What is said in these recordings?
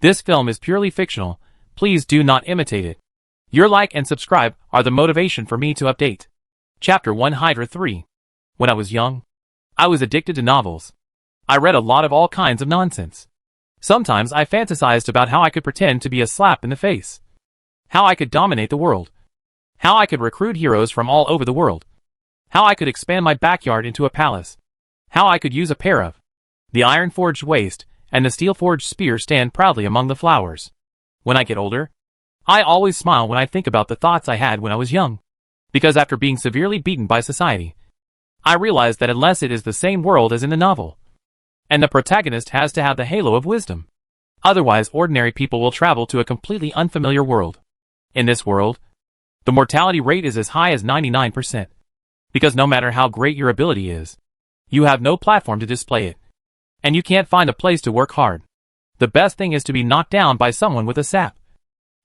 This film is purely fictional. Please do not imitate it. Your like and subscribe are the motivation for me to update. Chapter 1 Hydra 3. When I was young, I was addicted to novels. I read a lot of all kinds of nonsense. Sometimes I fantasized about how I could pretend to be a slap in the face. How I could dominate the world. How I could recruit heroes from all over the world. How I could expand my backyard into a palace. How I could use a pair of the iron-forged waist and the steel-forged spear stand proudly among the flowers. When I get older, I always smile when I think about the thoughts I had when I was young. Because after being severely beaten by society, I realized that unless it is the same world as in the novel, and the protagonist has to have the halo of wisdom, otherwise ordinary people will travel to a completely unfamiliar world. In this world, the mortality rate is as high as 99%. Because no matter how great your ability is, you have no platform to display it. And you can't find a place to work hard. The best thing is to be knocked down by someone with a sap.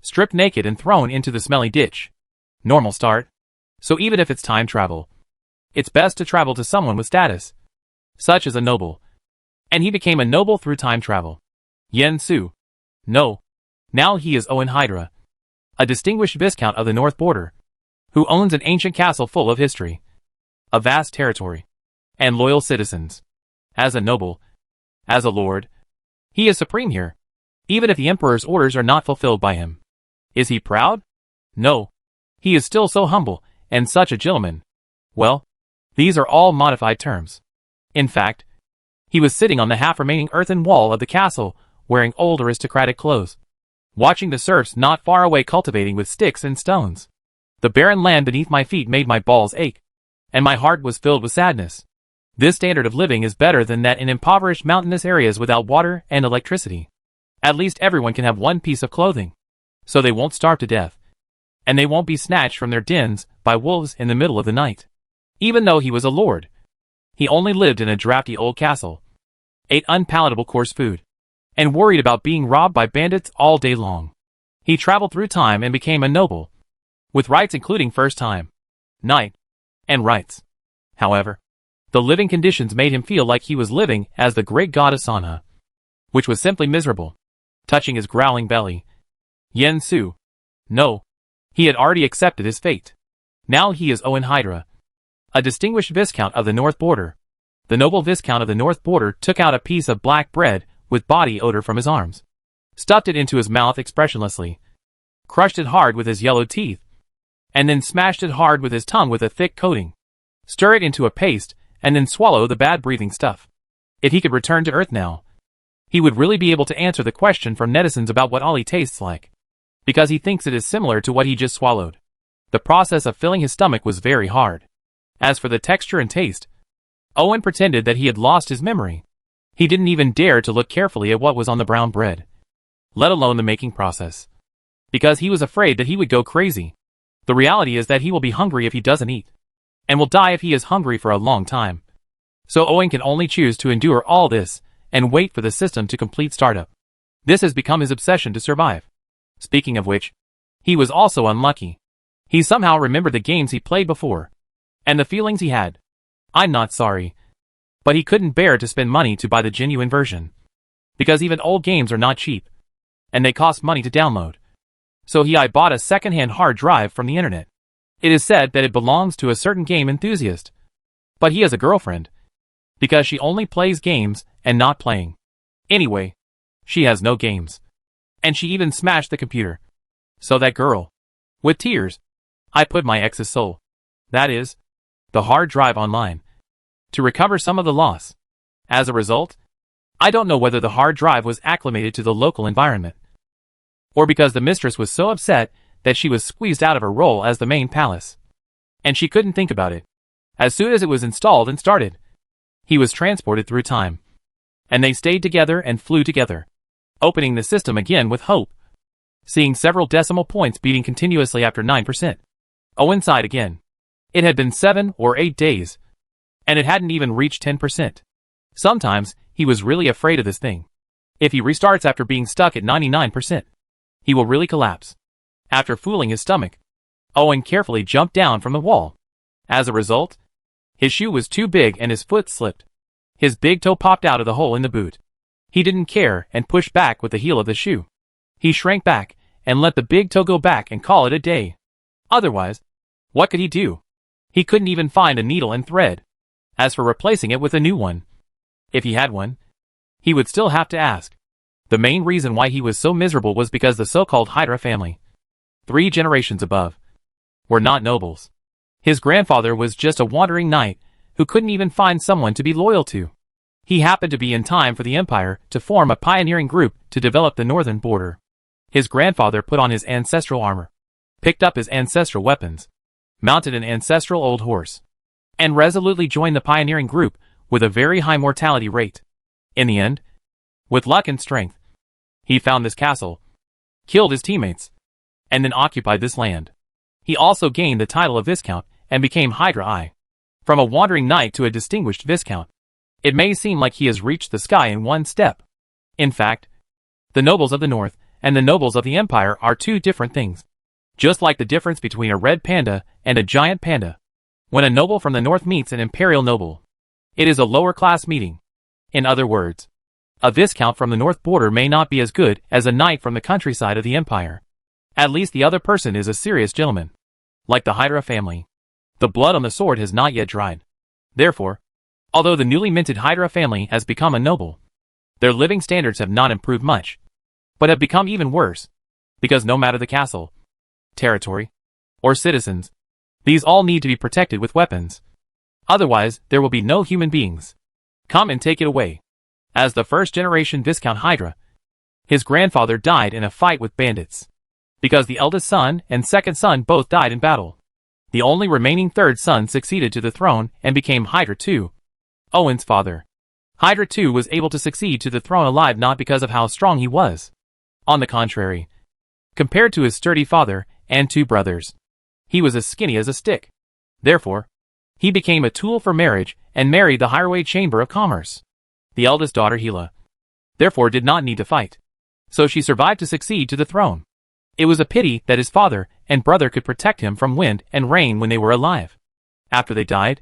Stripped naked and thrown into the smelly ditch. Normal start. So even if it's time travel, it's best to travel to someone with status, such as a noble. And he became a noble through time travel. Yen Su. No. Now he is Owen Hydra, a distinguished viscount of the North Border, who owns an ancient castle full of history, a vast territory, and loyal citizens. As a noble, as a lord, he is supreme here, even if the emperor's orders are not fulfilled by him. Is he proud? No. He is still so humble, and such a gentleman. Well, these are all modified terms. In fact, he was sitting on the half-remaining earthen wall of the castle, wearing old aristocratic clothes, watching the serfs not far away cultivating with sticks and stones. The barren land beneath my feet made my balls ache, and my heart was filled with sadness. This standard of living is better than that in impoverished mountainous areas without water and electricity. At least everyone can have one piece of clothing, so they won't starve to death, and they won't be snatched from their dens by wolves in the middle of the night. Even though he was a lord, he only lived in a drafty old castle, ate unpalatable coarse food, and worried about being robbed by bandits all day long. He traveled through time and became a noble, with rights including first time, knight, and rights. However, the living conditions made him feel like he was living as the great goddess Anha, which was simply miserable. Touching his growling belly, Yen Su. No. He had already accepted his fate. Now he is Owen Hydra, a distinguished viscount of the North Border. The noble viscount of the North Border took out a piece of black bread with body odor from his arms, stuffed it into his mouth expressionlessly, crushed it hard with his yellow teeth, and then smashed it hard with his tongue with a thick coating. Stir it into a paste, and then swallow the bad-breathing stuff. If he could return to Earth now, he would really be able to answer the question from netizens about what Ollie tastes like, because he thinks it is similar to what he just swallowed. The process of filling his stomach was very hard. As for the texture and taste, Owen pretended that he had lost his memory. He didn't even dare to look carefully at what was on the brown bread, let alone the making process, because he was afraid that he would go crazy. The reality is that he will be hungry if he doesn't eat, and will die if he is hungry for a long time. So Owen can only choose to endure all this and wait for the system to complete startup. This has become his obsession to survive. Speaking of which, he was also unlucky. He somehow remembered the games he played before, and the feelings he had. I'm not sorry, but he couldn't bear to spend money to buy the genuine version, because even old games are not cheap, and they cost money to download. So I bought a second-hand hard drive from the internet. It is said that it belongs to a certain game enthusiast, but he has a girlfriend, because she only plays games and not playing. Anyway, she has no games, and she even smashed the computer. So that girl, with tears, I put my ex's soul, that is, the hard drive online, to recover some of the loss. As a result, I don't know whether the hard drive was acclimated to the local environment, or because the mistress was so upset that she was squeezed out of her role as the main palace, and she couldn't think about it. As soon as it was installed and started, he was transported through time, and they stayed together and flew together, opening the system again with hope, seeing several decimal points beating continuously after 9%. Owen sighed again. It had been 7 or 8 days, and it hadn't even reached 10%. Sometimes, he was really afraid of this thing. If he restarts after being stuck at 99%, he will really collapse. After fooling his stomach, Owen carefully jumped down from the wall. As a result, his shoe was too big and his foot slipped. His big toe popped out of the hole in the boot. He didn't care and pushed back with the heel of the shoe. He shrank back and let the big toe go back and call it a day. Otherwise, what could he do? He couldn't even find a needle and thread. As for replacing it with a new one, if he had one, he would still have to ask. The main reason why he was so miserable was because the so-called Hydra family, 3 generations above, were not nobles. His grandfather was just a wandering knight who couldn't even find someone to be loyal to. He happened to be in time for the Empire to form a pioneering group to develop the northern border. His grandfather put on his ancestral armor, picked up his ancestral weapons, mounted an ancestral old horse, and resolutely joined the pioneering group with a very high mortality rate. In the end, with luck and strength, he found this castle, killed his teammates, and then occupied this land. He also gained the title of Viscount and became Hydra I. From a wandering knight to a distinguished Viscount, it may seem like he has reached the sky in one step. In fact, the nobles of the North and the nobles of the Empire are 2 different things. Just like the difference between a red panda and a giant panda. When a noble from the North meets an imperial noble, it is a lower class meeting. In other words, a Viscount from the North border may not be as good as a knight from the countryside of the Empire. At least the other person is a serious gentleman. Like the Hydra family, the blood on the sword has not yet dried. Therefore, although the newly minted Hydra family has become a noble, their living standards have not improved much, but have become even worse. Because no matter the castle, territory, or citizens, these all need to be protected with weapons. Otherwise, there will be no human beings. Come and take it away. As the first generation Viscount Hydra, his grandfather died in a fight with bandits. Because the eldest son and second son both died in battle, the only remaining third son succeeded to the throne and became Hydra II, Owen's father. Hydra II was able to succeed to the throne alive not because of how strong he was. On the contrary, compared to his sturdy father and 2 brothers, he was as skinny as a stick. Therefore, he became a tool for marriage and married the highway chamber of commerce. The eldest daughter Hela, therefore, did not need to fight, so she survived to succeed to the throne. It was a pity that his father and brother could protect him from wind and rain when they were alive. After they died,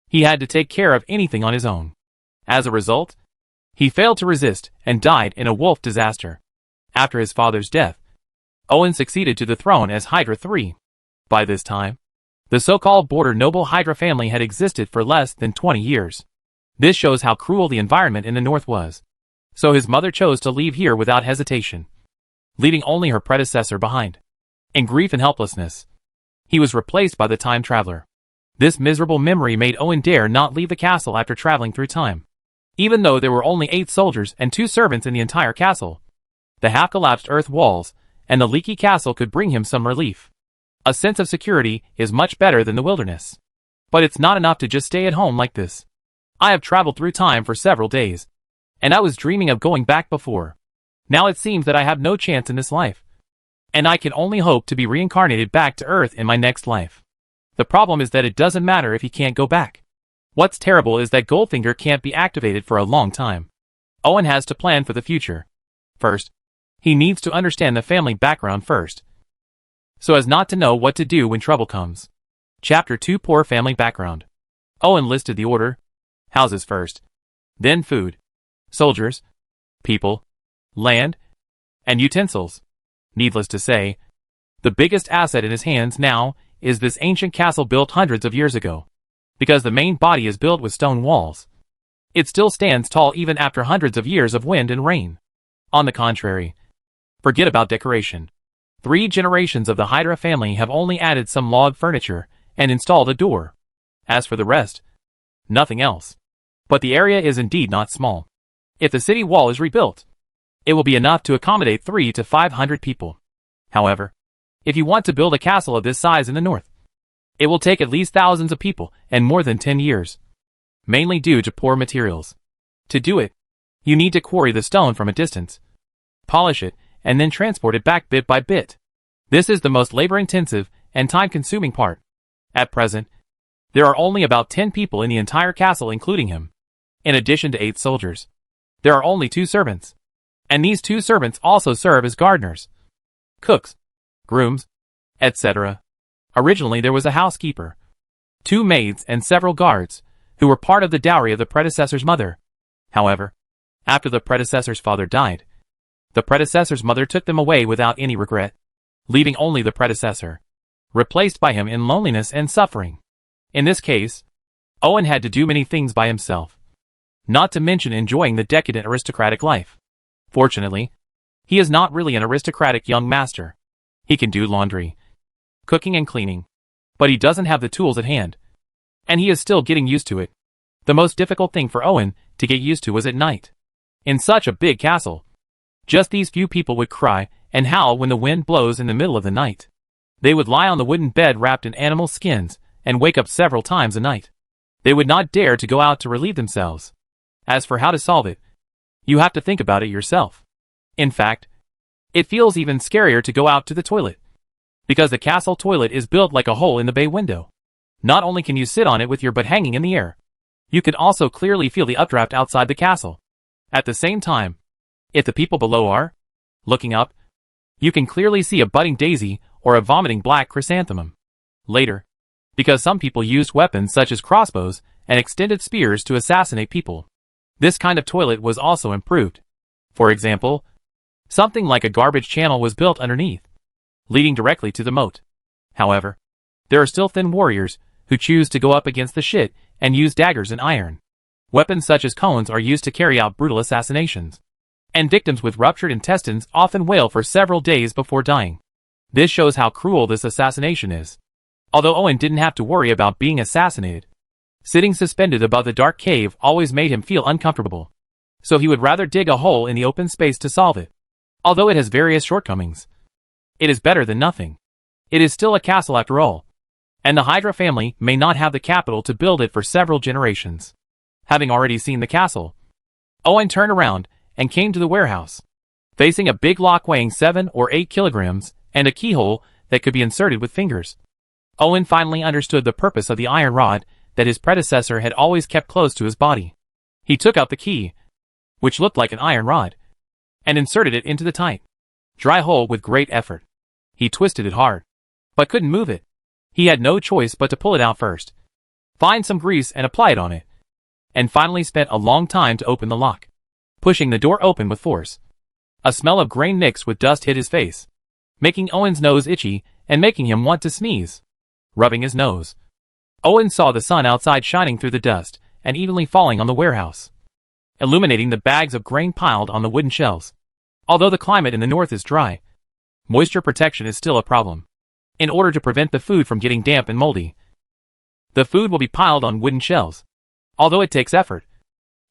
he had to take care of anything on his own. As a result, he failed to resist and died in a wolf disaster. After his father's death, Owen succeeded to the throne as Hydra III. By this time, the so-called border noble Hydra family had existed for less than 20 years. This shows how cruel the environment in the North was. So his mother chose to leave here without hesitation, leaving only her predecessor behind. In grief and helplessness, he was replaced by the time traveler. This miserable memory made Owen dare not leave the castle after traveling through time. Even though there were only 8 soldiers and 2 servants in the entire castle, the half-collapsed earth walls and the leaky castle could bring him some relief. A sense of security is much better than the wilderness. But it's not enough to just stay at home like this. I have traveled through time for several days, and I was dreaming of going back before. Now it seems that I have no chance in this life, and I can only hope to be reincarnated back to Earth in my next life. The problem is that it doesn't matter if he can't go back. What's terrible is that Goldfinger can't be activated for a long time. Owen has to plan for the future. First, he needs to understand the family background first, so as not to know what to do when trouble comes. Chapter 2: Poor Family Background. Owen listed the order: houses first, then food, soldiers, people, land, and utensils. Needless to say, the biggest asset in his hands now is this ancient castle built hundreds of years ago. Because the main body is built with stone walls, it still stands tall even after hundreds of years of wind and rain. On the contrary, forget about decoration. 3 generations of the Hydra family have only added some log furniture and installed a door. As for the rest, nothing else. But the area is indeed not small. If the city wall is rebuilt, it will be enough to accommodate 300 to 500 people. However, if you want to build a castle of this size in the north, it will take at least thousands of people and more than 10 years. Mainly due to poor materials. To do it, you need to quarry the stone from a distance, polish it, and then transport it back bit by bit. This is the most labor-intensive and time-consuming part. At present, there are only about 10 people in the entire castle including him. In addition to 8 soldiers, there are only 2 servants. And these 2 servants also serve as gardeners, cooks, grooms, etc. Originally there was a housekeeper, 2 maids and several guards, who were part of the dowry of the predecessor's mother. However, After the predecessor's father died, the predecessor's mother took them away without any regret, leaving only the predecessor, replaced by him in loneliness and suffering. In this case, Owen had to do many things by himself, not to mention enjoying the decadent aristocratic life. Fortunately, he is not really an aristocratic young master. He can do laundry, cooking and cleaning, but he doesn't have the tools at hand, and he is still getting used to it. The most difficult thing for Owen to get used to was at night. In such a big castle, just these few people would cry and howl when the wind blows in the middle of the night. They would lie on the wooden bed wrapped in animal skins and wake up several times a night. They would not dare to go out to relieve themselves. As for how to solve it, you have to think about it yourself. In fact, it feels even scarier to go out to the toilet, because the castle toilet is built like a hole in the bay window. Not only can you sit on it with your butt hanging in the air, you can also clearly feel the updraft outside the castle. At the same time, if the people below are looking up, you can clearly see a budding daisy or a vomiting black chrysanthemum. Later, because some people used weapons such as crossbows and extended spears to assassinate people, this kind of toilet was also improved. For example, something like a garbage channel was built underneath, leading directly to the moat. However, there are still thin warriors who choose to go up against the shit and use daggers and iron. Weapons such as cones are used to carry out brutal assassinations, and victims with ruptured intestines often wail for several days before dying. This shows how cruel this assassination is. Although Owen didn't have to worry about being assassinated, sitting suspended above the dark cave always made him feel uncomfortable, so he would rather dig a hole in the open space to solve it. Although it has various shortcomings, it is better than nothing. It is still a castle after all, and the Hydra family may not have the capital to build it for several generations. Having already seen the castle, Owen turned around and came to the warehouse, facing a big lock weighing 7 or 8 kilograms and a keyhole that could be inserted with fingers. Owen finally understood the purpose of the iron rod that his predecessor had always kept close to his body. He took out the key, which looked like an iron rod, and inserted it into the tight, dry hole with great effort. He twisted it hard, but couldn't move it. He had no choice but to pull it out first, find some grease and apply it on it, and finally spent a long time to open the lock, pushing the door open with force. A smell of grain mixed with dust hit his face, making Owen's nose itchy and making him want to sneeze. Rubbing his nose, Owen saw the sun outside shining through the dust and evenly falling on the warehouse, illuminating the bags of grain piled on the wooden shelves. Although the climate in the north is dry, moisture protection is still a problem. In order to prevent the food from getting damp and moldy, the food will be piled on wooden shelves. Although it takes effort,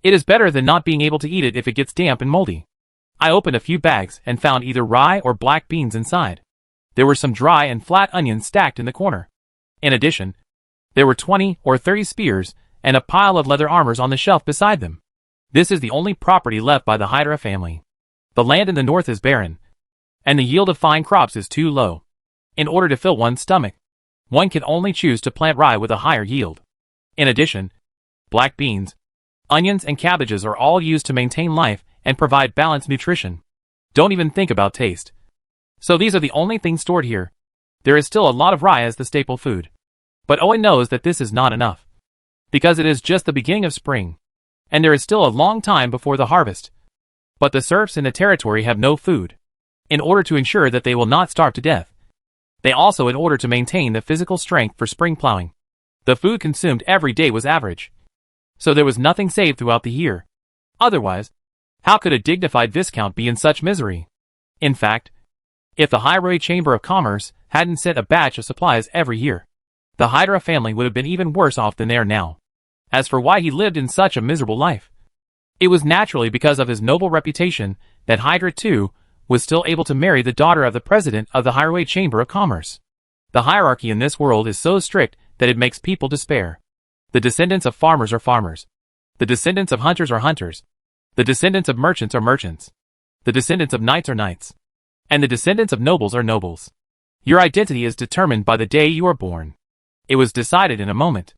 it is better than not being able to eat it if it gets damp and moldy. I opened a few bags and found either rye or black beans inside. There were some dry and flat onions stacked in the corner. In addition, there were 20 or 30 spears and a pile of leather armors on the shelf beside them. This is the only property left by the Hydra family. The land in the north is barren, and the yield of fine crops is too low. In order to fill one's stomach, one can only choose to plant rye with a higher yield. In addition, black beans, onions and cabbages are all used to maintain life and provide balanced nutrition. Don't even think about taste. So these are the only things stored here. There is still a lot of rye as the staple food. But Owen knows that this is not enough, because it is just the beginning of spring, and there is still a long time before the harvest. But the serfs in the territory have no food. In order to ensure that they will not starve to death, they also in order to maintain the physical strength for spring plowing, the food consumed every day was average. So there was nothing saved throughout the year. Otherwise, how could a dignified viscount be in such misery? In fact, if the Highway Chamber of Commerce hadn't sent a batch of supplies every year, the Hydra family would have been even worse off than they are now. As for why he lived in such a miserable life, it was naturally because of his noble reputation that Hydra too was still able to marry the daughter of the president of the Highway Chamber of Commerce. The hierarchy in this world is so strict that it makes people despair. The descendants of farmers are farmers. The descendants of hunters are hunters. The descendants of merchants are merchants. The descendants of knights are knights. And the descendants of nobles are nobles. Your identity is determined by the day you are born. It was decided in a moment.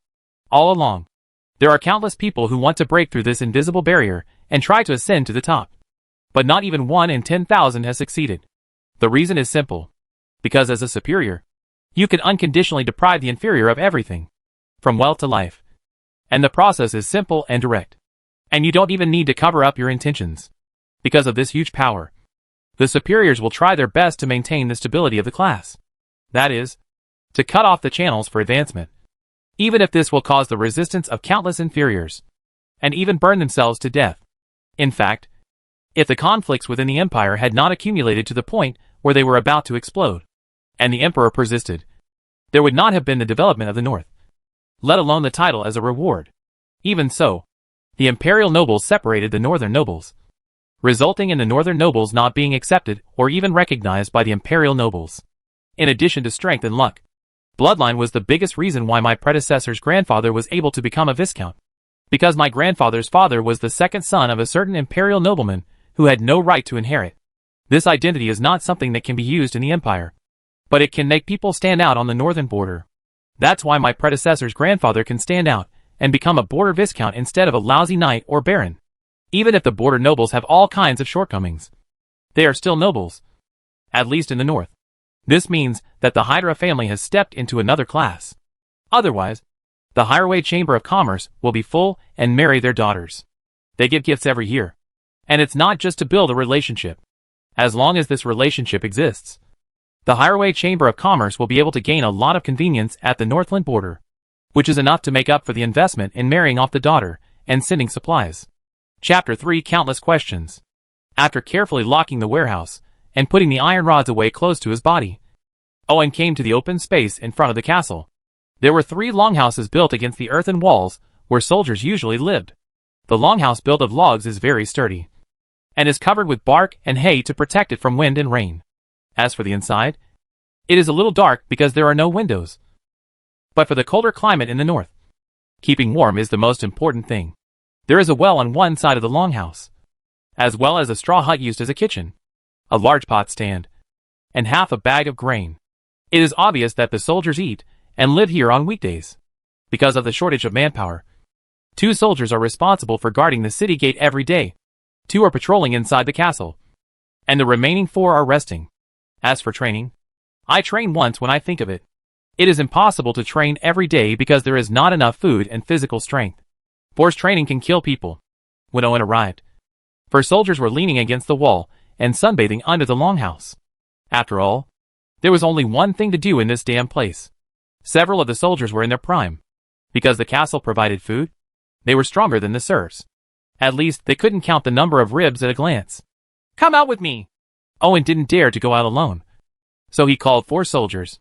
All along, there are countless people who want to break through this invisible barrier and try to ascend to the top. But not even 1 in 10,000 has succeeded. The reason is simple. Because as a superior, you can unconditionally deprive the inferior of everything, from wealth to life. And the process is simple and direct. And you don't even need to cover up your intentions. Because of this huge power, the superiors will try their best to maintain the stability of the class. That is, to cut off the channels for advancement. Even if this will cause the resistance of countless inferiors, and even burn themselves to death. In fact, if the conflicts within the empire had not accumulated to the point where they were about to explode, and the emperor persisted, there would not have been the development of the north, let alone the title as a reward. Even so, the imperial nobles separated the northern nobles, resulting in the northern nobles not being accepted or even recognized by the imperial nobles. In addition to strength and luck, bloodline was the biggest reason why my predecessor's grandfather was able to become a viscount. Because my grandfather's father was the second son of a certain imperial nobleman who had no right to inherit. This identity is not something that can be used in the empire, but it can make people stand out on the northern border. That's why my predecessor's grandfather can stand out and become a border viscount instead of a lousy knight or baron. Even if the border nobles have all kinds of shortcomings, they are still nobles, at least in the north. This means that the Hydra family has stepped into another class. Otherwise, the Highway Chamber of Commerce will be full and marry their daughters. They give gifts every year. And it's not just to build a relationship. As long as this relationship exists, the Highway Chamber of Commerce will be able to gain a lot of convenience at the Northland border, which is enough to make up for the investment in marrying off the daughter and sending supplies. Chapter 3 Countless Questions. After carefully locking the warehouse and putting the iron rods away close to his body, Owen came to the open space in front of the castle. There were 3 longhouses built against the earthen walls where soldiers usually lived. The longhouse built of logs is very sturdy, and is covered with bark and hay to protect it from wind and rain. As for the inside, it is a little dark because there are no windows. But for the colder climate in the north, keeping warm is the most important thing. There is a well on one side of the longhouse, as well as a straw hut used as a kitchen, a large pot stand, and half a bag of grain. It is obvious that the soldiers eat and live here on weekdays. Because of the shortage of manpower, 2 soldiers are responsible for guarding the city gate every day. 2 are patrolling inside the castle, and the remaining 4 are resting. As for training, I train once when I think of it. It is impossible to train every day because there is not enough food and physical strength. Forced training can kill people. When Owen arrived, 4 soldiers were leaning against the wall and sunbathing under the longhouse. After all, there was only one thing to do in this damn place. Several of the soldiers were in their prime. Because the castle provided food, they were stronger than the serfs. At least, they couldn't count the number of ribs at a glance. Come out with me! Owen didn't dare to go out alone, so he called 4 soldiers.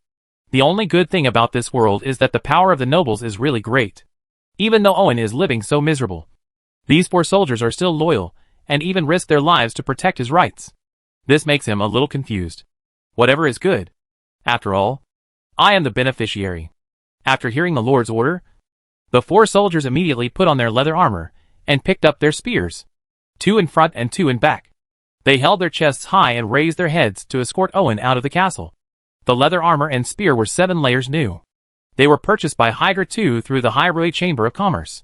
The only good thing about this world is that the power of the nobles is really great. Even though Owen is living so miserable, these 4 soldiers are still loyal, and even risk their lives to protect his rights. This makes him a little confused. Whatever is good. After all, I am the beneficiary. After hearing the Lord's order, the 4 soldiers immediately put on their leather armor and picked up their spears, 2 in front and 2 in back. They held their chests high and raised their heads to escort Owen out of the castle. The leather armor and spear were 7 layers new. They were purchased by Hydra II through the Highway Chamber of Commerce.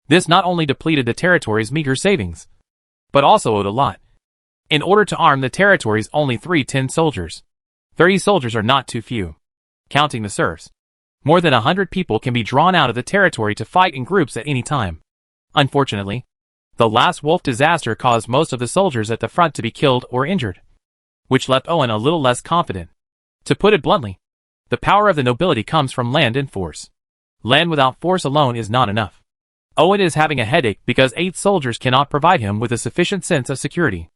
This not only depleted the territory's meager savings, but also owed a lot. In order to arm the territory's only 3 tin soldiers, 30 soldiers are not too few. Counting the serfs, more than 100 people can be drawn out of the territory to fight in groups at any time. Unfortunately, the last wolf disaster caused most of the soldiers at the front to be killed or injured, which left Owen a little less confident. To put it bluntly, the power of the nobility comes from land and force. Land without force alone is not enough. Owen is having a headache because 8 soldiers cannot provide him with a sufficient sense of security.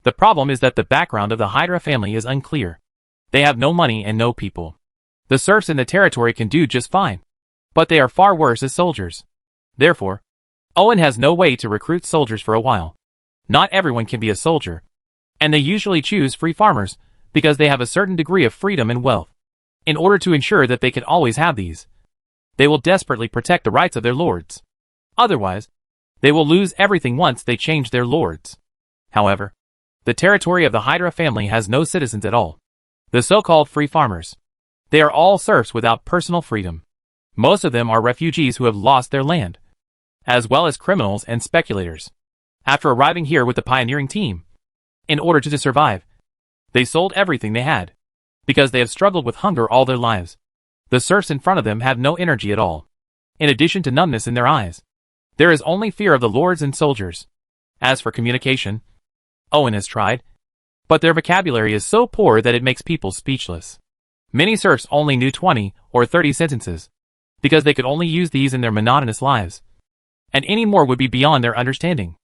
The problem is that the background of the Hydra family is unclear. They have no money and no people. The serfs in the territory can do just fine, but they are far worse as soldiers. Therefore, Owen has no way to recruit soldiers for a while. Not everyone can be a soldier, and they usually choose free farmers because they have a certain degree of freedom and wealth. In order to ensure that they can always have these, they will desperately protect the rights of their lords. Otherwise, they will lose everything once they change their lords. However, the territory of the Hydra family has no citizens at all. The so-called free farmers. They are all serfs without personal freedom. Most of them are refugees who have lost their land, as well as criminals and speculators. After arriving here with the pioneering team, in order to survive, they sold everything they had, because they have struggled with hunger all their lives. The serfs in front of them have no energy at all. In addition to numbness in their eyes, There is only fear of the lords and soldiers. As for communication, Owen has tried, but their vocabulary is so poor that it makes people speechless. Many serfs only knew 20 or 30 sentences, because they could only use these in their monotonous lives, and any more would be beyond their understanding.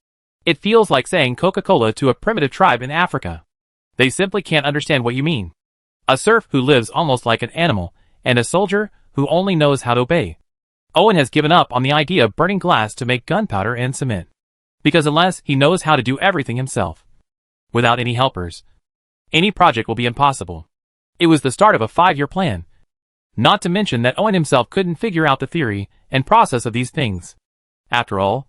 It feels like saying Coca-Cola to a primitive tribe in Africa. They simply can't understand what you mean. A serf who lives almost like an animal, and a soldier who only knows how to obey. Owen has given up on the idea of burning glass to make gunpowder and cement, because unless he knows how to do everything himself, without any helpers, any project will be impossible. It was the start of a 5-year plan. Not to mention that Owen himself couldn't figure out the theory and process of these things. After all,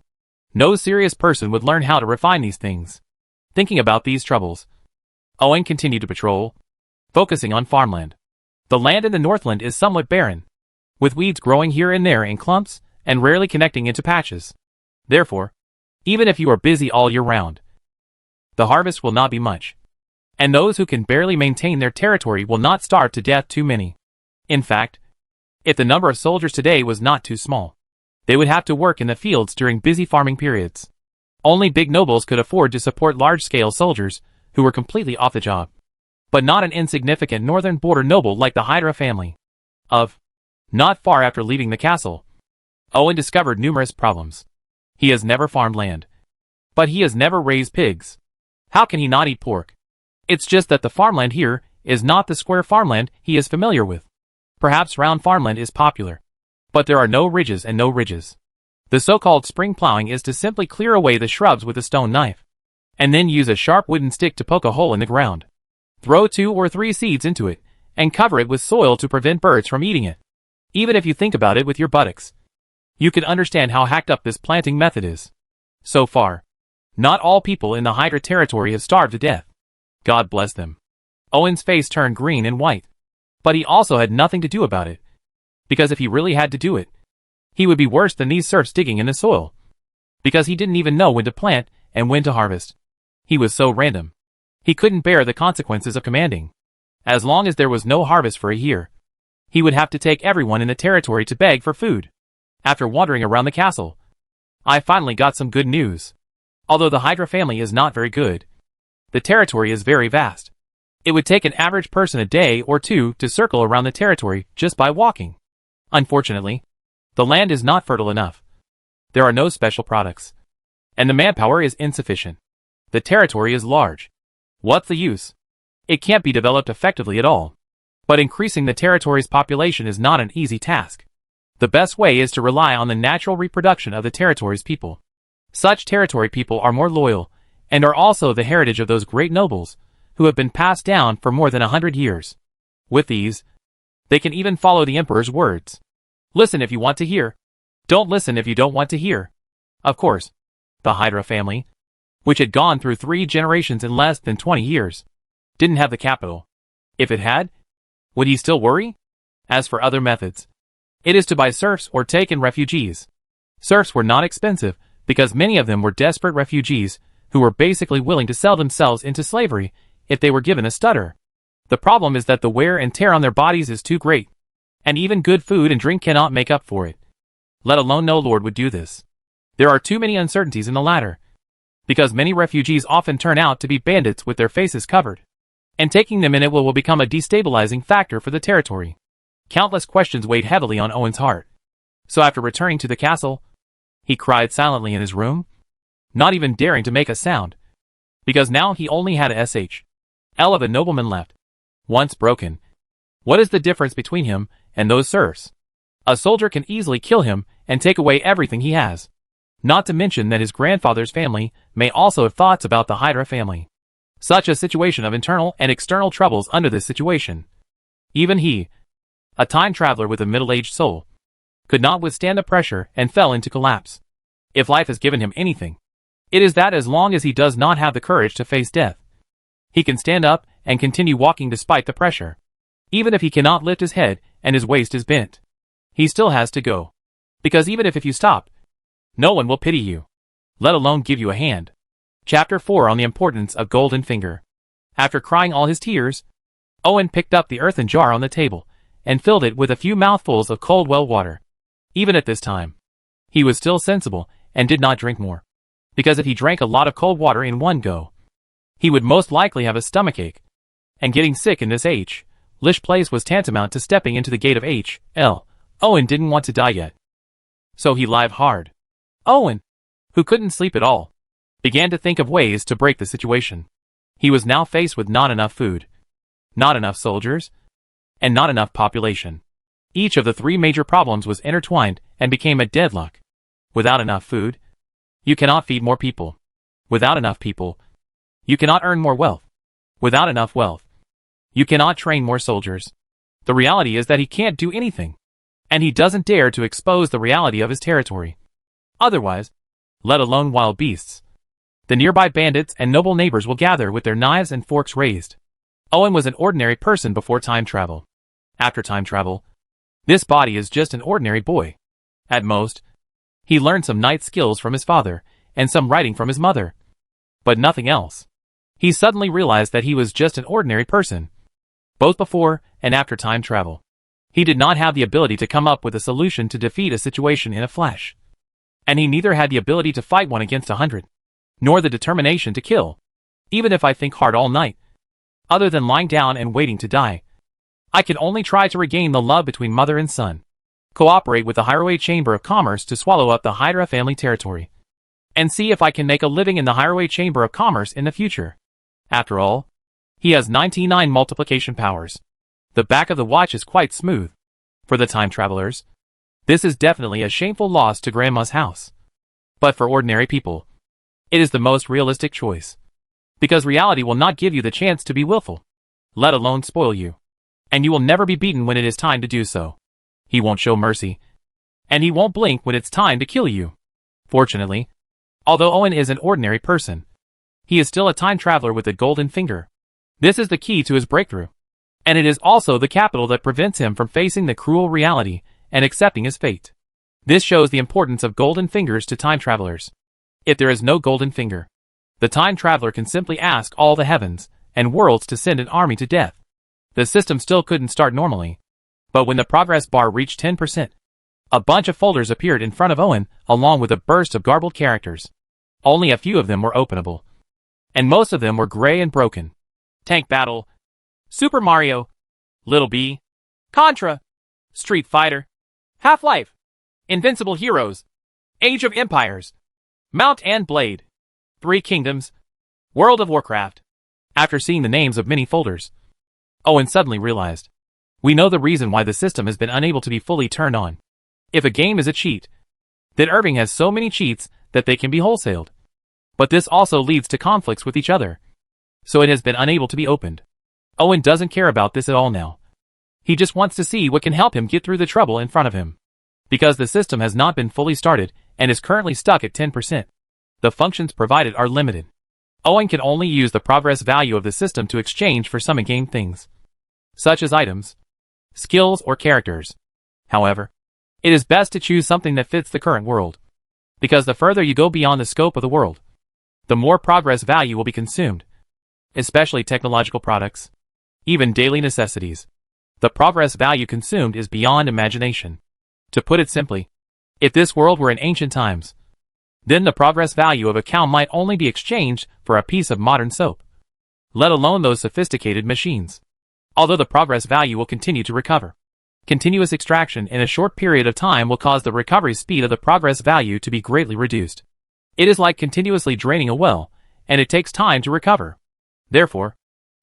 no serious person would learn how to refine these things. Thinking about these troubles, Owen continued to patrol, focusing on farmland. The land in the Northland is somewhat barren, with weeds growing here and there in clumps and rarely connecting into patches. Therefore, even if you are busy all year round, the harvest will not be much, and those who can barely maintain their territory will not starve to death too many. In fact, if the number of soldiers today was not too small, they would have to work in the fields during busy farming periods. Only big nobles could afford to support large-scale soldiers who were completely off the job. But not an insignificant northern border noble like the Hydra family. Not far after leaving the castle, Owen discovered numerous problems. He has never farmed land, but he has never raised pigs. How can he not eat pork? It's just that the farmland here is not the square farmland he is familiar with. Perhaps round farmland is popular, but there are no ridges and no ridges. The so-called spring plowing is to simply clear away the shrubs with a stone knife, and then use a sharp wooden stick to poke a hole in the ground. Throw 2 or 3 seeds into it, and cover it with soil to prevent birds from eating it. Even if you think about it with your buttocks, you can understand how hacked up this planting method is. So far, not all people in the Hydra territory have starved to death. God bless them. Owen's face turned green and white. But he also had nothing to do about it. Because if he really had to do it, he would be worse than these serfs digging in the soil. Because he didn't even know when to plant and when to harvest. He was so random. He couldn't bear the consequences of commanding. As long as there was no harvest for a year, he would have to take everyone in the territory to beg for food. After wandering around the castle, I finally got some good news. Although the Hydra family is not very good, the territory is very vast. It would take an average person a day or 2 to circle around the territory just by walking. Unfortunately, the land is not fertile enough. There are no special products, and the manpower is insufficient. The territory is large. What's the use? It can't be developed effectively at all. But increasing the territory's population is not an easy task. The best way is to rely on the natural reproduction of the territory's people. Such territory people are more loyal, and are also the heritage of those great nobles, who have been passed down for more than 100 years. With these, they can even follow the emperor's words. Listen if you want to hear. Don't listen if you don't want to hear. Of course, the Hydra family, which had gone through 3 generations in less than 20 years, didn't have the capital. If it had, would he still worry? As for other methods, it is to buy serfs or take in refugees. Serfs were not expensive, because many of them were desperate refugees, who were basically willing to sell themselves into slavery if they were given a stutter. The problem is that the wear and tear on their bodies is too great, and even good food and drink cannot make up for it. Let alone no lord would do this. There are too many uncertainties in the latter, because many refugees often turn out to be bandits with their faces covered, and taking them in it will become a destabilizing factor for the territory. Countless questions weighed heavily on Owen's heart. So after returning to the castle, he cried silently in his room, not even daring to make a sound, because now he only had a SHL of a nobleman left. Once broken, what is the difference between him and those serfs? A soldier can easily kill him and take away everything he has. Not to mention that his grandfather's family may also have thoughts about the Hydra family. Such a situation of internal and external troubles under this situation. Even he, a time traveler with a middle-aged soul, could not withstand the pressure and fell into collapse. If life has given him anything, it is that as long as he does not have the courage to face death, he can stand up and continue walking despite the pressure. Even if he cannot lift his head and his waist is bent, he still has to go. Because even if you stop, no one will pity you, let alone give you a hand. Chapter 4 on the importance of Goldfinger. After crying all his tears, Owen picked up the earthen jar on the table and filled it with a few mouthfuls of cold well water. Even at this time, he was still sensible and did not drink more. Because if he drank a lot of cold water in one go, he would most likely have a stomachache. And getting sick in this Lish place was tantamount to stepping into the gate of L. Owen didn't want to die yet. So he lived hard. Owen, who couldn't sleep at all, began to think of ways to break the situation. He was now faced with not enough food, not enough soldiers, and not enough population. Each of the three major problems was intertwined and became a deadlock. Without enough food, you cannot feed more people. Without enough people, you cannot earn more wealth. Without enough wealth, you cannot train more soldiers. The reality is that he can't do anything. And he doesn't dare to expose the reality of his territory. Otherwise, let alone wild beasts, the nearby bandits and noble neighbors will gather with their knives and forks raised. Owen was an ordinary person before time travel. After time travel, this body is just an ordinary boy. At most, he learned some knight skills from his father, and some writing from his mother. But nothing else. He suddenly realized that he was just an ordinary person, both before and after time travel. He did not have the ability to come up with a solution to defeat a situation in a flash. And he neither had the ability to fight one against 100, nor the determination to kill. Even if I think hard all night, other than lying down and waiting to die, I can only try to regain the love between mother and son. Cooperate with the Highway Chamber of Commerce to swallow up the Hydra family territory. And see if I can make a living in the Highway Chamber of Commerce in the future. After all, he has 99 multiplication powers. The back of the watch is quite smooth. For the time travelers, this is definitely a shameful loss to Grandma's house. But for ordinary people, it is the most realistic choice. Because reality will not give you the chance to be willful, let alone spoil you. And you will never be beaten when it is time to do so. He won't show mercy. And he won't blink when it's time to kill you. Fortunately, although Owen is an ordinary person, he is still a time traveler with a golden finger. This is the key to his breakthrough. And it is also the capital that prevents him from facing the cruel reality and accepting his fate. This shows the importance of golden fingers to time travelers. If there is no golden finger, the time traveler can simply ask all the heavens and worlds to send an army to death. The system still couldn't start normally. But when the progress bar reached 10%, a bunch of folders appeared in front of Owen along with a burst of garbled characters. Only a few of them were openable. And most of them were gray and broken. Tank Battle, Super Mario, Little B, Contra, Street Fighter, Half-Life, Invincible Heroes, Age of Empires, Mount and Blade, Three Kingdoms, World of Warcraft. After seeing the names of many folders, Owen suddenly realized, we know the reason why the system has been unable to be fully turned on. If a game is a cheat, then Irving has so many cheats that they can be wholesaled. But this also leads to conflicts with each other. So it has been unable to be opened. Owen doesn't care about this at all now. He just wants to see what can help him get through the trouble in front of him. Because the system has not been fully started and is currently stuck at 10%. The functions provided are limited. Owen can only use the progress value of the system to exchange for some in-game things, such as items, skills, or characters. However, it is best to choose something that fits the current world. Because the further you go beyond the scope of the world, the more progress value will be consumed. Especially technological products. Even daily necessities. The progress value consumed is beyond imagination. To put it simply, if this world were in ancient times, then the progress value of a cow might only be exchanged for a piece of modern soap. Let alone those sophisticated machines. Although the progress value will continue to recover. Continuous extraction in a short period of time will cause the recovery speed of the progress value to be greatly reduced. It is like continuously draining a well, and it takes time to recover. Therefore,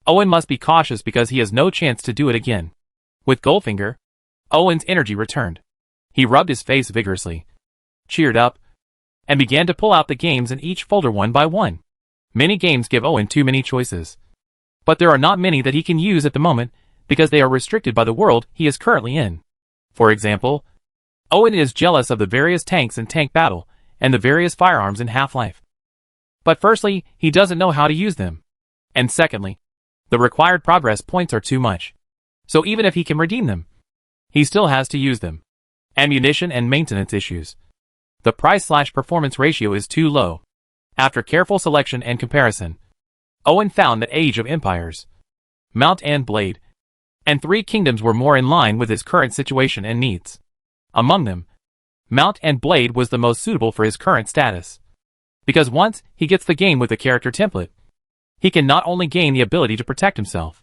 Owen must be cautious because he has no chance to do it again. With Goldfinger, Owen's energy returned. He rubbed his face vigorously, cheered up, and began to pull out the games in each folder one by one. Many games give Owen too many choices. But there are not many that he can use at the moment because they are restricted by the world he is currently in. For example, Owen is jealous of the various tanks in Tank Battle and the various firearms in Half-Life. But firstly, he doesn't know how to use them. And secondly, the required progress points are too much. So even if he can redeem them, he still has to use them. Ammunition and maintenance issues. The price/performance ratio is too low. After careful selection and comparison, Owen found that Age of Empires, Mount and Blade, and Three Kingdoms were more in line with his current situation and needs. Among them, Mount and Blade was the most suitable for his current status. Because once he gets the game with the character template, he can not only gain the ability to protect himself,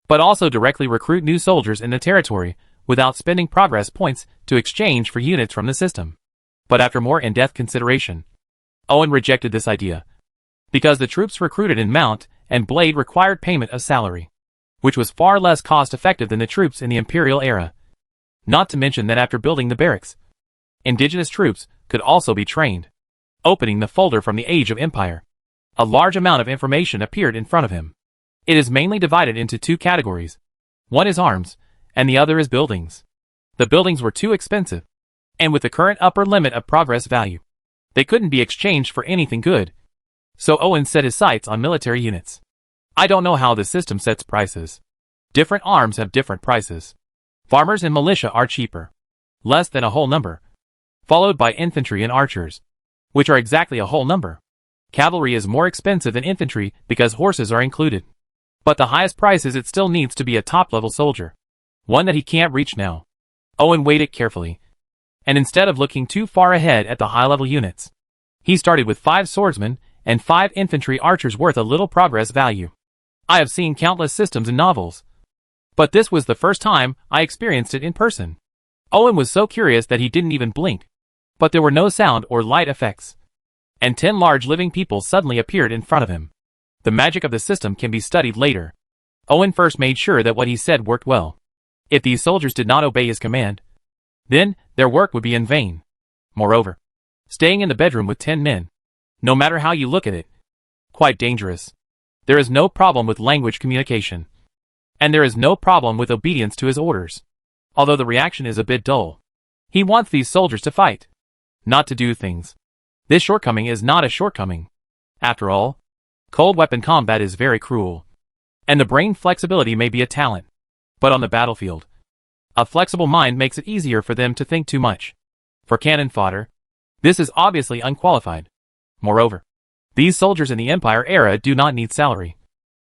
but also directly recruit new soldiers in the territory without spending progress points to exchange for units from the system. But after more in-depth consideration, Owen rejected this idea, because the troops recruited in Mount and Blade required payment of salary, which was far less cost-effective than the troops in the Imperial era. Not to mention that after building the barracks, indigenous troops could also be trained. Opening the folder from the Age of Empire, a large amount of information appeared in front of him. It is mainly divided into two categories. One is arms, and the other is buildings. The buildings were too expensive, and with the current upper limit of progress value, they couldn't be exchanged for anything good. So Owen set his sights on military units. I don't know how the system sets prices. Different arms have different prices. Farmers and militia are cheaper, less than a whole number, followed by infantry and archers, which are exactly a whole number. Cavalry is more expensive than infantry because horses are included. But the highest price is it still needs to be a top-level soldier, one that he can't reach now. Owen weighed it carefully, and instead of looking too far ahead at the high-level units, he started with 5 swordsmen and 5 infantry archers worth a little progress value. I have seen countless systems in novels, but this was the first time I experienced it in person. Owen was so curious that he didn't even blink. But there were no sound or light effects, and 10 large living people suddenly appeared in front of him. The magic of the system can be studied later. Owen first made sure that what he said worked well. If these soldiers did not obey his command, then their work would be in vain. Moreover, staying in the bedroom with 10 men, no matter how you look at it, quite dangerous. There is no problem with language communication, and there is no problem with obedience to his orders. Although the reaction is a bit dull. He wants these soldiers to fight, not to do things. This shortcoming is not a shortcoming. After all, cold weapon combat is very cruel, and the brain flexibility may be a talent. But on the battlefield, a flexible mind makes it easier for them to think too much. For cannon fodder, this is obviously unqualified. Moreover, these soldiers in the Empire era do not need salary.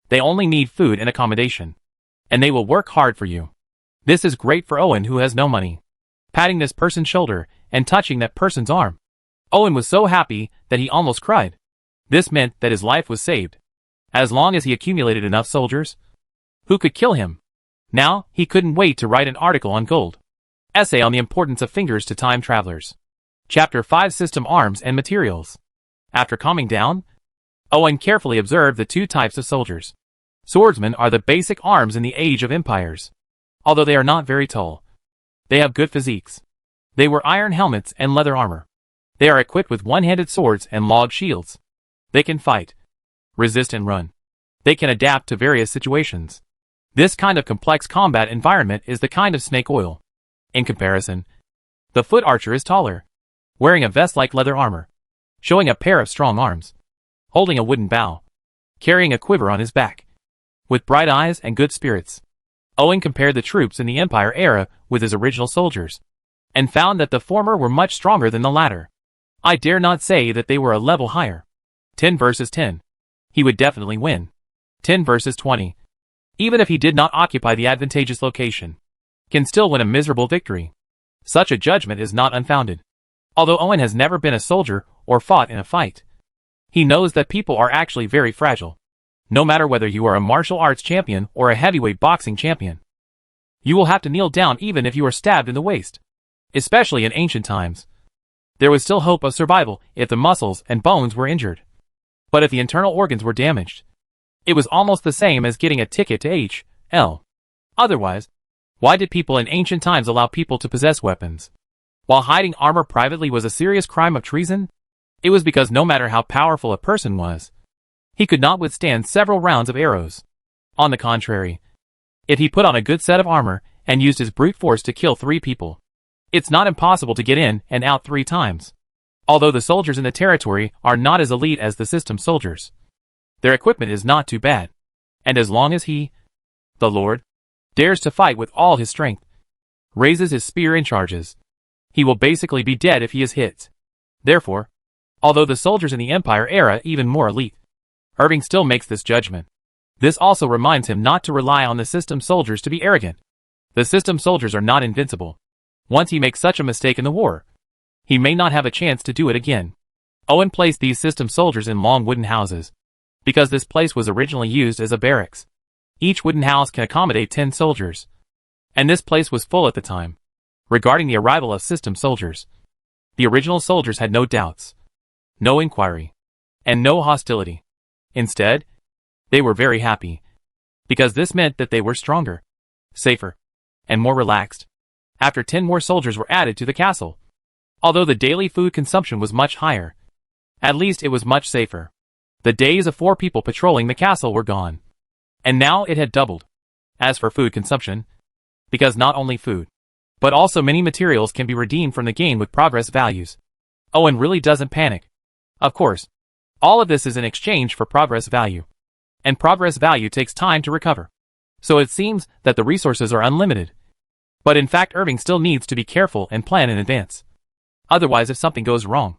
They only need food and accommodation, and they will work hard for you. This is great for Owen who has no money. Patting this person's shoulder and touching that person's arm, Owen was so happy that he almost cried. This meant that his life was saved, as long as he accumulated enough soldiers who could kill him. Now, he couldn't wait to write an article on gold. Essay on the importance of fingers to time travelers. Chapter 5 System Arms and Materials. After calming down, Owen carefully observed the 2 types of soldiers. Swordsmen are the basic arms in the Age of Empires. Although they are not very tall, they have good physiques. They wear iron helmets and leather armor. They are equipped with one-handed swords and log shields. They can fight, resist and run. They can adapt to various situations. This kind of complex combat environment is the kind of snake oil. In comparison, the foot archer is taller, wearing a vest-like leather armor, showing a pair of strong arms, holding a wooden bow, carrying a quiver on his back, with bright eyes and good spirits. Owen compared the troops in the Empire era with his original soldiers, and found that the former were much stronger than the latter. I dare not say that they were a level higher. 10 versus 10. He would definitely win. 10 versus 20. Even if he did not occupy the advantageous location, can still win a miserable victory. Such a judgment is not unfounded. Although Owen has never been a soldier or fought in a fight, he knows that people are actually very fragile. No matter whether you are a martial arts champion or a heavyweight boxing champion, you will have to kneel down even if you are stabbed in the waist. Especially in ancient times, there was still hope of survival if the muscles and bones were injured. But if the internal organs were damaged, it was almost the same as getting a ticket to H.L. Otherwise, why did people in ancient times allow people to possess weapons? While hiding armor privately was a serious crime of treason, it was because no matter how powerful a person was, he could not withstand several rounds of arrows. On the contrary, if he put on a good set of armor and used his brute force to kill 3 people, it's not impossible to get in and out 3 times. Although the soldiers in the territory are not as elite as the system soldiers, their equipment is not too bad. And as long as he, the Lord, dares to fight with all his strength, raises his spear and charges, he will basically be dead if he is hit. Therefore, although the soldiers in the Empire era even more elite, Irving still makes this judgment. This also reminds him not to rely on the system soldiers to be arrogant. The system soldiers are not invincible. Once he makes such a mistake in the war, he may not have a chance to do it again. Owen placed these system soldiers in long wooden houses, because this place was originally used as a barracks. Each wooden house can accommodate 10 soldiers, and this place was full at the time. Regarding the arrival of system soldiers, the original soldiers had no doubts, no inquiry, and no hostility. Instead, they were very happy, because this meant that they were stronger, safer, and more relaxed. After 10 more soldiers were added to the castle, although the daily food consumption was much higher, at least it was much safer. The days of 4 people patrolling the castle were gone, and now it had doubled. As for food consumption, because not only food, but also many materials can be redeemed from the game with progress values, Owen really doesn't panic. Of course, all of this is in exchange for progress value, and progress value takes time to recover. So it seems that the resources are unlimited. But in fact, Irving still needs to be careful and plan in advance. Otherwise, if something goes wrong,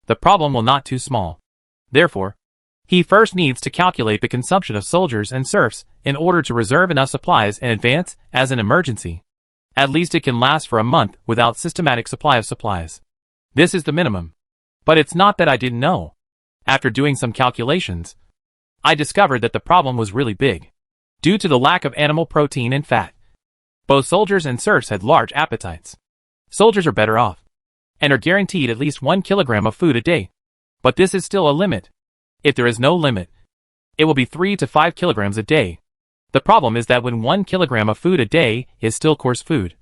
the problem will not too small. Therefore, he first needs to calculate the consumption of soldiers and serfs in order to reserve enough supplies in advance as an emergency. At least it can last for a month without systematic supply of supplies. This is the minimum. But it's not that I didn't know. After doing some calculations, I discovered that the problem was really big, due to the lack of animal protein and fat. Both soldiers and serfs had large appetites. Soldiers are better off, and are guaranteed at least 1 kilogram of food a day. But this is still a limit. If there is no limit, it will be 3 to 5 kilograms a day. The problem is that when 1 kilogram of food a day is still coarse food,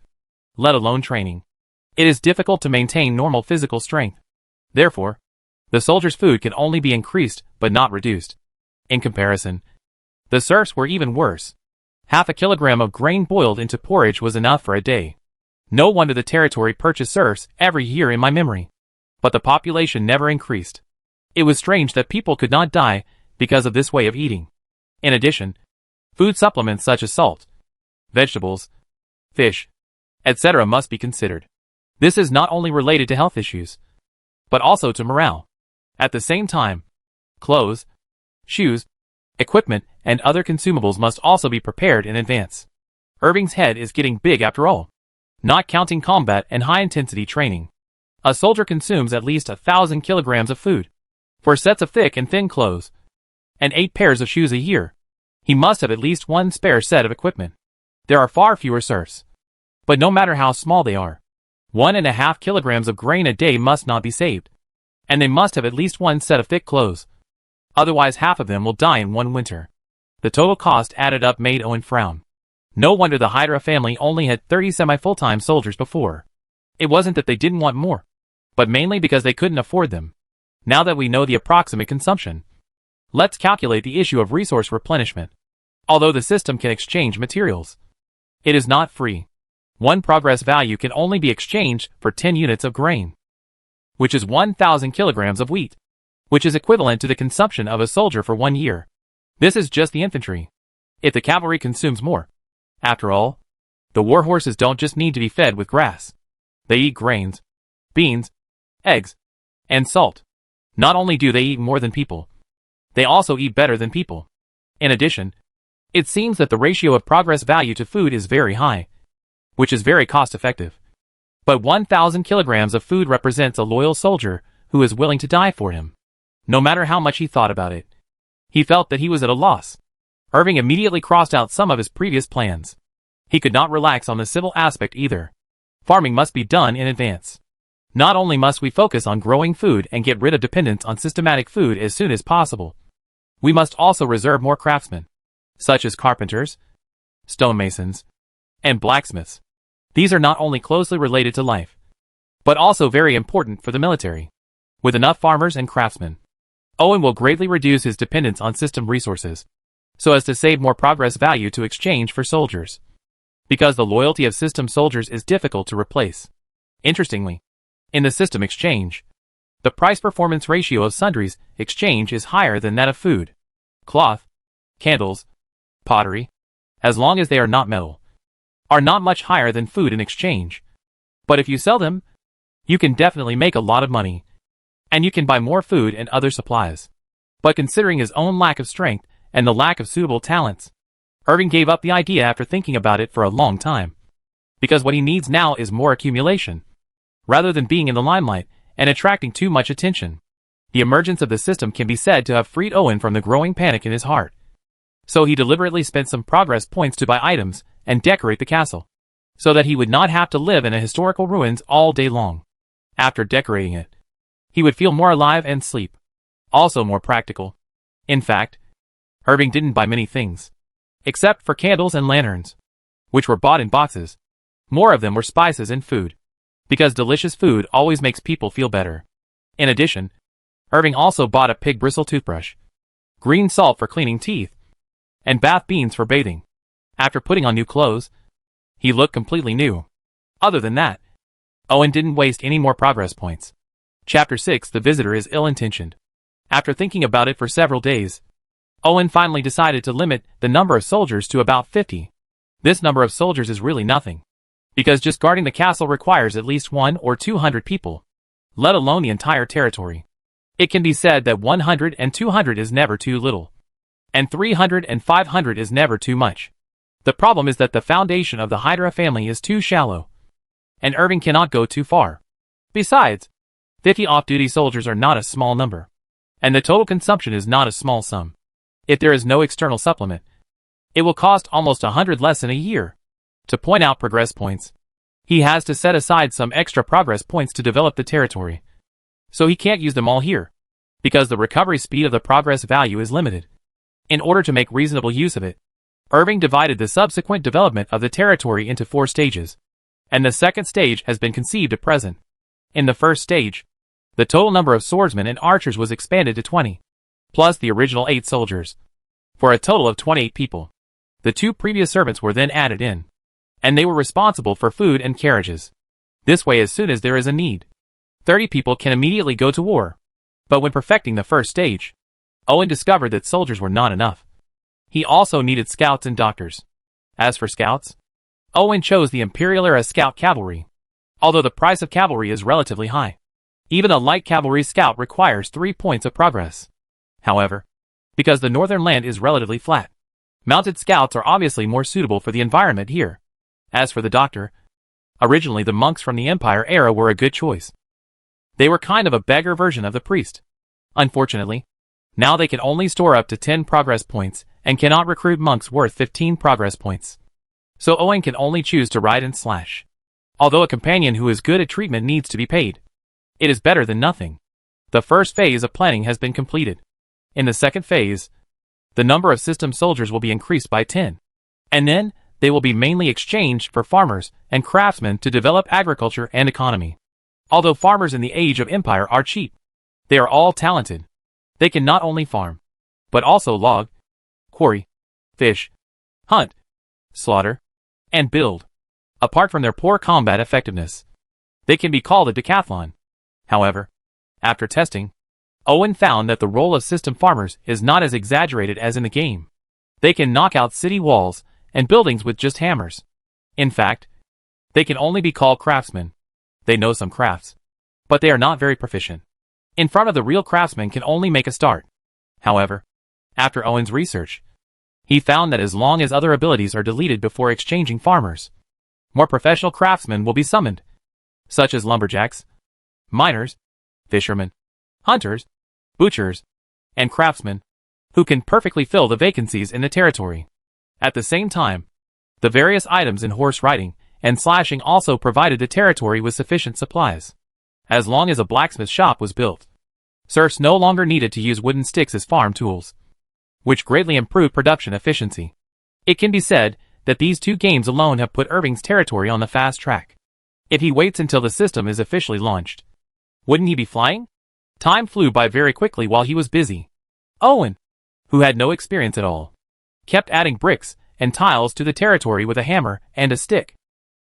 let alone training, it is difficult to maintain normal physical strength. Therefore, the soldier's food can only be increased but not reduced. In comparison, the serfs were even worse. Half a kilogram of grain boiled into porridge was enough for a day. No wonder the territory purchased serfs every year in my memory. But the population never increased. It was strange that people could not die because of this way of eating. In addition, food supplements such as salt, vegetables, fish, etc. must be considered. This is not only related to health issues, but also to morale. At the same time, clothes, shoes, equipment, and other consumables must also be prepared in advance. Irving's head is getting big after all. Not counting combat and high-intensity training, a soldier consumes at least 1,000 kilograms of food. 4 sets of thick and thin clothes, and 8 pairs of shoes a year. He must have at least 1 spare set of equipment. There are far fewer serfs, but no matter how small they are, 1.5 kilograms of grain a day must not be saved. And they must have at least 1 set of thick clothes. Otherwise half of them will die in 1 winter. The total cost added up made Owen frown. No wonder the Hydra family only had 30 semi-full-time soldiers before. It wasn't that they didn't want more, but mainly because they couldn't afford them. Now that we know the approximate consumption, let's calculate the issue of resource replenishment. Although the system can exchange materials, it is not free. 1 progress value can only be exchanged for 10 units of grain, which is 1,000 kilograms of wheat, which is equivalent to the consumption of a soldier for 1 year. This is just the infantry. If the cavalry consumes more. After all, the war horses don't just need to be fed with grass. They eat grains, beans, eggs, and salt. Not only do they eat more than people, they also eat better than people. In addition, it seems that the ratio of progress value to food is very high, which is very cost-effective. But 1,000 kilograms of food represents a loyal soldier who is willing to die for him. No matter how much he thought about it, he felt that he was at a loss. Irving immediately crossed out some of his previous plans. He could not relax on the civil aspect either. Farming must be done in advance. Not only must we focus on growing food and get rid of dependence on systematic food as soon as possible, we must also reserve more craftsmen, such as carpenters, stonemasons, and blacksmiths. These are not only closely related to life, but also very important for the military. With enough farmers and craftsmen, Owen will greatly reduce his dependence on system resources, so as to save more progress value to exchange for soldiers. Because the loyalty of system soldiers is difficult to replace. Interestingly, in the system exchange, the price-performance ratio of sundries exchange is higher than that of food, cloth, candles, pottery, as long as they are not metal, are not much higher than food in exchange. But if you sell them, you can definitely make a lot of money, and you can buy more food and other supplies. But considering his own lack of strength and the lack of suitable talents, Irving gave up the idea after thinking about it for a long time. Because what he needs now is more accumulation. Rather than being in the limelight and attracting too much attention. The emergence of the system can be said to have freed Owen from the growing panic in his heart. So he deliberately spent some progress points to buy items and decorate the castle, so that he would not have to live in a historical ruins all day long. After decorating it, he would feel more alive and sleep. Also more practical. In fact, Irving didn't buy many things, except for candles and lanterns, which were bought in boxes. More of them were spices and food, because delicious food always makes people feel better. In addition, Irving also bought a pig bristle toothbrush, green salt for cleaning teeth, and bath beans for bathing. After putting on new clothes, he looked completely new. Other than that, Owen didn't waste any more progress points. Chapter 6: The Visitor is Ill-Intentioned. After thinking about it for several days, Owen finally decided to limit the number of soldiers to about 50. This number of soldiers is really nothing, because just guarding the castle requires at least 100 or 200 people, let alone the entire territory. It can be said that 100 and 200 is never too little, and 300 and 500 is never too much. The problem is that the foundation of the Hydra family is too shallow, and Irving cannot go too far. Besides, 50 off-duty soldiers are not a small number, and the total consumption is not a small sum. If there is no external supplement, it will cost almost 100 less in a year. To point out progress points, he has to set aside some extra progress points to develop the territory, so he can't use them all here, because the recovery speed of the progress value is limited. In order to make reasonable use of it, Irving divided the subsequent development of the territory into 4 stages, and the second stage has been conceived at present. In the first stage, the total number of swordsmen and archers was expanded to 20, plus the original 8 soldiers, for a total of 28 people. The 2 previous servants were then added in, and they were responsible for food and carriages. This way, as soon as there is a need, 30 people can immediately go to war. But when perfecting the first stage, Owen discovered that soldiers were not enough. He also needed scouts and doctors. As for scouts, Owen chose the Imperial-era scout cavalry, although the price of cavalry is relatively high. Even a light cavalry scout requires 3 points of progress. However, because the northern land is relatively flat, mounted scouts are obviously more suitable for the environment here. As for the doctor, originally the monks from the Empire era were a good choice. They were kind of a beggar version of the priest. Unfortunately, now they can only store up to 10 progress points and cannot recruit monks worth 15 progress points. So Owen can only choose to ride and slash. Although a companion who is good at treatment needs to be paid, it is better than nothing. The first phase of planning has been completed. In the second phase, the number of system soldiers will be increased by 10. And then, they will be mainly exchanged for farmers and craftsmen to develop agriculture and economy. Although farmers in the Age of Empire are cheap, they are all talented. They can not only farm, but also log, quarry, fish, hunt, slaughter, and build. Apart from their poor combat effectiveness, they can be called a decathlon. However, after testing, Owen found that the role of system farmers is not as exaggerated as in the game. They can knock out city walls and buildings with just hammers. In fact, they can only be called craftsmen. They know some crafts, but they are not very proficient. In front of the real craftsmen can only make a start. However, after Owen's research, he found that as long as other abilities are deleted before exchanging farmers, more professional craftsmen will be summoned, such as lumberjacks, miners, fishermen, hunters, butchers, and craftsmen, who can perfectly fill the vacancies in the territory. At the same time, the various items in horse riding and slashing also provided the territory with sufficient supplies. As long as a blacksmith shop was built, serfs no longer needed to use wooden sticks as farm tools, which greatly improved production efficiency. It can be said that these 2 games alone have put Irving's territory on the fast track. If he waits until the system is officially launched, wouldn't he be flying? Time flew by very quickly while he was busy. Owen, who had no experience at all, kept adding bricks and tiles to the territory with a hammer and a stick.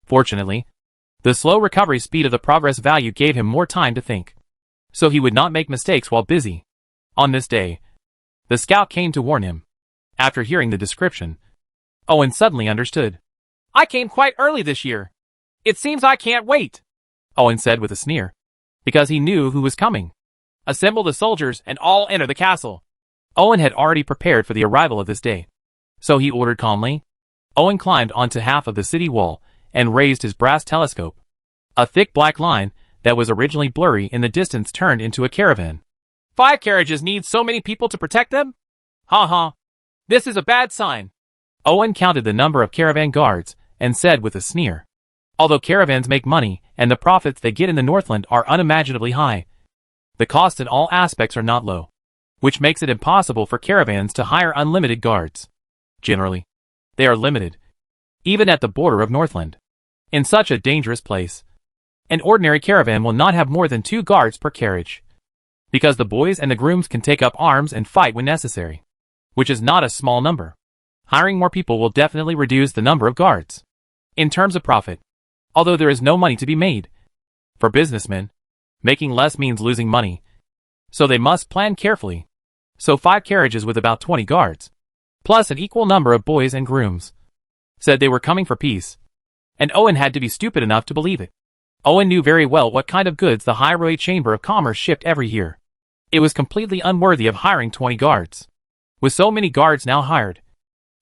Fortunately, the slow recovery speed of the progress value gave him more time to think, so he would not make mistakes while busy. On this day, the scout came to warn him. After hearing the description, Owen suddenly understood. "I came quite early this year. It seems I can't wait," Owen said with a sneer, because he knew who was coming. "Assemble the soldiers and all enter the castle." Owen had already prepared for the arrival of this day, so he ordered calmly. Owen climbed onto half of the city wall and raised his brass telescope. A thick black line that was originally blurry in the distance turned into a caravan. 5 carriages need so many people to protect them? Ha ha. This is a bad sign. Owen counted the number of caravan guards and said with a sneer. Although caravans make money and the profits they get in the Northland are unimaginably high, the costs in all aspects are not low, which makes it impossible for caravans to hire unlimited guards. Generally, they are limited, even at the border of Northland. In such a dangerous place, an ordinary caravan will not have more than 2 guards per carriage, because the boys and the grooms can take up arms and fight when necessary, which is not a small number. Hiring more people will definitely reduce the number of guards. In terms of profit, although there is no money to be made, for businessmen, making less means losing money, so they must plan carefully. So 5 carriages with about 20 guards, plus an equal number of boys and grooms, said they were coming for peace, and Owen had to be stupid enough to believe it. Owen knew very well what kind of goods the Highway Chamber of Commerce shipped every year. It was completely unworthy of hiring 20 guards. With so many guards now hired,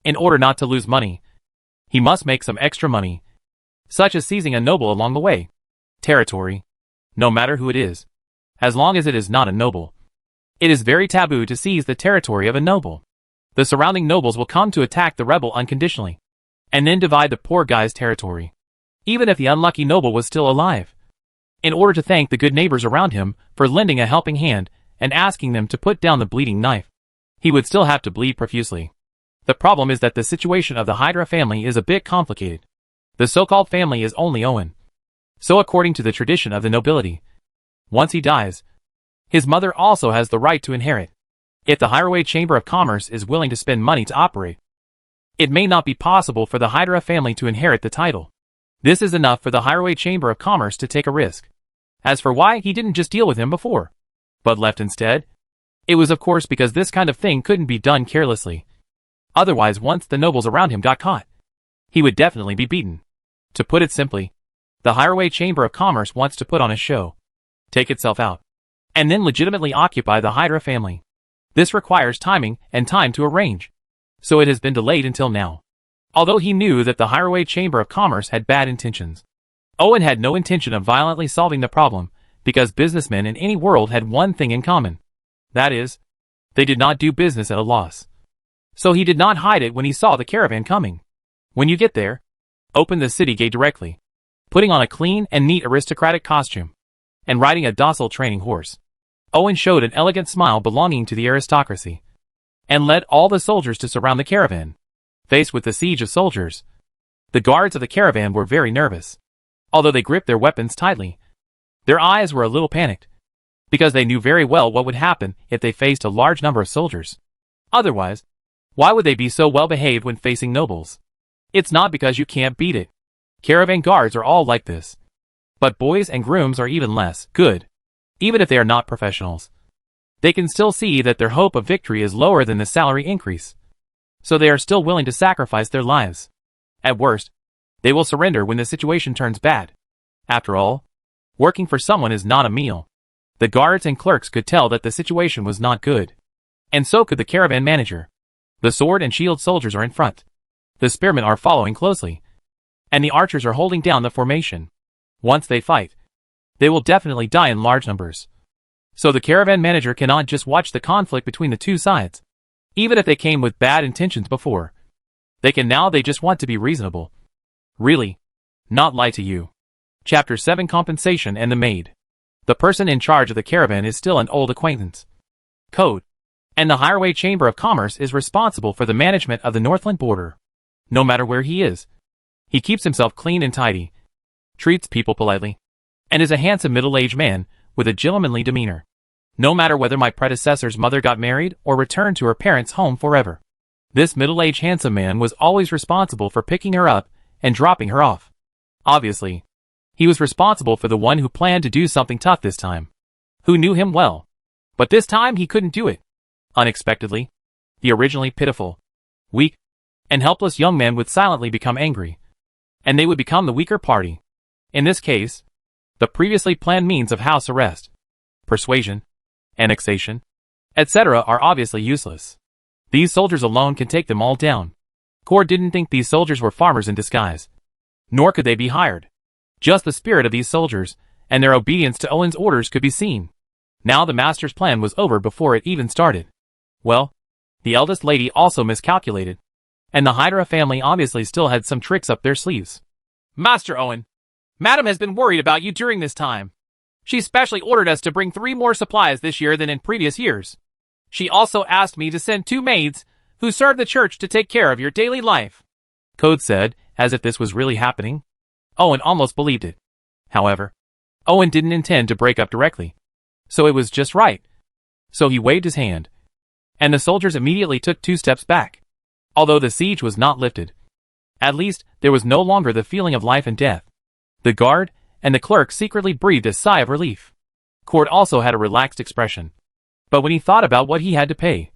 in order not to lose money, he must make some extra money, such as seizing a noble along the way. Territory, no matter who it is, as long as it is not a noble. It is very taboo to seize the territory of a noble. The surrounding nobles will come to attack the rebel unconditionally, and then divide the poor guy's territory, even if the unlucky noble was still alive. In order to thank the good neighbors around him for lending a helping hand and asking them to put down the bleeding knife, he would still have to bleed profusely. The problem is that the situation of the Hydra family is a bit complicated. The so-called family is only Owen. So according to the tradition of the nobility, once he dies, his mother also has the right to inherit. If the Highway Chamber of Commerce is willing to spend money to operate, it may not be possible for the Hydra family to inherit the title. This is enough for the Highway Chamber of Commerce to take a risk. As for why he didn't just deal with him before, but left instead, it was of course because this kind of thing couldn't be done carelessly. Otherwise, once the nobles around him got caught, he would definitely be beaten. To put it simply, the Highway Chamber of Commerce wants to put on a show, take itself out, and then legitimately occupy the Hydra family. This requires timing and time to arrange, so it has been delayed until now. Although he knew that the Highway Chamber of Commerce had bad intentions, Owen had no intention of violently solving the problem, because businessmen in any world had one thing in common. That is, they did not do business at a loss. So he did not hide it when he saw the caravan coming. When you get there, open the city gate directly, putting on a clean and neat aristocratic costume, and riding a docile training horse. Owen showed an elegant smile belonging to the aristocracy, and led all the soldiers to surround the caravan. Faced with the siege of soldiers, the guards of the caravan were very nervous. Although they gripped their weapons tightly, their eyes were a little panicked, because they knew very well what would happen if they faced a large number of soldiers. Otherwise, why would they be so well behaved when facing nobles? It's not because you can't beat it. Caravan guards are all like this. But boys and grooms are even less good. Even if they are not professionals, they can still see that their hope of victory is lower than the salary increase. So they are still willing to sacrifice their lives. At worst, they will surrender when the situation turns bad. After all, working for someone is not a meal. The guards and clerks could tell that the situation was not good. And so could the caravan manager. The sword and shield soldiers are in front. The spearmen are following closely. And the archers are holding down the formation. Once they fight, they will definitely die in large numbers. So the caravan manager cannot just watch the conflict between the two sides. Even if they came with bad intentions before, they can now. They just want to be reasonable. Really, not lie to you. Chapter 7: Compensation and the Maid. The person in charge of the caravan is still an old acquaintance, Code, and the Highway Chamber of Commerce is responsible for the management of the Northland border. No matter where he is, he keeps himself clean and tidy, treats people politely, and is a handsome middle-aged man with a gentlemanly demeanor. No matter whether my predecessor's mother got married or returned to her parents' home forever, this middle-aged handsome man was always responsible for picking her up and dropping her off. Obviously, he was responsible for the one who planned to do something tough this time, who knew him well. But this time he couldn't do it. Unexpectedly, the originally pitiful, weak, and helpless young man would silently become angry, and they would become the weaker party. In this case, the previously planned means of house arrest, persuasion, annexation, etc. are obviously useless. These soldiers alone can take them all down. Core didn't think these soldiers were farmers in disguise, nor could they be hired. Just the spirit of these soldiers, and their obedience to Owen's orders could be seen. Now the master's plan was over before it even started. Well, the eldest lady also miscalculated, and the Hydra family obviously still had some tricks up their sleeves. Master Owen, Madam has been worried about you during this time. She specially ordered us to bring 3 more supplies this year than in previous years. She also asked me to send 2 maids who serve the church to take care of your daily life. Code said, as if this was really happening. Owen almost believed it. However, Owen didn't intend to break up directly, so it was just right. So he waved his hand, and the soldiers immediately took 2 steps back. Although the siege was not lifted, at least there was no longer the feeling of life and death. The guard and the clerk secretly breathed a sigh of relief. Cord also had a relaxed expression, but when he thought about what he had to pay,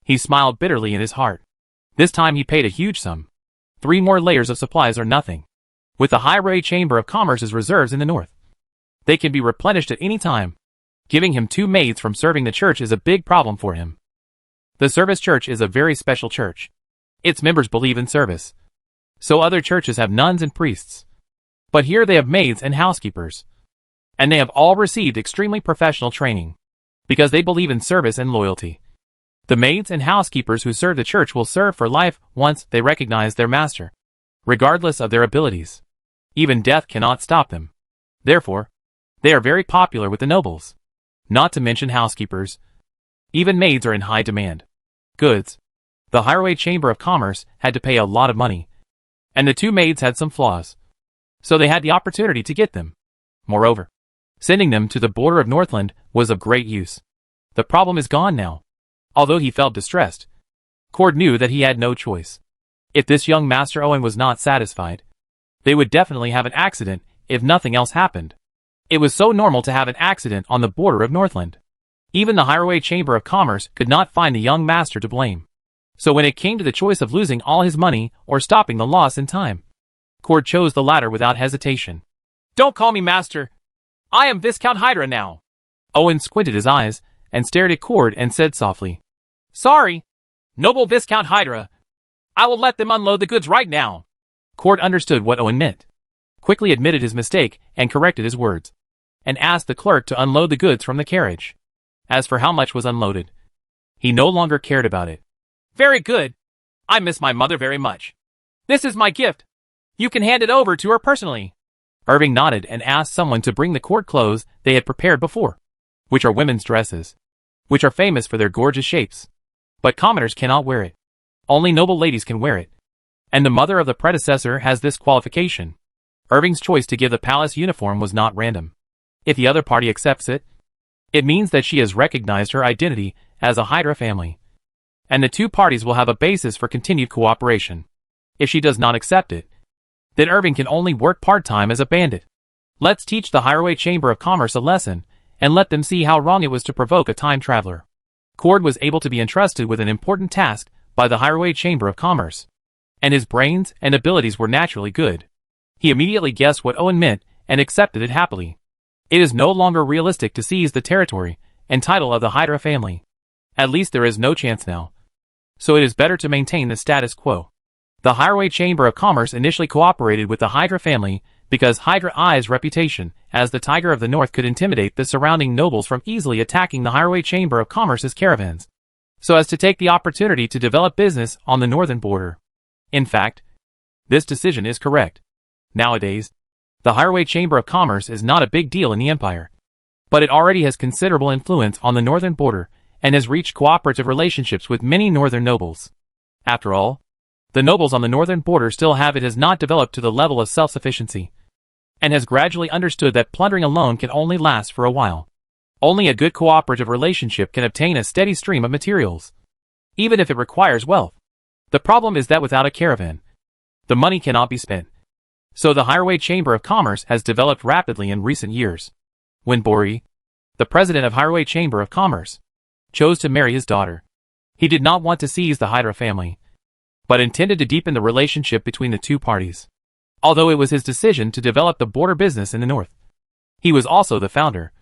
he smiled bitterly in his heart. This time he paid a huge sum. 3 more layers of supplies are nothing. With the Highway Chamber of Commerce's reserves in the north, they can be replenished at any time. Giving him 2 maids from serving the church is a big problem for him. The service church is a very special church. Its members believe in service. So other churches have nuns and priests. But here they have maids and housekeepers. And they have all received extremely professional training, because they believe in service and loyalty. The maids and housekeepers who serve the church will serve for life once they recognize their master, regardless of their abilities. Even death cannot stop them. Therefore, they are very popular with the nobles. Not to mention housekeepers. Even maids are in high demand. Goods. The Highway Chamber of Commerce had to pay a lot of money, and the 2 maids had some flaws, so they had the opportunity to get them. Moreover, sending them to the border of Northland was of great use. The problem is gone now. Although he felt distressed, Cord knew that he had no choice. If this young Master Owen was not satisfied, they would definitely have an accident if nothing else happened. It was so normal to have an accident on the border of Northland. Even the Highway Chamber of Commerce could not find the young master to blame. So when it came to the choice of losing all his money or stopping the loss in time, Cord chose the latter without hesitation. Don't call me master. I am Viscount Hydra now. Owen squinted his eyes and stared at Cord and said softly, Sorry, noble Viscount Hydra. I will let them unload the goods right now. Cord understood what Owen meant, quickly admitted his mistake and corrected his words, and asked the clerk to unload the goods from the carriage. As for how much was unloaded, he no longer cared about it. Very good. I miss my mother very much. This is my gift. You can hand it over to her personally. Irving nodded and asked someone to bring the court clothes they had prepared before, which are women's dresses, which are famous for their gorgeous shapes. But commoners cannot wear it. Only noble ladies can wear it. And the mother of the predecessor has this qualification. Irving's choice to give the palace uniform was not random. If the other party accepts it, it means that she has recognized her identity as a Hydra family, and the 2 parties will have a basis for continued cooperation. If she does not accept it, then Irving can only work part-time as a bandit. Let's teach the Highway Chamber of Commerce a lesson, and let them see how wrong it was to provoke a time traveler. Cord was able to be entrusted with an important task by the Highway Chamber of Commerce, and his brains and abilities were naturally good. He immediately guessed what Owen meant and accepted it happily. It is no longer realistic to seize the territory and title of the Hydra family. At least there is no chance now. So it is better to maintain the status quo. The Highway Chamber of Commerce initially cooperated with the Hydra family because Hydra Eye's reputation as the Tiger of the North could intimidate the surrounding nobles from easily attacking the Highway Chamber of Commerce's caravans, so as to take the opportunity to develop business on the northern border. In fact, this decision is correct. Nowadays, the Highway Chamber of Commerce is not a big deal in the Empire, but it already has considerable influence on the northern border and has reached cooperative relationships with many northern nobles. After all, the nobles on the northern border still have it has not developed to the level of self-sufficiency, and has gradually understood that plundering alone can only last for a while. Only a good cooperative relationship can obtain a steady stream of materials, even if it requires wealth. The problem is that without a caravan, the money cannot be spent. So the Highway Chamber of Commerce has developed rapidly in recent years. When Bori, the president of Highway Chamber of Commerce, chose to marry his daughter, he did not want to seize the Hydra family, but intended to deepen the relationship between the 2 parties. Although it was his decision to develop the border business in the north, he was also the founder.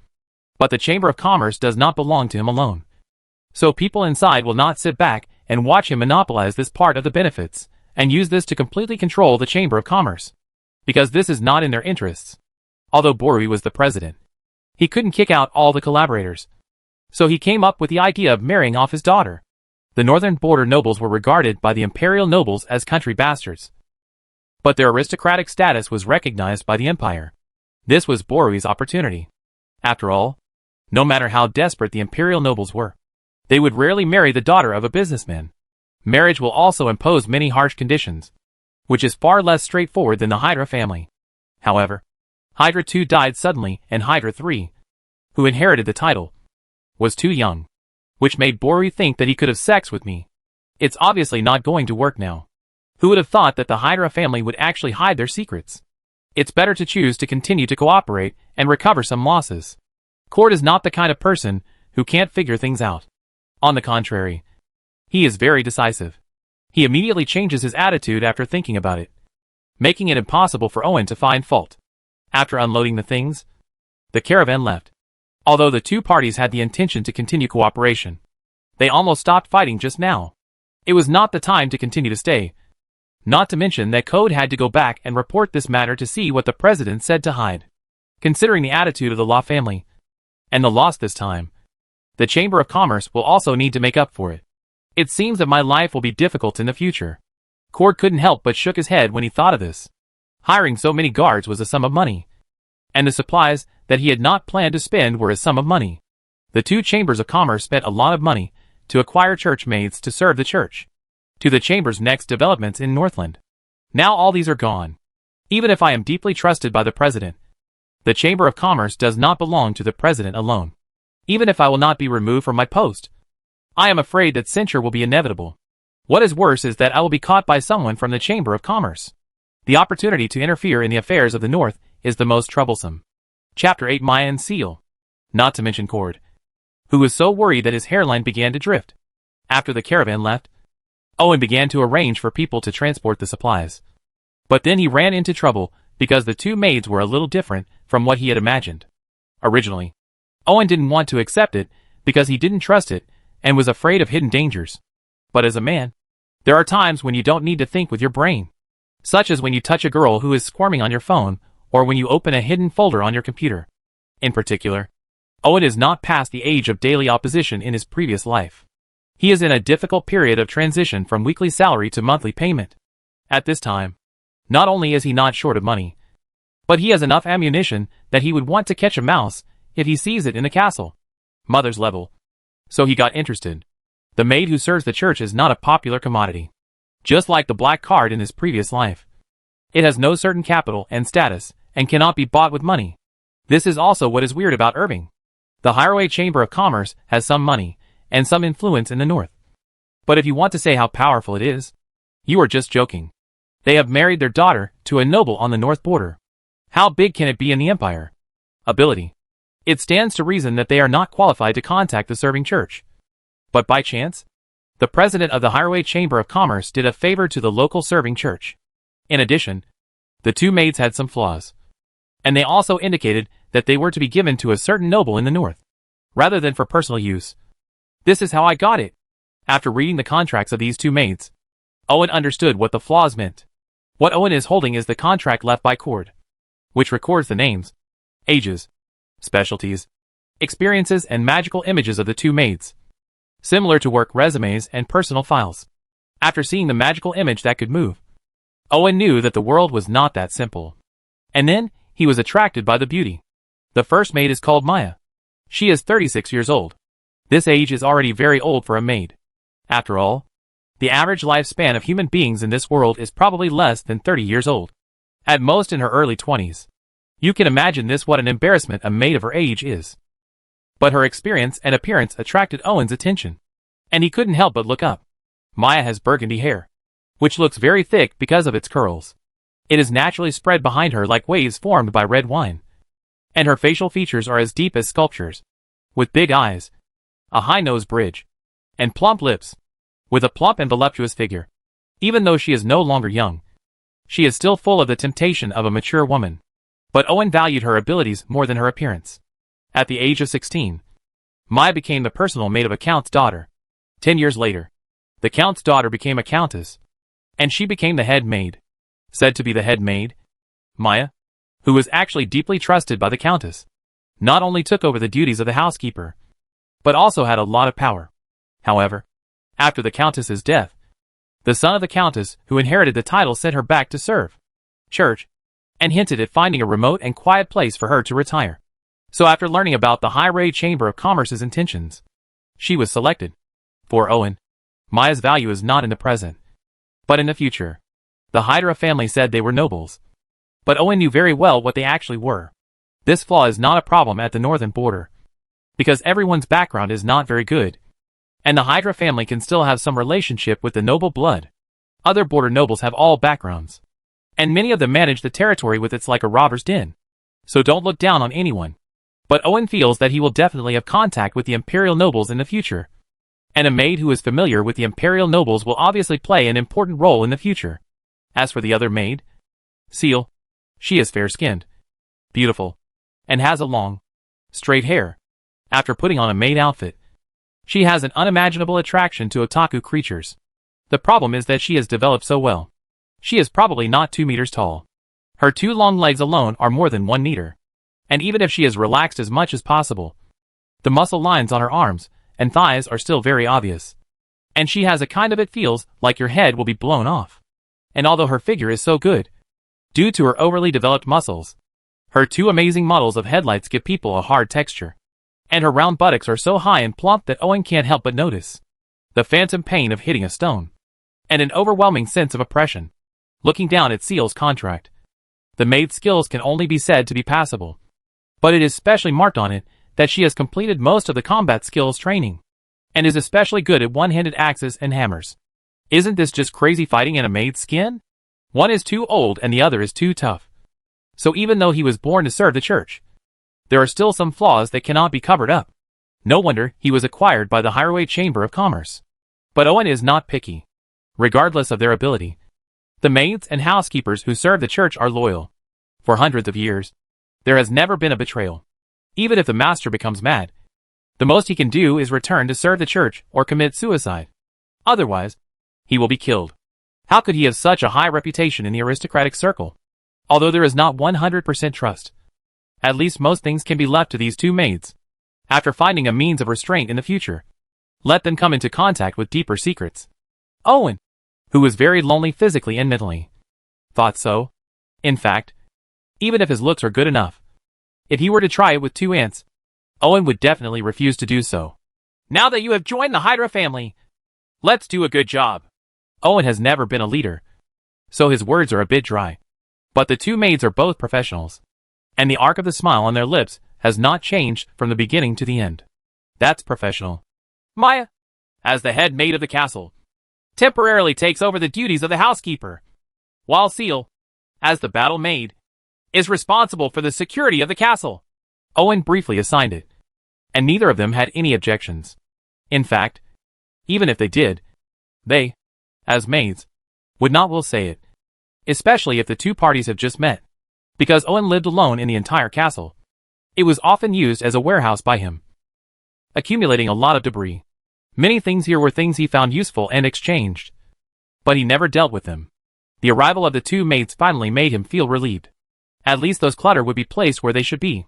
But the Chamber of Commerce does not belong to him alone. So people inside will not sit back and watch him monopolize this part of the benefits, and use this to completely control the Chamber of Commerce, because this is not in their interests. Although Borui was the president, he couldn't kick out all the collaborators. So he came up with the idea of marrying off his daughter. The northern border nobles were regarded by the imperial nobles as country bastards, but their aristocratic status was recognized by the empire. This was Borui's opportunity. After all, no matter how desperate the imperial nobles were, they would rarely marry the daughter of a businessman. Marriage will also impose many harsh conditions, which is far less straightforward than the Hydra family. However, Hydra 2 died suddenly, and Hydra 3, who inherited the title, was too young, which made Borui think that he could have sex with me. It's obviously not going to work now. Who would have thought that the Hydra family would actually hide their secrets? It's better to choose to continue to cooperate and recover some losses. Cord is not the kind of person who can't figure things out. On the contrary, he is very decisive. He immediately changes his attitude after thinking about it, making it impossible for Owen to find fault. After unloading the things, the caravan left. Although the two parties had the intention to continue cooperation, they almost stopped fighting just now. It was not the time to continue to stay. Not to mention that Code had to go back and report this matter to see what the president said to Hyde. Considering the attitude of the Law family, and the loss this time, the Chamber of Commerce will also need to make up for it. It seems that my life will be difficult in the future. Cord couldn't help but shook his head when he thought of this. Hiring so many guards was a sum of money, and the supplies that he had not planned to spend were a sum of money. The two chambers of commerce spent a lot of money to acquire church maids to serve the church, to the chamber's next developments in Northland. Now all these are gone. Even if I am deeply trusted by the president, the Chamber of Commerce does not belong to the president alone. Even if I will not be removed from my post, I am afraid that censure will be inevitable. What is worse is that I will be caught by someone from the Chamber of Commerce. The opportunity to interfere in the affairs of the North is the most troublesome. Chapter 8 Mayan Seal. Not to mention Cord, who was so worried that his hairline began to drift. After the caravan left, Owen began to arrange for people to transport the supplies. But then he ran into trouble because the two maids were a little different from what he had imagined. Originally, Owen didn't want to accept it because he didn't trust it and was afraid of hidden dangers. But as a man, there are times when you don't need to think with your brain, such as when you touch a girl who is squirming on your phone or when you open a hidden folder on your computer. In particular, Owen is not past the age of daily opposition in his previous life. He is in a difficult period of transition from weekly salary to monthly payment. At this time, not only is he not short of money, but he has enough ammunition that he would want to catch a mouse if he sees it in the castle. Mother's level. So he got interested. The maid who serves the church is not a popular commodity. Just like the black card in his previous life, it has no certain capital and status, and cannot be bought with money. This is also what is weird about Irving. The Highway Chamber of Commerce has some money, and some influence in the North. But if you want to say how powerful it is, you are just joking. They have married their daughter to a noble on the North border. How big can it be in the Empire? Ability. It stands to reason that they are not qualified to contact the serving church. But by chance, the president of the Highway Chamber of Commerce did a favor to the local serving church. In addition, the two maids had some flaws, and they also indicated that they were to be given to a certain noble in the North, rather than for personal use. This is how I got it. After reading the contracts of these two maids, Owen understood what the flaws meant. What Owen is holding is the contract left by Cord, which records the names, ages, specialties, experiences, and magical images of the two maids, similar to work resumes and personal files. After seeing the magical image that could move, Owen knew that the world was not that simple. And then, he was attracted by the beauty. The first maid is called Maya. She is 36 years old. This age is already very old for a maid. After all, the average lifespan of human beings in this world is probably less than 30 years old. At most in her early 20s. You can imagine this what an embarrassment a maid of her age is. But her experience and appearance attracted Owen's attention, and he couldn't help but look up. Maya has burgundy hair, which looks very thick because of its curls. It is naturally spread behind her like waves formed by red wine. And her facial features are as deep as sculptures, with big eyes, a high nose bridge, and plump lips, with a plump and voluptuous figure. Even though she is no longer young, she is still full of the temptation of a mature woman. But Owen valued her abilities more than her appearance. At the age of 16, Maya became the personal maid of a count's daughter. 10 years later, the count's daughter became a countess, and she became the head maid. Said to be the head maid, Maya, who was actually deeply trusted by the Countess, not only took over the duties of the housekeeper, but also had a lot of power. However, after the Countess's death, the son of the Countess who inherited the title sent her back to serve church, and hinted at finding a remote and quiet place for her to retire. So after learning about the High-Rate Chamber of Commerce's intentions, she was selected. For Owen, Maya's value is not in the present, but in the future. The Hydra family said they were nobles, but Owen knew very well what they actually were. This flaw is not a problem at the northern border, because everyone's background is not very good, and the Hydra family can still have some relationship with the noble blood. Other border nobles have all backgrounds, and many of them manage the territory with it's like a robber's den. So don't look down on anyone. But Owen feels that he will definitely have contact with the imperial nobles in the future, and a maid who is familiar with the imperial nobles will obviously play an important role in the future. As for the other maid, Seal, she is fair-skinned, beautiful, and has a long, straight hair. After putting on a maid outfit, she has an unimaginable attraction to otaku creatures. The problem is that she has developed so well. She is probably not 2 meters tall. Her 2 long legs alone are more than 1 meter. And even if she is relaxed as much as possible, the muscle lines on her arms and thighs are still very obvious. And she has a kind of it feels like your head will be blown off. And although her figure is so good, due to her overly developed muscles, her 2 amazing models of headlights give people a hard texture. And her round buttocks are so high and plump that Owen can't help but notice the phantom pain of hitting a stone, and an overwhelming sense of oppression. Looking down at Seal's contract, the maid's skills can only be said to be passable, but it is specially marked on it that she has completed most of the combat skills training, and is especially good at one-handed axes and hammers. Isn't this just crazy fighting in a maid's skin? One is too old and the other is too tough. So even though he was born to serve the church, there are still some flaws that cannot be covered up. No wonder he was acquired by the High-Rate Chamber of Commerce. But Owen is not picky. Regardless of their ability, the maids and housekeepers who serve the church are loyal. For hundreds of years, there has never been a betrayal. Even if the master becomes mad, the most he can do is return to serve the church or commit suicide. Otherwise, he will be killed. How could he have such a high reputation in the aristocratic circle? Although there is not 100% trust, at least most things can be left to these 2 maids. After finding a means of restraint in the future, let them come into contact with deeper secrets. Owen, who was very lonely physically and mentally, thought so. In fact, even if his looks are good enough, if he were to try it with 2 ants, Owen would definitely refuse to do so. Now that you have joined the Hydra family, let's do a good job. Owen has never been a leader, so his words are a bit dry. But the 2 maids are both professionals, and the arc of the smile on their lips has not changed from the beginning to the end. That's professional. Maya, as the head maid of the castle, temporarily takes over the duties of the housekeeper, while Seal, as the battle maid, is responsible for the security of the castle. Owen briefly assigned it, and neither of them had any objections. In fact, even if they did, they, as maids, would not will say it, especially if the 2 parties have just met. Because Owen lived alone in the entire castle, it was often used as a warehouse by him, accumulating a lot of debris. Many things here were things he found useful and exchanged, but he never dealt with them. The arrival of the 2 maids finally made him feel relieved. At least those clutter would be placed where they should be.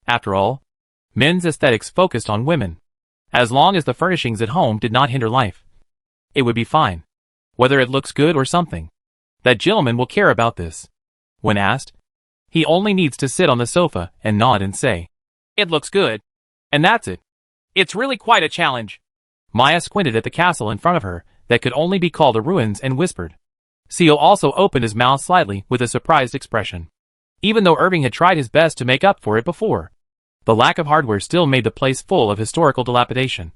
After all, men's aesthetics focused on women. As long as the furnishings at home did not hinder life, it would be fine. Whether it looks good or something, that gentleman will care about this. When asked, he only needs to sit on the sofa and nod and say, "It looks good." And that's it. It's really quite a challenge. Maya squinted at the castle in front of her that could only be called a ruins and whispered. Seal also opened his mouth slightly with a surprised expression. Even though Irving had tried his best to make up for it before, the lack of hardware still made the place full of historical dilapidation.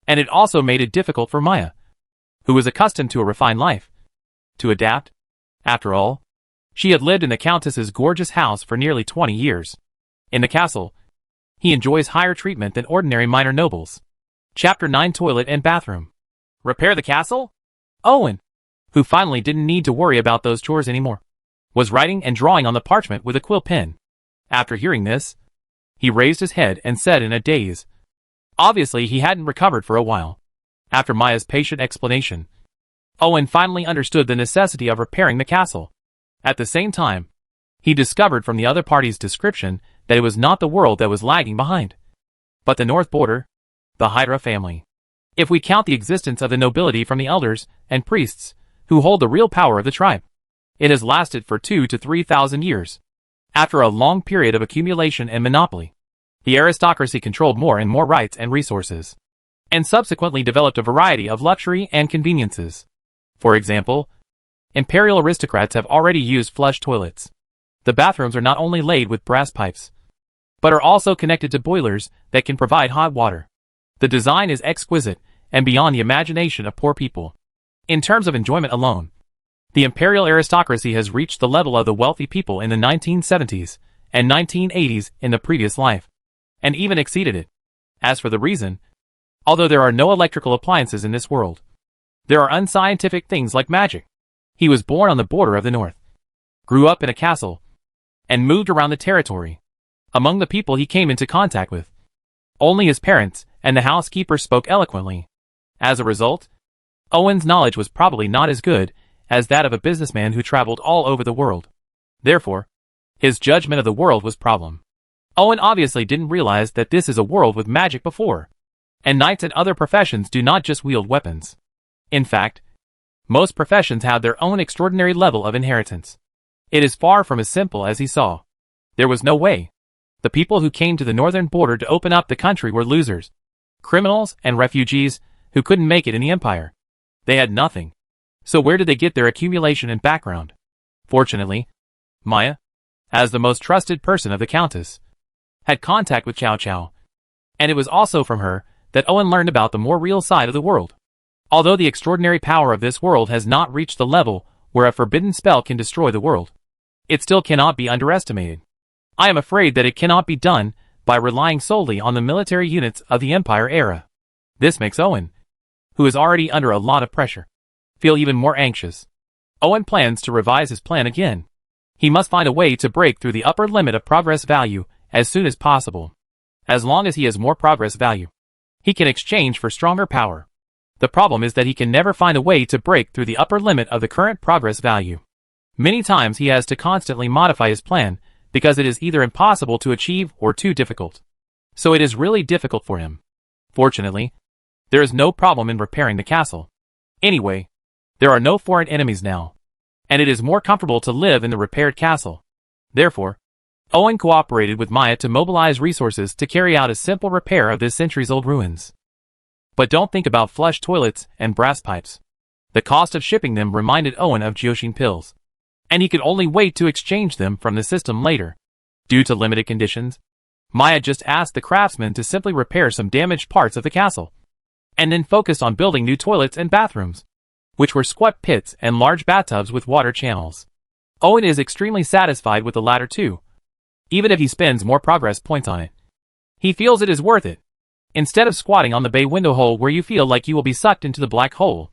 And it also made it difficult for Maya, who was accustomed to a refined life, to adapt. After all, she had lived in the Countess's gorgeous house for nearly 20 years. In the castle, he enjoys higher treatment than ordinary minor nobles. Chapter 9 Toilet and Bathroom. Repair the castle? Owen, who finally didn't need to worry about those chores anymore, was writing and drawing on the parchment with a quill pen. After hearing this, he raised his head and said in a daze. Obviously he hadn't recovered for a while. After Maya's patient explanation, Owen finally understood the necessity of repairing the castle. At the same time, He discovered from the other party's description that it was not the world that was lagging behind, but the north border, the Hydra family. If we count the existence of the nobility from the elders and priests, who hold the real power of the tribe, it has lasted for 2,000 to 3,000 years. After a long period of accumulation and monopoly, the aristocracy controlled more and more rights and resources, and subsequently developed a variety of luxury and conveniences. For example, imperial aristocrats have already used flush toilets. The bathrooms are not only laid with brass pipes, but are also connected to boilers that can provide hot water. The design is exquisite and beyond the imagination of poor people. In terms of enjoyment alone, the imperial aristocracy has reached the level of the wealthy people in the 1970s and 1980s in the previous life, and even exceeded it. As for the reason, although there are no electrical appliances in this world, there are unscientific things like magic. He was born on the border of the north, grew up in a castle, and moved around the territory. Among the people he came into contact with, only his parents and the housekeeper spoke eloquently. As a result, Owen's knowledge was probably not as good as that of a businessman who traveled all over the world. Therefore, his judgment of the world was problem. Owen obviously didn't realize that this is a world with magic before, and knights and other professions do not just wield weapons. In fact, most professions have their own extraordinary level of inheritance. It is far from as simple as he saw. There was no way. The people who came to the northern border to open up the country were losers, criminals and refugees who couldn't make it in the empire. They had nothing. So where did they get their accumulation and background? Fortunately, Maya, as the most trusted person of the Countess, had contact with Chow Chow, and it was also from her that Owen learned about the more real side of the world. Although the extraordinary power of this world has not reached the level where a forbidden spell can destroy the world, it still cannot be underestimated. I am afraid that it cannot be done by relying solely on the military units of the Empire era. This makes Owen, who is already under a lot of pressure, feel even more anxious. Owen plans to revise his plan again. He must find a way to break through the upper limit of progress value as soon as possible. As long as he has more progress value, he can exchange for stronger power. The problem is that he can never find a way to break through the upper limit of the current progress value. Many times he has to constantly modify his plan because it is either impossible to achieve or too difficult. So it is really difficult for him. Fortunately, there is no problem in repairing the castle. Anyway, there are no foreign enemies now, and it is more comfortable to live in the repaired castle. Therefore, Owen cooperated with Maya to mobilize resources to carry out a simple repair of this centuries-old ruins. But don't think about flush toilets and brass pipes. The cost of shipping them reminded Owen of Jioshin pills, and he could only wait to exchange them from the system later. Due to limited conditions, Maya just asked the craftsman to simply repair some damaged parts of the castle, and then focused on building new toilets and bathrooms, which were squat pits and large bathtubs with water channels. Owen is extremely satisfied with the latter too, even if he spends more progress points on it. He feels it is worth it. Instead of squatting on the bay window hole where you feel like you will be sucked into the black hole,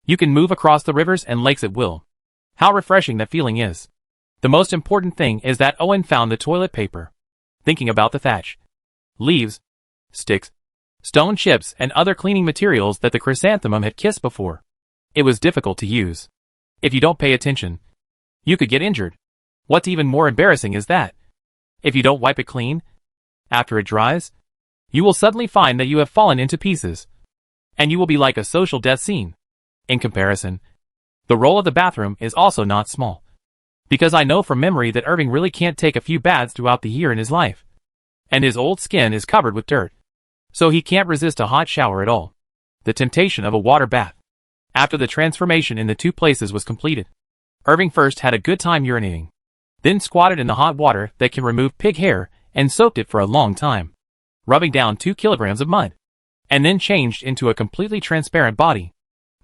you can move across the rivers and lakes at will. How refreshing that feeling is. The most important thing is that Owen found the toilet paper. Thinking about the thatch, leaves, sticks, stone chips and other cleaning materials that the chrysanthemum had kissed before, it was difficult to use. If you don't pay attention, you could get injured. What's even more embarrassing is that, if you don't wipe it clean, after it dries, you will suddenly find that you have fallen into pieces, and you will be like a social death scene. In comparison, the role of the bathroom is also not small, because I know from memory that Irving really can't take a few baths throughout the year in his life, and his old skin is covered with dirt, so he can't resist a hot shower at all. The temptation of a water bath. After the transformation in the two places was completed, Irving first had a good time urinating, then squatted in the hot water that can remove pig hair and soaked it for a long time, rubbing down 2 kilograms of mud, and then changed into a completely transparent body.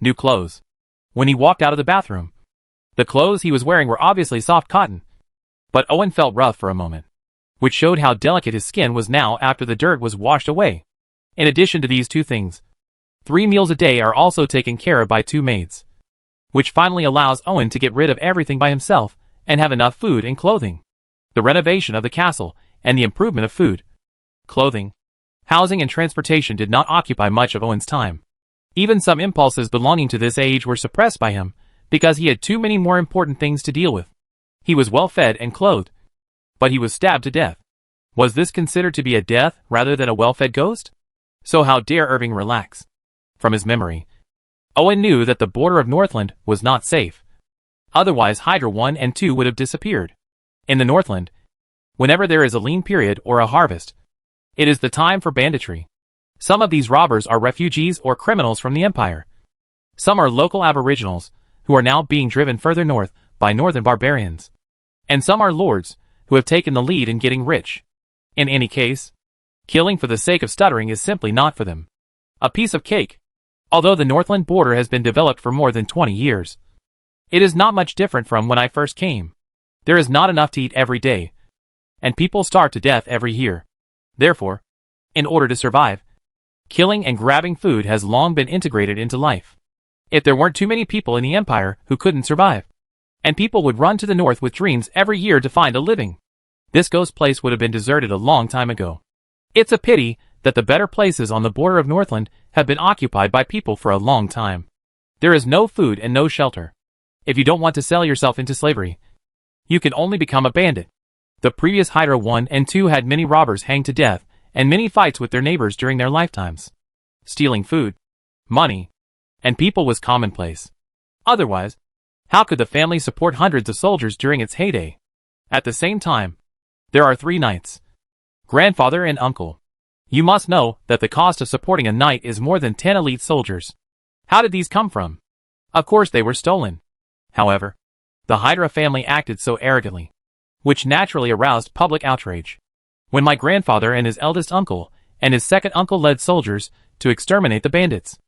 New clothes. When he walked out of the bathroom, the clothes he was wearing were obviously soft cotton, but Owen felt rough for a moment, which showed how delicate his skin was now after the dirt was washed away. In addition to these two things, 3 meals a day are also taken care of by 2 maids, which finally allows Owen to get rid of everything by himself and have enough food and clothing. The renovation of the castle and the improvement of food, clothing, housing and transportation did not occupy much of Owen's time. Even some impulses belonging to this age were suppressed by him because he had too many more important things to deal with. He was well fed and clothed, but he was stabbed to death. Was this considered to be a death rather than a well-fed ghost? So how dare Irving relax? From his memory, Owen knew that the border of Northland was not safe. Otherwise Hydra 1 and 2 would have disappeared. In the Northland, whenever there is a lean period or a harvest, it is the time for banditry. Some of these robbers are refugees or criminals from the Empire. Some are local aboriginals, who are now being driven further north by northern barbarians. And some are lords, who have taken the lead in getting rich. In any case, killing for the sake of stuttering is simply not for them. A piece of cake. Although the Northland border has been developed for more than 20 years, it is not much different from when I first came. There is not enough to eat every day, and people starve to death every year. Therefore, in order to survive, killing and grabbing food has long been integrated into life. If there weren't too many people in the Empire who couldn't survive, and people would run to the north with dreams every year to find a living, this ghost place would have been deserted a long time ago. It's a pity that the better places on the border of Northland have been occupied by people for a long time. There is no food and no shelter. If you don't want to sell yourself into slavery, you can only become a bandit. The previous Hydra 1 and 2 had many robbers hanged to death and many fights with their neighbors during their lifetimes. Stealing food, money, and people was commonplace. Otherwise, how could the family support hundreds of soldiers during its heyday? At the same time, there are 3 knights, grandfather and uncle. You must know that the cost of supporting a knight is more than 10 elite soldiers. How did these come from? Of course they were stolen. However, the Hydra family acted so arrogantly, which naturally aroused public outrage. When my grandfather and his eldest uncle and his second uncle led soldiers to exterminate the bandits,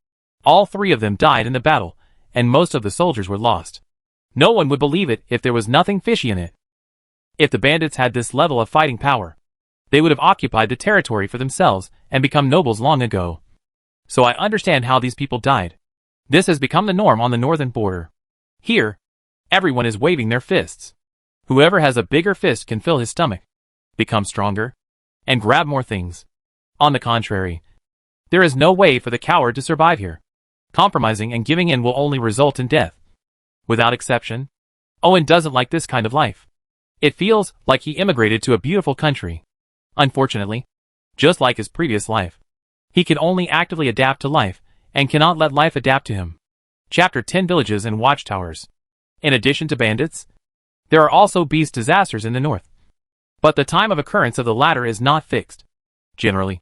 all 3 of them died in the battle, and most of the soldiers were lost. No one would believe it if there was nothing fishy in it. If the bandits had this level of fighting power, they would have occupied the territory for themselves and become nobles long ago. So I understand how these people died. This has become the norm on the northern border. Here, everyone is waving their fists. Whoever has a bigger fist can fill his stomach, become stronger, and grab more things. On the contrary, there is no way for the coward to survive here. Compromising and giving in will only result in death. Without exception, Owen doesn't like this kind of life. It feels like he immigrated to a beautiful country. Unfortunately, just like his previous life, he can only actively adapt to life and cannot let life adapt to him. Chapter 10 Villages and Watchtowers. In addition to bandits, there are also beast disasters in the north. But the time of occurrence of the latter is not fixed. Generally,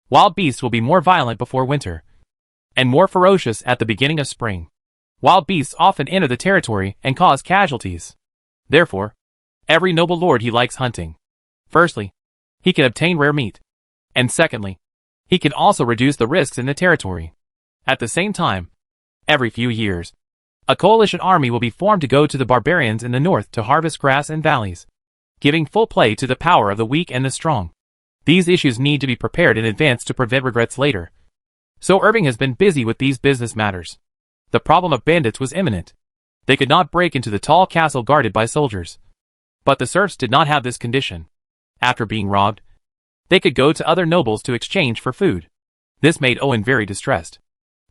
wild beasts will be more violent before winter, and more ferocious at the beginning of spring. Wild beasts often enter the territory and cause casualties. Therefore, every noble lord he likes hunting. Firstly, he can obtain rare meat. And secondly, he can also reduce the risks in the territory. At the same time, every few years, a coalition army will be formed to go to the barbarians in the north to harvest grass and valleys, giving full play to the power of the weak and the strong. These issues need to be prepared in advance to prevent regrets later. So Irving has been busy with these business matters. The problem of bandits was imminent. They could not break into the tall castle guarded by soldiers. But the serfs did not have this condition. After being robbed, they could go to other nobles to exchange for food. This made Owen very distressed.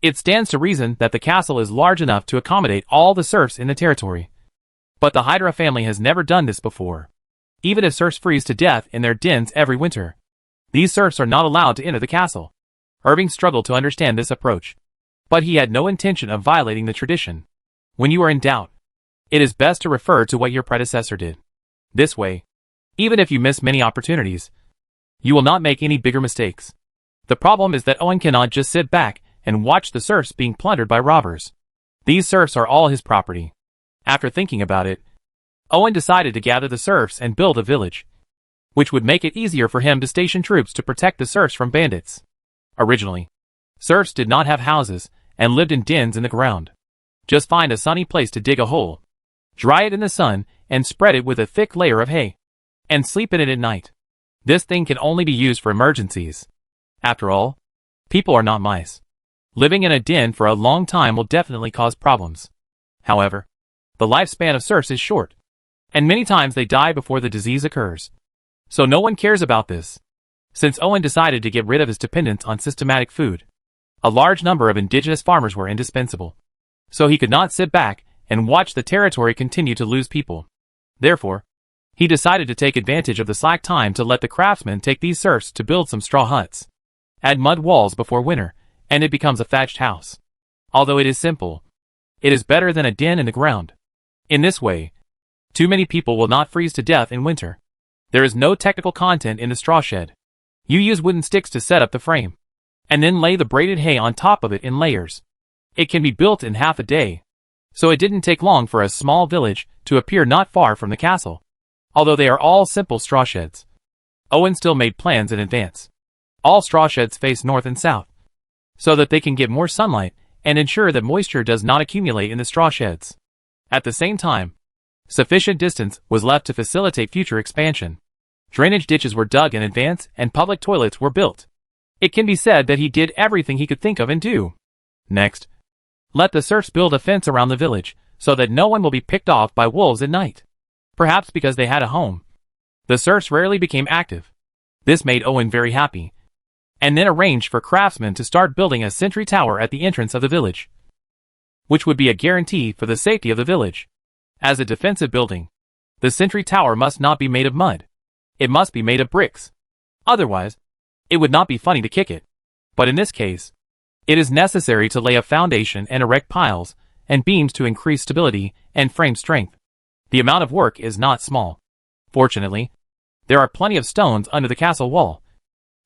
It stands to reason that the castle is large enough to accommodate all the serfs in the territory. But the Hydra family has never done this before. Even if serfs freeze to death in their dens every winter, these serfs are not allowed to enter the castle. Irving struggled to understand this approach, but he had no intention of violating the tradition. When you are in doubt, it is best to refer to what your predecessor did. This way, even if you miss many opportunities, you will not make any bigger mistakes. The problem is that Owen cannot just sit back and watch the serfs being plundered by robbers. These serfs are all his property. After thinking about it, Owen decided to gather the serfs and build a village, which would make it easier for him to station troops to protect the serfs from bandits. Originally, serfs did not have houses and lived in dens in the ground. Just find a sunny place to dig a hole, dry it in the sun, and spread it with a thick layer of hay, and sleep in it at night. This thing can only be used for emergencies. After all, people are not mice. Living in a den for a long time will definitely cause problems. However, the lifespan of serfs is short, and many times they die before the disease occurs. So no one cares about this. Since Owen decided to get rid of his dependence on systematic food, a large number of indigenous farmers were indispensable. So he could not sit back and watch the territory continue to lose people. Therefore, he decided to take advantage of the slack time to let the craftsmen take these serfs to build some straw huts. Add mud walls before winter, and it becomes a thatched house. Although it is simple, it is better than a den in the ground. In this way, too many people will not freeze to death in winter. There is no technical content in the straw shed. You use wooden sticks to set up the frame, and then lay the braided hay on top of it in layers. It can be built in half a day, so it didn't take long for a small village to appear not far from the castle. Although they are all simple straw sheds, Owen still made plans in advance. All straw sheds face north and south, so that they can get more sunlight and ensure that moisture does not accumulate in the straw sheds. At the same time, sufficient distance was left to facilitate future expansion. Drainage ditches were dug in advance and public toilets were built. It can be said that he did everything he could think of and do. Next, let the serfs build a fence around the village so that no one will be picked off by wolves at night. Perhaps because they had a home, the serfs rarely became active. This made Owen very happy, and then arranged for craftsmen to start building a sentry tower at the entrance of the village, which would be a guarantee for the safety of the village. As a defensive building, the sentry tower must not be made of mud. It must be made of bricks. Otherwise, it would not be funny to kick it. But in this case, it is necessary to lay a foundation and erect piles and beams to increase stability and frame strength. The amount of work is not small. Fortunately, there are plenty of stones under the castle wall,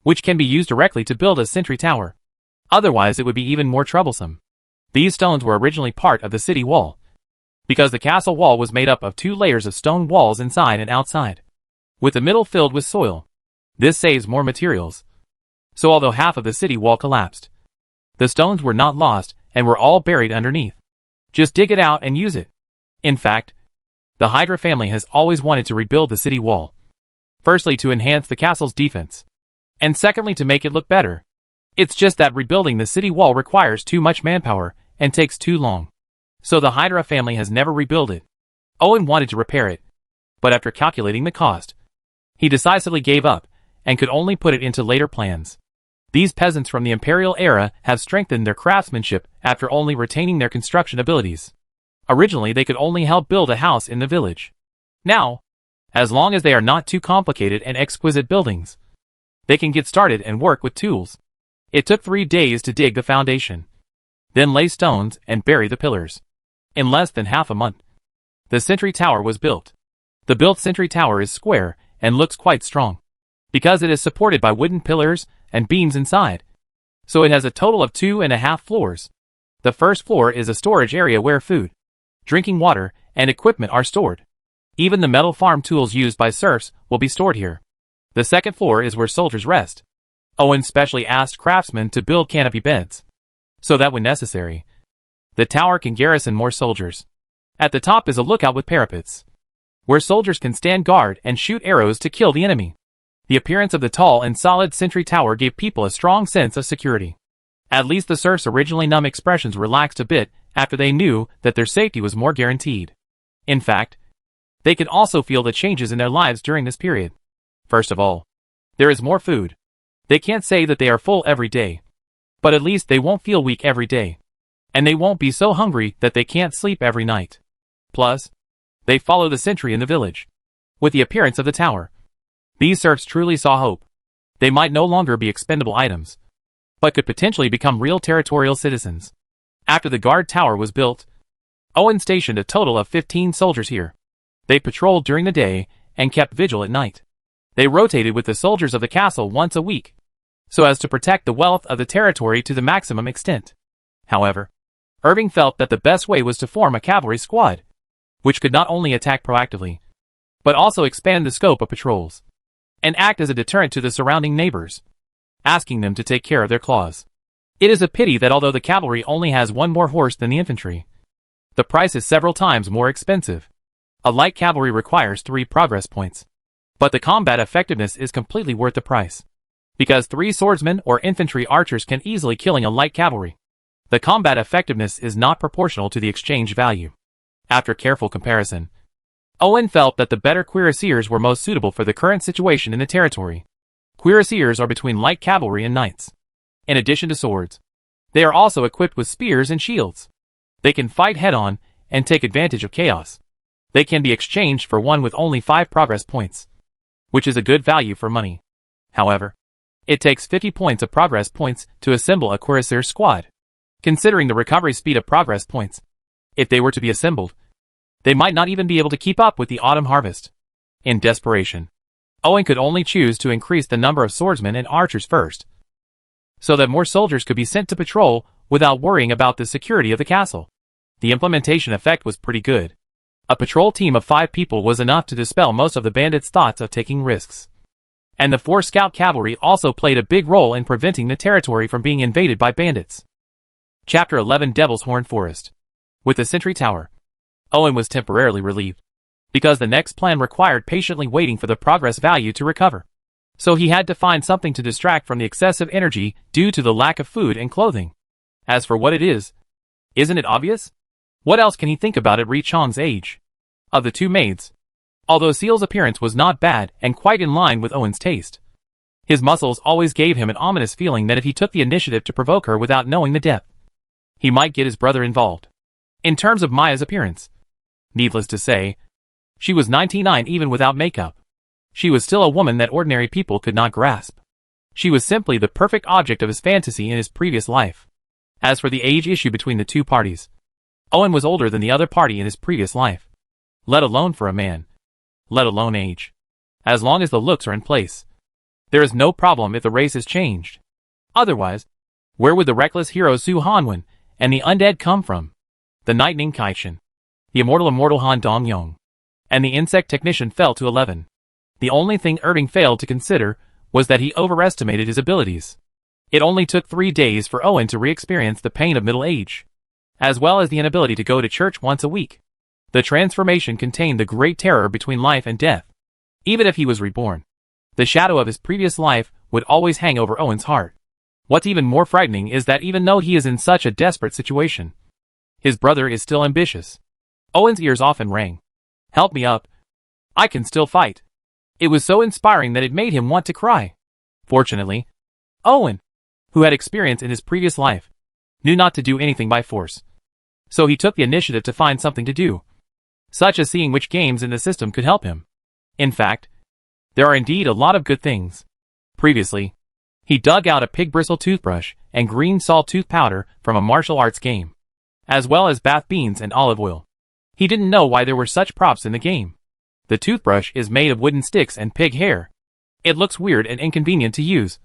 which can be used directly to build a sentry tower. Otherwise it would be even more troublesome. These stones were originally part of the city wall, because the castle wall was made up of 2 layers of stone walls inside and outside, with the middle filled with soil. This saves more materials. So although half of the city wall collapsed, the stones were not lost and were all buried underneath. Just dig it out and use it. In fact, the Hydra family has always wanted to rebuild the city wall. Firstly, to enhance the castle's defense, and secondly, to make it look better. It's just that rebuilding the city wall requires too much manpower and takes too long. So the Hydra family has never rebuilt it. Owen wanted to repair it, but after calculating the cost, he decisively gave up and could only put it into later plans. These peasants from the imperial era have strengthened their craftsmanship after only retaining their construction abilities. Originally they could only help build a house in the village. Now, as long as they are not too complicated and exquisite buildings, they can get started and work with tools. It took 3 days to dig the foundation, then lay stones and bury the pillars. In less than half a month, the sentry tower was built. The built sentry tower is square and looks quite strong, because it is supported by wooden pillars and beams inside. So it has a total of 2.5 floors. The first floor is a storage area where food, drinking water, and equipment are stored. Even the metal farm tools used by serfs will be stored here. The second floor is where soldiers rest. Owen specially asked craftsmen to build canopy beds, so that when necessary, the tower can garrison more soldiers. At the top is a lookout with parapets, where soldiers can stand guard and shoot arrows to kill the enemy. The appearance of the tall and solid sentry tower gave people a strong sense of security. At least the serfs' originally numb expressions relaxed a bit after they knew that their safety was more guaranteed. In fact, they could also feel the changes in their lives during this period. First of all, there is more food. They can't say that they are full every day, but at least they won't feel weak every day. And they won't be so hungry that they can't sleep every night. Plus, they follow the sentry in the village. With the appearance of the tower, these serfs truly saw hope. They might no longer be expendable items, but could potentially become real territorial citizens. After the guard tower was built, Owen stationed a total of 15 soldiers here. They patrolled during the day and kept vigil at night. They rotated with the soldiers of the castle once a week, so as to protect the wealth of the territory to the maximum extent. However, Irving felt that the best way was to form a cavalry squad, which could not only attack proactively, but also expand the scope of patrols, and act as a deterrent to the surrounding neighbors, asking them to take care of their claws. It is a pity that although the cavalry only has 1 more horse than the infantry, the price is several times more expensive. A light cavalry requires 3 progress points, but the combat effectiveness is completely worth the price, because 3 swordsmen or infantry archers can easily killing a light cavalry. The combat effectiveness is not proportional to the exchange value. After careful comparison, Owen felt that the better cuirassiers were most suitable for the current situation in the territory. Cuirassiers are between light cavalry and knights. In addition to swords, they are also equipped with spears and shields. They can fight head-on and take advantage of chaos. They can be exchanged for one with only 5 progress points, which is a good value for money. However, it takes 50 points of progress points to assemble a cuirassier squad. Considering the recovery speed of progress points, if they were to be assembled, they might not even be able to keep up with the autumn harvest. In desperation, Owen could only choose to increase the number of swordsmen and archers first, so that more soldiers could be sent to patrol without worrying about the security of the castle. The implementation effect was pretty good. A patrol team of 5 people was enough to dispel most of the bandits' thoughts of taking risks. And the 4 scout cavalry also played a big role in preventing the territory from being invaded by bandits. Chapter 11 Devil's Horn Forest. With the sentry tower, Owen was temporarily relieved, because the next plan required patiently waiting for the progress value to recover. So he had to find something to distract from the excessive energy due to the lack of food and clothing. As for what it is, isn't it obvious? What else can he think about at Ri Chong's age? Of the 2 maids, although Seal's appearance was not bad and quite in line with Owen's taste, his muscles always gave him an ominous feeling that if he took the initiative to provoke her without knowing the depth, he might get his brother involved. In terms of Maya's appearance, needless to say, she was 99 even without makeup. She was still a woman that ordinary people could not grasp. She was simply the perfect object of his fantasy in his previous life. As for the age issue between the 2 parties, Owen was older than the other party in his previous life. Let alone for a man. Let alone age. As long as the looks are in place, there is no problem if the race is changed. Otherwise, where would the reckless hero Su Hanwen and the undead come from? The Lightning Kaishin, the immortal Han Dong-yong, and the insect technician fell to 11. The only thing Erding failed to consider was that he overestimated his abilities. It only took 3 days for Owen to re-experience the pain of middle age, as well as the inability to go to church once a week. The transformation contained the great terror between life and death. Even if he was reborn, the shadow of his previous life would always hang over Owen's heart. What's even more frightening is that even though he is in such a desperate situation, his brother is still ambitious. Owen's ears often rang. "Help me up. I can still fight." It was so inspiring that it made him want to cry. Fortunately, Owen, who had experience in his previous life, knew not to do anything by force. So he took the initiative to find something to do, such as seeing which games in the system could help him. In fact, there are indeed a lot of good things. Previously, he dug out a pig bristle toothbrush and green salt tooth powder from a martial arts game, as well as bath beans and olive oil. He didn't know why there were such props in the game. The toothbrush is made of wooden sticks and pig hair. It looks weird and inconvenient to use,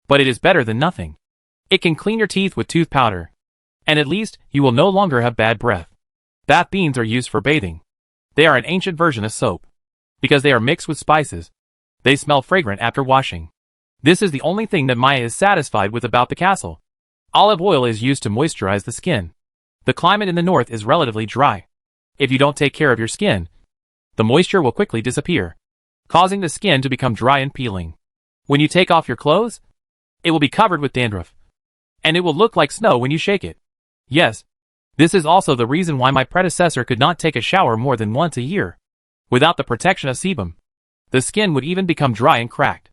but it is better than nothing. It can clean your teeth with tooth powder, and at least you will no longer have bad breath. Bath beans are used for bathing. They are an ancient version of soap. Because they are mixed with spices, they smell fragrant after washing. This is the only thing that Maya is satisfied with about the castle. Olive oil is used to moisturize the skin. The climate in the north is relatively dry. If you don't take care of your skin, the moisture will quickly disappear, causing the skin to become dry and peeling. When you take off your clothes, it will be covered with dandruff, and it will look like snow when you shake it. Yes, this is also the reason why my predecessor could not take a shower more than once a year. Without the protection of sebum, the skin would even become dry and cracked.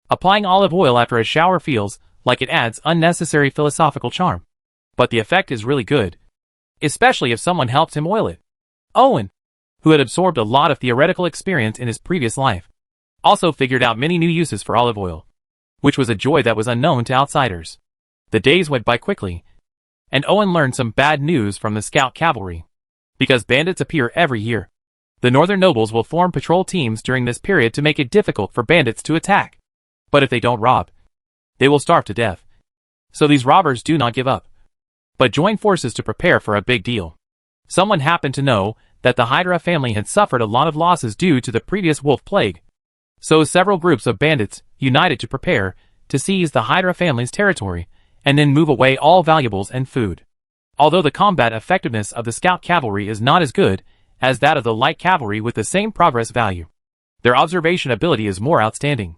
Applying olive oil after a shower feels like it adds unnecessary philosophical charm, but the effect is really good, especially if someone helps him oil it. Owen, who had absorbed a lot of theoretical experience in his previous life, also figured out many new uses for olive oil, which was a joy that was unknown to outsiders. The days went by quickly, and Owen learned some bad news from the scout cavalry. Because bandits appear every year, the northern nobles will form patrol teams during this period to make it difficult for bandits to attack. But if they don't rob, they will starve to death. So these robbers do not give up, but join forces to prepare for a big deal. Someone happened to know that the Hydra family had suffered a lot of losses due to the previous wolf plague. So several groups of bandits united to prepare to seize the Hydra family's territory and then move away all valuables and food. Although the combat effectiveness of the scout cavalry is not as good as that of the light cavalry with the same progress value, their observation ability is more outstanding.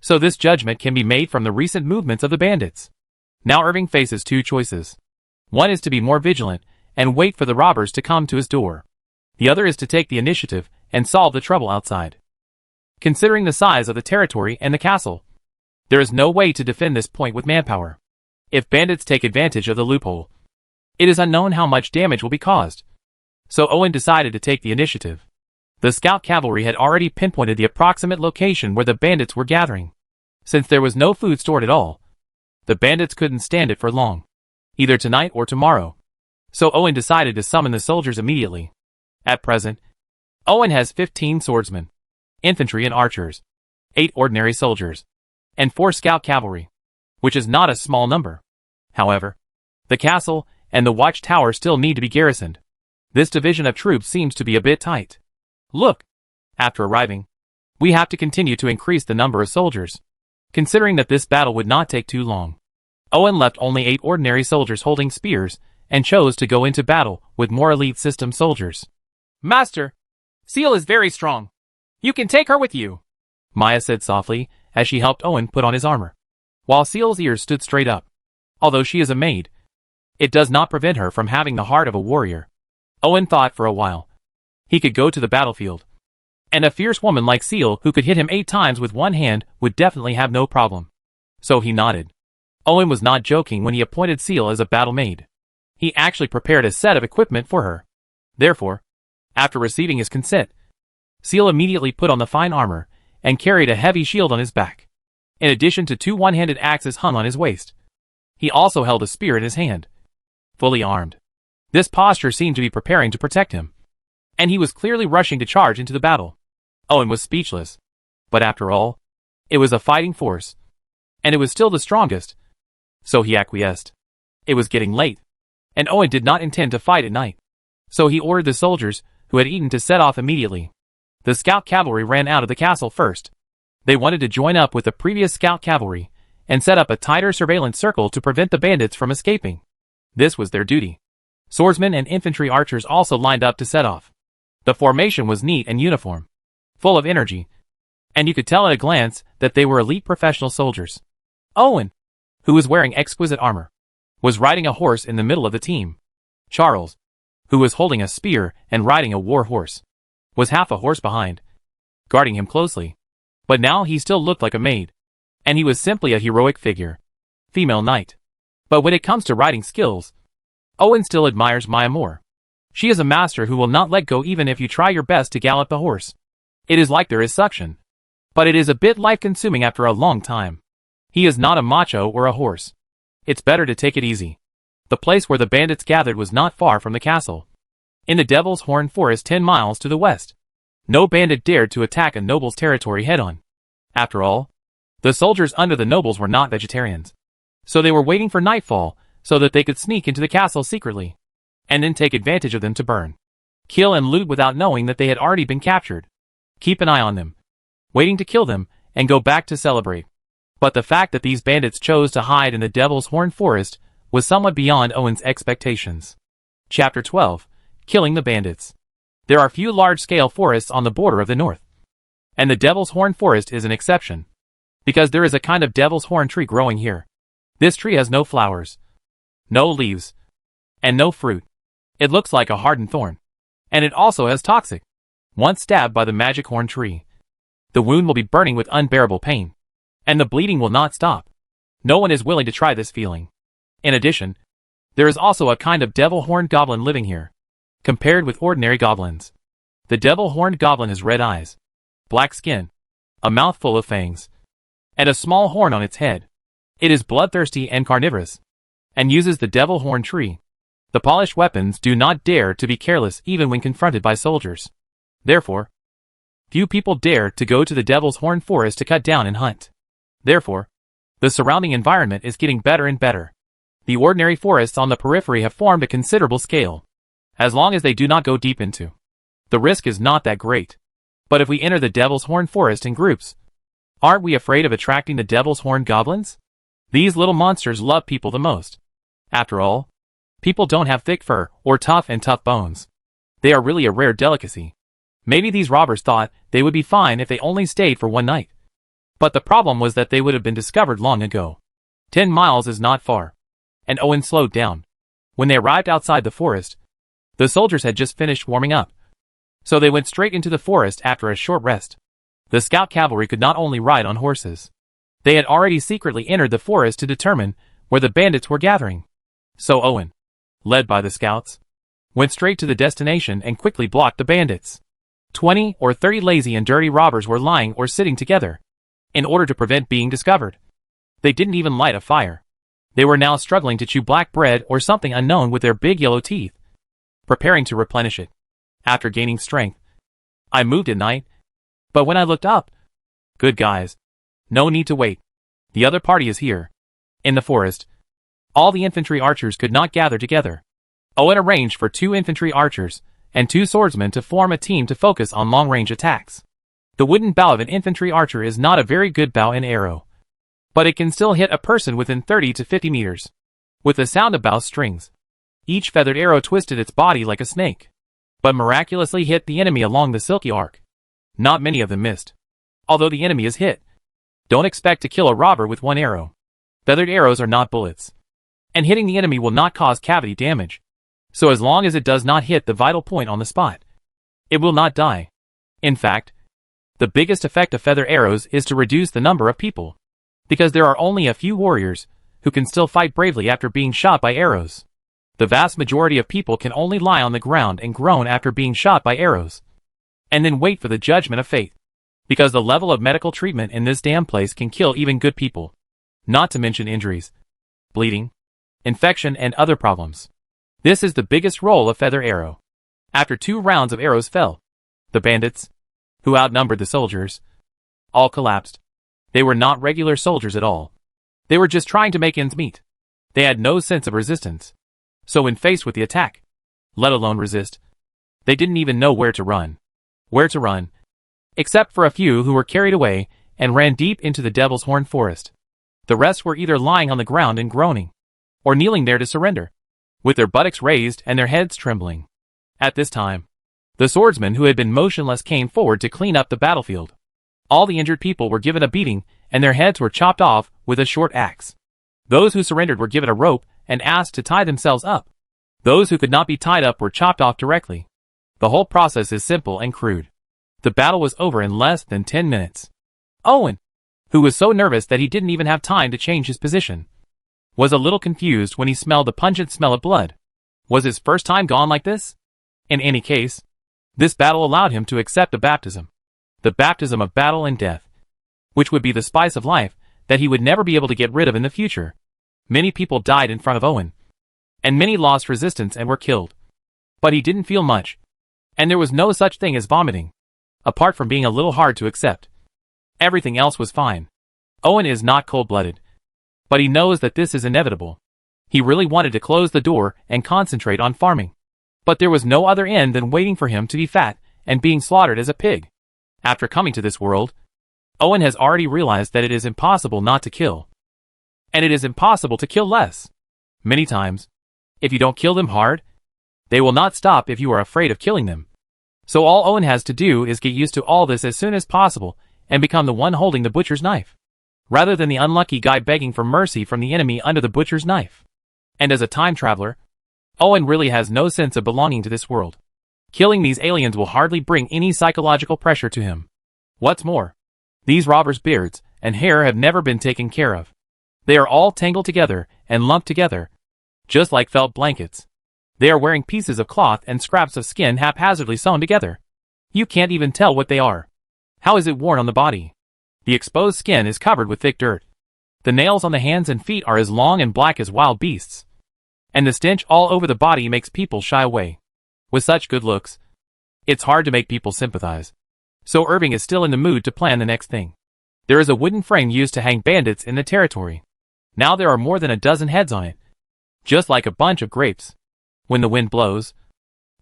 So this judgment can be made from the recent movements of the bandits. Now Irving faces 2 choices. One is to be more vigilant and wait for the robbers to come to his door. The other is to take the initiative and solve the trouble outside. Considering the size of the territory and the castle, there is no way to defend this point with manpower. If bandits take advantage of the loophole, it is unknown how much damage will be caused. So Owen decided to take the initiative. The scout cavalry had already pinpointed the approximate location where the bandits were gathering. Since there was no food stored at all, the bandits couldn't stand it for long, either tonight or tomorrow. So Owen decided to summon the soldiers immediately. At present, Owen has 15 swordsmen, infantry and archers, 8 ordinary soldiers, and 4 scout cavalry, which is not a small number. However, the castle and the Watchtower still need to be garrisoned. This division of troops seems to be a bit tight. Look, after arriving, we have to continue to increase the number of soldiers, considering that this battle would not take too long. Owen left only 8 ordinary soldiers holding spears and chose to go into battle with more elite system soldiers. Master, Seal is very strong. You can take her with you, Maya said softly as she helped Owen put on his armor, while Seal's ears stood straight up. Although she is a maid, it does not prevent her from having the heart of a warrior. Owen thought for a while. He could go to the battlefield, and a fierce woman like Seal who could hit him 8 times with one hand would definitely have no problem. So he nodded. Owen was not joking when he appointed Seal as a battle maid. He actually prepared a set of equipment for her. Therefore, after receiving his consent, Seal immediately put on the fine armor and carried a heavy shield on his back, in addition to 2 one-handed axes hung on his waist. He also held a spear in his hand, fully armed. This posture seemed to be preparing to protect him, and he was clearly rushing to charge into the battle. Owen was speechless. But after all, it was a fighting force, and it was still the strongest. So he acquiesced. It was getting late, and Owen did not intend to fight at night. So he ordered the soldiers who had eaten to set off immediately. The scout cavalry ran out of the castle first. They wanted to join up with the previous scout cavalry and set up a tighter surveillance circle to prevent the bandits from escaping. This was their duty. Swordsmen and infantry archers also lined up to set off. The formation was neat and uniform, full of energy, and you could tell at a glance that they were elite professional soldiers. Owen, who was wearing exquisite armor, was riding a horse in the middle of the team. Charles, who was holding a spear and riding a war horse, was half a horse behind, guarding him closely. But now he still looked like a maid, and he was simply a heroic figure. Female knight. But when it comes to riding skills, Owen still admires Maya more. She is a master who will not let go even if you try your best to gallop the horse. It is like there is suction, but it is a bit life-consuming after a long time. He is not a macho or a horse. It's better to take it easy. The place where the bandits gathered was not far from the castle, in the Devil's Horn Forest 10 miles to the west. No bandit dared to attack a noble's territory head-on. After all, the soldiers under the nobles were not vegetarians. So they were waiting for nightfall so that they could sneak into the castle secretly, and then take advantage of them to burn, kill and loot without knowing that they had already been captured. Keep an eye on them, waiting to kill them and go back to celebrate. But the fact that these bandits chose to hide in the Devil's Horn Forest was somewhat beyond Owen's expectations. Chapter 12. Killing the Bandits. There are few large-scale forests on the border of the north, and the Devil's Horn Forest is an exception, because there is a kind of Devil's Horn tree growing here. This tree has no flowers, no leaves, and no fruit. It looks like a hardened thorn, and it also has toxic. Once stabbed by the magic horn tree, the wound will be burning with unbearable pain, and the bleeding will not stop. No one is willing to try this feeling. In addition, there is also a kind of devil-horned goblin living here. Compared with ordinary goblins, the devil-horned goblin has red eyes, black skin, a mouth full of fangs, and a small horn on its head. It is bloodthirsty and carnivorous, and uses the devil horn tree. The polished weapons do not dare to be careless even when confronted by soldiers. Therefore, few people dare to go to the Devil's Horn Forest to cut down and hunt. Therefore, the surrounding environment is getting better and better. The ordinary forests on the periphery have formed a considerable scale. As long as they do not go deep into, the risk is not that great. But if we enter the Devil's Horn Forest in groups, aren't we afraid of attracting the Devil's Horn goblins? These little monsters love people the most. After all, people don't have thick fur or tough bones. They are really a rare delicacy. Maybe these robbers thought they would be fine if they only stayed for one night. But the problem was that they would have been discovered long ago. 10 miles is not far, and Owen slowed down. When they arrived outside the forest, the soldiers had just finished warming up, so they went straight into the forest after a short rest. The scout cavalry could not only ride on horses. They had already secretly entered the forest to determine where the bandits were gathering. So Owen, led by the scouts, went straight to the destination and quickly blocked the bandits. 20 or 30 lazy and dirty robbers were lying or sitting together, in order to prevent being discovered. They didn't even light a fire. They were now struggling to chew black bread or something unknown with their big yellow teeth, preparing to replenish it. After gaining strength, I moved at night, but when I looked up, good guys, no need to wait. The other party is here. In the forest, all the infantry archers could not gather together. Owen arranged for 2 infantry archers and 2 swordsmen to form a team to focus on long-range attacks. The wooden bow of an infantry archer is not a very good bow and arrow, but it can still hit a person within 30 to 50 meters. With the sound of bow strings, each feathered arrow twisted its body like a snake, but miraculously hit the enemy along the silky arc. Not many of them missed. Although the enemy is hit, don't expect to kill a robber with 1 arrow. Feathered arrows are not bullets, and hitting the enemy will not cause cavity damage. So as long as it does not hit the vital point on the spot, it will not die. In fact, the biggest effect of feather arrows is to reduce the number of people, because there are only a few warriors who can still fight bravely after being shot by arrows. The vast majority of people can only lie on the ground and groan after being shot by arrows, and then wait for the judgment of fate, because the level of medical treatment in this damn place can kill even good people, not to mention injuries, bleeding, infection, and other problems. This is the biggest roll of feather arrow. After 2 rounds of arrows fell, the bandits, who outnumbered the soldiers, all collapsed. They were not regular soldiers at all. They were just trying to make ends meet. They had no sense of resistance. So when faced with the attack, let alone resist, they didn't even know where to run. Except for a few who were carried away and ran deep into the Devil's Horn forest. The rest were either lying on the ground and groaning, or kneeling there to surrender, with their buttocks raised and their heads trembling. At this time, the swordsmen who had been motionless came forward to clean up the battlefield. All the injured people were given a beating, and their heads were chopped off with a short axe. Those who surrendered were given a rope and asked to tie themselves up. Those who could not be tied up were chopped off directly. The whole process is simple and crude. The battle was over in less than 10 minutes. Owen, who was so nervous that he didn't even have time to change his position, was a little confused when he smelled the pungent smell of blood. Was his first time gone like this? In any case, this battle allowed him to accept the baptism of battle and death, which would be the spice of life that he would never be able to get rid of in the future. Many people died in front of Owen, and many lost resistance and were killed. But he didn't feel much, and there was no such thing as vomiting, apart from being a little hard to accept. Everything else was fine. Owen is not cold-blooded, but he knows that this is inevitable. He really wanted to close the door and concentrate on farming, but there was no other end than waiting for him to be fat and being slaughtered as a pig. After coming to this world, Owen has already realized that it is impossible not to kill. And it is impossible to kill less. Many times, if you don't kill them hard, they will not stop if you are afraid of killing them. So all Owen has to do is get used to all this as soon as possible and become the one holding the butcher's knife, rather than the unlucky guy begging for mercy from the enemy under the butcher's knife. And as a time traveler, Owen really has no sense of belonging to this world. Killing these aliens will hardly bring any psychological pressure to him. What's more, these robbers' beards and hair have never been taken care of. They are all tangled together and lumped together, just like felt blankets. They are wearing pieces of cloth and scraps of skin haphazardly sewn together. You can't even tell what they are. How is it worn on the body? The exposed skin is covered with thick dirt. The nails on the hands and feet are as long and black as wild beasts. And the stench all over the body makes people shy away. With such good looks, it's hard to make people sympathize. So Irving is still in the mood to plan the next thing. There is a wooden frame used to hang bandits in the territory. Now there are more than a dozen heads on it, just like a bunch of grapes. When the wind blows,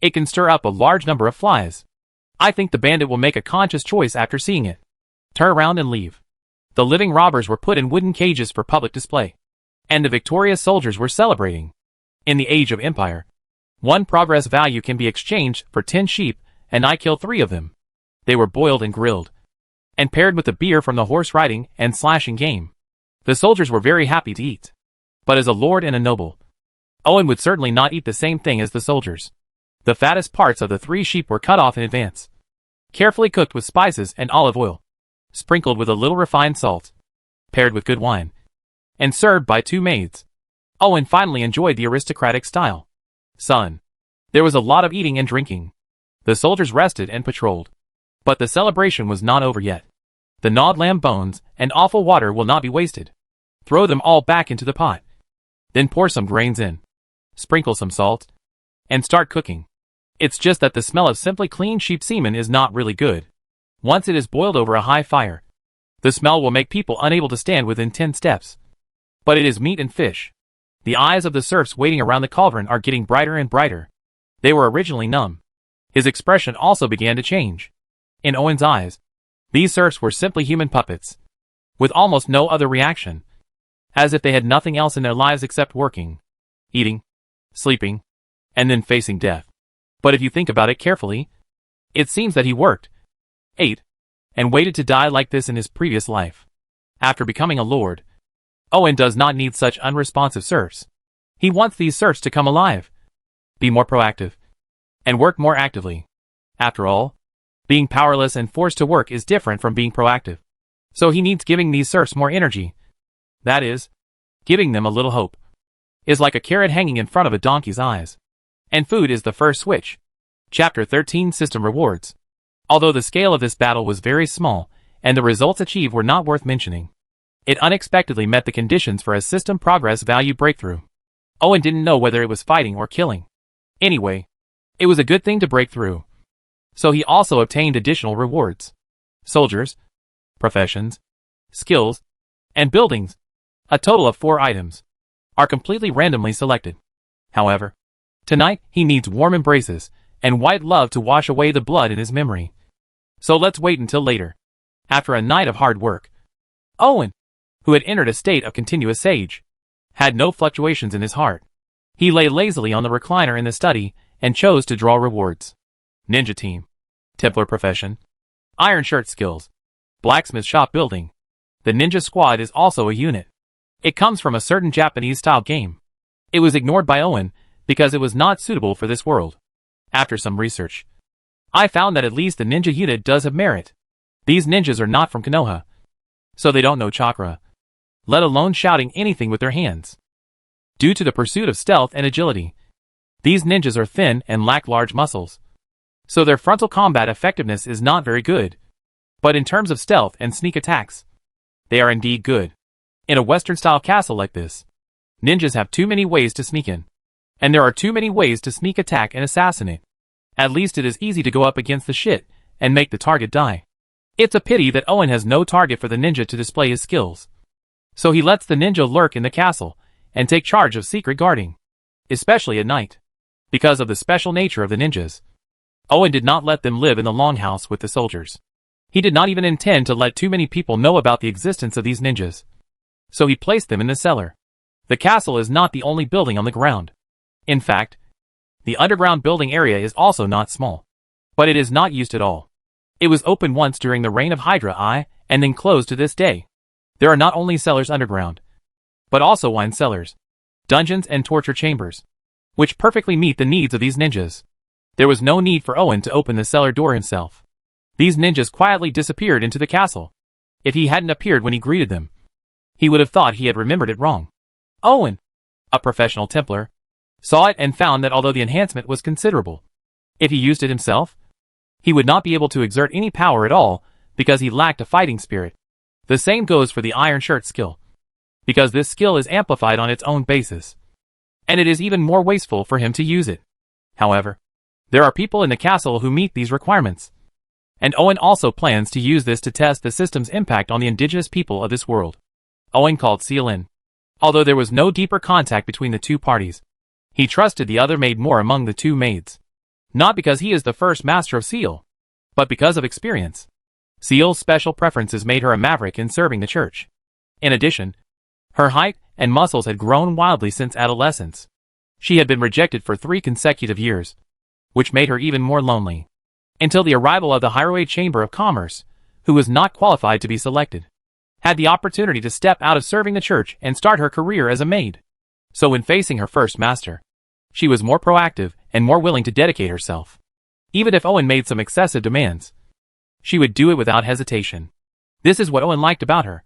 it can stir up a large number of flies. I think the bandit will make a conscious choice after seeing it. Turn around and leave. The living robbers were put in wooden cages for public display, and the victorious soldiers were celebrating. In the age of empire, 1 progress value can be exchanged for 10 sheep, and I killed 3 of them. They were boiled and grilled, and paired with the beer from the horse riding and slashing game. The soldiers were very happy to eat. But as a lord and a noble, Owen would certainly not eat the same thing as the soldiers. The fattest parts of the 3 sheep were cut off in advance, carefully cooked with spices and olive oil, sprinkled with a little refined salt, paired with good wine, and served by 2 maids. Owen finally enjoyed the aristocratic style. Son, there was a lot of eating and drinking. The soldiers rested and patrolled. But the celebration was not over yet. The gnawed lamb bones and awful water will not be wasted. Throw them all back into the pot. Then pour some grains in. Sprinkle some salt. And start cooking. It's just that the smell of simply clean sheep semen is not really good. Once it is boiled over a high fire, the smell will make people unable to stand within 10 steps. But it is meat and fish. The eyes of the serfs waiting around the cauldron are getting brighter and brighter. They were originally numb. His expression also began to change. In Owen's eyes, these serfs were simply human puppets, with almost no other reaction, as if they had nothing else in their lives except working, eating, sleeping, and then facing death. But if you think about it carefully, it seems that he worked, ate, and waited to die like this in his previous life. After becoming a lord, Owen does not need such unresponsive serfs. He wants these serfs to come alive, be more proactive, and work more actively. After all, being powerless and forced to work is different from being proactive. So he needs giving these serfs more energy. That is, giving them a little hope. Is like a carrot hanging in front of a donkey's eyes. And food is the first switch. Chapter 13 System Rewards. Although the scale of this battle was very small, and the results achieved were not worth mentioning, it unexpectedly met the conditions for a system progress value breakthrough. Owen didn't know whether it was fighting or killing. Anyway, it was a good thing to break through. So he also obtained additional rewards. Soldiers, professions, skills, and buildings, a total of 4 items, are completely randomly selected. However, tonight he needs warm embraces and white love to wash away the blood in his memory. So let's wait until later. After a night of hard work, Owen, who had entered a state of continuous age, had no fluctuations in his heart. He lay lazily on the recliner in the study and chose to draw rewards. Ninja team, Templar profession, iron shirt skills, blacksmith shop building. The ninja squad is also a unit. It comes from a certain Japanese-style game. It was ignored by Owen because it was not suitable for this world. After some research, I found that at least the ninja unit does have merit. These ninjas are not from Konoha, so they don't know chakra, let alone shouting anything with their hands. Due to the pursuit of stealth and agility, these ninjas are thin and lack large muscles, so their frontal combat effectiveness is not very good. But in terms of stealth and sneak attacks, they are indeed good. In a Western-style castle like this, ninjas have too many ways to sneak in, and there are too many ways to sneak attack and assassinate. At least it is easy to go up against the shit and make the target die. It's a pity that Owen has no target for the ninja to display his skills. So he lets the ninja lurk in the castle and take charge of secret guarding, especially at night. Because of the special nature of the ninjas, Owen did not let them live in the longhouse with the soldiers. He did not even intend to let too many people know about the existence of these ninjas. So he placed them in the cellar. The castle is not the only building on the ground. In fact, the underground building area is also not small. But it is not used at all. It was opened once during the reign of Hydra I, and then closed to this day. There are not only cellars underground, but also wine cellars, dungeons and torture chambers, which perfectly meet the needs of these ninjas. There was no need for Owen to open the cellar door himself. These ninjas quietly disappeared into the castle. If he hadn't appeared when he greeted them, he would have thought he had remembered it wrong. Owen, a professional Templar, saw it and found that although the enhancement was considerable, if he used it himself, he would not be able to exert any power at all because he lacked a fighting spirit. The same goes for the iron shirt skill, because this skill is amplified on its own basis, and it is even more wasteful for him to use it. However, there are people in the castle who meet these requirements, and Owen also plans to use this to test the system's impact on the indigenous people of this world. Owen called Seal in. Although there was no deeper contact between the two parties, he trusted the other maid more among the 2 maids. Not because he is the first master of Seal, but because of experience. Seal's special preferences made her a maverick in serving the church. In addition, her height and muscles had grown wildly since adolescence. She had been rejected for 3 consecutive years, which made her even more lonely. Until the arrival of the Highway Chamber of Commerce, who was not qualified to be selected, had the opportunity to step out of serving the church and start her career as a maid. So when facing her first master, she was more proactive and more willing to dedicate herself. Even if Owen made some excessive demands, she would do it without hesitation. This is what Owen liked about her.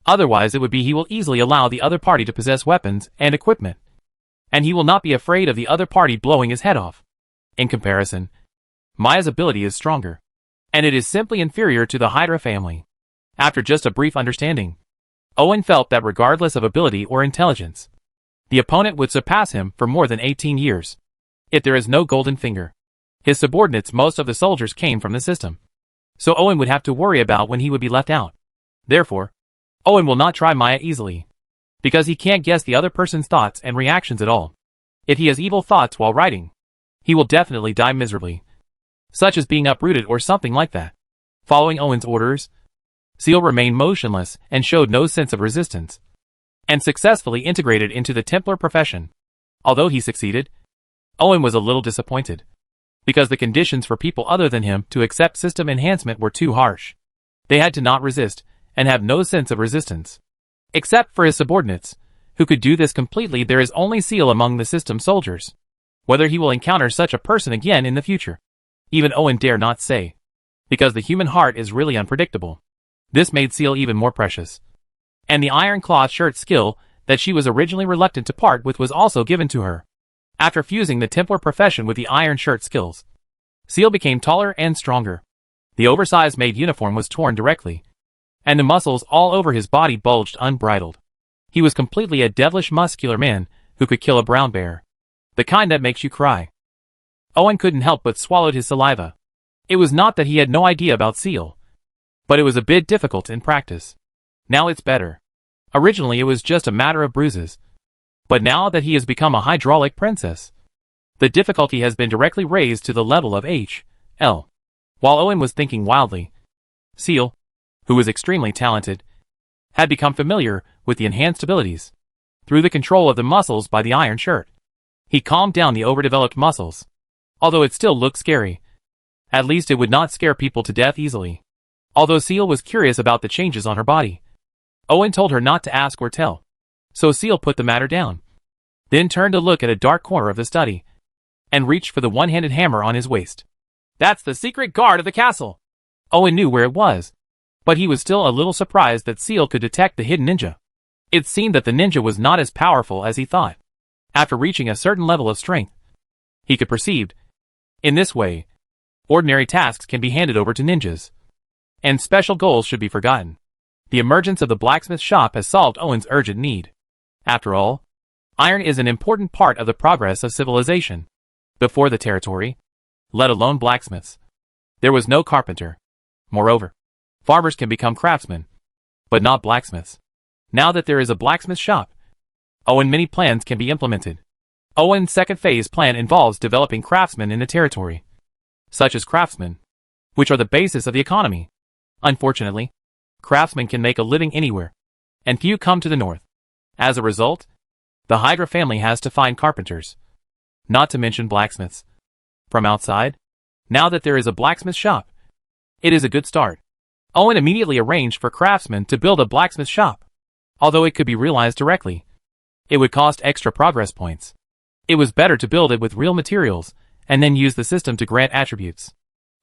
Otherwise it would be he will easily allow the other party to possess weapons and equipment, and he will not be afraid of the other party blowing his head off. In comparison, Maya's ability is stronger. and it is simply inferior to the Hydra family. After just a brief understanding, Owen felt that regardless of ability or intelligence, the opponent would surpass him for more than 18 years. If there is no Goldfinger, his subordinates, most of the soldiers came from the system, so Owen would have to worry about when he would be left out. Therefore, Owen will not try Maya easily, because he can't guess the other person's thoughts and reactions at all. If he has evil thoughts while writing, he will definitely die miserably, such as being uprooted or something like that. Following Owen's orders, Seal remained motionless and showed no sense of resistance, and successfully integrated into the Templar profession. Although he succeeded, Owen was a little disappointed, because the conditions for people other than him to accept system enhancement were too harsh. They had to not resist, and have no sense of resistance. Except for his subordinates, who could do this completely. There is only Seal among the system soldiers. Whether he will encounter such a person again in the future, even Owen dare not say, because the human heart is really unpredictable. This made Seal even more precious. And the iron cloth shirt skill that she was originally reluctant to part with was also given to her. After fusing the Templar profession with the iron shirt skills, Seal became taller and stronger. The oversized maid uniform was torn directly, and the muscles all over his body bulged unbridled. He was completely a devilish muscular man who could kill a brown bear, the kind that makes you cry. Owen couldn't help but swallowed his saliva. It was not that he had no idea about Seal, but it was a bit difficult in practice. Now it's better. Originally it was just a matter of bruises, but now that he has become a hydraulic princess, the difficulty has been directly raised to the level of HL. While Owen was thinking wildly, Seal, who was extremely talented, had become familiar with the enhanced abilities. Through the control of the muscles by the iron shirt, he calmed down the overdeveloped muscles. Although it still looked scary, at least it would not scare people to death easily. Although Seal was curious about the changes on her body, Owen told her not to ask or tell, so Seal put the matter down, then turned to look at a dark corner of the study, and reached for the one-handed hammer on his waist. That's the secret guard of the castle! Owen knew where it was, but he was still a little surprised that Seal could detect the hidden ninja. It seemed that the ninja was not as powerful as he thought. After reaching a certain level of strength, he could perceive. In this way, ordinary tasks can be handed over to ninjas, and special goals should be forgotten. The emergence of the blacksmith shop has solved Owen's urgent need. After all, iron is an important part of the progress of civilization. Before the territory, let alone blacksmiths, there was no carpenter. Moreover, farmers can become craftsmen, but not blacksmiths. Now that there is a blacksmith shop, many plans can be implemented. Owen's second phase plan involves developing craftsmen in the territory, such as craftsmen, which are the basis of the economy. Unfortunately, craftsmen can make a living anywhere, and few come to the north. As a result, the Hydra family has to find carpenters, not to mention blacksmiths, from outside. Now that there is a blacksmith shop, it is a good start. Owen immediately arranged for craftsmen to build a blacksmith shop. Although it could be realized directly, it would cost extra progress points. It was better to build it with real materials, and then use the system to grant attributes.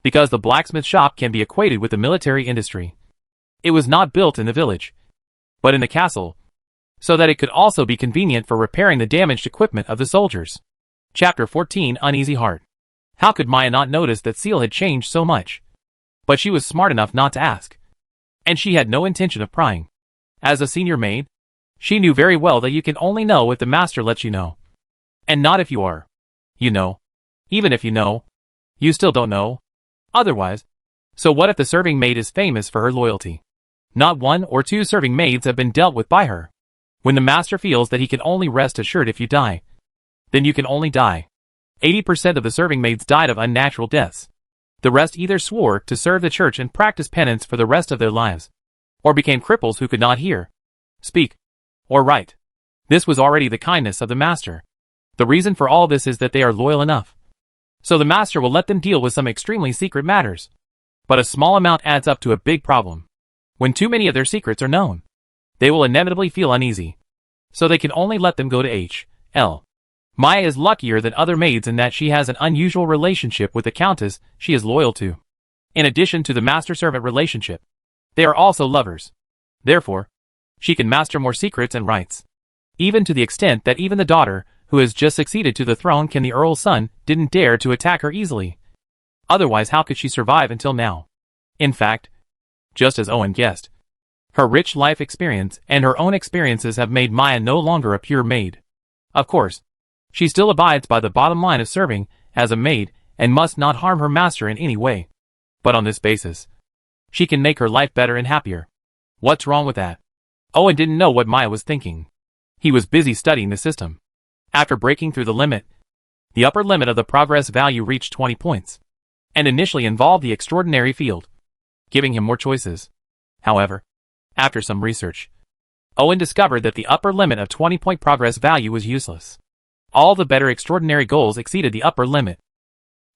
Because the blacksmith shop can be equated with the military industry. It was not built in the village, but in the castle, so that it could also be convenient for repairing the damaged equipment of the soldiers. Chapter 14 Uneasy Heart. How could Maya not notice that Seal had changed so much? But she was smart enough not to ask, and she had no intention of prying. As a senior maid, she knew very well that you can only know if the master lets you know, and not if you are. You know. Even if you know, you still don't know. Otherwise. So what if the serving maid is famous for her loyalty? Not 1 or 2 serving maids have been dealt with by her. When the master feels that he can only rest assured if you die, then you can only die. 80% of the serving maids died of unnatural deaths. The rest either swore to serve the church and practice penance for the rest of their lives, or became cripples who could not hear, speak, or write. This was already the kindness of the master. The reason for all this is that they are loyal enough, so the master will let them deal with some extremely secret matters. But a small amount adds up to a big problem. When too many of their secrets are known, they will inevitably feel uneasy, so they can only let them go to H.L. Maya is luckier than other maids in that she has an unusual relationship with the countess she is loyal to. In addition to the master-servant relationship, they are also lovers. Therefore, she can master more secrets and rights. Even to the extent that even the daughter, who has just succeeded to the throne, the Earl's son, didn't dare to attack her easily. Otherwise how could she survive until now? In fact, just as Owen guessed, her rich life experience and her own experiences have made Maya no longer a pure maid. Of course, she still abides by the bottom line of serving as a maid and must not harm her master in any way. But on this basis, she can make her life better and happier. What's wrong with that? Owen didn't know what Maya was thinking. He was busy studying the system. After breaking through the limit, the upper limit of the progress value reached 20 points, and initially involved the extraordinary field, giving him more choices. However, after some research, Owen discovered that the upper limit of 20-point progress value was useless. All the better extraordinary goals exceeded the upper limit,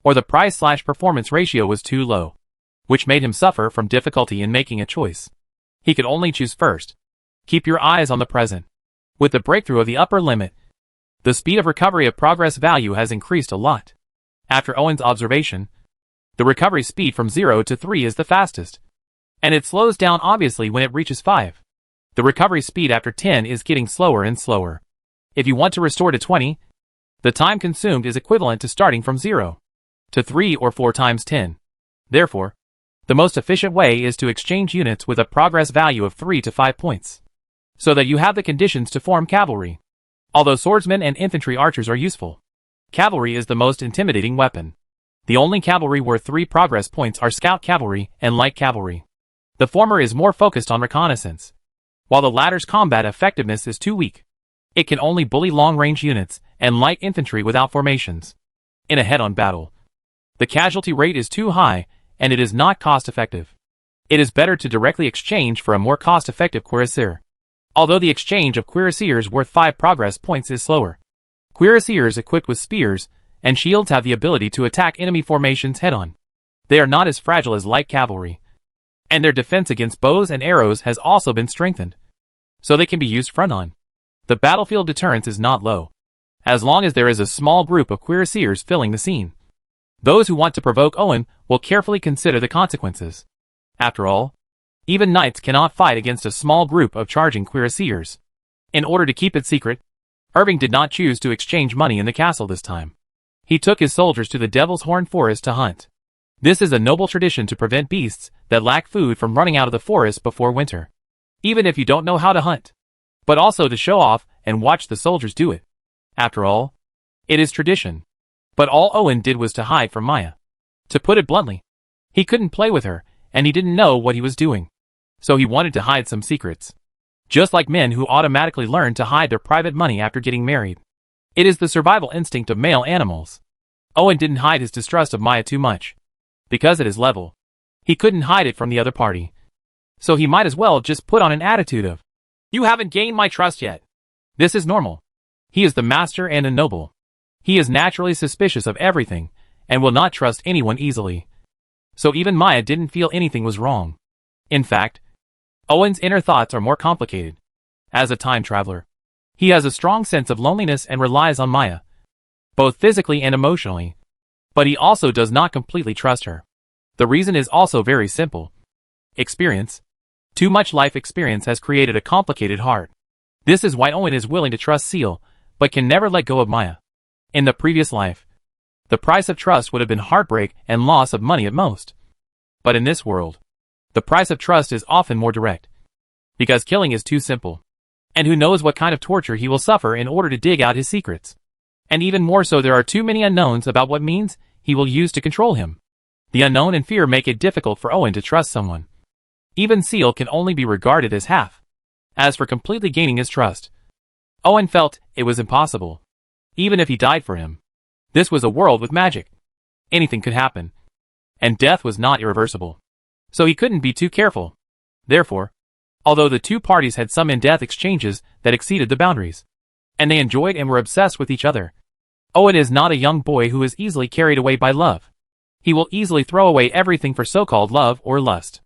or the price/performance ratio was too low, which made him suffer from difficulty in making a choice. He could only choose first. Keep your eyes on the present. With the breakthrough of the upper limit, the speed of recovery of progress value has increased a lot. After Owen's observation, the recovery speed from 0 to 3 is the fastest, and it slows down obviously when it reaches 5. The recovery speed after 10 is getting slower and slower. If you want to restore to 20, the time consumed is equivalent to starting from 0 to 3 or 4 times 10. Therefore, the most efficient way is to exchange units with a progress value of 3 to 5 points, so that you have the conditions to form cavalry. Although swordsmen and infantry archers are useful, cavalry is the most intimidating weapon. The only cavalry worth 3 progress points are scout cavalry and light cavalry. The former is more focused on reconnaissance, while the latter's combat effectiveness is too weak. It can only bully long-range units and light infantry without formations. In a head-on battle, the casualty rate is too high and it is not cost-effective. It is better to directly exchange for a more cost-effective cuirassier. Although the exchange of cuirassiers worth 5 progress points is slower, cuirassiers equipped with spears and shields have the ability to attack enemy formations head-on. They are not as fragile as light cavalry, and their defense against bows and arrows has also been strengthened, so they can be used front-on. The battlefield deterrence is not low, as long as there is a small group of cuirassiers filling the scene. Those who want to provoke Owen will carefully consider the consequences. After all, even knights cannot fight against a small group of charging cuirassiers. In order to keep it secret, Irving did not choose to exchange money in the castle this time. He took his soldiers to the Devil's Horn forest to hunt. This is a noble tradition to prevent beasts that lack food from running out of the forest before winter, even if you don't know how to hunt, but also to show off and watch the soldiers do it. After all, it is tradition. But all Owen did was to hide from Maya. To put it bluntly, he couldn't play with her, and he didn't know what he was doing. So he wanted to hide some secrets. Just like men who automatically learn to hide their private money after getting married. It is the survival instinct of male animals. Owen didn't hide his distrust of Maya too much, because at his level, he couldn't hide it from the other party. So he might as well just put on an attitude of, "You haven't gained my trust yet." This is normal. He is the master and a noble. He is naturally suspicious of everything, and will not trust anyone easily. So even Maya didn't feel anything was wrong. In fact, Owen's inner thoughts are more complicated. As a time traveler, he has a strong sense of loneliness and relies on Maya, both physically and emotionally. But he also does not completely trust her. The reason is also very simple. Experience. Too much life experience has created a complicated heart. This is why Owen is willing to trust Seal, but can never let go of Maya. In the previous life, the price of trust would have been heartbreak and loss of money at most. But in this world, the price of trust is often more direct, because killing is too simple. And who knows what kind of torture he will suffer in order to dig out his secrets. And even more so, there are too many unknowns about what means he will use to control him. The unknown and fear make it difficult for Owen to trust someone. Even Seal can only be regarded as half. As for completely gaining his trust, Owen felt it was impossible. Even if he died for him. This was a world with magic. Anything could happen. And death was not irreversible. So he couldn't be too careful. Therefore, although the two parties had some in-depth exchanges that exceeded the boundaries, and they enjoyed and were obsessed with each other, Owen is not a young boy who is easily carried away by love. He will easily throw away everything for so-called love or lust.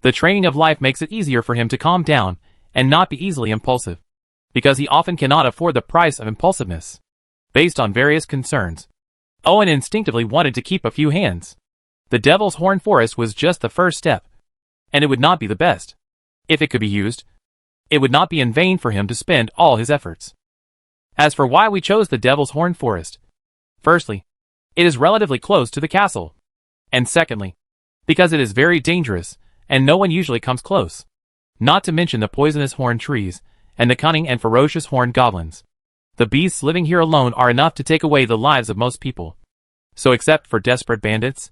The training of life makes it easier for him to calm down and not be easily impulsive, because he often cannot afford the price of impulsiveness. Based on various concerns, Owen instinctively wanted to keep a few hands. The Devil's Horn Forest was just the first step, and it would not be the best. If it could be used, it would not be in vain for him to spend all his efforts. As for why we chose the Devil's Horn Forest, firstly, it is relatively close to the castle, and secondly, because it is very dangerous, and no one usually comes close. Not to mention the poisonous horned trees, and the cunning and ferocious horned goblins. The beasts living here alone are enough to take away the lives of most people. So except for desperate bandits,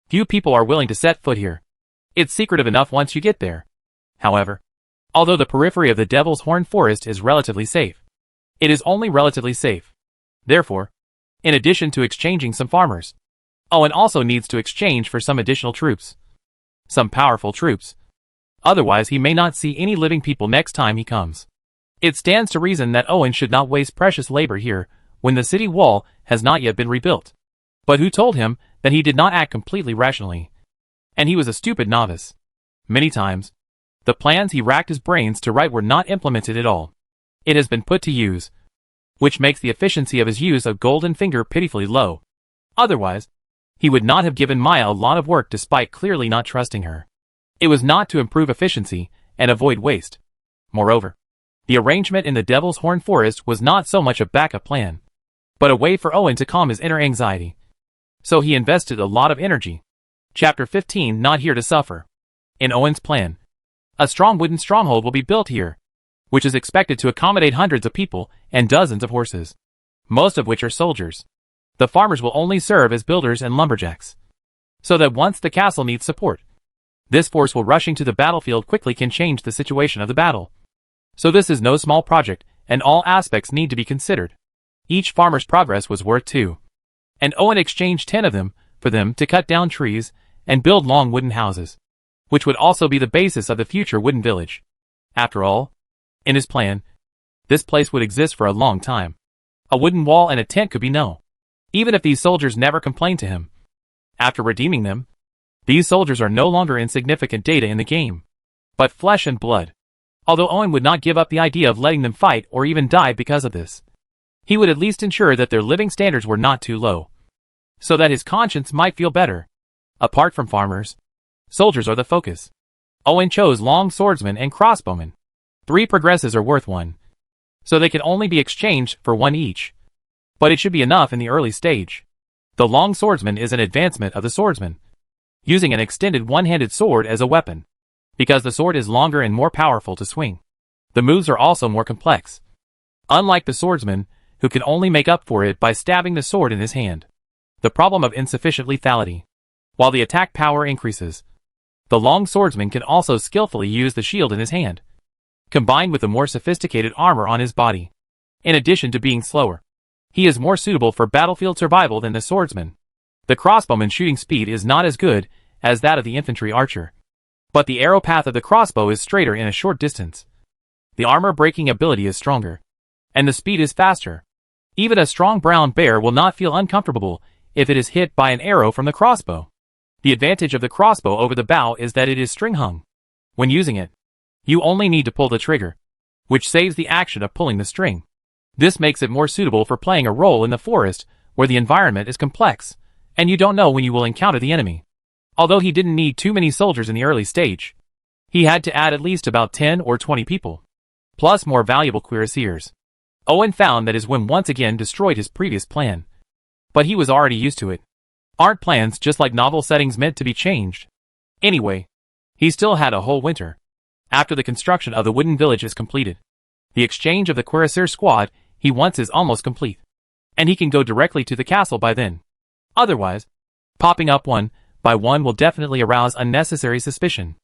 few people are willing to set foot here. It's secretive enough once you get there. However, although the periphery of the Devil's Horn Forest is relatively safe, it is only relatively safe. Therefore, in addition to exchanging some farmers, Owen also needs to exchange for some additional troops. Some powerful troops. Otherwise he may not see any living people next time he comes. It stands to reason that Owen should not waste precious labor here when the city wall has not yet been rebuilt. But who told him that he did not act completely rationally? And he was a stupid novice. Many times, the plans he racked his brains to write were not implemented at all. It has been put to use, which makes the efficiency of his use of Goldfinger pitifully low. Otherwise, he would not have given Maya a lot of work despite clearly not trusting her. It was not to improve efficiency and avoid waste. Moreover, the arrangement in the Devil's Horn Forest was not so much a backup plan, but a way for Owen to calm his inner anxiety. So he invested a lot of energy. Chapter 15. Not here to suffer. In Owen's plan, a strong wooden stronghold will be built here, which is expected to accommodate hundreds of people and dozens of horses, most of which are soldiers. The farmers will only serve as builders and lumberjacks, so that once the castle needs support, this force will rushing to the battlefield quickly can change the situation of the battle. So this is no small project, and all aspects need to be considered. Each farmer's progress was worth 2. And Owen exchanged 10 of them for them to cut down trees and build long wooden houses, which would also be the basis of the future wooden village. After all, in his plan, this place would exist for a long time. A wooden wall and a tent could be no. Even if these soldiers never complained to him. After redeeming them, these soldiers are no longer insignificant data in the game, but flesh and blood. Although Owen would not give up the idea of letting them fight or even die because of this, he would at least ensure that their living standards were not too low, so that his conscience might feel better. Apart from farmers, soldiers are the focus. Owen chose long swordsmen and crossbowmen. 3 progresses are worth 1, so they can only be exchanged for 1 each. But it should be enough in the early stage. The long swordsman is an advancement of the swordsman, using an extended one-handed sword as a weapon, because the sword is longer and more powerful to swing. The moves are also more complex. Unlike the swordsman, who can only make up for it by stabbing the sword in his hand. The problem of insufficient lethality. While the attack power increases, the long swordsman can also skillfully use the shield in his hand, combined with the more sophisticated armor on his body. In addition to being slower, he is more suitable for battlefield survival than the swordsman. The crossbowman's shooting speed is not as good as that of the infantry archer, but the arrow path of the crossbow is straighter in a short distance. The armor-breaking ability is stronger, and the speed is faster. Even a strong brown bear will not feel uncomfortable if it is hit by an arrow from the crossbow. The advantage of the crossbow over the bow is that it is string-hung. When using it, you only need to pull the trigger, which saves the action of pulling the string. This makes it more suitable for playing a role in the forest where the environment is complex, and you don't know when you will encounter the enemy. Although he didn't need too many soldiers in the early stage, he had to add at least about 10 or 20 people, plus more valuable cuirassiers. Owen found that his whim once again destroyed his previous plan, but he was already used to it. Aren't plans just like novel settings meant to be changed? Anyway, he still had a whole winter. After the construction of the wooden village is completed, the exchange of the cuirassier squad he wants is almost complete, and he can go directly to the castle by then. Otherwise, popping up one by one will definitely arouse unnecessary suspicion.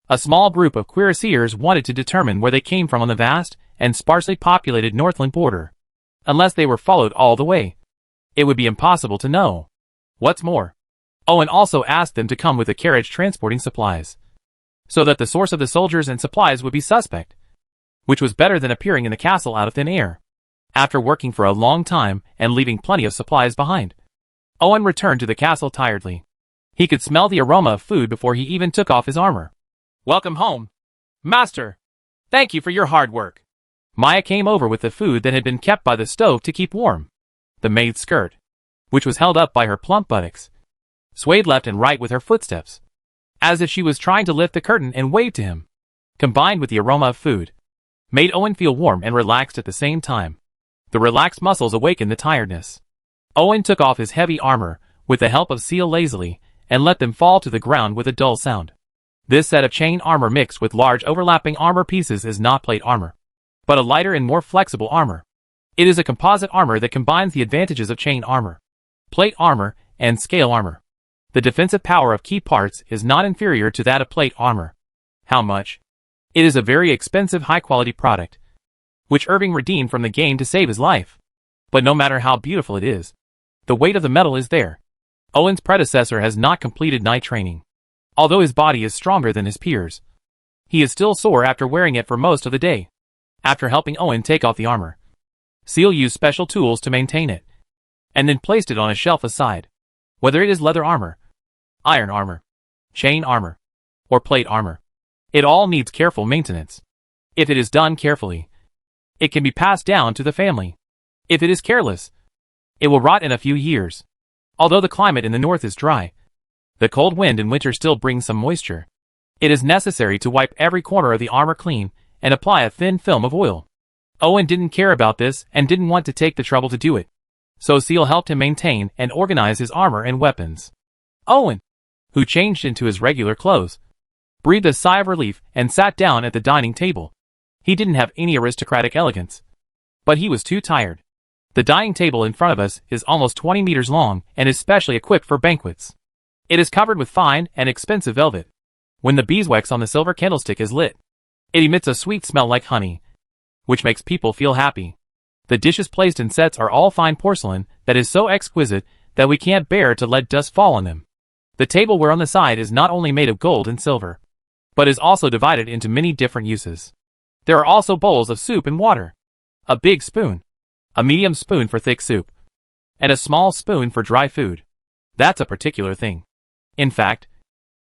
A small group of cuirassiers wanted to determine where they came from on the vast and sparsely populated Northland border. Unless they were followed all the way, it would be impossible to know. What's more, Owen also asked them to come with a carriage transporting supplies, so that the source of the soldiers and supplies would be suspect, which was better than appearing in the castle out of thin air. After working for a long time and leaving plenty of supplies behind, Owen returned to the castle tiredly. He could smell the aroma of food before he even took off his armor. "Welcome home, Master. Thank you for your hard work." Maya came over with the food that had been kept by the stove to keep warm. The maid's skirt, which was held up by her plump buttocks, swayed left and right with her footsteps, as if she was trying to lift the curtain and wave to him. Combined with the aroma of food, made Owen feel warm and relaxed at the same time. The relaxed muscles awakened the tiredness. Owen took off his heavy armor with the help of Seal lazily and let them fall to the ground with a dull sound. This set of chain armor mixed with large overlapping armor pieces is not plate armor, but a lighter and more flexible armor. It is a composite armor that combines the advantages of chain armor, plate armor, and scale armor. The defensive power of key parts is not inferior to that of plate armor. How much? It is a very expensive high-quality product, which Irving redeemed from the game to save his life. But no matter how beautiful it is, the weight of the metal is there. Owen's predecessor has not completed night training. Although his body is stronger than his peers, he is still sore after wearing it for most of the day. After helping Owen take off the armor, Seal used special tools to maintain it, and then placed it on a shelf aside. Whether it is leather armor, iron armor, chain armor, or plate armor, it all needs careful maintenance. If it is done carefully, it can be passed down to the family. If it is careless, it will rot in a few years. Although the climate in the north is dry, the cold wind in winter still brings some moisture. It is necessary to wipe every corner of the armor clean and apply a thin film of oil. Owen didn't care about this and didn't want to take the trouble to do it, so Seal helped him maintain and organize his armor and weapons. Owen, who changed into his regular clothes, breathed a sigh of relief and sat down at the dining table. He didn't have any aristocratic elegance, but he was too tired. The dining table in front of us is almost 20 meters long and is specially equipped for banquets. It is covered with fine and expensive velvet. When the beeswax on the silver candlestick is lit, it emits a sweet smell like honey, which makes people feel happy. The dishes placed in sets are all fine porcelain that is so exquisite that we can't bear to let dust fall on them. The tableware on the side is not only made of gold and silver, but is also divided into many different uses. There are also bowls of soup and water, a big spoon, a medium spoon for thick soup, and a small spoon for dry food. That's a particular thing. In fact,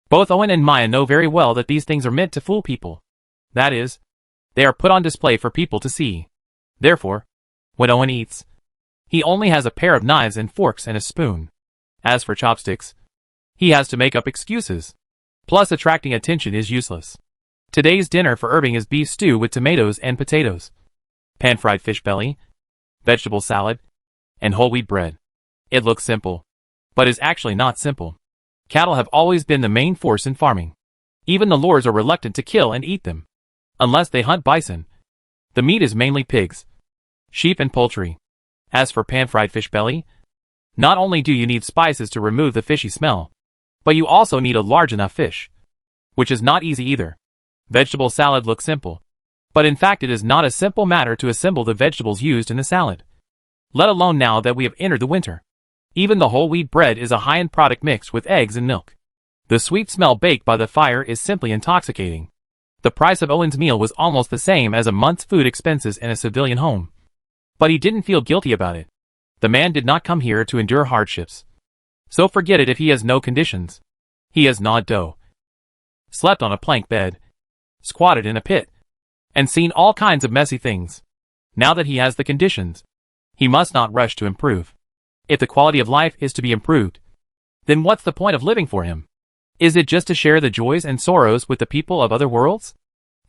both Owen and Maya know very well that these things are meant to fool people. That is, they are put on display for people to see. Therefore, when Owen eats, he only has a pair of knives and forks and a spoon. As for chopsticks, he has to make up excuses. Plus, attracting attention is useless. Today's dinner for Irving is beef stew with tomatoes and potatoes, pan-fried fish belly, vegetable salad, and whole wheat bread. It looks simple, but is actually not simple. Cattle have always been the main force in farming. Even the lords are reluctant to kill and eat them, unless they hunt bison. The meat is mainly pigs, sheep and poultry. As for pan-fried fish belly, not only do you need spices to remove the fishy smell, but you also need a large enough fish, which is not easy either. Vegetable salad looks simple, but in fact it is not a simple matter to assemble the vegetables used in the salad, let alone now that we have entered the winter. Even the whole wheat bread is a high-end product mixed with eggs and milk. The sweet smell baked by the fire is simply intoxicating. The price of Owen's meal was almost the same as a month's food expenses in a civilian home. But he didn't feel guilty about it. The man did not come here to endure hardships. So forget it if he has no conditions. He has gnawed dough, slept on a plank bed, squatted in a pit, and seen all kinds of messy things. Now that he has the conditions, he must not rush to improve. If the quality of life is to be improved, then what's the point of living for him? Is it just to share the joys and sorrows with the people of other worlds?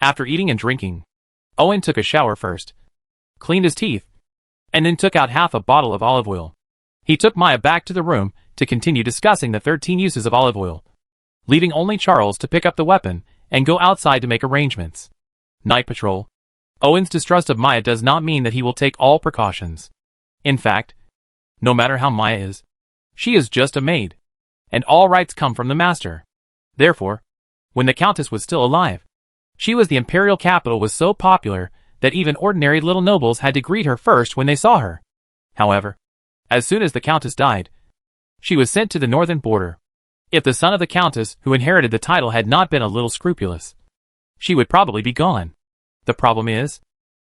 After eating and drinking, Owen took a shower first, cleaned his teeth, and then took out half a bottle of olive oil. He took Maya back to the room to continue discussing the 13 uses of olive oil, leaving only Charles to pick up the weapon and go outside to make arrangements. Night patrol. Owen's distrust of Maya does not mean that he will take all precautions. In fact, no matter how Maya is, she is just a maid, and all rights come from the master. Therefore, when the Countess was still alive, she was the imperial capital was so popular that even ordinary little nobles had to greet her first when they saw her. However, as soon as the Countess died, she was sent to the northern border. If the son of the Countess who inherited the title had not been a little scrupulous, she would probably be gone. The problem is,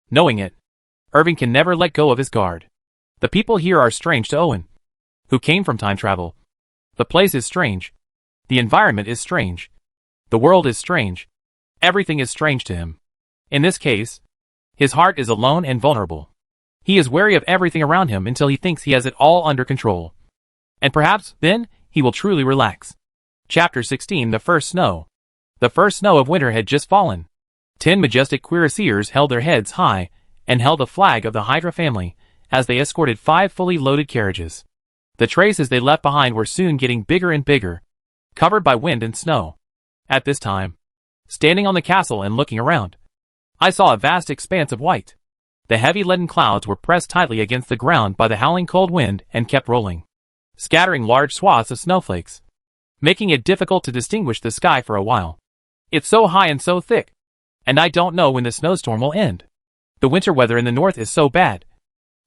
knowing it, Irving can never let go of his guard. The people here are strange to Owen, who came from time travel. The place is strange. The environment is strange. The world is strange. Everything is strange to him. In this case, his heart is alone and vulnerable. He is wary of everything around him until he thinks he has it all under control. And perhaps, then, he will truly relax. Chapter 16 The First Snow. The first snow of winter had just fallen. 10 majestic cuirassiers held their heads high and held the flag of the Hydra family as they escorted 5 fully loaded carriages. The traces they left behind were soon getting bigger and bigger, covered by wind and snow. At this time, standing on the castle and looking around, I saw a vast expanse of white. The heavy leaden clouds were pressed tightly against the ground by the howling cold wind and kept rolling, scattering large swaths of snowflakes, making it difficult to distinguish the sky for a while. It's so high and so thick, and I don't know when the snowstorm will end. The winter weather in the north is so bad.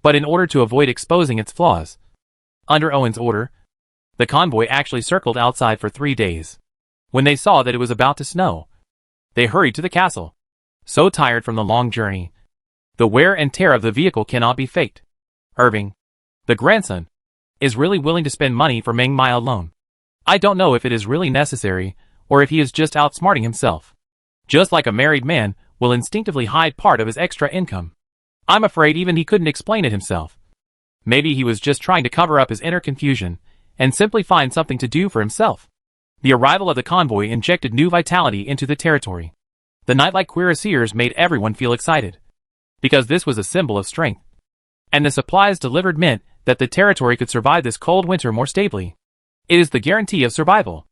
But in order to avoid exposing its flaws, under Owen's order, the convoy actually circled outside for 3 days. When they saw that it was about to snow, they hurried to the castle, so tired from the long journey. The wear and tear of the vehicle cannot be faked. Irving, the grandson, is really willing to spend money for Meng Maya alone. I don't know if it is really necessary, or if he is just outsmarting himself. Just like a married man will instinctively hide part of his extra income. I'm afraid even he couldn't explain it himself. Maybe he was just trying to cover up his inner confusion, and simply find something to do for himself. The arrival of the convoy injected new vitality into the territory. The night-like cuirassiers made everyone feel excited, because this was a symbol of strength. And the supplies delivered meant that the territory could survive this cold winter more stably. It is the guarantee of survival.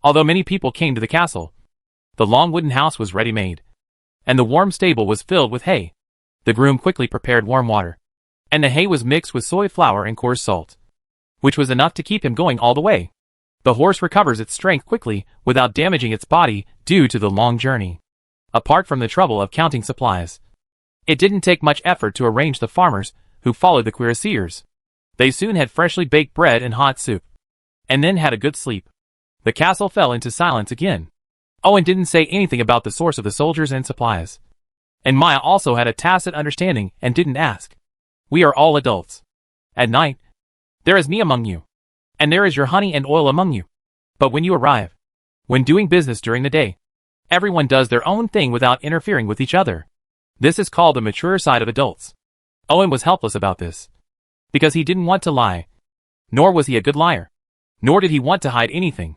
Although many people came to the castle, the long wooden house was ready-made, and the warm stable was filled with hay. The groom quickly prepared warm water, and the hay was mixed with soy flour and coarse salt, which was enough to keep him going all the way. The horse recovers its strength quickly without damaging its body due to the long journey. Apart from the trouble of counting supplies, it didn't take much effort to arrange the farmers who followed the cuirassiers. They soon had freshly baked bread and hot soup, and then had a good sleep. The castle fell into silence again. Owen didn't say anything about the source of the soldiers and supplies. And Maya also had a tacit understanding and didn't ask. We are all adults. At night, there is me among you, and there is your honey and oil among you. But when you arrive, when doing business during the day, everyone does their own thing without interfering with each other. This is called the mature side of adults. Owen was helpless about this, because he didn't want to lie, nor was he a good liar, nor did he want to hide anything.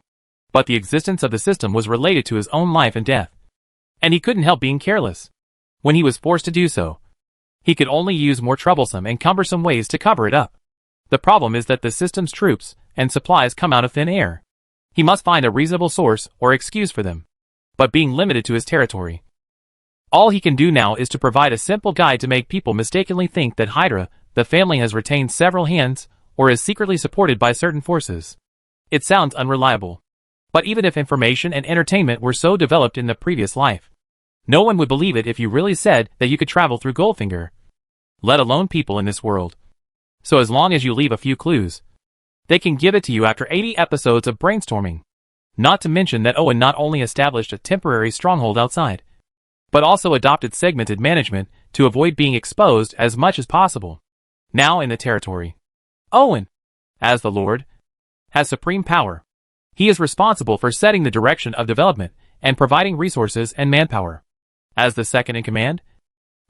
But the existence of the system was related to his own life and death, and he couldn't help being careless. When he was forced to do so, he could only use more troublesome and cumbersome ways to cover it up. The problem is that the system's troops and supplies come out of thin air. He must find a reasonable source or excuse for them, but being limited to his territory. All he can do now is to provide a simple guide to make people mistakenly think that Hydra, the family, has retained several hands or is secretly supported by certain forces. It sounds unreliable. But even if information and entertainment were so developed in the previous life, no one would believe it if you really said that you could travel through Goldfinger, let alone people in this world. So as long as you leave a few clues, they can give it to you after 80 episodes of brainstorming. Not to mention that Owen not only established a temporary stronghold outside, but also adopted segmented management to avoid being exposed as much as possible. Now in the territory, Owen, as the Lord, has supreme power. He is responsible for setting the direction of development and providing resources and manpower. As the second in command,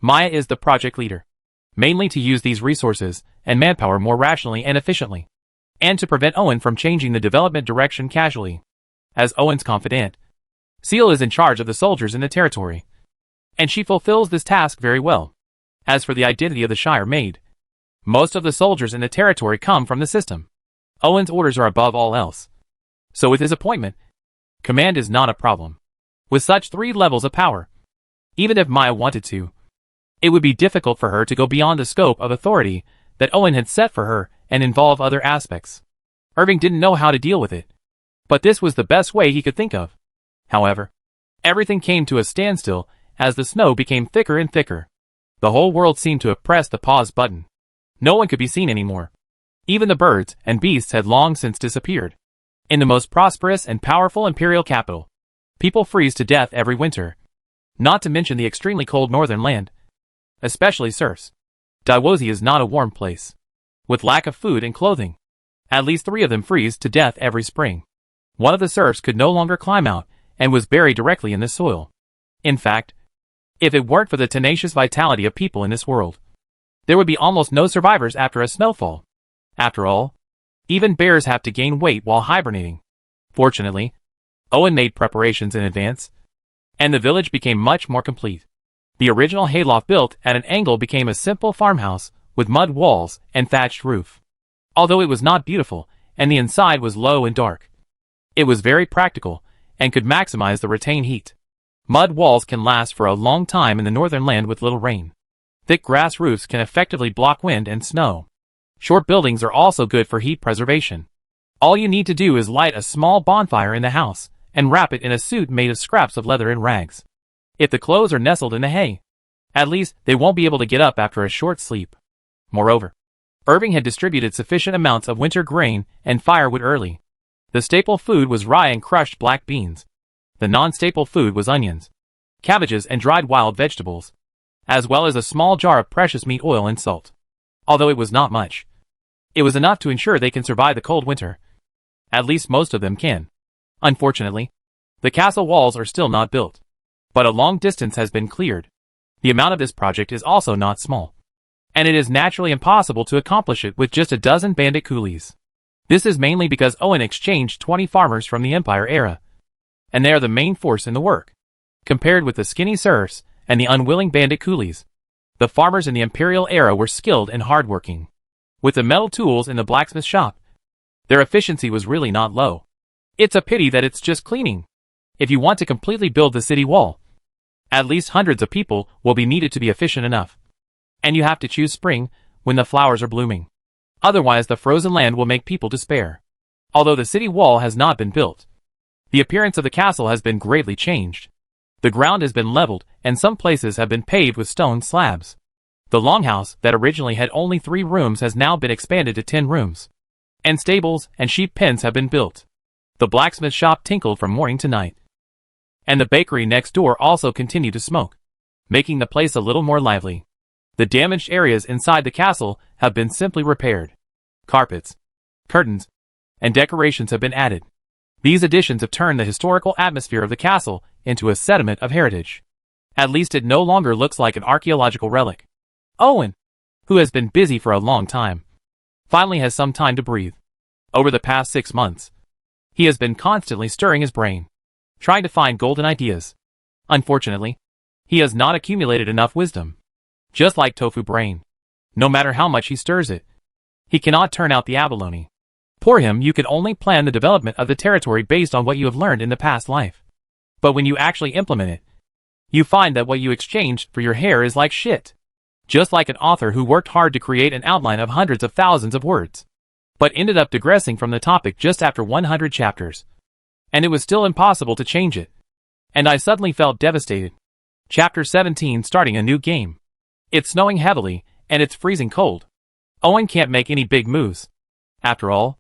Maya is the project leader, mainly to use these resources and manpower more rationally and efficiently, and to prevent Owen from changing the development direction casually. As Owen's confidant, Seal is in charge of the soldiers in the territory, and she fulfills this task very well. As for the identity of the Shire Maid, most of the soldiers in the territory come from the system. Owen's orders are above all else. So with his appointment, command is not a problem. With such 3 levels of power, even if Maya wanted to, it would be difficult for her to go beyond the scope of authority that Owen had set for her and involve other aspects. Irving didn't know how to deal with it, but this was the best way he could think of. However, everything came to a standstill as the snow became thicker and thicker. The whole world seemed to have pressed the pause button. No one could be seen anymore. Even the birds and beasts had long since disappeared. In the most prosperous and powerful imperial capital, people freeze to death every winter. Not to mention the extremely cold northern land, especially serfs. Daiwozi is not a warm place. With lack of food and clothing, at least 3 of them freeze to death every spring. One of the serfs could no longer climb out and was buried directly in the soil. In fact, if it weren't for the tenacious vitality of people in this world, there would be almost no survivors after a snowfall. After all, even bears have to gain weight while hibernating. Fortunately, Owen made preparations in advance, and the village became much more complete. The original hayloft built at an angle became a simple farmhouse with mud walls and thatched roof. Although it was not beautiful, and the inside was low and dark, It was very practical, and could maximize the retained heat. Mud walls can last for a long time in the northern land with little rain. Thick grass roofs can effectively block wind and snow. Short buildings are also good for heat preservation. All you need to do is light a small bonfire in the house, and wrap it in a suit made of scraps of leather and rags. If the clothes are nestled in the hay, at least they won't be able to get up after a short sleep. Moreover, Irving had distributed sufficient amounts of winter grain and firewood early. The staple food was rye and crushed black beans. The non-staple food was onions, cabbages and dried wild vegetables, as well as a small jar of precious meat oil and salt. Although it was not much, it was enough to ensure they can survive the cold winter. At least most of them can. Unfortunately, the castle walls are still not built, but a long distance has been cleared. The amount of this project is also not small, and it is naturally impossible to accomplish it with just a dozen bandit coolies. This is mainly because Owen exchanged 20 farmers from the Empire era, and they are the main force in the work. Compared with the skinny serfs and the unwilling bandit coolies, the farmers in the Imperial era were skilled and hardworking. With the metal tools in the blacksmith shop, their efficiency was really not low. It's a pity that it's just cleaning. If you want to completely build the city wall, at least hundreds of people will be needed to be efficient enough. And you have to choose spring, when the flowers are blooming. Otherwise the frozen land will make people despair. Although the city wall has not been built, the appearance of the castle has been greatly changed. The ground has been leveled, and some places have been paved with stone slabs. The longhouse that originally had only 3 rooms has now been expanded to 10 rooms. And stables and sheep pens have been built. The blacksmith shop tinkled from morning to night. And the bakery next door also continued to smoke, making the place a little more lively. The damaged areas inside the castle have been simply repaired. Carpets, curtains, and decorations have been added. These additions have turned the historical atmosphere of the castle into a sediment of heritage. At least it no longer looks like an archaeological relic. Owen, who has been busy for a long time, finally has some time to breathe. Over the past 6 months, he has been constantly stirring his brain, trying to find golden ideas. Unfortunately, he has not accumulated enough wisdom. Just like tofu brain, no matter how much he stirs it, he cannot turn out the abalone. Poor him, you can only plan the development of the territory based on what you have learned in the past life. But when you actually implement it, you find that what you exchanged for your hair is like shit. Just like an author who worked hard to create an outline of hundreds of thousands of words, but ended up digressing from the topic just after 100 chapters. And it was still impossible to change it. And I suddenly felt devastated. Chapter 17, starting a new game. It's snowing heavily, and it's freezing cold. Owen can't make any big moves. After all,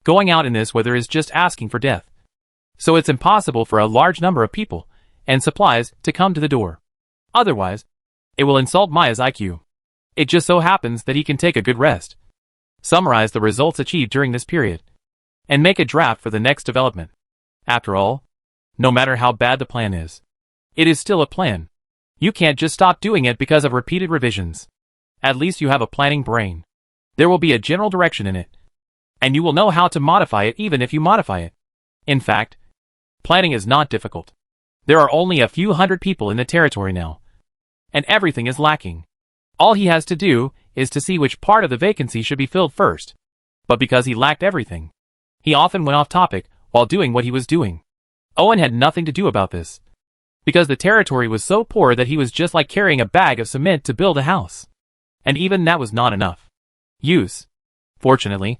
going out in this weather is just asking for death. So it's impossible for a large number of people and supplies to come to the door. Otherwise, it will insult Maya's IQ. It just so happens that he can take a good rest, summarize the results achieved during this period, and make a draft for the next development. After all, no matter how bad the plan is, it is still a plan. You can't just stop doing it because of repeated revisions. At least you have a planning brain. There will be a general direction in it, and you will know how to modify it even if you modify it. In fact, planning is not difficult. There are only a few hundred people in the territory now, and everything is lacking. All he has to do is to see which part of the vacancy should be filled first. But because he lacked everything, he often went off topic while doing what he was doing. Owen had nothing to do about this, because the territory was so poor that he was just like carrying a bag of cement to build a house. And even that was not enough. Fortunately,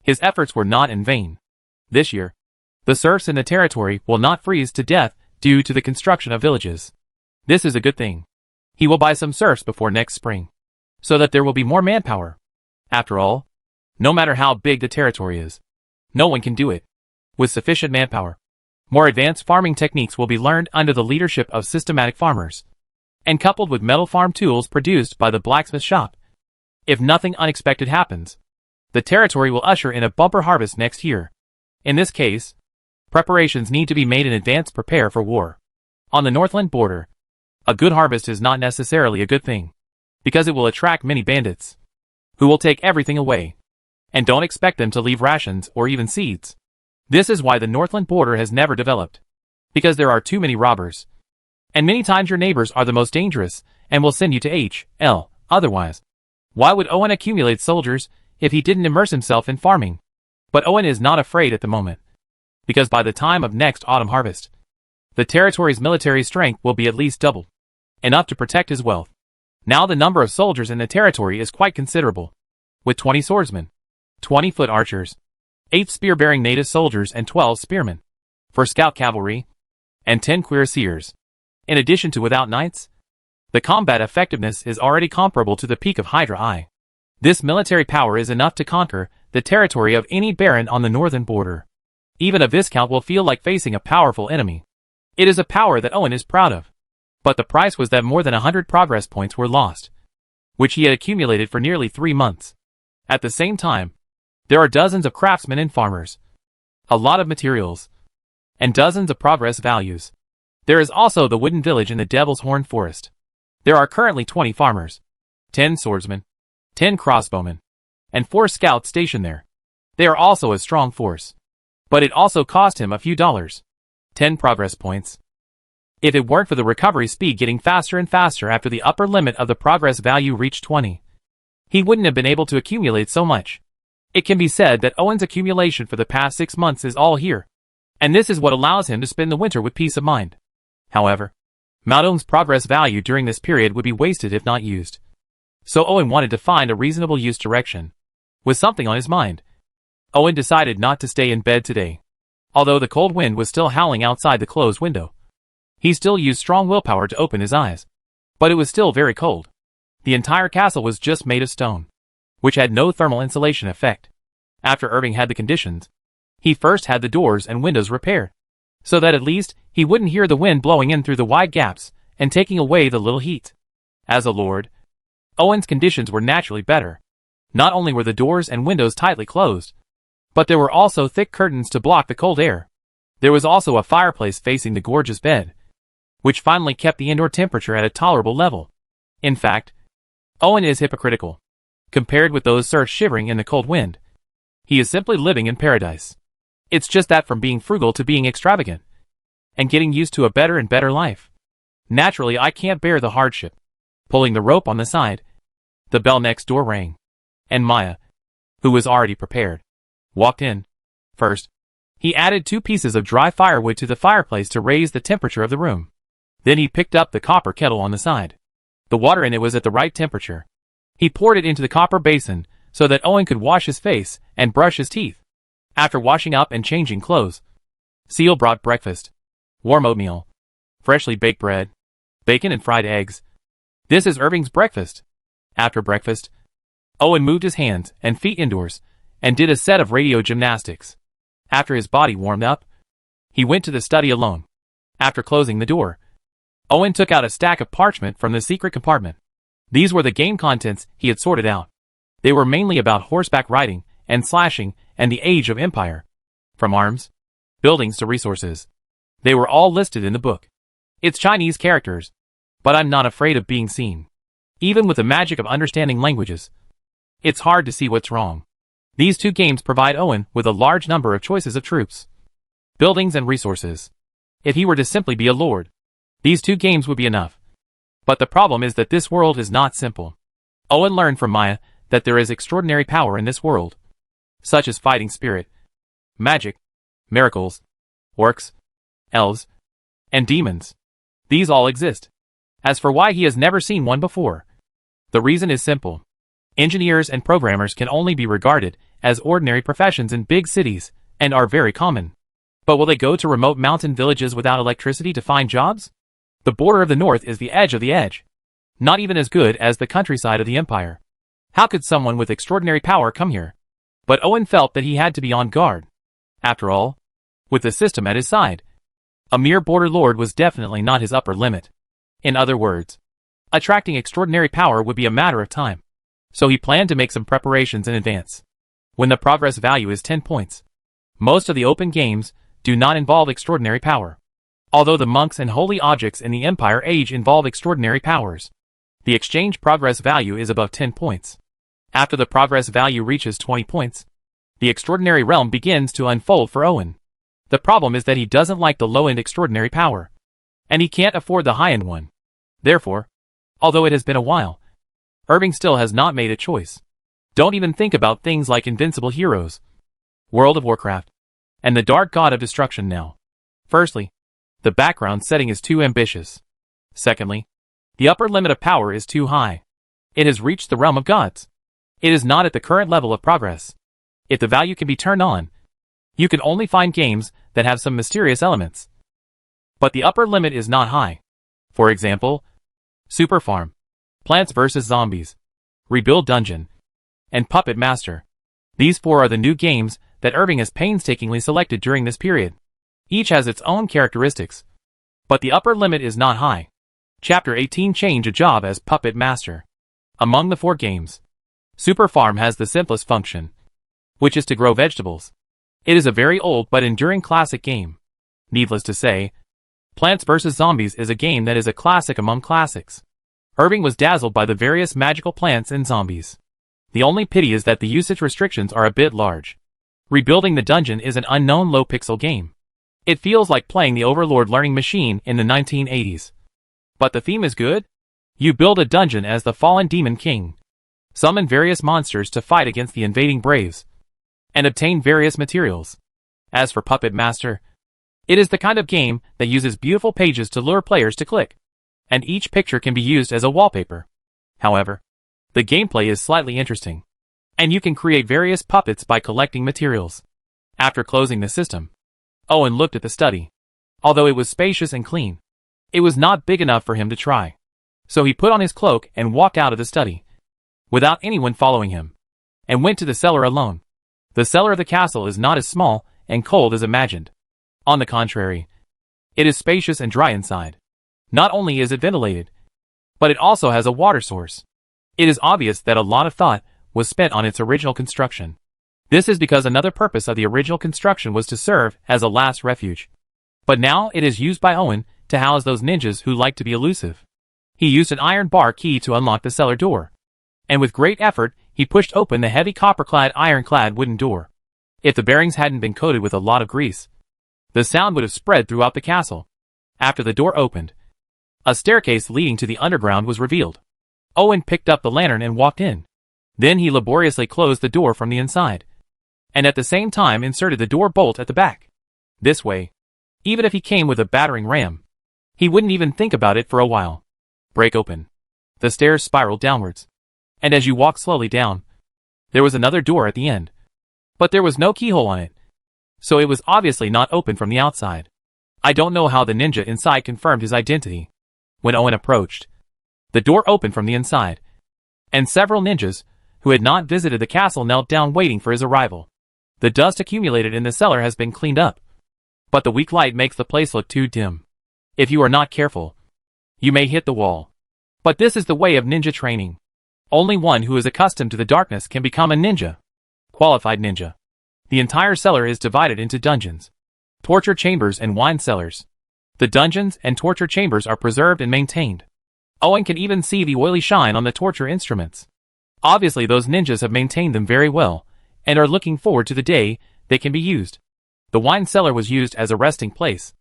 his efforts were not in vain. This year, the serfs in the territory will not freeze to death due to the construction of villages. This is a good thing. He will buy some serfs before next spring, so that there will be more manpower. After all, no matter how big the territory is, no one can do it with sufficient manpower. More advanced farming techniques will be learned under the leadership of systematic farmers, and coupled with metal farm tools produced by the blacksmith shop. If nothing unexpected happens, the territory will usher in a bumper harvest next year. In this case, preparations need to be made in advance to prepare for war. On the Northland border, a good harvest is not necessarily a good thing, because it will attract many bandits, who will take everything away, and don't expect them to leave rations or even seeds. This is why the Northland border has never developed, because there are too many robbers. And many times your neighbors are the most dangerous, and will send you to HL, otherwise. Why would Owen accumulate soldiers if he didn't immerse himself in farming? But Owen is not afraid at the moment. because by the time of next autumn harvest, the territory's military strength will be at least doubled, enough to protect his wealth. Now the number of soldiers in the territory is quite considerable, with 20 swordsmen, 20 foot archers, 8 spear-bearing native soldiers and 12 spearmen, for scout cavalry, and 10 cuirassiers. In addition to without knights, the combat effectiveness is already comparable to the peak of Hydra I. This military power is enough to conquer the territory of any baron on the northern border. Even a viscount will feel like facing a powerful enemy. It is a power that Owen is proud of. But the price was that more than 100 progress points were lost, which he had accumulated for nearly 3 months. At the same time, there are dozens of craftsmen and farmers, a lot of materials, and dozens of progress values. There is also the wooden village in the Devil's Horn Forest. There are currently 20 farmers, 10 swordsmen, 10 crossbowmen, and 4 scouts stationed there. They are also a strong force. But it also cost him a few dollars. 10 progress points. If it weren't for the recovery speed getting faster and faster after the upper limit of the progress value reached 20, he wouldn't have been able to accumulate so much. It can be said that Owen's accumulation for the past 6 months is all here, and this is what allows him to spend the winter with peace of mind. However, Mount Owen's progress value during this period would be wasted if not used. So Owen wanted to find a reasonable use direction. With something on his mind, Owen decided not to stay in bed today. Although the cold wind was still howling outside the closed window, he still used strong willpower to open his eyes. But it was still very cold. The entire castle was just made of stone, which had no thermal insulation effect. After Irving had the conditions, he first had the doors and windows repaired, so that at least he wouldn't hear the wind blowing in through the wide gaps and taking away the little heat. As a lord, Owen's conditions were naturally better. Not only were the doors and windows tightly closed, but there were also thick curtains to block the cold air. There was also a fireplace facing the gorgeous bed, which finally kept the indoor temperature at a tolerable level. In fact, Owen is hypocritical. Compared with those serfs shivering in the cold wind, he is simply living in paradise. It's just that from being frugal to being extravagant, and getting used to a better and better life. Naturally, I can't bear the hardship. Pulling the rope on the side, the bell next door rang, and Maya, who was already prepared, walked in. First, he added 2 pieces of dry firewood to the fireplace to raise the temperature of the room. Then he picked up the copper kettle on the side. The water in it was at the right temperature. He poured it into the copper basin so that Owen could wash his face and brush his teeth. After washing up and changing clothes, Seal brought breakfast: warm oatmeal, freshly baked bread, bacon and fried eggs. This is Irving's breakfast. After breakfast, Owen moved his hands and feet indoors and did a set of radio gymnastics. After his body warmed up, he went to the study alone. After closing the door, Owen took out a stack of parchment from the secret compartment. These were the game contents he had sorted out. They were mainly about horseback riding and slashing and the age of empire. From arms, buildings to resources. They were all listed in the book. It's Chinese characters, but I'm not afraid of being seen. Even with the magic of understanding languages, it's hard to see what's wrong. These 2 games provide Owen with a large number of choices of troops, buildings and resources. If he were to simply be a lord, these 2 games would be enough. But the problem is that this world is not simple. Owen learned from Maya that there is extraordinary power in this world, such as fighting spirit, magic, miracles, orcs, elves, and demons. These all exist. As for why he has never seen one before, the reason is simple. Engineers and programmers can only be regarded as ordinary professions in big cities and are very common. But will they go to remote mountain villages without electricity to find jobs? The border of the north is the edge of the edge. Not even as good as the countryside of the empire. How could someone with extraordinary power come here? But Owen felt that he had to be on guard. After all, with the system at his side, a mere border lord was definitely not his upper limit. In other words, attracting extraordinary power would be a matter of time. So he planned to make some preparations in advance. When the progress value is 10 points, most of the open games do not involve extraordinary power. Although the monks and holy objects in the Empire Age involve extraordinary powers, the exchange progress value is above 10 points. After the progress value reaches 20 points, the extraordinary realm begins to unfold for Owen. The problem is that he doesn't like the low-end extraordinary power, and he can't afford the high-end one. Therefore, although it has been a while, Irving still has not made a choice. Don't even think about things like Invincible Heroes, World of Warcraft, and the dark god of destruction now. Firstly, the background setting is too ambitious. Secondly, the upper limit of power is too high. It has reached the realm of gods. It is not at the current level of progress. If the value can be turned on, you can only find games that have some mysterious elements. But the upper limit is not high. For example, Super Farm, Plants vs. Zombies, Rebuild Dungeon, and Puppet Master. These 4 are the new games that Irving has painstakingly selected during this period. Each has its own characteristics. But the upper limit is not high. Chapter 18 Change a job as Puppet Master. Among the 4 games, Super Farm has the simplest function, which is to grow vegetables. It is a very old but enduring classic game. Needless to say, Plants vs. Zombies is a game that is a classic among classics. Irving was dazzled by the various magical plants and zombies. The only pity is that the usage restrictions are a bit large. Rebuilding the Dungeon is an unknown low-pixel game. It feels like playing the Overlord learning machine in the 1980s. But the theme is good. You build a dungeon as the fallen Demon King, summon various monsters to fight against the invading Braves, and obtain various materials. As for Puppet Master, it is the kind of game that uses beautiful pages to lure players to click, and each picture can be used as a wallpaper. However, the gameplay is slightly interesting, and you can create various puppets by collecting materials. After closing the system, Owen looked at the study. Although it was spacious and clean, it was not big enough for him to try. So he put on his cloak and walked out of the study, without anyone following him, and went to the cellar alone. The cellar of the castle is not as small and cold as imagined. On the contrary, it is spacious and dry inside. Not only is it ventilated, but it also has a water source. It is obvious that a lot of thought was spent on its original construction. This is because another purpose of the original construction was to serve as a last refuge. But now it is used by Owen to house those ninjas who like to be elusive. He used an iron bar key to unlock the cellar door, and with great effort he pushed open the heavy copper-clad iron-clad wooden door. If the bearings hadn't been coated with a lot of grease, the sound would have spread throughout the castle. After the door opened, a staircase leading to the underground was revealed. Owen picked up the lantern and walked in. Then he laboriously closed the door from the inside, and at the same time inserted the door bolt at the back. This way, even if he came with a battering ram, he wouldn't even think about it for a while. Break open. The stairs spiraled downwards, and as you walked slowly down, there was another door at the end. But there was no keyhole on it, so it was obviously not open from the outside. I don't know how the ninja inside confirmed his identity. When Owen approached, the door opened from the inside, and several ninjas, who had not visited the castle, knelt down waiting for his arrival. The dust accumulated in the cellar has been cleaned up, but the weak light makes the place look too dim. If you are not careful, you may hit the wall. But this is the way of ninja training. Only one who is accustomed to the darkness can become a ninja. Qualified ninja. The entire cellar is divided into dungeons, torture chambers, and wine cellars. The dungeons and torture chambers are preserved and maintained. Owen can even see the oily shine on the torture instruments. Obviously those ninjas have maintained them very well, and are looking forward to the day they can be used. The wine cellar was used as a resting place,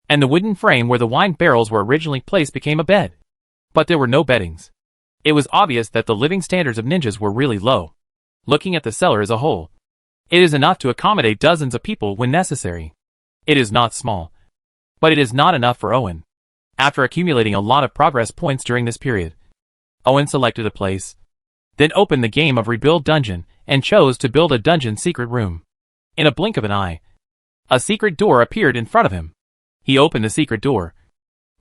and the wooden frame where the wine barrels were originally placed became a bed. But there were no beddings. It was obvious that the living standards of ninjas were really low. Looking at the cellar as a whole, it is enough to accommodate dozens of people when necessary. It is not small, but it is not enough for Owen. After accumulating a lot of progress points during this period, Owen selected a place, then opened the game of Rebuild Dungeon and chose to build a dungeon secret room. In a blink of an eye, a secret door appeared in front of him. He opened the secret door,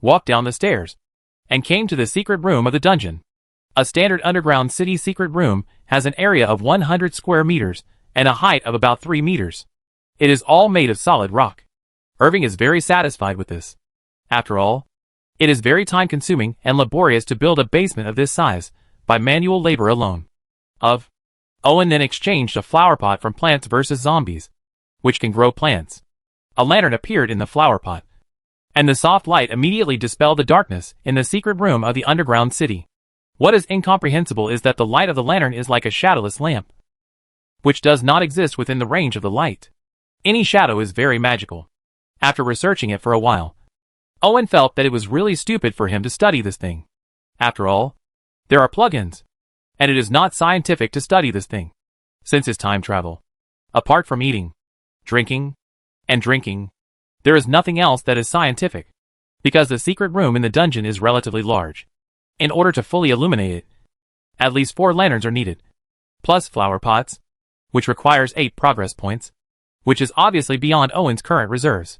walked down the stairs, and came to the secret room of the dungeon. A standard underground city secret room has an area of 100 square meters and a height of about 3 meters. It is all made of solid rock. Irving is very satisfied with this. After all, it is very time-consuming and laborious to build a basement of this size by manual labor alone. Owen then exchanged a flower pot from Plants vs. Zombies, which can grow plants. A lantern appeared in the flower pot, and the soft light immediately dispelled the darkness in the secret room of the underground city. What is incomprehensible is that the light of the lantern is like a shadowless lamp, which does not exist within the range of the light. Any shadow is very magical. After researching it for a while, Owen felt that it was really stupid for him to study this thing. After all, there are plugins, and it is not scientific to study this thing. Since his time travel, apart from eating, drinking, and drinking. There is nothing else that is scientific, because the secret room in the dungeon is relatively large. In order to fully illuminate it, at least 4 lanterns are needed, plus flower pots, which requires 8 progress points, which is obviously beyond Owen's current reserves.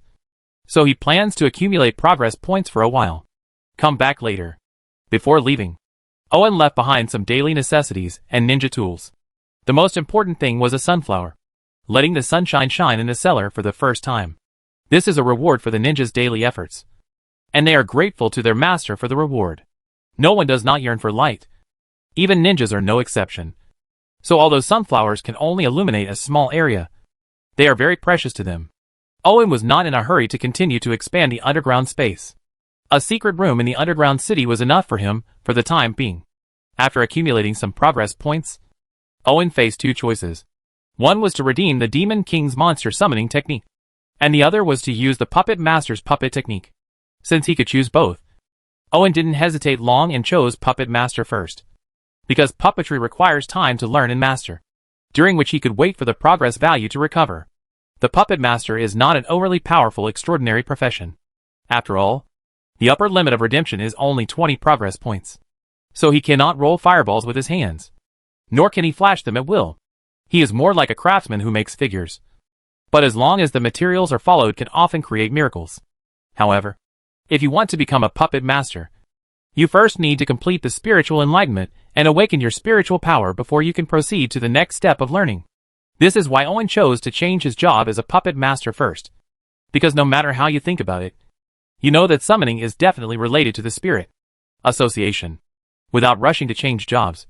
So he plans to accumulate progress points for a while. Come back later. Before leaving, Owen left behind some daily necessities and ninja tools. The most important thing was a sunflower, letting the sunshine shine in the cellar for the first time. This is a reward for the ninja's daily efforts, and they are grateful to their master for the reward. No one does not yearn for light. Even ninjas are no exception. So although sunflowers can only illuminate a small area, they are very precious to them. Owen was not in a hurry to continue to expand the underground space. A secret room in the underground city was enough for him for the time being. After accumulating some progress points, Owen faced 2 choices. One was to redeem the Demon King's monster summoning technique, and the other was to use the Puppet Master's puppet technique. Since he could choose both, Owen didn't hesitate long and chose Puppet Master first, because puppetry requires time to learn and master, during which he could wait for the progress value to recover. The Puppet Master is not an overly powerful extraordinary profession. After all, the upper limit of redemption is only 20 progress points. So he cannot roll fireballs with his hands, nor can he flash them at will. He is more like a craftsman who makes figures, but as long as the materials are followed can often create miracles. However, if you want to become a puppet master, you first need to complete the spiritual enlightenment and awaken your spiritual power before you can proceed to the next step of learning. This is why Owen chose to change his job as a puppet master first, because no matter how you think about it, you know that summoning is definitely related to the spirit association. Without rushing to change jobs,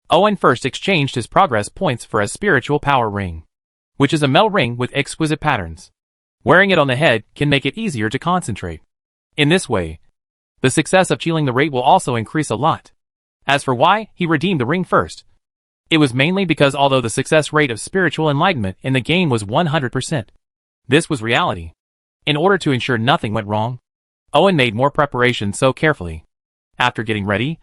Owen first exchanged his progress points for a spiritual power ring, which is a metal ring with exquisite patterns. Wearing it on the head can make it easier to concentrate. In this way, the success of healing the rate will also increase a lot. As for why he redeemed the ring first, it was mainly because although the success rate of spiritual enlightenment in the game was 100%, this was reality. In order to ensure nothing went wrong, Owen made more preparations so carefully. After getting ready,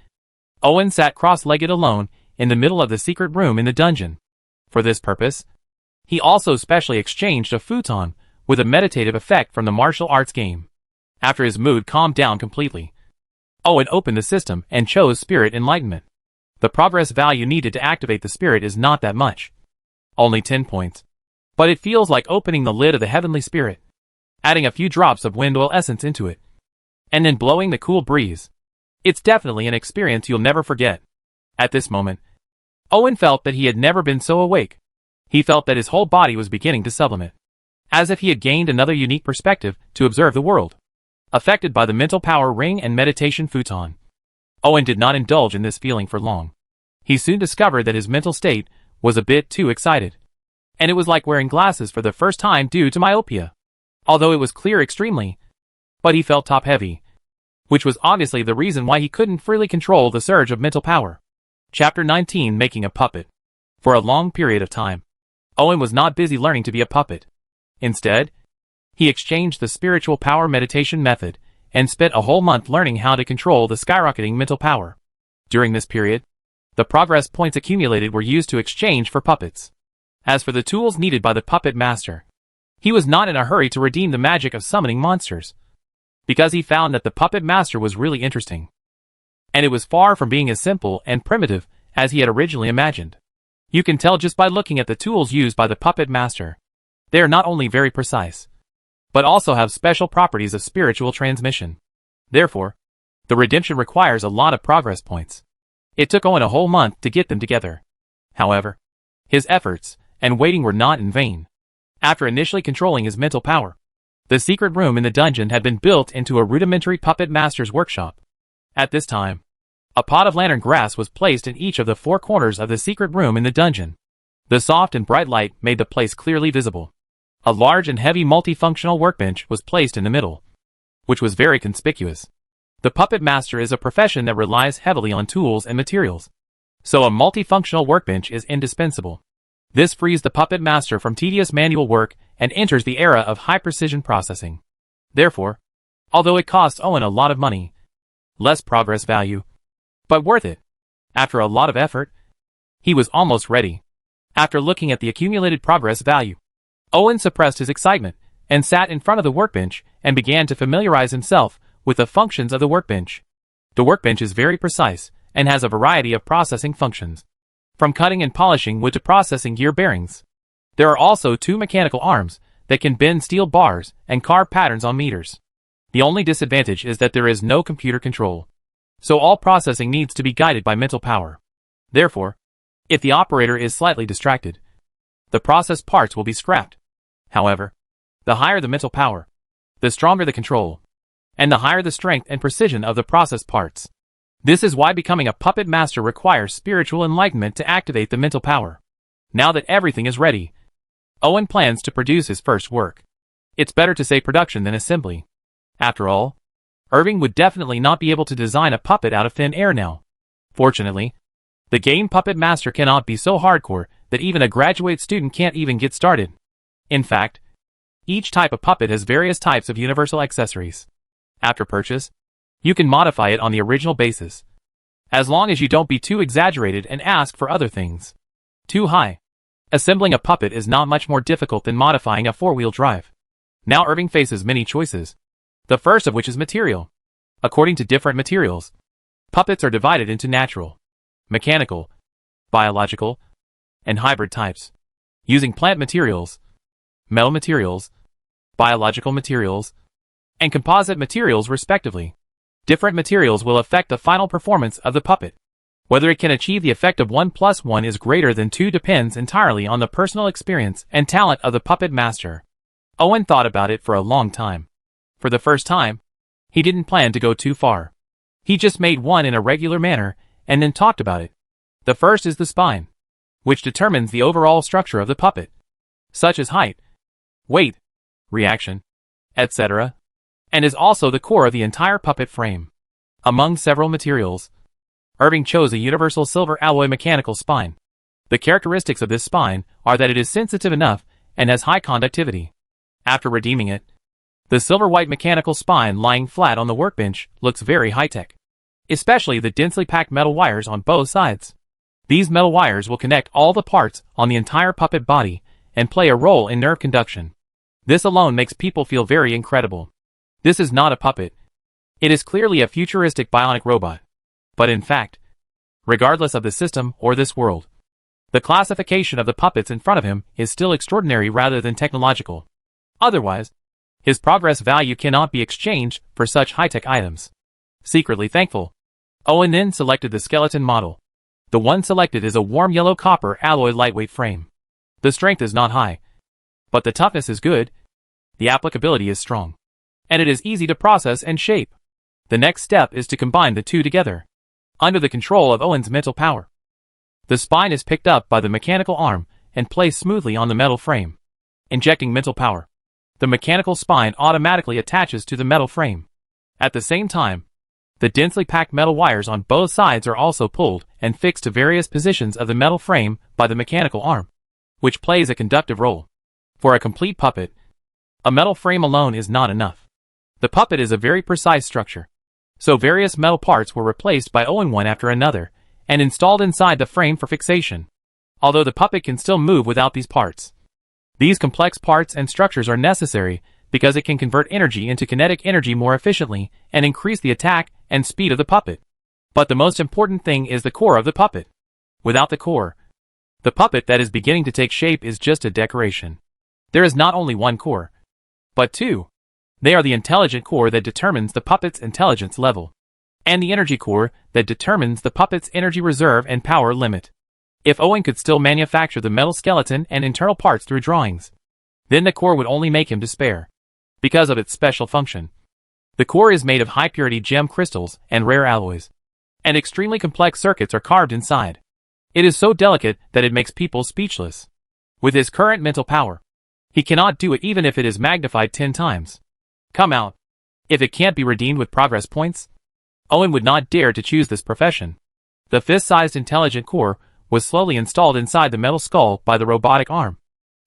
Owen sat cross-legged alone in the middle of the secret room in the dungeon. For this purpose, he also specially exchanged a futon with a meditative effect from the martial arts game. After his mood calmed down completely, Owen opened the system and chose Spirit Enlightenment. The progress value needed to activate the spirit is not that much, only 10 points. But it feels like opening the lid of the heavenly spirit, adding a few drops of wind oil essence into it, and then blowing the cool breeze. It's definitely an experience you'll never forget. At this moment, Owen felt that he had never been so awake. He felt that his whole body was beginning to sublimate, as if he had gained another unique perspective to observe the world. Affected by the mental power ring and meditation futon, Owen did not indulge in this feeling for long. He soon discovered that his mental state was a bit too excited, and it was like wearing glasses for the first time due to myopia. Although it was clear extremely, but he felt top-heavy, which was obviously the reason why he couldn't freely control the surge of mental power. Chapter 19: Making a Puppet. For a long period of time, Owen was not busy learning to be a puppet. Instead, he exchanged the spiritual power meditation method and spent a whole month learning how to control the skyrocketing mental power. During this period, the progress points accumulated were used to exchange for puppets. As for the tools needed by the puppet master, he was not in a hurry to redeem the magic of summoning monsters, because he found that the puppet master was really interesting, and it was far from being as simple and primitive as he had originally imagined. You can tell just by looking at the tools used by the puppet master. They are not only very precise, but also have special properties of spiritual transmission. Therefore, the redemption requires a lot of progress points. It took Owen a whole month to get them together. However, his efforts and waiting were not in vain. After initially controlling his mental power, the secret room in the dungeon had been built into a rudimentary puppet master's workshop. At this time, a pot of lantern grass was placed in each of the 4 corners of the secret room in the dungeon. The soft and bright light made the place clearly visible. A large and heavy multifunctional workbench was placed in the middle, which was very conspicuous. The puppet master is a profession that relies heavily on tools and materials, so a multifunctional workbench is indispensable. This frees the puppet master from tedious manual work and enters the era of high-precision processing. Therefore, although it costs Owen a lot of money, less progress value, but worth it. After a lot of effort, he was almost ready. After looking at the accumulated progress value, Owen suppressed his excitement and sat in front of the workbench and began to familiarize himself with the functions of the workbench. The workbench is very precise and has a variety of processing functions, from cutting and polishing wood to processing gear bearings. There are also 2 mechanical arms that can bend steel bars and carve patterns on meters. The only disadvantage is that there is no computer control, so all processing needs to be guided by mental power. Therefore, if the operator is slightly distracted, the processed parts will be scrapped. However, the higher the mental power, the stronger the control, and the higher the strength and precision of the processed parts. This is why becoming a puppet master requires spiritual enlightenment to activate the mental power. Now that everything is ready, Owen plans to produce his first work. It's better to say production than assembly. After all, Irving would definitely not be able to design a puppet out of thin air now. Fortunately, the game Puppet Master cannot be so hardcore that even a graduate student can't even get started. In fact, each type of puppet has various types of universal accessories. After purchase, you can modify it on the original basis, as long as you don't be too exaggerated and ask for other things too high. Assembling a puppet is not much more difficult than modifying a 4-wheel drive. Now Irving faces many choices, the first of which is material. According to different materials, puppets are divided into natural, mechanical, biological, and hybrid types. Using plant materials, metal materials, biological materials, and composite materials respectively. Different materials will affect the final performance of the puppet. Whether it can achieve the effect of 1 + 1 is greater than 2 depends entirely on the personal experience and talent of the puppet master. Owen thought about it for a long time. For the first time, he didn't plan to go too far. He just made one in a regular manner and then talked about it. The first is the spine, which determines the overall structure of the puppet, such as height, weight, reaction, etc., and is also the core of the entire puppet frame. Among several materials, Irving chose a universal silver alloy mechanical spine. The characteristics of this spine are that it is sensitive enough and has high conductivity. After redeeming it, the silver-white mechanical spine lying flat on the workbench looks very high-tech, especially the densely packed metal wires on both sides. These metal wires will connect all the parts on the entire puppet body and play a role in nerve conduction. This alone makes people feel very incredible. This is not a puppet. It is clearly a futuristic bionic robot. But in fact, regardless of the system or this world, the classification of the puppets in front of him is still extraordinary rather than technological. Otherwise, his progress value cannot be exchanged for such high-tech items. Secretly thankful, Owen then selected the skeleton model. The one selected is a warm yellow copper alloy lightweight frame. The strength is not high, but the toughness is good, the applicability is strong, and it is easy to process and shape. The next step is to combine the two together, under the control of Owen's mental power. The spine is picked up by the mechanical arm and placed smoothly on the metal frame. Injecting mental power, the mechanical spine automatically attaches to the metal frame. At the same time, the densely packed metal wires on both sides are also pulled and fixed to various positions of the metal frame by the mechanical arm, which plays a conductive role. For a complete puppet, a metal frame alone is not enough. The puppet is a very precise structure, so various metal parts were replaced by Owen one after another and installed inside the frame for fixation. Although the puppet can still move without these parts, these complex parts and structures are necessary because it can convert energy into kinetic energy more efficiently and increase the attack and speed of the puppet. But the most important thing is the core of the puppet. Without the core, the puppet that is beginning to take shape is just a decoration. There is not only one core, but two. They are the intelligent core that determines the puppet's intelligence level, and the energy core that determines the puppet's energy reserve and power limit. If Owen could still manufacture the metal skeleton and internal parts through drawings, then the core would only make him despair, because of its special function. The core is made of high-purity gem crystals and rare alloys, and extremely complex circuits are carved inside. It is so delicate that it makes people speechless. With his current mental power, he cannot do it even if it is magnified 10 times. Come out. If it can't be redeemed with progress points, Owen would not dare to choose this profession. The fist-sized intelligent core was slowly installed inside the metal skull by the robotic arm,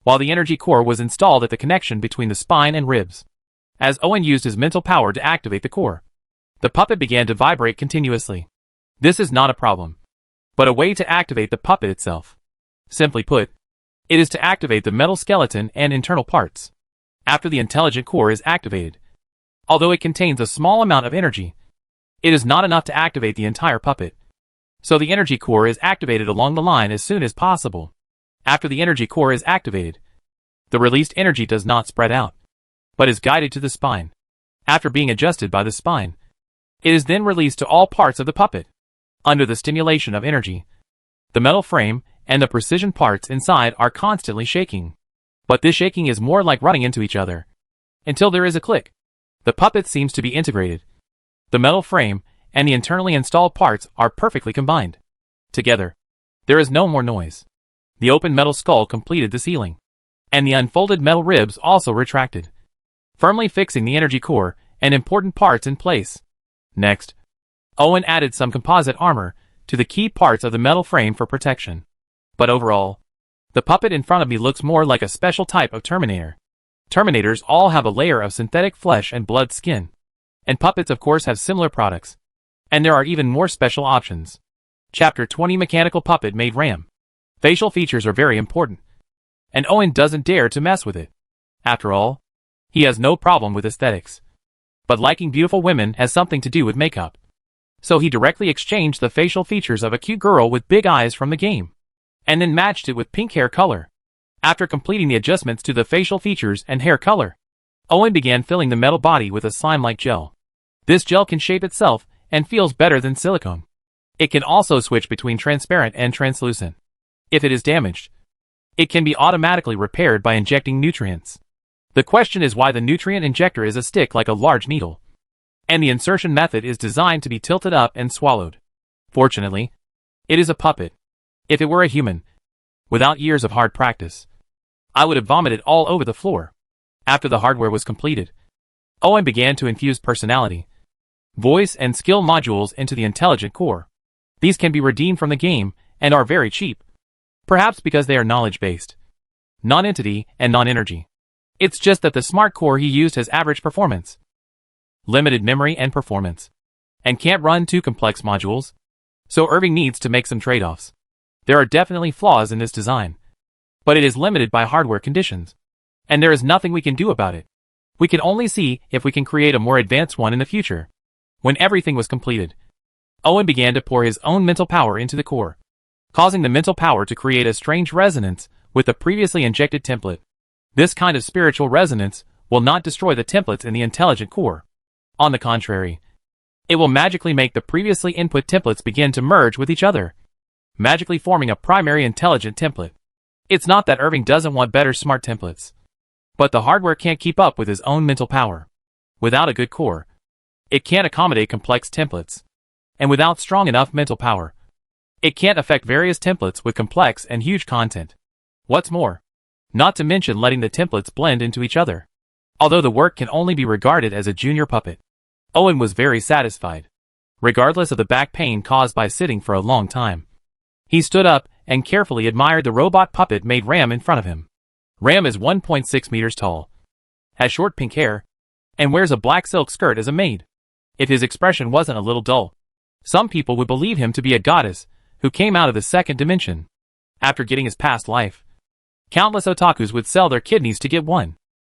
while the energy core was installed at the connection between the spine and ribs. As Owen used his mental power to activate the core, the puppet began to vibrate continuously. This is not a problem, but a way to activate the puppet itself. Simply put, it is to activate the metal skeleton and internal parts. after the intelligent core is activated. Although it contains a small amount of energy, it is not enough to activate the entire puppet. So the energy core is activated along the line as soon as possible. After the energy core is activated, the released energy does not spread out, but is guided to the spine. After being adjusted by the spine, it is then released to all parts of the puppet. Under the stimulation of energy, the metal frame and the precision parts inside are constantly shaking. But this shaking is more like running into each other. Until there is a click, the puppet seems to be integrated. The metal frame and the internally installed parts are perfectly combined. Together, there is no more noise. The open metal skull completed the ceiling, and the unfolded metal ribs also retracted, firmly fixing the energy core and important parts in place. Next, Owen added some composite armor to the key parts of the metal frame for protection. But overall, the puppet in front of me looks more like a special type of Terminator. Terminators all have a layer of synthetic flesh and blood skin. And puppets of course have similar products. And there are even more special options. Chapter 20 Mechanical Puppet Made RAM. Facial features are very important. And Owen doesn't dare to mess with it. After all, he has no problem with aesthetics. But liking beautiful women has something to do with makeup. So he directly exchanged the facial features of a cute girl with big eyes from the game, and then matched it with pink hair color. After completing the adjustments to the facial features and hair color, Owen began filling the metal body with a slime-like gel. This gel can shape itself and feels better than silicone. It can also switch between transparent and translucent. If it is damaged, it can be automatically repaired by injecting nutrients. The question is why the nutrient injector is a stick like a large needle, and the insertion method is designed to be tilted up and swallowed. Fortunately, it is a puppet. If it were a human, without years of hard practice, I would have vomited all over the floor. After the hardware was completed, Owen began to infuse personality, voice and skill modules into the intelligent core. These can be redeemed from the game and are very cheap. Perhaps because they are knowledge-based, non-entity and non-energy. It's just that the smart core he used has average performance, limited memory and performance, and can't run too complex modules, so Irving needs to make some trade-offs. There are definitely flaws in this design, but it is limited by hardware conditions, and there is nothing we can do about it. We can only see if we can create a more advanced one in the future. When everything was completed, Owen began to pour his own mental power into the core, causing the mental power to create a strange resonance with the previously injected template. This kind of spiritual resonance will not destroy the templates in the intelligent core. On the contrary, it will magically make the previously input templates begin to merge with each other, magically forming a primary intelligent template. It's not that Irving doesn't want better smart templates, but the hardware can't keep up with his own mental power. Without a good core, it can't accommodate complex templates, and without strong enough mental power, it can't affect various templates with complex and huge content. What's more, not to mention letting the templates blend into each other. Although the work can only be regarded as a junior puppet, Owen was very satisfied, regardless of the back pain caused by sitting for a long time. He stood up and carefully admired the robot puppet made RAM in front of him. RAM is 1.6 meters tall, has short pink hair, and wears a black silk skirt as a maid. If his expression wasn't a little dull, some people would believe him to be a goddess who came out of the second dimension. After getting his past life, countless otakus would sell their kidneys to get one.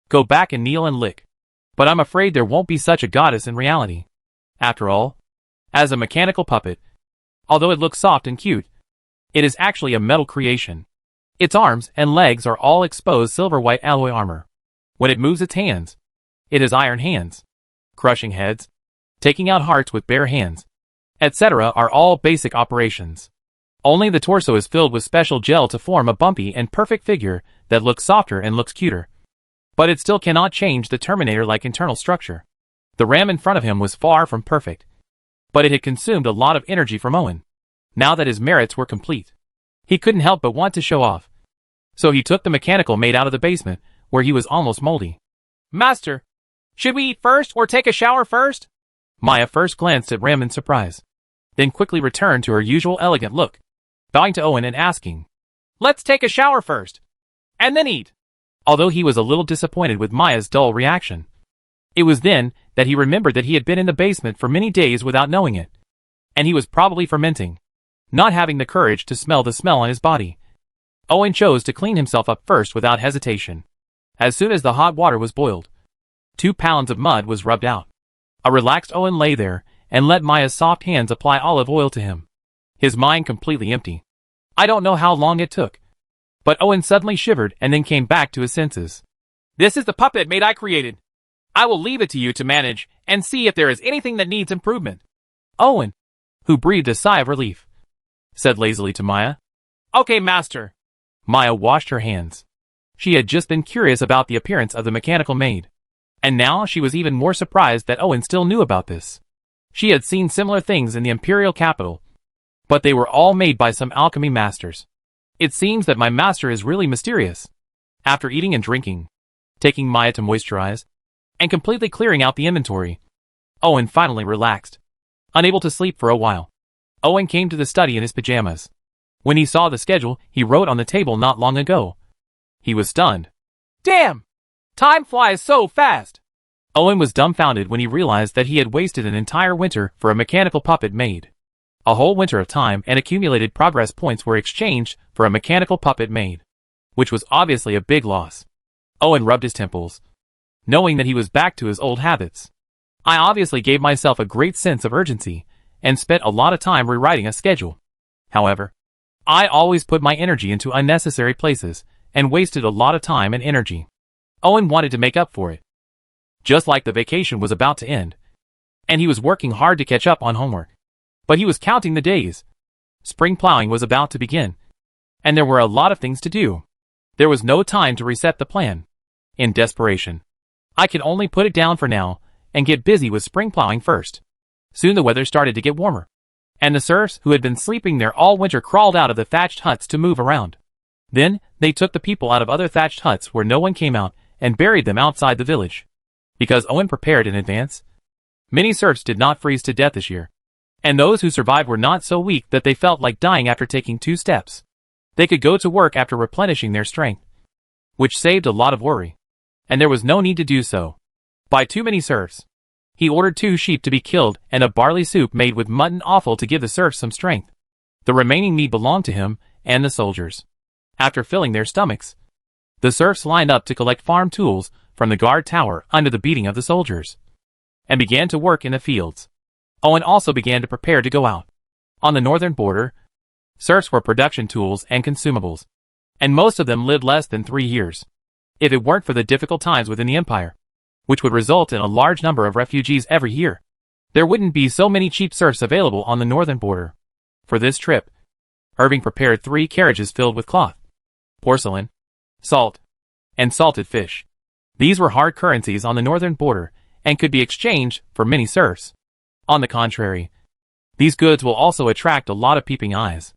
Go back and kneel and lick. But I'm afraid there won't be such a goddess in reality. After all, as a mechanical puppet, although it looks soft and cute, it is actually a metal creation. Its arms and legs are all exposed silver-white alloy armor. When it moves its hands, it has iron hands. Crushing heads, taking out hearts with bare hands, etc. are all basic operations. Only the torso is filled with special gel to form a bumpy and perfect figure that looks softer and looks cuter. But it still cannot change the Terminator-like internal structure. The RAM in front of him was far from perfect, but it had consumed a lot of energy from Owen. Now that his merits were complete, he couldn't help but want to show off. So he took the mechanical maid out of the basement, where he was almost moldy. "Master, should we eat first or take a shower first?" Maya first glanced at RAM in surprise, then quickly returned to her usual elegant look, bowing to Owen and asking, "Let's take a shower first, and then eat." Although he was a little disappointed with Maya's dull reaction, it was then that he remembered that he had been in the basement for many days without knowing it, and he was probably fermenting, not having the courage to smell the smell on his body. Owen chose to clean himself up first without hesitation. As soon as the hot water was boiled, 2 pounds of mud was rubbed out. A relaxed Owen lay there and let Maya's soft hands apply olive oil to him, his mind completely empty. I don't know how long it took, but Owen suddenly shivered and then came back to his senses. This is the puppet maid I created. I will leave it to you to manage and see if there is anything that needs improvement. Owen, who breathed a sigh of relief, said lazily to Maya. Okay, master. Maya washed her hands. She had just been curious about the appearance of the mechanical maid, and now she was even more surprised that Owen still knew about this. She had seen similar things in the imperial capital, but they were all made by some alchemy masters. It seems that my master is really mysterious. After eating and drinking, taking Maya to moisturize, and completely clearing out the inventory, Owen finally relaxed. Unable to sleep for a while, Owen came to the study in his pajamas. When he saw the schedule he wrote on the table not long ago, he was stunned. Damn! Time flies so fast! Owen was dumbfounded when he realized that he had wasted an entire winter for a mechanical puppet maid. A whole winter of time and accumulated progress points were exchanged for a mechanical puppet maid, which was obviously a big loss. Owen rubbed his temples, knowing that he was back to his old habits. I obviously gave myself a great sense of urgency and spent a lot of time rewriting a schedule. However, I always put my energy into unnecessary places and wasted a lot of time and energy. Owen wanted to make up for it. Just like the vacation was about to end, and he was working hard to catch up on homework. But he was counting the days. Spring plowing was about to begin, and there were a lot of things to do. There was no time to reset the plan. In desperation, I could only put it down for now and get busy with spring plowing first. Soon the weather started to get warmer, and the serfs who had been sleeping there all winter crawled out of the thatched huts to move around. Then, they took the people out of other thatched huts where no one came out and buried them outside the village. Because Owen prepared in advance, many serfs did not freeze to death this year, and those who survived were not so weak that they felt like dying after taking 2 steps. They could go to work after replenishing their strength, which saved a lot of worry, and there was no need to do so by too many serfs. He ordered 2 sheep to be killed and a barley soup made with mutton offal to give the serfs some strength. The remaining meat belonged to him and the soldiers. After filling their stomachs, the serfs lined up to collect farm tools from the guard tower under the beating of the soldiers, and began to work in the fields. Owen also began to prepare to go out. On the northern border, serfs were production tools and consumables, and most of them lived less than 3 years. If it weren't for the difficult times within the empire, which would result in a large number of refugees every year, there wouldn't be so many cheap serfs available on the northern border. For this trip, Irving prepared 3 carriages filled with cloth, porcelain, salt, and salted fish. These were hard currencies on the northern border and could be exchanged for many serfs. On the contrary, these goods will also attract a lot of peeping eyes.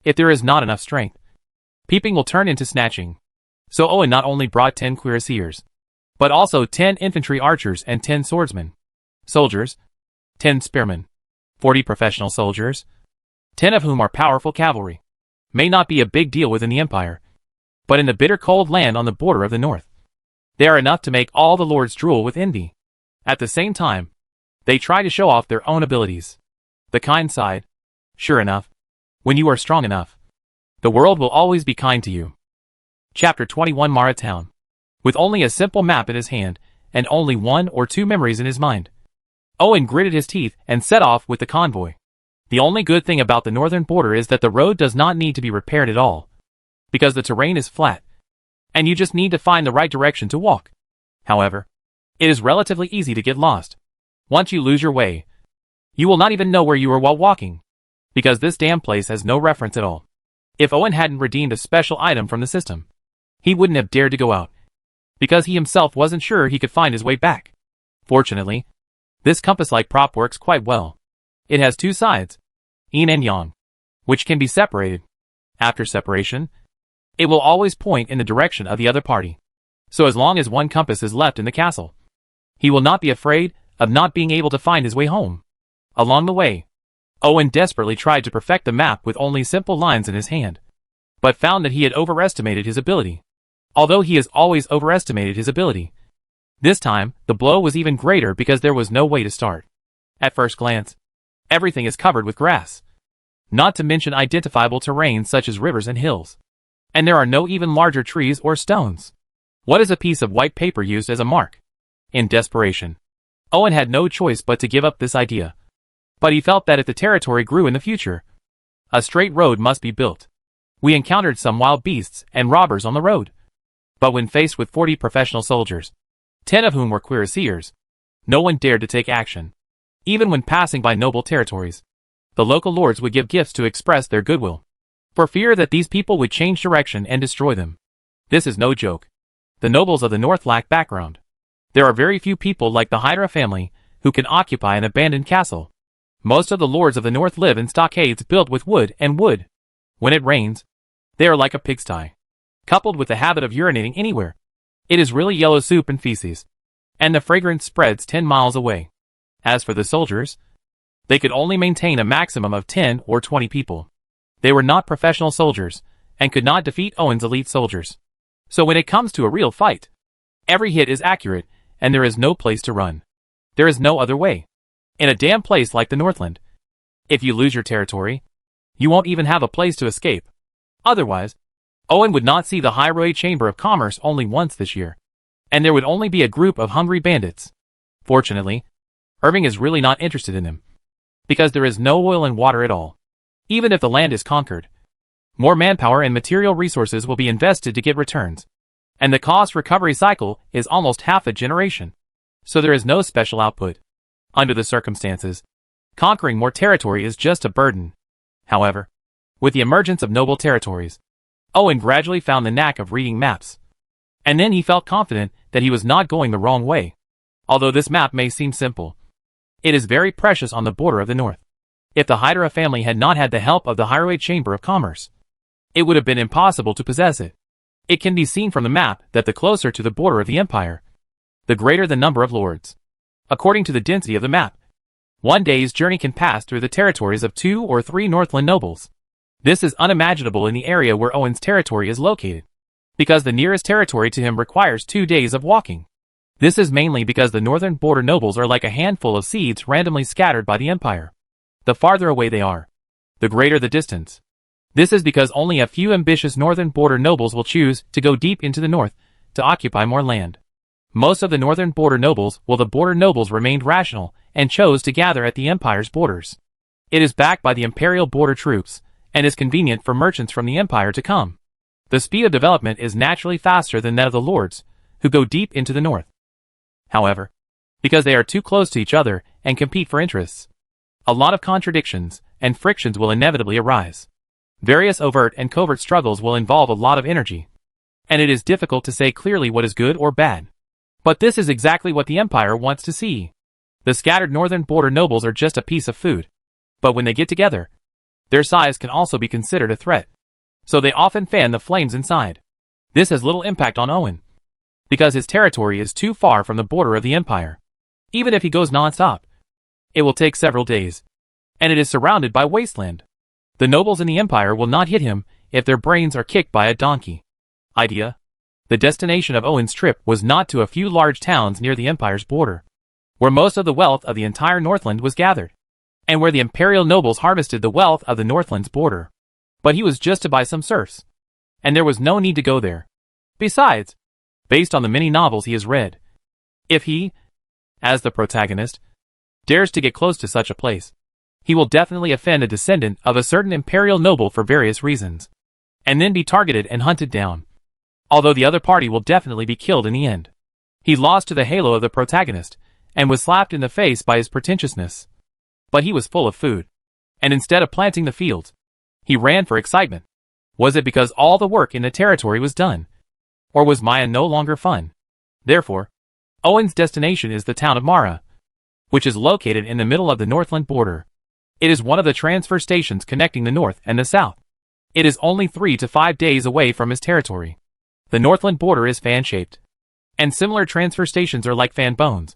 If there is not enough strength, peeping will turn into snatching. So Owen not only brought 10 cuirassiers, but also 10 infantry archers and 10 swordsmen. Soldiers, 10 spearmen, 40 professional soldiers, 10 of whom are powerful cavalry. May not be a big deal within the empire, but in the bitter cold land on the border of the north, they are enough to make all the lords drool with envy. At the same time, they try to show off their own abilities. The kind side, sure enough, when you are strong enough, the world will always be kind to you. Chapter 21 Mara Town. With only a simple map in his hand, and only 1 or 2 memories in his mind, Owen gritted his teeth and set off with the convoy. The only good thing about the northern border is that the road does not need to be repaired at all, because the terrain is flat, and you just need to find the right direction to walk. However, it is relatively easy to get lost. Once you lose your way, you will not even know where you were while walking, because this damn place has no reference at all. If Owen hadn't redeemed a special item from the system, he wouldn't have dared to go out, because he himself wasn't sure he could find his way back. Fortunately, this compass-like prop works quite well. It has 2 sides, yin and yang, which can be separated. After separation, it will always point in the direction of the other party. So as long as one compass is left in the castle, he will not be afraid of not being able to find his way home. Along the way, Owen desperately tried to perfect the map with only simple lines in his hand, but found that he had overestimated his ability. Although he has always overestimated his ability, this time the blow was even greater because there was no way to start. At first glance, everything is covered with grass, not to mention identifiable terrain such as rivers and hills, and there are no even larger trees or stones. What is a piece of white paper used as a mark? In desperation, Owen had no choice but to give up this idea. But he felt that if the territory grew in the future, a straight road must be built. We encountered some wild beasts and robbers on the road. But when faced with 40 professional soldiers, 10 of whom were cuirassiers, no one dared to take action. Even when passing by noble territories, the local lords would give gifts to express their goodwill, for fear that these people would change direction and destroy them. This is no joke. The nobles of the north lack background. There are very few people like the Hydra family who can occupy an abandoned castle. Most of the lords of the north live in stockades built with wood and wood. When it rains, they are like a pigsty. Coupled with the habit of urinating anywhere, it is really yellow soup and feces, and the fragrance spreads 10 miles away. As for the soldiers, they could only maintain a maximum of 10 or 20 people. They were not professional soldiers, and could not defeat Owen's elite soldiers. So when it comes to a real fight, every hit is accurate, and there is no place to run. There is no other way. In a damn place like the Northland, if you lose your territory, you won't even have a place to escape. Otherwise, Owen would not see the Highway Chamber of Commerce only once this year, and there would only be a group of hungry bandits. Fortunately, Irving is really not interested in him, because there is no oil and water at all. Even if the land is conquered, more manpower and material resources will be invested to get returns, and the cost recovery cycle is almost half a generation. So there is no special output. Under the circumstances, conquering more territory is just a burden. However, with the emergence of noble territories, Owen gradually found the knack of reading maps. And then he felt confident that he was not going the wrong way. Although this map may seem simple, it is very precious on the border of the north. If the Hydra family had not had the help of the Highway Chamber of Commerce, it would have been impossible to possess it. It can be seen from the map that the closer to the border of the empire, the greater the number of lords. According to the density of the map, one day's journey can pass through the territories of 2 or 3 Northland nobles. This is unimaginable in the area where Owen's territory is located, because the nearest territory to him requires 2 days of walking. This is mainly because the northern border nobles are like a handful of seeds randomly scattered by the empire. The farther away they are, the greater the distance. This is because only a few ambitious northern border nobles will choose to go deep into the north to occupy more land. Most of the northern border nobles, the border nobles remained rational and chose to gather at the empire's borders. It is backed by the imperial border troops and is convenient for merchants from the empire to come. The speed of development is naturally faster than that of the lords, who go deep into the north. However, because they are too close to each other and compete for interests, a lot of contradictions and frictions will inevitably arise. Various overt and covert struggles will involve a lot of energy, and it is difficult to say clearly what is good or bad. But this is exactly what the empire wants to see. The scattered northern border nobles are just a piece of food, but when they get together, their size can also be considered a threat. So they often fan the flames inside. This has little impact on Owen, because his territory is too far from the border of the empire. Even if he goes non-stop, it will take several days, and it is surrounded by wasteland. The nobles in the empire will not hit him if their brains are kicked by a donkey. Idea. The destination of Owen's trip was not to a few large towns near the empire's border, where most of the wealth of the entire Northland was gathered, and where the imperial nobles harvested the wealth of the Northland's border. But he was just to buy some serfs, and there was no need to go there. Besides, based on the many novels he has read, if he, as the protagonist, dares to get close to such a place, he will definitely offend a descendant of a certain imperial noble for various reasons, and then be targeted and hunted down. Although the other party will definitely be killed in the end. He lost to the halo of the protagonist, and was slapped in the face by his pretentiousness. But he was full of food, and instead of planting the fields, he ran for excitement. Was it because all the work in the territory was done? Or was Maya no longer fun? Therefore, Owen's destination is the town of Mara, which is located in the middle of the Northland border. It is one of the transfer stations connecting the north and the south. It is only 3 to 5 days away from his territory. The Northland border is fan-shaped, and similar transfer stations are like fan bones,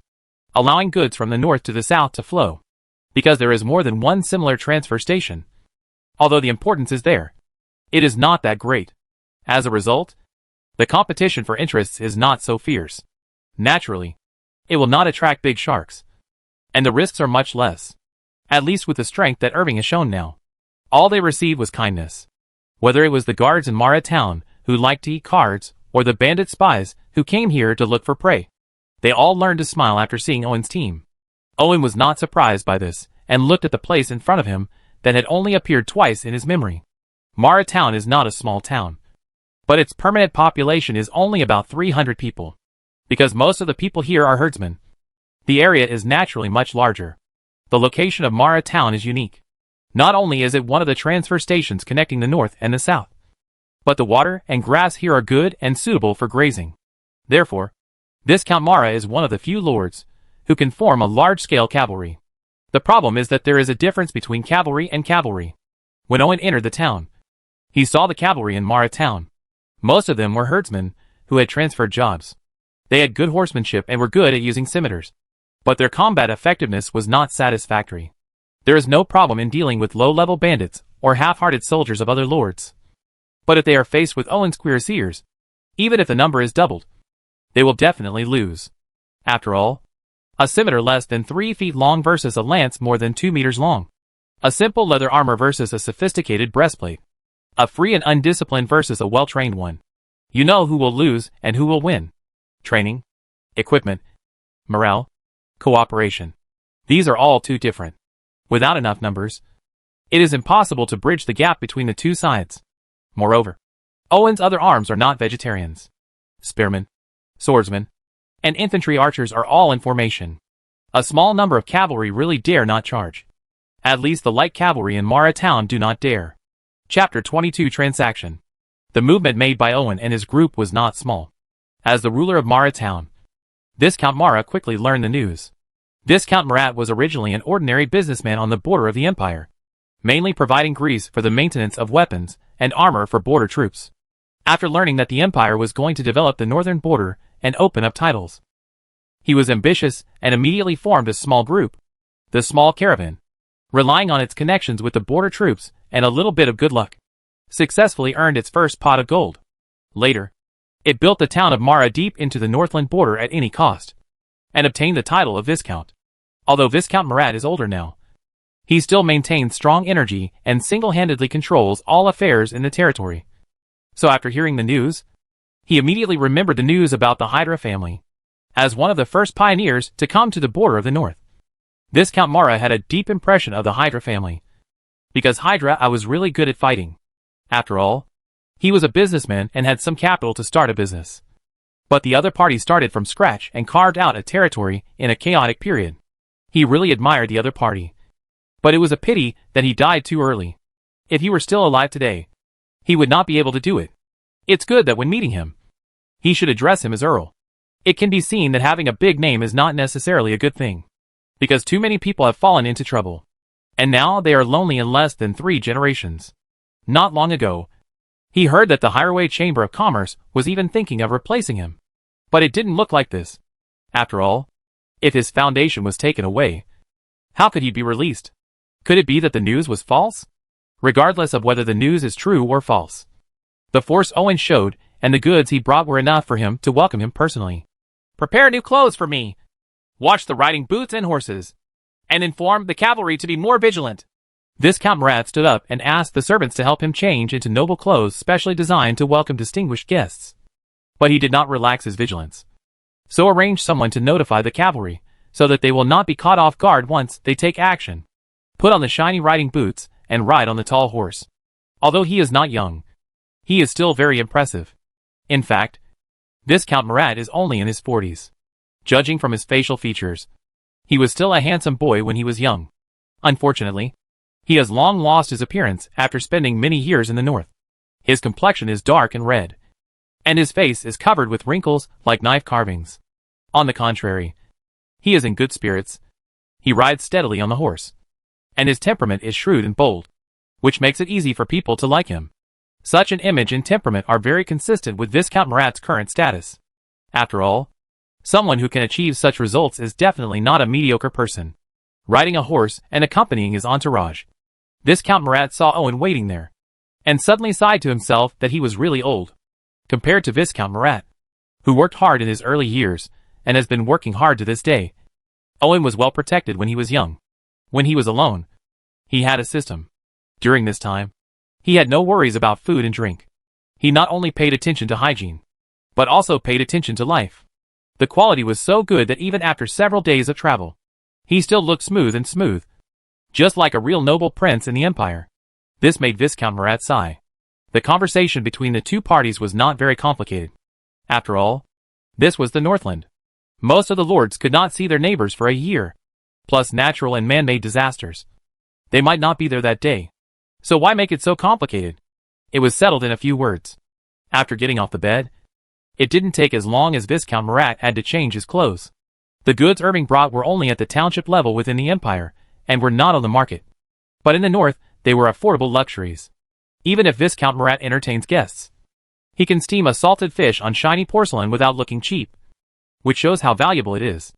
allowing goods from the north to the south to flow, because there is more than one similar transfer station. Although the importance is there, it is not that great. As a result, the competition for interests is not so fierce. Naturally, it will not attract big sharks, and the risks are much less. At least with the strength that Irving has shown now. All they received was kindness. Whether it was the guards in Mara town, who liked to eat cards, or the bandit spies who came here to look for prey. They all learned to smile after seeing Owen's team. Owen was not surprised by this, and looked at the place in front of him that had only appeared twice in his memory. Mara Town is not a small town, but its permanent population is only about 300 people. Because most of the people here are herdsmen, the area is naturally much larger. The location of Mara Town is unique. Not only is it one of the transfer stations connecting the north and the south, but the water and grass here are good and suitable for grazing. Therefore, this Count Mara is one of the few lords who can form a large-scale cavalry. The problem is that there is a difference between cavalry and cavalry. When Owen entered the town, he saw the cavalry in Mara Town. Most of them were herdsmen who had transferred jobs. They had good horsemanship and were good at using scimitars, but their combat effectiveness was not satisfactory. There is no problem in dealing with low-level bandits or half-hearted soldiers of other lords. But if they are faced with Owen's cuirassiers, even if the number is doubled, they will definitely lose. After all, a scimitar less than 3 feet long versus a lance more than 2 meters long. A simple leather armor versus a sophisticated breastplate. A free and undisciplined versus a well-trained one. You know who will lose and who will win. Training, equipment, morale, cooperation. These are all too different. Without enough numbers, it is impossible to bridge the gap between the two sides. Moreover, Owen's other arms are not vegetarians. Spearmen, swordsmen, and infantry archers are all in formation. A small number of cavalry really dare not charge. At least the light cavalry in Mara Town do not dare. Chapter 22 Transaction. The movement made by Owen and his group was not small. As the ruler of Mara Town, this Count Mara quickly learned the news. This Count Marat was originally an ordinary businessman on the border of the empire, mainly providing grease for the maintenance of weapons and armor for border troops. After learning that the empire was going to develop the northern border and open up titles, he was ambitious and immediately formed a small group, the Small Caravan, relying on its connections with the border troops and a little bit of good luck, successfully earned its first pot of gold. Later, it built the town of Mara deep into the northland border at any cost, and obtained the title of Viscount. Although Viscount Marat is older now, he still maintains strong energy and single-handedly controls all affairs in the territory. So after hearing the news, he immediately remembered the news about the Hydra family, as one of the first pioneers to come to the border of the north. This Count Mara had a deep impression of the Hydra family, because Hydra was really good at fighting. After all, he was a businessman and had some capital to start a business. But the other party started from scratch and carved out a territory in a chaotic period. He really admired the other party. But it was a pity that he died too early. If he were still alive today, he would not be able to do it. It's good that when meeting him, he should address him as Earl. It can be seen that having a big name is not necessarily a good thing, because too many people have fallen into trouble, and now they are lonely in less than 3 generations. Not long ago, he heard that the Highway Chamber of Commerce was even thinking of replacing him. But it didn't look like this. After all, if his foundation was taken away, how could he be released? Could it be that the news was false? Regardless of whether the news is true or false, the force Owen showed and the goods he brought were enough for him to welcome him personally. Prepare new clothes for me. Watch the riding boots and horses, and inform the cavalry to be more vigilant. This Count Marat stood up and asked the servants to help him change into noble clothes specially designed to welcome distinguished guests. But he did not relax his vigilance, so arranged someone to notify the cavalry, so that they will not be caught off guard once they take action. Put on the shiny riding boots and ride on the tall horse. Although he is not young, he is still very impressive. In fact, this Count Marat is only in his 40s. Judging from his facial features, he was still a handsome boy when he was young. Unfortunately, he has long lost his appearance after spending many years in the north. His complexion is dark and red, and his face is covered with wrinkles like knife carvings. On the contrary, he is in good spirits. He rides steadily on the horse, and his temperament is shrewd and bold, which makes it easy for people to like him. Such an image and temperament are very consistent with Viscount Marat's current status. After all, someone who can achieve such results is definitely not a mediocre person. Riding a horse and accompanying his entourage, this Count Marat saw Owen waiting there, and suddenly sighed to himself that he was really old, compared to Viscount Marat, who worked hard in his early years, and has been working hard to this day. Owen was well protected when he was young. When he was alone, he had a system. During this time, he had no worries about food and drink. He not only paid attention to hygiene, but also paid attention to life. The quality was so good that even after several days of travel, he still looked smooth, just like a real noble prince in the empire. This made Viscount Murat sigh. The conversation between the two parties was not very complicated. After all, this was the Northland. Most of the lords could not see their neighbors for a year, plus natural and man-made disasters. They might not be there that day. So why make it so complicated? It was settled in a few words. After getting off the bed, it didn't take as long as Viscount Murat had to change his clothes. The goods Irving brought were only at the township level within the empire, and were not on the market. But in the north, they were affordable luxuries. Even if Viscount Murat entertains guests, he can steam a salted fish on shiny porcelain without looking cheap, which shows how valuable it is.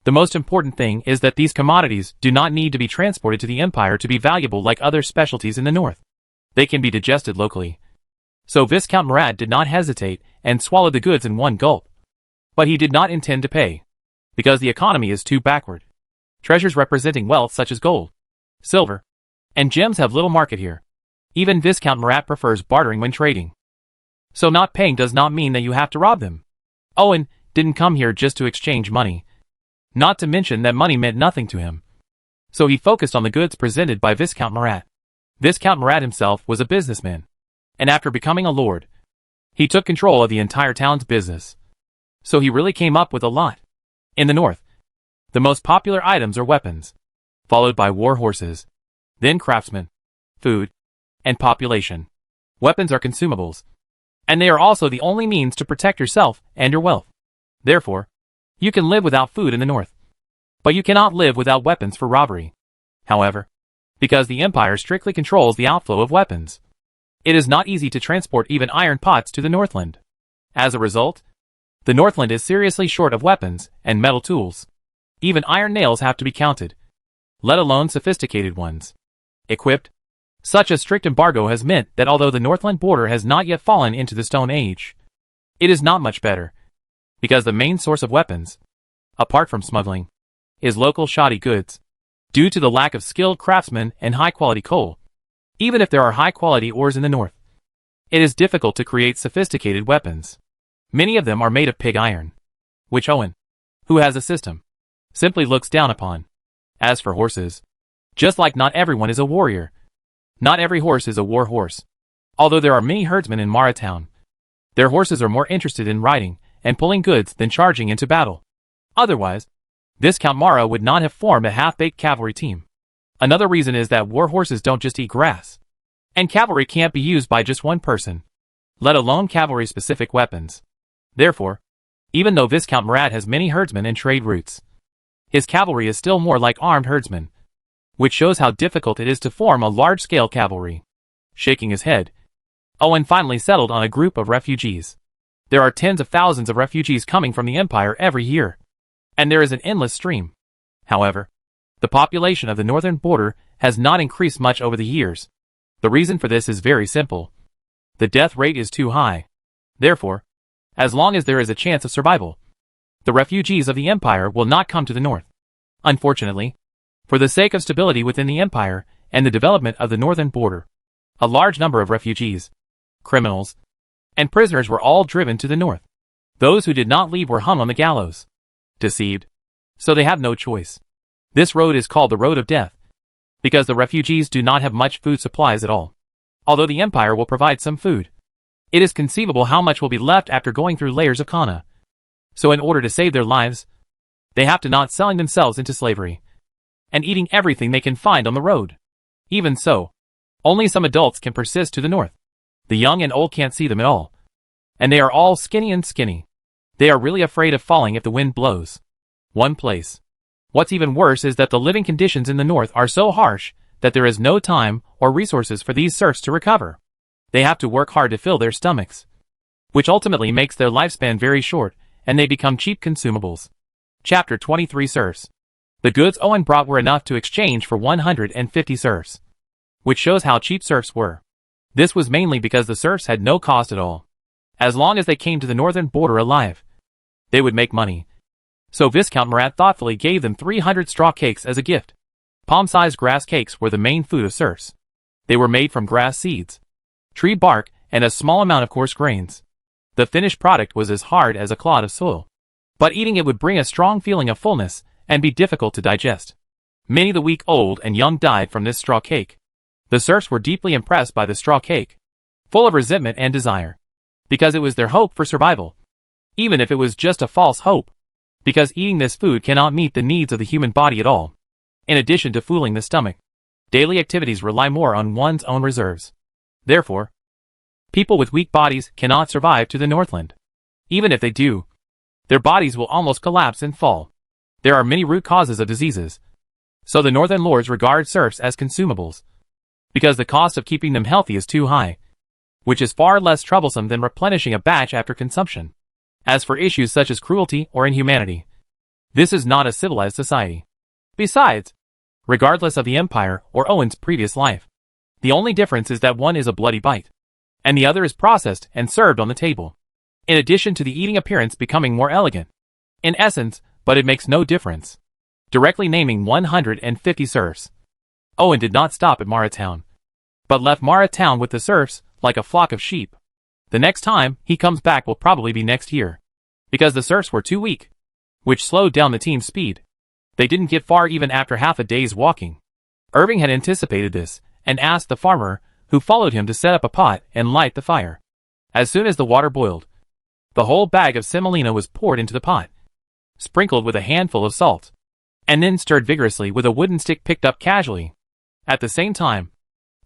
The most important thing is that these commodities do not need to be transported to the empire to be valuable like other specialties in the north. They can be digested locally. So Viscount Murat did not hesitate and swallowed the goods in one gulp. But he did not intend to pay, because the economy is too backward. Treasures representing wealth such as gold, silver, and gems have little market here. Even Viscount Murat prefers bartering when trading. So not paying does not mean that you have to rob them. Owen didn't come here just to exchange money. Not to mention that money meant nothing to him. So he focused on the goods presented by Viscount Murat. Viscount Murat himself was a businessman, and after becoming a lord, he took control of the entire town's business. So he really came up with a lot. In the north, the most popular items are weapons, followed by war horses, then craftsmen, food, and population. Weapons are consumables, and they are also the only means to protect yourself and your wealth. Therefore, you can live without food in the north, but you cannot live without weapons for robbery. However, because the empire strictly controls the outflow of weapons, it is not easy to transport even iron pots to the Northland. As a result, the Northland is seriously short of weapons and metal tools. Even iron nails have to be counted, let alone sophisticated ones. Equipped, such a strict embargo has meant that although the Northland border has not yet fallen into the Stone Age, it is not much better, because the main source of weapons, apart from smuggling, is local shoddy goods, due to the lack of skilled craftsmen and high-quality coal. Even if there are high-quality ores in the north, it is difficult to create sophisticated weapons. Many of them are made of pig iron, which Owen, who has a system, simply looks down upon. As for horses, just like not everyone is a warrior, not every horse is a war horse. Although there are many herdsmen in Mara town, their horses are more interested in riding and pulling goods than charging into battle. Otherwise, Viscount Mara would not have formed a half-baked cavalry team. Another reason is that war horses don't just eat grass, and cavalry can't be used by just one person, let alone cavalry-specific weapons. Therefore, even though Viscount Murat has many herdsmen and trade routes, his cavalry is still more like armed herdsmen, which shows how difficult it is to form a large-scale cavalry. Shaking his head, Owen finally settled on a group of refugees. There are tens of thousands of refugees coming from the empire every year, and there is an endless stream. However, the population of the northern border has not increased much over the years. The reason for this is very simple. The death rate is too high. Therefore, as long as there is a chance of survival, the refugees of the empire will not come to the north. Unfortunately, for the sake of stability within the empire and the development of the northern border, a large number of refugees, criminals, and prisoners were all driven to the north. Those who did not leave were hung on the gallows. Deceived. So they have no choice. This road is called the Road of Death, because the refugees do not have much food supplies at all. Although the empire will provide some food, it is conceivable how much will be left after going through layers of Kana. So in order to save their lives, they have to not selling themselves into slavery, and eating everything they can find on the road. Even so, only some adults can persist to the north. The young and old can't see them at all, and they are all skinny. They are really afraid of falling if the wind blows. One place. What's even worse is that the living conditions in the north are so harsh that there is no time or resources for these serfs to recover. They have to work hard to fill their stomachs, which ultimately makes their lifespan very short, and they become cheap consumables. Chapter 23 Serfs. The goods Owen brought were enough to exchange for 150 serfs, which shows how cheap serfs were. This was mainly because the serfs had no cost at all. As long as they came to the northern border alive, they would make money. So Viscount Murat thoughtfully gave them 300 straw cakes as a gift. Palm-sized grass cakes were the main food of serfs. They were made from grass seeds, tree bark, and a small amount of coarse grains. The finished product was as hard as a clod of soil. But eating it would bring a strong feeling of fullness and be difficult to digest. Many the weak, old, and young died from this straw cake. The serfs were deeply impressed by the straw cake, full of resentment and desire, because it was their hope for survival, even if it was just a false hope, because eating this food cannot meet the needs of the human body at all. In addition to fooling the stomach, daily activities rely more on one's own reserves. Therefore, people with weak bodies cannot survive to the Northland. Even if they do, their bodies will almost collapse and fall. There are many root causes of diseases, so the Northern lords regard serfs as consumables, because the cost of keeping them healthy is too high, which is far less troublesome than replenishing a batch after consumption. As for issues such as cruelty or inhumanity, this is not a civilized society. Besides, regardless of the empire or Owen's previous life, the only difference is that one is a bloody bite, and the other is processed and served on the table, in addition to the eating appearance becoming more elegant. In essence, but it makes no difference. Directly naming 150 serfs, Owen did not stop at Mara Town, but left Mara Town with the serfs like a flock of sheep. The next time he comes back will probably be next year, because the serfs were too weak, which slowed down the team's speed. They didn't get far even after half a day's walking. Irving had anticipated this, and asked the farmer, who followed him, to set up a pot and light the fire. As soon as the water boiled, the whole bag of semolina was poured into the pot, sprinkled with a handful of salt, and then stirred vigorously with a wooden stick picked up casually. At the same time,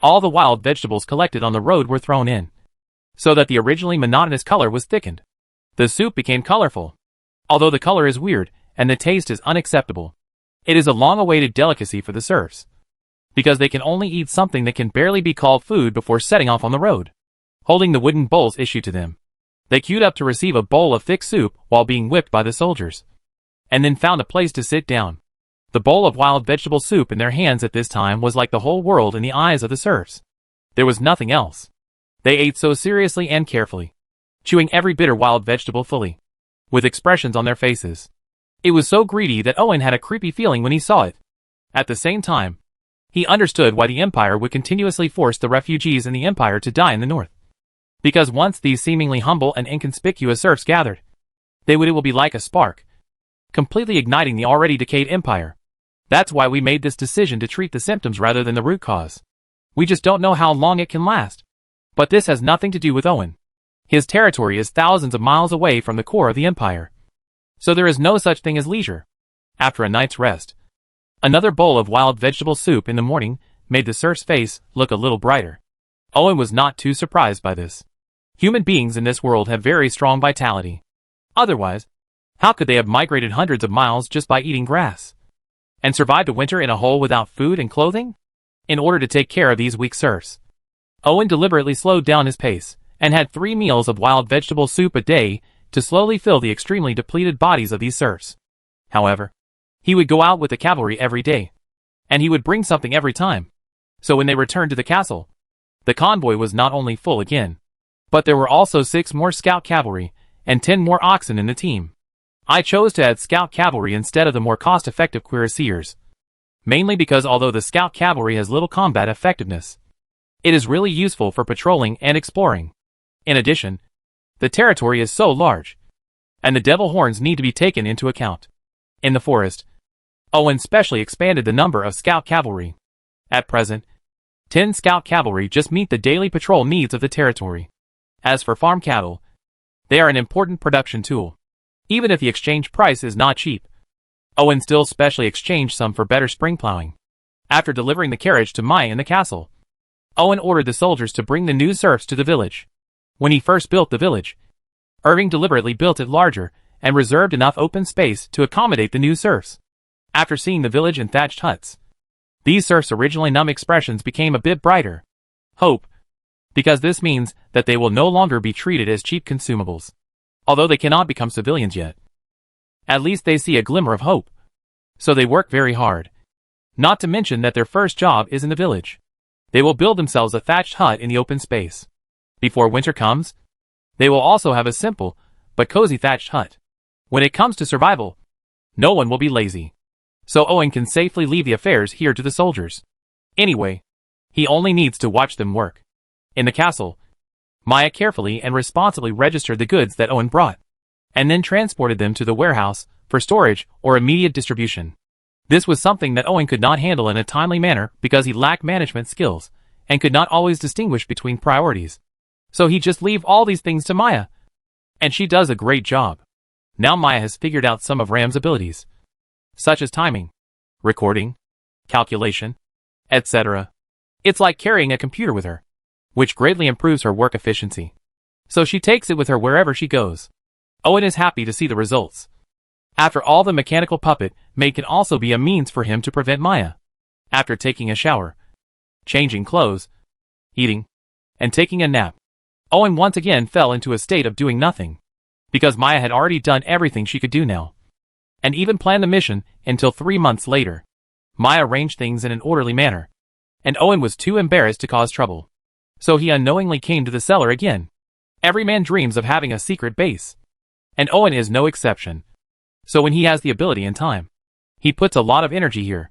all the wild vegetables collected on the road were thrown in, so that the originally monotonous color was thickened. The soup became colorful. Although the color is weird, and the taste is unacceptable, it is a long-awaited delicacy for the serfs, because they can only eat something that can barely be called food before setting off on the road. Holding the wooden bowls issued to them, they queued up to receive a bowl of thick soup while being whipped by the soldiers, and then found a place to sit down. The bowl of wild vegetable soup in their hands at this time was like the whole world in the eyes of the serfs. There was nothing else. They ate so seriously and carefully, chewing every bitter wild vegetable fully, with expressions on their faces. It was so greedy that Owen had a creepy feeling when he saw it. At the same time, he understood why the Empire would continuously force the refugees in the Empire to die in the north. Because once these seemingly humble and inconspicuous serfs gathered, it will be like a spark, completely igniting the already decayed Empire. That's why we made this decision to treat the symptoms rather than the root cause. We just don't know how long it can last. But this has nothing to do with Owen. His territory is thousands of miles away from the core of the Empire, so there is no such thing as leisure. After a night's rest, another bowl of wild vegetable soup in the morning made the serf's face look a little brighter. Owen was not too surprised by this. Human beings in this world have very strong vitality. Otherwise, how could they have migrated hundreds of miles just by eating grass, and survived a winter in a hole without food and clothing? In order to take care of these weak serfs, Owen deliberately slowed down his pace, and had 3 meals of wild vegetable soup a day to slowly fill the extremely depleted bodies of these serfs. However, he would go out with the cavalry every day, and he would bring something every time. So when they returned to the castle, the convoy was not only full again, but there were also 6 more scout cavalry, and 10 more oxen in the team. I chose to add scout cavalry instead of the more cost-effective cuirassiers, mainly because although the scout cavalry has little combat effectiveness, it is really useful for patrolling and exploring. In addition, the territory is so large, and the devil horns need to be taken into account. In the forest, Owen specially expanded the number of scout cavalry. At present, 10 scout cavalry just meet the daily patrol needs of the territory. As for farm cattle, they are an important production tool. Even if the exchange price is not cheap, Owen still specially exchanged some for better spring plowing. After delivering the carriage to Mai in the castle, Owen ordered the soldiers to bring the new serfs to the village. When he first built the village, Irving deliberately built it larger and reserved enough open space to accommodate the new serfs. After seeing the village and thatched huts, these serfs' originally numb expressions became a bit brighter. Hope, because this means that they will no longer be treated as cheap consumables. Although they cannot become civilians yet, at least they see a glimmer of hope. So they work very hard. Not to mention that their first job is in the village. They will build themselves a thatched hut in the open space. Before winter comes, they will also have a simple but cozy thatched hut. When it comes to survival, no one will be lazy. So Owen can safely leave the affairs here to the soldiers. Anyway, he only needs to watch them work. In the castle, Maya carefully and responsibly registered the goods that Owen brought, and then transported them to the warehouse for storage or immediate distribution. This was something that Owen could not handle in a timely manner because he lacked management skills and could not always distinguish between priorities. So he just leave all these things to Maya, and she does a great job. Now Maya has figured out some of Ram's abilities, such as timing, recording, calculation, etc. It's like carrying a computer with her, which greatly improves her work efficiency. So she takes it with her wherever she goes. Owen is happy to see the results. After all, the mechanical puppet maid can also be a means for him to prevent Maya. After taking a shower, changing clothes, eating, and taking a nap, Owen once again fell into a state of doing nothing, because Maya had already done everything she could do now, and even planned the mission until 3 months later. Maya arranged things in an orderly manner, and Owen was too embarrassed to cause trouble. So he unknowingly came to the cellar again. Every man dreams of having a secret base, and Owen is no exception. So when he has the ability and time, he puts a lot of energy here.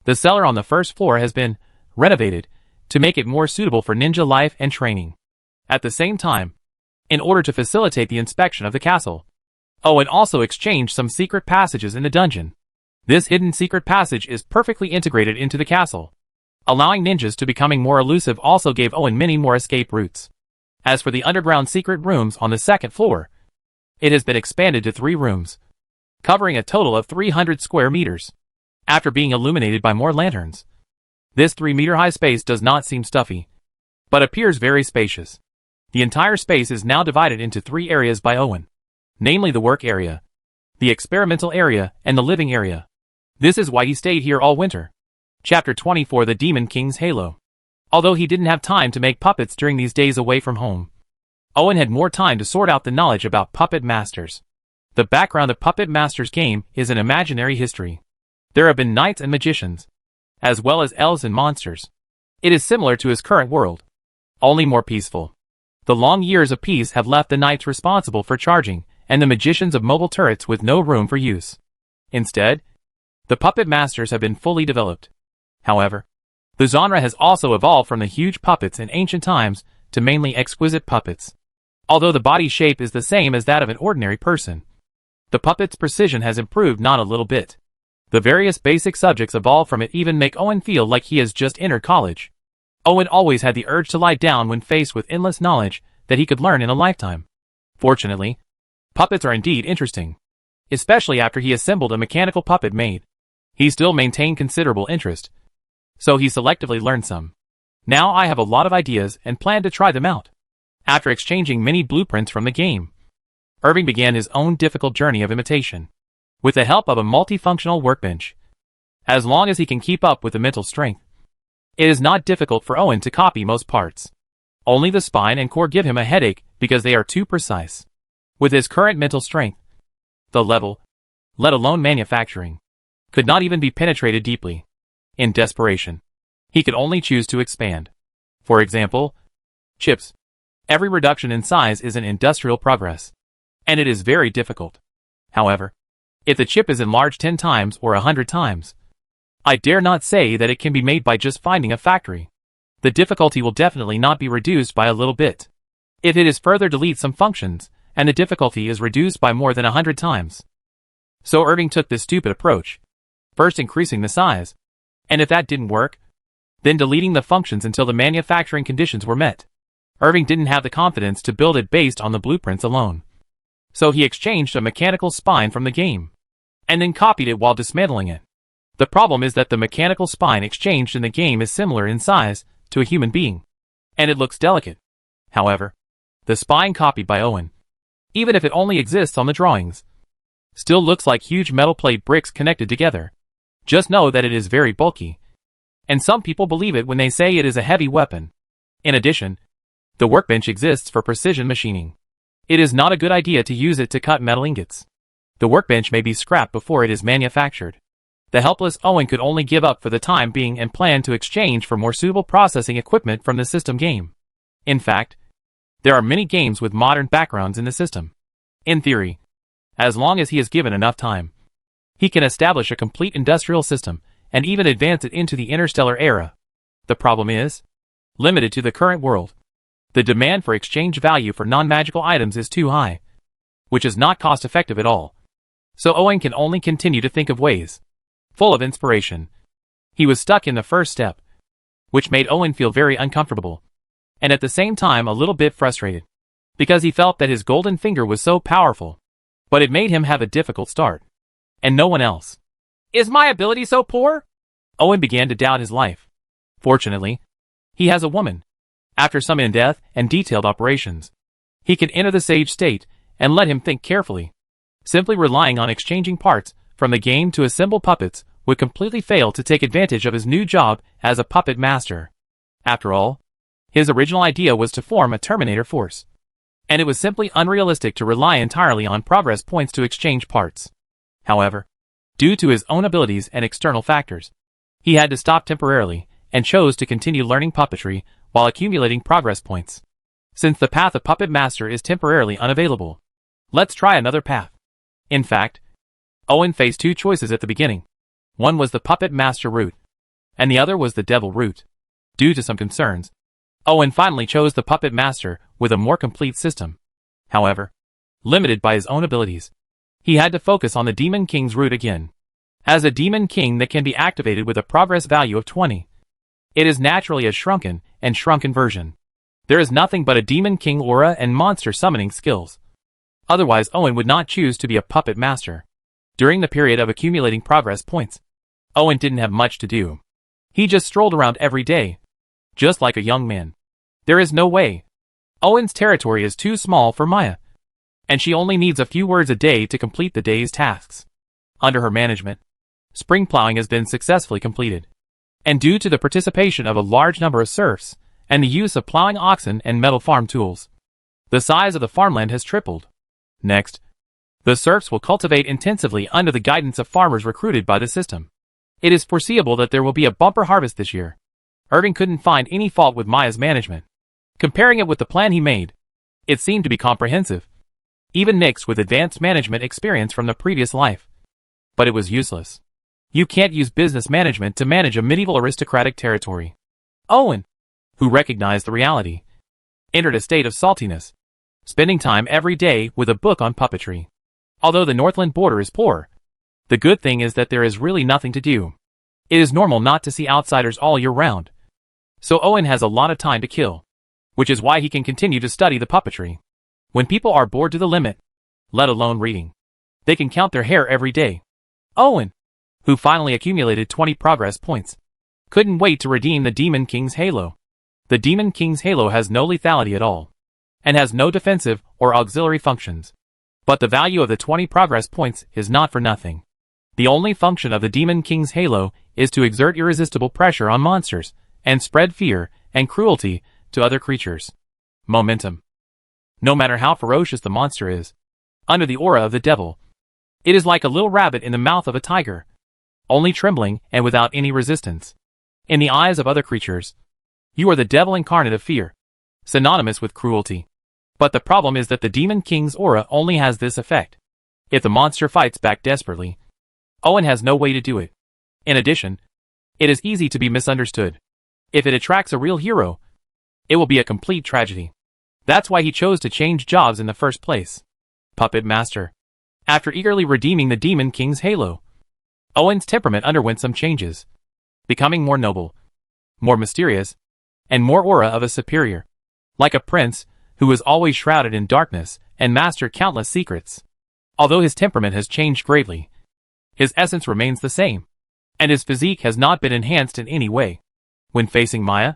The cellar on the first floor has been renovated to make it more suitable for ninja life and training. At the same time, in order to facilitate the inspection of the castle, Owen also exchanged some secret passages in the dungeon. This hidden secret passage is perfectly integrated into the castle. Allowing ninjas to becoming more elusive also gave Owen many more escape routes. As for the underground secret rooms on the second floor, it has been expanded to 3 rooms, covering a total of 300 square meters, after being illuminated by more lanterns. This 3-meter-high space does not seem stuffy, but appears very spacious. The entire space is now divided into 3 areas by Owen, namely the work area, the experimental area, and the living area. This is why he stayed here all winter. Chapter 24: The Demon King's Halo. Although he didn't have time to make puppets during these days away from home, Owen had more time to sort out the knowledge about puppet masters. The background of Puppet Master's game is an imaginary history. There have been knights and magicians, as well as elves and monsters. It is similar to his current world, only more peaceful. The long years of peace have left the knights responsible for charging, and the magicians of mobile turrets with no room for use. Instead, the puppet masters have been fully developed. However, the genre has also evolved from the huge puppets in ancient times to mainly exquisite puppets. Although the body shape is the same as that of an ordinary person, the puppet's precision has improved not a little bit. The various basic subjects evolved from it even make Owen feel like he has just entered college. Owen always had the urge to lie down when faced with endless knowledge that he could learn in a lifetime. Fortunately, puppets are indeed interesting, especially after he assembled a mechanical puppet maid. He still maintained considerable interest, so he selectively learned some. Now I have a lot of ideas and plan to try them out. After exchanging many blueprints from the game, Irving began his own difficult journey of imitation, with the help of a multifunctional workbench. As long as he can keep up with the mental strength, it is not difficult for Owen to copy most parts. Only the spine and core give him a headache because they are too precise. With his current mental strength, the level, let alone manufacturing, could not even be penetrated deeply. In desperation, he could only choose to expand. For example, chips. Every reduction in size is an industrial progress, and it is very difficult. However, if the chip is enlarged 10 times or 100 times, I dare not say that it can be made by just finding a factory. The difficulty will definitely not be reduced by a little bit. If it is further delete some functions, and the difficulty is reduced by more than 100 times. So Irving took this stupid approach, first increasing the size, and if that didn't work, then deleting the functions until the manufacturing conditions were met. Irving didn't have the confidence to build it based on the blueprints alone. So he exchanged a mechanical spine from the game, and then copied it while dismantling it. The problem is that the mechanical spine exchanged in the game is similar in size to a human being, and it looks delicate. However, the spine copied by Owen, even if it only exists on the drawings, still looks like huge metal plate bricks connected together. Just know that it is very bulky, and some people believe it when they say it is a heavy weapon. In addition, the workbench exists for precision machining. It is not a good idea to use it to cut metal ingots. The workbench may be scrapped before it is manufactured. The helpless Owen could only give up for the time being and plan to exchange for more suitable processing equipment from the system game. In fact, there are many games with modern backgrounds in the system. In theory, as long as he is given enough time, he can establish a complete industrial system and even advance it into the interstellar era. The problem is limited to the current world. The demand for exchange value for non-magical items is too high, which is not cost-effective at all. So Owen can only continue to think of ways. Full of inspiration. He was stuck in the first step, which made Owen feel very uncomfortable, and at the same time a little bit frustrated, because he felt that his golden finger was so powerful, but it made him have a difficult start, and no one else. Is my ability so poor? Owen began to doubt his life. Fortunately, he has a woman. After some in-depth and detailed operations, he can enter the sage state and let him think carefully. Simply relying on exchanging parts from the game to assemble puppets would completely fail to take advantage of his new job as a puppet master. After all, his original idea was to form a Terminator force, and it was simply unrealistic to rely entirely on progress points to exchange parts. However, due to his own abilities and external factors, he had to stop temporarily and chose to continue learning puppetry while accumulating progress points. Since the path of Puppet Master is temporarily unavailable, let's try another path. In fact, Owen faced two choices at the beginning. One was the Puppet Master route, and the other was the Devil route. Due to some concerns, Owen finally chose the Puppet Master with a more complete system. However, limited by his own abilities, he had to focus on the Demon King's route again. As a Demon King that can be activated with a progress value of 20, it is naturally a shrunken version. There is nothing but a Demon King aura and monster summoning skills. Otherwise, Owen would not choose to be a Puppet Master. During the period of accumulating progress points, Owen didn't have much to do. He just strolled around every day, just like a young man. There is no way. Owen's territory is too small for Maya, and she only needs a few words a day to complete the day's tasks. Under her management, spring plowing has been successfully completed, and due to the participation of a large number of serfs and the use of plowing oxen and metal farm tools, the size of the farmland has tripled. Next, the serfs will cultivate intensively under the guidance of farmers recruited by the system. It is foreseeable that there will be a bumper harvest this year. Ergen couldn't find any fault with Maya's management. Comparing it with the plan he made, it seemed to be comprehensive, even mixed with advanced management experience from the previous life. But it was useless. You can't use business management to manage a medieval aristocratic territory. Owen, who recognized the reality, entered a state of saltiness, spending time every day with a book on puppetry. Although the Northland border is poor, the good thing is that there is really nothing to do. It is normal not to see outsiders all year round. So Owen has a lot of time to kill, which is why he can continue to study the puppetry. When people are bored to the limit, let alone reading, they can count their hair every day. Owen, who finally accumulated 20 progress points, couldn't wait to redeem the Demon King's halo. The Demon King's halo has no lethality at all, and has no defensive or auxiliary functions. But the value of the 20 progress points is not for nothing. The only function of the Demon King's halo is to exert irresistible pressure on monsters, and spread fear and cruelty to other creatures. Momentum. No matter how ferocious the monster is, under the aura of the devil, it is like a little rabbit in the mouth of a tiger, only trembling and without any resistance. In the eyes of other creatures, you are the devil incarnate of fear, synonymous with cruelty. But the problem is that the Demon King's aura only has this effect if the monster fights back desperately. Owen has no way to do it. In addition, it is easy to be misunderstood. If it attracts a real hero, it will be a complete tragedy. That's why he chose to change jobs in the first place. Puppet Master. After eagerly redeeming the Demon King's halo, Owen's temperament underwent some changes, becoming more noble, more mysterious, and more aura of a superior. Like a prince who was always shrouded in darkness and mastered countless secrets. Although his temperament has changed greatly, his essence remains the same, and his physique has not been enhanced in any way. When facing Maya,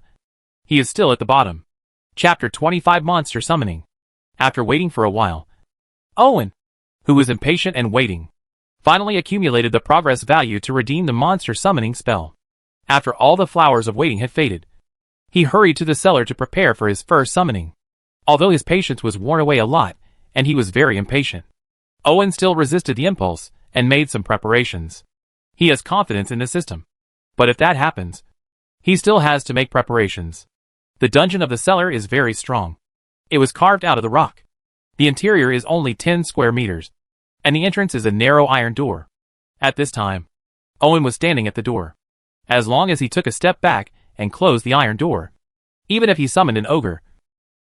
he is still at the bottom. Chapter 25 Monster Summoning. After waiting for a while, Owen, who was impatient and waiting, finally accumulated the progress value to redeem the monster summoning spell. After all the flowers of waiting had faded, he hurried to the cellar to prepare for his first summoning. Although his patience was worn away a lot, and he was very impatient, Owen still resisted the impulse and made some preparations. He has confidence in the system, but if that happens, he still has to make preparations. The dungeon of the cellar is very strong. It was carved out of the rock. The interior is only 10 square meters, and the entrance is a narrow iron door. At this time, Owen was standing at the door. As long as he took a step back and closed the iron door, even if he summoned an ogre,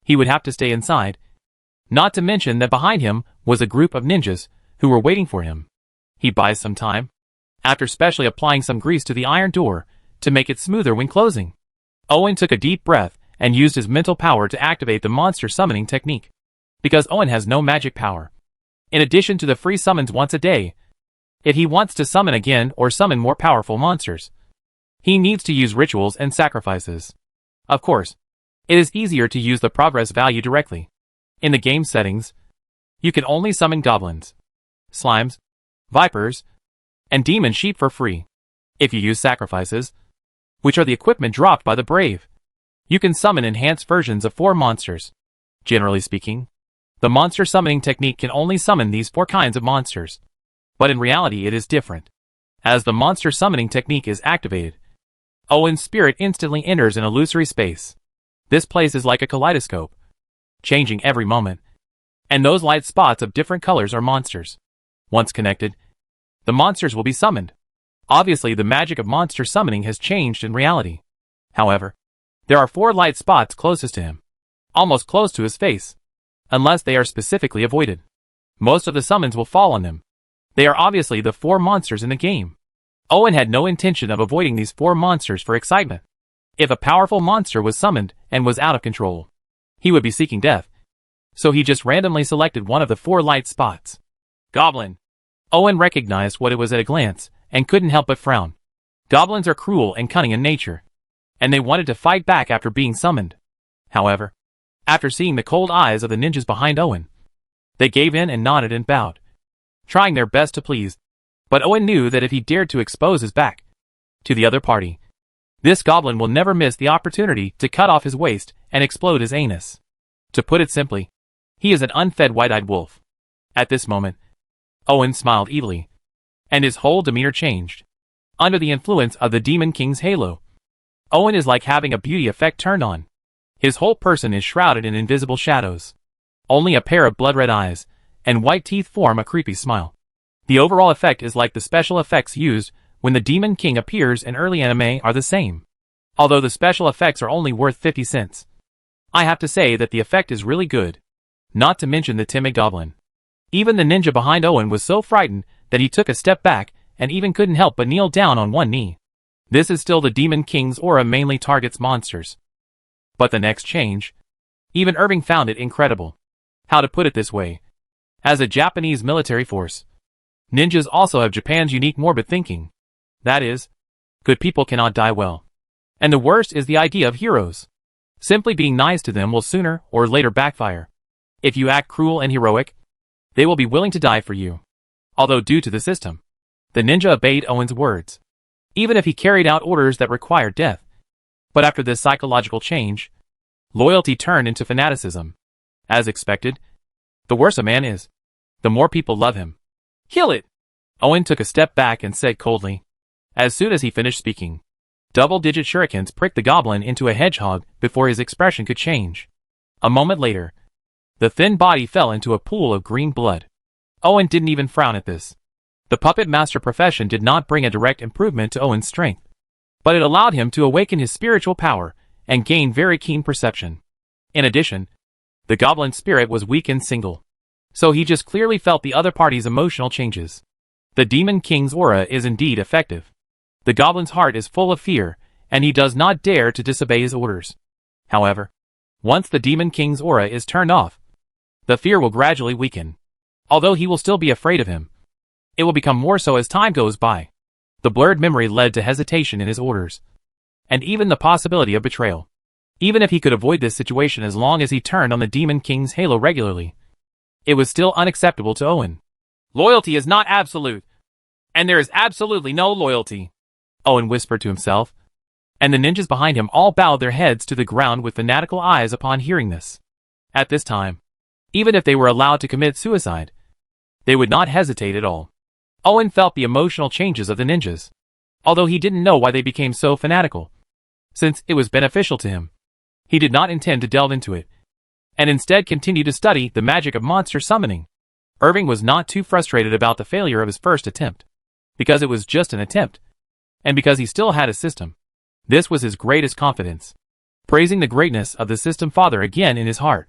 He would have to stay inside. Not to mention that behind him was a group of ninjas who were waiting for him. He buys some time, after specially applying some grease to the iron door to make it smoother when closing. Owen took a deep breath and used his mental power to activate the monster summoning technique. Because Owen has no magic power. In addition to the free summons once a day, if he wants to summon again or summon more powerful monsters, he needs to use rituals and sacrifices. Of course, it is easier to use the progress value directly. In the game settings, you can only summon goblins, slimes, vipers, and demon sheep for free. If you use sacrifices, which are the equipment dropped by the brave, you can summon enhanced versions of 4 monsters. Generally speaking, the monster summoning technique can only summon these 4 kinds of monsters. But in reality it is different. As the monster summoning technique is activated, Owen's spirit instantly enters an illusory space. This place is like a kaleidoscope, changing every moment, and those light spots of different colors are monsters. Once connected, the monsters will be summoned. Obviously the magic of monster summoning has changed in reality. However, there are 4 light spots closest to him, almost close to his face, unless they are specifically avoided. Most of the summons will fall on them. They are obviously the 4 monsters in the game. Owen had no intention of avoiding these 4 monsters for excitement. If a powerful monster was summoned and was out of control, he would be seeking death. So he just randomly selected one of the 4 light spots. Goblin. Owen recognized what it was at a glance, and couldn't help but frown. Goblins are cruel and cunning in nature, and they wanted to fight back after being summoned. However, after seeing the cold eyes of the ninjas behind Owen, they gave in and nodded and bowed, trying their best to please. But Owen knew that if he dared to expose his back to the other party, this goblin will never miss the opportunity to cut off his waist and explode his anus. To put it simply, he is an unfed white-eyed wolf. At this moment, Owen smiled evilly, and his whole demeanor changed. Under the influence of the Demon King's halo, Owen is like having a beauty effect turned on. His whole person is shrouded in invisible shadows. Only a pair of blood-red eyes and white teeth form a creepy smile. The overall effect is like the special effects used when the Demon King appears in early anime are the same. Although the special effects are only worth 50 cents. I have to say that the effect is really good. Not to mention the timid goblin. Even the ninja behind Owen was so frightened that he took a step back and even couldn't help but kneel down on one knee. This is still the Demon King's aura mainly targets monsters. But the next change, even Irving found it incredible. How to put it this way? As a Japanese military force, ninjas also have Japan's unique morbid thinking. That is, good people cannot die well. And the worst is the idea of heroes. Simply being nice to them will sooner or later backfire. If you act cruel and heroic, they will be willing to die for you. Although due to the system, the ninja obeyed Owen's words, even if he carried out orders that required death. But after this psychological change, loyalty turned into fanaticism. As expected, the worse a man is, the more people love him. Kill it! Owen took a step back and said coldly. As soon as he finished speaking, double-digit shurikens pricked the goblin into a hedgehog before his expression could change. A moment later, the thin body fell into a pool of green blood. Owen didn't even frown at this. The puppet master profession did not bring a direct improvement to Owen's strength, but it allowed him to awaken his spiritual power and gain very keen perception. In addition, the goblin's spirit was weak and single, so he just clearly felt the other party's emotional changes. The Demon King's aura is indeed effective. The goblin's heart is full of fear, and he does not dare to disobey his orders. However, once the Demon King's aura is turned off, the fear will gradually weaken. Although he will still be afraid of him, it will become more so as time goes by. The blurred memory led to hesitation in his orders, and even the possibility of betrayal. Even if he could avoid this situation as long as he turned on the Demon King's halo regularly, it was still unacceptable to Owen. Loyalty is not absolute, and there is absolutely no loyalty, Owen whispered to himself, and the ninjas behind him all bowed their heads to the ground with fanatical eyes upon hearing this. At this time, even if they were allowed to commit suicide, they would not hesitate at all. Owen felt the emotional changes of the ninjas, although he didn't know why they became so fanatical. Since it was beneficial to him, he did not intend to delve into it, and instead continued to study the magic of monster summoning. Irving was not too frustrated about the failure of his first attempt, because it was just an attempt, and because he still had a system. This was his greatest confidence. praising the greatness of the system father again in his heart.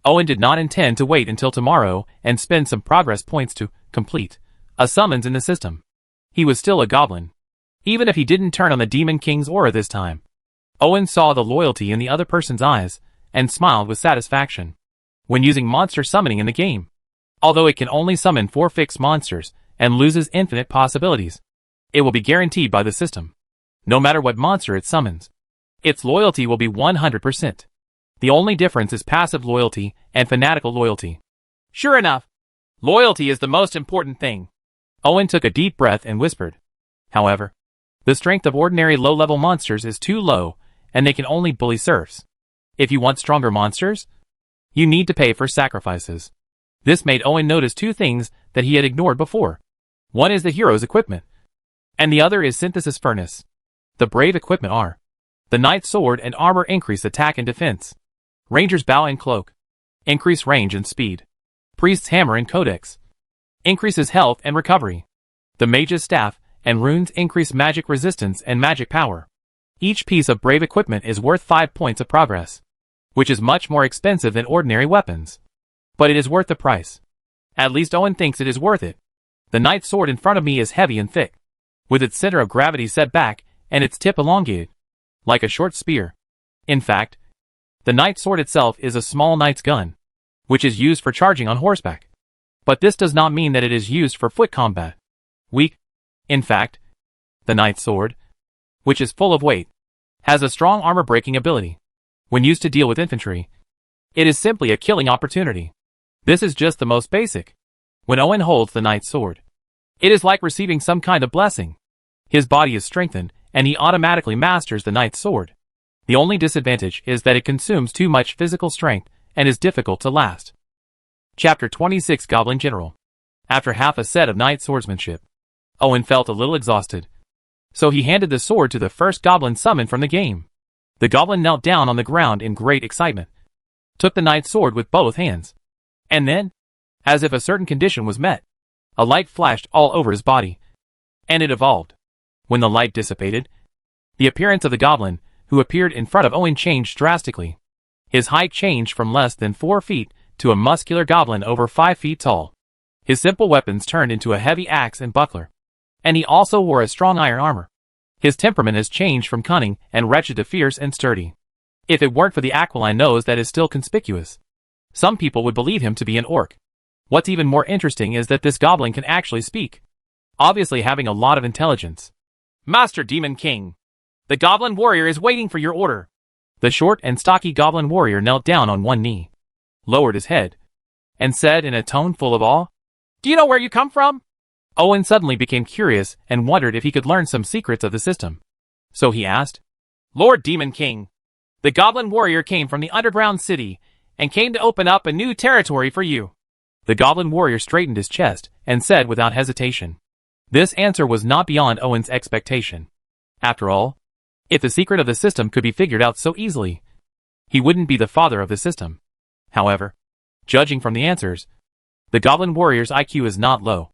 Owen did not intend to wait until tomorrow and spend some progress points to complete a summons in the system. He was still a goblin, even if he didn't turn on the Demon King's aura this time. Owen saw the loyalty in the other person's eyes and smiled with satisfaction when using monster summoning in the game. Although it can only summon 4 fixed monsters and loses infinite possibilities, it will be guaranteed by the system. No matter what monster it summons, its loyalty will be 100%. The only difference is passive loyalty and fanatical loyalty. Sure enough, loyalty is the most important thing. Owen took a deep breath and whispered. However, the strength of ordinary low-level monsters is too low, and they can only bully serfs. If you want stronger monsters, you need to pay for sacrifices. This made Owen notice 2 things that he had ignored before. One is the hero's equipment, and the other is synthesis furnace. The brave equipment are the knight's sword and armor increase attack and defense. Ranger's bow and cloak increase range and speed. Priest's hammer and codex increases health and recovery. The mage's staff and runes increase magic resistance and magic power. Each piece of brave equipment is worth 5 points of progress, which is much more expensive than ordinary weapons. But it is worth the price. At least Owen thinks it is worth it. The knight's sword in front of me is heavy and thick, with its center of gravity set back and its tip elongated, like a short spear. In fact, the knight's sword itself is a small knight's gun, which is used for charging on horseback. But this does not mean that it is used for foot combat. Weak. In fact, the knight's sword, which is full of weight, has a strong armor-breaking ability. When used to deal with infantry, it is simply a killing opportunity. This is just the most basic. When Owen holds the knight's sword, it is like receiving some kind of blessing. His body is strengthened, and he automatically masters the knight's sword. The only disadvantage is that it consumes too much physical strength and is difficult to last. Chapter 26 Goblin General. After half a set of knight swordsmanship, Owen felt a little exhausted. So he handed the sword to the first goblin summoned from the game. The goblin knelt down on the ground in great excitement, took the knight's sword with both hands, and then, as if a certain condition was met, a light flashed all over his body, and it evolved. When the light dissipated, the appearance of the goblin, who appeared in front of Owen, changed drastically. His height changed from less than 4 feet to a muscular goblin over 5 feet tall. His simple weapons turned into a heavy axe and buckler, and he also wore a strong iron armor. His temperament has changed from cunning and wretched to fierce and sturdy. If it weren't for the aquiline nose that is still conspicuous, some people would believe him to be an orc. What's even more interesting is that this goblin can actually speak, obviously having a lot of intelligence. Master Demon King, the goblin warrior is waiting for your order. The short and stocky goblin warrior knelt down on one knee, lowered his head, and said in a tone full of awe, "Do you know where you come from?" Owen suddenly became curious and wondered if he could learn some secrets of the system. So he asked, "Lord Demon King, the goblin warrior came from the underground city and came to open up a new territory for you." The goblin warrior straightened his chest and said without hesitation. This answer was not beyond Owen's expectation. After all, if the secret of the system could be figured out so easily, he wouldn't be the father of the system. However, judging from the answers, the goblin warrior's IQ is not low,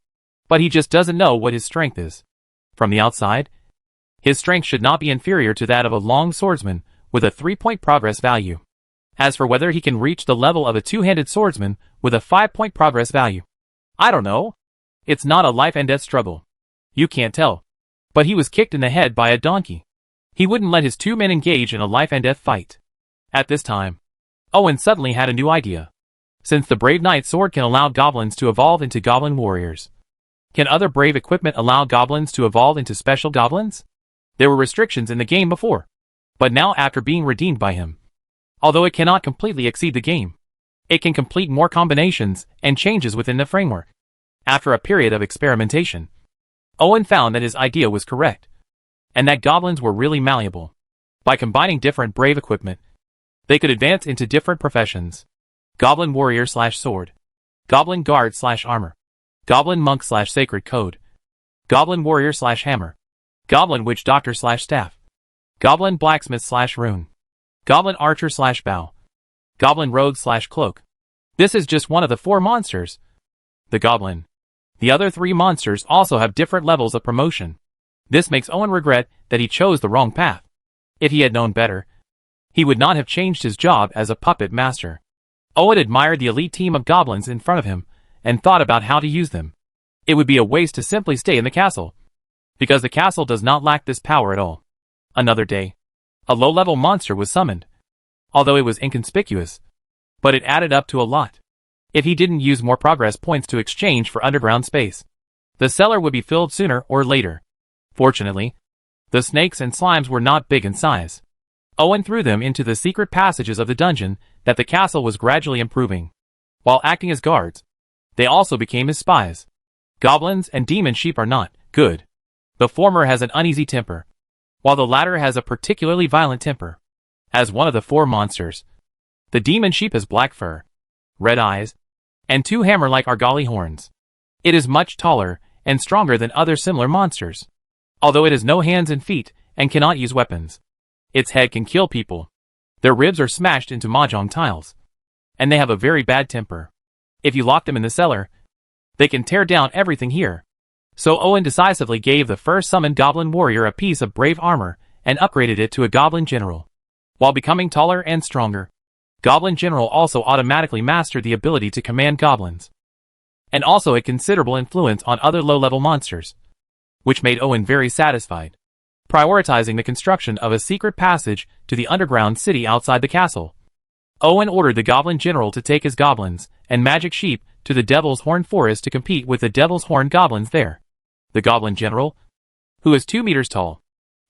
but he just doesn't know what his strength is. From the outside, his strength should not be inferior to that of a long swordsman with a 3-point progress value. As for whether he can reach the level of a 2-handed swordsman with a 5-point progress value, I don't know. It's not a life and death struggle. You can't tell. But he was kicked in the head by a donkey. He wouldn't let his 2 men engage in a life and death fight. At this time, Owen suddenly had a new idea. Since the brave knight's sword can allow goblins to evolve into goblin warriors, can other brave equipment allow goblins to evolve into special goblins? There were restrictions in the game before, but now after being redeemed by him, although it cannot completely exceed the game, it can complete more combinations and changes within the framework. After a period of experimentation, Owen found that his idea was correct, and that goblins were really malleable. By combining different brave equipment, they could advance into different professions. Goblin warrior / sword, goblin guard / armor, goblin monk / sacred code, goblin warrior / hammer, goblin witch doctor / staff, goblin blacksmith / rune, goblin archer / bow, goblin rogue / cloak. This is just one of the 4 monsters. The goblin. The other 3 monsters also have different levels of promotion. This makes Owen regret that he chose the wrong path. If he had known better, He would not have changed his job as a puppet master. Owen admired the elite team of goblins in front of him, and thought about how to use them. It would be a waste to simply stay in the castle, because the castle does not lack this power at all. Another day, a low-level monster was summoned. Although it was inconspicuous, but it added up to a lot. If he didn't use more progress points to exchange for underground space, the cellar would be filled sooner or later. Fortunately, the snakes and slimes were not big in size. Owen threw them into the secret passages of the dungeon that the castle was gradually improving. While acting as guards, they also became his spies. Goblins and demon sheep are not good. The former has an uneasy temper, while the latter has a particularly violent temper. As one of the 4 monsters, the demon sheep has black fur, red eyes, and 2 hammer-like argali horns. It is much taller and stronger than other similar monsters, although it has no hands and feet and cannot use weapons. Its head can kill people. Their ribs are smashed into mahjong tiles, and they have a very bad temper. If you lock them in the cellar, they can tear down everything here. So Owen decisively gave the first summoned goblin warrior a piece of brave armor and upgraded it to a goblin general. While becoming taller and stronger, Goblin General also automatically mastered the ability to command goblins, and also a considerable influence on other low-level monsters, which made Owen very satisfied, prioritizing the construction of a secret passage to the underground city outside the castle. Owen ordered the Goblin General to take his goblins and magic sheep to the Devil's Horn Forest to compete with the Devil's Horn goblins there. The Goblin General, who is 2 meters tall,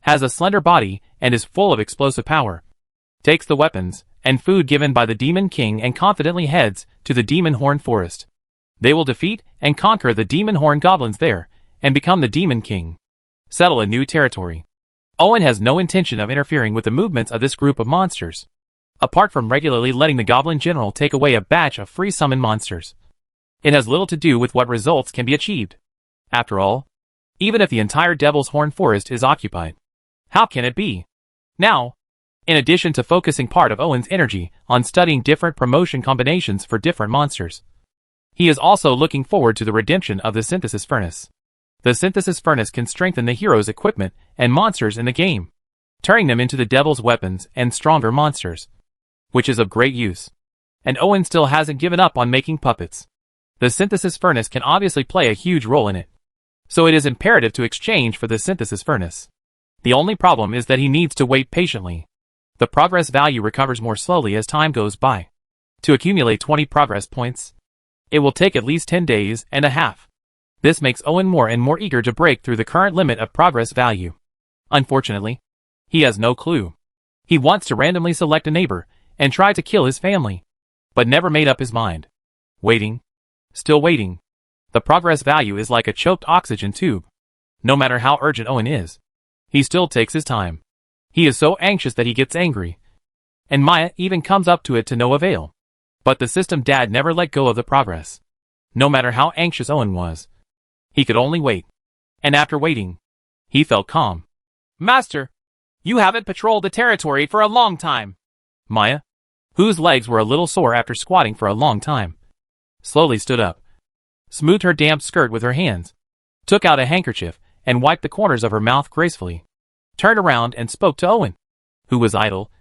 has a slender body and is full of explosive power, takes the weapons and food given by the Demon King and confidently heads to the Demon Horn Forest. They will defeat and conquer the Demon Horn goblins there and become the Demon King. Settle a new territory. Owen has no intention of interfering with the movements of this group of monsters, apart from regularly letting the Goblin General take away a batch of free summon monsters. It has little to do with what results can be achieved. After all, even if the entire Devil's Horn Forest is occupied, how can it be? Now, in addition to focusing part of Owen's energy on studying different promotion combinations for different monsters, he is also looking forward to the redemption of the Synthesis Furnace. The Synthesis Furnace can strengthen the hero's equipment and monsters in the game, turning them into the Devil's weapons and stronger monsters, which is of great use. And Owen still hasn't given up on making puppets. The Synthesis Furnace can obviously play a huge role in it, so it is imperative to exchange for the Synthesis Furnace. The only problem is that he needs to wait patiently. The progress value recovers more slowly as time goes by. To accumulate 20 progress points, it will take at least 10 days and a half. This makes Owen more and more eager to break through the current limit of progress value. Unfortunately, he has no clue. He wants to randomly select a neighbor and try to kill his family, but never made up his mind. Waiting. Still waiting. The progress value is like a choked oxygen tube. No matter how urgent Owen is, he still takes his time. He is so anxious that he gets angry, and Maya even comes up to it to no avail. But the system dad never let go of the progress. No matter how anxious Owen was, he could only wait. And after waiting, he felt calm. Master, you haven't patrolled the territory for a long time. Maya, whose legs were a little sore after squatting for a long time, slowly stood up, smoothed her damp skirt with her hands, took out a handkerchief and wiped the corners of her mouth gracefully, turned around and spoke to Owen, who was idle,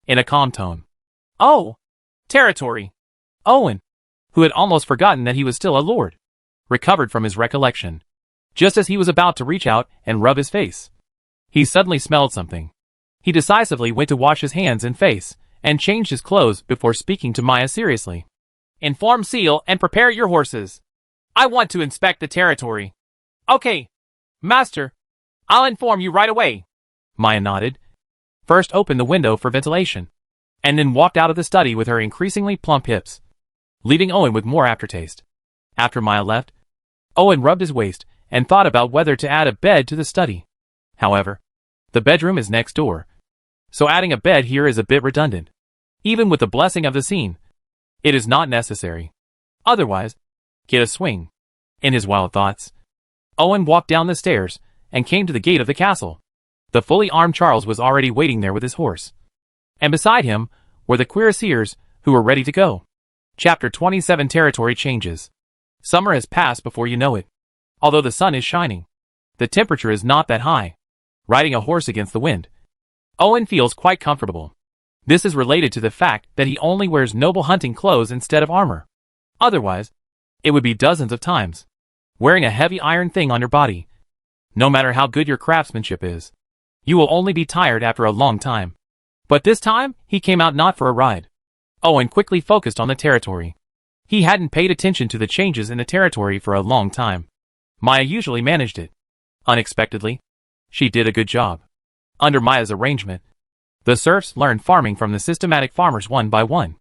in a calm tone. Oh, territory. Owen, who had almost forgotten that he was still a lord, recovered from his recollection. Just as he was about to reach out and rub his face, he suddenly smelled something. He decisively went to wash his hands and face, and changed his clothes before speaking to Maya seriously. Inform Seal and prepare your horses. I want to inspect the territory. Okay, Master. I'll inform you right away. Maya nodded, first opened the window for ventilation, and then walked out of the study with her increasingly plump hips, leaving Owen with more aftertaste. After Maya left, Owen rubbed his waist and thought about whether to add a bed to the study. However, the bedroom is next door, so adding a bed here is a bit redundant. Even with the blessing of the scene, it is not necessary. Otherwise, get a swing. In his wild thoughts, Owen walked down the stairs and came to the gate of the castle. The fully armed Charles was already waiting there with his horse, and beside him were the cuirassiers who were ready to go. Chapter 27 Territory Changes. Summer has passed before you know it. Although the sun is shining, the temperature is not that high. Riding a horse against the wind, Owen feels quite comfortable. This is related to the fact that he only wears noble hunting clothes instead of armor. Otherwise, it would be dozens of times wearing a heavy iron thing on your body. No matter how good your craftsmanship is, you will only be tired after a long time. But this time, he came out not for a ride. Owen quickly focused on the territory. He hadn't paid attention to the changes in the territory for a long time. Maya usually managed it. Unexpectedly, she did a good job. Under Maya's arrangement, the serfs learned farming from the systematic farmers one by one.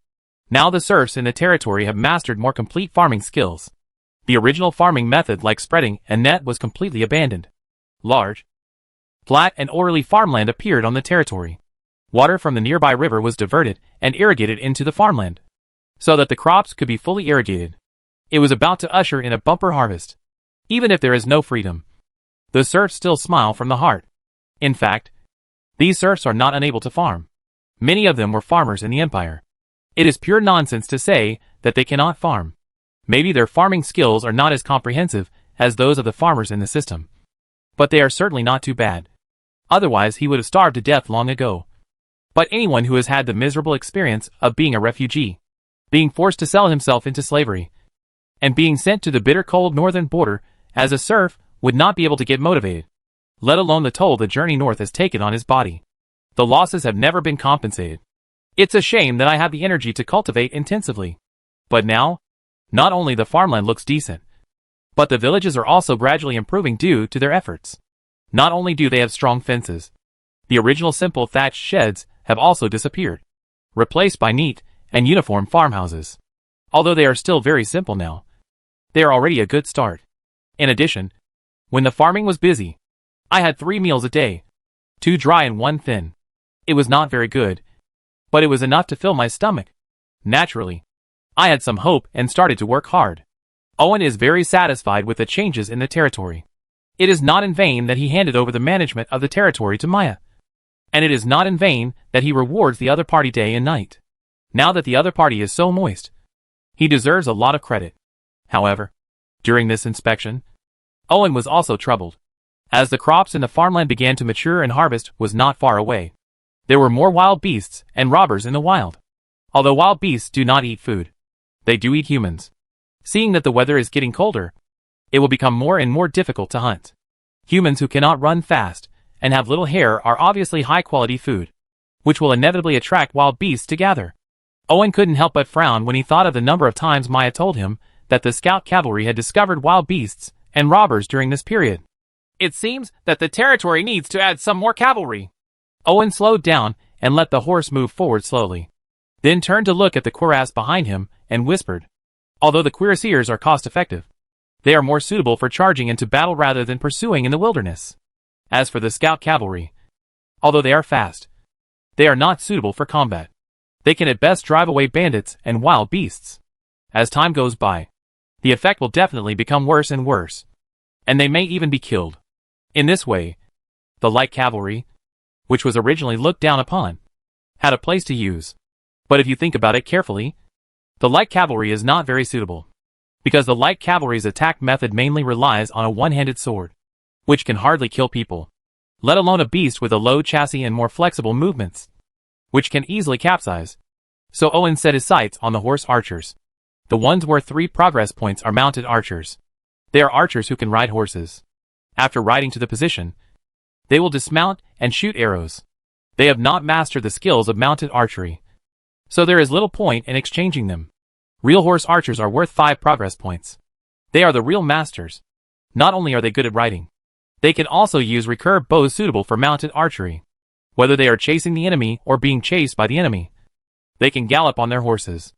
Now the serfs in the territory have mastered more complete farming skills. The original farming method like spreading a net was completely abandoned. Large, flat and orderly farmland appeared on the territory. Water from the nearby river was diverted and irrigated into the farmland, so that the crops could be fully irrigated. It was about to usher in a bumper harvest. Even if there is no freedom, the serfs still smile from the heart. In fact, these serfs are not unable to farm. Many of them were farmers in the empire. It is pure nonsense to say that they cannot farm. Maybe their farming skills are not as comprehensive as those of the farmers in the system. But they are certainly not too bad. Otherwise he would have starved to death long ago. But anyone who has had the miserable experience of being a refugee, being forced to sell himself into slavery, and being sent to the bitter cold northern border as a serf would not be able to get motivated, let alone the toll the journey north has taken on his body. The losses have never been compensated. It's a shame that I have the energy to cultivate intensively. But now, not only the farmland looks decent, but the villages are also gradually improving due to their efforts. Not only do they have strong fences, the original simple thatched sheds have also disappeared, replaced by neat and uniform farmhouses. Although they are still very simple now, they are already a good start. In addition, when the farming was busy, I had 3 meals a day, 2 dry and 1 thin. It was not very good, but it was enough to fill my stomach. Naturally, I had some hope and started to work hard. Owen is very satisfied with the changes in the territory. It is not in vain that he handed over the management of the territory to Maya. And it is not in vain that he rewards the other party day and night. Now that the other party is so moist, he deserves a lot of credit. However, during this inspection, Owen was also troubled, as the crops in the farmland began to mature and harvest was not far away. There were more wild beasts and robbers in the wild. Although wild beasts do not eat food, they do eat humans. Seeing that the weather is getting colder, it will become more and more difficult to hunt. Humans who cannot run fast and have little hair are obviously high-quality food, which will inevitably attract wild beasts to gather. Owen couldn't help but frown when he thought of the number of times Maya told him that the scout cavalry had discovered wild beasts and robbers during this period. It seems that the territory needs to add some more cavalry. Owen slowed down and let the horse move forward slowly, then turned to look at the cuirass behind him and whispered, "Although the cuirassiers are cost-effective, they are more suitable for charging into battle rather than pursuing in the wilderness. As for the scout cavalry, although they are fast, they are not suitable for combat. They can at best drive away bandits and wild beasts. As time goes by, the effect will definitely become worse and worse, and they may even be killed. In this way, the light cavalry, which was originally looked down upon, had a place to use. But if you think about it carefully, the light cavalry is not very suitable, because the light cavalry's attack method mainly relies on a one-handed sword, which can hardly kill people, let alone a beast with a low chassis and more flexible movements, which can easily capsize. So Owen set his sights on the horse archers. The ones worth 3 progress points are mounted archers. They are archers who can ride horses. After riding to the position, they will dismount and shoot arrows. They have not mastered the skills of mounted archery, so there is little point in exchanging them. Real horse archers are worth 5 progress points. They are the real masters. Not only are they good at riding, they can also use recurve bows suitable for mounted archery. Whether they are chasing the enemy or being chased by the enemy, they can gallop on their horses.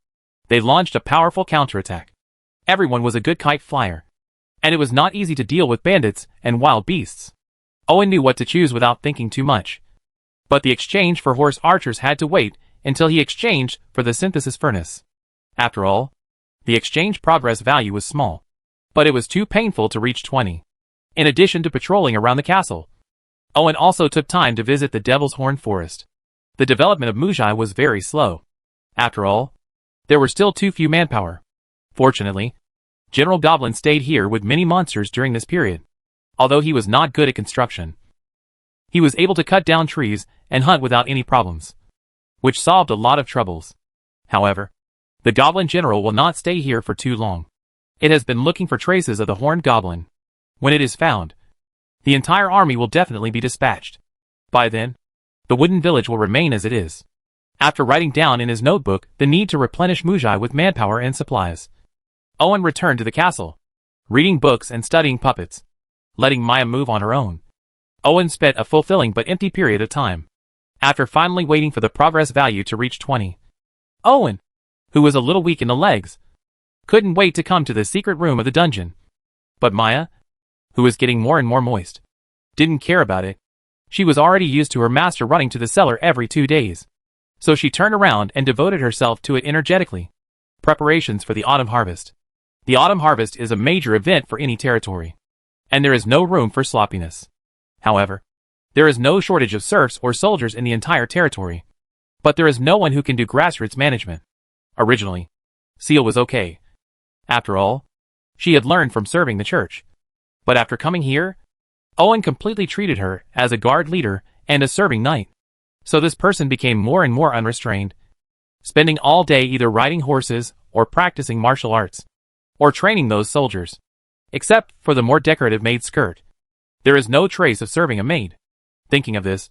They launched a powerful counterattack. Everyone was a good kite flyer, and it was not easy to deal with bandits and wild beasts. Owen knew what to choose without thinking too much. But the exchange for horse archers had to wait until he exchanged for the synthesis furnace. After all, the exchange progress value was small, but it was too painful to reach 20. In addition to patrolling around the castle, Owen also took time to visit the Devil's Horn Forest. The development of Mujai was very slow. After all, there were still too few manpower. Fortunately, General Goblin stayed here with many monsters during this period. Although he was not good at construction, he was able to cut down trees and hunt without any problems. which solved a lot of troubles. However, the Goblin General will not stay here for too long. It has been looking for traces of the Horned Goblin. When it is found, the entire army will definitely be dispatched. By then, the wooden village will remain as it is. After writing down in his notebook the need to replenish Mujai with manpower and supplies, Owen returned to the castle, reading books and studying puppets, letting Maya move on her own. Owen spent a fulfilling but empty period of time. After finally waiting for the progress value to reach 20, Owen, who was a little weak in the legs, couldn't wait to come to the secret room of the dungeon. But Maya, who was getting more and more moist, didn't care about it. She was already used to her master running to the cellar every 2 days. So she turned around and devoted herself to it energetically. Preparations for the autumn harvest. The autumn harvest is a major event for any territory, and there is no room for sloppiness. However, there is no shortage of serfs or soldiers in the entire territory, but there is no one who can do grassroots management. Originally, Seal was okay. After all, she had learned from serving the church. But after coming here, Owen completely treated her as a guard leader and a serving knight. So this person became more and more unrestrained, spending all day either riding horses or practicing martial arts, or training those soldiers. Except for the more decorative maid skirt, there is no trace of serving a maid. Thinking of this,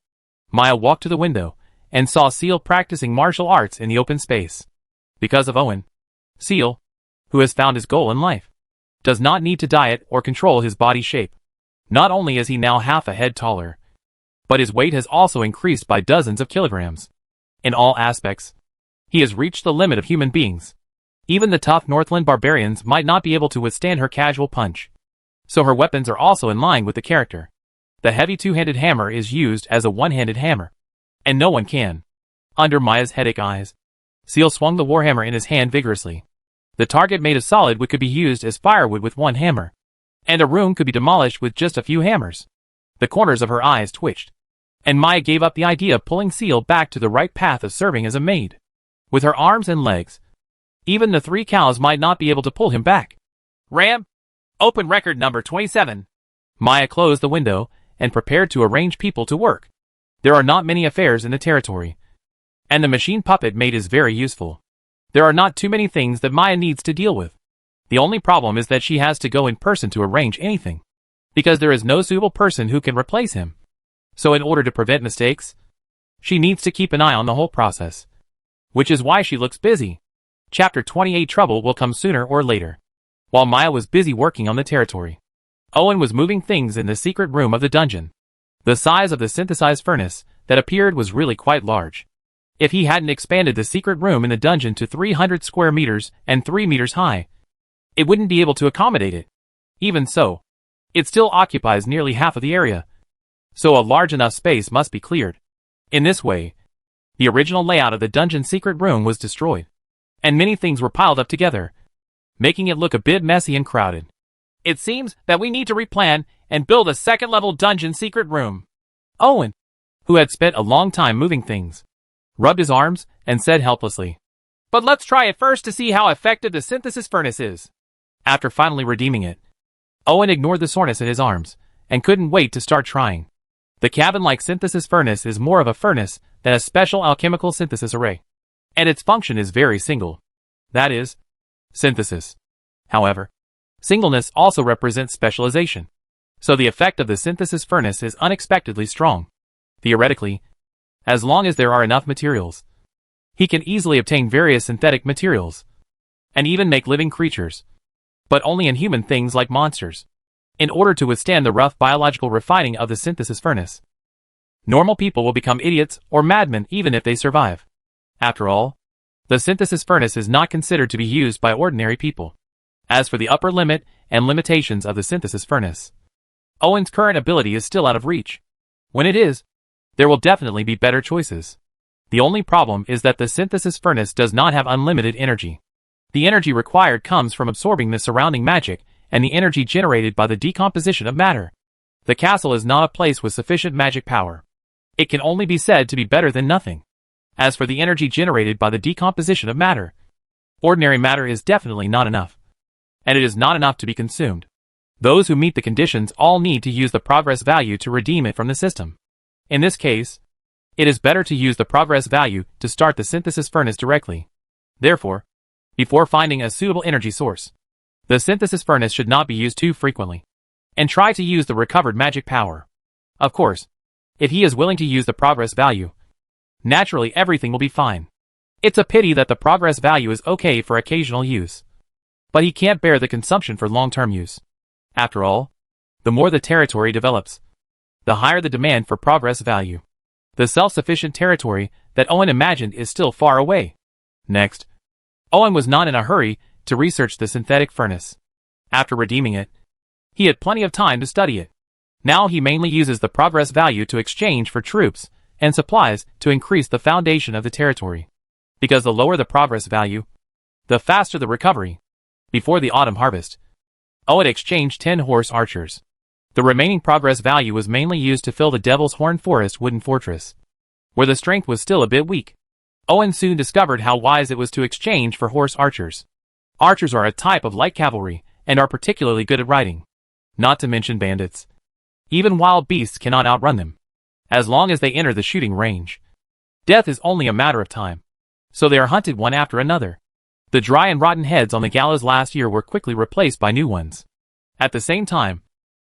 Maya walked to the window and saw Seal practicing martial arts in the open space. Because of Owen, Seal, who has found his goal in life, does not need to diet or control his body shape. Not only is he now half a head taller, but his weight has also increased by dozens of kilograms. In all aspects, he has reached the limit of human beings. Even the tough Northland barbarians might not be able to withstand her casual punch. So her weapons are also in line with the character. The heavy two-handed hammer is used as a one-handed hammer, and no one can. Under Maya's headache eyes, Seal swung the warhammer in his hand vigorously. The target made of solid wood could be used as firewood with one hammer, and a room could be demolished with just a few hammers. The corners of her eyes twitched, and Maya gave up the idea of pulling Seal back to the right path of serving as a maid. With her arms and legs, even the 3 cows might not be able to pull him back. Ram! Open record number 27. Maya closed the window and prepared to arrange people to work. There are not many affairs in the territory, and the machine puppet maid is very useful. There are not too many things that Maya needs to deal with. The only problem is that she has to go in person to arrange anything, because there is no suitable person who can replace him. So in order to prevent mistakes, she needs to keep an eye on the whole process, which is why she looks busy. Chapter 28 Trouble will come sooner or later. While Maya was busy working on the territory, Owen was moving things in the secret room of the dungeon. The size of the synthesized furnace that appeared was really quite large. If he hadn't expanded the secret room in the dungeon to 300 square meters and 3 meters high, it wouldn't be able to accommodate it. Even so, it still occupies nearly half of the area, so a large enough space must be cleared. In this way, the original layout of the dungeon secret room was destroyed, and many things were piled up together, making it look a bit messy and crowded. It seems that we need to replan and build a second-level dungeon secret room. Owen, who had spent a long time moving things, rubbed his arms and said helplessly, "But let's try it first to see how effective the synthesis furnace is." After finally redeeming it, Owen ignored the soreness in his arms and couldn't wait to start trying. The cabin-like synthesis furnace is more of a furnace than a special alchemical synthesis array, and its function is very single. That is, synthesis. However, singleness also represents specialization, so the effect of the synthesis furnace is unexpectedly strong. Theoretically, as long as there are enough materials, he can easily obtain various synthetic materials, and even make living creatures, but only in human things like monsters, in order to withstand the rough biological refining of the synthesis furnace. Normal people will become idiots or madmen even if they survive. After all, the synthesis furnace is not considered to be used by ordinary people. As for the upper limit and limitations of the synthesis furnace, Owen's current ability is still out of reach. When it is, there will definitely be better choices. The only problem is that the synthesis furnace does not have unlimited energy. The energy required comes from absorbing the surrounding magic and the energy generated by the decomposition of matter. The castle is not a place with sufficient magic power. It can only be said to be better than nothing. As for the energy generated by the decomposition of matter, ordinary matter is definitely not enough, and it is not enough to be consumed. Those who meet the conditions all need to use the progress value to redeem it from the system. In this case, It is better to use the progress value to start the synthesis furnace directly. Therefore, before finding a suitable energy source, the synthesis furnace should not be used too frequently. And try to use the recovered magic power. Of course, if he is willing to use the progress value, naturally everything will be fine. It's a pity that the progress value is okay for occasional use. But he can't bear the consumption for long-term use. After all, the more the territory develops, the higher the demand for progress value. The self-sufficient territory that Owen imagined is still far away. Next, Owen was not in a hurry to research the synthetic furnace. After redeeming it, he had plenty of time to study it. Now he mainly uses the progress value to exchange for troops and supplies to increase the foundation of the territory. Because the lower the progress value, the faster the recovery. Before the autumn harvest, Owen exchanged 10 horse archers. The remaining progress value was mainly used to fill the Devil's Horn Forest wooden fortress, where the strength was still a bit weak. Owen soon discovered how wise it was to exchange for horse archers. Archers are a type of light cavalry and are particularly good at riding. Not to mention bandits. Even wild beasts cannot outrun them, as long as they enter the shooting range. Death is only a matter of time, so they are hunted one after another. The dry and rotten heads on the gallows last year were quickly replaced by new ones. At the same time,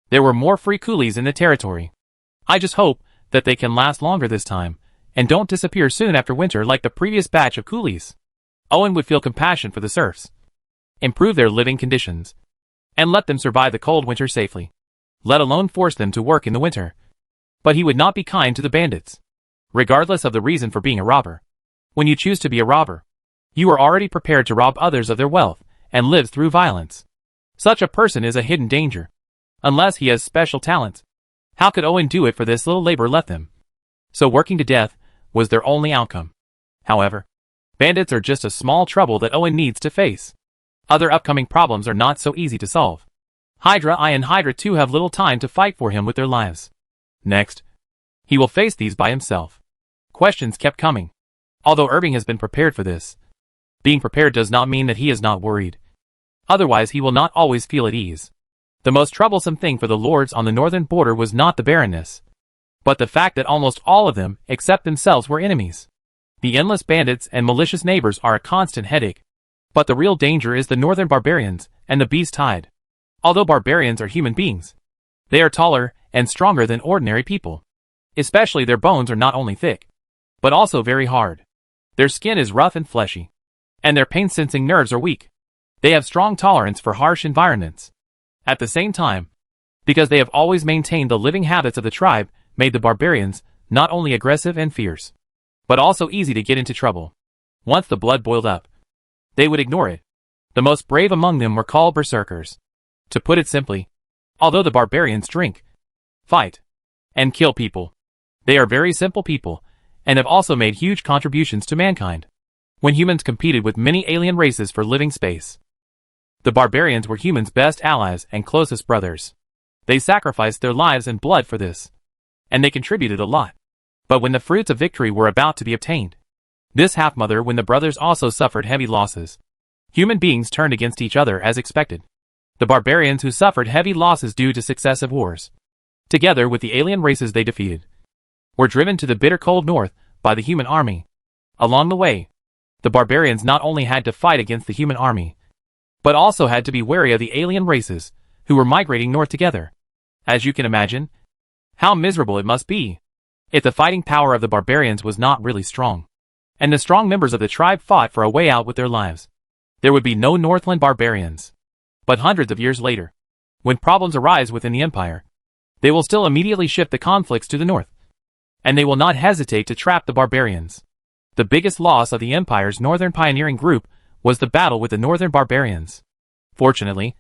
there were more free coolies in the territory. I just hope that they can last longer this time, and don't disappear soon after winter like the previous batch of coolies. Owen would feel compassion for the serfs, improve their living conditions, and let them survive the cold winter safely, let alone force them to work in the winter. But he would not be kind to the bandits, regardless of the reason for being a robber. When you choose to be a robber, you are already prepared to rob others of their wealth and live through violence. Such a person is a hidden danger, unless he has special talents. How could Owen do it for this little labor left them? So working to death was their only outcome. However, bandits are just a small trouble that Owen needs to face. Other upcoming problems are not so easy to solve. Hydra I and Hydra 2 have little time to fight for him with their lives. Next, he will face these by himself. Questions kept coming. Although Irving has been prepared for this, being prepared does not mean that he is not worried. Otherwise he will not always feel at ease. The most troublesome thing for the lords on the northern border was not the barrenness, but the fact that almost all of them, except themselves, were enemies. The endless bandits and malicious neighbors are a constant headache. But the real danger is the northern barbarians and the beast tide. Although barbarians are human beings, they are taller and stronger than ordinary people. Especially their bones are not only thick, but also very hard. Their skin is rough and fleshy, and their pain-sensing nerves are weak. They have strong tolerance for harsh environments. At the same time, because they have always maintained the living habits of the tribe, made the barbarians not only aggressive and fierce, but also easy to get into trouble. Once the blood boiled up, they would ignore it. The most brave among them were called berserkers. To put it simply, although the barbarians drink, fight, and kill people, they are very simple people, and have also made huge contributions to mankind. When humans competed with many alien races for living space, the barbarians were humans' best allies and closest brothers. They sacrificed their lives and blood for this, and they contributed a lot. But when the fruits of victory were about to be obtained, this half-mother when the brothers also suffered heavy losses, human beings turned against each other as expected. The barbarians who suffered heavy losses due to successive wars, together with the alien races they defeated, were driven to the bitter cold north by the human army. Along the way, the barbarians not only had to fight against the human army, but also had to be wary of the alien races who were migrating north together. As you can imagine, how miserable it must be if the fighting power of the barbarians was not really strong, and the strong members of the tribe fought for a way out with their lives. There would be no Northland barbarians. But hundreds of years later, when problems arise within the empire, they will still immediately shift the conflicts to the north, and they will not hesitate to trap the barbarians. The biggest loss of the empire's northern pioneering group was the battle with the northern barbarians. Fortunately,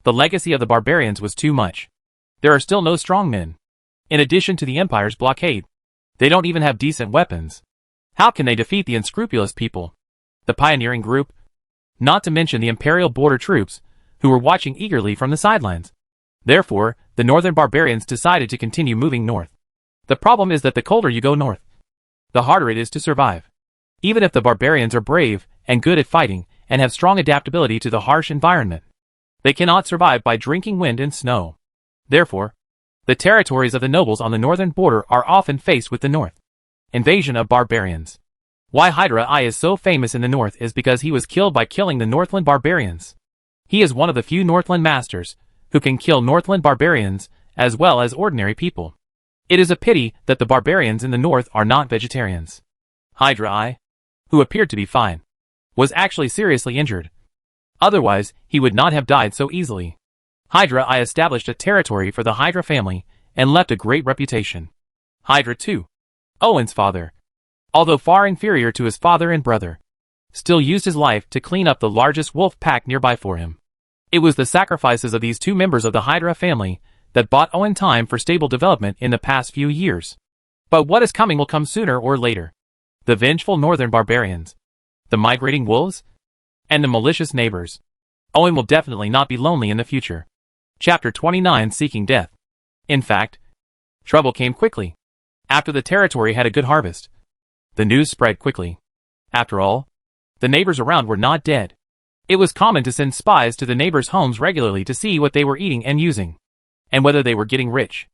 the legacy of the barbarians was too much. There are still no strong men. In addition to the empire's blockade, they don't even have decent weapons. How can they defeat the unscrupulous people, the pioneering group? Not to mention the imperial border troops, who were watching eagerly from the sidelines. Therefore, the northern barbarians decided to continue moving north. The problem is that the colder you go north, the harder it is to survive. Even if the barbarians are brave and good at fighting and have strong adaptability to the harsh environment, they cannot survive by drinking wind and snow. Therefore, the territories of the nobles on the northern border are often faced with the north. Invasion of barbarians. Why Hydra I is so famous in the north is because he was killed by killing the Northland barbarians. He is one of the few Northland masters who can kill Northland barbarians as well as ordinary people. It is a pity that the barbarians in the north are not vegetarians. Hydra I, who appeared to be fine, was actually seriously injured. Otherwise, he would not have died so easily. Hydra I established a territory for the Hydra family and left a great reputation. Hydra II, Owen's father, although far inferior to his father and brother, still used his life to clean up the largest wolf pack nearby for him. It was the sacrifices of these two members of the Hydra family that bought Owen time for stable development in the past few years. But what is coming will come sooner or later. The vengeful northern barbarians, the migrating wolves, and the malicious neighbors. Owen will definitely not be lonely in the future. Chapter 29 Seeking Death. In fact, trouble came quickly. After the territory had a good harvest, the news spread quickly. After all, the neighbors around were not dead. It was common to send spies to the neighbors' homes regularly to see what they were eating and using, and whether they were getting rich.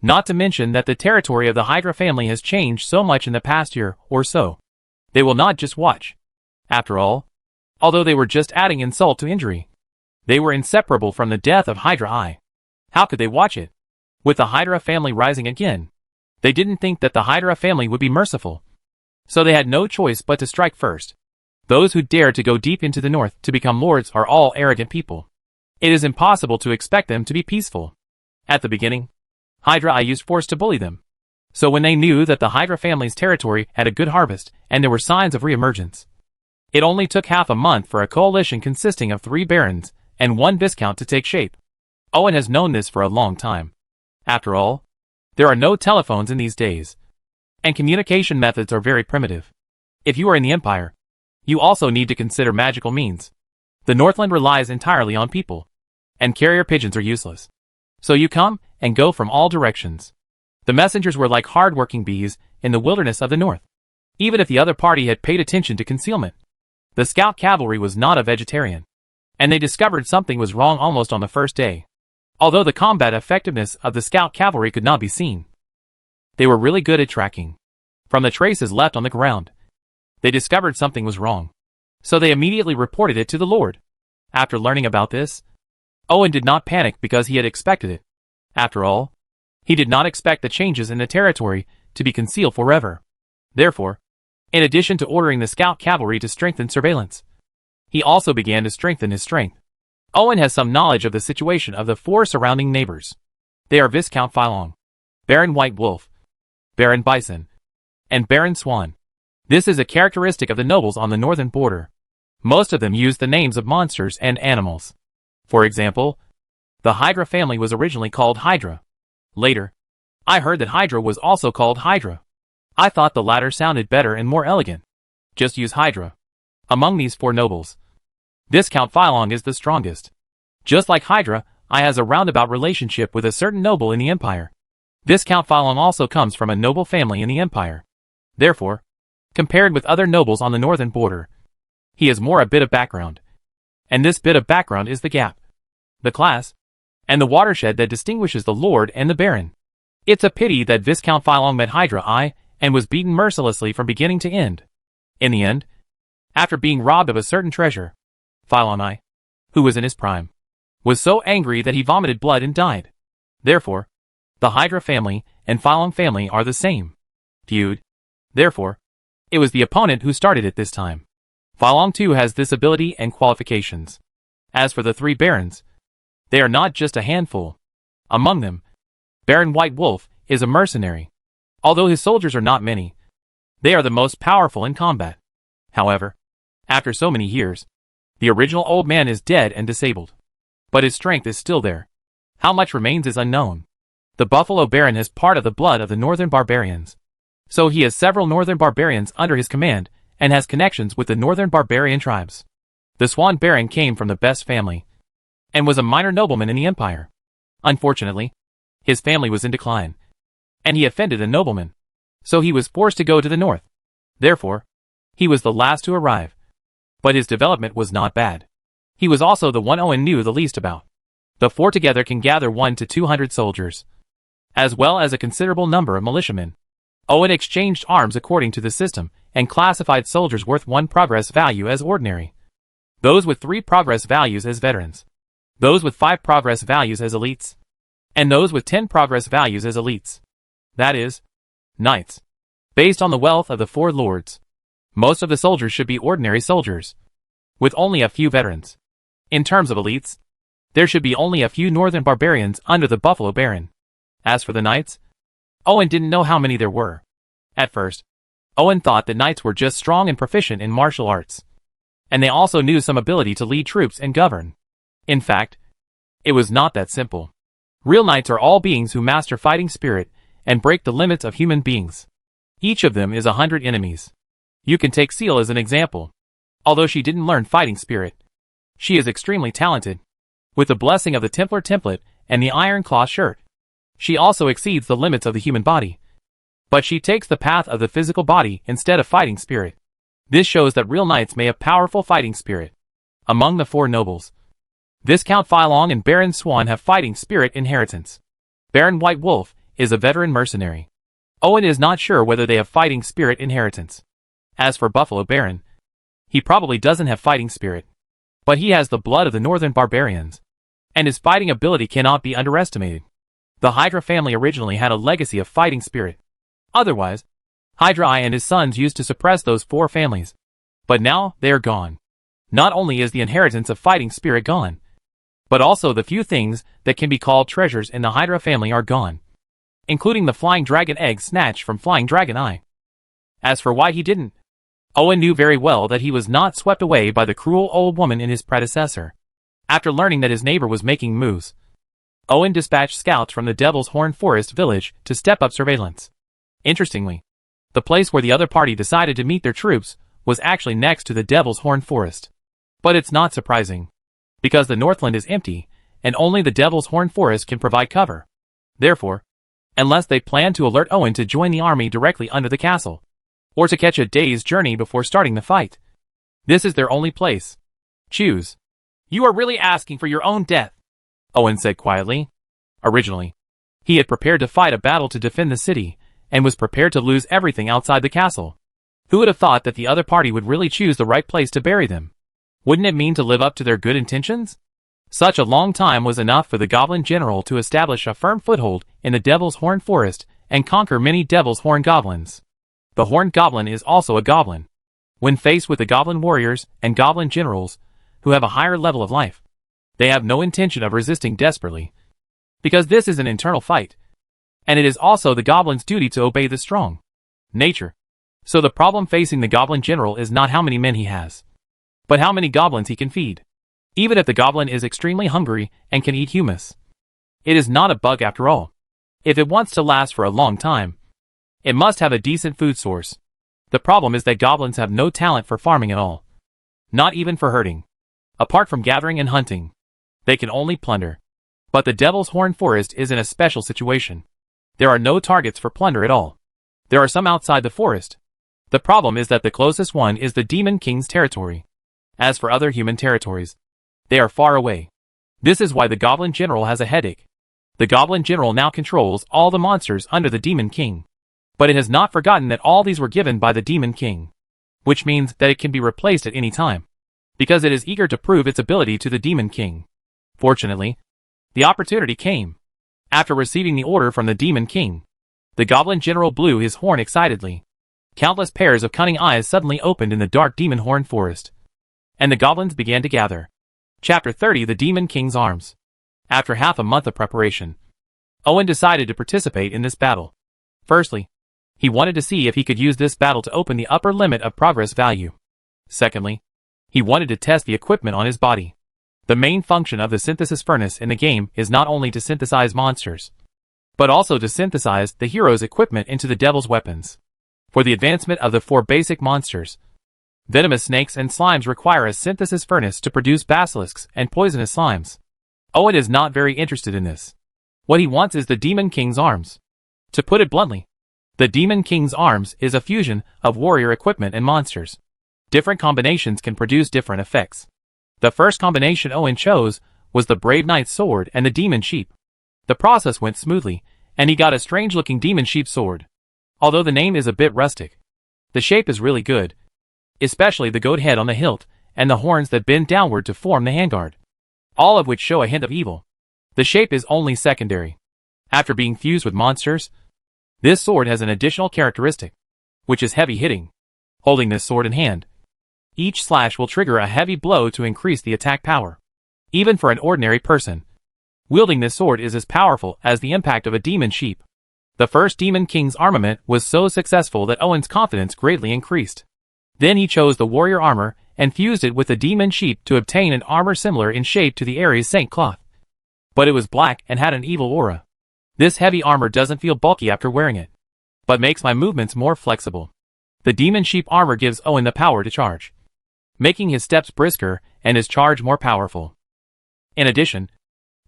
Not to mention that the territory of the Hydra family has changed so much in the past year or so. They will not just watch. After all, although they were just adding insult to injury, they were inseparable from the death of Hydra I. How could they watch it? With the Hydra family rising again, they didn't think that the Hydra family would be merciful. So they had no choice but to strike first. Those who dare to go deep into the north to become lords are all arrogant people. It is impossible to expect them to be peaceful. At the beginning, Hydra I used force to bully them. So when they knew that the Hydra family's territory had a good harvest and there were signs of re-emergence, it only took half a month for a coalition consisting of 3 barons and 1 viscount to take shape. Owen has known this for a long time. After all, there are no telephones in these days, and communication methods are very primitive. If you are in the Empire, you also need to consider magical means. The Northland relies entirely on people, and carrier pigeons are useless. So you come and go from all directions. The messengers were like hard-working bees in the wilderness of the north. Even if the other party had paid attention to concealment, the scout cavalry was not a vegetarian, and they discovered something was wrong almost on the first day. Although the combat effectiveness of the scout cavalry could not be seen, they were really good at tracking. From the traces left on the ground, they discovered something was wrong. So they immediately reported it to the Lord. After learning about this, Owen did not panic because he had expected it. After all, he did not expect the changes in the territory to be concealed forever. Therefore, in addition to ordering the scout cavalry to strengthen surveillance, he also began to strengthen his strength. Owen has some knowledge of the situation of the 4 surrounding neighbors. They are Viscount Fong, Baron White Wolf, Baron Bison, and Baron Swan. This is a characteristic of the nobles on the northern border. Most of them use the names of monsters and animals. For example, the Hydra family was originally called Hydra. Later, I heard that Hydra was also called Hydra. I thought the latter sounded better and more elegant. Just use Hydra. Among these 4 nobles, Viscount Fong is the strongest. Just like Hydra, I has a roundabout relationship with a certain noble in the Empire. Viscount Fong also comes from a noble family in the Empire. Therefore, compared with other nobles on the northern border, he has more a bit of background. And this bit of background is the gap, the class, and the watershed that distinguishes the Lord and the Baron. It's a pity that Viscount Fong met Hydra I and was beaten mercilessly from beginning to end. In the end, after being robbed of a certain treasure, Fong I, who was in his prime, was so angry that he vomited blood and died. Therefore, the Hydra family and Fong family are the same feud. Therefore, it was the opponent who started it this time. Fong too has this ability and qualifications. As for the 3 barons, they are not just a handful. Among them, Baron White Wolf is a mercenary. Although his soldiers are not many, they are the most powerful in combat. However, after so many years, the original old man is dead and disabled. But his strength is still there. How much remains is unknown. The Buffalo Baron has part of the blood of the northern barbarians. So he has several northern barbarians under his command and has connections with the northern barbarian tribes. The Swan Baron came from the best family and was a minor nobleman in the Empire. Unfortunately, his family was in decline, and he offended a nobleman. So he was forced to go to the north. Therefore, he was the last to arrive. But his development was not bad. He was also the one Owen knew the least about. The 4 together can gather 100 to 200 soldiers, as well as a considerable number of militiamen. Owen exchanged arms according to the system, and classified soldiers worth 1 progress value as ordinary, those with 3 progress values as veterans, those with 5 progress values as elites, and those with 10 progress values as elites. That is, knights. Based on the wealth of the 4 lords, most of the soldiers should be ordinary soldiers, with only a few veterans. In terms of elites, there should be only a few northern barbarians under the Buffalo Baron. As for the knights, Owen didn't know how many there were. At first, Owen thought that knights were just strong and proficient in martial arts, and they also knew some ability to lead troops and govern. In fact, it was not that simple. Real knights are all beings who master fighting spirit and break the limits of human beings. Each of them is 100 enemies. You can take Seal as an example. Although she didn't learn fighting spirit, she is extremely talented. With the blessing of the Templar template and the Iron Claw shirt, she also exceeds the limits of the human body. But she takes the path of the physical body instead of fighting spirit. This shows that real knights may have powerful fighting spirit. Among the 4 nobles, Viscount Phylong and Baron Swan have fighting spirit inheritance. Baron White Wolf is a veteran mercenary. Owen is not sure whether they have fighting spirit inheritance. As for Buffalo Baron, he probably doesn't have fighting spirit, but he has the blood of the northern barbarians, and his fighting ability cannot be underestimated. The Hydra family originally had a legacy of fighting spirit. Otherwise, Hydra I and his sons used to suppress those 4 families. But now, they are gone. Not only is the inheritance of fighting spirit gone, but also the few things that can be called treasures in the Hydra family are gone, including the flying dragon egg snatched from Flying Dragon Eye. As for why he didn't, Owen knew very well that he was not swept away by the cruel old woman in his predecessor. After learning that his neighbor was making moves, Owen dispatched scouts from the Devil's Horn Forest village to step up surveillance. Interestingly, the place where the other party decided to meet their troops was actually next to the Devil's Horn Forest. But it's not surprising, because the Northland is empty, and only the Devil's Horn Forest can provide cover. Therefore, unless they plan to alert Owen to join the army directly under the castle, or to catch a day's journey before starting the fight, this is their only place. Choose. You are really asking for your own death, Owen said quietly. Originally, he had prepared to fight a battle to defend the city, and was prepared to lose everything outside the castle. Who would have thought that the other party would really choose the right place to bury them? Wouldn't it mean to live up to their good intentions? Such a long time was enough for the Goblin General to establish a firm foothold in the Devil's Horn Forest and conquer many Devil's Horn goblins. The Horned Goblin is also a goblin. When faced with the Goblin Warriors and Goblin Generals, who have a higher level of life, they have no intention of resisting desperately, because this is an internal fight, and it is also the Goblin's duty to obey the strong nature. So the problem facing the Goblin General is not how many men he has, but how many goblins he can feed. Even if the goblin is extremely hungry and can eat humus, it is not a bug after all. If it wants to last for a long time, it must have a decent food source. The problem is that goblins have no talent for farming at all, not even for herding. Apart from gathering and hunting, they can only plunder. But the Devil's Horn Forest is in a special situation. There are no targets for plunder at all. There are some outside the forest. The problem is that the closest one is the Demon King's territory. As for other human territories, they are far away. This is why the Goblin General has a headache. The Goblin General now controls all the monsters under the Demon King. But it has not forgotten that all these were given by the Demon King, which means that it can be replaced at any time, because it is eager to prove its ability to the Demon King. Fortunately, the opportunity came. After receiving the order from the Demon King, the Goblin General blew his horn excitedly. Countless pairs of cunning eyes suddenly opened in the dark Demon Horn Forest, and the goblins began to gather. Chapter 30: The Demon King's Arms. After half a month of preparation, Owen decided to participate in this battle. Firstly, he wanted to see if he could use this battle to open the upper limit of progress value. Secondly, he wanted to test the equipment on his body. The main function of the synthesis furnace in the game is not only to synthesize monsters, but also to synthesize the hero's equipment into the devil's weapons. For the advancement of the 4 basic monsters, venomous snakes and slimes require a synthesis furnace to produce basilisks and poisonous slimes. Owen is not very interested in this. What he wants is the Demon King's arms. To put it bluntly, the Demon King's arms is a fusion of warrior equipment and monsters. Different combinations can produce different effects. The first combination Owen chose was the Brave Knight's sword and the Demon Sheep. The process went smoothly, and he got a strange-looking Demon Sheep sword. Although the name is a bit rustic, the shape is really good, especially the goat head on the hilt and the horns that bend downward to form the handguard, all of which show a hint of evil. The shape is only secondary. After being fused with monsters, this sword has an additional characteristic, which is heavy hitting. Holding this sword in hand, each slash will trigger a heavy blow to increase the attack power. Even for an ordinary person, wielding this sword is as powerful as the impact of a demon sheep. The first Demon King's armament was so successful that Owen's confidence greatly increased. Then he chose the warrior armor and fused it with the demon sheep to obtain an armor similar in shape to the Ares Saint cloth. But it was black and had an evil aura. This heavy armor doesn't feel bulky after wearing it, but makes my movements more flexible. The demon sheep armor gives Owen the power to charge, making his steps brisker and his charge more powerful. In addition,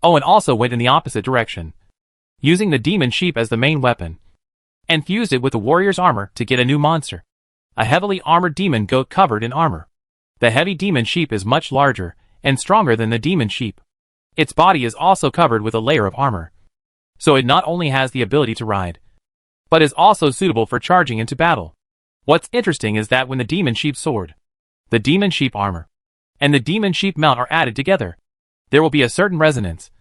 Owen also went in the opposite direction, using the demon sheep as the main weapon, and fused it with the warrior's armor to get a new monster, a heavily armored demon goat covered in armor. The heavy demon sheep is much larger and stronger than the demon sheep. Its body is also covered with a layer of armor, so it not only has the ability to ride, but is also suitable for charging into battle. What's interesting is that when the demon sheep sword, the demon sheep armor, and the demon sheep mount are added together, there will be a certain resonance,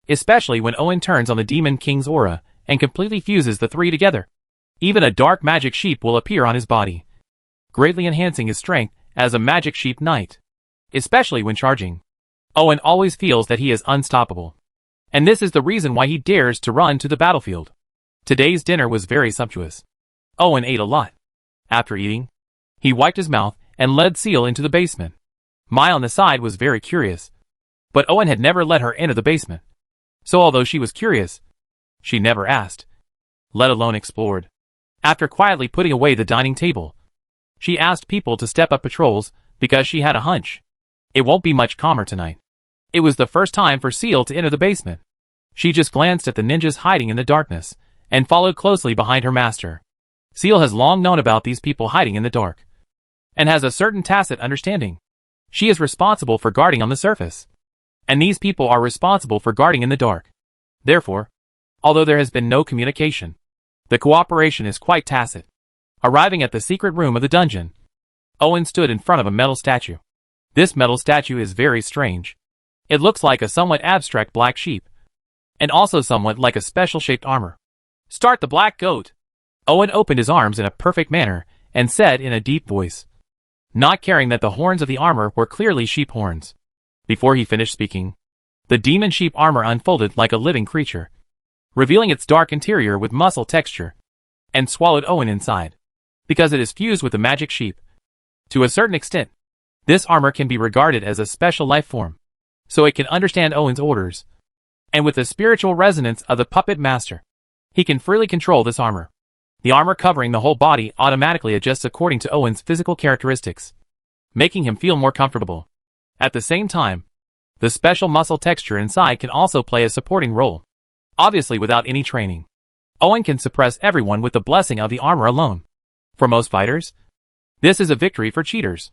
especially when Owen turns on the Demon King's aura and completely fuses the three together. Even a dark magic sheep will appear on his body, greatly enhancing his strength as a magic sheep knight. Especially when charging, Owen always feels that he is unstoppable, and this is the reason why he dares to run to the battlefield. Today's dinner was very sumptuous. Owen ate a lot. After eating, he wiped his mouth and led Seal into the basement. Mai on the side was very curious, but Owen had never let her enter the basement. So although she was curious, she never asked, let alone explored. After quietly putting away the dining table, she asked people to step up patrols because she had a hunch it won't be much calmer tonight. It was the first time for Seal to enter the basement. She just glanced at the ninjas hiding in the darkness and followed closely behind her master. Seal has long known about these people hiding in the dark and has a certain tacit understanding. She is responsible for guarding on the surface, and these people are responsible for guarding in the dark. Therefore, although there has been no communication, the cooperation is quite tacit. Arriving at the secret room of the dungeon, Owen stood in front of a metal statue. This metal statue is very strange. It looks like a somewhat abstract black sheep, and also somewhat like a special-shaped armor. Start the black goat! Owen opened his arms in a perfect manner and said in a deep voice, not caring that the horns of the armor were clearly sheep horns. Before he finished speaking, the demon sheep armor unfolded like a living creature, revealing its dark interior with muscle texture, and swallowed Owen inside, because it is fused with the magic sheep. To a certain extent, this armor can be regarded as a special life form, so it can understand Owen's orders, and with the spiritual resonance of the puppet master, he can freely control this armor. The armor covering the whole body automatically adjusts according to Owen's physical characteristics, making him feel more comfortable. At the same time, the special muscle texture inside can also play a supporting role. Obviously without any training, Owen can suppress everyone with the blessing of the armor alone. For most fighters, this is a victory for cheaters.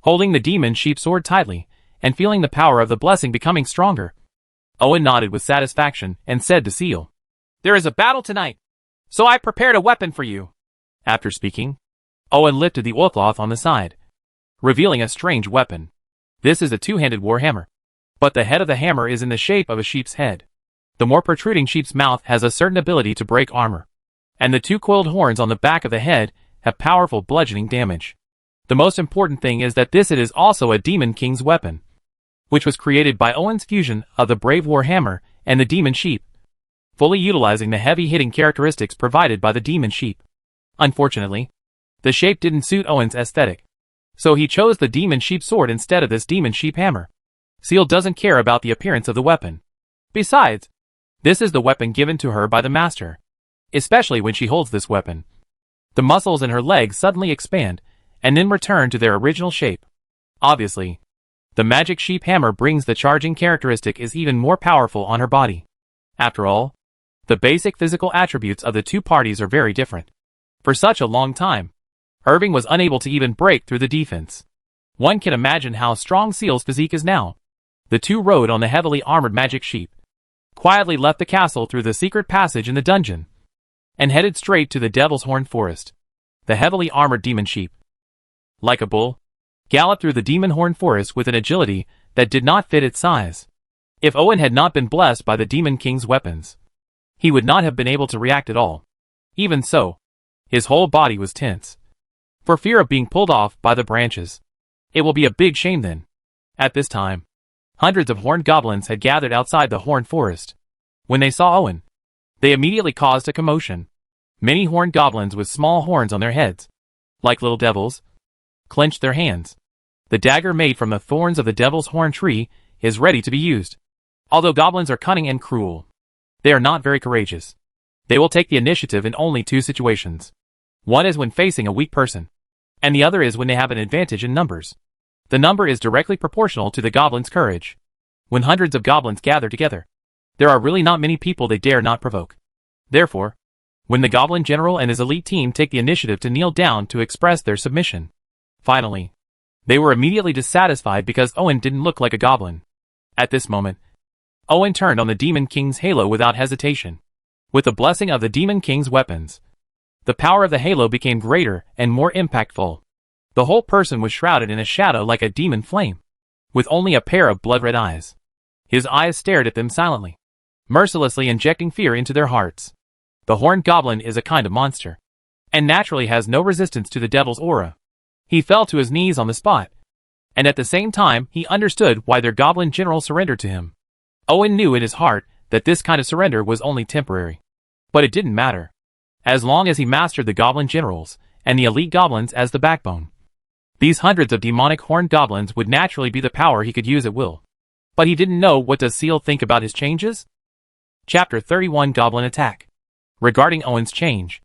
Holding the demon sheep sword tightly, and feeling the power of the blessing becoming stronger, Owen nodded with satisfaction and said to Seal, there is a battle tonight, so I prepared a weapon for you. After speaking, Owen lifted the oilcloth on the side, revealing a strange weapon. This is a two-handed war hammer, but the head of the hammer is in the shape of a sheep's head. The more protruding sheep's mouth has a certain ability to break armor, and the two coiled horns on the back of the head have powerful bludgeoning damage. The most important thing is that it is also a Demon King's weapon, which was created by Owen's fusion of the Brave War Hammer and the Demon Sheep, fully utilizing the heavy-hitting characteristics provided by the Demon Sheep. Unfortunately, the shape didn't suit Owen's aesthetic, so he chose the Demon Sheep sword instead of this Demon Sheep hammer. Seal doesn't care about the appearance of the weapon. Besides, this is the weapon given to her by the master. Especially when she holds this weapon, the muscles in her legs suddenly expand and then return to their original shape. Obviously, the magic sheep hammer brings the charging characteristic is even more powerful on her body. After all, the basic physical attributes of the two parties are very different. For such a long time, Irving was unable to even break through the defense. One can imagine how strong Seal's physique is now. The two rode on the heavily armored magic sheep, quietly left the castle through the secret passage in the dungeon, and headed straight to the Devil's Horn Forest. The heavily armored demon sheep, like a bull, galloped through the Demon Horn Forest with an agility that did not fit its size. If Owen had not been blessed by the Demon King's weapons, he would not have been able to react at all. Even so, his whole body was tense, for fear of being pulled off by the branches. It will be a big shame then. At this time, hundreds of horned goblins had gathered outside the Horn Forest. When they saw Owen, they immediately caused a commotion. Many horned goblins with small horns on their heads, like little devils, clenched their hands. The dagger made from the thorns of the Devil's Horn tree is ready to be used. Although goblins are cunning and cruel, they are not very courageous. They will take the initiative in only two situations. One is when facing a weak person, and the other is when they have an advantage in numbers. The number is directly proportional to the goblin's courage. When hundreds of goblins gather together, there are really not many people they dare not provoke. Therefore, when the Goblin General and his elite team take the initiative to kneel down to express their submission, finally, they were immediately dissatisfied because Owen didn't look like a goblin. At this moment, Owen turned on the Demon King's halo without hesitation. With the blessing of the Demon King's weapons, the power of the halo became greater and more impactful. The whole person was shrouded in a shadow like a demon flame, with only a pair of blood-red eyes. His eyes stared at them silently, mercilessly injecting fear into their hearts. The Horned Goblin is a kind of monster, and naturally has no resistance to the devil's aura. He fell to his knees on the spot, and at the same time he understood why their Goblin General surrendered to him. Owen knew in his heart that this kind of surrender was only temporary. But it didn't matter, as long as he mastered the Goblin Generals and the elite goblins as the backbone. These hundreds of demonic horned goblins would naturally be the power he could use at will. But he didn't know what does Seal think about his changes? Chapter 31 Goblin Attack. Regarding Owen's change,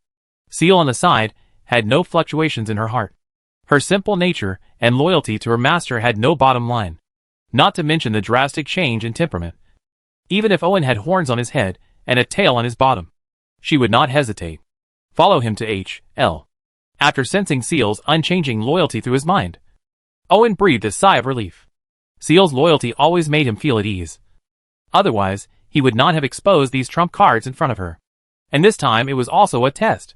Seal on the side had no fluctuations in her heart. Her simple nature and loyalty to her master had no bottom line, not to mention the drastic change in temperament. Even if Owen had horns on his head and a tail on his bottom, she would not hesitate. Follow him to H.L. After sensing Seal's unchanging loyalty through his mind, Owen breathed a sigh of relief. Seal's loyalty always made him feel at ease. Otherwise, he would not have exposed these trump cards in front of her. And this time it was also a test.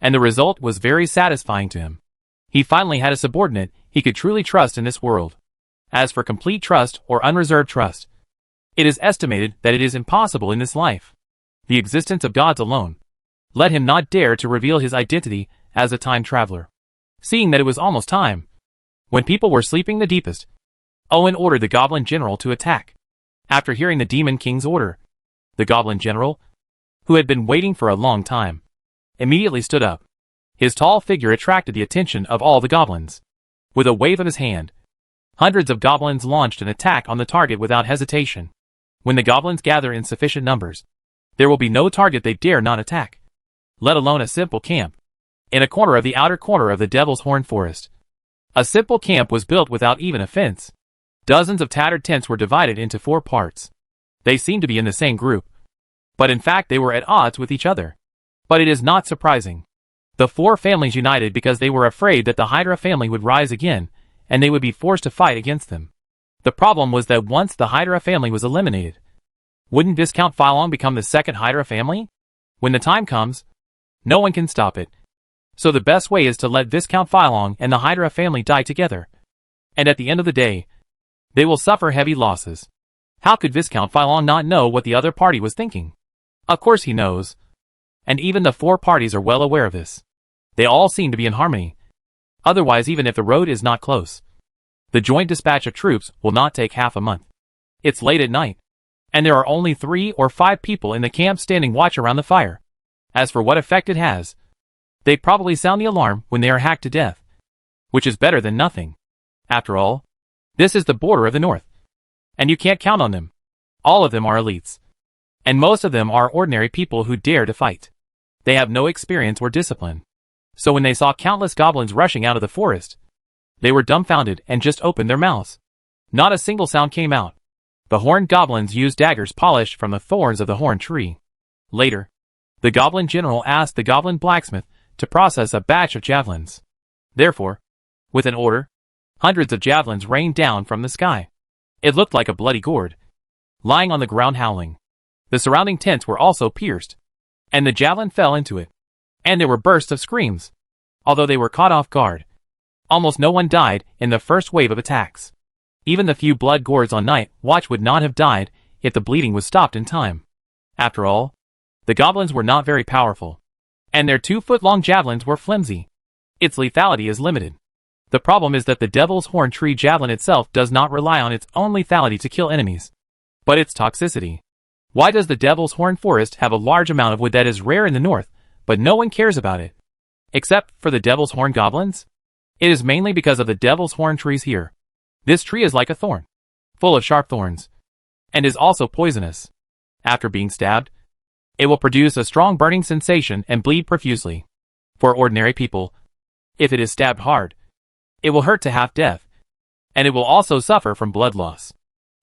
And the result was very satisfying to him. He finally had a subordinate he could truly trust in this world. As for complete trust or unreserved trust, it is estimated that it is impossible in this life. The existence of gods alone let him not dare to reveal his identity as a time traveler. Seeing that it was almost time, when people were sleeping the deepest, Owen ordered the Goblin General to attack. After hearing the Demon King's order, the Goblin General, who had been waiting for a long time, immediately stood up. His tall figure attracted the attention of all the goblins. With a wave of his hand, hundreds of goblins launched an attack on the target without hesitation. When the goblins gather in sufficient numbers, there will be no target they dare not attack, let alone a simple camp. In a corner of the outer corner of the Devil's Horn Forest, a simple camp was built without even a fence. Dozens of tattered tents were divided into 4 parts. They seemed to be in the same group, but in fact they were at odds with each other. But it is not surprising. The 4 families united because they were afraid that the Hydra family would rise again, and they would be forced to fight against them. The problem was that once the Hydra family was eliminated, wouldn't Viscount Phylong become the second Hydra family? When the time comes, no one can stop it. So the best way is to let Viscount Phylong and the Hydra family die together. And at the end of the day, they will suffer heavy losses. How could Viscount Phylong not know what the other party was thinking? Of course he knows. And even the 4 parties are well aware of this. They all seem to be in harmony. Otherwise, even if the road is not close, the joint dispatch of troops will not take half a month. It's late at night, and there are only 3 or 5 people in the camp standing watch around the fire. As for what effect it has, they probably sound the alarm when they are hacked to death, which is better than nothing. After all, this is the border of the north, and you can't count on them. All of them are elites, and most of them are ordinary people who dare to fight. They have no experience or discipline. So when they saw countless goblins rushing out of the forest, they were dumbfounded and just opened their mouths. Not a single sound came out. The horned goblins used daggers polished from the thorns of the horn tree. Later, the Goblin General asked the Goblin Blacksmith to process a batch of javelins. Therefore, with an order, hundreds of javelins rained down from the sky. It looked like a bloody gourd, lying on the ground howling. The surrounding tents were also pierced. and the javelin fell into it. And there were bursts of screams. Although they were caught off guard, almost no one died in the first wave of attacks. Even the few blood gourds on night watch would not have died if the bleeding was stopped in time. After all, the goblins were not very powerful, and their 2-foot-long javelins were flimsy. Its lethality is limited. The problem is that the Devil's Horn tree javelin itself does not rely on its own lethality to kill enemies, but its toxicity. Why does the Devil's Horn forest have a large amount of wood that is rare in the north, but no one cares about it? Except for the Devil's Horn goblins? It is mainly because of the Devil's Horn trees here. This tree is like a thorn, full of sharp thorns, and is also poisonous. After being stabbed, it will produce a strong burning sensation and bleed profusely. For ordinary people, if it is stabbed hard, it will hurt to half death, and it will also suffer from blood loss.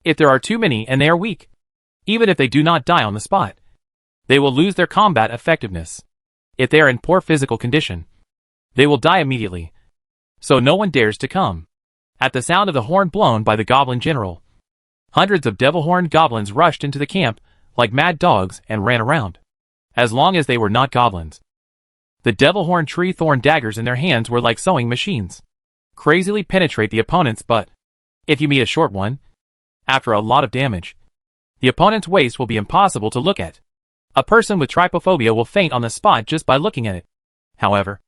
If there are too many and they are weak, even if they do not die on the spot, they will lose their combat effectiveness. If they are in poor physical condition, they will die immediately. So no one dares to come. At the sound of the horn blown by the goblin general, hundreds of devil-horned goblins rushed into the camp like mad dogs and ran around. As long as they were not goblins, the devil-horn tree thorn daggers in their hands were like sewing machines. Crazily penetrate the opponent's butt. If you meet a short one, after a lot of damage, the opponent's waist will be impossible to look at. A person with trypophobia will faint on the spot just by looking at it. However,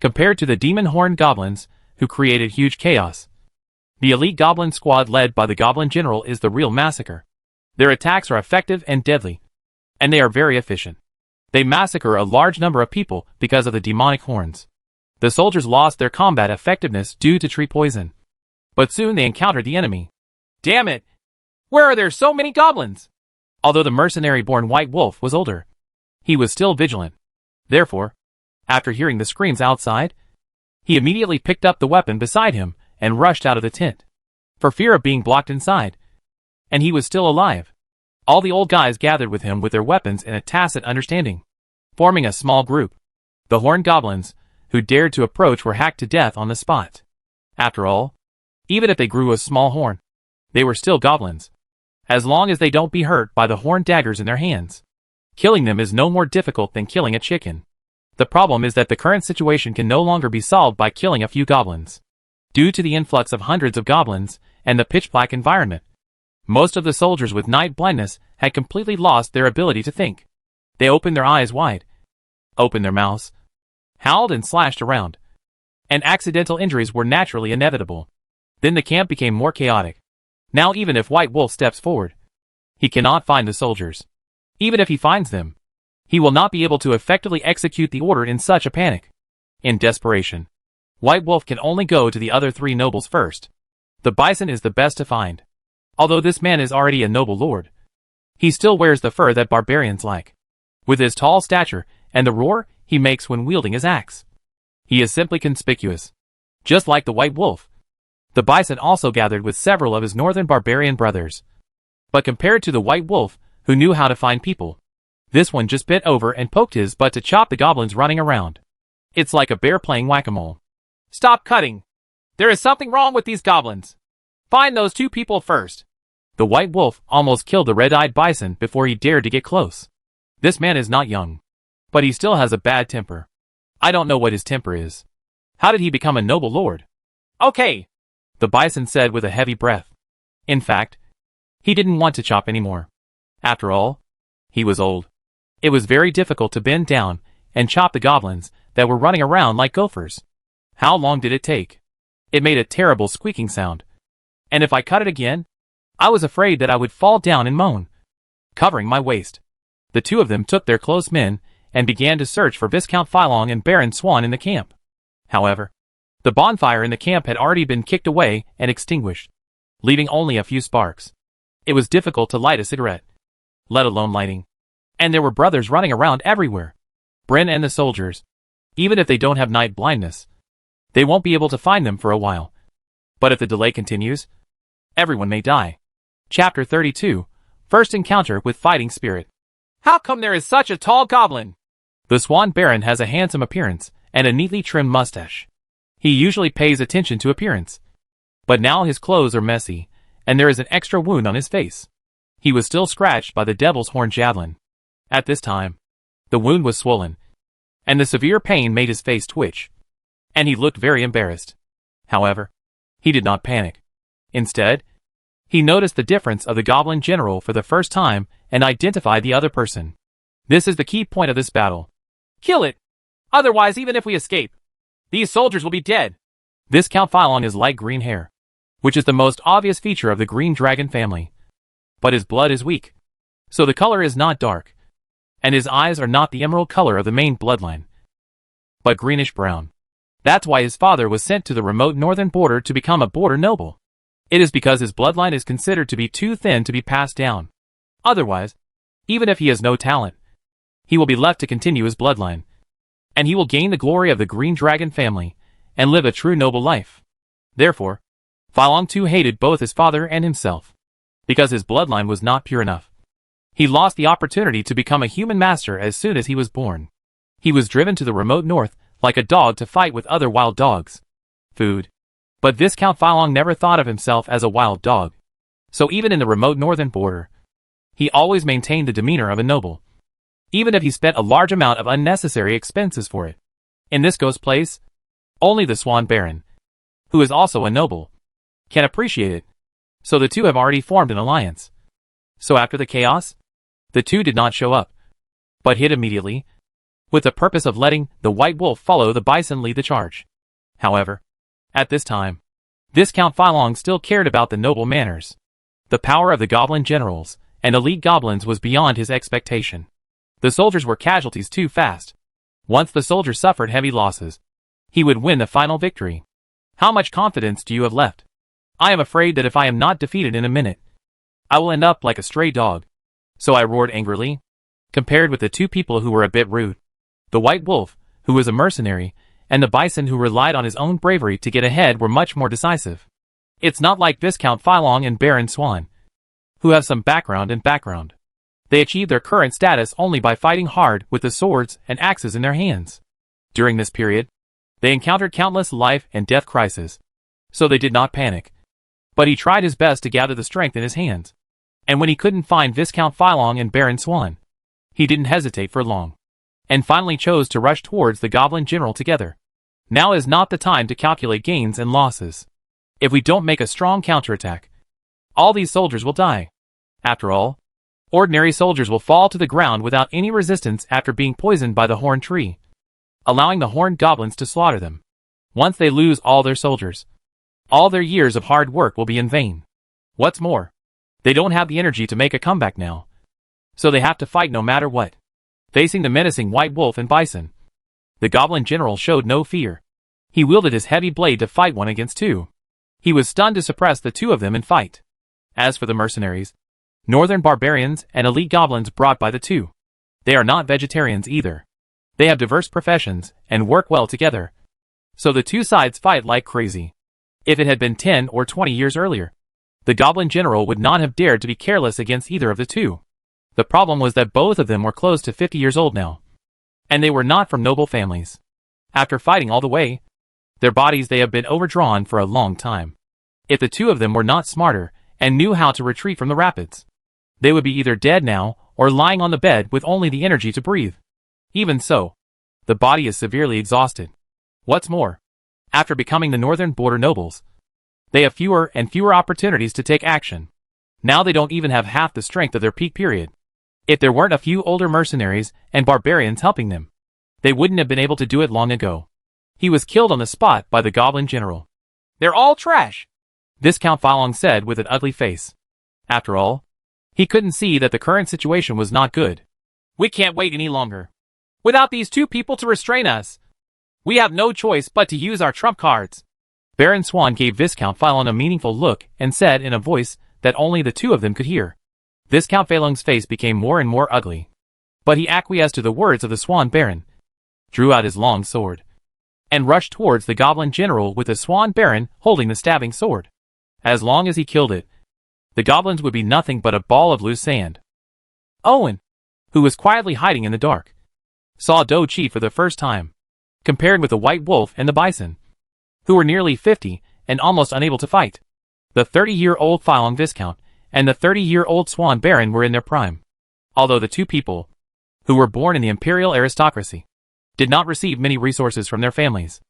compared to the demon-horned goblins, who created huge chaos, the elite goblin squad led by the goblin general is the real massacre. Their attacks are effective and deadly, and they are very efficient. They massacre a large number of people because of the demonic horns. The soldiers lost their combat effectiveness due to tree poison, but soon they encountered the enemy. Damn it! Where are there so many goblins? Although the mercenary-born White Wolf was older, he was still vigilant. Therefore, after hearing the screams outside, he immediately picked up the weapon beside him and rushed out of the tent, for fear of being blocked inside. And he was still alive. All the old guys gathered with him with their weapons in a tacit understanding, forming a small group. The horned goblins, who dared to approach, were hacked to death on the spot. After all, even if they grew a small horn, they were still goblins, as long as they don't be hurt by the horn daggers in their hands. Killing them is no more difficult than killing a chicken. The problem is that the current situation can no longer be solved by killing a few goblins. Due to the influx of hundreds of goblins and the pitch-black environment, most of the soldiers with night blindness had completely lost their ability to think. They opened their eyes wide, opened their mouths, howled and slashed around, and accidental injuries were naturally inevitable. Then the camp became more chaotic. Now even if White Wolf steps forward, he cannot find the soldiers. Even if he finds them, he will not be able to effectively execute the order in such a panic. In desperation, White Wolf can only go to the other 3 nobles first. The bison is the best to find. Although this man is already a noble lord, he still wears the fur that barbarians like. With his tall stature and the roar he makes when wielding his axe, he is simply conspicuous. Just like the White Wolf, the bison also gathered with several of his northern barbarian brothers. But compared to the White Wolf, who knew how to find people, this one just bent over and poked his butt to chop the goblins running around. It's like a bear playing whack-a-mole. Stop cutting! There is something wrong with these goblins. Find those 2 people first. The White Wolf almost killed the red-eyed bison before he dared to get close. This man is not young, but he still has a bad temper. I don't know what his temper is. How did he become a noble lord? Okay, the bison said with a heavy breath. In fact, he didn't want to chop anymore. After all, he was old. It was very difficult to bend down and chop the goblins that were running around like gophers. How long did it take? It made a terrible squeaking sound. And if I cut it again, I was afraid that I would fall down and moan, covering my waist. The 2 of them took their close men and began to search for Viscount Phylong and Baron Swan in the camp. However, the bonfire in the camp had already been kicked away and extinguished, leaving only a few sparks. It was difficult to light a cigarette, let alone lighting. And there were brothers running around everywhere. Bryn and the soldiers, even if they don't have night blindness, they won't be able to find them for a while. But if the delay continues, everyone may die. Chapter 32, First Encounter with Fighting Spirit. How come there is such a tall goblin? The Swan Baron has a handsome appearance and a neatly trimmed mustache. He usually pays attention to appearance, but now his clothes are messy, and there is an extra wound on his face. He was still scratched by the Devil's Horn javelin. At this time, The wound was swollen, and the severe pain made his face twitch, and he looked very embarrassed. However, he did not panic. Instead, he noticed the difference of the Goblin General for the first time and identified the other person. This is the key point of this battle. Kill it! Otherwise, even if we escape, these soldiers will be dead. This Count Phylong has light green hair, which is the most obvious feature of the green dragon family. But his blood is weak, so the color is not dark, and his eyes are not the emerald color of the main bloodline, but greenish-brown. That's why his father was sent to the remote northern border to become a border noble. It is because his bloodline is considered to be too thin to be passed down. Otherwise, even if he has no talent, he will be left to continue his bloodline, and he will gain the glory of the green dragon family and live a true noble life. Therefore, Phylong too hated both his father and himself, because his bloodline was not pure enough. He lost the opportunity to become a human master as soon as he was born. He was driven to the remote north like a dog to fight with other wild dogs. Food. But this Count Phylong never thought of himself as a wild dog. So even in the remote northern border, he always maintained the demeanor of a noble, even if he spent a large amount of unnecessary expenses for it. In this ghost place, only the Swan Baron, who is also a noble, can appreciate it. So the two have already formed an alliance. So after the chaos, the two did not show up, but hid immediately, with the purpose of letting the White Wolf follow the Bison lead the charge. However, at this time, this Count Phylong still cared about the noble manners. The power of the Goblin generals and elite goblins was beyond his expectation. The soldiers were casualties too fast. Once the soldiers suffered heavy losses, he would win the final victory. How much confidence do you have left? I am afraid that if I am not defeated in a minute, I will end up like a stray dog. So I roared angrily, compared with the two people who were a bit rude. The White Wolf, who was a mercenary, and the Bison who relied on his own bravery to get ahead were much more decisive. It's not like Viscount Phylong and Baron Swan, who have some background. They achieved their current status only by fighting hard with the swords and axes in their hands. During this period, they encountered countless life and death crises, so they did not panic. But he tried his best to gather the strength in his hands. And when he couldn't find Viscount Phylong and Baron Swan, he didn't hesitate for long, and finally chose to rush towards the Goblin General together. Now is not the time to calculate gains and losses. If we don't make a strong counterattack, all these soldiers will die. After all, ordinary soldiers will fall to the ground without any resistance after being poisoned by the horned tree, allowing the horned goblins to slaughter them. Once they lose all their soldiers, all their years of hard work will be in vain. What's more, they don't have the energy to make a comeback now, so they have to fight no matter what. Facing the menacing White Wolf and Bison, the Goblin General showed no fear. He wielded his heavy blade to fight one against two. He was stunned to suppress the two of them in fight. As for the mercenaries, northern barbarians and elite goblins brought by the two, they are not vegetarians either. They have diverse professions and work well together. So the two sides fight like crazy. If it had been 10 or 20 years earlier, the Goblin General would not have dared to be careless against either of the two. The problem was that both of them were close to 50 years old now, and they were not from noble families. After fighting all the way, their bodies they have been overdrawn for a long time. If the two of them were not smarter and knew how to retreat from the rapids, they would be either dead now or lying on the bed with only the energy to breathe. Even so, the body is severely exhausted. What's more, after becoming the northern border nobles, they have fewer and fewer opportunities to take action. Now they don't even have half the strength of their peak period. If there weren't a few older mercenaries and barbarians helping them, they wouldn't have been able to do it long ago. He was killed on the spot by the Goblin General. They're all trash, Viscount Phylong said with an ugly face. After all, he couldn't see that the current situation was not good. We can't wait any longer. Without these two people to restrain us, we have no choice but to use our trump cards. Baron Swan gave Viscount Phylong a meaningful look and said in a voice that only the two of them could hear. Viscount Phylong's face became more and more ugly, but he acquiesced to the words of the Swan Baron, drew out his long sword, and rushed towards the Goblin General with the Swan Baron holding the stabbing sword. As long as he killed it, the goblins would be nothing but a ball of loose sand. Owen, who was quietly hiding in the dark, saw Do Chi for the first time, compared with the White Wolf and the Bison, who were nearly 50 and almost unable to fight. The 30-year-old Phylong Viscount and the 30-year-old Swan Baron were in their prime. Although the two people who were born in the imperial aristocracy, did not receive many resources from their families.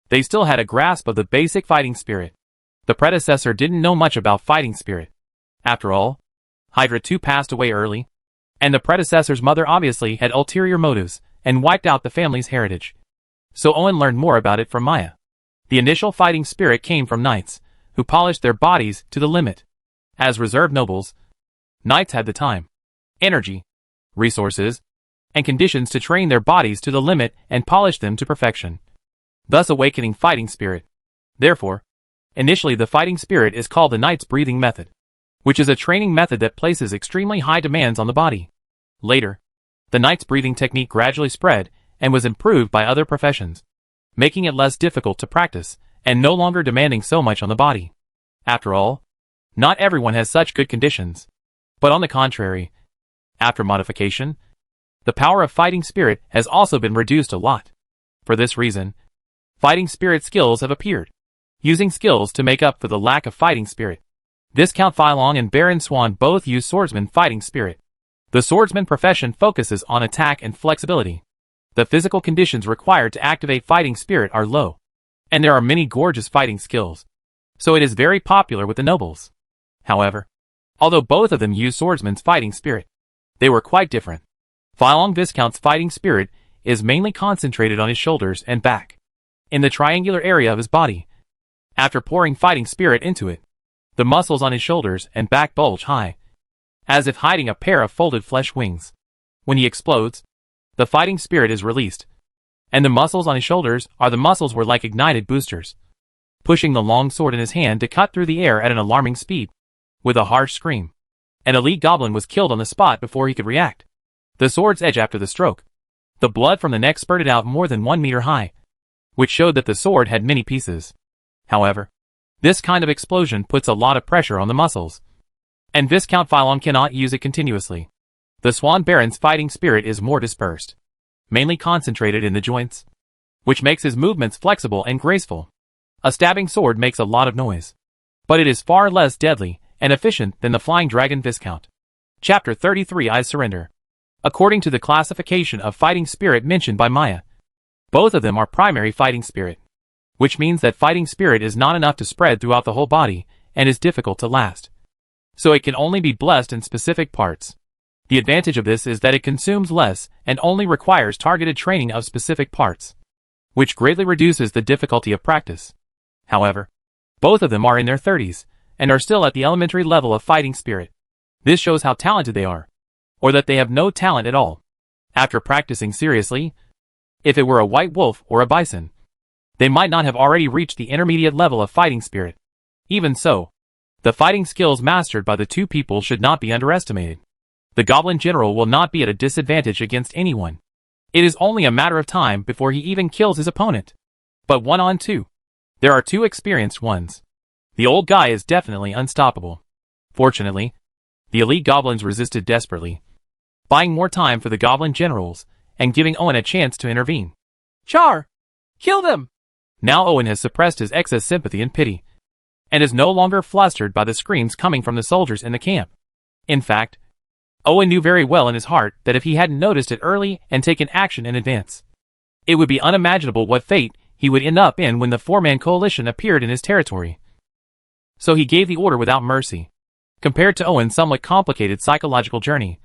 They still had a grasp of the basic fighting spirit. The predecessor didn't know much about fighting spirit. After all, Hydra 2 passed away early, and the predecessor's mother obviously had ulterior motives and wiped out the family's heritage. So Owen learned more about it from Maya. The initial fighting spirit came from knights, who polished their bodies to the limit. As reserve nobles, knights had the time, energy, resources, and conditions to train their bodies to the limit and polish them to perfection, thus awakening fighting spirit. Therefore, initially the fighting spirit is called the knight's breathing method, which is a training method that places extremely high demands on the body. Later, the knight's breathing technique gradually spread and was improved by other professions, making it less difficult to practice and no longer demanding so much on the body. After all, not everyone has such good conditions. But on the contrary, after modification, the power of fighting spirit has also been reduced a lot. For this reason, fighting spirit skills have appeared, using skills to make up for the lack of fighting spirit. Viscount Phylong and Baron Swan both use swordsman fighting spirit. The swordsman profession focuses on attack and flexibility. The physical conditions required to activate fighting spirit are low, and there are many gorgeous fighting skills, so it is very popular with the nobles. However, although both of them use swordsman's fighting spirit, they were quite different. Phylong Viscount's fighting spirit is mainly concentrated on his shoulders and back, in the triangular area of his body. After pouring fighting spirit into it, the muscles on his shoulders and back bulge high, as if hiding a pair of folded flesh wings. When he explodes, the fighting spirit is released, and the muscles on his shoulders are the muscles were like ignited boosters, pushing the long sword in his hand to cut through the air at an alarming speed. With a harsh scream, an elite goblin was killed on the spot before he could react. The sword's edge after the stroke. The blood from the neck spurted out more than 1 meter high, which showed that the sword had many pieces. However, this kind of explosion puts a lot of pressure on the muscles, and Viscount Phylong cannot use it continuously. The Swan Baron's fighting spirit is more dispersed, mainly concentrated in the joints, which makes his movements flexible and graceful. A stabbing sword makes a lot of noise, but it is far less deadly and efficient than the Flying Dragon Viscount. Chapter 33 I Surrender. According to the classification of fighting spirit mentioned by Maya, both of them are primary fighting spirit, which means that fighting spirit is not enough to spread throughout the whole body and is difficult to last. So it can only be blessed in specific parts. The advantage of this is that it consumes less and only requires targeted training of specific parts, which greatly reduces the difficulty of practice. However, both of them are in their 30s, and are still at the elementary level of fighting spirit. This shows how talented they are, or that they have no talent at all. After practicing seriously, if it were a white wolf or a bison, they might not have already reached the intermediate level of fighting spirit. Even so, the fighting skills mastered by the two people should not be underestimated. The Goblin General will not be at a disadvantage against anyone. It is only a matter of time before he even kills his opponent. But 1-on-2. There are 2 experienced ones. The old guy is definitely unstoppable. Fortunately, the elite goblins resisted desperately, buying more time for the Goblin Generals and giving Owen a chance to intervene. Char! Kill them! Now Owen has suppressed his excess sympathy and pity, and is no longer flustered by the screams coming from the soldiers in the camp. In fact, Owen knew very well in his heart that if he hadn't noticed it early and taken action in advance, it would be unimaginable what fate he would end up in when the 4-man coalition appeared in his territory. So he gave the order without mercy. Compared to Owen's somewhat complicated psychological journey,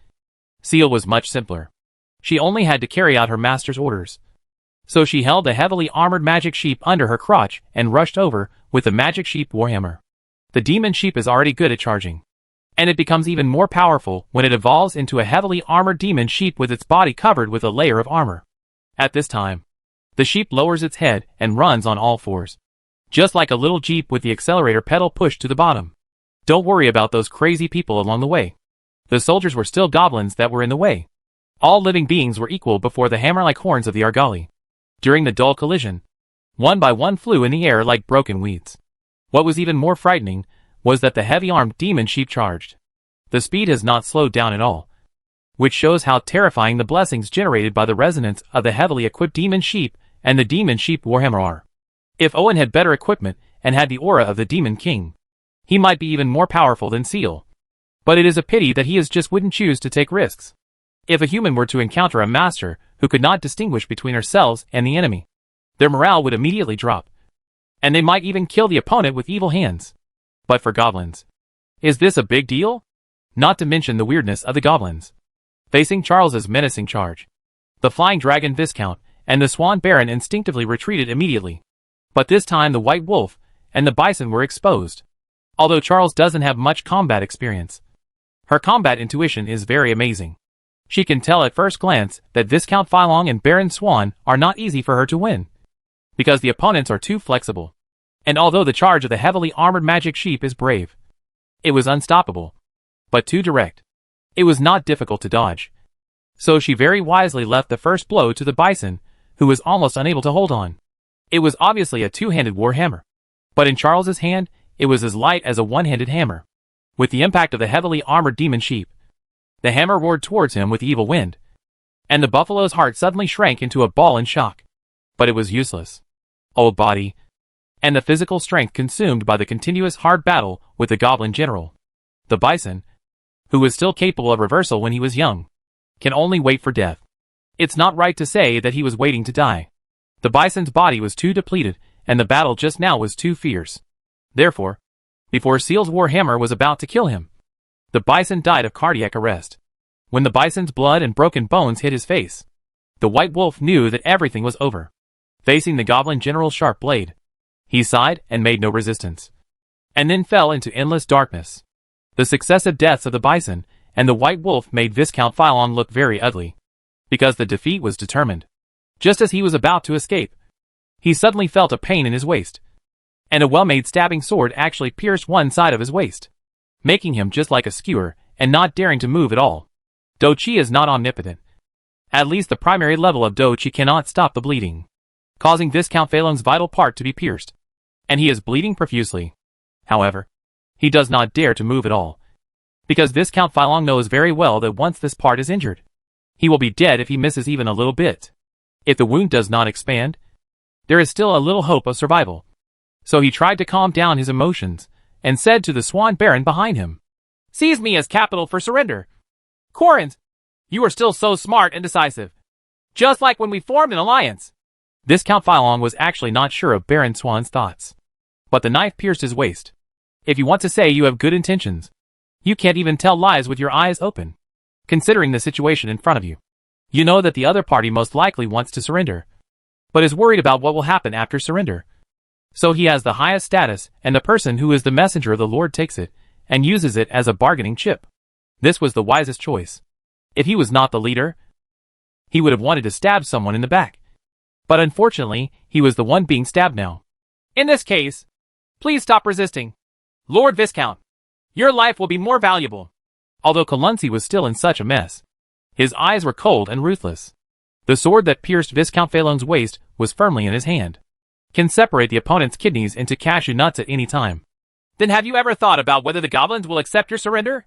Seal was much simpler. She only had to carry out her master's orders. So she held the heavily armored magic sheep under her crotch and rushed over with the magic sheep warhammer. The demon sheep is already good at charging, and it becomes even more powerful when it evolves into a heavily armored demon sheep with its body covered with a layer of armor. At this time, the sheep lowers its head and runs on all fours, just like a little jeep with the accelerator pedal pushed to the bottom. Don't worry about those crazy people along the way. The soldiers were still goblins that were in the way. All living beings were equal before the hammer-like horns of the Argali. During the dull collision, one by one flew in the air like broken weeds. What was even more frightening was that the heavy-armed demon sheep charged. The speed has not slowed down at all, which shows how terrifying the blessings generated by the resonance of the heavily equipped demon sheep and the demon sheep warhammer are. If Owen had better equipment and had the aura of the demon king, he might be even more powerful than Seal. But it is a pity that he just wouldn't choose to take risks. If a human were to encounter a master who could not distinguish between ourselves and the enemy, their morale would immediately drop, and they might even kill the opponent with evil hands. But for goblins, is this a big deal? Not to mention the weirdness of the goblins. Facing Charles's menacing charge, the Flying Dragon Viscount and the Swan Baron instinctively retreated immediately. But this time the White Wolf and the Bison were exposed. Although Charles doesn't have much combat experience, her combat intuition is very amazing. She can tell at first glance that Viscount Phylong and Baron Swan are not easy for her to win, because the opponents are too flexible. And although the charge of the heavily armored magic sheep is brave, it was unstoppable, but too direct. It was not difficult to dodge. So she very wisely left the first blow to the Bison, who was almost unable to hold on. It was obviously a two-handed warhammer, but in Charles's hand, it was as light as a one-handed hammer. With the impact of the heavily armored demon sheep, the hammer roared towards him with evil wind, and the buffalo's heart suddenly shrank into a ball in shock. But it was useless. Old body, and the physical strength consumed by the continuous hard battle with the goblin general. The Bison, who was still capable of reversal when he was young, can only wait for death. It's not right to say that he was waiting to die. The Bison's body was too depleted, and the battle just now was too fierce. Therefore, before Seal's warhammer was about to kill him, the Bison died of cardiac arrest. When the Bison's blood and broken bones hit his face, the White Wolf knew that everything was over. Facing the Goblin General's sharp blade, he sighed and made no resistance, and then fell into endless darkness. The successive deaths of the Bison and the White Wolf made Viscount Phylong look very ugly, because the defeat was determined. Just as he was about to escape, he suddenly felt a pain in his waist, and a well-made stabbing sword actually pierced one side of his waist, making him just like a skewer and not daring to move at all. Dochi is not omnipotent. At least the primary level of Dochi cannot stop the bleeding, causing Viscount Phylong's vital part to be pierced, and he is bleeding profusely. However, he does not dare to move at all, because Viscount Phylong knows very well that once this part is injured, he will be dead if he misses even a little bit. If the wound does not expand, there is still a little hope of survival. So he tried to calm down his emotions, and said to the Swan Baron behind him, "Seize me as capital for surrender. Corins, you are still so smart and decisive. Just like when we formed an alliance." Viscount Phylong was actually not sure of Baron Swan's thoughts, but the knife pierced his waist. If you want to say you have good intentions, you can't even tell lies with your eyes open. Considering the situation in front of you, you know that the other party most likely wants to surrender, but is worried about what will happen after surrender. So he has the highest status, and the person who is the messenger of the Lord takes it, and uses it as a bargaining chip. This was the wisest choice. If he was not the leader, he would have wanted to stab someone in the back. But unfortunately, he was the one being stabbed now. "In this case, please stop resisting. Lord Viscount, your life will be more valuable." Although Kalunsi was still in such a mess, his eyes were cold and ruthless. The sword that pierced Viscount Phylong's waist was firmly in his hand. Can separate the opponent's kidneys into cashew nuts at any time. "Then have you ever thought about whether the goblins will accept your surrender?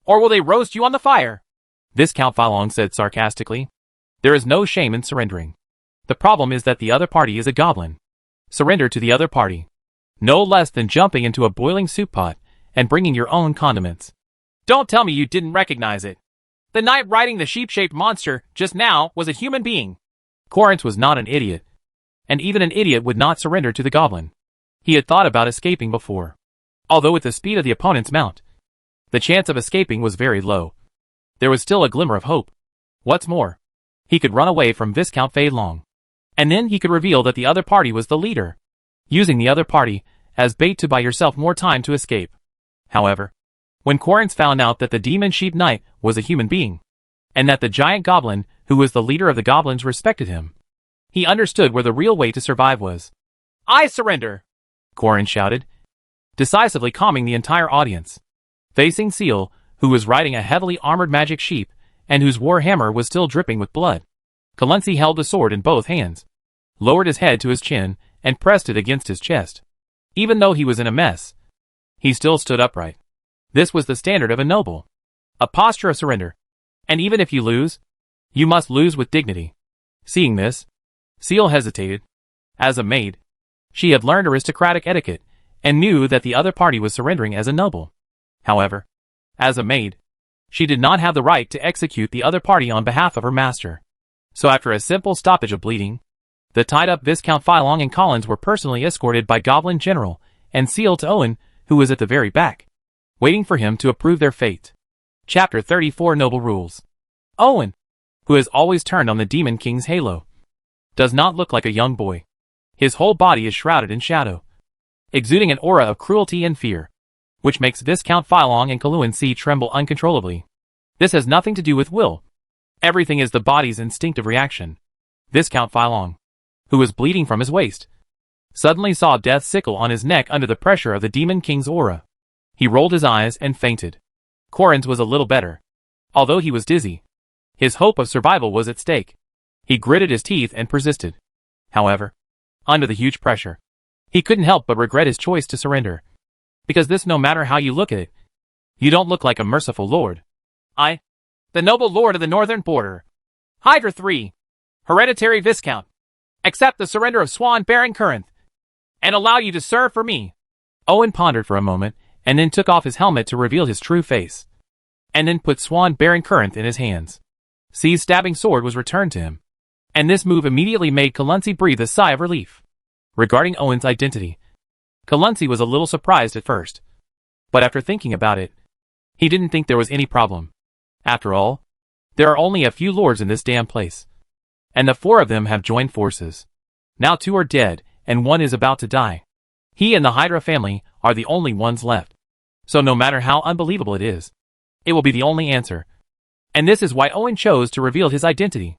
Or will they roast you on the fire?" Viscount Phylong said sarcastically. "There is no shame in surrendering. The problem is that the other party is a goblin. Surrender to the other party. No less than jumping into a boiling soup pot and bringing your own condiments." "Don't tell me you didn't recognize it. The knight riding the sheep-shaped monster just now was a human being." Corins was not an idiot, and even an idiot would not surrender to the goblin. He had thought about escaping before. Although with the speed of the opponent's mount, the chance of escaping was very low. There was still a glimmer of hope. What's more, he could run away from Viscount Phylong, and then he could reveal that the other party was the leader, using the other party as bait to buy yourself more time to escape. However, when Corins found out that the demon sheep knight was a human being, and that the giant goblin who was the leader of the goblins respected him, he understood where the real way to survive was. "I surrender!" Corins shouted, decisively calming the entire audience. Facing Seal, who was riding a heavily armored magic sheep, and whose warhammer was still dripping with blood, Kalunsi held the sword in both hands, lowered his head to his chin, and pressed it against his chest. Even though he was in a mess, he still stood upright. This was the standard of a noble. A posture of surrender. And even if you lose, you must lose with dignity. Seeing this, Seal hesitated. As a maid, she had learned aristocratic etiquette, and knew that the other party was surrendering as a noble. However, as a maid, She did not have the right to execute the other party on behalf of her master. So after a simple stoppage of bleeding, the tied-up Viscount Phylong and Collins were personally escorted by Goblin General and sealed to Owen, who was at the very back, waiting for him to approve their fate. Chapter 34 Noble Rules. Owen, who has always turned on the Demon King's halo, does not look like a young boy. His whole body is shrouded in shadow, exuding an aura of cruelty and fear, which makes Viscount Phylong and Kaluan C tremble uncontrollably. This has nothing to do with will. Everything is the body's instinctive reaction. Viscount Phylong, who was bleeding from his waist, suddenly saw death's sickle on his neck under the pressure of the Demon King's aura. He rolled his eyes and fainted. Corrins was a little better. Although he was dizzy, his hope of survival was at stake. He gritted his teeth and persisted. However, under the huge pressure, he couldn't help but regret his choice to surrender. Because this, no matter how you look at it, you don't look like a merciful lord. I, the noble lord of the northern border, Hydra III, hereditary viscount, accept the surrender of Swan Baron Corinth, and allow you to serve for me. Owen pondered for a moment, and then took off his helmet to reveal his true face, and then put Swan Baron Corinth in his hands. C's stabbing sword was returned to him, and this move immediately made Kalunsi breathe a sigh of relief. Regarding Owen's identity, Kalunsi was a little surprised at first, but after thinking about it, he didn't think there was any problem. After all, there are only a few lords in this damn place, and the 4 of them have joined forces. Now 2 are dead, and 1 is about to die. He and the Hydra family are the only ones left. So no matter how unbelievable it is, it will be the only answer. And this is why Owen chose to reveal his identity.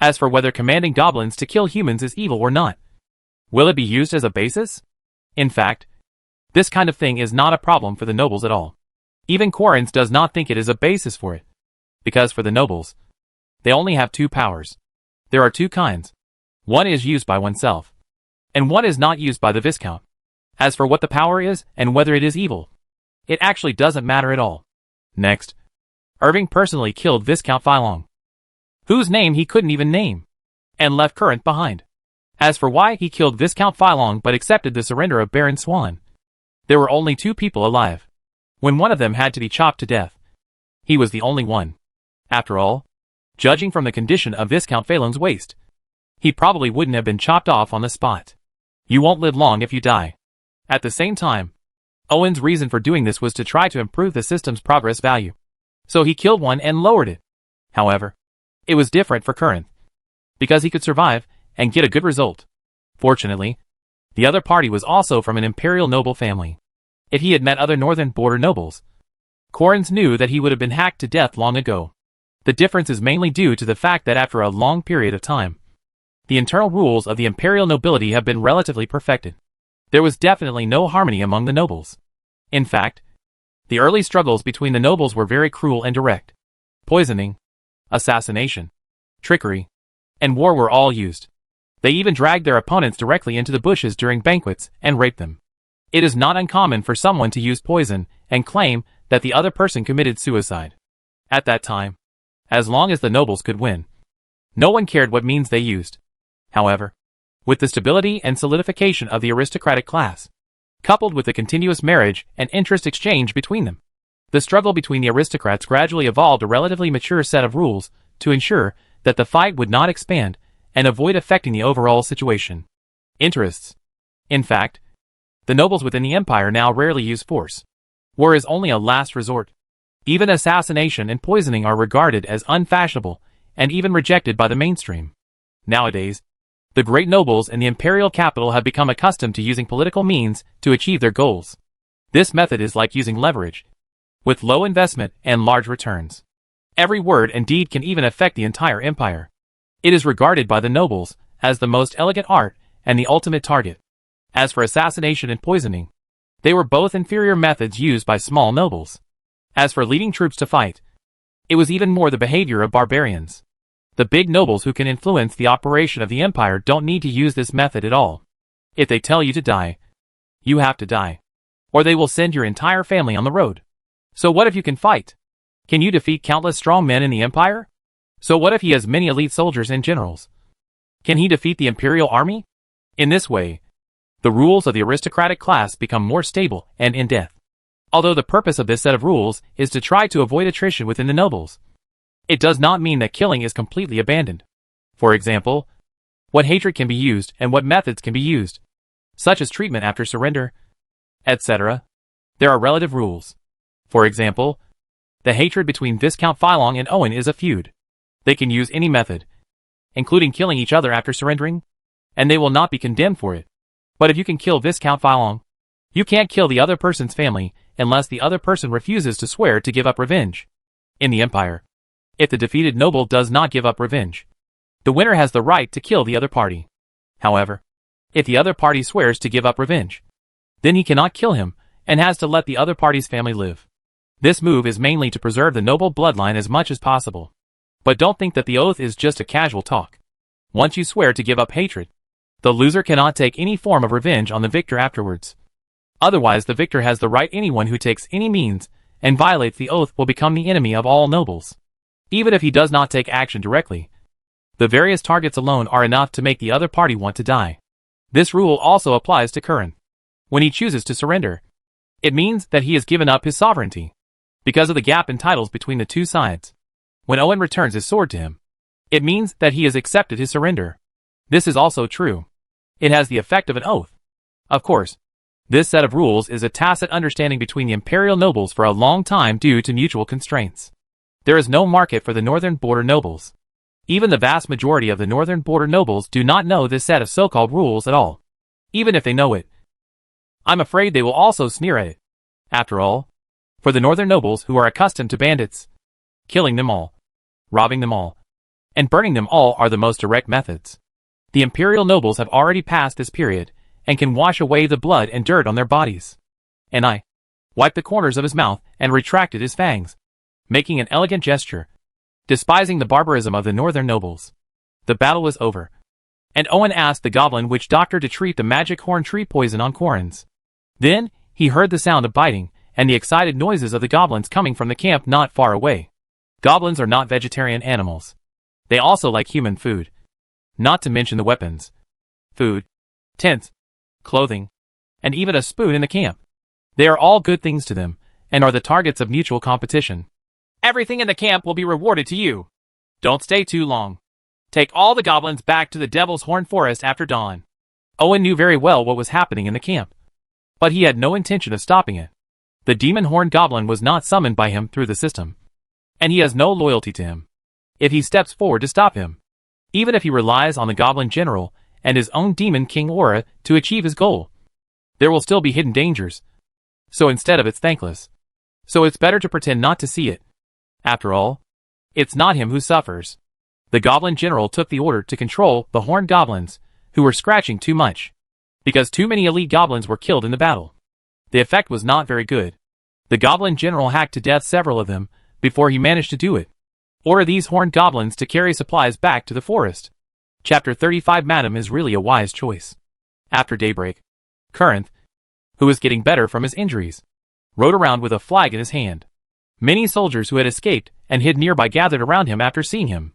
As for whether commanding goblins to kill humans is evil or not, will it be used as a basis? In fact, this kind of thing is not a problem for the nobles at all. Even Corrins does not think it is a basis for it. Because for the nobles, they only have 2 powers. There are 2 kinds. One is used by oneself, and one is not used by the Viscount. As for what the power is, and whether it is evil, it actually doesn't matter at all. Next, Irving personally killed Viscount Phylong, whose name he couldn't even name, and left Corinth behind. As for why he killed Viscount Phylong but accepted the surrender of Baron Swan, there were only 2 people alive. When one of them had to be chopped to death, he was the only one. After all, judging from the condition of Viscount Phylong's waist, he probably wouldn't have been chopped off on the spot. You won't live long if you die. At the same time, Owen's reason for doing this was to try to improve the system's progress value. So he killed one and lowered it. However, it was different for Corinth, because he could survive and get a good result. Fortunately, the other party was also from an imperial noble family. If he had met other northern border nobles, Corrins knew that he would have been hacked to death long ago. The difference is mainly due to the fact that after a long period of time, the internal rules of the imperial nobility have been relatively perfected. There was definitely no harmony among the nobles. In fact, the early struggles between the nobles were very cruel and direct. Poisoning, assassination, trickery, and war were all used. They even dragged their opponents directly into the bushes during banquets and raped them. It is not uncommon for someone to use poison and claim that the other person committed suicide. At that time, as long as the nobles could win, no one cared what means they used. However, with the stability and solidification of the aristocratic class, coupled with the continuous marriage and interest exchange between them, the struggle between the aristocrats gradually evolved a relatively mature set of rules to ensure that the fight would not expand and avoid affecting the overall situation. Interests. In fact, the nobles within the empire now rarely use force. War is only a last resort. Even assassination and poisoning are regarded as unfashionable and even rejected by the mainstream. Nowadays, the great nobles in the imperial capital have become accustomed to using political means to achieve their goals. This method is like using leverage, with low investment and large returns. Every word and deed can even affect the entire empire. It is regarded by the nobles as the most elegant art and the ultimate target. As for assassination and poisoning, they were both inferior methods used by small nobles. As for leading troops to fight, it was even more the behavior of barbarians. The big nobles who can influence the operation of the empire don't need to use this method at all. If they tell you to die, you have to die, or they will send your entire family on the road. So what if you can fight? Can you defeat countless strong men in the empire? So what if he has many elite soldiers and generals? Can he defeat the imperial army? In this way, the rules of the aristocratic class become more stable and in depth. Although the purpose of this set of rules is to try to avoid attrition within the nobles, it does not mean that killing is completely abandoned. For example, what hatred can be used and what methods can be used, such as treatment after surrender, etc. There are relative rules. For example, the hatred between Viscount Phylong and Owen is a feud. They can use any method, including killing each other after surrendering, and they will not be condemned for it. But if you can kill Viscount Phylong, you can't kill the other person's family unless the other person refuses to swear to give up revenge. In the Empire, if the defeated noble does not give up revenge, the winner has the right to kill the other party. However, if the other party swears to give up revenge, then he cannot kill him and has to let the other party's family live. This move is mainly to preserve the noble bloodline as much as possible. But don't think that the oath is just a casual talk. Once you swear to give up hatred, the loser cannot take any form of revenge on the victor afterwards. Otherwise, the victor has the right. Anyone who takes any means and violates the oath will become the enemy of all nobles. Even if he does not take action directly, the various targets alone are enough to make the other party want to die. This rule also applies to Curran. When he chooses to surrender, it means that he has given up his sovereignty. Because of the gap in titles between the two sides, when Owen returns his sword to him, it means that he has accepted his surrender. This is also true. It has the effect of an oath. Of course, this set of rules is a tacit understanding between the imperial nobles for a long time due to mutual constraints. There is no market for the northern border nobles. Even the vast majority of the northern border nobles do not know this set of so-called rules at all. Even if they know it, I'm afraid they will also sneer at it. After all, for the northern nobles who are accustomed to bandits, killing them all, robbing them all, and burning them all are the most direct methods. The imperial nobles have already passed this period and can wash away the blood and dirt on their bodies. And I wiped the corners of his mouth and retracted his fangs, making an elegant gesture, despising the barbarism of the northern nobles. The battle was over, and Owen asked the goblin witch doctor to treat the magic horn tree poison on Corrins. Then, he heard the sound of biting and the excited noises of the goblins coming from the camp not far away. Goblins are not vegetarian animals. They also like human food. Not to mention the weapons, food, tents, clothing, and even a spoon in the camp. They are all good things to them, and are the targets of mutual competition. Everything in the camp will be rewarded to you. Don't stay too long. Take all the goblins back to the Devil's Horn Forest after dawn. Owen knew very well what was happening in the camp, but he had no intention of stopping it. The Demon Horn Goblin was not summoned by him through the system, and he has no loyalty to him. If he steps forward to stop him, even if he relies on the Goblin General and his own Demon King Aura to achieve his goal, there will still be hidden dangers. So instead of it's thankless. So it's better to pretend not to see it. After all, it's not him who suffers. The Goblin General took the order to control the Horned Goblins, who were scratching too much, because too many elite goblins were killed in the battle. The effect was not very good. The Goblin General hacked to death several of them before he managed to do it. Order these Horned Goblins to carry supplies back to the forest. Chapter 35. Madam is really a wise choice. After daybreak, Curran, who was getting better from his injuries, rode around with a flag in his hand. Many soldiers who had escaped and hid nearby gathered around him after seeing him.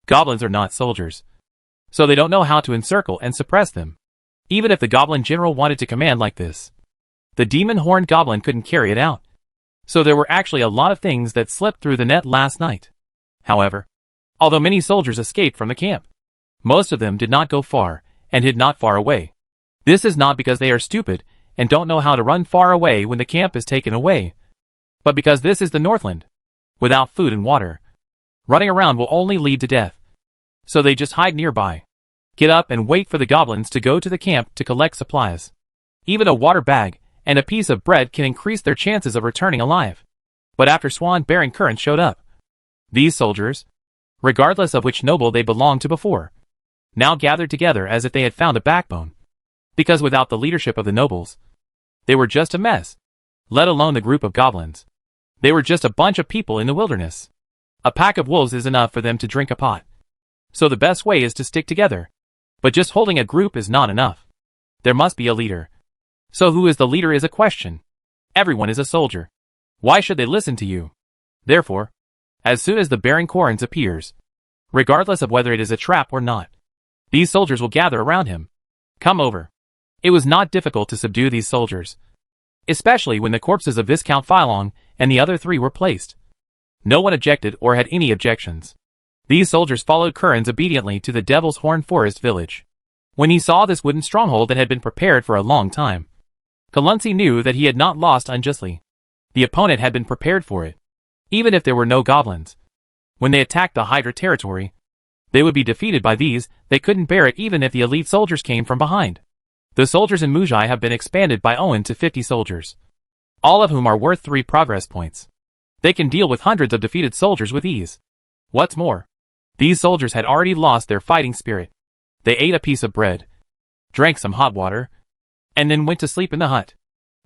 Goblins are not soldiers, so they don't know how to encircle and suppress them. Even if the Goblin General wanted to command like this, the Demon Horned Goblin couldn't carry it out. So there were actually a lot of things that slipped through the net last night. However, although many soldiers escaped from the camp, most of them did not go far and hid not far away. This is not because they are stupid and don't know how to run far away when the camp is taken away, but because this is the Northland. Without food and water, running around will only lead to death. So they just hide nearby, get up and wait for the goblins to go to the camp to collect supplies. Even a water bag and a piece of bread can increase their chances of returning alive. But after Swan bearing Curran showed up, these soldiers, regardless of which noble they belonged to before, now gathered together as if they had found a backbone. Because without the leadership of the nobles, they were just a mess. Let alone the group of goblins. They were just a bunch of people in the wilderness. A pack of wolves is enough for them to drink a pot. So the best way is to stick together. But just holding a group is not enough. There must be a leader. So who is the leader is a question. Everyone is a soldier. Why should they listen to you? Therefore, as soon as the Baron Corrins appears, regardless of whether it is a trap or not, these soldiers will gather around him. Come over. It was not difficult to subdue these soldiers. especially when the corpses of Viscount Phylong and the other three were placed. No one objected or had any objections. These soldiers followed Currens obediently to the Devil's Horn Forest village. When he saw this wooden stronghold that had been prepared for a long time, Kalunsi knew that he had not lost unjustly. The opponent had been prepared for it. Even if there were no goblins, when they attacked the Hydra territory, they would be defeated by these. They couldn't bear it even if the elite soldiers came from behind. The soldiers in Mujai have been expanded by Owen to 50 soldiers, all of whom are worth 3 progress points. They can deal with hundreds of defeated soldiers with ease. What's more, these soldiers had already lost their fighting spirit. They ate a piece of bread, drank some hot water, and then went to sleep in the hut.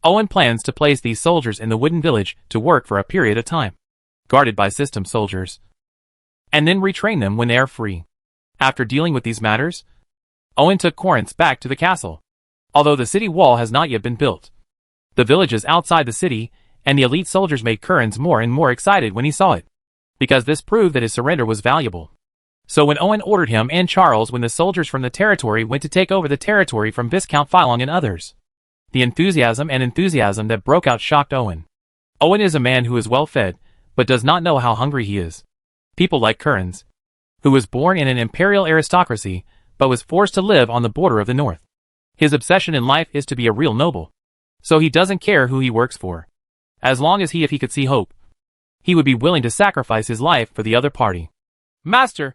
Owen plans to place these soldiers in the wooden village to work for a period of time, guarded by system soldiers, and then retrain them when they are free. After dealing with these matters, Owen took Corinth back to the castle. Although the city wall has not yet been built, the village is outside the city, and the elite soldiers made Currens more and more excited when he saw it, because this proved that his surrender was valuable. So when Owen ordered him and Charles when the soldiers from the territory went to take over the territory from Viscount Phylong and others, the enthusiasm that broke out shocked Owen. Owen is a man who is well fed, but does not know how hungry he is. People like Currens, who was born in an imperial aristocracy, but was forced to live on the border of the north. His obsession in life is to be a real noble. So he doesn't care who he works for. As long as if he could see hope, he would be willing to sacrifice his life for the other party. Master,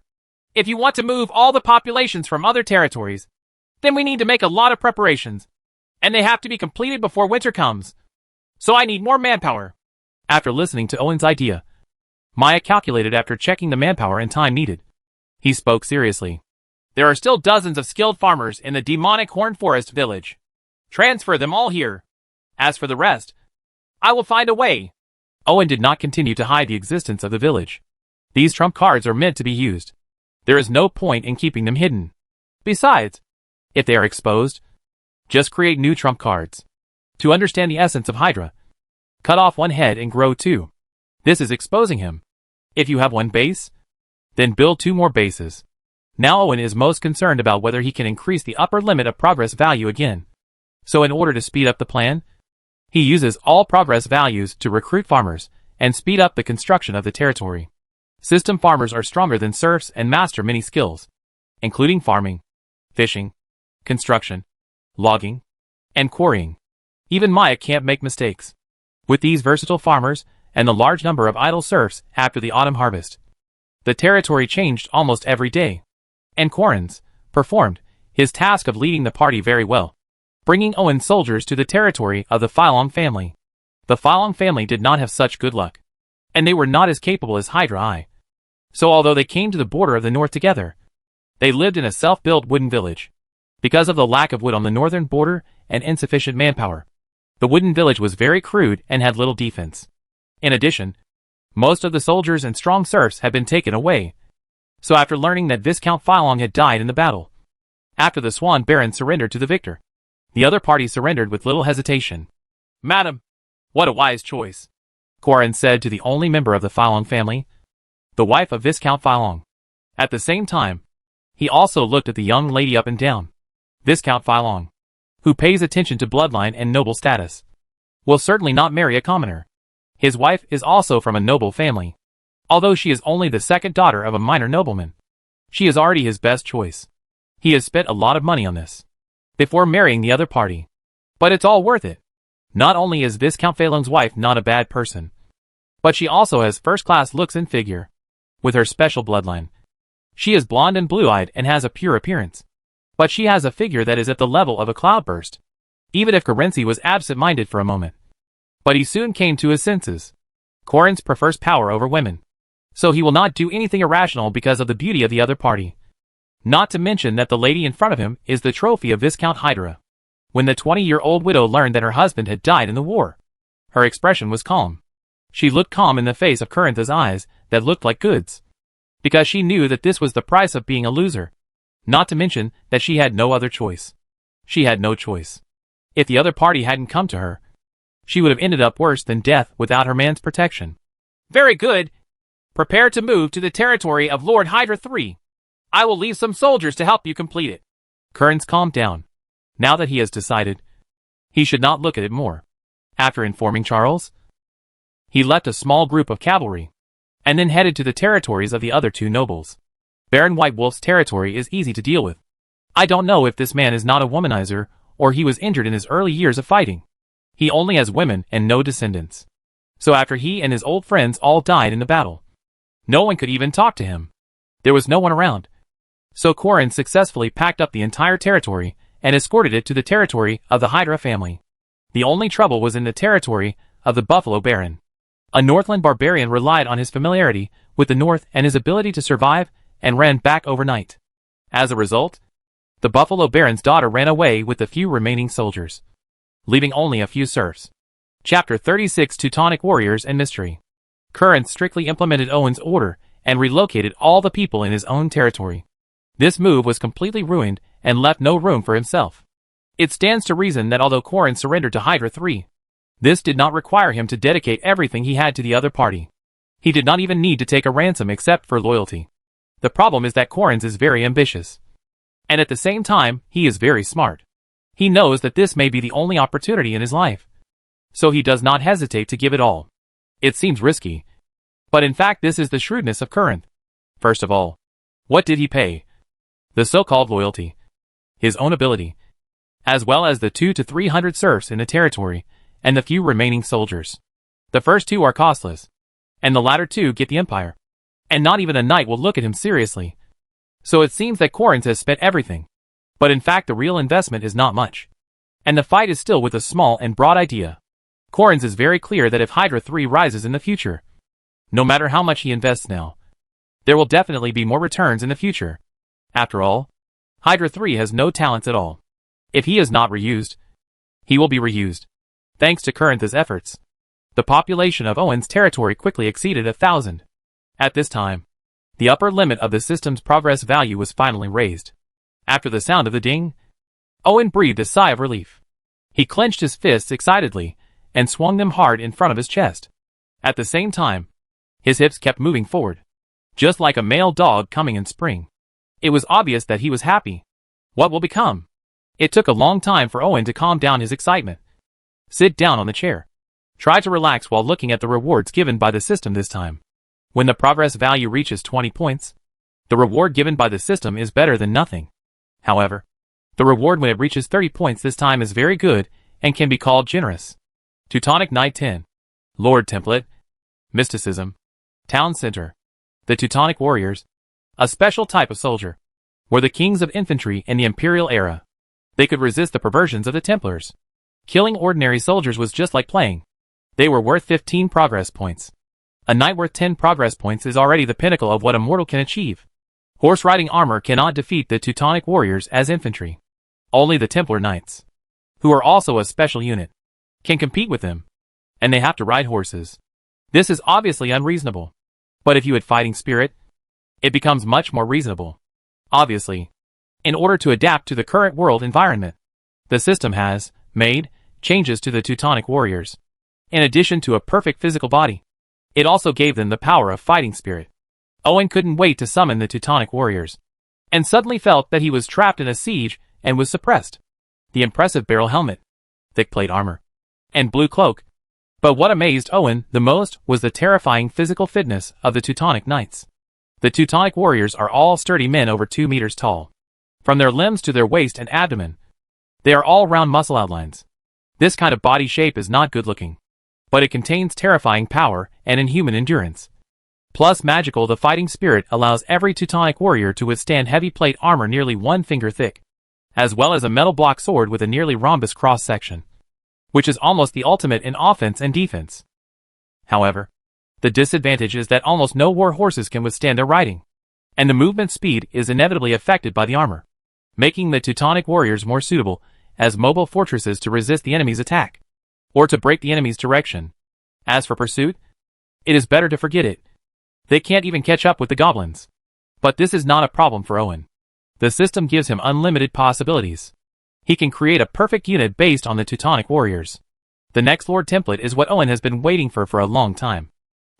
if you want to move all the populations from other territories, then we need to make a lot of preparations, and they have to be completed before winter comes. So I need more manpower. After listening to Owen's idea, Maya calculated after checking the manpower and time needed. He spoke seriously. There are still dozens of skilled farmers in the demonic Horn Forest village. Transfer them all here. As for the rest, I will find a way. Owen did not continue to hide the existence of the village. These trump cards are meant to be used. There is no point in keeping them hidden. Besides, if they are exposed, just create new trump cards. To understand the essence of Hydra, cut off one head and grow 2. This is exposing him. If you have 1 base, then build 2 more bases. Now Owen is most concerned about whether he can increase the upper limit of progress value again. So in order to speed up the plan, he uses all progress values to recruit farmers and speed up the construction of the territory. System farmers are stronger than serfs and master many skills, including farming, fishing, construction, logging, and quarrying. Even Maya can't make mistakes. With these versatile farmers and the large number of idle serfs after the autumn harvest, the territory changed almost every day. And Correns performed his task of leading the party very well, bringing Owen's soldiers to the territory of the Phylong family. The Phylong family did not have such good luck, and they were not as capable as Hydra I. So although they came to the border of the north together, they lived in a self-built wooden village. Because of the lack of wood on the northern border and insufficient manpower, the wooden village was very crude and had little defense. In addition, most of the soldiers and strong serfs had been taken away. So after learning that Viscount Phylong had died in the battle, after the Swan Baron surrendered to the victor, the other party surrendered with little hesitation. Madam, what a wise choice, Corin said to the only member of the Phylong family, the wife of Viscount Phylong. At the same time, he also looked at the young lady up and down. Viscount Phylong, who pays attention to bloodline and noble status, will certainly not marry a commoner. His wife is also from a noble family. Although she is only the second daughter of a minor nobleman, she is already his best choice. He has spent a lot of money on this before marrying the other party. But it's all worth it. Not only is Viscount Phylong's wife not a bad person, but she also has first-class looks and figure. With her special bloodline, she is blonde and blue-eyed and has a pure appearance. But she has a figure that is at the level of a cloudburst. Even if Currency was absent-minded for a moment. But he soon came to his senses. Correns prefers power over women, so he will not do anything irrational because of the beauty of the other party. Not to mention that the lady in front of him is the trophy of Viscount Hydra. When the 20-year-old widow learned that her husband had died in the war, her expression was calm. She looked calm in the face of Currentha's eyes that looked like goods, because she knew that this was the price of being a loser. Not to mention that she had no other choice. She had no choice. If the other party hadn't come to her, she would have ended up worse than death without her man's protection. Very good. Prepare to move to the territory of Lord Hydra III. I will leave some soldiers to help you complete it. Currens calmed down. Now that he has decided, he should not look at it more. After informing Charles, he left a small group of cavalry, and then headed to the territories of the other two nobles. Baron White Wolf's territory is easy to deal with. I don't know if this man is not a womanizer, or he was injured in his early years of fighting. He only has women and no descendants. So after he and his old friends all died in the battle, no one could even talk to him. There was no one around. So Corin successfully packed up the entire territory and escorted it to the territory of the Hydra family. The only trouble was in the territory of the Buffalo Baron. A Northland barbarian relied on his familiarity with the North and his ability to survive and ran back overnight. As a result, the Buffalo Baron's daughter ran away with the few remaining soldiers, leaving only a few serfs. Chapter 36 Teutonic Warriors and Mystery. Curran strictly implemented Owen's order and relocated all the people in his own territory. This move was completely ruined and left no room for himself. It stands to reason that although Corin surrendered to Hydra 3, this did not require him to dedicate everything he had to the other party. He did not even need to take a ransom except for loyalty. The problem is that Corin's is very ambitious. And at the same time, he is very smart. He knows that this may be the only opportunity in his life. So he does not hesitate to give it all. It seems risky. But in fact this is the shrewdness of Corinth. First of all, what did he pay? The so-called loyalty. His own ability. As well as the 200 to 300 serfs in the territory, and the few remaining soldiers. The first two are costless. And the latter two get the empire. And not even a knight will look at him seriously. So it seems that Corinth has spent everything. But in fact the real investment is not much. And the fight is still with a small and broad idea. Corinth is very clear that if Hydra 3 rises in the future, no matter how much he invests now, there will definitely be more returns in the future. After all, Hydra 3 has no talents at all. If he is not reused, he will be reused. Thanks to Corinth's efforts, the population of Owen's territory quickly exceeded 1,000. At this time, the upper limit of the system's progress value was finally raised. After the sound of the ding, Owen breathed a sigh of relief. He clenched his fists excitedly and swung them hard in front of his chest. At the same time, his hips kept moving forward, just like a male dog coming in spring. It was obvious that he was happy. What will become? It took a long time for Owen to calm down his excitement. Sit down on the chair. Try to relax while looking at the rewards given by the system this time. When the progress value reaches 20 points, the reward given by the system is better than nothing. However, the reward when it reaches 30 points this time is very good and can be called generous. Teutonic Knight 10. Lord Template. Mysticism. Town Center. The Teutonic Warriors, a special type of soldier, were the kings of infantry in the Imperial era. They could resist the perversions of the Templars. Killing ordinary soldiers was just like playing. They were worth 15 progress points. A knight worth 10 progress points is already the pinnacle of what a mortal can achieve. Horse-riding armor cannot defeat the Teutonic warriors as infantry. Only the Templar knights, who are also a special unit, can compete with them. And they have to ride horses. This is obviously unreasonable. But if you had fighting spirit, it becomes much more reasonable. Obviously, in order to adapt to the current world environment, the system has made changes to the Teutonic warriors. In addition to a perfect physical body, it also gave them the power of fighting spirit. Owen couldn't wait to summon the Teutonic warriors, and suddenly felt that he was trapped in a siege and was suppressed. The impressive barrel helmet, thick plate armor, and blue cloak. But what amazed Owen the most was the terrifying physical fitness of the Teutonic knights. The Teutonic warriors are all sturdy men over 2 meters tall. From their limbs to their waist and abdomen, they are all round muscle outlines. This kind of body shape is not good looking, but it contains terrifying power and inhuman endurance. Plus magical, the fighting spirit allows every Teutonic warrior to withstand heavy plate armor nearly 1 finger thick, as well as a metal block sword with a nearly rhombus cross section, which is almost the ultimate in offense and defense. However, the disadvantage is that almost no war horses can withstand their riding, and the movement speed is inevitably affected by the armor, making the Teutonic warriors more suitable as mobile fortresses to resist the enemy's attack, or to break the enemy's direction. As for pursuit, it is better to forget it. They can't even catch up with the goblins. But this is not a problem for Owen. The system gives him unlimited possibilities. He can create a perfect unit based on the Teutonic warriors. The next Lord Template is what Owen has been waiting for a long time.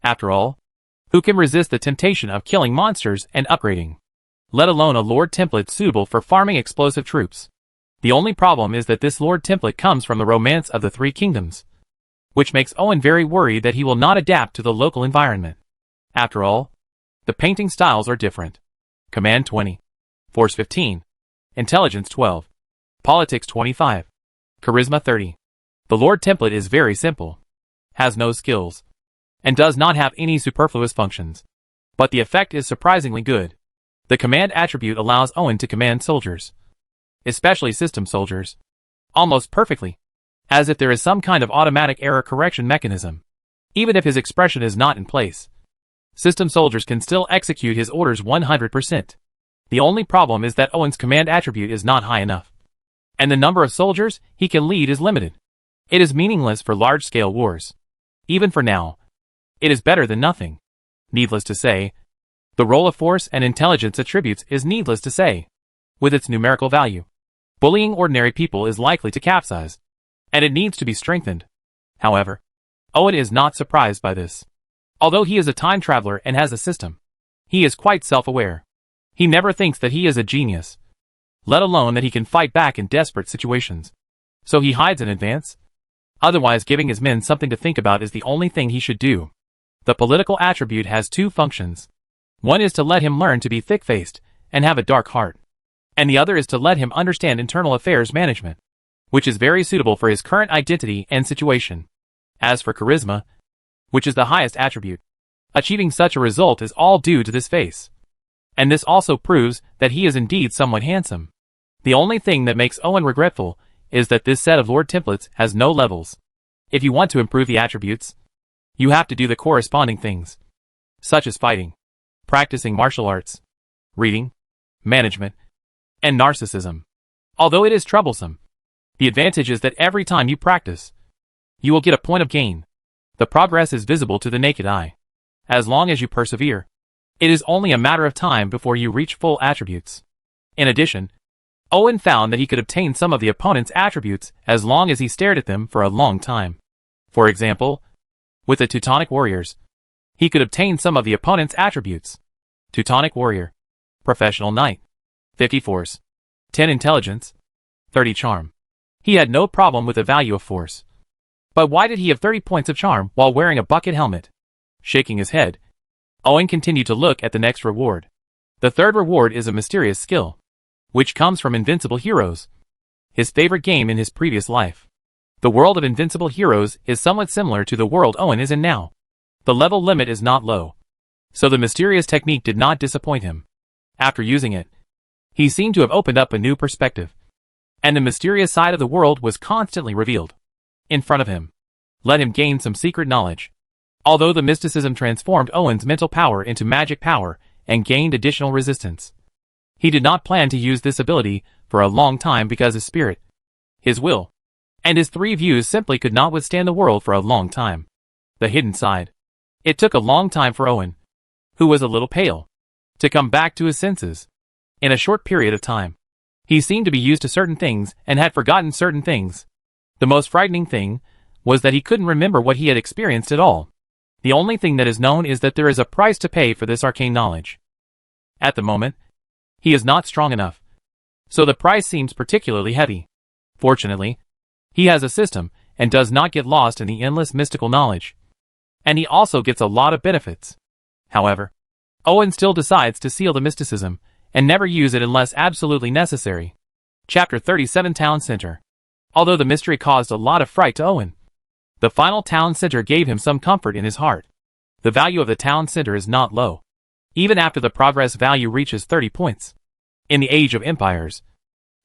After all, who can resist the temptation of killing monsters and upgrading? Let alone a Lord Template suitable for farming explosive troops. The only problem is that this Lord Template comes from the romance of the Three Kingdoms. which makes Owen very worried that he will not adapt to the local environment. After all, the painting styles are different. Command 20. Force 15. Intelligence 12. Politics 25. Charisma 30. The Lord template is very simple, has no skills, and does not have any superfluous functions. But the effect is surprisingly good. The command attribute allows Owen to command soldiers, especially system soldiers, almost perfectly, as if there is some kind of automatic error correction mechanism. Even if his expression is not in place, system soldiers can still execute his orders 100%. The only problem is that Owen's command attribute is not high enough, and the number of soldiers he can lead is limited. It is meaningless for large-scale wars. Even for now, it is better than nothing. Needless to say, the role of force and intelligence attributes is needless to say. With its numerical value, bullying ordinary people is likely to capsize, and it needs to be strengthened. However, Owen is not surprised by this. Although he is a time traveler and has a system, he is quite self-aware. He never thinks that he is a genius, let alone that he can fight back in desperate situations. So he hides in advance. Otherwise, giving his men something to think about is the only thing he should do. The political attribute has two functions. One is to let him learn to be thick-faced and have a dark heart, and the other is to let him understand internal affairs management, which is very suitable for his current identity and situation. As for charisma, which is the highest attribute, achieving such a result is all due to this face. And this also proves that he is indeed somewhat handsome. The only thing that makes Owen regretful is that this set of Lord templates has no levels. If you want to improve the attributes, you have to do the corresponding things, such as fighting, practicing martial arts, reading, management, and narcissism. Although it is troublesome, the advantage is that every time you practice, you will get a point of gain. The progress is visible to the naked eye. As long as you persevere, it is only a matter of time before you reach full attributes. In addition, Owen found that he could obtain some of the opponent's attributes as long as he stared at them for a long time. For example, with the Teutonic warriors, he could obtain some of the opponent's attributes. Teutonic warrior, professional knight, 50 force, 10 intelligence, 30 charm. He had no problem with the value of force. But why did he have 30 points of charm while wearing a bucket helmet? Shaking his head, Owen continued to look at the next reward. The third reward is a mysterious skill, which comes from Invincible Heroes, his favorite game in his previous life. The world of Invincible Heroes is somewhat similar to the world Owen is in now. The level limit is not low, so the mysterious technique did not disappoint him. After using it, he seemed to have opened up a new perspective, and the mysterious side of the world was constantly revealed in front of him. Let him gain some secret knowledge. Although the mysticism transformed Owen's mental power into magic power and gained additional resistance, he did not plan to use this ability for a long time because his spirit, his will, and his three views simply could not withstand the world for a long time. The hidden side. It took a long time for Owen, who was a little pale, to come back to his senses. In a short period of time, he seemed to be used to certain things and had forgotten certain things. The most frightening thing was that he couldn't remember what he had experienced at all. The only thing that is known is that there is a price to pay for this arcane knowledge. At the moment, he is not strong enough, so the price seems particularly heavy. Fortunately, he has a system and does not get lost in the endless mystical knowledge. And he also gets a lot of benefits. However, Owen still decides to seal the mysticism and never use it unless absolutely necessary. Chapter 37 Town Center. Although the mystery caused a lot of fright to Owen, the final town center gave him some comfort in his heart. The value of the town center is not low, even after the progress value reaches 30 points. In the Age of Empires,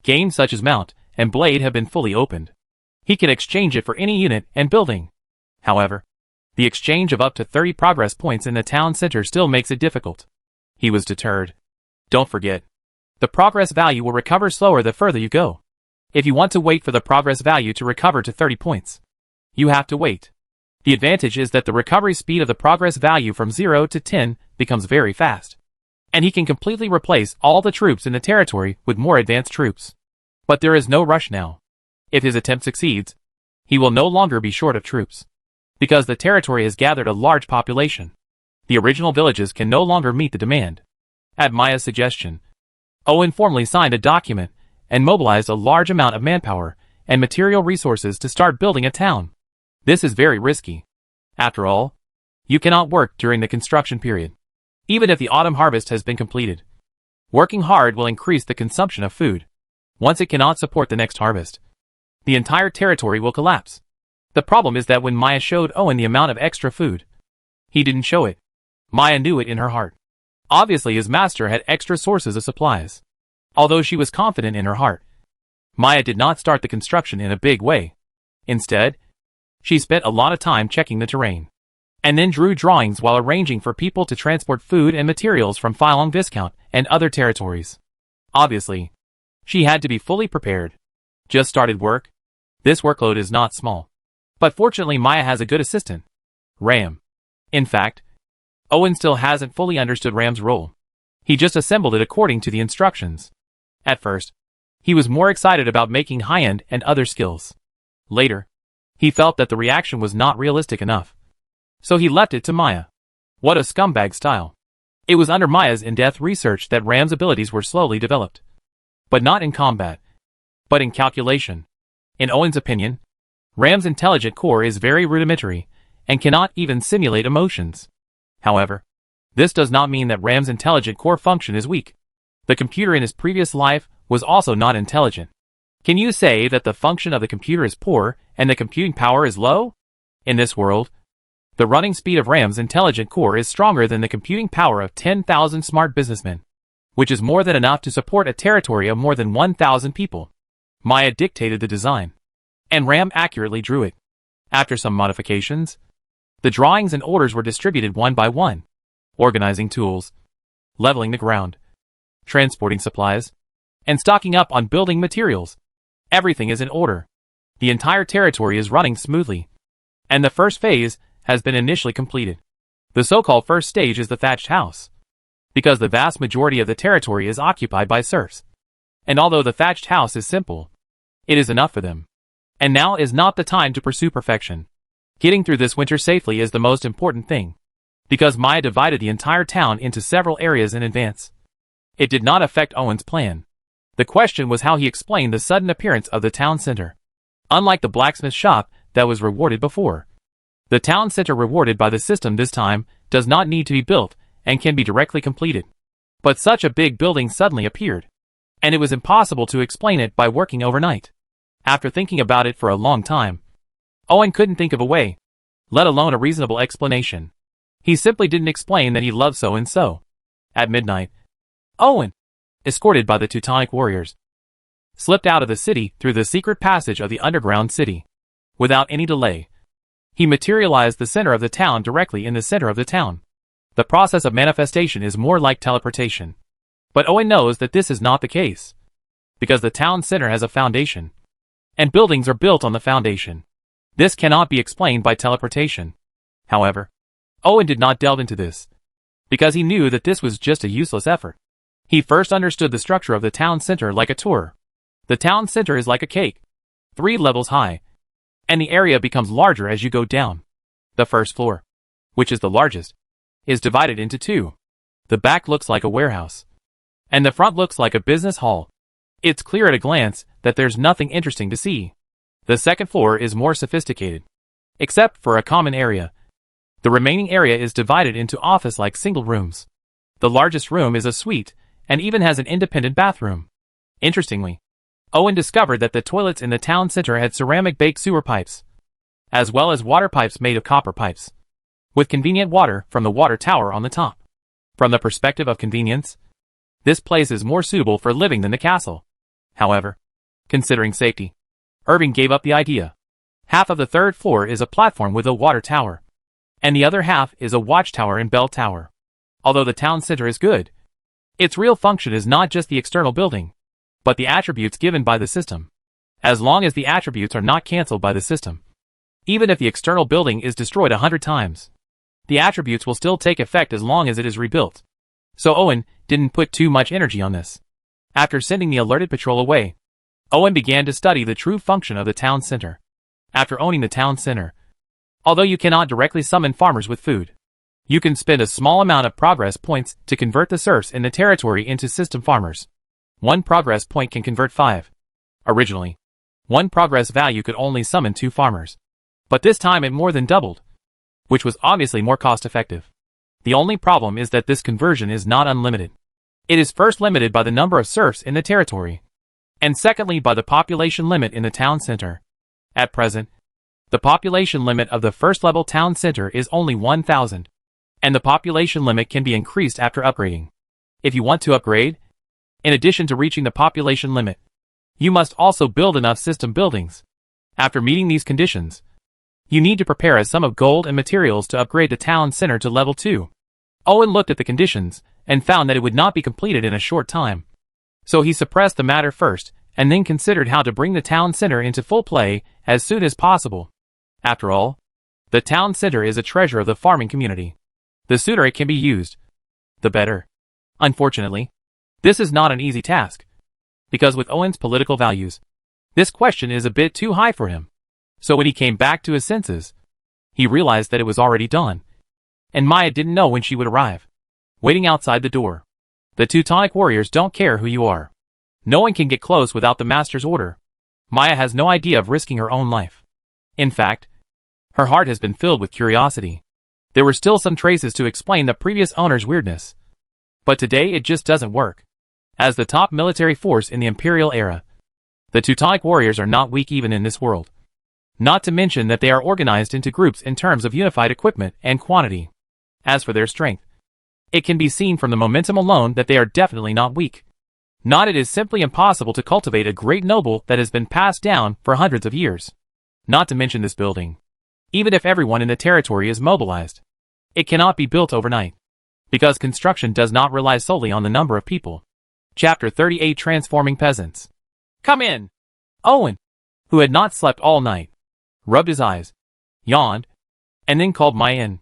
games such as Mount and Blade have been fully opened. He can exchange it for any unit and building. However, the exchange of up to 30 progress points in the town center still makes it difficult. He was deterred. Don't forget, the progress value will recover slower the further you go. If you want to wait for the progress value to recover to 30 points, you have to wait. The advantage is that the recovery speed of the progress value from 0 to 10 becomes very fast, and he can completely replace all the troops in the territory with more advanced troops. But there is no rush now. If his attempt succeeds, he will no longer be short of troops, because the territory has gathered a large population. The original villages can no longer meet the demand. At Maya's suggestion, Owen formally signed a document and mobilized a large amount of manpower and material resources to start building a town. This is very risky. After all, you cannot work during the construction period, even if the autumn harvest has been completed. Working hard will increase the consumption of food. Once it cannot support the next harvest, the entire territory will collapse. The problem is that when Maya showed Owen the amount of extra food, he didn't show it. Maya knew it in her heart. Obviously his master had extra sources of supplies. Although she was confident in her heart, Maya did not start the construction in a big way. Instead, she spent a lot of time checking the terrain, and then drew drawings while arranging for people to transport food and materials from Phylong Viscount and other territories. Obviously, she had to be fully prepared. Just started work. This workload is not small. But fortunately Maya has a good assistant, Ram. In fact, Owen still hasn't fully understood Ram's role. He just assembled it according to the instructions. At first, he was more excited about making high-end and other skills. Later, he felt that the reaction was not realistic enough. So he left it to Maya. What a scumbag style. It was under Maya's in-depth research that Ram's abilities were slowly developed. But not in combat, but in calculation. In Owen's opinion, Ram's intelligent core is very rudimentary and cannot even simulate emotions. However, this does not mean that Ram's intelligent core function is weak. The computer in his previous life was also not intelligent. Can you say that the function of the computer is poor and the computing power is low? In this world, the running speed of Ram's intelligent core is stronger than the computing power of 10,000 smart businessmen, which is more than enough to support a territory of more than 1,000 people. Maya dictated the design, and Ram accurately drew it. After some modifications, the drawings and orders were distributed one by one. Organizing tools, leveling the ground, transporting supplies, and stocking up on building materials. Everything is in order. The entire territory is running smoothly, and the first phase has been initially completed. The so-called first stage is the thatched house, because the vast majority of the territory is occupied by serfs. And although the thatched house is simple, it is enough for them. And now is not the time to pursue perfection. Getting through this winter safely is the most important thing, because Maya divided the entire town into several areas in advance. It did not affect Owen's plan. The question was how he explained the sudden appearance of the town center. Unlike the blacksmith shop that was rewarded before, the town center rewarded by the system this time does not need to be built and can be directly completed. But such a big building suddenly appeared, and it was impossible to explain it by working overnight. After thinking about it for a long time, Owen couldn't think of a way, let alone a reasonable explanation. He simply didn't explain that he loved so and so. At midnight, Owen, escorted by the Teutonic warriors, slipped out of the city through the secret passage of the underground city. Without any delay, he materialized the center of the town directly in the center of the town. The process of manifestation is more like teleportation. But Owen knows that this is not the case, because the town center has a foundation, and buildings are built on the foundation. This cannot be explained by teleportation. However, Owen did not delve into this, because he knew that this was just a useless effort. He first understood the structure of the town center like a tour. The town center is like a cake, 3 levels high, and the area becomes larger as you go down. The first floor, which is the largest, is divided into 2. The back looks like a warehouse, and the front looks like a business hall. It's clear at a glance that there's nothing interesting to see. The second floor is more sophisticated, except for a common area. The remaining area is divided into office-like single rooms. The largest room is a suite, and even has an independent bathroom. Interestingly, Owen discovered that the toilets in the town center had ceramic baked sewer pipes, as well as water pipes made of copper pipes, with convenient water from the water tower on the top. From the perspective of convenience, this place is more suitable for living than the castle. However, considering safety, Irving gave up the idea. Half of the third floor is a platform with a water tower, and the other half is a watchtower and bell tower. Although the town center is good, its real function is not just the external building, but the attributes given by the system. As long as the attributes are not cancelled by the system, even if the external building is destroyed 100 times, the attributes will still take effect as long as it is rebuilt. So Owen didn't put too much energy on this. After sending the alerted patrol away, Owen began to study the true function of the town center. After owning the town center, although you cannot directly summon farmers with food, you can spend a small amount of progress points to convert the serfs in the territory into system farmers. 1 progress point can convert 5. Originally, 1 progress value could only summon 2 farmers. But this time it more than doubled, which was obviously more cost-effective. The only problem is that this conversion is not unlimited. It is first limited by the number of serfs in the territory, and secondly by the population limit in the town center. At present, the population limit of the first-level town center is only 1,000, and the population limit can be increased after upgrading. If you want to upgrade, in addition to reaching the population limit, you must also build enough system buildings. After meeting these conditions, you need to prepare a sum of gold and materials to upgrade the town center to level 2. Owen looked at the conditions and found that it would not be completed in a short time. So he suppressed the matter first and then considered how to bring the town center into full play as soon as possible. After all, the town center is a treasure of the farming community. The sooner it can be used, the better. Unfortunately, this is not an easy task, because with Owen's political values, this question is a bit too high for him. So when he came back to his senses, he realized that it was already dawn, and Maya didn't know when she would arrive. Waiting outside the door. The Teutonic warriors don't care who you are. No one can get close without the master's order. Maya has no idea of risking her own life. In fact, her heart has been filled with curiosity. There were still some traces to explain the previous owner's weirdness. But today it just doesn't work. As the top military force in the Imperial era, the Teutonic warriors are not weak even in this world. Not to mention that they are organized into groups in terms of unified equipment and quantity. As for their strength, it can be seen from the momentum alone that they are definitely not weak. Not it is simply impossible to cultivate a great noble that has been passed down for hundreds of years. Not to mention this building. Even if everyone in the territory is mobilized, it cannot be built overnight, because construction does not rely solely on the number of people. Chapter 38 Transforming Peasants. Come in! Owen, who had not slept all night, rubbed his eyes, yawned, and then called Maya in.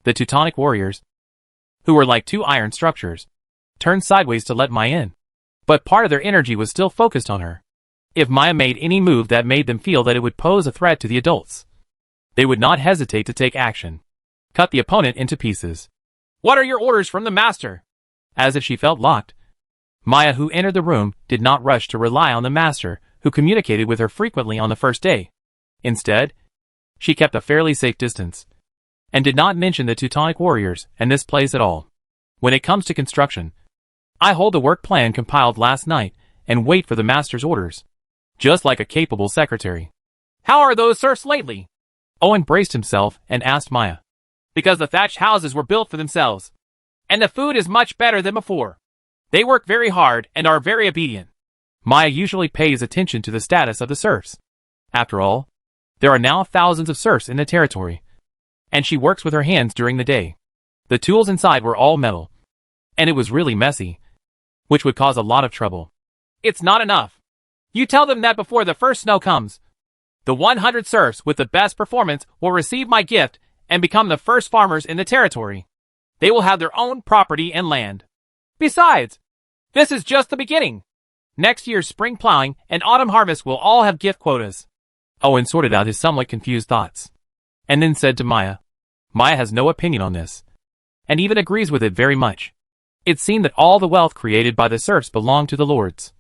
The Teutonic warriors, who were like two iron structures, turned sideways to let Maya in. But part of their energy was still focused on her. If Maya made any move that made them feel that it would pose a threat to the adults, they would not hesitate to take action. Cut the opponent into pieces. What are your orders from the master? As if she felt locked, Maya, who entered the room, did not rush to rely on the master, who communicated with her frequently on the first day. Instead, she kept a fairly safe distance, and did not mention the Teutonic warriors and this place at all. When it comes to construction, I hold a work plan compiled last night and wait for the master's orders, just like a capable secretary. How are those serfs lately? Owen braced himself and asked Maya. Because the thatched houses were built for themselves, and the food is much better than before. They work very hard and are very obedient. Maya usually pays attention to the status of the serfs. After all, there are now thousands of serfs in the territory, and she works with her hands during the day. The tools inside were all metal, and it was really messy, which would cause a lot of trouble. It's not enough. You tell them that before the first snow comes, the 100 serfs with the best performance will receive my gift and become the first farmers in the territory. They will have their own property and land. Besides, this is just the beginning. Next year's spring plowing and autumn harvest will all have gift quotas. Owen sorted out his somewhat confused thoughts, and then said to Maya. Maya has no opinion on this, and even agrees with it very much. It seemed that all the wealth created by the serfs belonged to the lords.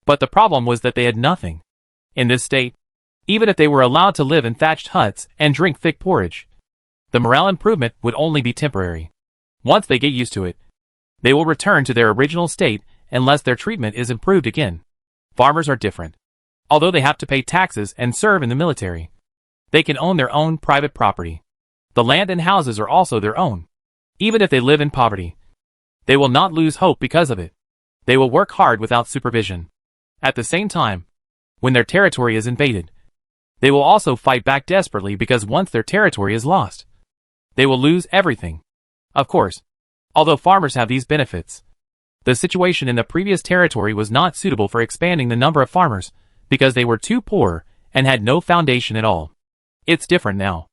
But the problem was that they had nothing. In this state, even if they were allowed to live in thatched huts and drink thick porridge, the morale improvement would only be temporary. Once they get used to it, they will return to their original state unless their treatment is improved again. Farmers are different. Although they have to pay taxes and serve in the military, they can own their own private property. The land and houses are also their own. Even if they live in poverty, they will not lose hope because of it. They will work hard without supervision. At the same time, when their territory is invaded, they will also fight back desperately because once their territory is lost, they will lose everything. Of course, although farmers have these benefits, the situation in the previous territory was not suitable for expanding the number of farmers because they were too poor and had no foundation at all. It's different now,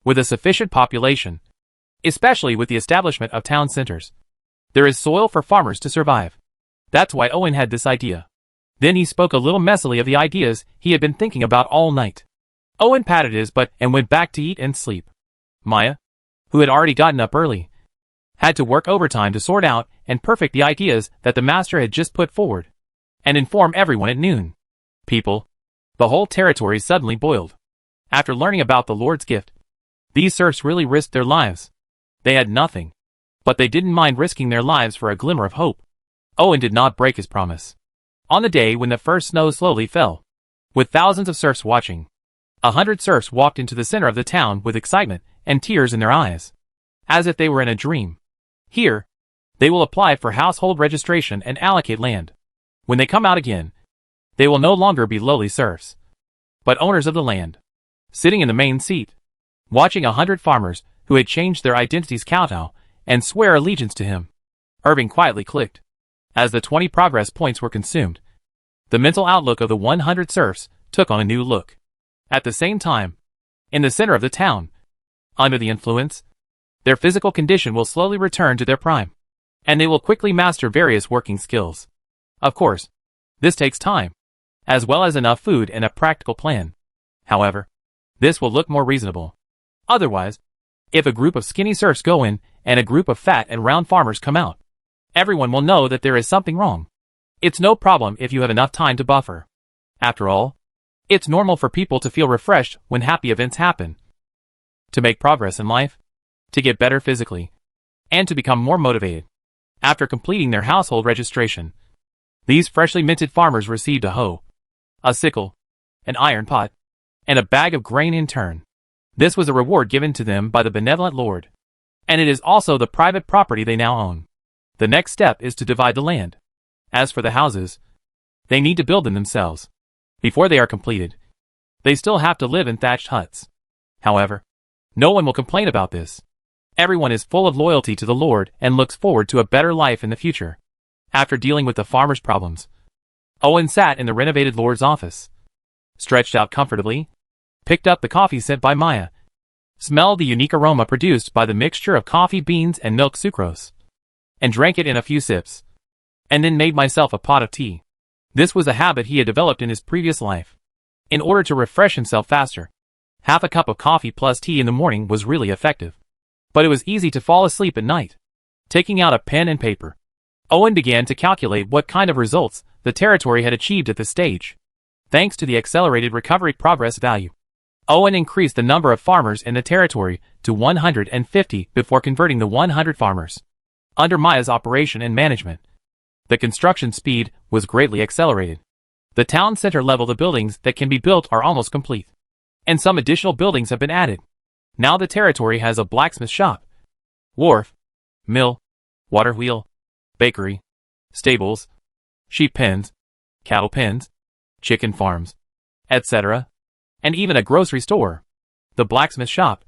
with a sufficient population, especially with the establishment of town centers. There is soil for farmers to survive. That's why Owen had this idea. Then he spoke a little messily of the ideas he had been thinking about all night. Owen patted his butt and went back to eat and sleep. Maya, who had already gotten up early, had to work overtime to sort out and perfect the ideas that the master had just put forward, and inform everyone at noon. People, the whole territory suddenly boiled. After learning about the Lord's gift, these serfs really risked their lives. They had nothing, but they didn't mind risking their lives for a glimmer of hope. Owen did not break his promise. On the day when the first snow slowly fell, with thousands of serfs watching, 100 serfs walked into the center of the town with excitement and tears in their eyes, as if they were in a dream. Here, they will apply for household registration and allocate land. When they come out again, they will no longer be lowly serfs, but owners of the land. Sitting in the main seat, watching 100 farmers who had changed their identities kowtow and swear allegiance to him, Irving quietly clicked. As the 20 progress points were consumed, the mental outlook of the 100 serfs took on a new look. At the same time, in the center of the town, under the influence, their physical condition will slowly return to their prime, and they will quickly master various working skills. Of course, this takes time, as well as enough food and a practical plan. However, this will look more reasonable. Otherwise, if a group of skinny serfs go in and a group of fat and round farmers come out, everyone will know that there is something wrong. It's no problem if you have enough time to buffer. After all, it's normal for people to feel refreshed when happy events happen. To make progress in life, to get better physically, and to become more motivated. After completing their household registration, these freshly minted farmers received a hoe, a sickle, an iron pot, and a bag of grain in turn. This was a reward given to them by the benevolent Lord, and it is also the private property they now own. The next step is to divide the land. As for the houses, they need to build them themselves. Before they are completed, they still have to live in thatched huts. However, no one will complain about this. Everyone is full of loyalty to the Lord and looks forward to a better life in the future. After dealing with the farmers' problems, Owen sat in the renovated Lord's office, stretched out comfortably, picked up the coffee sent by Maya, smelled the unique aroma produced by the mixture of coffee beans and milk sucrose, and drank it in a few sips, and then made myself a pot of tea. This was a habit he had developed in his previous life. In order to refresh himself faster, half a cup of coffee plus tea in the morning was really effective. But it was easy to fall asleep at night. Taking out a pen and paper, Owen began to calculate what kind of results the territory had achieved at this stage. Thanks to the accelerated recovery progress value, Owen increased the number of farmers in the territory to 150 before converting the 100 farmers. Under Maya's operation and management, the construction speed was greatly accelerated. The town center level the buildings that can be built are almost complete, and some additional buildings have been added. Now the territory has a blacksmith shop, wharf, mill, water wheel, bakery, stables, sheep pens, cattle pens, chicken farms, etc., and even a grocery store. The blacksmith shop,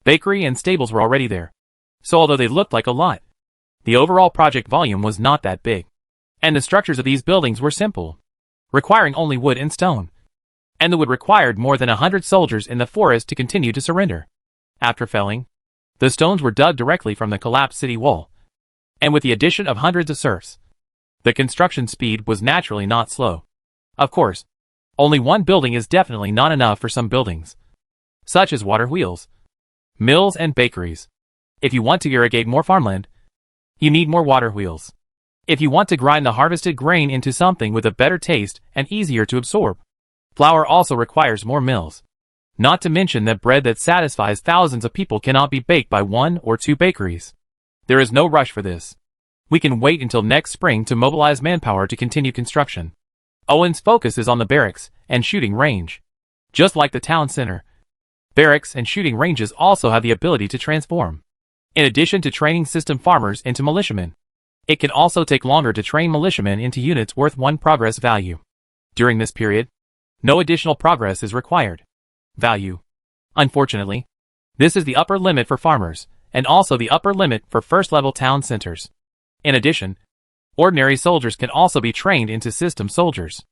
bakery and stables were already there, so although they looked like a lot, the overall project volume was not that big, and the structures of these buildings were simple, requiring only wood and stone, and the wood required more than 100 soldiers in the forest to continue to surrender. After felling, the stones were dug directly from the collapsed city wall, and with the addition of hundreds of serfs, the construction speed was naturally not slow. Of course, only one building is definitely not enough for some buildings, such as water wheels, mills and bakeries. If you want to irrigate more farmland, you need more water wheels. If you want to grind the harvested grain into something with a better taste and easier to absorb, flour also requires more mills. Not to mention that bread that satisfies thousands of people cannot be baked by 1 or 2 bakeries. There is no rush for this. We can wait until next spring to mobilize manpower to continue construction. Owen's focus is on the barracks and shooting range. Just like the town center, barracks and shooting ranges also have the ability to transform. In addition to training system farmers into militiamen, it can also take longer to train militiamen into units worth 1 progress value. During this period, no additional progress is required. Value. Unfortunately, this is the upper limit for farmers, and also the upper limit for first-level town centers. In addition, ordinary soldiers can also be trained into system soldiers.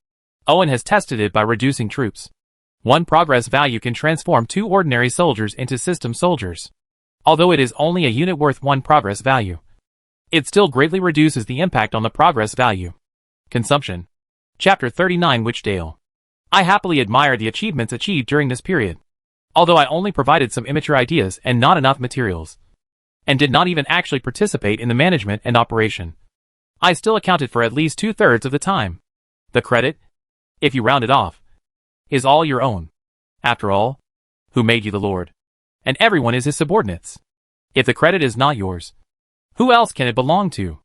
Owen has tested it by reducing troops. 1 progress value can transform 2 ordinary soldiers into system soldiers. Although it is only a unit worth 1 progress value, it still greatly reduces the impact on the progress value. Consumption. Chapter 39 Witchdale. I happily admire the achievements achieved during this period. Although I only provided some immature ideas and not enough materials, and did not even actually participate in the management and operation, I still accounted for at least 2/3 of the time. The credit, if you round it off, is all your own. After all, Who made you the lord? And everyone is his subordinates. If the credit is not yours, who else can it belong to?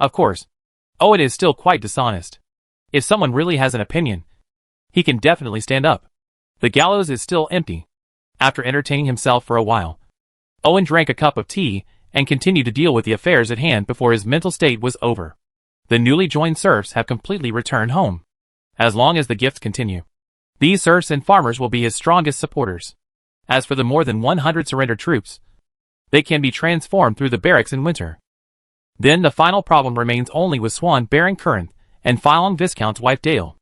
Of course, Owen is still quite dishonest. If someone really has an opinion, he can definitely stand up. The gallows is still empty. After entertaining himself for a while, Owen drank a cup of tea and continued to deal with the affairs at hand before his mental state was over. The newly joined serfs have completely returned home. As long as the gifts continue, these serfs and farmers will be his strongest supporters. As for the more than 100 surrendered troops, they can be transformed through the barracks in winter. Then the final problem remains only with Swan Baron Corinth and Phylong Viscount's wife Dale.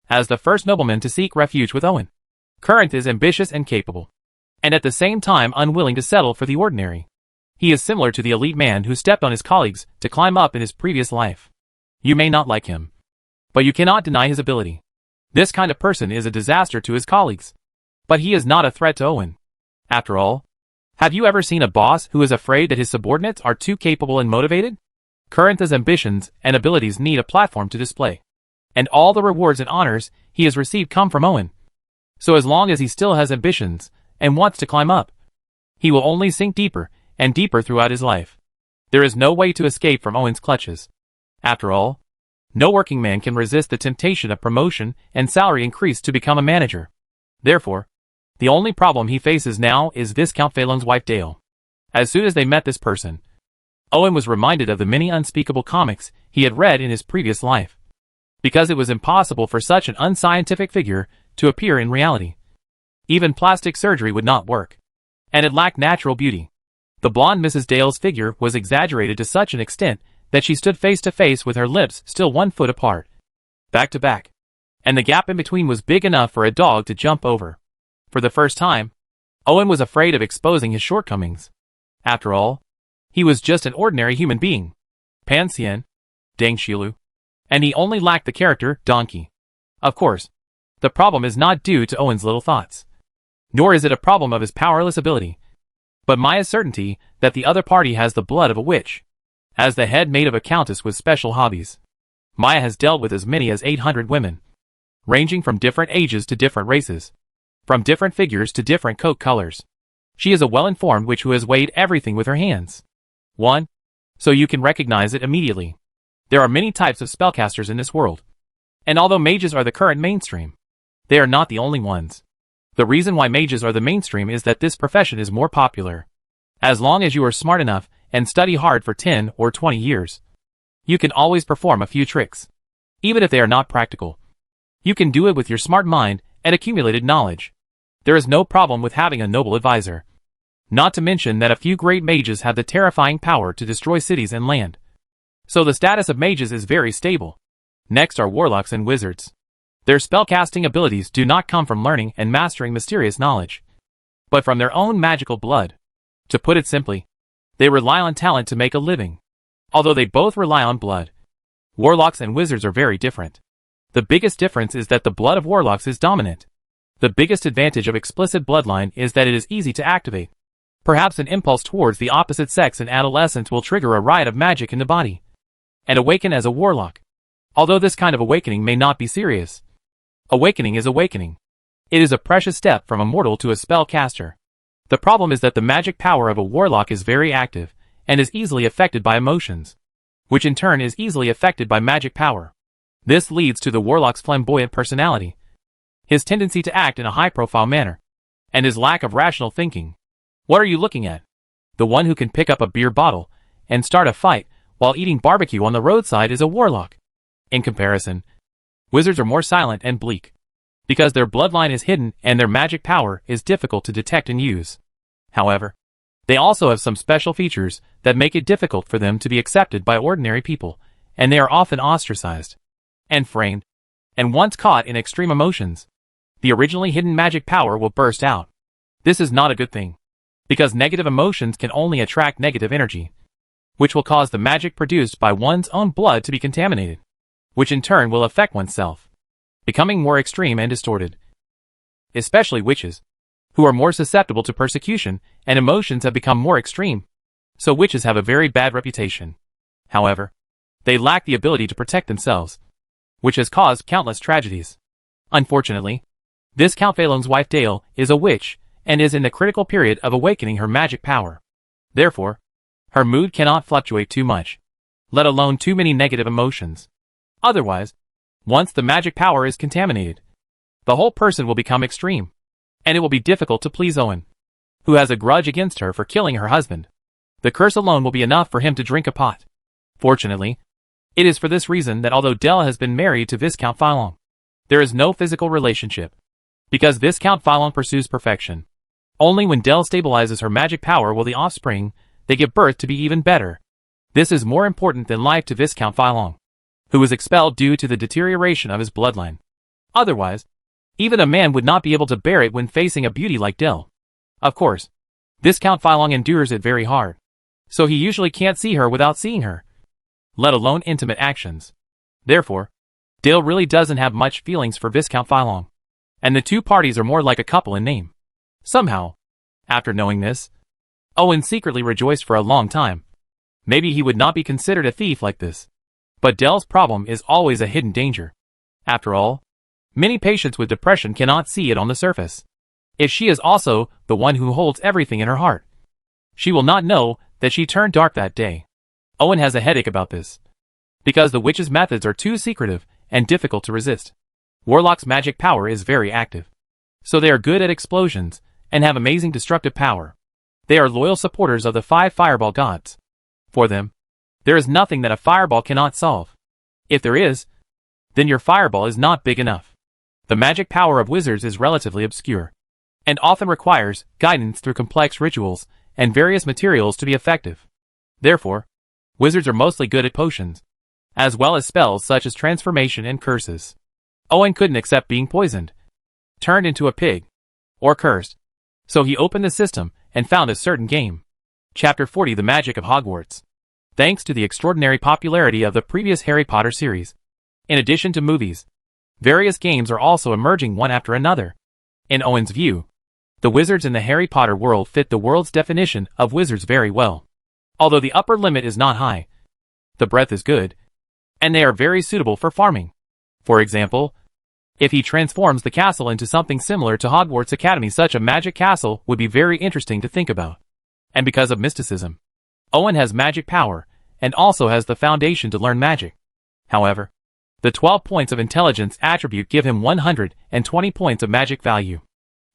As the first nobleman to seek refuge with Owen, Corinth is ambitious and capable, and at the same time unwilling to settle for the ordinary. He is similar to the elite man who stepped on his colleagues to climb up in his previous life. You may not like him, but you cannot deny his ability. This kind of person is a disaster to his colleagues, but he is not a threat to Owen. After all, have you ever seen a boss who is afraid that his subordinates are too capable and motivated? Corinth's ambitions and abilities need a platform to display, and all the rewards and honors he has received come from Owen. So as long as he still has ambitions and wants to climb up, he will only sink deeper and deeper throughout his life. There is no way to escape from Owen's clutches. After all, no working man can resist the temptation of promotion and salary increase to become a manager. Therefore, the only problem he faces now is Viscount Phylong's wife Dale. As soon as they met this person, Owen was reminded of the many unspeakable comics he had read in his previous life. Because it was impossible for such an unscientific figure to appear in reality. Even plastic surgery would not work, and it lacked natural beauty. The blonde Mrs. Dale's figure was exaggerated to such an extent that she stood face to face with her lips still 1 foot apart, back to back, and the gap in between was big enough for a dog to jump over. For the first time, Owen was afraid of exposing his shortcomings. After all, he was just an ordinary human being, Pansien, Deng Shilu, and he only lacked the character donkey. Of course, the problem is not due to Owen's little thoughts, nor is it a problem of his powerless ability, but Maya's certainty that the other party has the blood of a witch. As the head maid of a countess with special hobbies, Maya has dealt with as many as 800 women, ranging from different ages to different races, from different figures to different coat colors. She is a well-informed witch who has weighed everything with her hands. 1. So you can recognize it immediately. There are many types of spellcasters in this world, and although mages are the current mainstream, they are not the only ones. The reason why mages are the mainstream is that this profession is more popular. As long as you are smart enough and study hard for 10 or 20 years, you can always perform a few tricks. Even if they are not practical, you can do it with your smart mind and accumulated knowledge. There is no problem with having a noble advisor. Not to mention that a few great mages have the terrifying power to destroy cities and land. So the status of mages is very stable. Next are warlocks and wizards. Their spellcasting abilities do not come from learning and mastering mysterious knowledge, but from their own magical blood. To put it simply, they rely on talent to make a living. Although they both rely on blood, warlocks and wizards are very different. The biggest difference is that the blood of warlocks is dominant. The biggest advantage of explicit bloodline is that it is easy to activate. Perhaps an impulse towards the opposite sex in adolescence will trigger a riot of magic in the body and awaken as a warlock. Although this kind of awakening may not be serious, awakening is awakening. It is a precious step from a mortal to a spellcaster. The problem is that the magic power of a warlock is very active and is easily affected by emotions, which in turn is easily affected by magic power. This leads to the warlock's flamboyant personality, his tendency to act in a high-profile manner, and his lack of rational thinking. What are you looking at? The one who can pick up a beer bottle and start a fight while eating barbecue on the roadside is a warlock. In comparison, wizards are more silent and bleak, because their bloodline is hidden and their magic power is difficult to detect and use. However, they also have some special features that make it difficult for them to be accepted by ordinary people, and they are often ostracized and framed, and once caught in extreme emotions, the originally hidden magic power will burst out. This is not a good thing, because negative emotions can only attract negative energy, which will cause the magic produced by one's own blood to be contaminated, which in turn will affect oneself, becoming more extreme and distorted. Especially witches, who are more susceptible to persecution, and emotions have become more extreme, so witches have a very bad reputation. However, they lack the ability to protect themselves, which has caused countless tragedies. Unfortunately, Viscount Phylong's wife Dale is a witch, and is in the critical period of awakening her magic power. Therefore, her mood cannot fluctuate too much, let alone too many negative emotions. Otherwise, once the magic power is contaminated, the whole person will become extreme, and it will be difficult to please Owen, who has a grudge against her for killing her husband. The curse alone will be enough for him to drink a pot. Fortunately, it is for this reason that although Dell has been married to Viscount Phylong, there is no physical relationship, because Viscount Phylong pursues perfection. Only when Dell stabilizes her magic power will the offspring they give birth to be even better. This is more important than life to Viscount Phylong, who was expelled due to the deterioration of his bloodline. Otherwise, even a man would not be able to bear it when facing a beauty like Dell. Of course, Viscount Phylong endures it very hard, so he usually can't see her without seeing her, let alone intimate actions. Therefore, Dale really doesn't have much feelings for Viscount Phylong, and the two parties are more like a couple in name. Somehow, after knowing this, Owen secretly rejoiced for a long time. Maybe he would not be considered a thief like this. But Dell's problem is always a hidden danger. After all, many patients with depression cannot see it on the surface. If she is also the one who holds everything in her heart, she will not know that she turned dark that day. Owen has a headache about this, because the witch's methods are too secretive and difficult to resist. Warlock's magic power is very active, so they are good at explosions and have amazing destructive power. They are loyal supporters of the 5 fireball gods. For them, there is nothing that a fireball cannot solve. If there is, then your fireball is not big enough. The magic power of wizards is relatively obscure, and often requires guidance through complex rituals and various materials to be effective. Therefore, wizards are mostly good at potions, as well as spells such as transformation and curses. Owen couldn't accept being poisoned, turned into a pig, or cursed, so he opened the system and found a certain game. Chapter 40: The Magic of Hogwarts. Thanks to the extraordinary popularity of the previous Harry Potter series, in addition to movies, various games are also emerging one after another. In Owen's view, the wizards in the Harry Potter world fit the world's definition of wizards very well. Although the upper limit is not high, the breadth is good, and they are very suitable for farming. For example, if he transforms the castle into something similar to Hogwarts Academy, such a magic castle would be very interesting to think about. And because of mysticism, Owen has magic power, and also has the foundation to learn magic. However, the 12 points of intelligence attribute give him 120 points of magic value.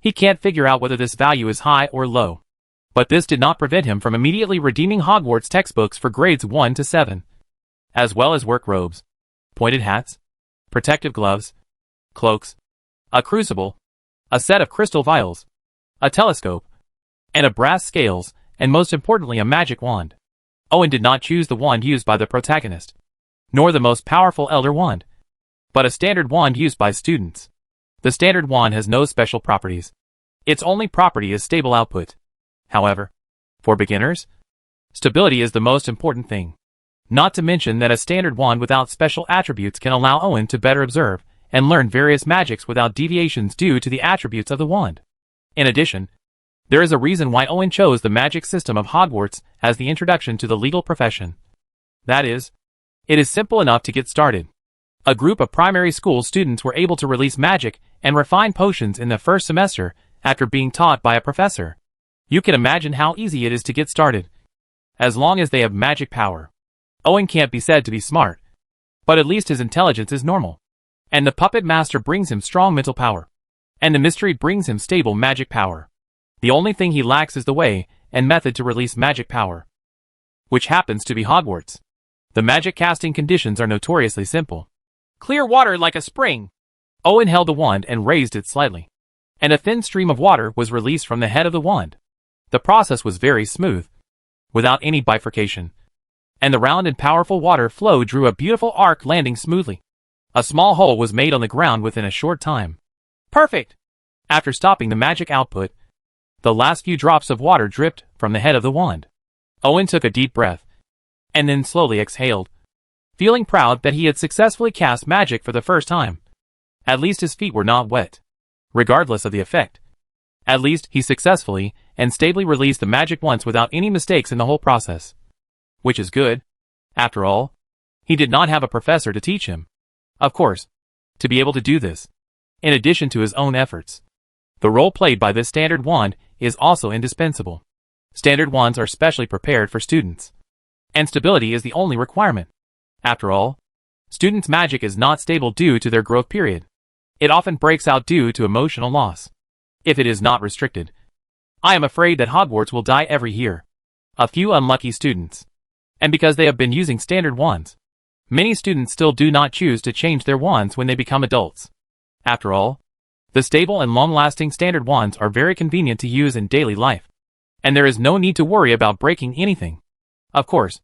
He can't figure out whether this value is high or low. But this did not prevent him from immediately redeeming Hogwarts textbooks for grades 1 to 7, as well as work robes, pointed hats, protective gloves, cloaks, a crucible, a set of crystal vials, a telescope, and a brass scales, and most importantly a magic wand. Owen did not choose the wand used by the protagonist, nor the most powerful Elder Wand, but a standard wand used by students. The standard wand has no special properties. Its only property is stable output. However, for beginners, stability is the most important thing. Not to mention that a standard wand without special attributes can allow Owen to better observe and learn various magics without deviations due to the attributes of the wand. In addition, there is a reason why Owen chose the magic system of Hogwarts as the introduction to the legal profession. That is, it is simple enough to get started. A group of primary school students were able to release magic and refine potions in the first semester after being taught by a professor. You can imagine how easy it is to get started, as long as they have magic power. Owen can't be said to be smart, but at least his intelligence is normal. And the puppet master brings him strong mental power, and the mystery brings him stable magic power. The only thing he lacks is the way and method to release magic power, which happens to be Hogwarts. The magic casting conditions are notoriously simple. Clear water like a spring. Owen held the wand and raised it slightly, and a thin stream of water was released from the head of the wand. The process was very smooth, without any bifurcation, and the round and powerful water flow drew a beautiful arc, landing smoothly. A small hole was made on the ground within a short time. Perfect! After stopping the magic output, the last few drops of water dripped from the head of the wand. Owen took a deep breath, and then slowly exhaled, feeling proud that he had successfully cast magic for the first time. At least his feet were not wet, regardless of the effect. At least he successfully and stably released the magic once without any mistakes in the whole process. Which is good. After all, he did not have a professor to teach him. Of course, to be able to do this, in addition to his own efforts, The role played by this standard wand is also indispensable. Standard wands are specially prepared for students. And stability is the only requirement. After all, students' magic is not stable due to their growth period. It often breaks out due to emotional loss. If it is not restricted, I am afraid that Hogwarts will die every year. A few unlucky students. And because they have been using standard wands, many students still do not choose to change their wands when they become adults. After all, the stable and long-lasting standard wands are very convenient to use in daily life, and there is no need to worry about breaking anything. Of course,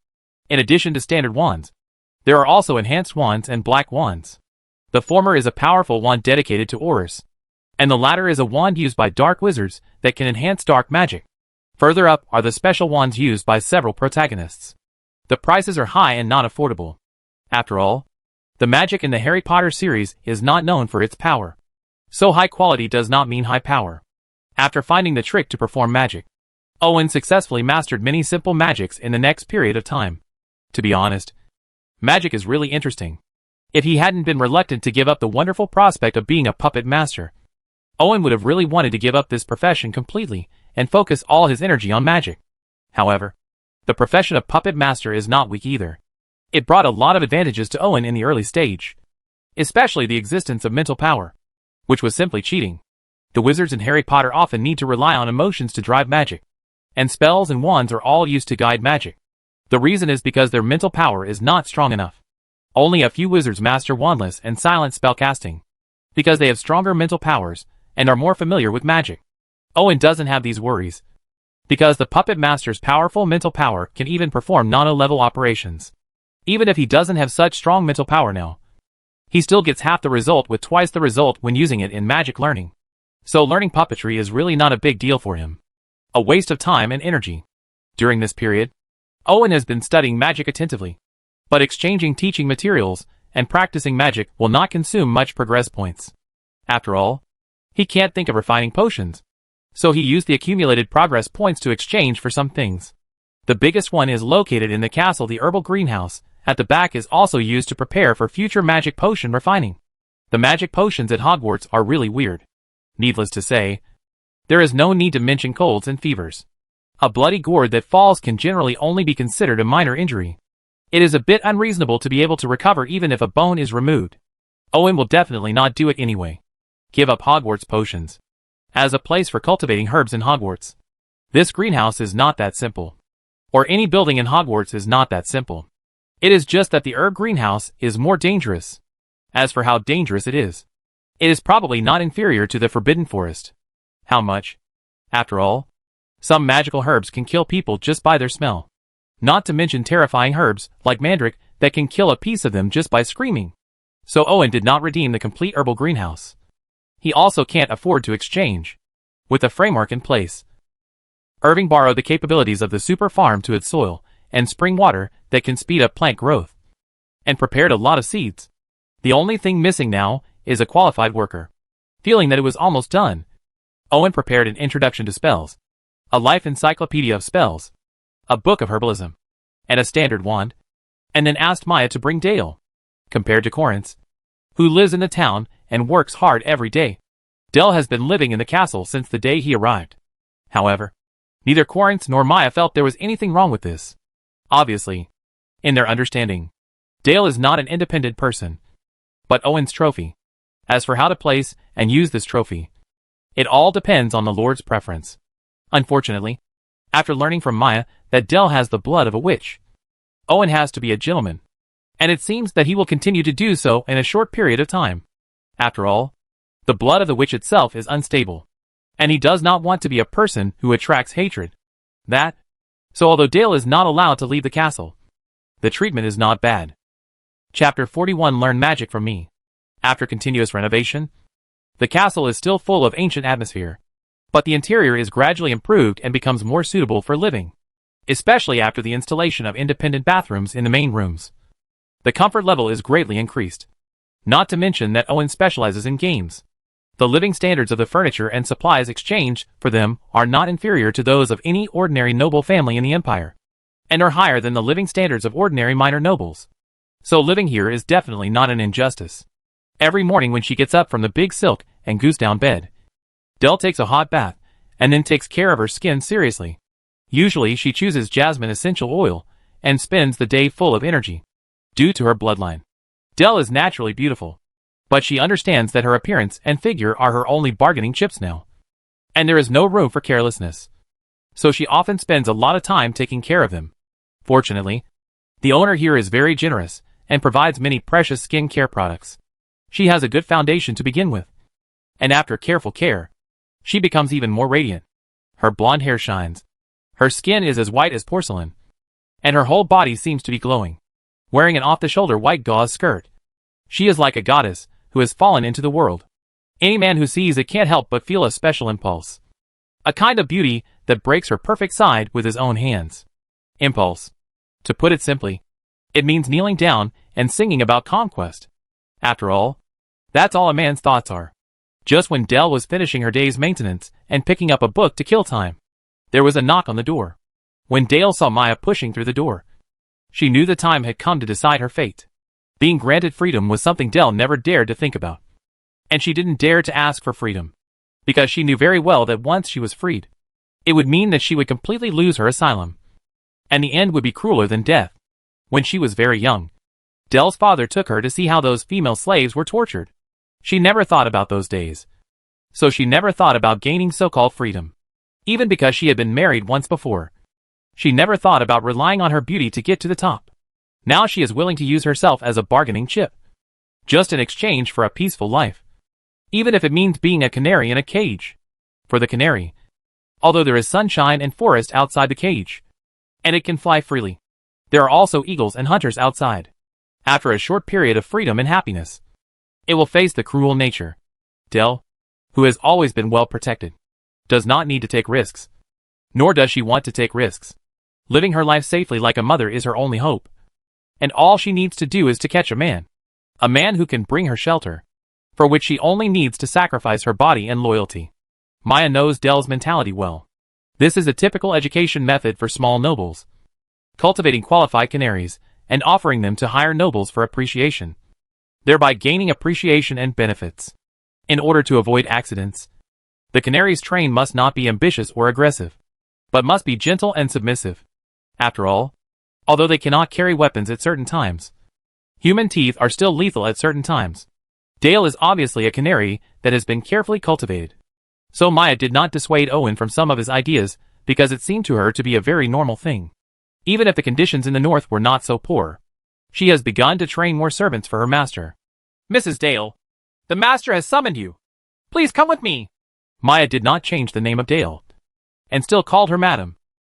in addition to standard wands, there are also enhanced wands and black wands. The former is a powerful wand dedicated to aurors, and the latter is a wand used by dark wizards that can enhance dark magic. Further up are the special wands used by several protagonists. The prices are high and not affordable. After all, the magic in the Harry Potter series is not known for its power. So high quality does not mean high power. After finding the trick to perform magic, Owen successfully mastered many simple magics in the next period of time. To be honest, magic is really interesting. If he hadn't been reluctant to give up the wonderful prospect of being a puppet master, Owen would have really wanted to give up this profession completely and focus all his energy on magic. However, the profession of puppet master is not weak either. It brought a lot of advantages to Owen in the early stage, especially the existence of mental power, which was simply cheating. The wizards in Harry Potter often need to rely on emotions to drive magic, and spells and wands are all used to guide magic. The reason is because their mental power is not strong enough. Only a few wizards master wandless and silent spellcasting, because they have stronger mental powers and are more familiar with magic. Owen doesn't have these worries, because the puppet master's powerful mental power can even perform nano-level operations. Even if he doesn't have such strong mental power now, he still gets half the result with twice the result when using it in magic learning. So learning puppetry is really not a big deal for him. A waste of time and energy. During this period, Owen has been studying magic attentively, but exchanging teaching materials and practicing magic will not consume much progress points. After all, he can't think of refining potions, so he used the accumulated progress points to exchange for some things. The biggest one is located in the castle. The herbal greenhouse at the back is also used to prepare for future magic potion refining. The magic potions at Hogwarts are really weird. Needless to say, there is no need to mention colds and fevers. A bloody gourd that falls can generally only be considered a minor injury. It is a bit unreasonable to be able to recover even if a bone is removed. Owen will definitely not do it anyway. Give up Hogwarts potions as a place for cultivating herbs in Hogwarts. This greenhouse is not that simple. Or any building in Hogwarts is not that simple. It is just that the herb greenhouse is more dangerous. As for how dangerous it is probably not inferior to the Forbidden Forest. How much? After all, some magical herbs can kill people just by their smell. Not to mention terrifying herbs, like mandrake, that can kill a piece of them just by screaming. So Owen did not redeem the complete herbal greenhouse. He also can't afford to exchange. With the framework in place, Irving borrowed the capabilities of the super farm to its soil and spring water that can speed up plant growth, and prepared a lot of seeds. The only thing missing now is a qualified worker. Feeling that it was almost done, Owen prepared an introduction to spells, a life encyclopedia of spells, a book of herbalism, and a standard wand, and then asked Maya to bring Dale. Compared to Corinth, who lives in the town and works hard every day, Dale has been living in the castle since the day he arrived. However, neither Corinth nor Maya felt there was anything wrong with this. Obviously, in their understanding, Dale is not an independent person, but Owen's trophy. As for how to place and use this trophy, it all depends on the Lord's preference. Unfortunately, after learning from Maya that Dale has the blood of a witch, Owen has to be a gentleman, and it seems that he will continue to do so in a short period of time. After all, the blood of the witch itself is unstable, and he does not want to be a person who attracts hatred. So although Dale is not allowed to leave the castle, the treatment is not bad. Chapter 41 Learn Magic from Me. After continuous renovation, the castle is still full of ancient atmosphere, but the interior is gradually improved and becomes more suitable for living, especially after the installation of independent bathrooms in the main rooms. The comfort level is greatly increased. Not to mention that Owen specializes in games. The living standards of the furniture and supplies exchanged for them are not inferior to those of any ordinary noble family in the empire, and are higher than the living standards of ordinary minor nobles. So living here is definitely not an injustice. Every morning when she gets up from the big silk and goose down bed, Dell takes a hot bath, and then takes care of her skin seriously. Usually she chooses jasmine essential oil, and spends the day full of energy. Due to her bloodline, Dell is naturally beautiful. But she understands that her appearance and figure are her only bargaining chips now. And there is no room for carelessness. So she often spends a lot of time taking care of them. Fortunately, the owner here is very generous, and provides many precious skin care products. She has a good foundation to begin with. And after careful care, she becomes even more radiant. Her blonde hair shines. Her skin is as white as porcelain. And her whole body seems to be glowing. Wearing an off-the-shoulder white gauze skirt, she is like a goddess who has fallen into the world. Any man who sees it can't help but feel a special impulse. A kind of beauty that breaks her perfect side with his own hands. Impulse. To put it simply, it means kneeling down and singing about conquest. After all, that's all a man's thoughts are. Just when Dell was finishing her day's maintenance and picking up a book to kill time, there was a knock on the door. When Dale saw Maya pushing through the door, she knew the time had come to decide her fate. Being granted freedom was something Dell never dared to think about. And she didn't dare to ask for freedom, because she knew very well that once she was freed, it would mean that she would completely lose her asylum. And the end would be crueler than death. When she was very young, Dell's father took her to see how those female slaves were tortured. She never thought about those days. So she never thought about gaining so-called freedom. Even because she had been married once before. She never thought about relying on her beauty to get to the top. Now she is willing to use herself as a bargaining chip. Just in exchange for a peaceful life. Even if it means being a canary in a cage. For the canary, although there is sunshine and forest outside the cage, and it can fly freely, there are also eagles and hunters outside. After a short period of freedom and happiness, it will face the cruel nature. Dell, who has always been well protected, does not need to take risks. Nor does she want to take risks. Living her life safely like a mother is her only hope. And all she needs to do is to catch a man. A man who can bring her shelter. For which she only needs to sacrifice her body and loyalty. Maya knows Dell's mentality well. This is a typical education method for small nobles. Cultivating qualified canaries, and offering them to higher nobles for appreciation. Thereby gaining appreciation and benefits. In order to avoid accidents, the canary's train must not be ambitious or aggressive, but must be gentle and submissive. After all, although they cannot carry weapons at certain times, human teeth are still lethal at certain times. Dale is obviously a canary that has been carefully cultivated. So Maya did not dissuade Owen from some of his ideas, because it seemed to her to be a very normal thing. Even if the conditions in the north were not so poor, she has begun to train more servants for her master. Mrs. Dale, the master has summoned you. Please come with me. Maya did not change the name of Dale, and still called her madam,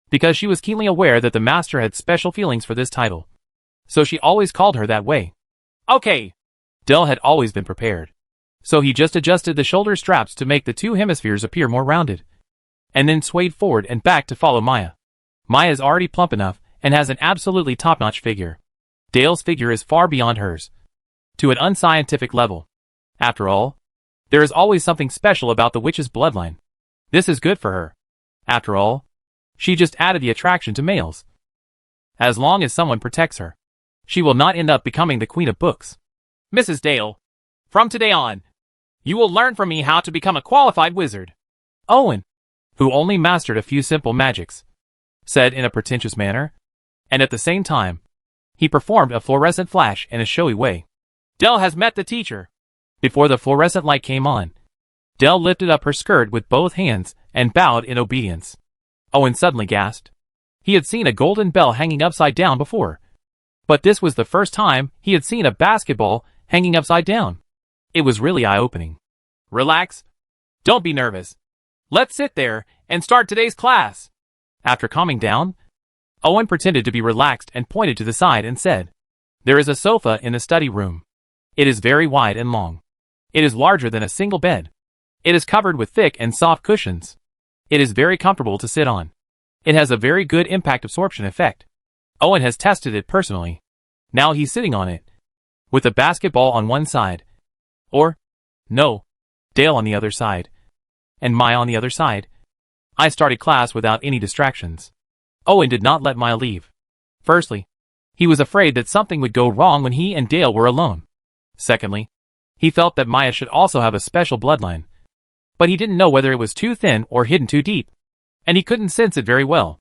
because she was keenly aware that the master had special feelings for this title. So she always called her that way. Okay. Dell had always been prepared. So he just adjusted the shoulder straps to make the two hemispheres appear more rounded, and then swayed forward and back to follow Maya. Maya is already plump enough, and has an absolutely top-notch figure. Dale's figure is far beyond hers. To an unscientific level. After all, there is always something special about the witch's bloodline. This is good for her. After all, she just added the attraction to males. As long as someone protects her, she will not end up becoming the queen of books. Mrs. Dale, from today on, you will learn from me how to become a qualified wizard. Owen, who only mastered a few simple magics, said in a pretentious manner, and at the same time, he performed a fluorescent flash in a showy way. Dell has met the teacher. Before the fluorescent light came on, Dell lifted up her skirt with both hands and bowed in obedience. Owen suddenly gasped. He had seen a golden bell hanging upside down before, but this was the first time he had seen a basketball hanging upside down. It was really eye-opening. Relax. Don't be nervous. Let's sit there and start today's class. After calming down, Owen pretended to be relaxed and pointed to the side and said, There is a sofa in the study room. It is very wide and long. It is larger than a single bed. It is covered with thick and soft cushions. It is very comfortable to sit on. It has a very good impact absorption effect. Owen has tested it personally. Now he's sitting on it, with a basketball on one side. Or, no, Dale on the other side. And Maya on the other side. I started class without any distractions. Owen did not let Maya leave. Firstly, he was afraid that something would go wrong when he and Dale were alone. Secondly, he felt that Maya should also have a special bloodline. but he didn't know whether it was too thin or hidden too deep. And he couldn't sense it very well.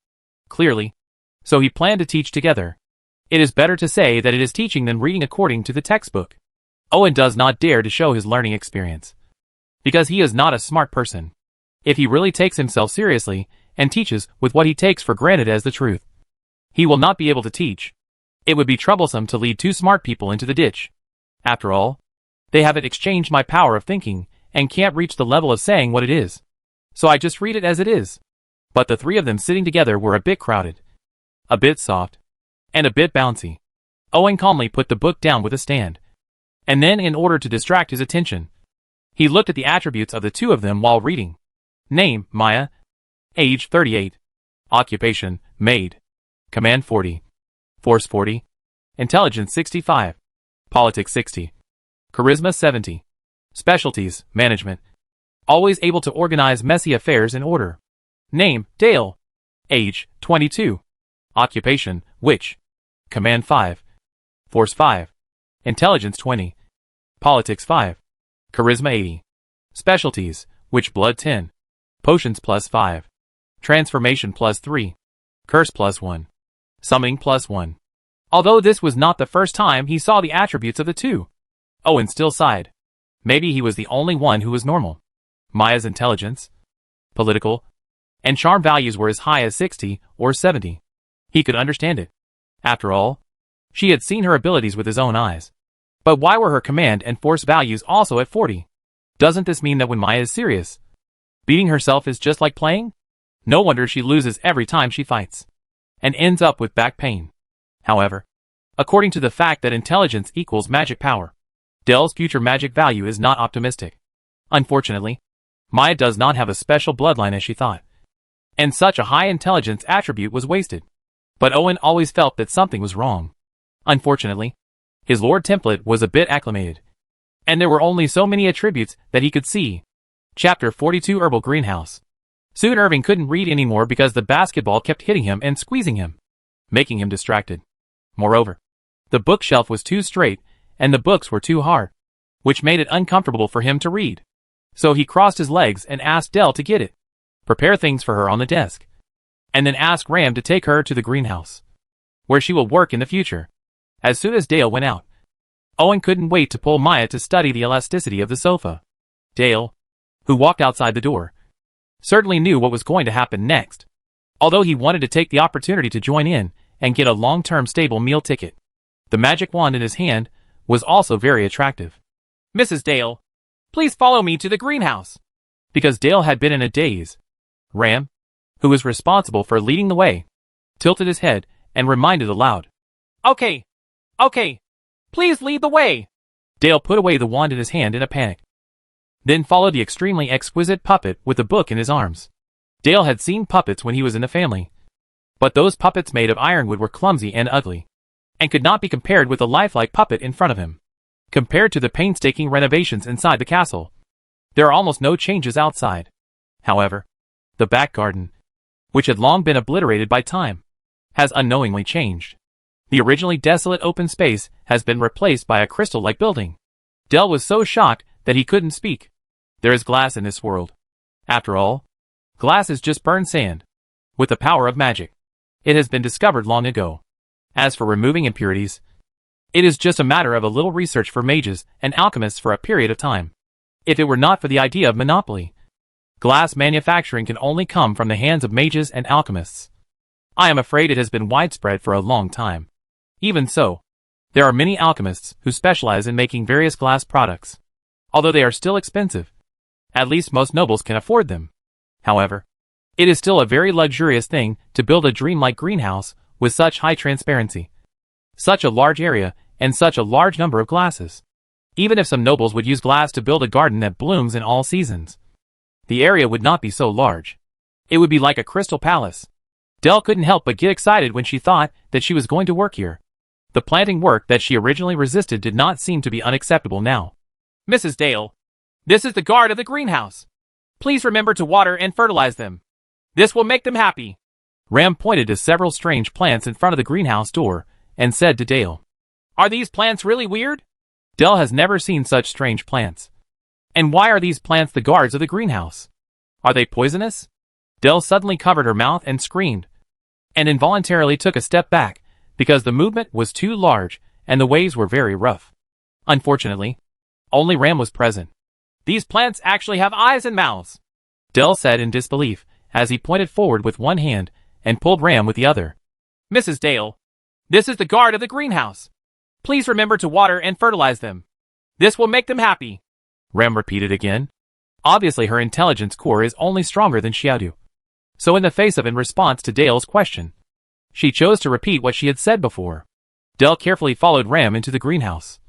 Clearly. So he planned to teach together. It is better to say that it is teaching than reading according to the textbook. Owen does not dare to show his learning experience. Because he is not a smart person. If he really takes himself seriously, and teaches with what he takes for granted as the truth, he will not be able to teach. It would be troublesome to lead two smart people into the ditch. After all, they haven't exchanged my power of thinking, and can't reach the level of saying what it is. So I just read it as it is. But the three of them sitting together were a bit crowded. A bit soft. And a bit bouncy. Owen calmly put the book down with a stand. And then, in order to distract his attention, he looked at the attributes of the two of them while reading. Name, Maya. Age, 38. Occupation, maid. Command, 40. Force, 40. Intelligence, 65. Politics, 60. Charisma, 70. Specialties, management. Always able to organize messy affairs in order. Name, Dale. Age, 22. Occupation, witch. Command, 5. Force, 5. Intelligence, 20. Politics, 5. Charisma, 80. Specialties, witch blood, 10. Potions, plus 5. Transformation, plus 3. Curse, plus 1. Summoning, plus 1. Although this was not the first time he saw the attributes of the two, Owen still sighed. Maybe he was the only one who was normal. Maya's intelligence, political, and charm values were as high as 60 or 70. He could understand it. After all, she had seen her abilities with his own eyes. But why were her command and force values also at 40? Doesn't this mean that when Maya is serious, beating herself is just like playing? No wonder she loses every time she fights, and ends up with back pain. However, according to the fact that intelligence equals magic power, Dell's future magic value is not optimistic. Unfortunately, Maya does not have a special bloodline as she thought, and such a high intelligence attribute was wasted. But Owen always felt that something was wrong. Unfortunately, his Lord template was a bit acclimated, and there were only so many attributes that he could see. Chapter 42 Herbal Greenhouse. Soon Irving couldn't read anymore because the basketball kept hitting him and squeezing him, making him distracted. Moreover, the bookshelf was too straight, and the books were too hard, which made it uncomfortable for him to read. So he crossed his legs and asked Dell to get it, prepare things for her on the desk, and then ask Ram to take her to the greenhouse, where she will work in the future. As soon as Dale went out, Owen couldn't wait to pull Maya to study the elasticity of the sofa. Dale, who walked outside the door, certainly knew what was going to happen next, although he wanted to take the opportunity to join in and get a long-term stable meal ticket. The magic wand in his hand was also very attractive. Mrs. Dale, please follow me to the greenhouse. Because Dale had been in a daze, Ram, who was responsible for leading the way, tilted his head and reminded aloud. Okay. Please lead the way. Dale put away the wand in his hand in a panic. Then followed the extremely exquisite puppet with the book in his arms. Dale had seen puppets when he was in the family, but those puppets made of ironwood were clumsy and ugly, and could not be compared with the lifelike puppet in front of him. Compared to the painstaking renovations inside the castle, there are almost no changes outside. However, the back garden, which had long been obliterated by time, has unknowingly changed. The originally desolate open space has been replaced by a crystal-like building. Dell was so shocked that he couldn't speak. There is glass in this world. After all, glass is just burned sand, with the power of magic. It has been discovered long ago. As for removing impurities, it is just a matter of a little research for mages and alchemists for a period of time. If it were not for the idea of monopoly, glass manufacturing can only come from the hands of mages and alchemists. I am afraid it has been widespread for a long time. Even so, there are many alchemists who specialize in making various glass products, although they are still expensive. At least most nobles can afford them. However, it is still a very luxurious thing to build a dreamlike greenhouse with such high transparency, such a large area, and such a large number of glasses. Even if some nobles would use glass to build a garden that blooms in all seasons, the area would not be so large. It would be like a crystal palace. Dell couldn't help but get excited when she thought that she was going to work here. The planting work that she originally resisted did not seem to be unacceptable now. Mrs. Dale, this is the guard of the greenhouse. Please remember to water and fertilize them. This will make them happy. Ram pointed to several strange plants in front of the greenhouse door and said to Dale, Are these plants really weird? Dell has never seen such strange plants. And why are these plants the guards of the greenhouse? Are they poisonous? Dell suddenly covered her mouth and screamed, and involuntarily took a step back, because the movement was too large and the waves were very rough. Unfortunately, only Ram was present. These plants actually have eyes and mouths, Dell said in disbelief, as he pointed forward with one hand and pulled Ram with the other. Mrs. Dale, this is the guard of the greenhouse. Please remember to water and fertilize them. This will make them happy, Ram repeated again. Obviously her intelligence core is only stronger than Xiaodu. So in the face of in response to Dale's question, she chose to repeat what she had said before. Dell carefully followed Ram into the greenhouse,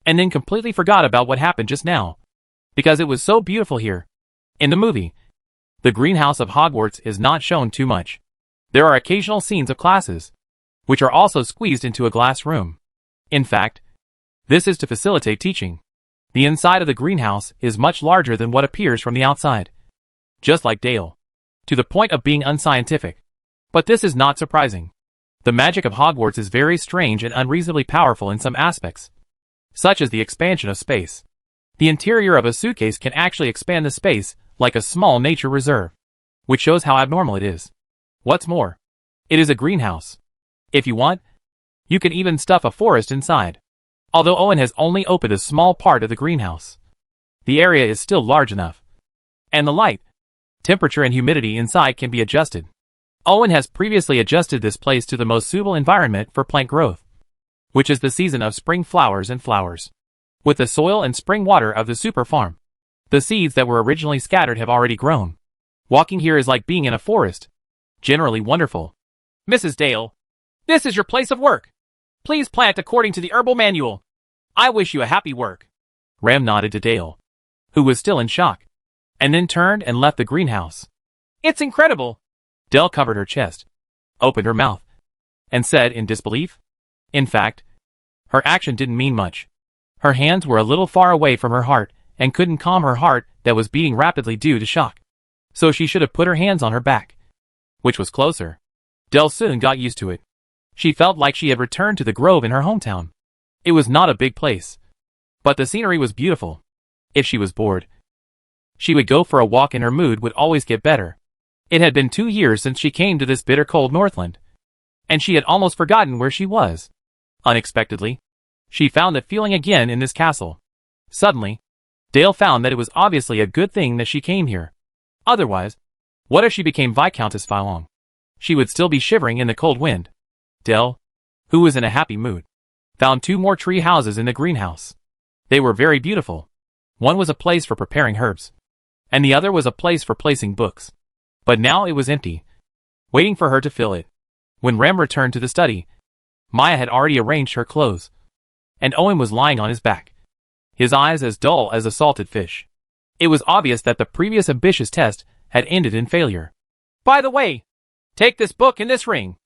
and then completely forgot about what happened just now, because it was so beautiful here. In the movie, the greenhouse of Hogwarts is not shown too much. There are occasional scenes of classes, which are also squeezed into a glass room. In fact, this is to facilitate teaching. The inside of the greenhouse is much larger than what appears from the outside. Just like Dale. To the point of being unscientific. But this is not surprising. The magic of Hogwarts is very strange and unreasonably powerful in some aspects, such as the expansion of space. The interior of a suitcase can actually expand the space like a small nature reserve, which shows how abnormal it is. What's more, it is a greenhouse. If you want, you can even stuff a forest inside. Although Owen has only opened a small part of the greenhouse, the area is still large enough. And the light, temperature and humidity inside can be adjusted. Owen has previously adjusted this place to the most suitable environment for plant growth, which is the season of spring flowers and flowers. With the soil and spring water of the super farm, the seeds that were originally scattered have already grown. Walking here is like being in a forest. Generally wonderful. Mrs. Dale, this is your place of work. Please plant according to the herbal manual. I wish you a happy work. Ram nodded to Dale, who was still in shock, and then turned and left the greenhouse. It's incredible. Dell covered her chest, opened her mouth, and said in disbelief. In fact, her action didn't mean much. Her hands were a little far away from her heart and couldn't calm her heart that was beating rapidly due to shock. So she should have put her hands on her back, which was closer. Dell soon got used to it. She felt like she had returned to the grove in her hometown. It was not a big place, but the scenery was beautiful. If she was bored, she would go for a walk and her mood would always get better. It had been 2 years since she came to this bitter cold Northland, and she had almost forgotten where she was. Unexpectedly, she found that feeling again in this castle. Suddenly, Dale found that it was obviously a good thing that she came here. Otherwise, what if she became Viscountess Fong? She would still be shivering in the cold wind. Dell, who was in a happy mood, found 2 more tree houses in the greenhouse. They were very beautiful. One was a place for preparing herbs, and the other was a place for placing books. But now it was empty, waiting for her to fill it. When Ram returned to the study, Maya had already arranged her clothes, and Owen was lying on his back, his eyes as dull as a salted fish. It was obvious that the previous ambitious test had ended in failure. By the way, take this book and this ring.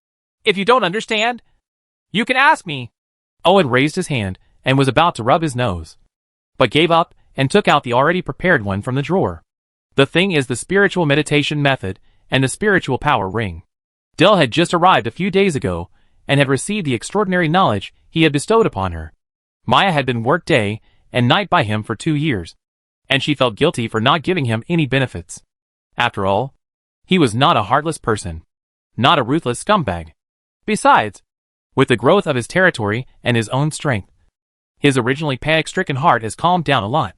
If you don't understand, you can ask me. Owen raised his hand and was about to rub his nose, but gave up and took out the already prepared one from the drawer. The thing is the spiritual meditation method and the spiritual power ring. Dell had just arrived a few days ago and had received the extraordinary knowledge he had bestowed upon her. Maya had been worked day and night by him for 2 years, and she felt guilty for not giving him any benefits. After all, he was not a heartless person, not a ruthless scumbag. Besides, with the growth of his territory and his own strength, his originally panic-stricken heart has calmed down a lot,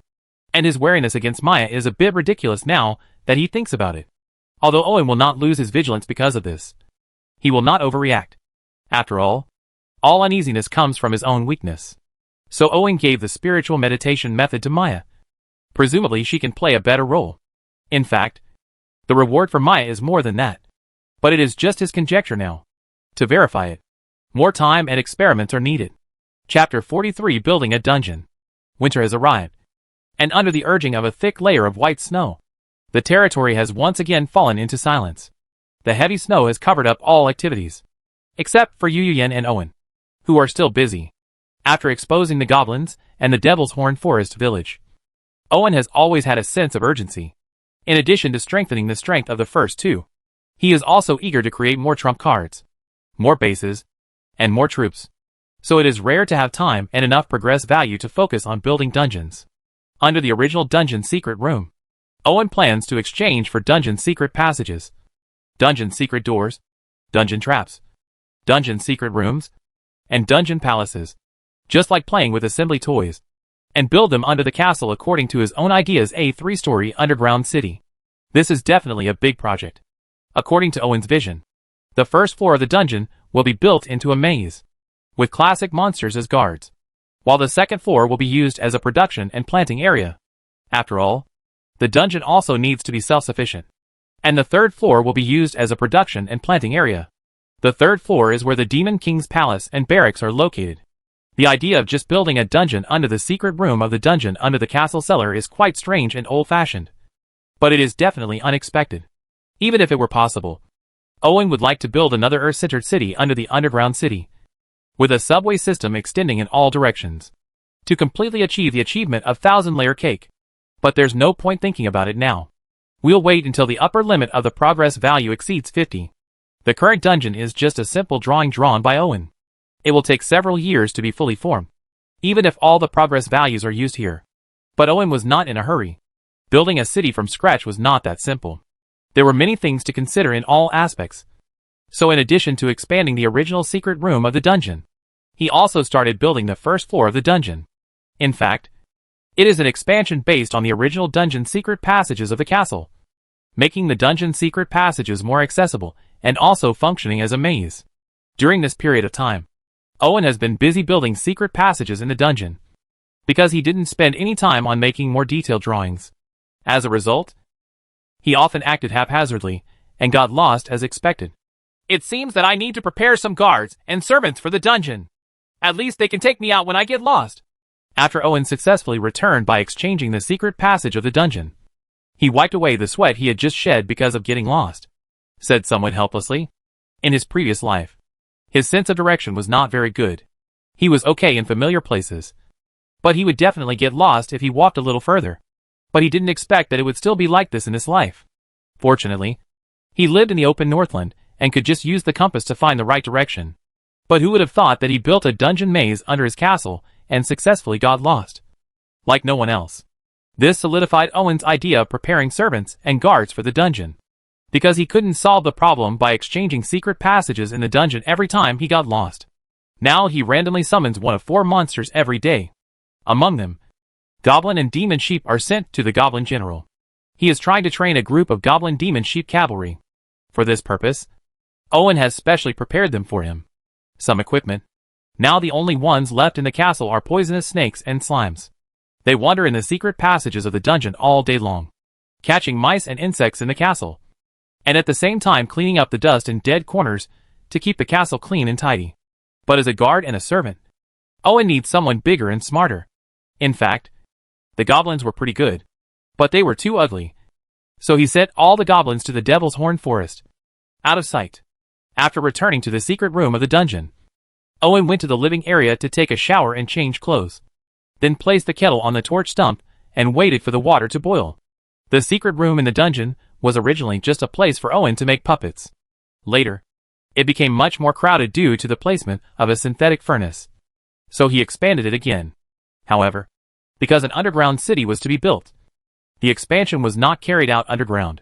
and his wariness against Maya is a bit ridiculous now that he thinks about it. Although Owen will not lose his vigilance because of this, he will not overreact. After all uneasiness comes from his own weakness. So Owen gave the spiritual meditation method to Maya. Presumably she can play a better role. In fact, the reward for Maya is more than that. But it is just his conjecture now. To verify it, more time and experiments are needed. Chapter 43 Building a Dungeon. Winter has arrived, and under the urging of a thick layer of white snow, the territory has once again fallen into silence. The heavy snow has covered up all activities, except for Yu Yen and Owen, who are still busy. After exposing the goblins and the Devil's Horn Forest village, Owen has always had a sense of urgency. In addition to strengthening the strength of the first 2, he is also eager to create more trump cards, more bases, and more troops. So it is rare to have time and enough progress value to focus on building dungeons. under the original dungeon secret room. Owen plans to exchange for dungeon secret passages, dungeon secret doors, dungeon traps, dungeon secret rooms, and dungeon palaces, just like playing with assembly toys, and build them under the castle according to his own ideas, a 3-story underground city. This is definitely a big project. According to Owen's vision, the first floor of the dungeon will be built into a maze, with classic monsters as guards, while the second floor will be used as a production and planting area. After all, the dungeon also needs to be self-sufficient, and the third floor will be used as a production and planting area. The third floor is where the Demon King's palace and barracks are located. The idea of just building a dungeon under the secret room of the dungeon under the castle cellar is quite strange and old-fashioned. But it is definitely unexpected. Even if it were possible, Owen would like to build another Earth-centered city under the underground city, with a subway system extending in all directions, to completely achieve the achievement of 1,000-layer cake. But there's no point thinking about it now. We'll wait until the upper limit of the progress value exceeds 50. The current dungeon is just a simple drawing drawn by Owen. It will take several years to be fully formed, even if all the progress values are used here. But Owen was not in a hurry. Building a city from scratch was not that simple. There were many things to consider in all aspects. So in addition to expanding the original secret room of the dungeon, he also started building the first floor of the dungeon. In fact, it is an expansion based on the original dungeon secret passages of the castle, making the dungeon secret passages more accessible and also functioning as a maze. During this period of time, Owen has been busy building secret passages in the dungeon, because he didn't spend any time on making more detailed drawings. As a result, he often acted haphazardly and got lost as expected. It seems that I need to prepare some guards and servants for the dungeon. At least they can take me out when I get lost. After Owen successfully returned by exchanging the secret passage of the dungeon, he wiped away the sweat he had just shed because of getting lost, said somewhat helplessly. In his previous life, his sense of direction was not very good. He was okay in familiar places, but he would definitely get lost if he walked a little further. But he didn't expect that it would still be like this in his life. Fortunately, he lived in the open Northland and could just use the compass to find the right direction. But who would have thought that he built a dungeon maze under his castle and successfully got lost? Like no one else. This solidified Owen's idea of preparing servants and guards for the dungeon, because he couldn't solve the problem by exchanging secret passages in the dungeon every time he got lost. Now he randomly summons one of 4 monsters every day. Among them, Goblin and Demon Sheep are sent to the Goblin General. He is trying to train a group of Goblin Demon Sheep cavalry. For this purpose, Owen has specially prepared them for him some equipment. Now the only ones left in the castle are poisonous snakes and slimes. They wander in the secret passages of the dungeon all day long, catching mice and insects in the castle, and at the same time cleaning up the dust in dead corners to keep the castle clean and tidy. But as a guard and a servant, Owen needs someone bigger and smarter. In fact, the goblins were pretty good, but they were too ugly. So he sent all the goblins to the Devil's Horn Forest, out of sight. After returning to the secret room of the dungeon, Owen went to the living area to take a shower and change clothes, then placed the kettle on the torch stump and waited for the water to boil. The secret room in the dungeon was originally just a place for Owen to make puppets. Later, it became much more crowded due to the placement of a synthetic furnace, so he expanded it again. However, because an underground city was to be built, the expansion was not carried out underground.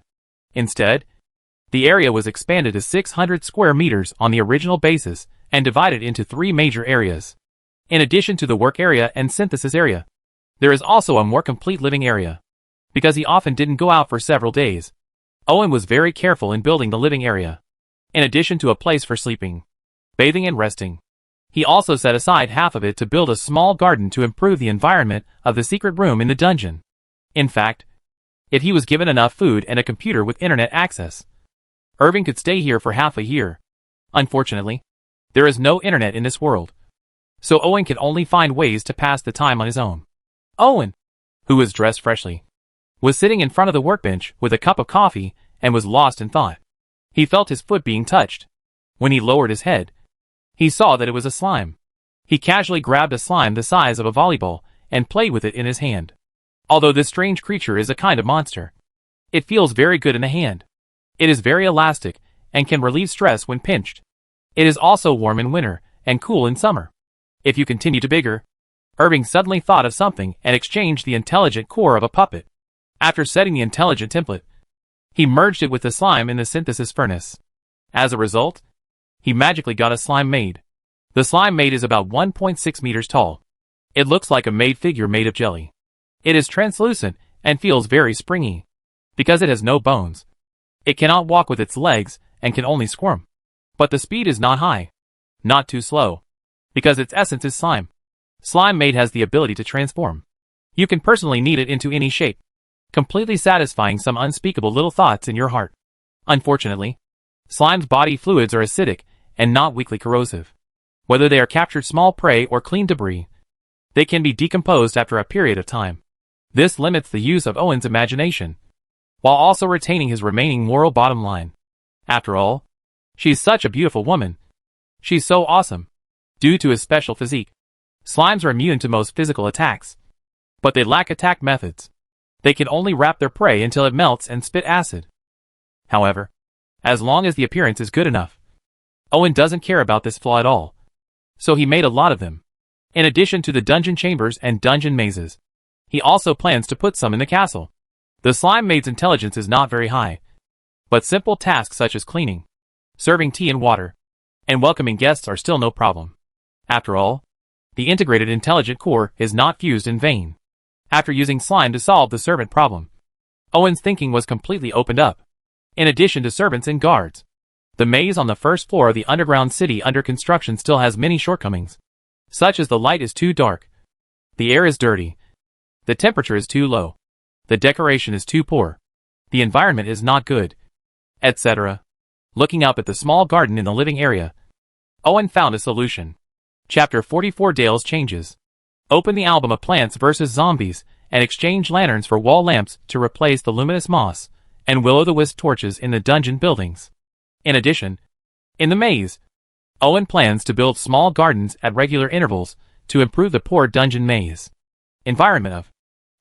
Instead, the area was expanded to 600 square meters on the original basis and divided into 3 major areas. In addition to the work area and synthesis area, there is also a more complete living area. Because he often didn't go out for several days, Owen was very careful in building the living area. In addition to a place for sleeping, bathing and resting, he also set aside half of it to build a small garden to improve the environment of the secret room in the dungeon. In fact, if he was given enough food and a computer with internet access, Irving could stay here for half a year. Unfortunately, there is no internet in this world, so Owen can only find ways to pass the time on his own. Owen, who was dressed freshly, was sitting in front of the workbench with a cup of coffee and was lost in thought. He felt his foot being touched. When he lowered his head, he saw that it was a slime. He casually grabbed a slime the size of a volleyball and played with it in his hand. Although this strange creature is a kind of monster, it feels very good in the hand. It is very elastic and can relieve stress when pinched. It is also warm in winter and cool in summer. If you continue to bigger, Irving suddenly thought of something and exchanged the intelligent core of a puppet. After setting the intelligent template, he merged it with the slime in the synthesis furnace. As a result, he magically got a slime maid. The slime maid is about 1.6 meters tall. It looks like a maid figure made of jelly. It is translucent and feels very springy. Because it has no bones, it cannot walk with its legs and can only squirm. But the speed is not high, not too slow, because its essence is slime. Slime Maid has the ability to transform. You can personally knead it into any shape, completely satisfying some unspeakable little thoughts in your heart. Unfortunately, slime's body fluids are acidic and not weakly corrosive. Whether they are captured small prey or clean debris, they can be decomposed after a period of time. This limits the use of Owen's imagination, while also retaining his remaining moral bottom line. After all, she's such a beautiful woman. She's so awesome. Due to his special physique, slimes are immune to most physical attacks, but they lack attack methods. They can only wrap their prey until it melts and spit acid. However, as long as the appearance is good enough, Owen doesn't care about this flaw at all. So he made a lot of them. In addition to the dungeon chambers and dungeon mazes, he also plans to put some in the castle. The slime maid's intelligence is not very high, but simple tasks such as cleaning, serving tea and water, and welcoming guests are still no problem. After all, the integrated intelligent core is not fused in vain. After using slime to solve the servant problem, Owen's thinking was completely opened up. In addition to servants and guards, the maze on the first floor of the underground city under construction still has many shortcomings, such as the light is too dark, the air is dirty, the temperature is too low, the decoration is too poor, the environment is not good, etc. Looking up at the small garden in the living area, Owen found a solution. Chapter 44 Dale's Changes. Open the album of Plants vs. Zombies and exchange lanterns for wall lamps to replace the luminous moss and will-o'-the-wisp torches in the dungeon buildings. In addition, in the maze, Owen plans to build small gardens at regular intervals to improve the poor dungeon maze environment of.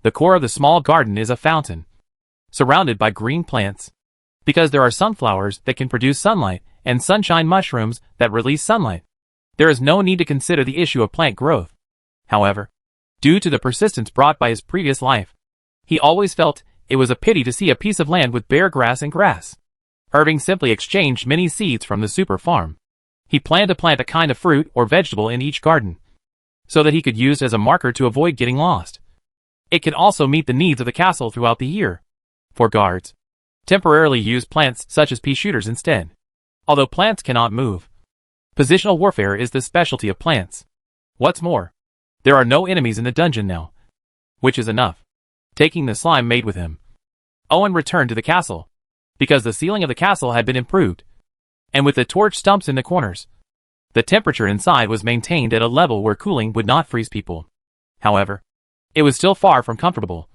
The core of the small garden is a fountain, surrounded by green plants. Because there are sunflowers that can produce sunlight and sunshine mushrooms that release sunlight, there is no need to consider the issue of plant growth. However, due to the persistence brought by his previous life, he always felt it was a pity to see a piece of land with bare grass and grass. Irving simply exchanged many seeds from the super farm. He planned to plant a kind of fruit or vegetable in each garden, so that he could use as a marker to avoid getting lost. It can also meet the needs of the castle throughout the year. For guards, temporarily use plants such as pea shooters instead. Although plants cannot move, positional warfare is the specialty of plants. What's more, there are no enemies in the dungeon now, which is enough. Taking the slime maid with him, Owen returned to the castle, because the ceiling of the castle had been improved, and with the torch stumps in the corners, the temperature inside was maintained at a level where cooling would not freeze people. However, it was still far from comfortable.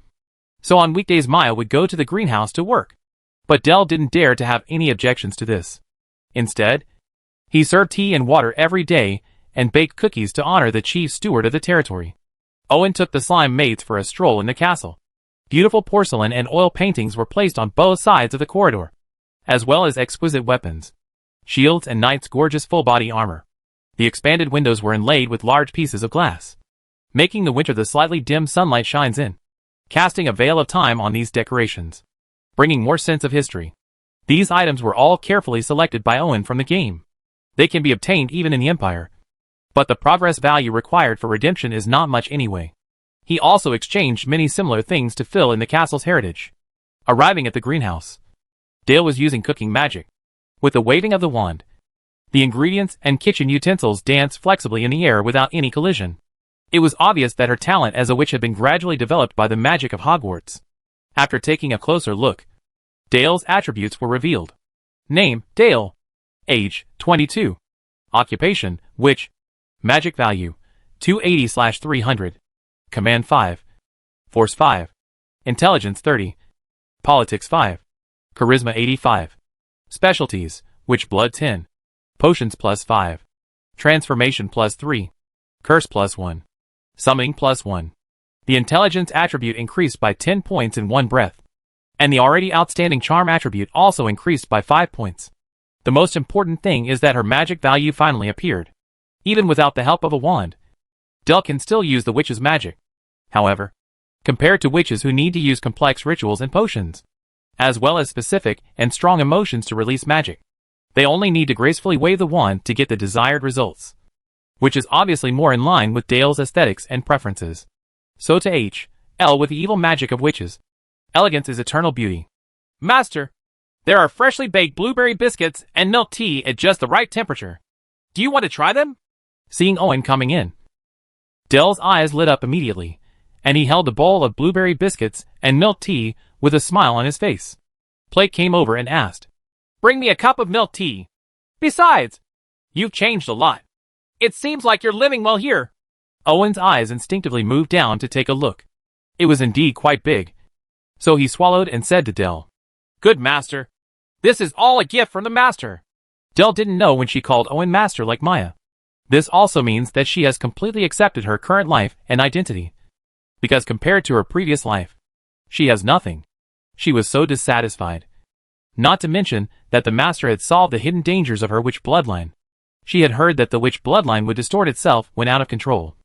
So on weekdays Maya would go to the greenhouse to work. But Dell didn't dare to have any objections to this. Instead, he served tea and water every day and baked cookies to honor the chief steward of the territory. Owen took the slime maids for a stroll in the castle. Beautiful porcelain and oil paintings were placed on both sides of the corridor, as well as exquisite weapons, shields and knights' gorgeous full-body armor. The expanded windows were inlaid with large pieces of glass, making the winter the slightly dim sunlight shines in, casting a veil of time on these decorations, bringing more sense of history. These items were all carefully selected by Owen from the game. They can be obtained even in the Empire, but the progress value required for redemption is not much anyway. He also exchanged many similar things to fill in the castle's heritage. Arriving at the greenhouse, Dale was using cooking magic. With the waving of the wand, the ingredients and kitchen utensils danced flexibly in the air without any collision. It was obvious that her talent as a witch had been gradually developed by the magic of Hogwarts. After taking a closer look, Dale's attributes were revealed. Name, Dale. Age, 22. Occupation, witch. Magic value, 280/300. Command 5. Force 5. Intelligence 30. Politics 5. Charisma 85. Specialties, witch blood 10. Potions +5. Transformation +3. Curse +1. Summoning +1. The intelligence attribute increased by 10 points in one breath, and the already outstanding charm attribute also increased by 5 points. The most important thing is that her magic value finally appeared, even without the help of a wand. Dell can still use the witch's magic. However, compared to witches who need to use complex rituals and potions, as well as specific and strong emotions to release magic, they only need to gracefully wave the wand to get the desired results, which is obviously more in line with Dale's aesthetics and preferences. So to H.L. with the evil magic of witches, elegance is eternal beauty. Master, there are freshly baked blueberry biscuits and milk tea at just the right temperature. Do you want to try them? Seeing Owen coming in, Dell's eyes lit up immediately, and he held a bowl of blueberry biscuits and milk tea with a smile on his face. Blake came over and asked, "Bring me a cup of milk tea. Besides, you've changed a lot. It seems like you're living well here." Owen's eyes instinctively moved down to take a look. It was indeed quite big. So he swallowed and said to Dell, "Good master. This is all a gift from the master." Dell didn't know when she called Owen master like Maya. This also means that she has completely accepted her current life and identity. Because compared to her previous life, she has nothing. She was so dissatisfied. Not to mention that the master had solved the hidden dangers of her witch bloodline. She had heard that the witch bloodline would distort itself when out of control,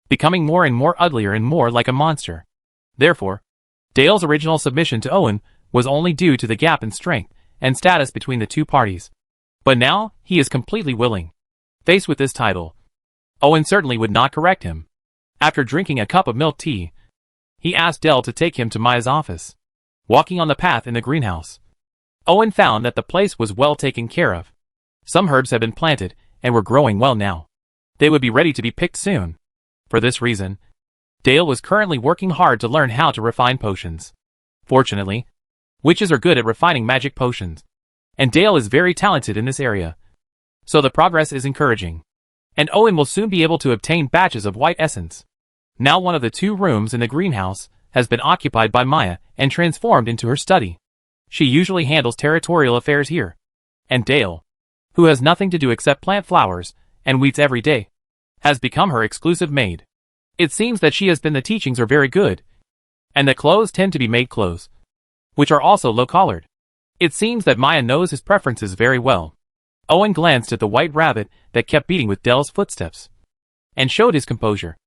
becoming more and more uglier and more like a monster. Therefore, Dale's original submission to Owen was only due to the gap in strength and status between the two parties. But now, he is completely willing. Faced with this title, Owen certainly would not correct him. After drinking a cup of milk tea, he asked Dell to take him to Maya's office. Walking on the path in the greenhouse, Owen found that the place was well taken care of. Some herbs had been planted and were growing well now. They would be ready to be picked soon. For this reason, Dale was currently working hard to learn how to refine potions. Fortunately, witches are good at refining magic potions, and Dale is very talented in this area. So the progress is encouraging. And Owen will soon be able to obtain batches of white essence. Now one of the two rooms in the greenhouse has been occupied by Maya and transformed into her study. She usually handles territorial affairs here. And Dale, who has nothing to do except plant flowers and weeds every day, has become her exclusive maid. It seems that she has been the teachings are very good, and the clothes tend to be maid clothes, which are also low-collared. It seems that Maya knows his preferences very well. Owen glanced at the white rabbit that kept beating with Dell's footsteps, and showed his composure.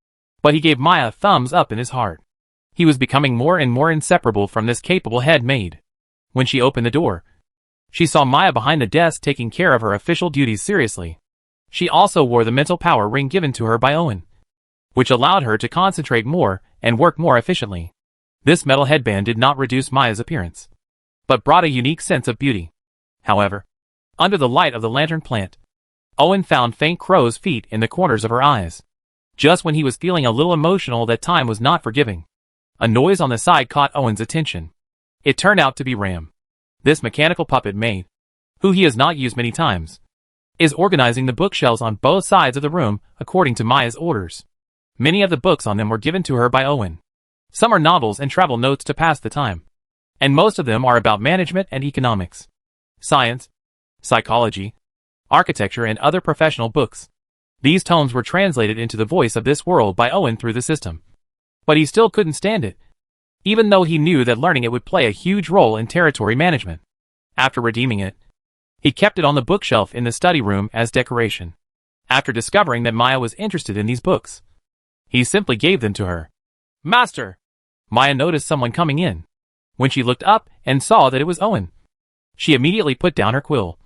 But he gave Maya a thumbs up in his heart. He was becoming more and more inseparable from this capable head maid. When she opened the door, she saw Maya behind the desk taking care of her official duties seriously. She also wore the mental power ring given to her by Owen, which allowed her to concentrate more and work more efficiently. This metal headband did not reduce Maya's appearance, but brought a unique sense of beauty. However, under the light of the lantern plant, Owen found faint crow's feet in the corners of her eyes. Just when he was feeling a little emotional that time was not forgiving, a noise on the side caught Owen's attention. It turned out to be Ram. This mechanical puppet maid, who he has not used many times, is organizing the bookshelves on both sides of the room according to Maya's orders. Many of the books on them were given to her by Owen. Some are novels and travel notes to pass the time, and most of them are about management and economics, science, psychology, architecture, and other professional books. These tomes were translated into the voice of this world by Owen through the system. But he still couldn't stand it, even though he knew that learning it would play a huge role in territory management. After redeeming it, he kept it on the bookshelf in the study room as decoration. After discovering that Maya was interested in these books, he simply gave them to her. "Master!" Maya noticed someone coming in. When she looked up and saw that it was Owen, she immediately put down her quill,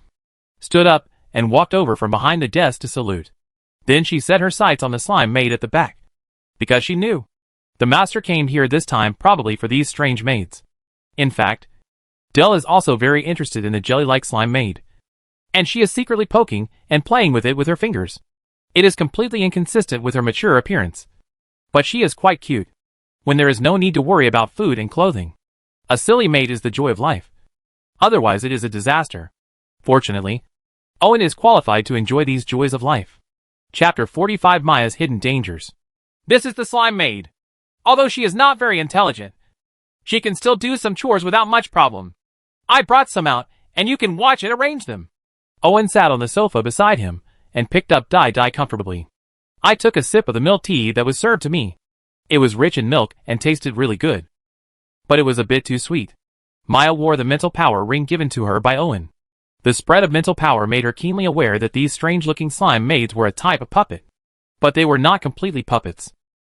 stood up, and walked over from behind the desk to salute. Then she set her sights on the slime maid at the back, because she knew the master came here this time probably for these strange maids. In fact, Dell is also very interested in the jelly-like slime maid, and she is secretly poking and playing with it with her fingers. It is completely inconsistent with her mature appearance, but she is quite cute. When there is no need to worry about food and clothing, a silly maid is the joy of life. Otherwise it is a disaster. Fortunately, Owen is qualified to enjoy these joys of life. Chapter 45: Maya's Hidden Dangers. This is the slime maid. Although she is not very intelligent, she can still do some chores without much problem. I brought some out, and you can watch it arrange them. Owen sat on the sofa beside him, and picked up Dai comfortably. I took a sip of the milk tea that was served to me. It was rich in milk and tasted really good, but it was a bit too sweet. Maya wore the mental power ring given to her by Owen. The spread of mental power made her keenly aware that these strange-looking slime maids were a type of puppet. But they were not completely puppets.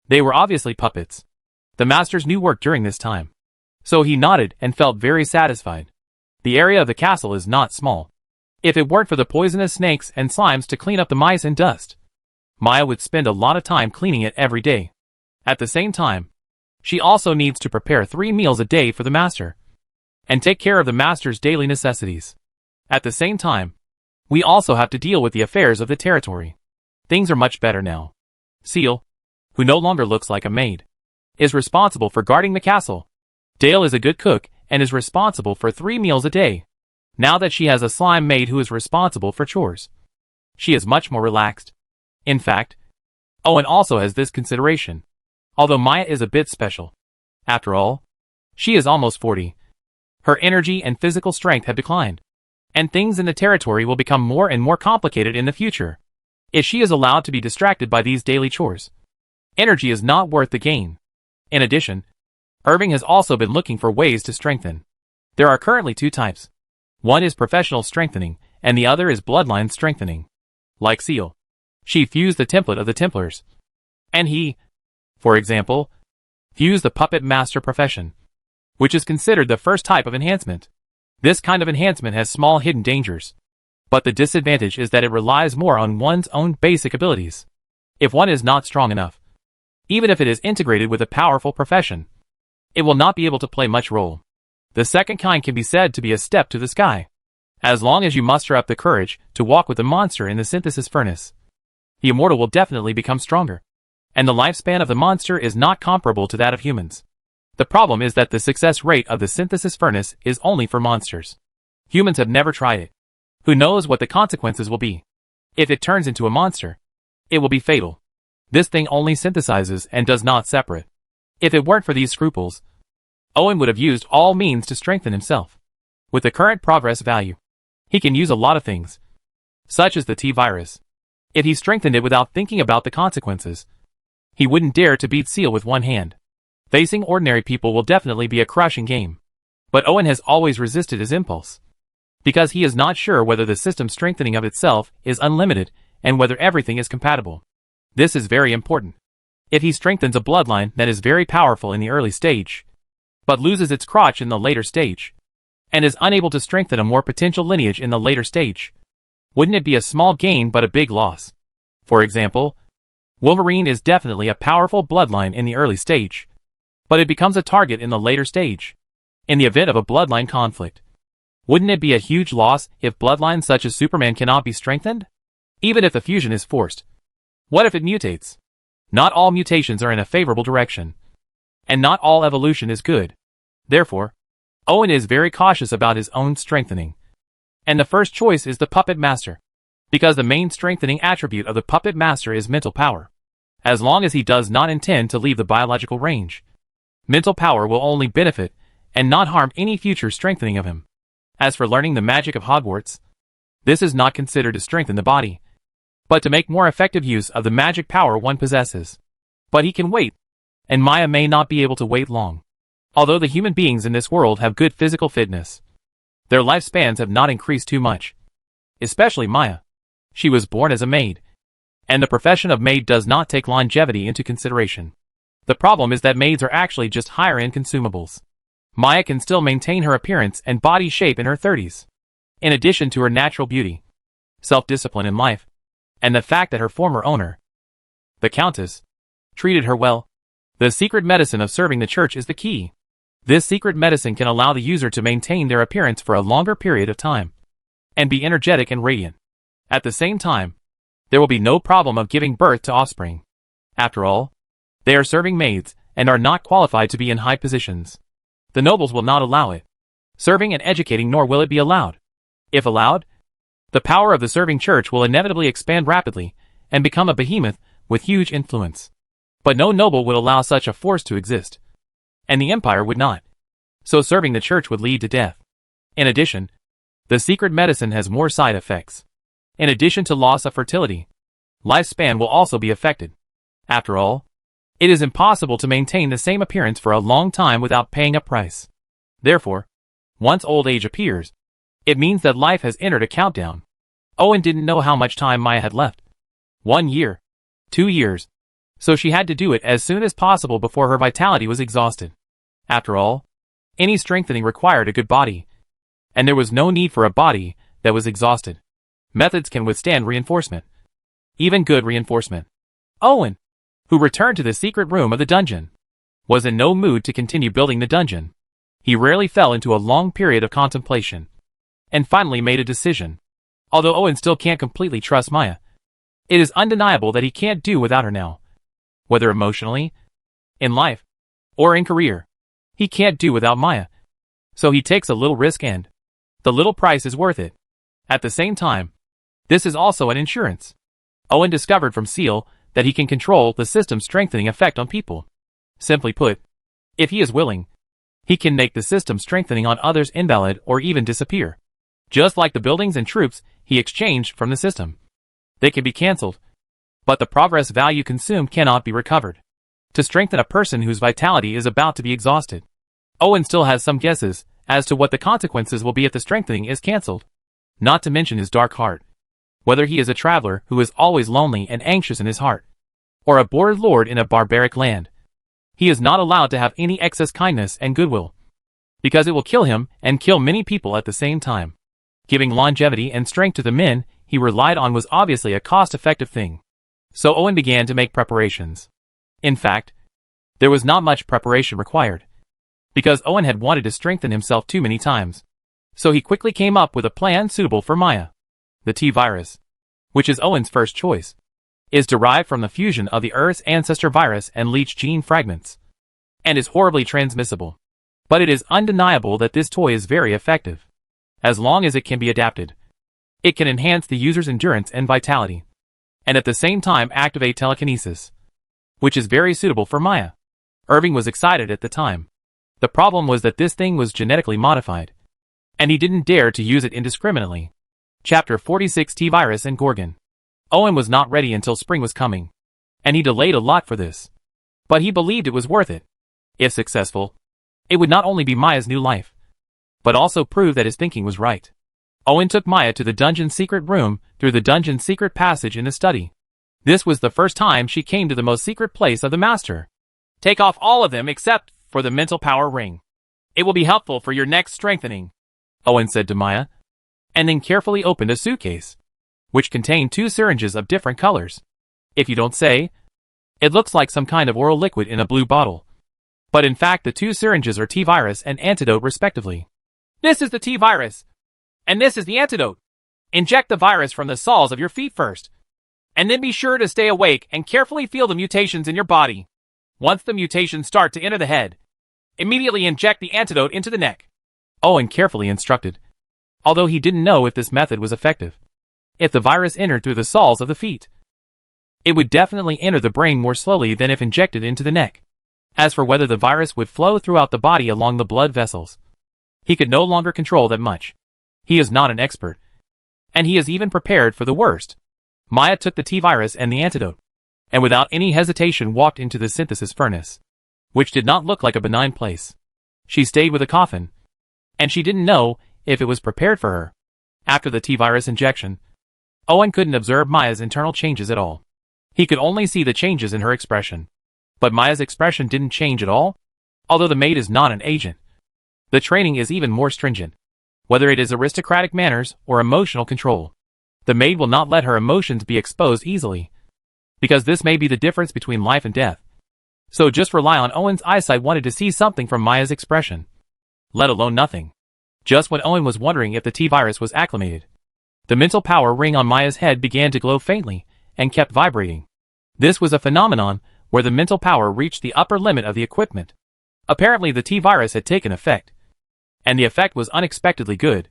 They were obviously puppets. The masters knew work during this time. So he nodded and felt very satisfied. The area of the castle is not small. If it weren't for the poisonous snakes and slimes to clean up the mice and dust, Maya would spend a lot of time cleaning it every day. At the same time, she also needs to prepare 3 meals a day for the master and take care of the master's daily necessities. At the same time, we also have to deal with the affairs of the territory. Things are much better now. Seal, who no longer looks like a maid, is responsible for guarding the castle. Dale is a good cook and is responsible for 3 meals a day. Now that she has a slime maid who is responsible for chores, she is much more relaxed. In fact, Owen also has this consideration. Although Maya is a bit special. After all, she is almost 40. Her energy and physical strength have declined, and things in the territory will become more and more complicated in the future if she is allowed to be distracted by these daily chores. Energy is not worth the gain. In addition, Irving has also been looking for ways to strengthen. There are currently 2 types. One is professional strengthening, and the other is bloodline strengthening. Like Seal, she fused the template of the Templars. And he, for example, fused the puppet master profession, which is considered the first type of enhancement. This kind of enhancement has small hidden dangers, but the disadvantage is that it relies more on one's own basic abilities. If one is not strong enough, even if it is integrated with a powerful profession, it will not be able to play much role. The second kind can be said to be a step to the sky. As long as you muster up the courage to walk with the monster in the synthesis furnace, the immortal will definitely become stronger, and the lifespan of the monster is not comparable to that of humans. The problem is that the success rate of the synthesis furnace is only for monsters. Humans have never tried it. Who knows what the consequences will be? If it turns into a monster, it will be fatal. This thing only synthesizes and does not separate. If it weren't for these scruples, Owen would have used all means to strengthen himself. With the current progress value, he can use a lot of things, such as the T-virus. If he strengthened it without thinking about the consequences, he wouldn't dare to beat Seal with one hand. Facing ordinary people will definitely be a crushing game. But Owen has always resisted his impulse, because he is not sure whether the system strengthening of itself is unlimited and whether everything is compatible. This is very important. If he strengthens a bloodline that is very powerful in the early stage, but loses its crotch in the later stage, and is unable to strengthen a more potential lineage in the later stage, wouldn't it be a small gain but a big loss? For example, Wolverine is definitely a powerful bloodline in the early stage, but it becomes a target in the later stage. In the event of a bloodline conflict, wouldn't it be a huge loss if bloodlines such as Superman cannot be strengthened? Even if the fusion is forced. What if it mutates? Not all mutations are in a favorable direction, and not all evolution is good. Therefore, Owen is very cautious about his own strengthening. And the first choice is the Puppet Master, because the main strengthening attribute of the Puppet Master is mental power. As long as he does not intend to leave the biological range, mental power will only benefit and not harm any future strengthening of him. As for learning the magic of Hogwarts, this is not considered to strengthen the body, but to make more effective use of the magic power one possesses. But he can wait, and Maya may not be able to wait long. Although the human beings in this world have good physical fitness, their lifespans have not increased too much. Especially Maya. She was born as a maid, and the profession of maid does not take longevity into consideration. The problem is that maids are actually just higher-end consumables. Maya can still maintain her appearance and body shape in her 30s. In addition to her natural beauty, self-discipline in life, and the fact that her former owner, the Countess, treated her well. The secret medicine of serving the church is the key. This secret medicine can allow the user to maintain their appearance for a longer period of time, and be energetic and radiant. At the same time, there will be no problem of giving birth to offspring. After all, they are serving maids, and are not qualified to be in high positions. The nobles will not allow it. Serving and educating, nor will it be allowed. If allowed, the power of the serving church will inevitably expand rapidly, and become a behemoth with huge influence. But no noble would allow such a force to exist, and the empire would not. So serving the church would lead to death. In addition, the secret medicine has more side effects. In addition to loss of fertility, lifespan will also be affected. After all, it is impossible to maintain the same appearance for a long time without paying a price. Therefore, once old age appears, it means that life has entered a countdown. Owen didn't know how much time Maya had left. 1 year. 2 years. So she had to do it as soon as possible before her vitality was exhausted. After all, any strengthening required a good body, and there was no need for a body that was exhausted. Methods can withstand reinforcement. Even good reinforcement. Owen, who returned to the secret room of the dungeon, was in no mood to continue building the dungeon. He rarely fell into a long period of contemplation, and finally made a decision. Although Owen still can't completely trust Maya, it is undeniable that he can't do without her now. Whether emotionally, in life, or in career, he can't do without Maya. So he takes a little risk and the little price is worth it. At the same time, this is also an insurance. Owen discovered from Seal that he can control the system's strengthening effect on people. Simply put, if he is willing, he can make the system strengthening on others invalid or even disappear. Just like the buildings and troops he exchanged from the system. They can be cancelled, but the progress value consumed cannot be recovered. To strengthen a person whose vitality is about to be exhausted, Owen still has some guesses as to what the consequences will be if the strengthening is cancelled. Not to mention his dark heart. Whether he is a traveler who is always lonely and anxious in his heart, or a bored lord in a barbaric land, he is not allowed to have any excess kindness and goodwill, because it will kill him and kill many people at the same time. Giving longevity and strength to the men he relied on was obviously a cost-effective thing. So Owen began to make preparations. In fact, there was not much preparation required, because Owen had wanted to strengthen himself too many times. So he quickly came up with a plan suitable for Maya. The T-virus, which is Owen's first choice, is derived from the fusion of the Earth's ancestor virus and leech gene fragments, and is horribly transmissible. But it is undeniable that this toy is very effective. As long as it can be adapted, it can enhance the user's endurance and vitality, and at the same time activate telekinesis, which is very suitable for Maya. Irving was excited at the time. The problem was that this thing was genetically modified, and he didn't dare to use it indiscriminately. Chapter 46 T-Virus and Gorgon. Owen was not ready until spring was coming, and he delayed a lot for this. But he believed it was worth it. If successful, it would not only be Maya's new life, but also prove that his thinking was right. Owen took Maya to the dungeon's secret room through the dungeon's secret passage in the study. This was the first time she came to the most secret place of the master. Take off all of them except for the mental power ring. It will be helpful for your next strengthening, Owen said to Maya, and then carefully opened a suitcase, which contained 2 syringes of different colors. If you don't say, it looks like some kind of oral liquid in a blue bottle. But in fact the 2 syringes are T-virus and antidote respectively. This is the T-virus, and this is the antidote. Inject the virus from the soles of your feet first, and then be sure to stay awake and carefully feel the mutations in your body. Once the mutations start to enter the head, immediately inject the antidote into the neck. Owen carefully instructed, although he didn't know if this method was effective. If the virus entered through the soles of the feet, it would definitely enter the brain more slowly than if injected into the neck. As for whether the virus would flow throughout the body along the blood vessels, he could no longer control that much. He is not an expert, and he is even prepared for the worst. Maya took the T-virus and the antidote, and without any hesitation walked into the synthesis furnace, which did not look like a benign place. She stayed with a coffin, and she didn't know if it was prepared for her. After the T-virus injection, Owen couldn't observe Maya's internal changes at all. He could only see the changes in her expression. But Maya's expression didn't change at all, although the maid is not an agent. The training is even more stringent. Whether it is aristocratic manners or emotional control, the maid will not let her emotions be exposed easily, because this may be the difference between life and death. So just rely on Owen's eyesight wanted to see something from Maya's expression, let alone nothing. Just when Owen was wondering if the T-virus was acclimated, the mental power ring on Maya's head began to glow faintly and kept vibrating. This was a phenomenon where the mental power reached the upper limit of the equipment. Apparently the T-virus had taken effect, and the effect was unexpectedly good,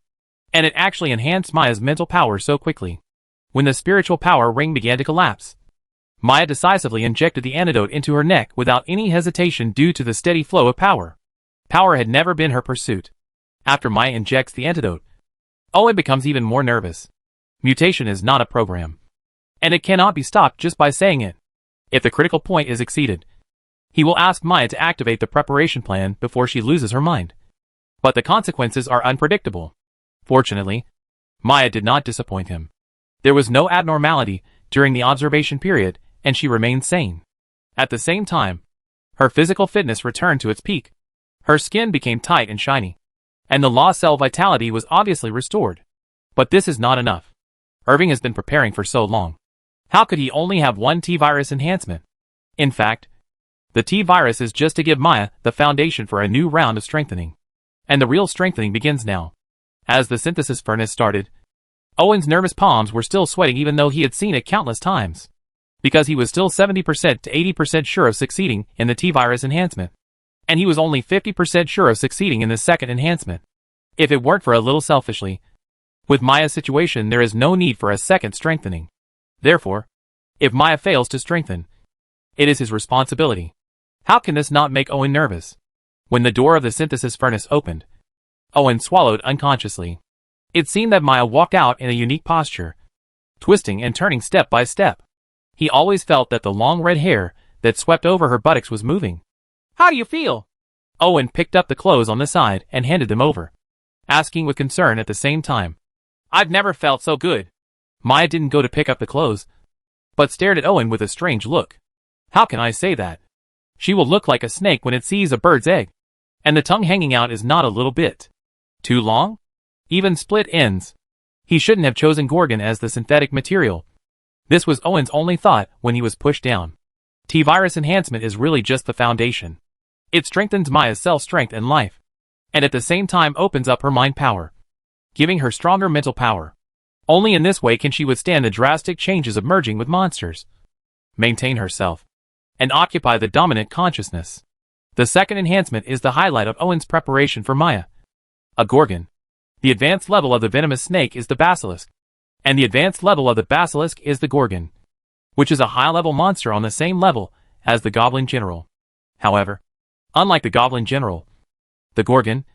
and it actually enhanced Maya's mental power so quickly. When the spiritual power ring began to collapse, Maya decisively injected the antidote into her neck without any hesitation due to the steady flow of power. Power had never been her pursuit. After Maya injects the antidote, Owen becomes even more nervous. Mutation is not a program, and it cannot be stopped just by saying it. If the critical point is exceeded, he will ask Maya to activate the preparation plan before she loses her mind. But the consequences are unpredictable. Fortunately, Maya did not disappoint him. There was no abnormality during the observation period, and she remained sane. At the same time, her physical fitness returned to its peak. Her skin became tight and shiny, and the lost cell vitality was obviously restored. But this is not enough. Irving has been preparing for so long. How could he only have one T-virus enhancement? In fact, the T-virus is just to give Maya the foundation for a new round of strengthening. And the real strengthening begins now. As the synthesis furnace started, Owen's nervous palms were still sweating even though he had seen it countless times. Because he was still 70% to 80% sure of succeeding in the T-virus enhancement. And he was only 50% sure of succeeding in the second enhancement. If it weren't for a little selfishly, with Maya's situation there is no need for a second strengthening. Therefore, if Maya fails to strengthen, it is his responsibility. How can this not make Owen nervous? When the door of the synthesis furnace opened, Owen swallowed unconsciously. It seemed that Maya walked out in a unique posture, twisting and turning step by step. He always felt that the long red hair that swept over her buttocks was moving. "How do you feel?" Owen picked up the clothes on the side and handed them over, asking with concern at the same time. "I've never felt so good." Maya didn't go to pick up the clothes, but stared at Owen with a strange look. How can I say that? She will look like a snake when it sees a bird's egg, and the tongue hanging out is not a little bit too long? Even split ends. He shouldn't have chosen Gorgon as the synthetic material. This was Owen's only thought when he was pushed down. T-virus enhancement is really just the foundation. It strengthens Maya's cell strength and life, and at the same time opens up her mind power, giving her stronger mental power. Only in this way can she withstand the drastic changes of merging with monsters, maintain herself, and occupy the dominant consciousness. The second enhancement is the highlight of Owen's preparation for Maya. A Gorgon. The advanced level of the venomous snake is the basilisk, and the advanced level of the basilisk is the Gorgon, which is a high-level monster on the same level as the Goblin General. However, unlike the Goblin General, the Gorgon,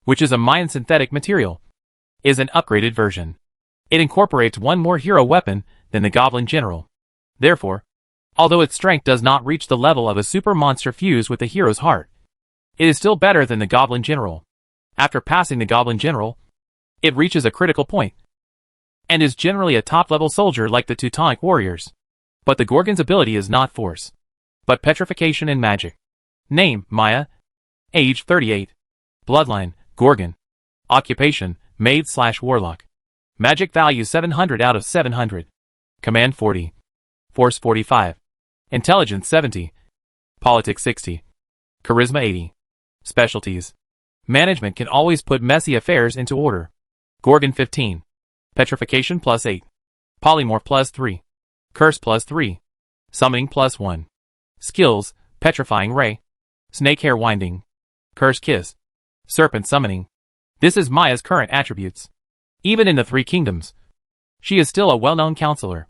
which is a Mayan synthetic material, is an upgraded version. It incorporates one more hero weapon than the Goblin General. Therefore, although its strength does not reach the level of a super monster fused with the hero's heart, it is still better than the Goblin General. After passing the Goblin General, it reaches a critical point, and is generally a top-level soldier like the Teutonic warriors. But the Gorgon's ability is not force, but petrification and magic. Name, Maya. Age, 38. Bloodline, Gorgon. Occupation, Maid/Warlock. Magic value 700 out of 700. Command 40. Force 45. Intelligence 70. Politics 60. Charisma 80. Specialties. Management can always put messy affairs into order. Gorgon 15. Petrification +8. Polymorph +3. Curse +3. Summoning +1. Skills, Petrifying Ray. Snake Hair Winding. Curse Kiss. Serpent Summoning. This is Maya's current attributes. Even in the Three Kingdoms, she is still a well-known counselor.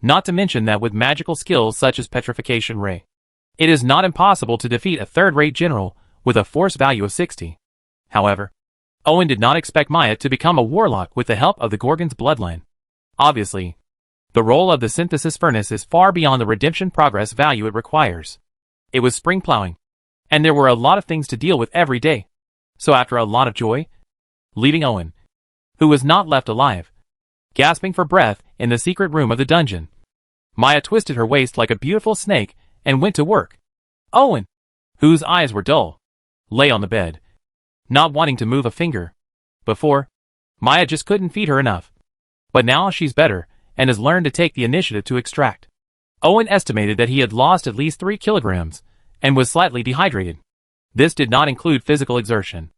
Not to mention that with magical skills such as Petrification Ray, it is not impossible to defeat a third-rate general with a force value of 60. However, Owen did not expect Maya to become a warlock with the help of the Gorgon's bloodline. Obviously, the role of the synthesis furnace is far beyond the redemption progress value it requires. It was spring plowing, and there were a lot of things to deal with every day. So after a lot of joy, leaving Owen, who was not left alive, gasping for breath in the secret room of the dungeon, Maya twisted her waist like a beautiful snake and went to work. Owen, whose eyes were dull, lay on the bed, not wanting to move a finger. Before, Maya just couldn't feed her enough. But now she's better, and has learned to take the initiative to extract. Owen estimated that he had lost at least 3 kilograms, and was slightly dehydrated. This did not include physical exertion.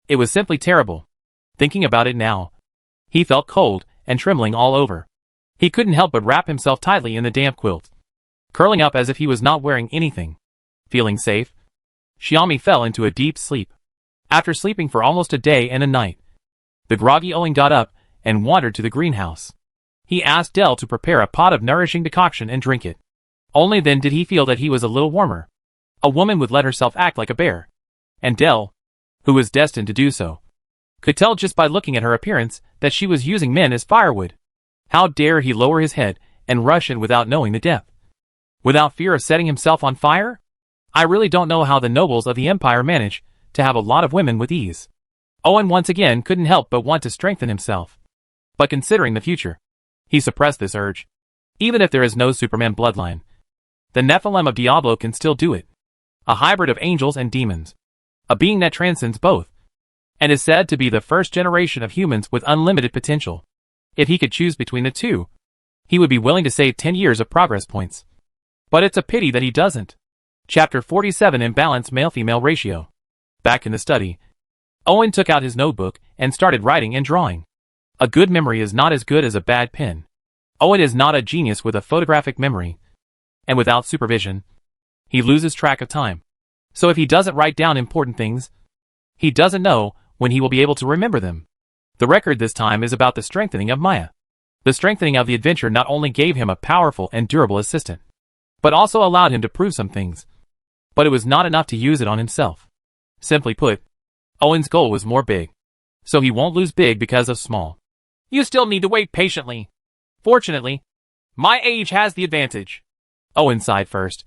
It was simply terrible. Thinking about it now, he felt cold and trembling all over. He couldn't help but wrap himself tightly in the damp quilt, curling up as if he was not wearing anything. Feeling safe, Xiaomi fell into a deep sleep. After sleeping for almost a day and a night, the groggy Owen got up and wandered to the greenhouse. He asked Dell to prepare a pot of nourishing decoction and drink it. Only then did he feel that he was a little warmer. A woman would let herself act like a bear, and Dell, who was destined to do so, could tell just by looking at her appearance that she was using men as firewood. How dare he lower his head and rush in without knowing the depth? Without fear of setting himself on fire? I really don't know how the nobles of the Empire manage to have a lot of women with ease. Owen once again couldn't help but want to strengthen himself. But considering the future, he suppressed this urge. Even if there is no Superman bloodline, The Nephilim of Diablo can still do it. A hybrid of angels and demons. A being that transcends both. And is said to be the first generation of humans with unlimited potential. If he could choose between the two, he would be willing to save 10 years of progress points. But it's a pity that he doesn't. Chapter 47 Imbalanced Male-Female Ratio. Back in the study, Owen took out his notebook and started writing and drawing. A good memory is not as good as a bad pen. Owen is not a genius with a photographic memory. And without supervision, he loses track of time. So if he doesn't write down important things, he doesn't know when he will be able to remember them. The record this time is about the strengthening of Maya. The strengthening of the adventure not only gave him a powerful and durable assistant, but also allowed him to prove some things. But it was not enough to use it on himself. Simply put, Owen's goal was more big. So he won't lose big because of small. You still need to wait patiently. Fortunately, my age has the advantage. Owen sighed first,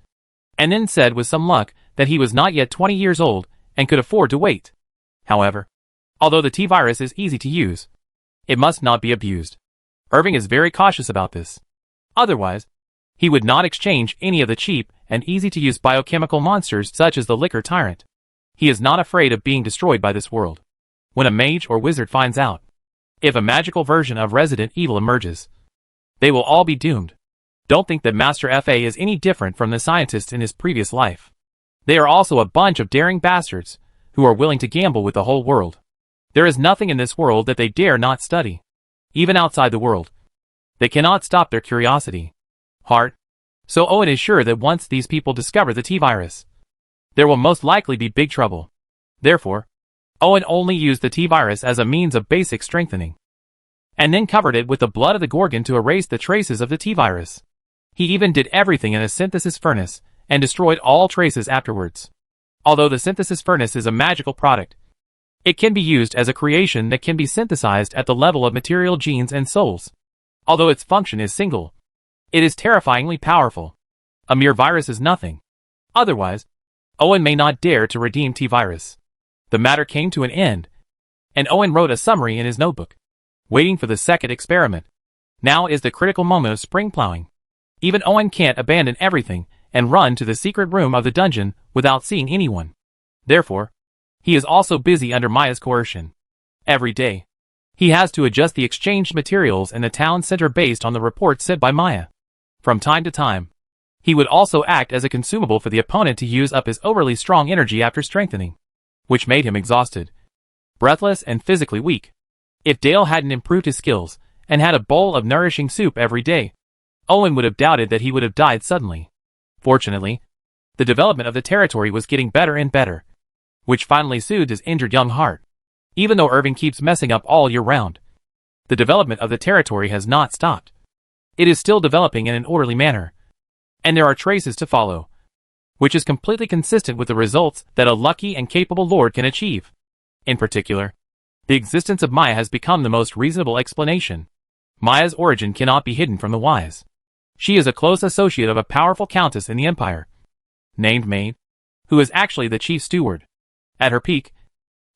and then said with some luck that he was not yet 20 years old and could afford to wait. However, although the T-virus is easy to use, it must not be abused. Irving is very cautious about this. Otherwise, he would not exchange any of the cheap and easy-to-use biochemical monsters such as the Liquor Tyrant. He is not afraid of being destroyed by this world. When a mage or wizard finds out, if a magical version of Resident Evil emerges, they will all be doomed. Don't think that Master F.A. is any different from the scientists in his previous life. They are also a bunch of daring bastards who are willing to gamble with the whole world. There is nothing in this world that they dare not study. Even outside the world, they cannot stop their curiosity. Heart. So Owen is sure that once these people discover the T-virus, there will most likely be big trouble. Therefore, Owen only used the T-virus as a means of basic strengthening, and then covered it with the blood of the Gorgon to erase the traces of the T-virus. He even did everything in a synthesis furnace, and destroyed all traces afterwards. Although the synthesis furnace is a magical product, it can be used as a creation that can be synthesized at the level of material genes and souls. Although its function is single, it is terrifyingly powerful. A mere virus is nothing. Otherwise, Owen may not dare to redeem T-virus. The matter came to an end, and Owen wrote a summary in his notebook. Waiting for the second experiment. Now is the critical moment of spring plowing. Even Owen can't abandon everything and run to the secret room of the dungeon without seeing anyone. Therefore, he is also busy under Maya's coercion. Every day, he has to adjust the exchanged materials in the town center based on the reports sent by Maya. From time to time, he would also act as a consumable for the opponent to use up his overly strong energy after strengthening, which made him exhausted, breathless, and physically weak. If Dale hadn't improved his skills and had a bowl of nourishing soup every day, Owen would have doubted that he would have died suddenly. Fortunately, the development of the territory was getting better and better, which finally soothed his injured young heart. Even though Irving keeps messing up all year round, the development of the territory has not stopped. It is still developing in an orderly manner, and there are traces to follow, which is completely consistent with the results that a lucky and capable lord can achieve. In particular, the existence of Maya has become the most reasonable explanation. Maya's origin cannot be hidden from the wise. She is a close associate of a powerful countess in the empire, named Maid, who is actually the chief steward. At her peak,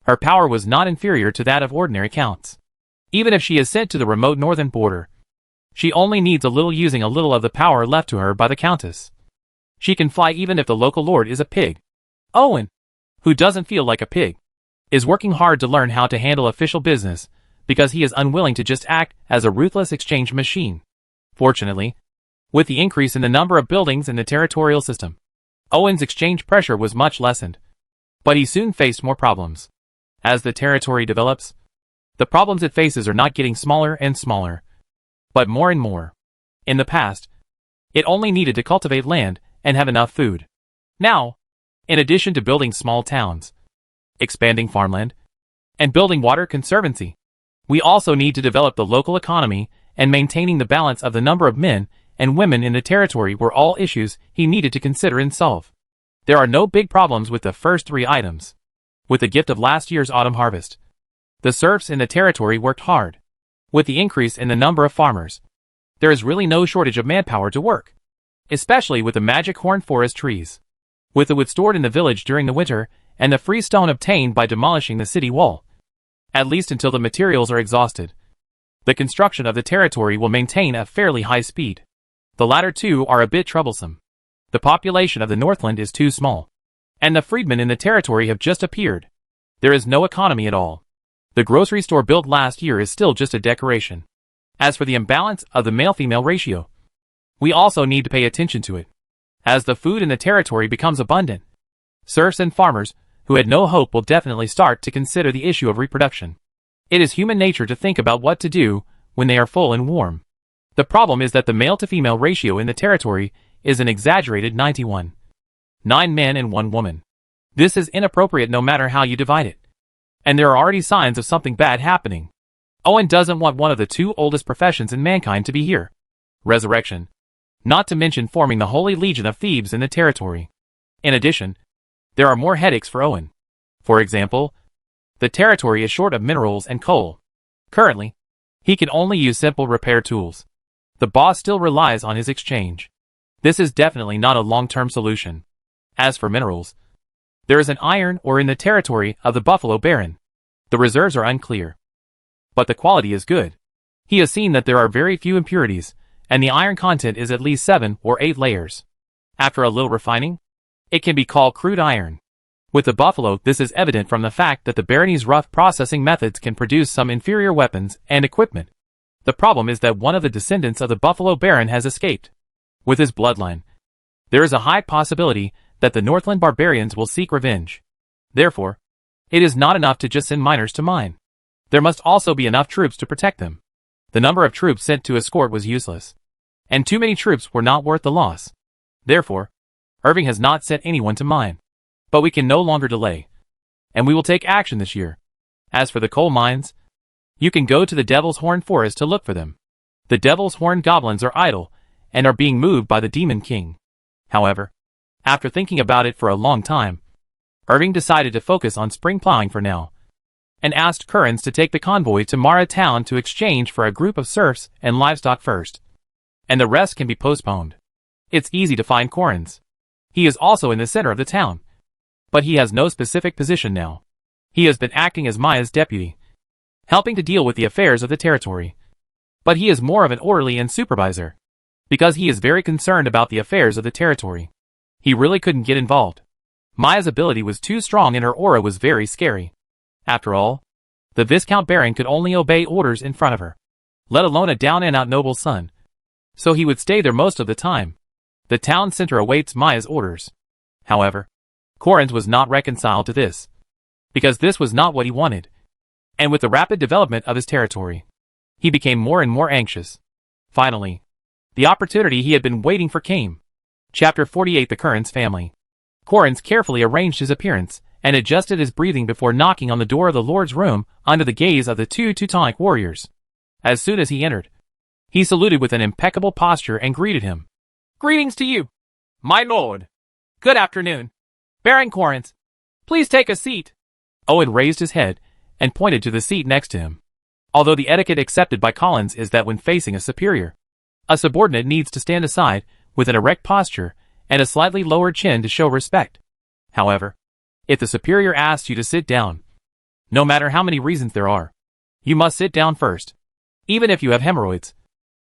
her power was not inferior to that of ordinary counts. Even if she is sent to the remote northern border, she only needs a little using a little of the power left to her by the countess. She can fly even if the local lord is a pig. Owen, who doesn't feel like a pig, is working hard to learn how to handle official business because he is unwilling to just act as a ruthless exchange machine. Fortunately, with the increase in the number of buildings in the territorial system, Owen's exchange pressure was much lessened. But he soon faced more problems. As the territory develops, the problems it faces are not getting smaller and smaller, but more and more. In the past, it only needed to cultivate land and have enough food. Now, in addition to building small towns, expanding farmland, and building water conservancy, we also need to develop the local economy, and maintaining the balance of the number of men and women in the territory were all issues he needed to consider and solve. There are no big problems with the first three items. With the gift of last year's autumn harvest, the serfs in the territory worked hard. With the increase in the number of farmers, there is really no shortage of manpower to work, especially with the magic horn forest trees. With the wood stored in the village during the winter, and the free stone obtained by demolishing the city wall, at least until the materials are exhausted, the construction of the territory will maintain a fairly high speed. The latter two are a bit troublesome. The population of the Northland is too small. And the freedmen in the territory have just appeared. There is no economy at all. The grocery store built last year is still just a decoration. As for the imbalance of the male-female ratio, we also need to pay attention to it. As the food in the territory becomes abundant, serfs and farmers who had no hope will definitely start to consider the issue of reproduction. It is human nature to think about what to do when they are full and warm. The problem is that the male-to-female ratio in the territory is an exaggerated 91. 9 men and 1 woman. This is inappropriate no matter how you divide it. And there are already signs of something bad happening. Owen doesn't want one of the 2 oldest professions in mankind to be here. Resurrection. Not to mention forming the Holy Legion of Thieves in the territory. In addition, there are more headaches for Owen. For example, the territory is short of minerals and coal. Currently, he can only use simple repair tools. The boss still relies on his exchange. This is definitely not a long-term solution. As for minerals, there is an iron ore in the territory of the Buffalo Baron. The reserves are unclear, but the quality is good. He has seen that there are very few impurities, and the iron content is at least 7 or 8 layers. After a little refining, it can be called crude iron. With the Buffalo, this is evident from the fact that the barony's rough processing methods can produce some inferior weapons and equipment. The problem is that one of the descendants of the Buffalo Baron has escaped. With his bloodline, there is a high possibility that the Northland barbarians will seek revenge. Therefore, it is not enough to just send miners to mine. There must also be enough troops to protect them. The number of troops sent to escort was useless, and too many troops were not worth the loss. Therefore, Irving has not sent anyone to mine. But we can no longer delay, and we will take action this year. As for the coal mines, you can go to the Devil's Horn Forest to look for them. The Devil's Horn goblins are idle, and are being moved by the Demon King. However, after thinking about it for a long time, Irving decided to focus on spring plowing for now, and asked Currens to take the convoy to Mara Town to exchange for a group of serfs and livestock first, and the rest can be postponed. It's easy to find Currens. He is also in the center of the town, but he has no specific position now. He has been acting as Maya's deputy, helping to deal with the affairs of the territory. But he is more of an orderly and supervisor, because he is very concerned about the affairs of the territory. He really couldn't get involved. Maya's ability was too strong and her aura was very scary. After all, the Viscount Baron could only obey orders in front of her, let alone a down-and-out noble son. So he would stay there most of the time. The town center awaits Maya's orders. However, Currens was not reconciled to this, because this was not what he wanted. And with the rapid development of his territory, he became more and more anxious. Finally, the opportunity he had been waiting for came. Chapter 48 The Currens Family. Currens carefully arranged his appearance and adjusted his breathing before knocking on the door of the Lord's room under the gaze of the 2 Teutonic warriors. As soon as he entered, he saluted with an impeccable posture and greeted him. "Greetings to you, my lord. Good afternoon. Baron Currens, please take a seat." Owen raised his head and pointed to the seat next to him. Although the etiquette accepted by Collins is that when facing a superior, a subordinate needs to stand aside with an erect posture and a slightly lowered chin to show respect. However, if the superior asks you to sit down, no matter how many reasons there are, you must sit down first. Even if you have hemorrhoids,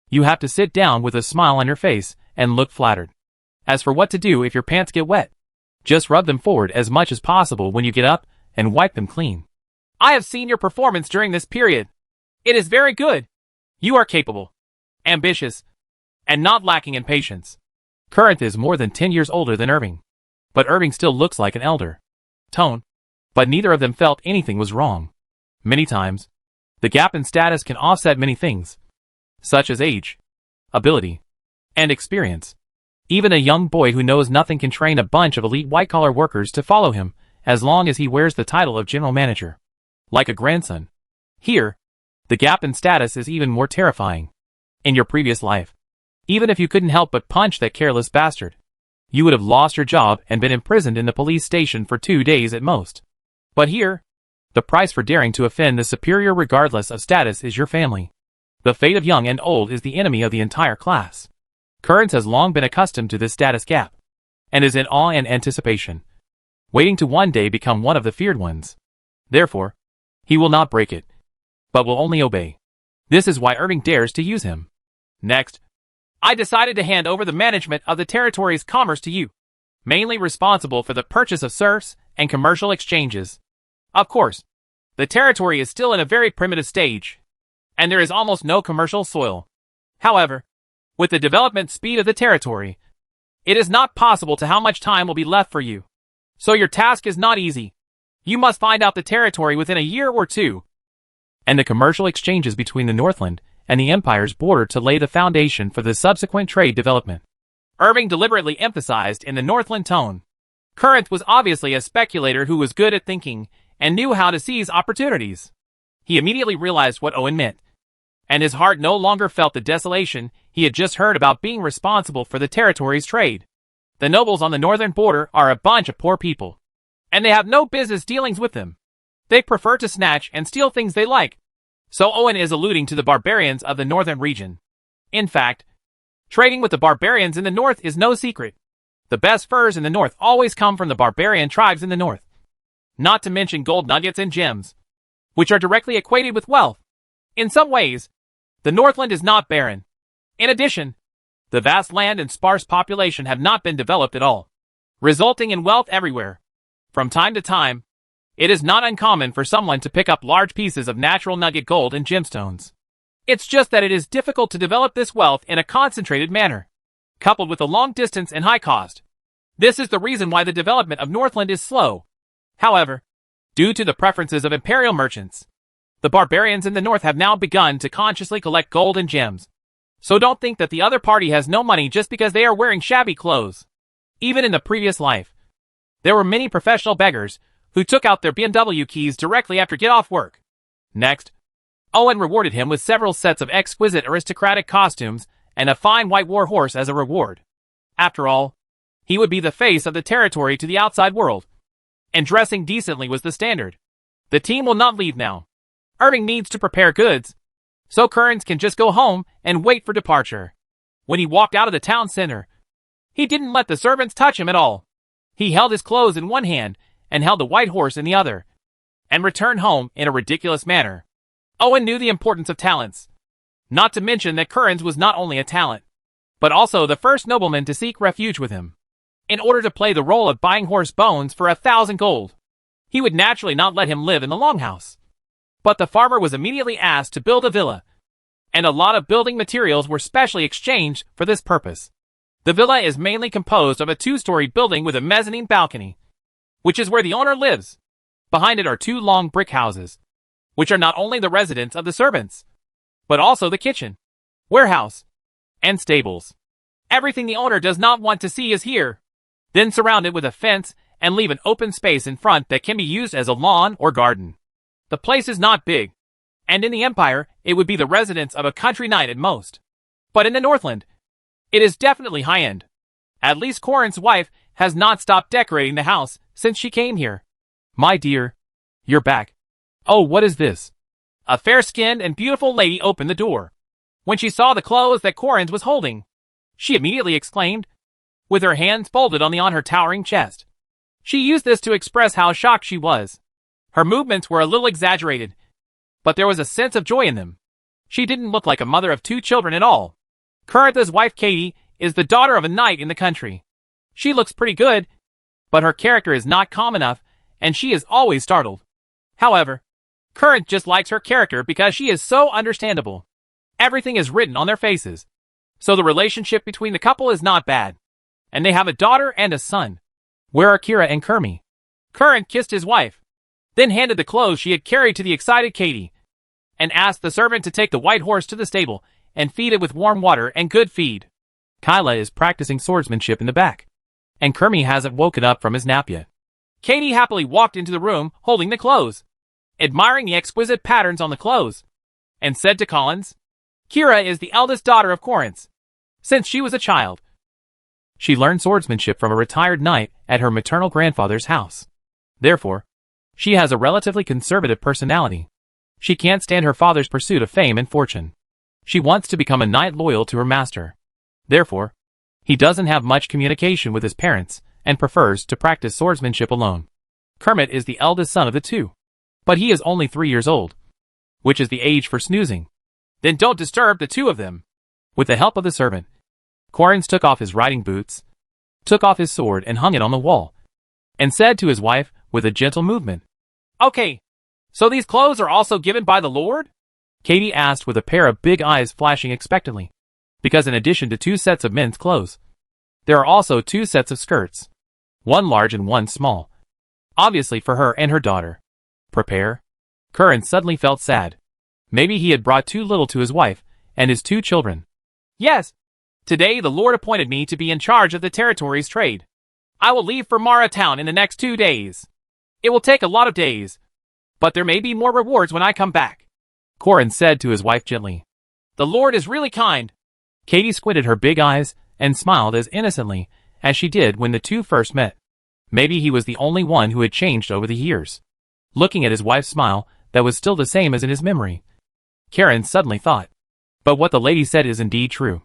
you have to sit down with a smile on your face and look flattered. As for what to do if your pants get wet, just rub them forward as much as possible when you get up and wipe them clean. "I have seen your performance during this period. It is very good. You are capable, ambitious, and not lacking in patience." Current is more than 10 years older than Irving, but Irving still looks like an elder. Tone. But neither of them felt anything was wrong. Many times, the gap in status can offset many things, such as age, ability, and experience. Even a young boy who knows nothing can train a bunch of elite white-collar workers to follow him as long as he wears the title of general manager, like a grandson. Here, the gap in status is even more terrifying. In your previous life, even if you couldn't help but punch that careless bastard, you would have lost your job and been imprisoned in the police station for 2 days at most. But here, the price for daring to offend the superior regardless of status is your family. The fate of young and old is the enemy of the entire class. Currens has long been accustomed to this status gap, and is in awe and anticipation, waiting to one day become one of the feared ones. Therefore, he will not break it, but will only obey. This is why Irving dares to use him. Next, I decided to hand over the management of the territory's commerce to you, mainly responsible for the purchase of serfs and commercial exchanges. Of course, the territory is still in a very primitive stage, and there is almost no commercial soil. However, with the development speed of the territory, it is not possible to how much time will be left for you. So your task is not easy. You must find out the territory within a year or two, and the commercial exchanges between the Northland and the Empire's border to lay the foundation for the subsequent trade development. Irving deliberately emphasized in the Northland tone. Current was obviously a speculator who was good at thinking and knew how to seize opportunities. He immediately realized what Owen meant, and his heart no longer felt the desolation he had just heard about being responsible for the territory's trade. The nobles on the northern border are a bunch of poor people, and they have no business dealings with them. They prefer to snatch and steal things they like. So Owen is alluding to the barbarians of the northern region. In fact, trading with the barbarians in the north is no secret. The best furs in the north always come from the barbarian tribes in the north. Not to mention gold nuggets and gems, which are directly equated with wealth. In some ways, the Northland is not barren. In addition, the vast land and sparse population have not been developed at all, resulting in wealth everywhere. From time to time, it is not uncommon for someone to pick up large pieces of natural nugget gold and gemstones. It's just that it is difficult to develop this wealth in a concentrated manner, coupled with a long distance and high cost. This is the reason why the development of Northland is slow. However, due to the preferences of imperial merchants, the barbarians in the north have now begun to consciously collect gold and gems. So don't think that the other party has no money just because they are wearing shabby clothes. Even in the previous life, there were many professional beggars who took out their BMW keys directly after get off work. Next, Owen rewarded him with several sets of exquisite aristocratic costumes and a fine white war horse as a reward. After all, he would be the face of the territory to the outside world, and dressing decently was the standard. The team will not leave now. Irving needs to prepare goods, so Kearns can just go home and wait for departure. When he walked out of the town center, he didn't let the servants touch him at all. He held his clothes in one hand and held the white horse in the other, and returned home in a ridiculous manner. Owen knew the importance of talents, not to mention that Kearns was not only a talent, but also the first nobleman to seek refuge with him. In order to play the role of buying horse bones for 1,000 gold, he would naturally not let him live in the longhouse. But the farmer was immediately asked to build a villa, and a lot of building materials were specially exchanged for this purpose. The villa is mainly composed of a 2-storied building with a mezzanine balcony, which is where the owner lives. Behind it are 2 long brick houses, which are not only the residence of the servants, but also the kitchen, warehouse, and stables. Everything the owner does not want to see is here, then surrounded with a fence and leave an open space in front that can be used as a lawn or garden. The place is not big, and in the Empire, it would be the residence of a country knight at most. But in the Northland, it is definitely high-end. At least Corin's wife has not stopped decorating the house since she came here. My dear, you're back. Oh, what is this? A fair-skinned and beautiful lady opened the door. When she saw the clothes that Corin was holding, she immediately exclaimed, with her hands folded on her towering chest. She used this to express how shocked she was. Her movements were a little exaggerated, but there was a sense of joy in them. She didn't look like a mother of 2 children at all. Carintha's wife Katie is the daughter of a knight in the country. She looks pretty good, but her character is not calm enough, and she is always startled. However, Corinth just likes her character because she is so understandable. Everything is written on their faces. So the relationship between the couple is not bad. And they have a daughter and a son. Where are Kira and Kermie? Corinth kissed his wife, then handed the clothes she had carried to the excited Katie, and asked the servant to take the white horse to the stable and feed it with warm water and good feed. Kyla is practicing swordsmanship in the back, and Kermie hasn't woken up from his nap yet. Katie happily walked into the room holding the clothes, admiring the exquisite patterns on the clothes, and said to Collins, Kira is the eldest daughter of Corinth. Since she was a child, she learned swordsmanship from a retired knight at her maternal grandfather's house. Therefore, she has a relatively conservative personality. She can't stand her father's pursuit of fame and fortune. She wants to become a knight loyal to her master. Therefore, he doesn't have much communication with his parents and prefers to practice swordsmanship alone. Kermit is the eldest son of the 2, but he is only 3 years old, which is the age for snoozing. Then don't disturb the 2 of them. With the help of the servant, Quarrens took off his riding boots, took off his sword and hung it on the wall, and said to his wife with a gentle movement, "Okay, so these clothes are also given by the Lord?" Katie asked with a pair of big eyes flashing expectantly, because in addition to 2 sets of men's clothes, there are also 2 sets of skirts, one large and one small, obviously for her and her daughter. Prepare? Curran suddenly felt sad. Maybe he had brought too little to his wife and his 2 children. "Yes. Today the Lord appointed me to be in charge of the territory's trade. I will leave for Mara town in the next 2 days. It will take a lot of days, but there may be more rewards when I come back," Corin said to his wife gently. "The Lord is really kind." Katie squinted her big eyes and smiled as innocently as she did when the 2 first met. Maybe he was the only one who had changed over the years. Looking at his wife's smile that was still the same as in his memory, Karen suddenly thought, but what the lady said is indeed true.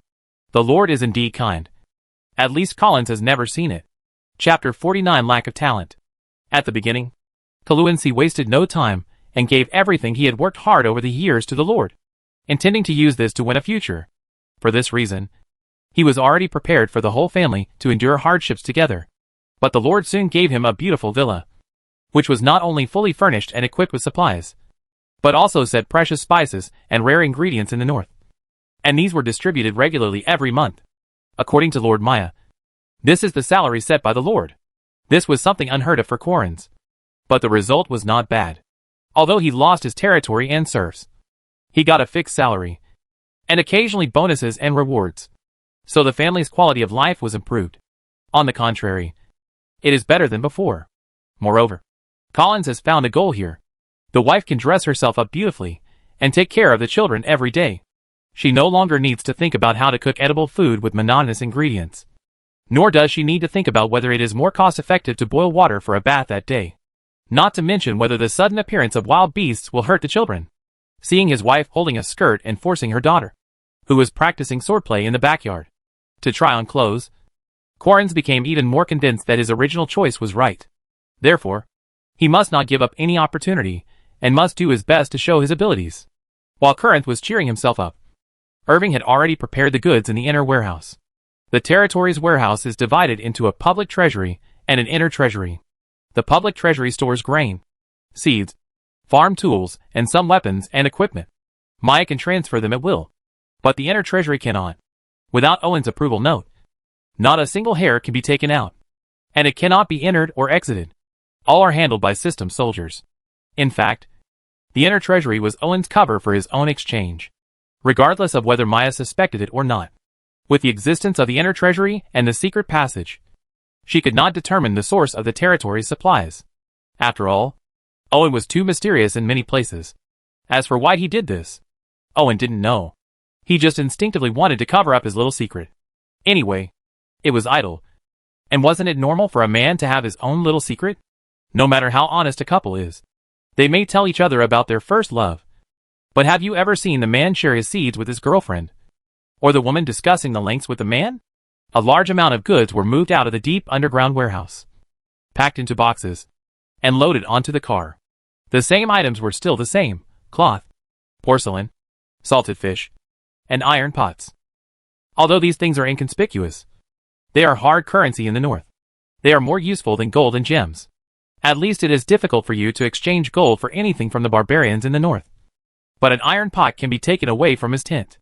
The Lord is indeed kind. At least Collins has never seen it. Chapter 49 Lack of Talent. At the beginning, Kaluansi wasted no time and gave everything he had worked hard over the years to the Lord, intending to use this to win a future. For this reason, he was already prepared for the whole family to endure hardships together. But the Lord soon gave him a beautiful villa, which was not only fully furnished and equipped with supplies, but also set precious spices and rare ingredients in the north. And these were distributed regularly every month. According to Lord Maya, this is the salary set by the Lord. This was something unheard of for Quarrens. But the result was not bad. Although he lost his territory and serfs, he got a fixed salary, and occasionally bonuses and rewards. So the family's quality of life was improved. On the contrary, it is better than before. Moreover, Collins has found a goal here. The wife can dress herself up beautifully and take care of the children every day. She no longer needs to think about how to cook edible food with monotonous ingredients. Nor does she need to think about whether it is more cost-effective to boil water for a bath that day. Not to mention whether the sudden appearance of wild beasts will hurt the children. Seeing his wife holding a skirt and forcing her daughter, who was practicing swordplay in the backyard, to try on clothes, Quarrens became even more convinced that his original choice was right. Therefore, he must not give up any opportunity and must do his best to show his abilities. While Corinth was cheering himself up, Irving had already prepared the goods in the inner warehouse. The territory's warehouse is divided into a public treasury and an inner treasury. The public treasury stores grain, seeds, farm tools, and some weapons and equipment. Maya can transfer them at will, but the inner treasury cannot. Without Owen's approval note, not a single hair can be taken out, and it cannot be entered or exited. All are handled by system soldiers. In fact, the inner treasury was Owen's cover for his own exchange, regardless of whether Maya suspected it or not. With the existence of the inner treasury and the secret passage, she could not determine the source of the territory's supplies. After all, Owen was too mysterious in many places. As for why he did this, Owen didn't know. He just instinctively wanted to cover up his little secret. Anyway, it was idle. And wasn't it normal for a man to have his own little secret? No matter how honest a couple is, they may tell each other about their first love. But have you ever seen the man share his seeds with his girlfriend? Or the woman discussing the lengths with the man? A large amount of goods were moved out of the deep underground warehouse, packed into boxes, and loaded onto the car. The same items were still the same: cloth, porcelain, salted fish, and iron pots. Although these things are inconspicuous, they are hard currency in the north. They are more useful than gold and gems. At least it is difficult for you to exchange gold for anything from the barbarians in the north. But an iron pot can be taken away from his tent.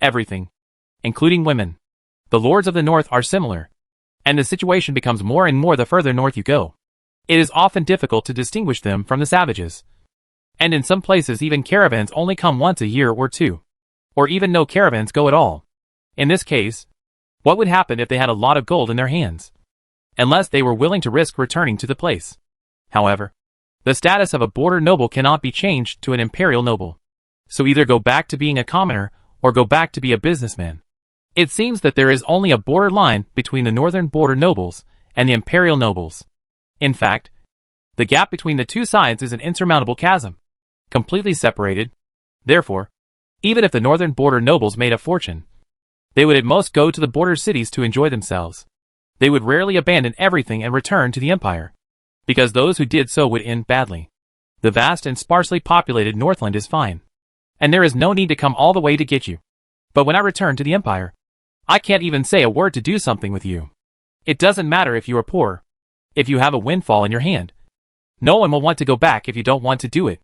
Everything, including women. The lords of the north are similar, and the situation becomes more and more the further north you go. It is often difficult to distinguish them from the savages. And in some places even caravans only come once a year or two. Or even no caravans go at all. In this case, what would happen if they had a lot of gold in their hands? Unless they were willing to risk returning to the place. However, the status of a border noble cannot be changed to an imperial noble. So either go back to being a commoner, or go back to be a businessman. It seems that there is only a border line between the northern border nobles and the imperial nobles. In fact, the gap between the two sides is an insurmountable chasm, completely separated. Therefore, even if the northern border nobles made a fortune, they would at most go to the border cities to enjoy themselves. They would rarely abandon everything and return to the empire, because those who did so would end badly. The vast and sparsely populated Northland is fine, and there is no need to come all the way to get you. But when I return to the empire, I can't even say a word to do something with you. It doesn't matter if you are poor. If you have a windfall in your hand, no one will want to go back if you don't want to do it.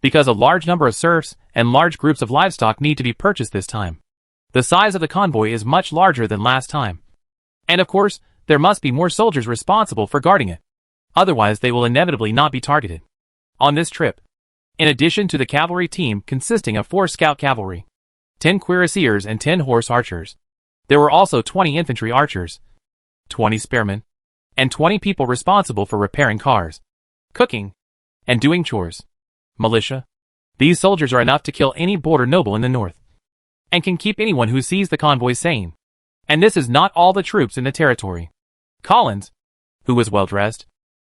Because a large number of serfs and large groups of livestock need to be purchased this time. The size of the convoy is much larger than last time. And of course, there must be more soldiers responsible for guarding it. Otherwise they will inevitably not be targeted. On this trip, in addition to the cavalry team consisting of 4 scout cavalry, 10 cuirassiers and 10 horse archers, there were also 20 infantry archers, 20 spearmen, and 20 people responsible for repairing cars, cooking, and doing chores. Militia. These soldiers are enough to kill any border noble in the north, and can keep anyone who sees the convoy sane. And this is not all the troops in the territory. Collins, who was well dressed,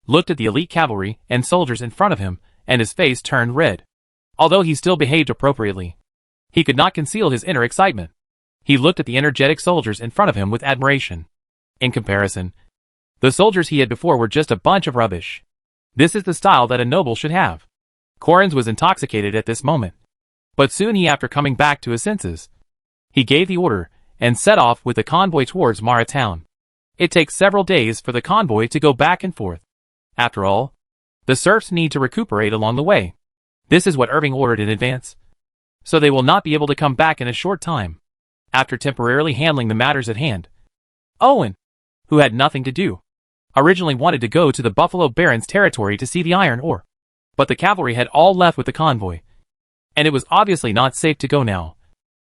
looked at the elite cavalry and soldiers in front of him, and his face turned red. Although he still behaved appropriately, he could not conceal his inner excitement. He looked at the energetic soldiers in front of him with admiration. In comparison, the soldiers he had before were just a bunch of rubbish. This is the style that a noble should have. Corrins was intoxicated at this moment. But soon after coming back to his senses, he gave the order, and set off with the convoy towards Mara town. It takes several days for the convoy to go back and forth. After all, the serfs need to recuperate along the way. This is what Irving ordered in advance. So they will not be able to come back in a short time. After temporarily handling the matters at hand, Owen, who had nothing to do, originally wanted to go to the Buffalo Barons territory to see the iron ore. But the cavalry had all left with the convoy, and it was obviously not safe to go now.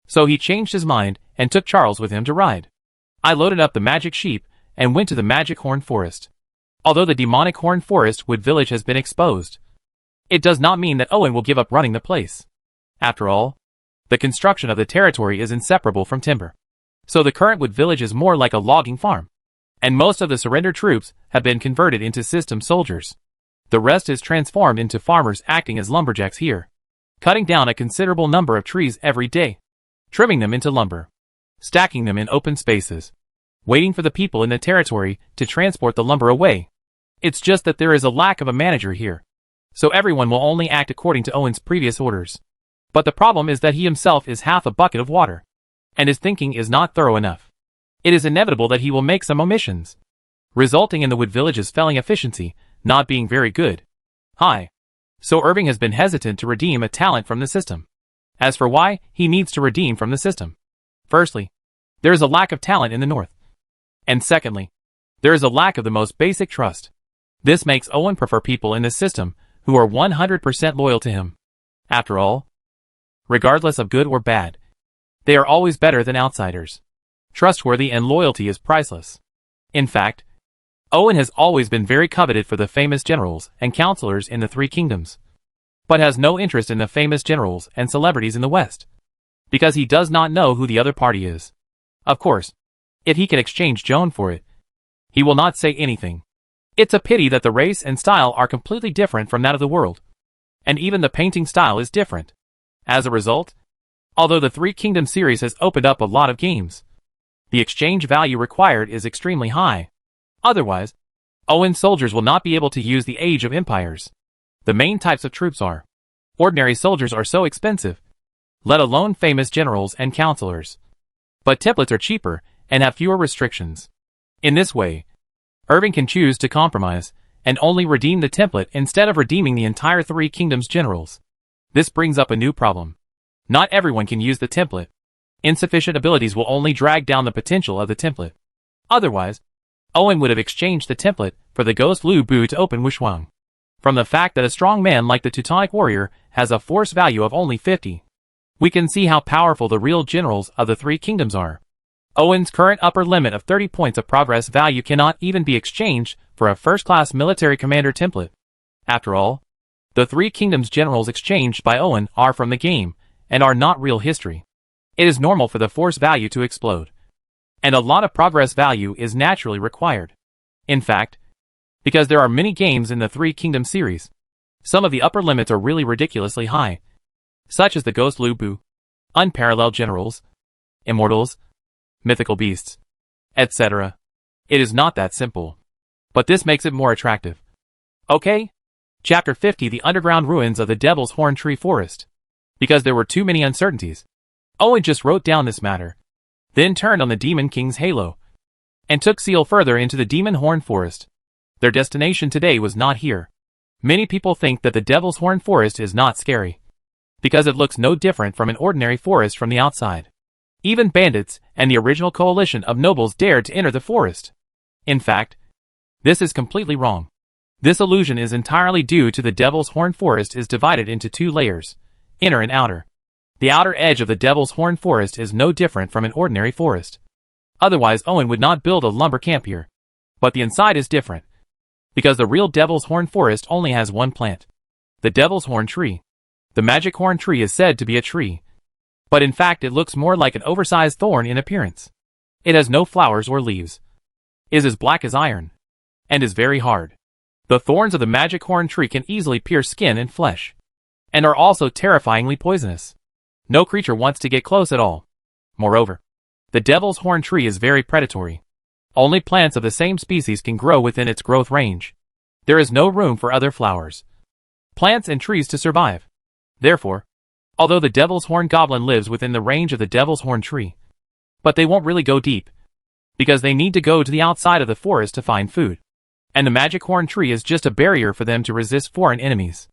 So he changed his mind and took Charles with him to ride. I loaded up the magic sheep and went to the magic horn forest. Although the demonic horn forest wood village has been exposed, it does not mean that Owen will give up running the place. After all, the construction of the territory is inseparable from timber. So the current wood village is more like a logging farm, and most of the surrendered troops have been converted into system soldiers. The rest is transformed into farmers acting as lumberjacks here, cutting down a considerable number of trees every day, trimming them into lumber, stacking them in open spaces, waiting for the people in the territory to transport the lumber away. It's just that there is a lack of a manager here, so everyone will only act according to Owen's previous orders. But the problem is that he himself is half a bucket of water, and his thinking is not thorough enough. It is inevitable that he will make some omissions, resulting in the wood village's failing efficiency not being very good. So Irving has been hesitant to redeem a talent from the system. As for why he needs to redeem from the system, firstly, there is a lack of talent in the north. And secondly, there is a lack of the most basic trust. This makes Owen prefer people in the system who are 100% loyal to him. After all, regardless of good or bad, they are always better than outsiders. Trustworthy and loyalty is priceless. In fact, Owen has always been very coveted for the famous generals and counselors in the Three Kingdoms, but has no interest in the famous generals and celebrities in the West, because he does not know who the other party is. Of course, if he can exchange Joan for it, he will not say anything. It's a pity that the race and style are completely different from that of the world, and even the painting style is different. As a result, although the Three Kingdoms series has opened up a lot of games, the exchange value required is extremely high. Otherwise, Owen's soldiers will not be able to use the Age of Empires. The main types of troops are: ordinary soldiers are so expensive, let alone famous generals and counselors. But templates are cheaper and have fewer restrictions. In this way, Irving can choose to compromise and only redeem the template instead of redeeming the entire Three Kingdoms generals. This brings up a new problem. Not everyone can use the template. Insufficient abilities will only drag down the potential of the template. Otherwise, Owen would have exchanged the template for the Ghost Lu Bu to open Wushuang. From the fact that a strong man like the Teutonic warrior has a force value of only 50, we can see how powerful the real generals of the Three Kingdoms are. Owen's current upper limit of 30 points of progress value cannot even be exchanged for a first-class military commander template. After all, the Three Kingdoms generals exchanged by Owen are from the game, and are not real history. It is normal for the force value to explode, and a lot of progress value is naturally required. In fact, because there are many games in the Three Kingdoms series, some of the upper limits are really ridiculously high, such as the Ghost Lu Bu, Unparalleled Generals, Immortals, Mythical Beasts, etc. It is not that simple, but this makes it more attractive. Okay? Chapter 50: The Underground Ruins of the Devil's Horn Tree Forest. Because there were too many uncertainties, Owen just wrote down this matter. then turned on the Demon King's halo, and took Seal further into the Demon Horn Forest. Their destination today was not here. Many people think that the Devil's Horn Forest is not scary, because it looks no different from an ordinary forest from the outside. Even bandits and the original coalition of nobles dared to enter the forest. In fact, this is completely wrong. This illusion is entirely due to the Devil's Horn Forest is divided into two layers, inner and outer. The outer edge of the Devil's Horn Forest is no different from an ordinary forest. Otherwise Owen would not build a lumber camp here. But the inside is different, because the real Devil's Horn Forest only has one plant, the Devil's Horn Tree. The magic horn tree is said to be a tree, but in fact it looks more like an oversized thorn in appearance. It has no flowers or leaves, is as black as iron, and is very hard. The thorns of the magic horn tree can easily pierce skin and flesh, and are also terrifyingly poisonous. No creature wants to get close at all. Moreover, the Devil's Horn Tree is very predatory. Only plants of the same species can grow within its growth range. There is no room for other flowers, plants and trees to survive. Therefore, although the Devil's Horn Goblin lives within the range of the Devil's Horn Tree, but they won't really go deep, because they need to go to the outside of the forest to find food. And the magic horn tree is just a barrier for them to resist foreign enemies.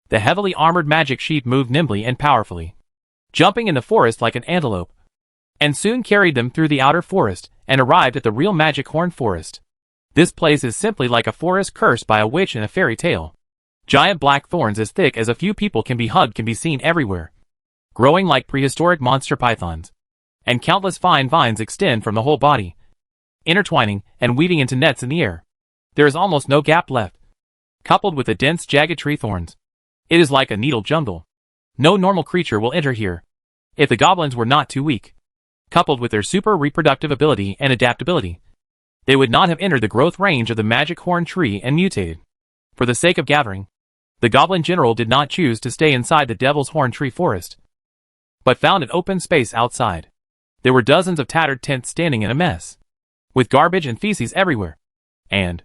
The heavily armored magic sheep moved nimbly and powerfully, jumping in the forest like an antelope, and soon carried them through the outer forest and arrived at the real magic horn forest. This place is simply like a forest cursed by a witch in a fairy tale. Giant black thorns as thick as a few people can be hugged can be seen everywhere, growing like prehistoric monster pythons, and countless fine vines extend from the whole body, intertwining and weaving into nets in the air. There is almost no gap left. Coupled with the dense jagged tree thorns, it is like a needle jungle. No normal creature will enter here, if the goblins were not too weak. Coupled with their super reproductive ability and adaptability, they would not have entered the growth range of the magic horn tree and mutated. For the sake of gathering, the Goblin General did not choose to stay inside the Devil's Horn Tree forest, but found an open space outside. There were dozens of tattered tents standing in a mess, with garbage and feces everywhere, and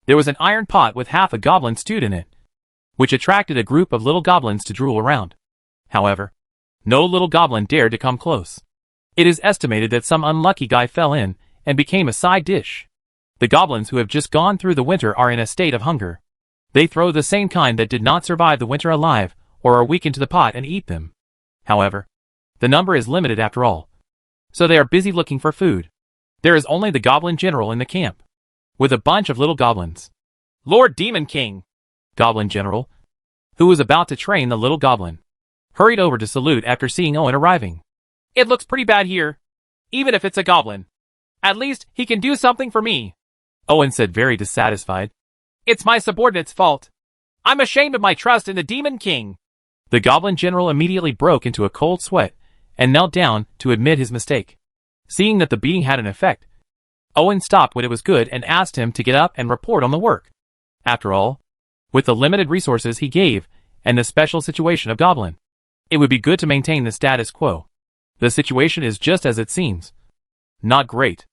there was an iron pot with half a goblin stewed in it, which attracted a group of little goblins to drool around. However, no little goblin dared to come close. It is estimated that some unlucky guy fell in and became a side dish. The goblins who have just gone through the winter are in a state of hunger. They throw the same kind that did not survive the winter alive, or are weak into the pot and eat them. However, the number is limited after all, so they are busy looking for food. There is only the Goblin General in the camp, with a bunch of little goblins. Lord Demon King, Goblin General, who was about to train the little goblin, hurried over to salute after seeing Owen arriving. It looks pretty bad here, even if it's a goblin. At least he can do something for me, Owen said, very dissatisfied. It's my subordinates' fault. I'm ashamed of my trust in the Demon King. The Goblin General immediately broke into a cold sweat and knelt down to admit his mistake. Seeing that the beating had an effect, Owen stopped what it was good and asked him to get up and report on the work. After all, with the limited resources he gave and the special situation of Goblin, it would be good to maintain the status quo. The situation is just as it seems. Not great.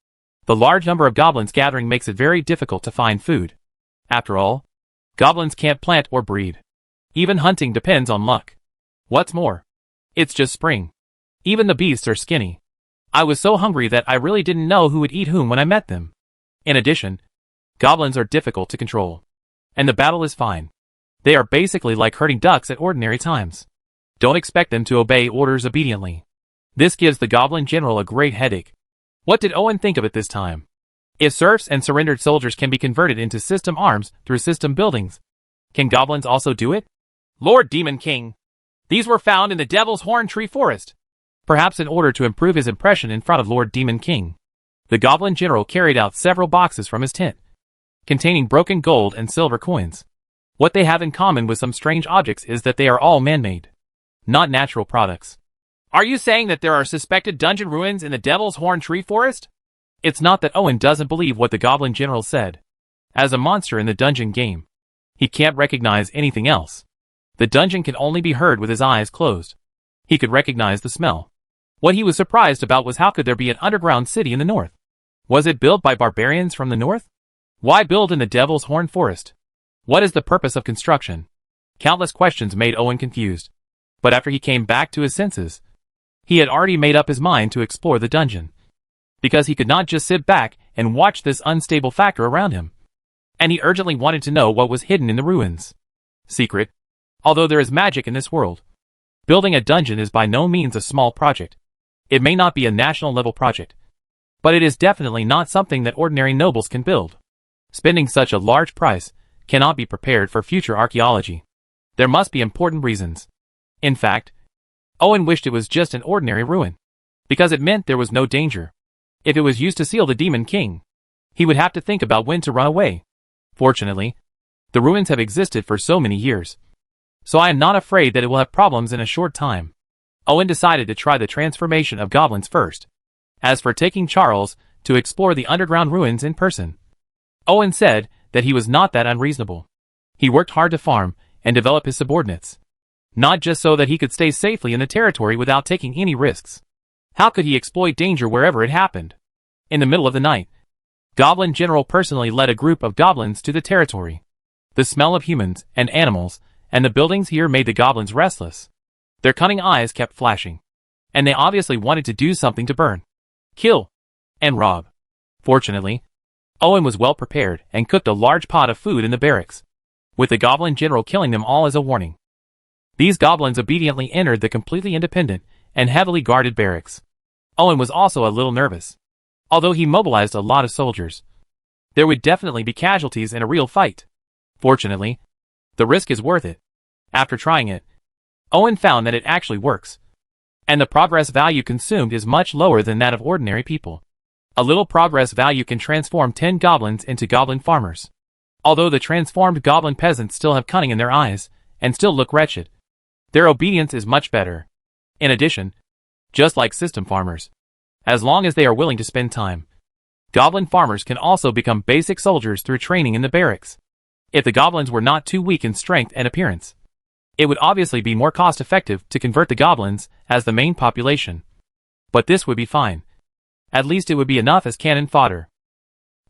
The large number of goblins gathering makes it very difficult to find food. After all, goblins can't plant or breed. Even hunting depends on luck. What's more, it's just spring. Even the beasts are skinny. I was so hungry that I really didn't know who would eat whom when I met them. In addition, goblins are difficult to control. And the battle is fine. They are basically like herding ducks at ordinary times. Don't expect them to obey orders obediently. This gives the Goblin General a great headache. What did Owen think of it this time? If serfs and surrendered soldiers can be converted into system arms through system buildings, can goblins also do it? Lord Demon King, these were found in the Devil's Horn Tree Forest. Perhaps in order to improve his impression in front of Lord Demon King, the Goblin General carried out several boxes from his tent, containing broken gold and silver coins. What they have in common with some strange objects is that they are all man-made, not natural products. Are you saying that there are suspected dungeon ruins in the Devil's Horn Tree Forest? It's not that Owen doesn't believe what the Goblin General said. As a monster in the dungeon game, he can't recognize anything else. The dungeon can only be heard with his eyes closed. He could recognize the smell. What he was surprised about was how could there be an underground city in the north? Was it built by barbarians from the north? Why build in the Devil's Horn Forest? What is the purpose of construction? Countless questions made Owen confused. But after he came back to his senses, he had already made up his mind to explore the dungeon. because he could not just sit back and watch this unstable factor around him. And he urgently wanted to know what was hidden in the ruins. Secret. Although there is magic in this world, building a dungeon is by no means a small project. It may not be a national-level project, but it is definitely not something that ordinary nobles can build. Spending such a large price cannot be prepared for future archaeology. There must be important reasons. In fact, Owen wished it was just an ordinary ruin, because it meant there was no danger. If it was used to seal the Demon King, he would have to think about when to run away. Fortunately, the ruins have existed for so many years, so I am not afraid that it will have problems in a short time. Owen decided to try the transformation of goblins first. As for taking Charles to explore the underground ruins in person, Owen said that he was not that unreasonable. He worked hard to farm and develop his subordinates, not just so that he could stay safely in the territory without taking any risks. How could he exploit danger wherever it happened? In the middle of the night, Goblin General personally led a group of goblins to the territory. The smell of humans and animals and the buildings here made the goblins restless. Their cunning eyes kept flashing, and they obviously wanted to do something to burn, kill, and rob. Fortunately, Owen was well prepared and cooked a large pot of food in the barracks, with the Goblin General killing them all as a warning. These goblins obediently entered the completely independent and heavily guarded barracks. Owen was also a little nervous. Although he mobilized a lot of soldiers, there would definitely be casualties in a real fight. Fortunately, the risk is worth it. After trying it, Owen found that it actually works, and the progress value consumed is much lower than that of ordinary people. A little progress value can transform 10 goblins into goblin farmers. Although the transformed goblin peasants still have cunning in their eyes and still look wretched, their obedience is much better. In addition, just like system farmers, as long as they are willing to spend time, goblin farmers can also become basic soldiers through training in the barracks. If the goblins were not too weak in strength and appearance, it would obviously be more cost-effective to convert the goblins as the main population. But this would be fine. At least it would be enough as cannon fodder.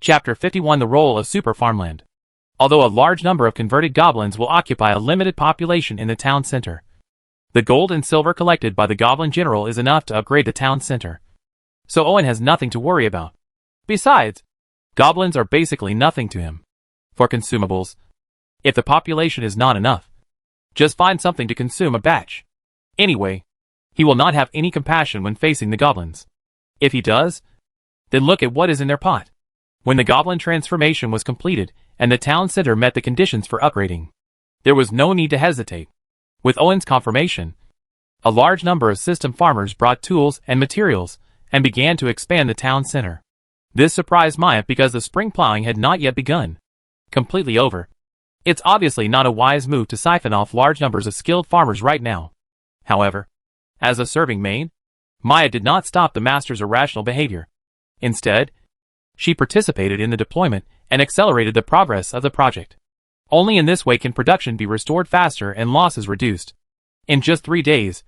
Chapter 51: The Role of Super Farmland. Although a large number of converted goblins will occupy a limited population in the town center, the gold and silver collected by the Goblin General is enough to upgrade the town center. So Owen has nothing to worry about. Besides, goblins are basically nothing to him. For consumables, if the population is not enough, just find something to consume a batch. Anyway, he will not have any compassion when facing the goblins. If he does, then look at what is in their pot. When the Goblin Transformation was completed and the town center met the conditions for upgrading, there was no need to hesitate. With Owen's confirmation, a large number of system farmers brought tools and materials and began to expand the town center. This surprised Maya because the spring plowing had not yet begun. Completely over. It's obviously not a wise move to siphon off large numbers of skilled farmers right now. However, as a serving maid, Maya did not stop the master's irrational behavior. Instead, she participated in the deployment and accelerated the progress of the project. Only in this way can production be restored faster and losses reduced. In just 3 days,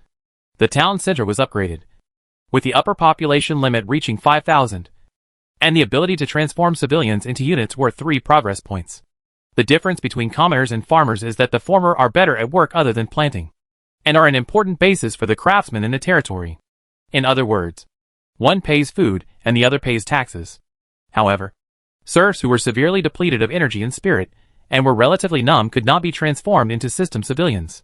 the town center was upgraded, with the upper population limit reaching 5,000, and the ability to transform civilians into units worth 3 progress points. The difference between commoners and farmers is that the former are better at work other than planting, and are an important basis for the craftsmen in the territory. In other words, one pays food and the other pays taxes. However, serfs who were severely depleted of energy and spirit and were relatively numb could not be transformed into system civilians.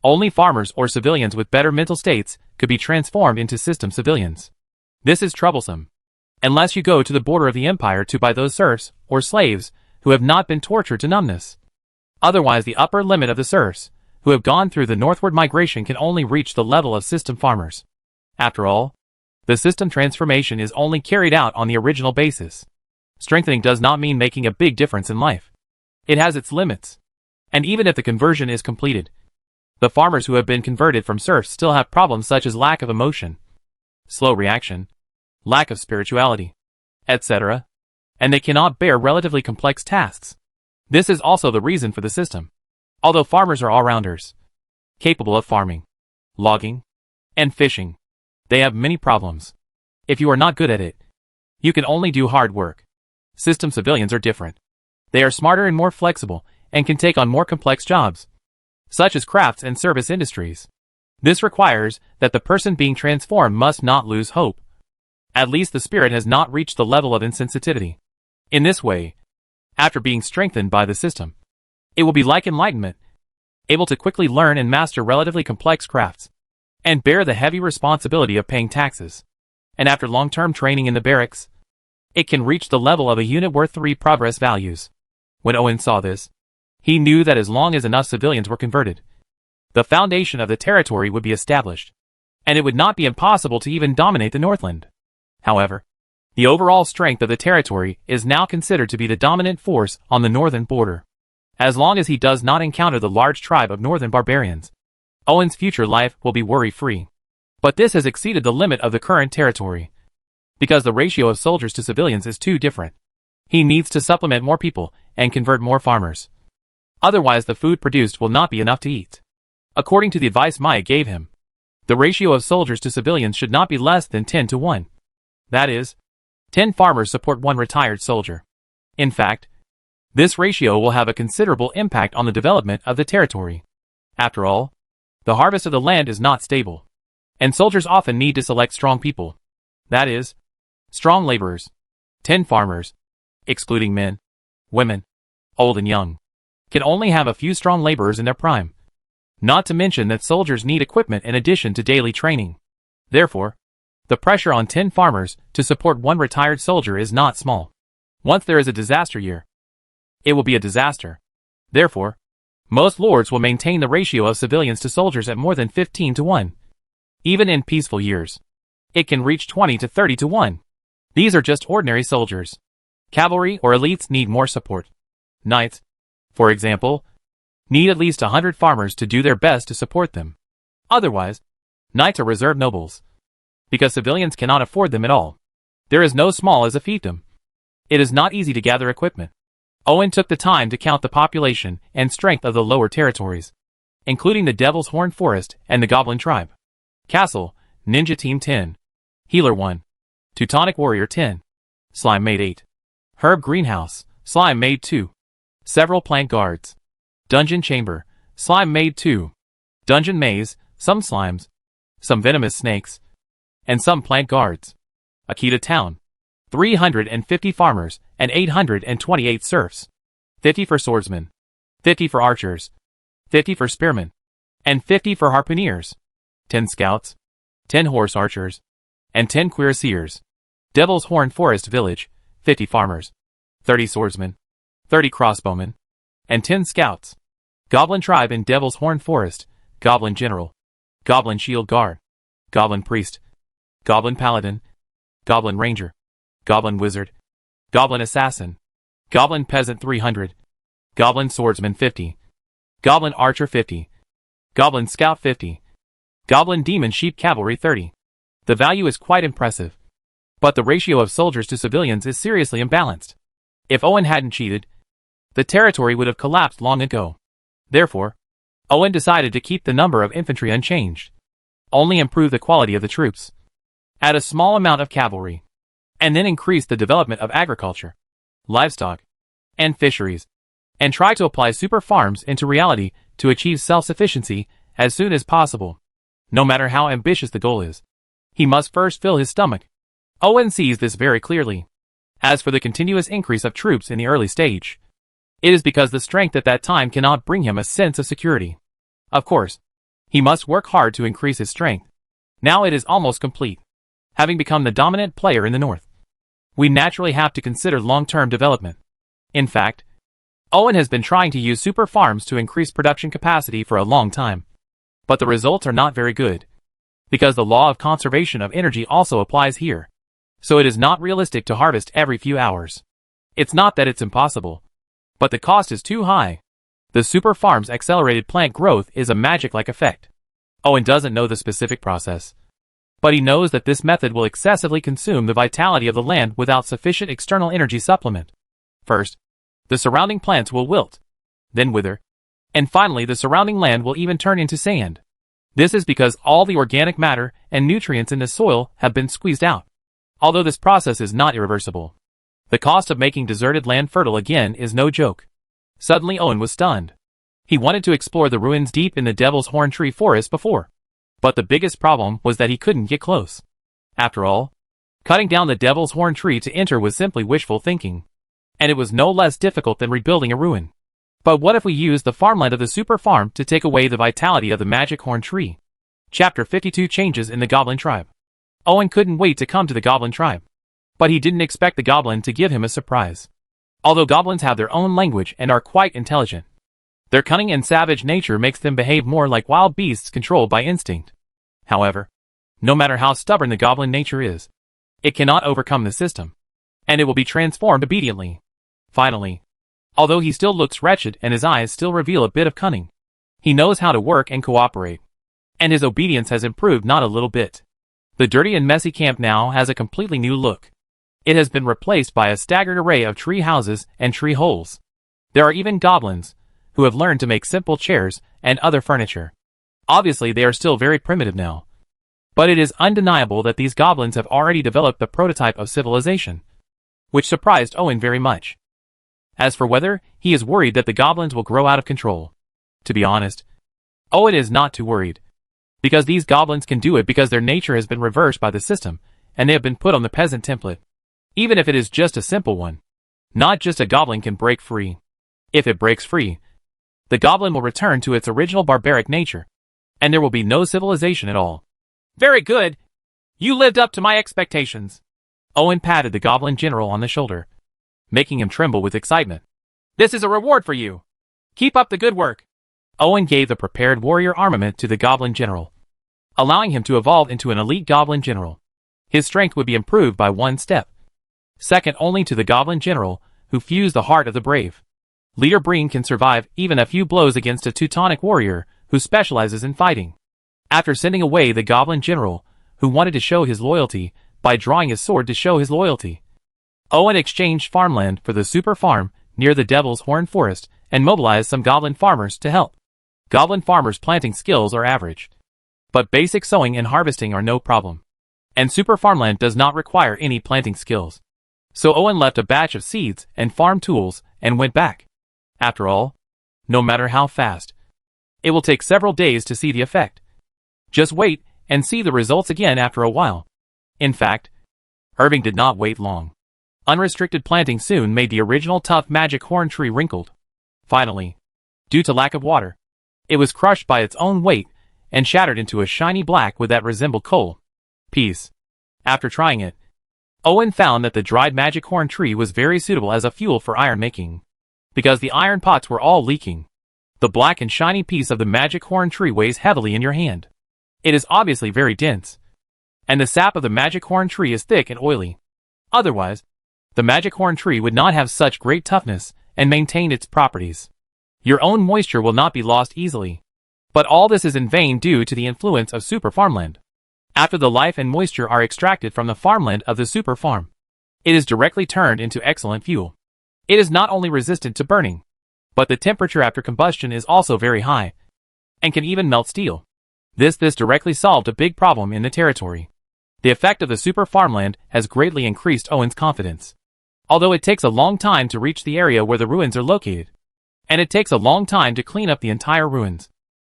Only farmers or civilians with better mental states could be transformed into system civilians. This is troublesome, unless you go to the border of the empire to buy those serfs or slaves who have not been tortured to numbness. Otherwise, the upper limit of the serfs who have gone through the northward migration can only reach the level of system farmers. After all, the system transformation is only carried out on the original basis. Strengthening does not mean making a big difference in life. It has its limits. And even if the conversion is completed, the farmers who have been converted from serfs still have problems such as lack of emotion, slow reaction, lack of spirituality, etc., and they cannot bear relatively complex tasks. This is also the reason for the system. Although farmers are all-rounders, capable of farming, logging, and fishing, they have many problems. If you are not good at it, you can only do hard work. System civilians are different. They are smarter and more flexible, and can take on more complex jobs, such as crafts and service industries. This requires that the person being transformed must not lose hope. At least the spirit has not reached the level of insensitivity. In this way, after being strengthened by the system, it will be like enlightenment, able to quickly learn and master relatively complex crafts, and bear the heavy responsibility of paying taxes. And after long-term training in the barracks, it can reach the level of a unit worth 3 progress values. When Owen saw this, he knew that as long as enough civilians were converted, the foundation of the territory would be established, and it would not be impossible to even dominate the Northland. However, the overall strength of the territory is now considered to be the dominant force on the northern border. As long as he does not encounter the large tribe of northern barbarians, Owen's future life will be worry-free. But this has exceeded the limit of the current territory, because the ratio of soldiers to civilians is too different. He needs to supplement more people and convert more farmers. Otherwise the food produced will not be enough to eat. According to the advice Maya gave him, the ratio of soldiers to civilians should not be less than 10 to 1. That is, 10 farmers support 1 retired soldier. In fact, this ratio will have a considerable impact on the development of the territory. After all, the harvest of the land is not stable, and soldiers often need to select strong people. That is, strong laborers. 10 farmers, excluding men, women, old and young, can only have a few strong laborers in their prime. Not to mention that soldiers need equipment in addition to daily training. Therefore, the pressure on 10 farmers to support 1 retired soldier is not small. Once there is a disaster year, it will be a disaster. Therefore, most lords will maintain the ratio of civilians to soldiers at more than 15 to 1. Even in peaceful years, it can reach 20 to 30 to 1. These are just ordinary soldiers. Cavalry or elites need more support. Knights, for example, need at least 100 farmers to do their best to support them. Otherwise, knights are reserve nobles, because civilians cannot afford them at all. There is no small as a fiefdom. It is not easy to gather equipment. Owen took the time to count the population and strength of the lower territories, including the Devil's Horn Forest and the Goblin Tribe. Castle, Ninja Team 10. Healer 1. Teutonic Warrior 10. Slime Maid 8. Herb Greenhouse, Slime Maid 2. Several Plant Guards. Dungeon Chamber, Slime Maid 2. Dungeon Maze, some slimes, some venomous snakes, and some plant guards. Akita Town, 350 farmers and 828 serfs. 50 for swordsmen, 50 for archers, 50 for spearmen, and 50 for harpooneers. 10 scouts, 10 horse archers, and 10 cuirassiers. Devil's Horn Forest Village, 50 farmers, 30 swordsmen, 30 crossbowmen, and 10 scouts. Goblin Tribe in Devil's Horn Forest, Goblin General, Goblin Shield Guard, Goblin Priest, Goblin Paladin, Goblin Ranger, Goblin Wizard, Goblin Assassin, Goblin Peasant 300, Goblin Swordsman 50, Goblin Archer 50, Goblin Scout 50, Goblin Demon Sheep Cavalry 30. The value is quite impressive, but the ratio of soldiers to civilians is seriously imbalanced. If Owen hadn't cheated, the territory would have collapsed long ago. Therefore, Owen decided to keep the number of infantry unchanged, only improve the quality of the troops, add a small amount of cavalry, and then increase the development of agriculture, livestock, and fisheries, and try to apply super farms into reality to achieve self-sufficiency as soon as possible. No matter how ambitious the goal is, he must first fill his stomach. Owen sees this very clearly. As for the continuous increase of troops in the early stage, it is because the strength at that time cannot bring him a sense of security. Of course, he must work hard to increase his strength. Now it is almost complete, having become the dominant player in the north. We naturally have to consider long-term development. In fact, Owen has been trying to use super farms to increase production capacity for a long time. But the results are not very good, because the law of conservation of energy also applies here. So it is not realistic to harvest every few hours. It's not that it's impossible, but the cost is too high. The super farm's accelerated plant growth is a magic-like effect. Owen doesn't know the specific process, but he knows that this method will excessively consume the vitality of the land without sufficient external energy supplement. First, the surrounding plants will wilt, then wither, and finally the surrounding land will even turn into sand. This is because all the organic matter and nutrients in the soil have been squeezed out. Although this process is not irreversible, the cost of making deserted land fertile again is no joke. Suddenly Owen was stunned. He wanted to explore the ruins deep in the Devil's Horn Tree Forest before, but the biggest problem was that he couldn't get close. After all, Cutting down the Devil's Horn tree to enter was simply wishful thinking. And it was no less difficult than rebuilding a ruin. But what if we use the farmland of the super farm to take away the vitality of the magic horn tree? Chapter 52 Changes in the Goblin Tribe. Owen couldn't wait to come to the Goblin Tribe. But he didn't expect the goblin to give him a surprise. Although goblins have their own language and are quite intelligent, their cunning and savage nature makes them behave more like wild beasts controlled by instinct. However, no matter how stubborn the goblin nature is, it cannot overcome the system, and it will be transformed obediently. Finally, although he still looks wretched and his eyes still reveal a bit of cunning, he knows how to work and cooperate, and his obedience has improved not a little bit. The dirty and messy camp now has a completely new look. It has been replaced by a staggered array of tree houses and tree holes. There are even goblins, who have learned to make simple chairs and other furniture. Obviously they are still very primitive now. But it is undeniable that these goblins have already developed the prototype of civilization, which surprised Owen very much. As for whether he is worried that the goblins will grow out of control, to be honest, Owen is not too worried. Because these goblins can do it because their nature has been reversed by the system, and they have been put on the peasant template. Even if it is just a simple one. Not just a goblin can break free. If it breaks free, the goblin will return to its original barbaric nature, and there will be no civilization at all. Very good. You lived up to my expectations. Owen patted the goblin general on the shoulder, making him tremble with excitement. This is a reward for you. Keep up the good work. Owen gave the prepared warrior armament to the goblin general, allowing him to evolve into an elite goblin general. His strength would be improved by 1 step, second only to the goblin general, who fused the heart of the brave. Leader Breen can survive even a few blows against a Teutonic warrior who specializes in fighting. After sending away the goblin general, who wanted to show his loyalty by drawing his sword to show his loyalty, Owen exchanged farmland for the super farm near the Devil's Horn forest and mobilized some goblin farmers to help. Goblin farmers' planting skills are average, but basic sowing and harvesting are no problem. And super farmland does not require any planting skills. So Owen left a batch of seeds and farm tools and went back. After all, no matter how fast, it will take several days to see the effect. Just wait and see the results again after a while. In fact, Irving did not wait long. Unrestricted planting soon made the original tough magic horn tree wrinkled. Finally, due to lack of water, it was crushed by its own weight and shattered into a shiny black wood that resembled coal. Peace. After trying it, Owen found that the dried magic horn tree was very suitable as a fuel for iron making, because the iron pots were all leaking. The black and shiny piece of the magic horn tree weighs heavily in your hand. It is obviously very dense, and the sap of the magic horn tree is thick and oily. Otherwise, the magic horn tree would not have such great toughness and maintain its properties. Your own moisture will not be lost easily. But all this is in vain due to the influence of super farmland. After the life and moisture are extracted from the farmland of the super farm, it is directly turned into excellent fuel. It is not only resistant to burning, but the temperature after combustion is also very high, and can even melt steel. This directly solved a big problem in the territory. The effect of the super farmland has greatly increased Owen's confidence. Although it takes a long time to reach the area where the ruins are located, and it takes a long time to clean up the entire ruins,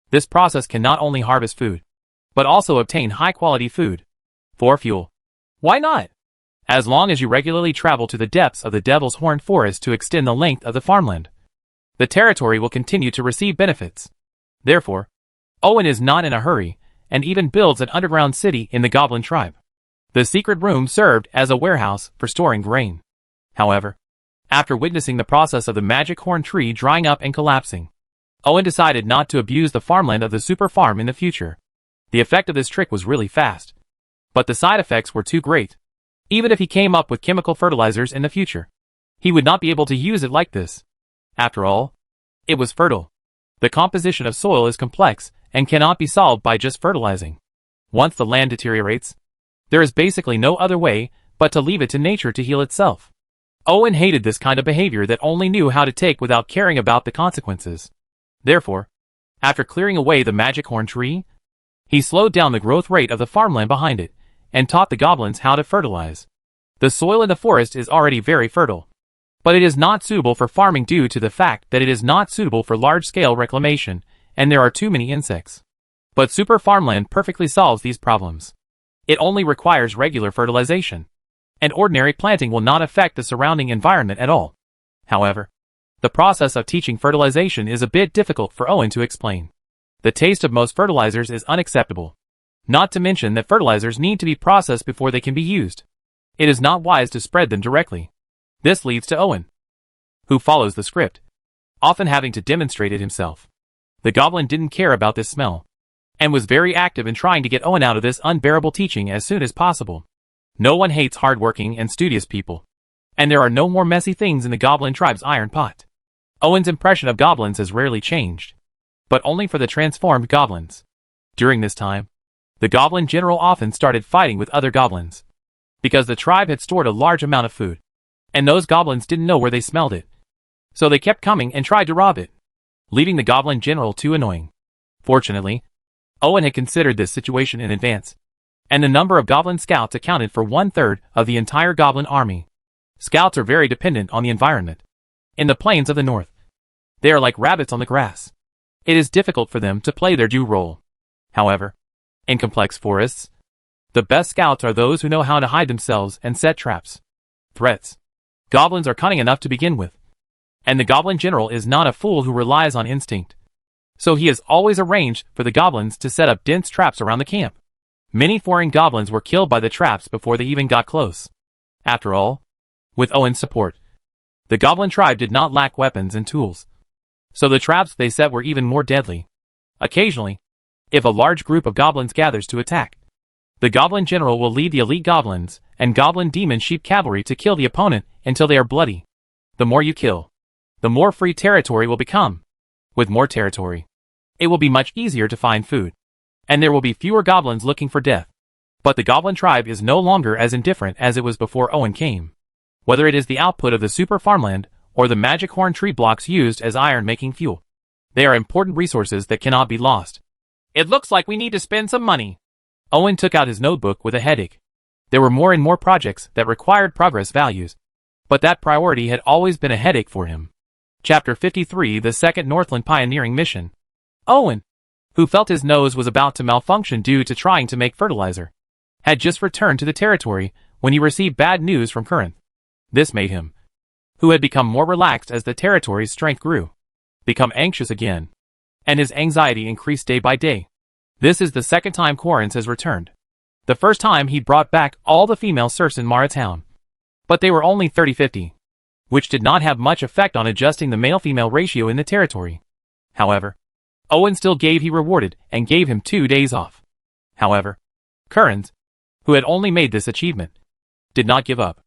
this process can not only harvest food, but also obtain high-quality food. For fuel. Why not? As long as you regularly travel to the depths of the Devil's Horn forest to extend the length of the farmland, the territory will continue to receive benefits. Therefore, Owen is not in a hurry, and even builds an underground city in the Goblin tribe. The secret room served as a warehouse for storing grain. However, after witnessing the process of the magic horn tree drying up and collapsing, Owen decided not to abuse the farmland of the super farm in the future. The effect of this trick was really fast, but the side effects were too great. Even if he came up with chemical fertilizers in the future, he would not be able to use it like this. After all, it was fertile. The composition of soil is complex and cannot be solved by just fertilizing. Once the land deteriorates, there is basically no other way but to leave it to nature to heal itself. Owen hated this kind of behavior that only knew how to take without caring about the consequences. Therefore, after clearing away the magic horn tree, he slowed down the growth rate of the farmland behind it, and taught the goblins how to fertilize. The soil in the forest is already very fertile, but it is not suitable for farming due to the fact that it is not suitable for large-scale reclamation, and there are too many insects. But super farmland perfectly solves these problems. It only requires regular fertilization. and ordinary planting will not affect the surrounding environment at all. However, the process of teaching fertilization is a bit difficult for Owen to explain. The taste of most fertilizers is unacceptable. Not to mention that fertilizers need to be processed before they can be used. It is not wise to spread them directly. This leads to Owen, who follows the script, often having to demonstrate it himself. The goblin didn't care about this smell, and was very active in trying to get Owen out of this unbearable teaching as soon as possible. No one hates hard-working and studious people, and there are no more messy things in the goblin tribe's iron pot. Owen's impression of goblins has rarely changed, but only for the transformed goblins. During this time, the goblin general often started fighting with other goblins, because the tribe had stored a large amount of food, and those goblins didn't know where they smelled it. So they kept coming and tried to rob it, leaving the goblin general too annoying. Fortunately, Owen had considered this situation in advance, and the number of goblin scouts accounted for 1/3 of the entire goblin army. Scouts are very dependent on the environment. In the plains of the north, they are like rabbits on the grass. It is difficult for them to play their due role. However, in complex forests, the best scouts are those who know how to hide themselves and set traps. Threats. Goblins are cunning enough to begin with, and the goblin general is not a fool who relies on instinct. So he has always arranged for the goblins to set up dense traps around the camp. Many foreign goblins were killed by the traps before they even got close. After all, with Owen's support, the goblin tribe did not lack weapons and tools, so the traps they set were even more deadly. Occasionally, if a large group of goblins gathers to attack, the goblin general will lead the elite goblins and goblin demon sheep cavalry to kill the opponent until they are bloody. The more you kill, the more free territory will become. With more territory, it will be much easier to find food, and there will be fewer goblins looking for death. But the goblin tribe is no longer as indifferent as it was before Owen came. Whether it is the output of the super farmland or the magic horn tree blocks used as iron-making fuel, they are important resources that cannot be lost. It looks like we need to spend some money. Owen took out his notebook with a headache. There were more and more projects that required progress values, but that priority had always been a headache for him. Chapter 53, the Second Northland Pioneering Mission. Owen, who felt his nose was about to malfunction due to trying to make fertilizer, had just returned to the territory when he received bad news from Corinth. This made him, who had become more relaxed as the territory's strength grew, become anxious again, and his anxiety increased day by day. This is the second time Corinth has returned. The first time he brought back all the female serfs in Mara town, but they were only 30-50, which did not have much effect on adjusting the male-female ratio in the territory. However, Owen still gave he rewarded and gave him 2 days off. However, Corinth, who had only made this achievement, did not give up.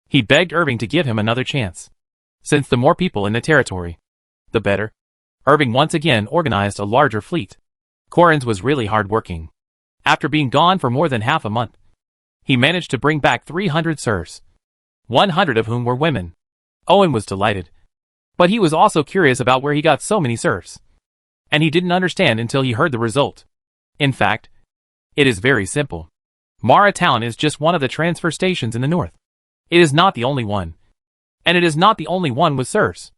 He begged Irving to give him another chance. Since the more people in the territory, the better. Irving once again organized a larger fleet. Corinth was really hard-working. After being gone for more than half a month, he managed to bring back 300 serfs, 100 of whom were women. Owen was delighted, but he was also curious about where he got so many serfs, and he didn't understand until he heard the result. In fact, it is very simple. Mara town is just one of the transfer stations in the north. It is not the only one, and it is not the only one with serfs.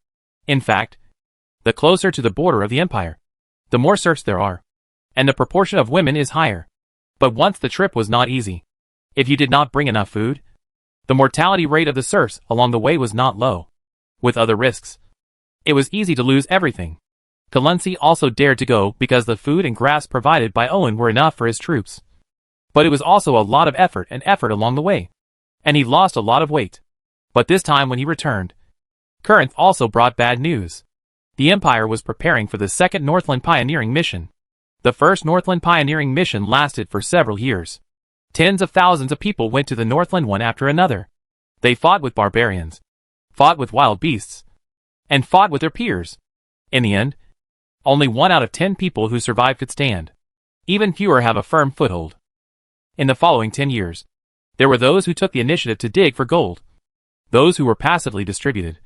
In fact, the closer to the border of the empire, the more serfs there are, and the proportion of women is higher. But once the trip was not easy. If you did not bring enough food, the mortality rate of the serfs along the way was not low. With other risks, it was easy to lose everything. Kalunsi also dared to go because the food and grass provided by Owen were enough for his troops. But it was also a lot of effort along the way, and he lost a lot of weight. But this time when he returned, Corinth also brought bad news. The Empire was preparing for the Second Northland Pioneering Mission. The first Northland Pioneering Mission lasted for several years. Tens of thousands of people went to the Northland one after another. They fought with barbarians, fought with wild beasts, and fought with their peers. In the end, only 1 out of 10 people who survived could stand. Even fewer have a firm foothold. In the following 10 years, there were those who took the initiative to dig for gold, those who were passively distributed,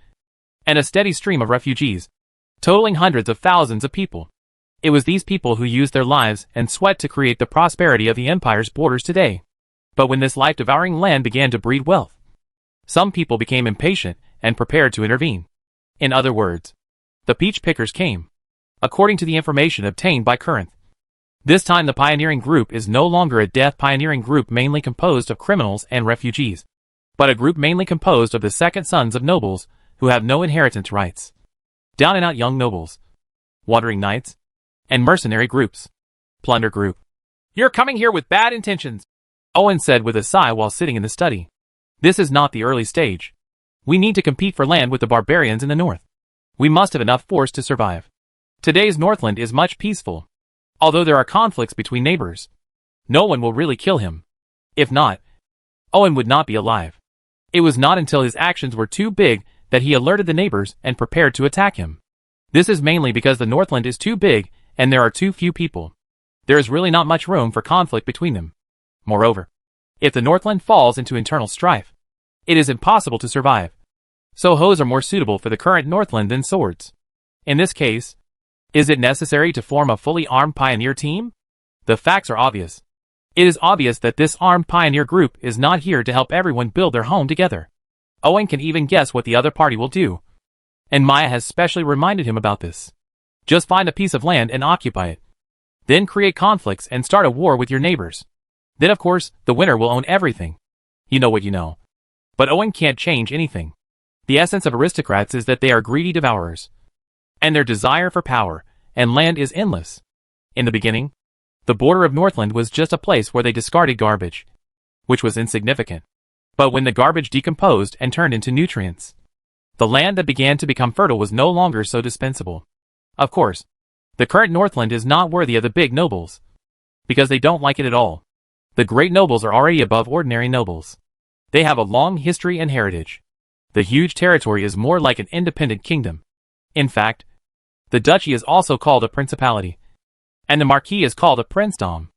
and a steady stream of refugees, totaling hundreds of thousands of people. It was these people who used their lives and sweat to create the prosperity of the Empire's borders today. But when this life-devouring land began to breed wealth, some people became impatient and prepared to intervene. In other words, the peach pickers came. According to the information obtained by Corinth, this time the pioneering group is no longer a death pioneering group mainly composed of criminals and refugees. but a group mainly composed of the second sons of nobles who have no inheritance rights. Down-and-out young nobles, wandering knights, and mercenary groups. Plunder group. You're coming here with bad intentions, Owen said with a sigh while sitting in the study. This is not the early stage. We need to compete for land with the barbarians in the north. We must have enough force to survive. Today's Northland is much peaceful. Although there are conflicts between neighbors, no one will really kill him. If not, Owen would not be alive. It was not until his actions were too big that he alerted the neighbors and prepared to attack him. This is mainly because the Northland is too big and there are too few people. There is really not much room for conflict between them. Moreover, if the Northland falls into internal strife, it is impossible to survive. So hoes are more suitable for the current Northland than swords. In this case, is it necessary to form a fully armed pioneer team? The facts are obvious. It is obvious that this armed pioneer group is not here to help everyone build their home together. Owen can even guess what the other party will do. And Maya has specially reminded him about this. Just find a piece of land and occupy it. Then create conflicts and start a war with your neighbors. Then of course, the winner will own everything. You know what you know. But Owen can't change anything. The essence of aristocrats is that they are greedy devourers. And their desire for power and land is endless. In the beginning, the border of Northland was just a place where they discarded garbage, which was insignificant. But when the garbage decomposed and turned into nutrients, the land that began to become fertile was no longer so dispensable. Of course, the current Northland is not worthy of the big nobles, because they don't like it at all. The great nobles are already above ordinary nobles. They have a long history and heritage. The huge territory is more like an independent kingdom. In fact, the duchy is also called a principality, and the marquis is called a princedom.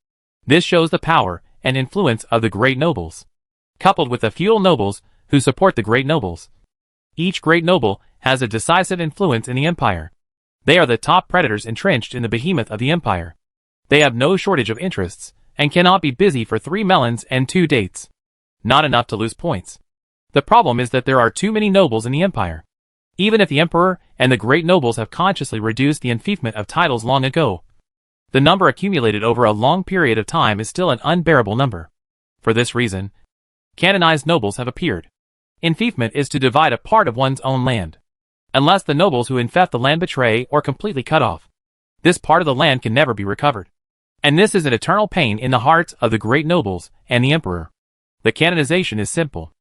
This shows the power and influence of the great nobles, coupled with the feudal nobles who support the great nobles. Each great noble has a decisive influence in the empire. They are the top predators entrenched in the behemoth of the empire. They have no shortage of interests, and cannot be busy for 3 melons and 2 dates. Not enough to lose points. The problem is that there are too many nobles in the empire. Even if the emperor and the great nobles have consciously reduced the enfeoffment of titles long ago, the number accumulated over a long period of time is still an unbearable number. For this reason, canonized nobles have appeared. Enfeoffment is to divide a part of one's own land. Unless the nobles who infect the land betray or completely cut off, this part of the land can never be recovered. And this is an eternal pain in the hearts of the great nobles and the emperor. The canonization is simple.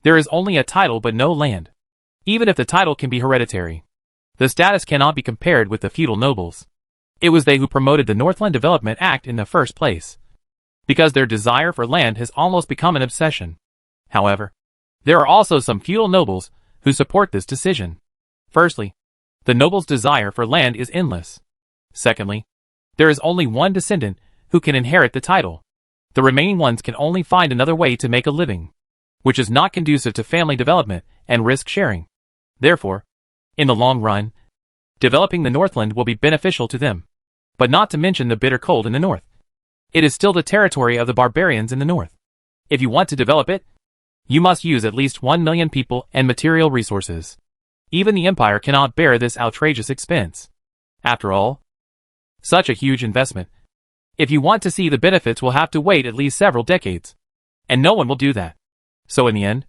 There is only a title but no land. Even if the title can be hereditary, the status cannot be compared with the feudal nobles. It was they who promoted the Northland Development Act in the first place, because their desire for land has almost become an obsession. However, there are also some feudal nobles who support this decision. Firstly, the nobles' desire for land is endless. Secondly, there is only one descendant who can inherit the title. The remaining ones can only find another way to make a living, which is not conducive to family development and risk sharing. Therefore, in the long run, developing the Northland will be beneficial to them. But not to mention the bitter cold in the north. It is still the territory of the barbarians in the north. If you want to develop it, you must use at least 1 million people and material resources. Even the empire cannot bear this outrageous expense. After all, such a huge investment. If you want to see the benefits, will have to wait at least several decades. And no one will do that. So in the end,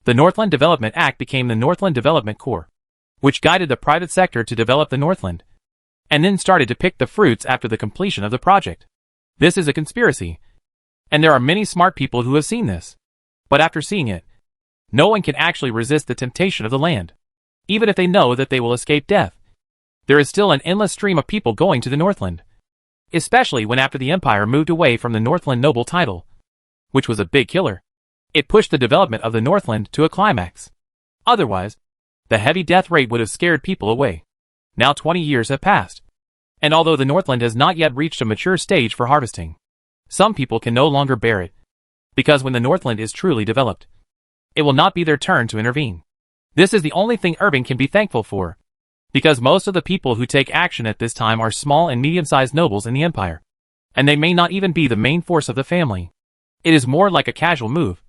the Northland Development Act became the Northland Development Corps, which guided the private sector to develop the Northland, and then started to pick the fruits after the completion of the project. This is a conspiracy, and there are many smart people who have seen this. But after seeing it, no one can actually resist the temptation of the land. Even if they know that they will escape death, there is still an endless stream of people going to the Northland. Especially when after the empire moved away from the Northland noble title, which was a big killer, it pushed the development of the Northland to a climax. Otherwise, the heavy death rate would have scared people away. Now 20 years have passed, and although the Northland has not yet reached a mature stage for harvesting, some people can no longer bear it, because when the Northland is truly developed, it will not be their turn to intervene. This is the only thing Irving can be thankful for, because most of the people who take action at this time are small and medium-sized nobles in the empire, and they may not even be the main force of the family. It is more like a casual move,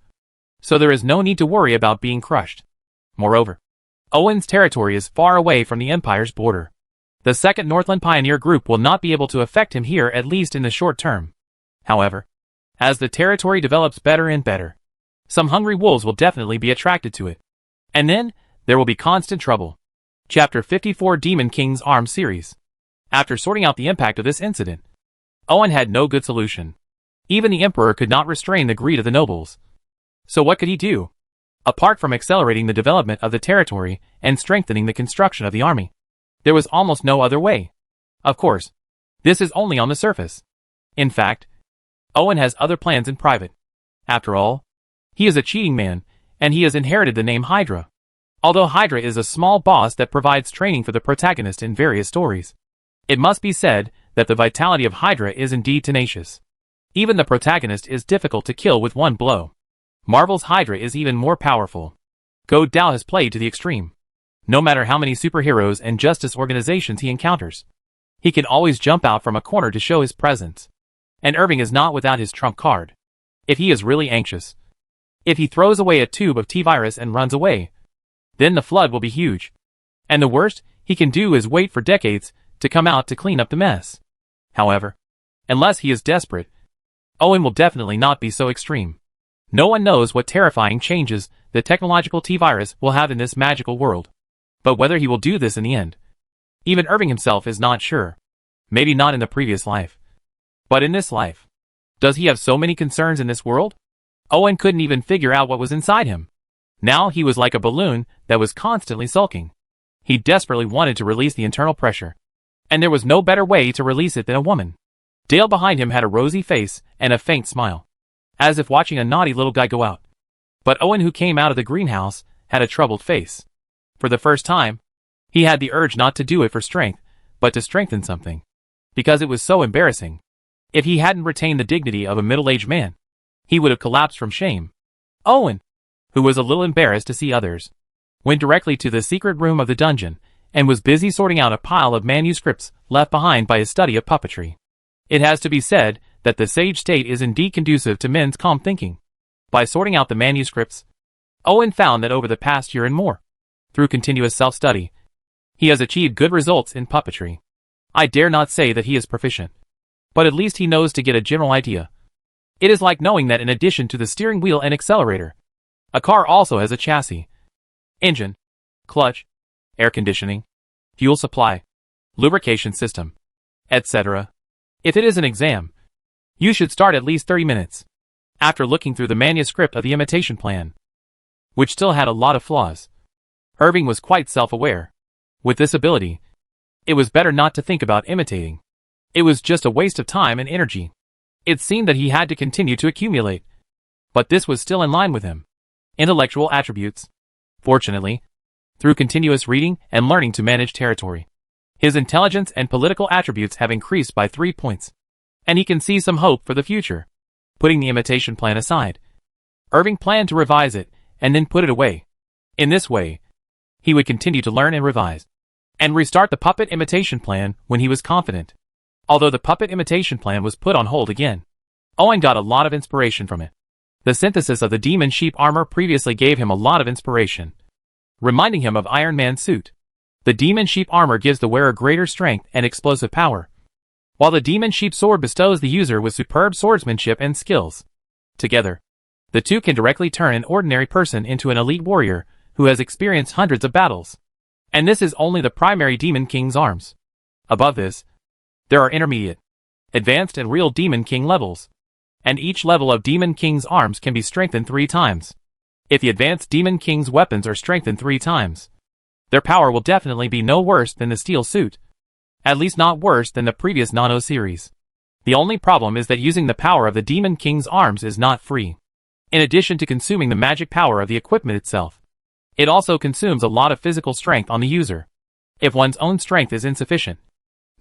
so there is no need to worry about being crushed. Moreover, Owen's territory is far away from the empire's border. The second Northland Pioneer Group will not be able to affect him here, at least in the short term. However, as the territory develops better and better, Some hungry wolves will definitely be attracted to it. And then, there will be constant trouble. Chapter 54 Demon King's Arm Series. After sorting out the impact of this incident, Owen had no good solution. Even the Emperor could not restrain the greed of the nobles. So what could he do? Apart from accelerating the development of the territory and strengthening the construction of the army, there was almost no other way. Of course, this is only on the surface. In fact, Owen has other plans in private. After all, he is a cheating man, and he has inherited the name Hydra. Although Hydra is a small boss that provides training for the protagonist in various stories, it must be said that the vitality of Hydra is indeed tenacious. Even the protagonist is difficult to kill with one blow. Marvel's Hydra is even more powerful. God Dao has played to the extreme. No matter how many superheroes and justice organizations he encounters, he can always jump out from a corner to show his presence. And Irving is not without his trump card. If he is really anxious, if he throws away a tube of T-virus and runs away, then the flood will be huge. And the worst he can do is wait for decades to come out to clean up the mess. However, unless he is desperate, Owen will definitely not be so extreme. No one knows what terrifying changes the technological T-virus will have in this magical world. But whether he will do this in the end, even Irving himself is not sure. Maybe not in the previous life. But in this life, does he have so many concerns in this world? Owen couldn't even figure out what was inside him. Now he was like a balloon that was constantly sulking. He desperately wanted to release the internal pressure. And there was no better way to release it than a woman. Dale behind him had a rosy face and a faint smile, as if watching a naughty little guy go out. But Owen, who came out of the greenhouse, had a troubled face. For the first time, he had the urge not to do it for strength, but to strengthen something. Because it was so embarrassing. If he hadn't retained the dignity of a middle-aged man, he would have collapsed from shame. Owen, who was a little embarrassed to see others, went directly to the secret room of the dungeon, and was busy sorting out a pile of manuscripts left behind by his study of puppetry. It has to be said that the sage state is indeed conducive to men's calm thinking. By sorting out the manuscripts, Owen found that over the past year and more, through continuous self-study, he has achieved good results in puppetry. I dare not say that he is proficient, but at least he knows to get a general idea. It is like knowing that in addition to the steering wheel and accelerator, a car also has a chassis, engine, clutch, air conditioning, fuel supply, lubrication system, etc. If it is an exam, you should start at least 30 minutes. After looking through the manuscript of the imitation plan, which still had a lot of flaws, Irving was quite self-aware. With this ability, it was better not to think about imitating. It was just a waste of time and energy. It seemed that he had to continue to accumulate. But this was still in line with him. Intellectual attributes. Fortunately, through continuous reading and learning to manage territory, his intelligence and political attributes have increased by 3 points. And he can see some hope for the future. Putting the imitation plan aside, Irving planned to revise it and then put it away. In this way, he would continue to learn and revise, and restart the puppet imitation plan when he was confident. Although the puppet imitation plan was put on hold again, Owen got a lot of inspiration from it. The synthesis of the demon sheep armor previously gave him a lot of inspiration, reminding him of Iron Man's suit. The demon sheep armor gives the wearer greater strength and explosive power, while the demon sheep sword bestows the user with superb swordsmanship and skills. Together, the two can directly turn an ordinary person into an elite warrior who has experienced hundreds of battles. And this is only the primary Demon King's arms. Above this, there are intermediate, advanced and real Demon King levels. And each level of Demon King's arms can be strengthened 3 times. If the advanced Demon King's weapons are strengthened 3 times, their power will definitely be no worse than the steel suit. At least not worse than the previous Nano series. The only problem is that using the power of the Demon King's arms is not free. In addition to consuming the magic power of the equipment itself, it also consumes a lot of physical strength on the user. If one's own strength is insufficient,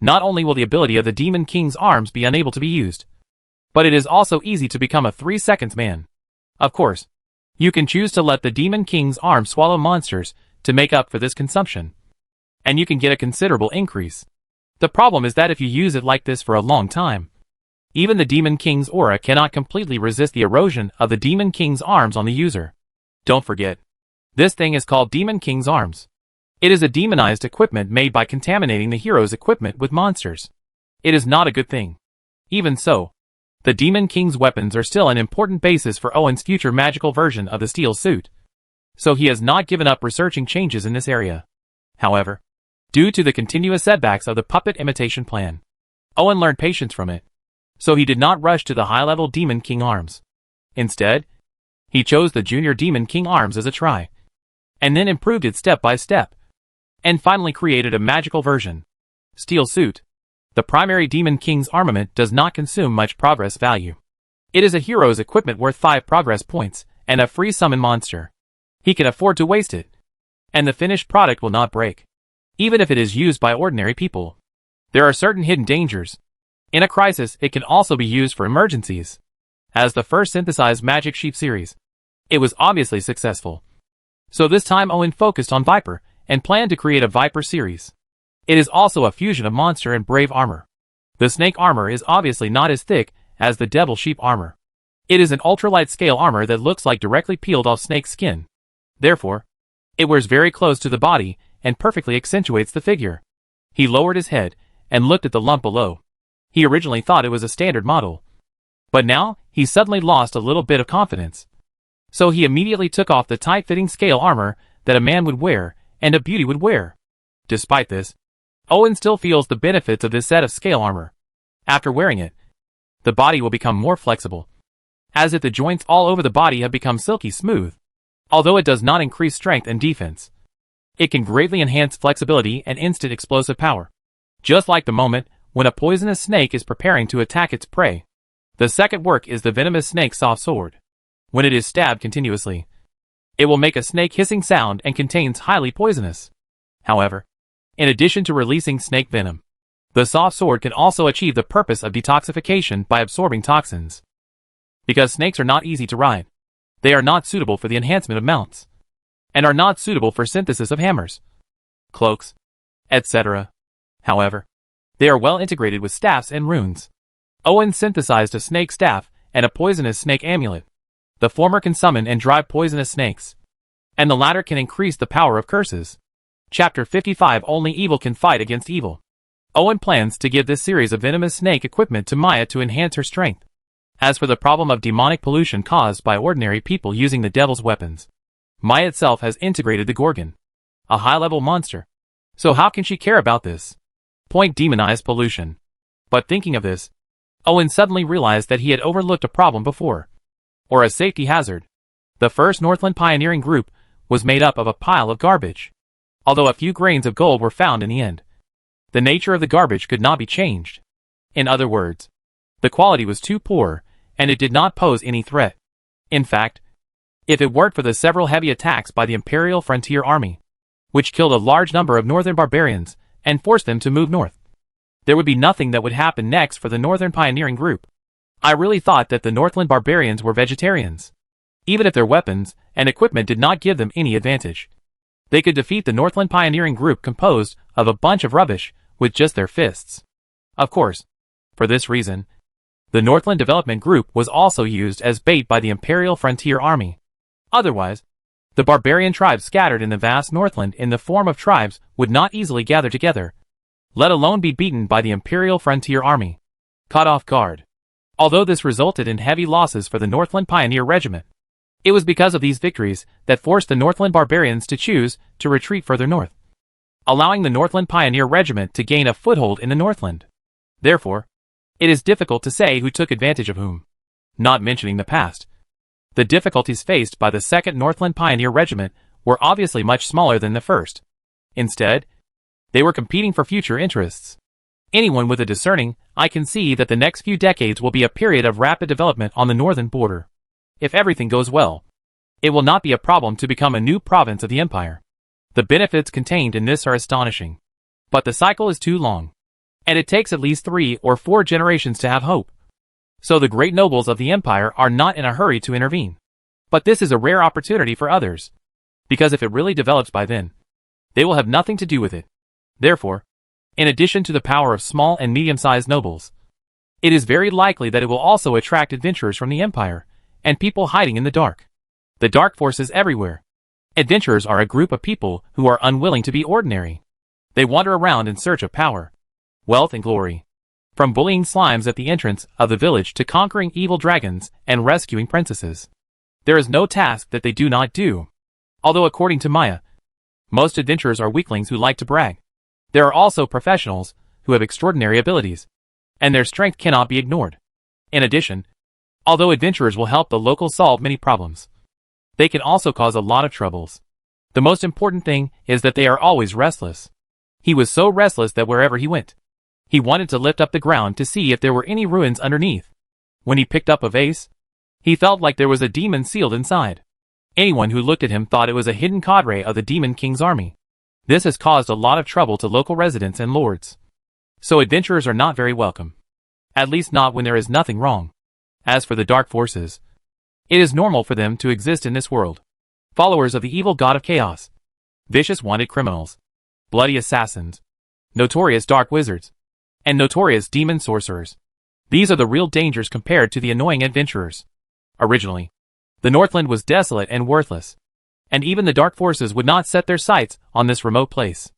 not only will the ability of the Demon King's arms be unable to be used, but it is also easy to become a 3 seconds man. Of course, you can choose to let the Demon King's arms swallow monsters to make up for this consumption, and you can get a considerable increase. The problem is that if you use it like this for a long time, even the Demon King's aura cannot completely resist the erosion of the Demon King's arms on the user. Don't forget, this thing is called Demon King's arms. It is a demonized equipment made by contaminating the hero's equipment with monsters. It is not a good thing. Even so, The Demon King's weapons are still an important basis for Owen's future magical version of the steel suit, so he has not given up researching changes in this area. However, due to the continuous setbacks of the puppet imitation plan, Owen learned patience from it, so he did not rush to the high-level Demon King arms. Instead, he chose the Junior Demon King arms as a try, and then improved it step by step, and finally created a magical version. Steel suit. The primary Demon King's armament does not consume much progress value. It is a hero's equipment worth 5 progress points, and a free summon monster. He can afford to waste it, and the finished product will not break, even if it is used by ordinary people. There are certain hidden dangers. In a crisis, it can also be used for emergencies. As the first synthesized Magic Sheep series, it was obviously successful. So this time Owen focused on Viper, and planned to create a Viper series. It is also a fusion of monster and brave armor. The snake armor is obviously not as thick as the devil sheep armor. It is an ultralight scale armor that looks like directly peeled off snake's skin. Therefore, it wears very close to the body and perfectly accentuates the figure. He lowered his head and looked at the lump below. He originally thought it was a standard model, but now he suddenly lost a little bit of confidence. So he immediately took off the tight-fitting scale armor that a man would wear and a beauty would wear. Despite this, Owen still feels the benefits of this set of scale armor. After wearing it, the body will become more flexible, as if the joints all over the body have become silky smooth. Although it does not increase strength and defense, it can greatly enhance flexibility and instant explosive power. Just like the moment when a poisonous snake is preparing to attack its prey. The second work is the venomous snake soft sword. When it is stabbed continuously, it will make a snake hissing sound and contains highly poisonous. However, in addition to releasing snake venom, the soft sword can also achieve the purpose of detoxification by absorbing toxins. Because snakes are not easy to ride, they are not suitable for the enhancement of mounts, and are not suitable for synthesis of hammers, cloaks, etc. However, they are well integrated with staffs and runes. Owen synthesized a snake staff and a poisonous snake amulet. The former can summon and drive poisonous snakes, and the latter can increase the power of curses. Chapter 55. Only evil can fight against evil. Owen plans to give this series of venomous snake equipment to Maya to enhance her strength. As for the problem of demonic pollution caused by ordinary people using the devil's weapons, Maya itself has integrated the Gorgon, a high-level monster. So how can she care about this? Point demonized pollution. But thinking of this, Owen suddenly realized that he had overlooked a problem before, or a safety hazard. The first Northland pioneering group was made up of a pile of garbage. Although a few grains of gold were found in the end, the nature of the garbage could not be changed. In other words, the quality was too poor, and it did not pose any threat. In fact, if it weren't for the several heavy attacks by the Imperial Frontier Army, which killed a large number of northern barbarians and forced them to move north, there would be nothing that would happen next for the Northern Pioneering Group. I really thought that the Northland barbarians were vegetarians. Even if their weapons and equipment did not give them any advantage, they could defeat the Northland Pioneering Group composed of a bunch of rubbish with just their fists. Of course, for this reason, the Northland Development Group was also used as bait by the Imperial Frontier Army. Otherwise, the barbarian tribes scattered in the vast Northland in the form of tribes would not easily gather together, let alone be beaten by the Imperial Frontier Army. Caught off guard. Although this resulted in heavy losses for the Northland Pioneer Regiment, it was because of these victories that forced the Northland barbarians to choose to retreat further north, allowing the Northland Pioneer Regiment to gain a foothold in the Northland. Therefore, it is difficult to say who took advantage of whom. Not mentioning the past, the difficulties faced by the 2nd Northland Pioneer Regiment were obviously much smaller than the 1st. Instead, they were competing for future interests. Anyone with a discerning eye can see that the next few decades will be a period of rapid development on the northern border. If everything goes well, it will not be a problem to become a new province of the Empire. The benefits contained in this are astonishing. But the cycle is too long, and it takes at least 3 or 4 generations to have hope. So the great nobles of the Empire are not in a hurry to intervene. But this is a rare opportunity for others, because if it really develops by then, they will have nothing to do with it. Therefore, in addition to the power of small and medium-sized nobles, it is very likely that it will also attract adventurers from the Empire, and people hiding in the dark. The dark forces everywhere. Adventurers are a group of people who are unwilling to be ordinary. They wander around in search of power, wealth and glory. From bullying slimes at the entrance of the village to conquering evil dragons and rescuing princesses. There is no task that they do not do. Although according to Maya, most adventurers are weaklings who like to brag. There are also professionals who have extraordinary abilities, and their strength cannot be ignored. In addition, although adventurers will help the locals solve many problems, they can also cause a lot of troubles. The most important thing is that they are always restless. He was so restless that wherever he went, he wanted to lift up the ground to see if there were any ruins underneath. When he picked up a vase, he felt like there was a demon sealed inside. Anyone who looked at him thought it was a hidden cadre of the Demon King's army. This has caused a lot of trouble to local residents and lords. So adventurers are not very welcome. At least not when there is nothing wrong. As for the dark forces, it is normal for them to exist in this world. Followers of the evil god of chaos. Vicious wanted criminals. Bloody assassins. Notorious dark wizards. And notorious demon sorcerers. These are the real dangers compared to the annoying adventurers. Originally, the Northland was desolate and worthless, and even the dark forces would not set their sights on this remote place.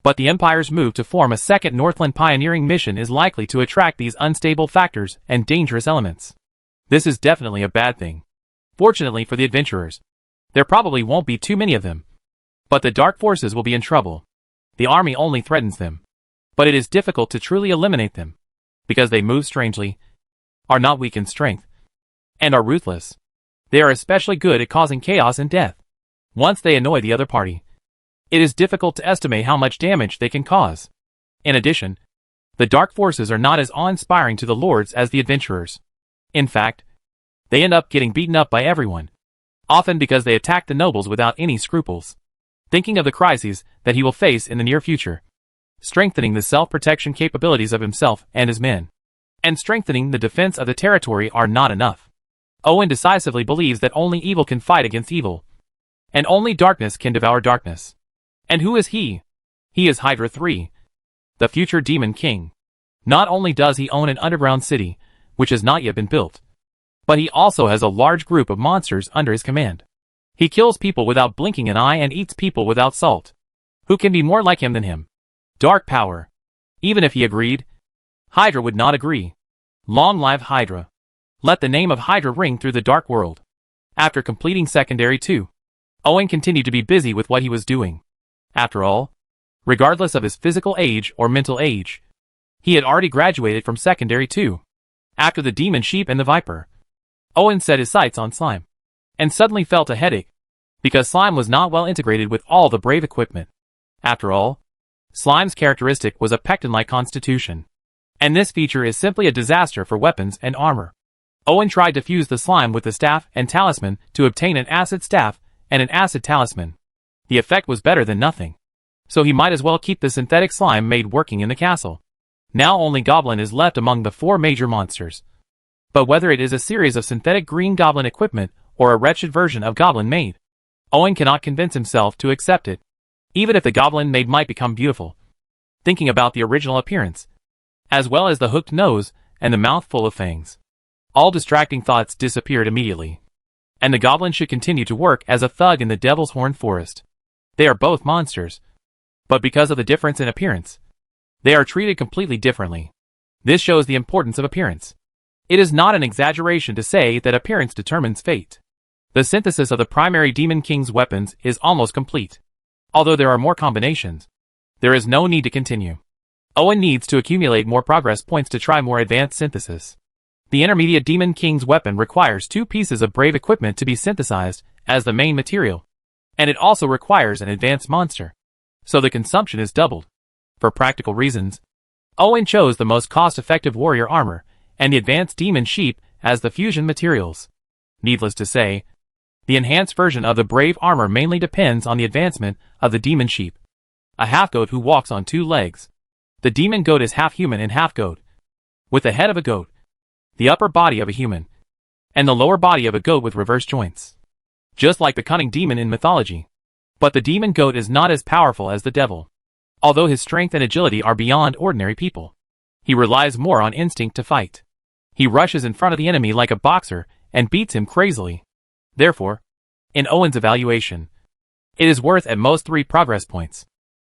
But the Empire's move to form a second Northland pioneering mission is likely to attract these unstable factors and dangerous elements. This is definitely a bad thing. Fortunately for the adventurers, there probably won't be too many of them. But the dark forces will be in trouble. The army only threatens them. But it is difficult to truly eliminate them, because they move strangely, are not weak in strength, and are ruthless. They are especially good at causing chaos and death. Once they annoy the other party, it is difficult to estimate how much damage they can cause. In addition, the dark forces are not as awe-inspiring to the lords as the adventurers. In fact, they end up getting beaten up by everyone, often because they attack the nobles without any scruples. Thinking of the crises that he will face in the near future, strengthening the self-protection capabilities of himself and his men, and strengthening the defense of the territory are not enough. Owen decisively believes that only evil can fight against evil, and only darkness can devour darkness. And who is he? He is Hydra 3, the future Demon King. Not only does he own an underground city, which has not yet been built, but he also has a large group of monsters under his command. He kills people without blinking an eye and eats people without salt. Who can be more like him than him? Dark power. Even if he agreed, Hydra would not agree. Long live Hydra. Let the name of Hydra ring through the dark world. After completing Secondary 2, Owen continued to be busy with what he was doing. After all, regardless of his physical age or mental age, he had already graduated from Secondary 2. After the Demon Sheep and the Viper, Owen set his sights on Slime, and suddenly felt a headache, because Slime was not well integrated with all the brave equipment. After all, Slime's characteristic was a pectin-like constitution, and this feature is simply a disaster for weapons and armor. Owen tried to fuse the slime with the staff and talisman to obtain an acid staff and an acid talisman. The effect was better than nothing, so he might as well keep the synthetic slime made working in the castle. Now only Goblin is left among the 4 major monsters. But whether it is a series of synthetic green Goblin equipment or a wretched version of Goblin Maid, Owen cannot convince himself to accept it, even if the Goblin Maid might become beautiful. Thinking about the original appearance, as well as the hooked nose and the mouth full of fangs, all distracting thoughts disappeared immediately. And the Goblin should continue to work as a thug in the Devil's Horn Forest. They are both monsters, but because of the difference in appearance, they are treated completely differently. This shows the importance of appearance. It is not an exaggeration to say that appearance determines fate. The synthesis of the primary Demon King's weapons is almost complete. Although there are more combinations, there is no need to continue. Owen needs to accumulate more progress points to try more advanced synthesis. The intermediate Demon King's weapon requires 2 pieces of brave equipment to be synthesized as the main material, and it also requires an advanced monster, so the consumption is doubled. For practical reasons, Owen chose the most cost-effective warrior armor and the advanced demon sheep as the fusion materials. Needless to say, the enhanced version of the brave armor mainly depends on the advancement of the demon sheep, a half-goat who walks on 2 legs. The demon goat is half human and half goat, with the head of a goat, the upper body of a human, and the lower body of a goat with reverse joints. Just like the cunning demon in mythology. But the demon goat is not as powerful as the devil. Although his strength and agility are beyond ordinary people, he relies more on instinct to fight. He rushes in front of the enemy like a boxer and beats him crazily. Therefore, in Owen's evaluation, it is worth at most 3 progress points.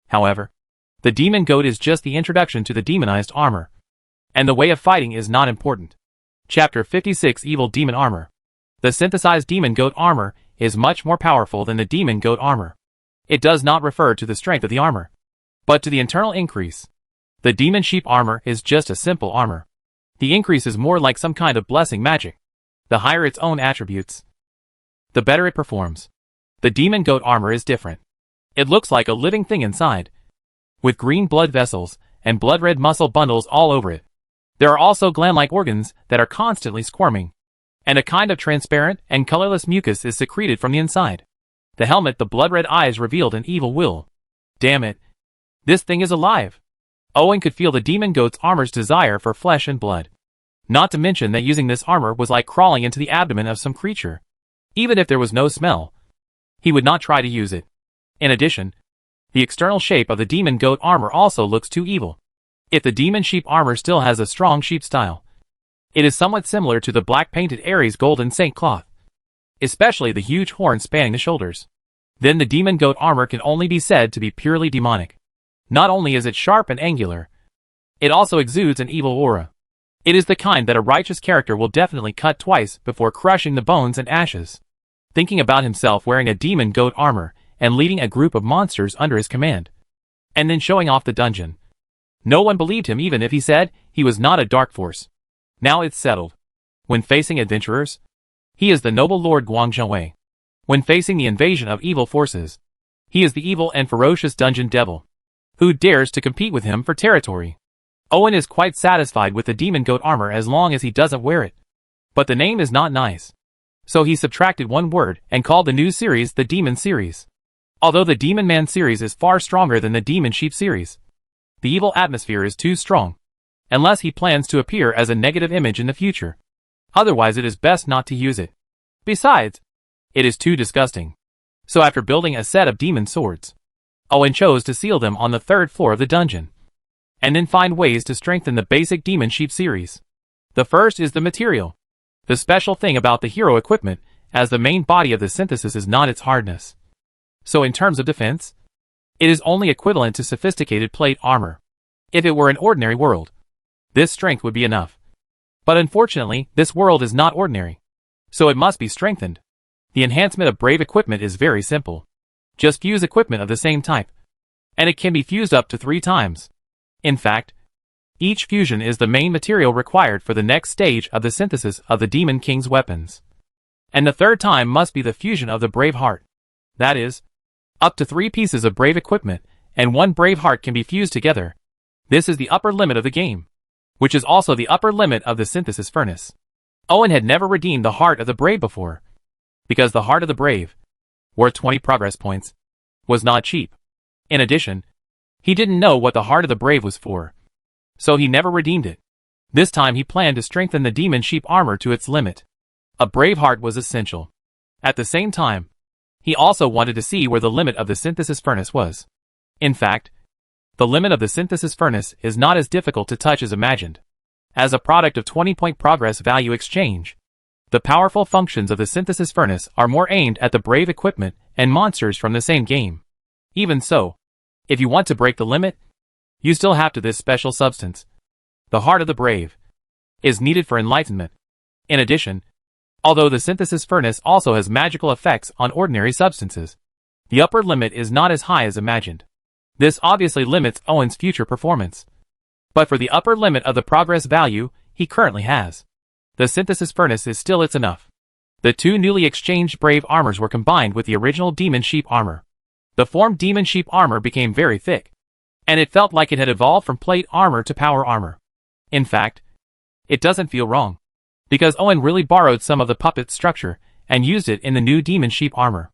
However, the demon goat is just the introduction to the demonized armor. And the way of fighting is not important. Chapter 56 Evil Demon Armor. The synthesized demon goat armor is much more powerful than the demon goat armor. It does not refer to the strength of the armor, but to the internal increase. The demon sheep armor is just a simple armor. The increase is more like some kind of blessing magic. The higher its own attributes, the better it performs. The demon goat armor is different. It looks like a living thing inside, with green blood vessels and blood-red muscle bundles all over it. There are also gland-like organs that are constantly squirming, and a kind of transparent and colorless mucus is secreted from the inside. The helmet, the blood-red eyes revealed an evil will. Damn it. This thing is alive. Owen could feel the demon goat's armor's desire for flesh and blood. Not to mention that using this armor was like crawling into the abdomen of some creature. Even if there was no smell, he would not try to use it. In addition, the external shape of the demon goat armor also looks too evil. If the demon sheep armor still has a strong sheep style, it is somewhat similar to the black painted Ares golden saint cloth, especially the huge horn spanning the shoulders. Then the demon goat armor can only be said to be purely demonic. Not only is it sharp and angular, it also exudes an evil aura. It is the kind that a righteous character will definitely cut twice before crushing the bones and ashes. Thinking about himself wearing a demon goat armor and leading a group of monsters under his command, and then showing off the dungeon. No one believed him even if he said he was not a dark force. Now it's settled. When facing adventurers, he is the noble Lord Guangzhouwei. When facing the invasion of evil forces, he is the evil and ferocious dungeon devil. Who dares to compete with him for territory? Owen is quite satisfied with the demon goat armor as long as he doesn't wear it. But the name is not nice. So he subtracted one word and called the new series the Demon series. Although the Demon Man series is far stronger than the Demon Sheep series, the evil atmosphere is too strong, unless he plans to appear as a negative image in the future. Otherwise it is best not to use it. Besides, it is too disgusting. So after building a set of demon swords, Owen chose to seal them on the 3rd floor of the dungeon, and then find ways to strengthen the basic Demon Sheep series. The first is the material. The special thing about the hero equipment, as the main body of the synthesis is not its hardness. So in terms of defense, it is only equivalent to sophisticated plate armor. If it were an ordinary world, this strength would be enough. But unfortunately, this world is not ordinary, so it must be strengthened. The enhancement of brave equipment is very simple. Just fuse equipment of the same type, and it can be fused up to 3 times. In fact, each fusion is the main material required for the next stage of the synthesis of the Demon King's weapons. And the 3rd time must be the fusion of the brave heart. That is, up to 3 pieces of brave equipment and 1 brave heart can be fused together. This is the upper limit of the game, which is also the upper limit of the synthesis furnace. Owen had never redeemed the heart of the brave before, because the heart of the brave, worth 20 progress points, was not cheap. In addition, he didn't know what the heart of the brave was for, so he never redeemed it. This time he planned to strengthen the demon sheep armor to its limit. A brave heart was essential. At the same time, he also wanted to see where the limit of the synthesis furnace was. In fact, the limit of the synthesis furnace is not as difficult to touch as imagined. As a product of 20-point progress value exchange, the powerful functions of the synthesis furnace are more aimed at the brave equipment and monsters from the same game. Even so, if you want to break the limit, you still have to this special substance. The heart of the brave is needed for enlightenment. In addition, although the synthesis furnace also has magical effects on ordinary substances, the upper limit is not as high as imagined. This obviously limits Owen's future performance. But for the upper limit of the progress value he currently has, the synthesis furnace is still it's enough. The 2 newly exchanged brave armors were combined with the original demon sheep armor. The formed demon sheep armor became very thick, and it felt like it had evolved from plate armor to power armor. In fact, it doesn't feel wrong, because Owen really borrowed some of the puppet structure and used it in the new demon sheep armor.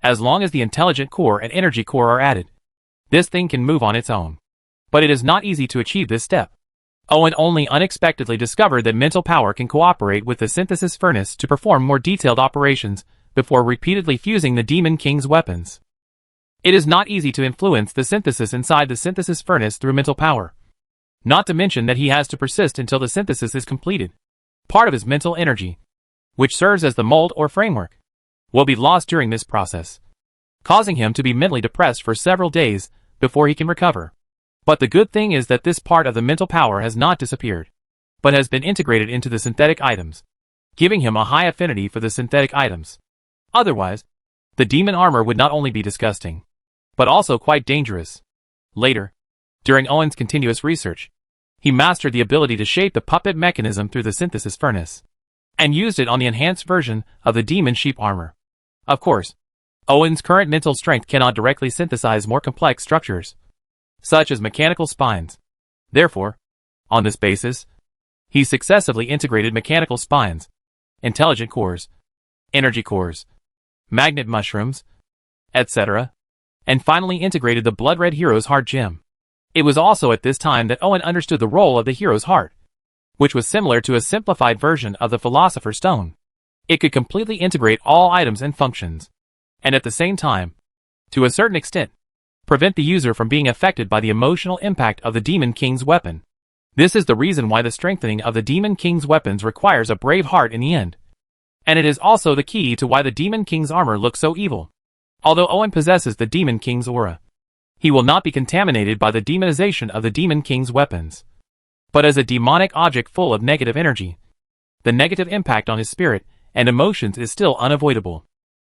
As long as the intelligent core and energy core are added, this thing can move on its own. But it is not easy to achieve this step. Owen only unexpectedly discovered that mental power can cooperate with the synthesis furnace to perform more detailed operations before repeatedly fusing the Demon King's weapons. It is not easy to influence the synthesis inside the synthesis furnace through mental power. Not to mention that he has to persist until the synthesis is completed. Part of his mental energy, which serves as the mold or framework, will be lost during this process, causing him to be mentally depressed for several days before he can recover. But the good thing is that this part of the mental power has not disappeared. but has been integrated into the synthetic items, giving him a high affinity for the synthetic items. Otherwise, the demon armor would not only be disgusting, but also quite dangerous. Later, during Owen's continuous research, he mastered the ability to shape the puppet mechanism through the synthesis furnace, and used it on the enhanced version of the demon sheep armor. Of course, Owen's current mental strength cannot directly synthesize more complex structures, such as mechanical spines. Therefore, on this basis, he successively integrated mechanical spines, intelligent cores, energy cores, magnet mushrooms, etc., and finally integrated the blood red hero's heart gem. It was also at this time that Owen understood the role of the hero's heart, which was similar to a simplified version of the Philosopher's Stone. It could completely integrate all items and functions, and at the same time, to a certain extent, prevent the user from being affected by the emotional impact of the Demon King's weapon. This is the reason why the strengthening of the Demon King's weapons requires a brave heart in the end. And it is also the key to why the Demon King's armor looks so evil. Although Owen possesses the Demon King's aura, he will not be contaminated by the demonization of the Demon King's weapons. But as a demonic object full of negative energy, the negative impact on his spirit and emotions is still unavoidable.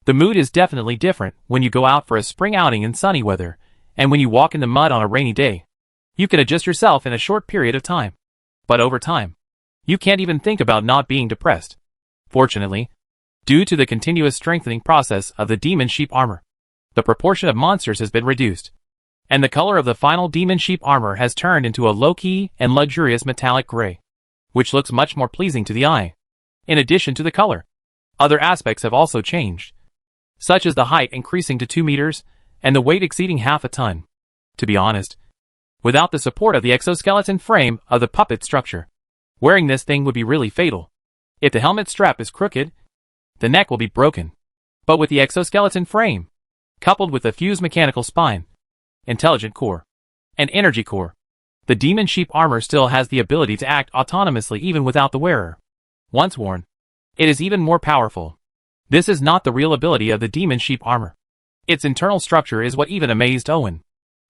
The mood is definitely different when you go out for a spring outing in sunny weather, and when you walk in the mud on a rainy day. You can adjust yourself in a short period of time. But over time, you can't even think about not being depressed. Fortunately, due to the continuous strengthening process of the demon sheep armor, the proportion of monsters has been reduced, and the color of the final demon sheep armor has turned into a low-key and luxurious metallic gray, which looks much more pleasing to the eye. In addition to the color, other aspects have also changed, such as the height increasing to 2 meters and the weight exceeding half a ton. To be honest, without the support of the exoskeleton frame of the puppet structure, wearing this thing would be really fatal. If the helmet strap is crooked, the neck will be broken. But with the exoskeleton frame, coupled with the fused mechanical spine, intelligent core, and energy core, the demon sheep armor still has the ability to act autonomously even without the wearer. Once worn, it is even more powerful. This is not the real ability of the demon sheep armor. Its internal structure is what even amazed Owen,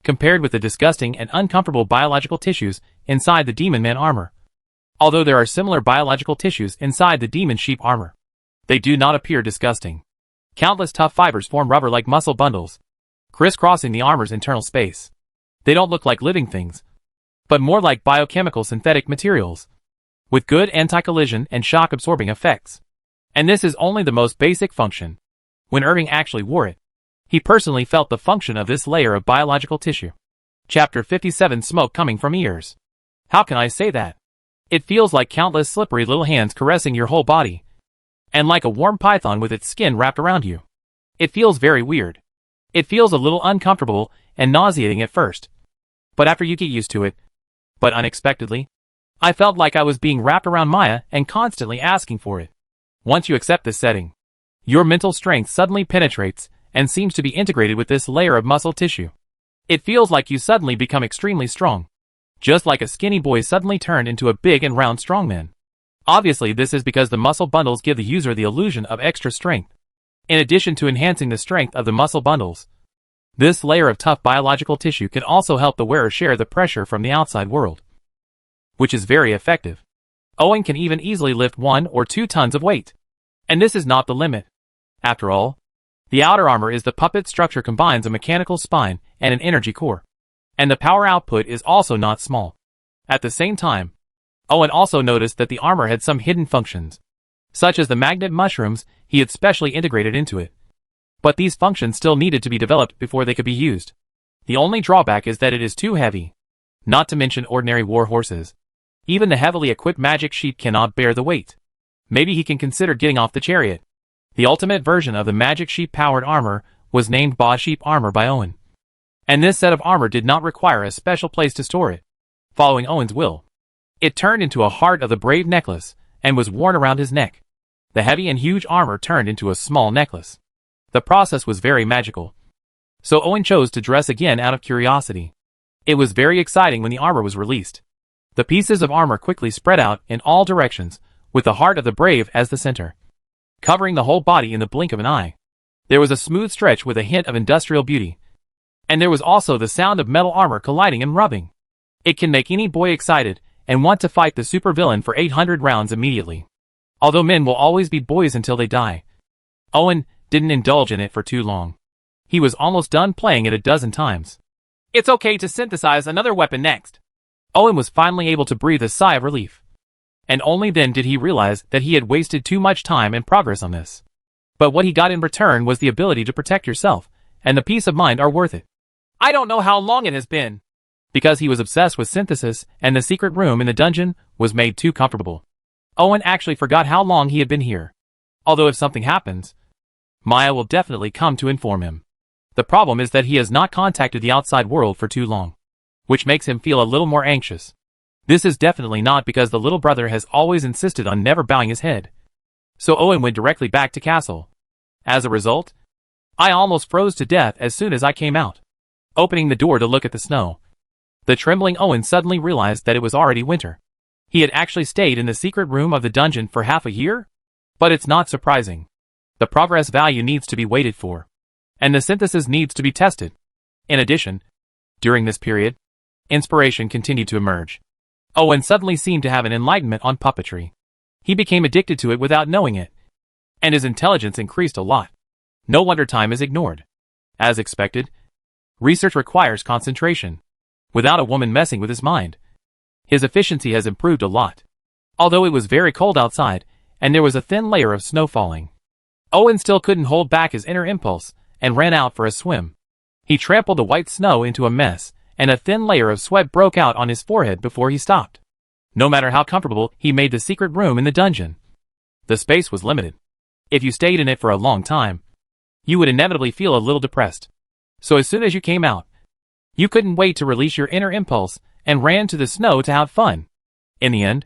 compared with the disgusting and uncomfortable biological tissues inside the demon man armor. Although there are similar biological tissues inside the demon sheep armor, they do not appear disgusting. Countless tough fibers form rubber-like muscle bundles, crisscrossing the armor's internal space. They don't look like living things, but more like biochemical synthetic materials, with good anti-collision and shock-absorbing effects. And this is only the most basic function. When Irving actually wore it, he personally felt the function of this layer of biological tissue. Chapter 57: Smoke coming from ears. How can I say that? It feels like countless slippery little hands caressing your whole body, and like a warm python with its skin wrapped around you. It feels very weird. It feels a little uncomfortable and nauseating at first, but after you get used to it. But unexpectedly, I felt like I was being wrapped around Maya and constantly asking for it. Once you accept this setting, your mental strength suddenly penetrates and seems to be integrated with this layer of muscle tissue. It feels like you suddenly become extremely strong, just like a skinny boy suddenly turned into a big and round strongman. Obviously, this is because the muscle bundles give the user the illusion of extra strength. In addition to enhancing the strength of the muscle bundles, this layer of tough biological tissue can also help the wearer share the pressure from the outside world, which is very effective. Owen can even easily lift 1 or 2 tons of weight. And this is not the limit. After all, the outer armor is the puppet structure combines a mechanical spine and an energy core. And the power output is also not small. At the same time, Owen also noticed that the armor had some hidden functions, such as the magnet mushrooms he had specially integrated into it. But these functions still needed to be developed before they could be used. The only drawback is that it is too heavy. Not to mention ordinary war horses. Even the heavily equipped magic sheep cannot bear the weight. Maybe he can consider getting off the chariot. The ultimate version of the magic sheep powered armor was named Boss Sheep Armor by Owen. And this set of armor did not require a special place to store it. Following Owen's will, it turned into a Heart of the Brave necklace and was worn around his neck. The heavy and huge armor turned into a small necklace. The process was very magical. So Owen chose to dress again out of curiosity. It was very exciting when the armor was released. The pieces of armor quickly spread out in all directions, with the Heart of the Brave as the center, covering the whole body in the blink of an eye. There was a smooth stretch with a hint of industrial beauty. And there was also the sound of metal armor colliding and rubbing. It can make any boy excited, and want to fight the supervillain for 800 rounds immediately. Although men will always be boys until they die, Owen didn't indulge in it for too long. He was almost done playing it a dozen times. It's okay to synthesize another weapon next. Owen was finally able to breathe a sigh of relief. And only then did he realize that he had wasted too much time and progress on this. But what he got in return was the ability to protect yourself, and the peace of mind are worth it. I don't know how long it has been. Because he was obsessed with synthesis, and the secret room in the dungeon was made too comfortable. Owen actually forgot how long he had been here. Although if something happens, Maya will definitely come to inform him. The problem is that he has not contacted the outside world for too long, which makes him feel a little more anxious. This is definitely not because the little brother has always insisted on never bowing his head. So Owen went directly back to castle. As a result, I almost froze to death as soon as I came out. Opening the door to look at the snow, the trembling Owen suddenly realized that it was already winter. He had actually stayed in the secret room of the dungeon for half a year? But it's not surprising. The progress value needs to be waited for, and the synthesis needs to be tested. In addition, during this period, inspiration continued to emerge. Owen suddenly seemed to have an enlightenment on puppetry. He became addicted to it without knowing it, and his intelligence increased a lot. No wonder time is ignored. As expected, research requires concentration. Without a woman messing with his mind, his efficiency has improved a lot. Although it was very cold outside, and there was a thin layer of snow falling, Owen still couldn't hold back his inner impulse, and ran out for a swim. He trampled the white snow into a mess, and a thin layer of sweat broke out on his forehead before he stopped. No matter how comfortable he made the secret room in the dungeon, the space was limited. If you stayed in it for a long time, you would inevitably feel a little depressed. So as soon as you came out, you couldn't wait to release your inner impulse and ran to the snow to have fun. In the end,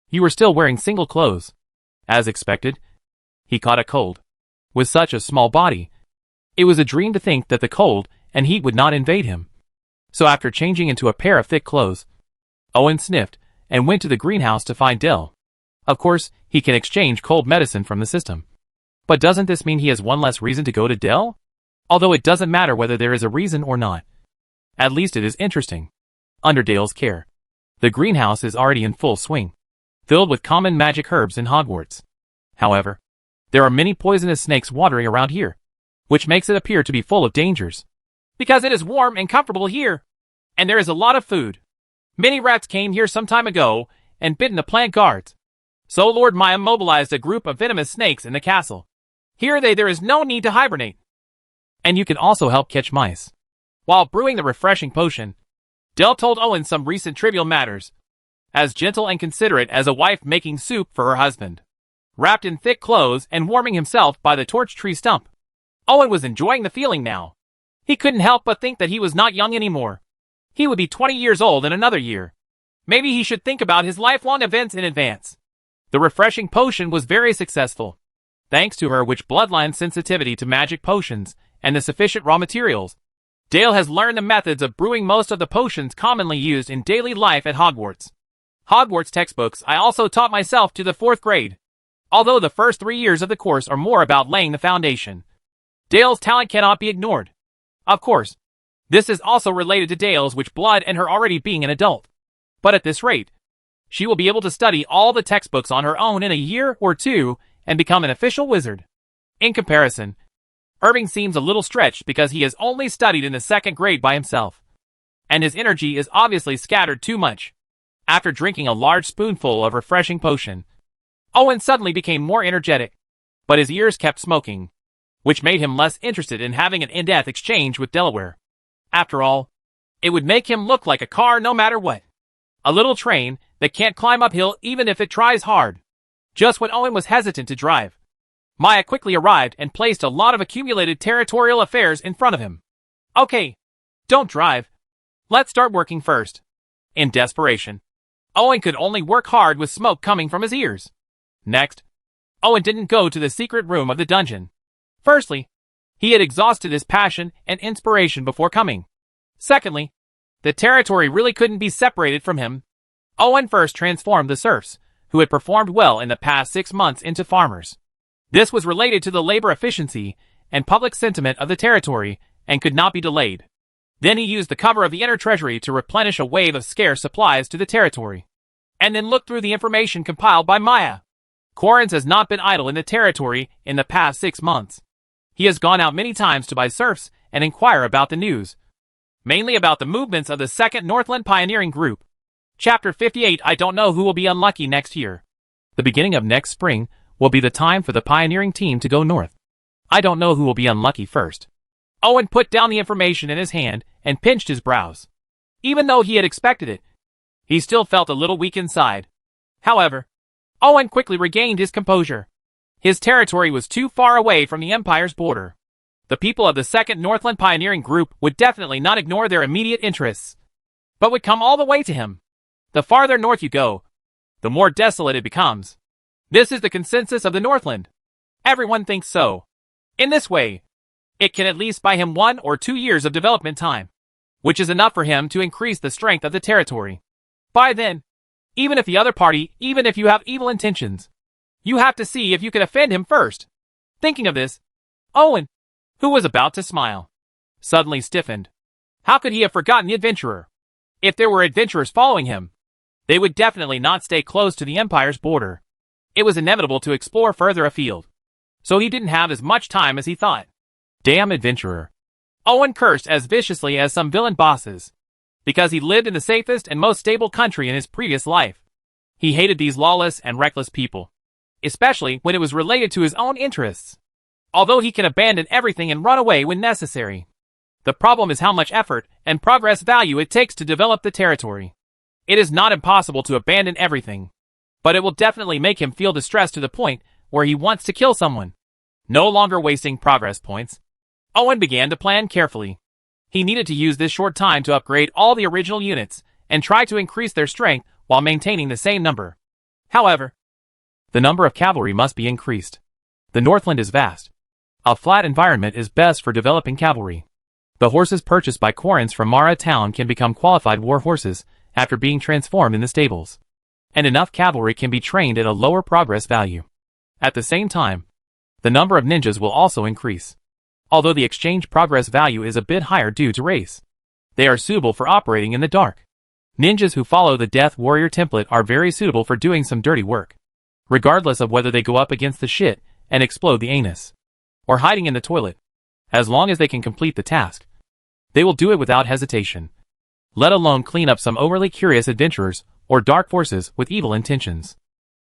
you were still wearing single clothes. As expected, he caught a cold. With such a small body, it was a dream to think that the cold and heat would not invade him. So after changing into a pair of thick clothes, Owen sniffed and went to the greenhouse to find Dell. Of course, he can exchange cold medicine from the system. But doesn't this mean he has one less reason to go to Dell? Although it doesn't matter whether there is a reason or not. At least it is interesting. Under Dale's care, the greenhouse is already in full swing, filled with common magic herbs in Hogwarts. However, there are many poisonous snakes wandering around here, which makes it appear to be full of dangers. Because it is warm and comfortable here, and there is a lot of food. Many rats came here some time ago and bitten the plant guards. So Lord Maya mobilized a group of venomous snakes in the castle. Here there is no need to hibernate. And you can also help catch mice. While brewing the refreshing potion, Dell told Owen some recent trivial matters. As gentle and considerate as a wife making soup for her husband. Wrapped in thick clothes and warming himself by the torch tree stump. Owen was enjoying the feeling now. He couldn't help but think that he was not young anymore. He would be 20 years old in another year. Maybe he should think about his lifelong events in advance. The refreshing potion was very successful, thanks to her witch bloodline sensitivity to magic potions and the sufficient raw materials. Dale has learned the methods of brewing most of the potions commonly used in daily life at Hogwarts. Hogwarts textbooks I also taught myself to the 4th grade. Although the first 3 years of the course are more about laying the foundation, Dale's talent cannot be ignored. Of course, this is also related to Dale's witch blood and her already being an adult. But at this rate, she will be able to study all the textbooks on her own in a year or two and become an official wizard. In comparison, Irving seems a little stretched because he has only studied in the 2nd grade by himself, and his energy is obviously scattered too much. After drinking a large spoonful of refreshing potion, Owen suddenly became more energetic, but his ears kept smoking, which made him less interested in having an in-depth exchange with Delaware. After all, it would make him look like a car no matter what. A little train that can't climb uphill even if it tries hard. Just when Owen was hesitant to drive, Maya quickly arrived and placed a lot of accumulated territorial affairs in front of him. Okay, don't drive. Let's start working first. In desperation, Owen could only work hard with smoke coming from his ears. Next, Owen didn't go to the secret room of the dungeon. Firstly, he had exhausted his passion and inspiration before coming. Secondly, the territory really couldn't be separated from him. Owen first transformed the serfs, who had performed well in the past 6 months, into farmers. This was related to the labor efficiency and public sentiment of the territory and could not be delayed. Then he used the cover of the inner treasury to replenish a wave of scarce supplies to the territory. and then looked through the information compiled by Maya. Corrins has not been idle in the territory in the past 6 months. He has gone out many times to buy serfs and inquire about the news, mainly about the movements of the 2nd Northland Pioneering Group. Chapter 58. I don't know who will be unlucky next year. The beginning of next spring will be the time for the pioneering team to go north. I don't know who will be unlucky first. Owen put down the information in his hand and pinched his brows. Even though he had expected it, he still felt a little weak inside. However, Owen quickly regained his composure. His territory was too far away from the Empire's border. The people of the 2nd Northland Pioneering Group would definitely not ignore their immediate interests, but would come all the way to him. The farther north you go, the more desolate it becomes. This is the consensus of the Northland. Everyone thinks so. In this way, it can at least buy him 1 or 2 years of development time, which is enough for him to increase the strength of the territory. By then, even if you have evil intentions, you have to see if you can offend him first. Thinking of this, Owen, who was about to smile, suddenly stiffened. How could he have forgotten the adventurer? If there were adventurers following him, they would definitely not stay close to the Empire's border. It was inevitable to explore further afield, so he didn't have as much time as he thought. Damn adventurer. Owen cursed as viciously as some villain bosses, because he lived in the safest and most stable country in his previous life. He hated these lawless and reckless people, especially when it was related to his own interests. Although he can abandon everything and run away when necessary, the problem is how much effort and progress value it takes to develop the territory. It is not impossible to abandon everything, but it will definitely make him feel distressed to the point where he wants to kill someone. No longer wasting progress points, Owen began to plan carefully. He needed to use this short time to upgrade all the original units and try to increase their strength while maintaining the same number. However, the number of cavalry must be increased. The Northland is vast. A flat environment is best for developing cavalry. The horses purchased by Corrins from Mara Town can become qualified war horses after being transformed in the stables, and enough cavalry can be trained at a lower progress value. At the same time, the number of ninjas will also increase. Although the exchange progress value is a bit higher due to race, they are suitable for operating in the dark. Ninjas who follow the Death Warrior template are very suitable for doing some dirty work, regardless of whether they go up against the shit and explode the anus, or hiding in the toilet. As long as they can complete the task, they will do it without hesitation, let alone clean up some overly curious adventurers or dark forces with evil intentions.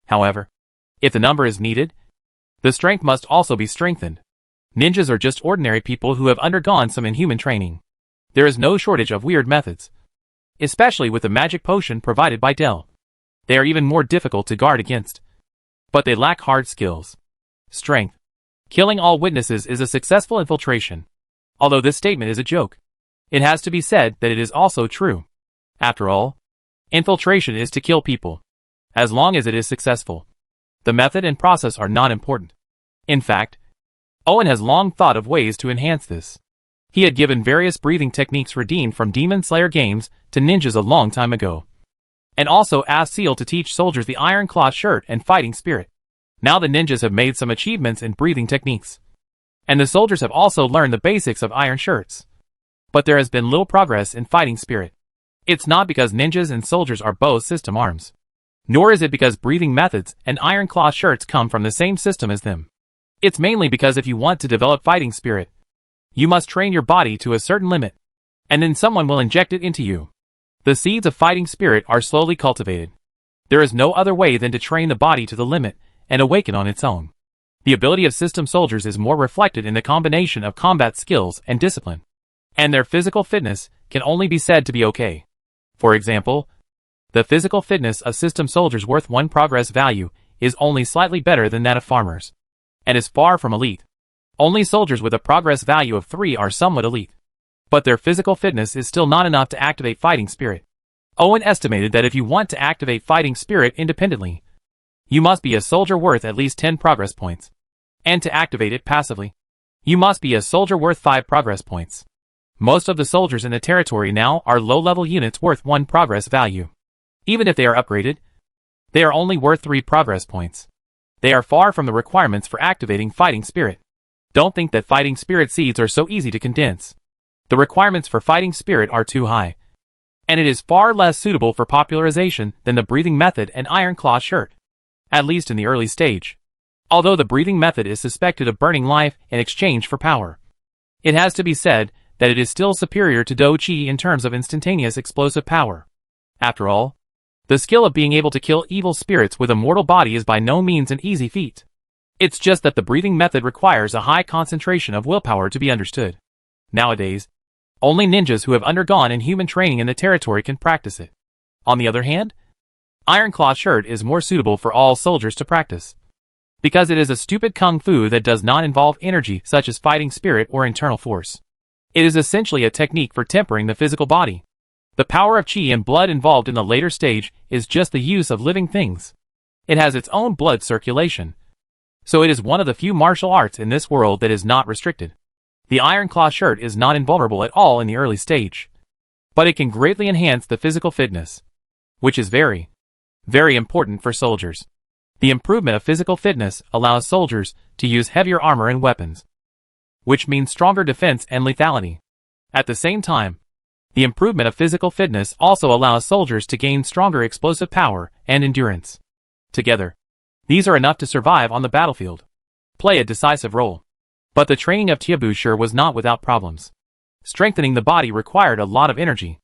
However, if the number is needed, the strength must also be strengthened. Ninjas are just ordinary people who have undergone some inhuman training. There is no shortage of weird methods, especially with the magic potion provided by Dell. They are even more difficult to guard against, but they lack hard skills. Strength. Killing all witnesses is a successful infiltration. Although this statement is a joke, it has to be said that it is also true. After all, infiltration is to kill people, as long as it is successful. The method and process are not important. In fact, Owen has long thought of ways to enhance this. He had given various breathing techniques redeemed from Demon Slayer games to ninjas a long time ago, and also asked Seal to teach soldiers the Iron Claw shirt and fighting spirit. Now the ninjas have made some achievements in breathing techniques, and the soldiers have also learned the basics of iron shirts. But there has been little progress in fighting spirit. It's not because ninjas and soldiers are both system arms, nor is it because breathing methods and Iron Claw shirts come from the same system as them. It's mainly because if you want to develop fighting spirit, you must train your body to a certain limit, and then someone will inject it into you. The seeds of fighting spirit are slowly cultivated. There is no other way than to train the body to the limit and awaken on its own. The ability of system soldiers is more reflected in the combination of combat skills and discipline, and their physical fitness can only be said to be okay. For example, the physical fitness of system soldiers worth 1 progress value is only slightly better than that of farmers, and is far from elite. Only soldiers with a progress value of 3 are somewhat elite, but their physical fitness is still not enough to activate fighting spirit. Owen estimated that if you want to activate fighting spirit independently, you must be a soldier worth at least 10 progress points, and to activate it passively, you must be a soldier worth 5 progress points. Most of the soldiers in the territory now are low-level units worth 1 progress value. Even if they are upgraded, they are only worth 3 progress points. They are far from the requirements for activating fighting spirit. Don't think that fighting spirit seeds are so easy to condense. The requirements for fighting spirit are too high, and it is far less suitable for popularization than the breathing method and iron claw shirt, at least in the early stage. Although the breathing method is suspected of burning life in exchange for power, it has to be said that it is still superior to Do Chi in terms of instantaneous explosive power. After all, the skill of being able to kill evil spirits with a mortal body is by no means an easy feat. It's just that the breathing method requires a high concentration of willpower to be understood. Nowadays, only ninjas who have undergone inhuman training in the territory can practice it. On the other hand, Iron Claw Shirt is more suitable for all soldiers to practice, because it is a stupid kung fu that does not involve energy such as fighting spirit or internal force. It is essentially a technique for tempering the physical body. The power of chi and blood involved in the later stage is just the use of living things. It has its own blood circulation, so it is one of the few martial arts in this world that is not restricted. The Iron Claw Shirt is not invulnerable at all in the early stage, but it can greatly enhance the physical fitness, which is very, very important for soldiers. The improvement of physical fitness allows soldiers to use heavier armor and weapons, which means stronger defense and lethality. At the same time, the improvement of physical fitness also allows soldiers to gain stronger explosive power and endurance. Together, these are enough to survive on the battlefield, play a decisive role. But the training of Tiabusher was not without problems. Strengthening the body required a lot of energy.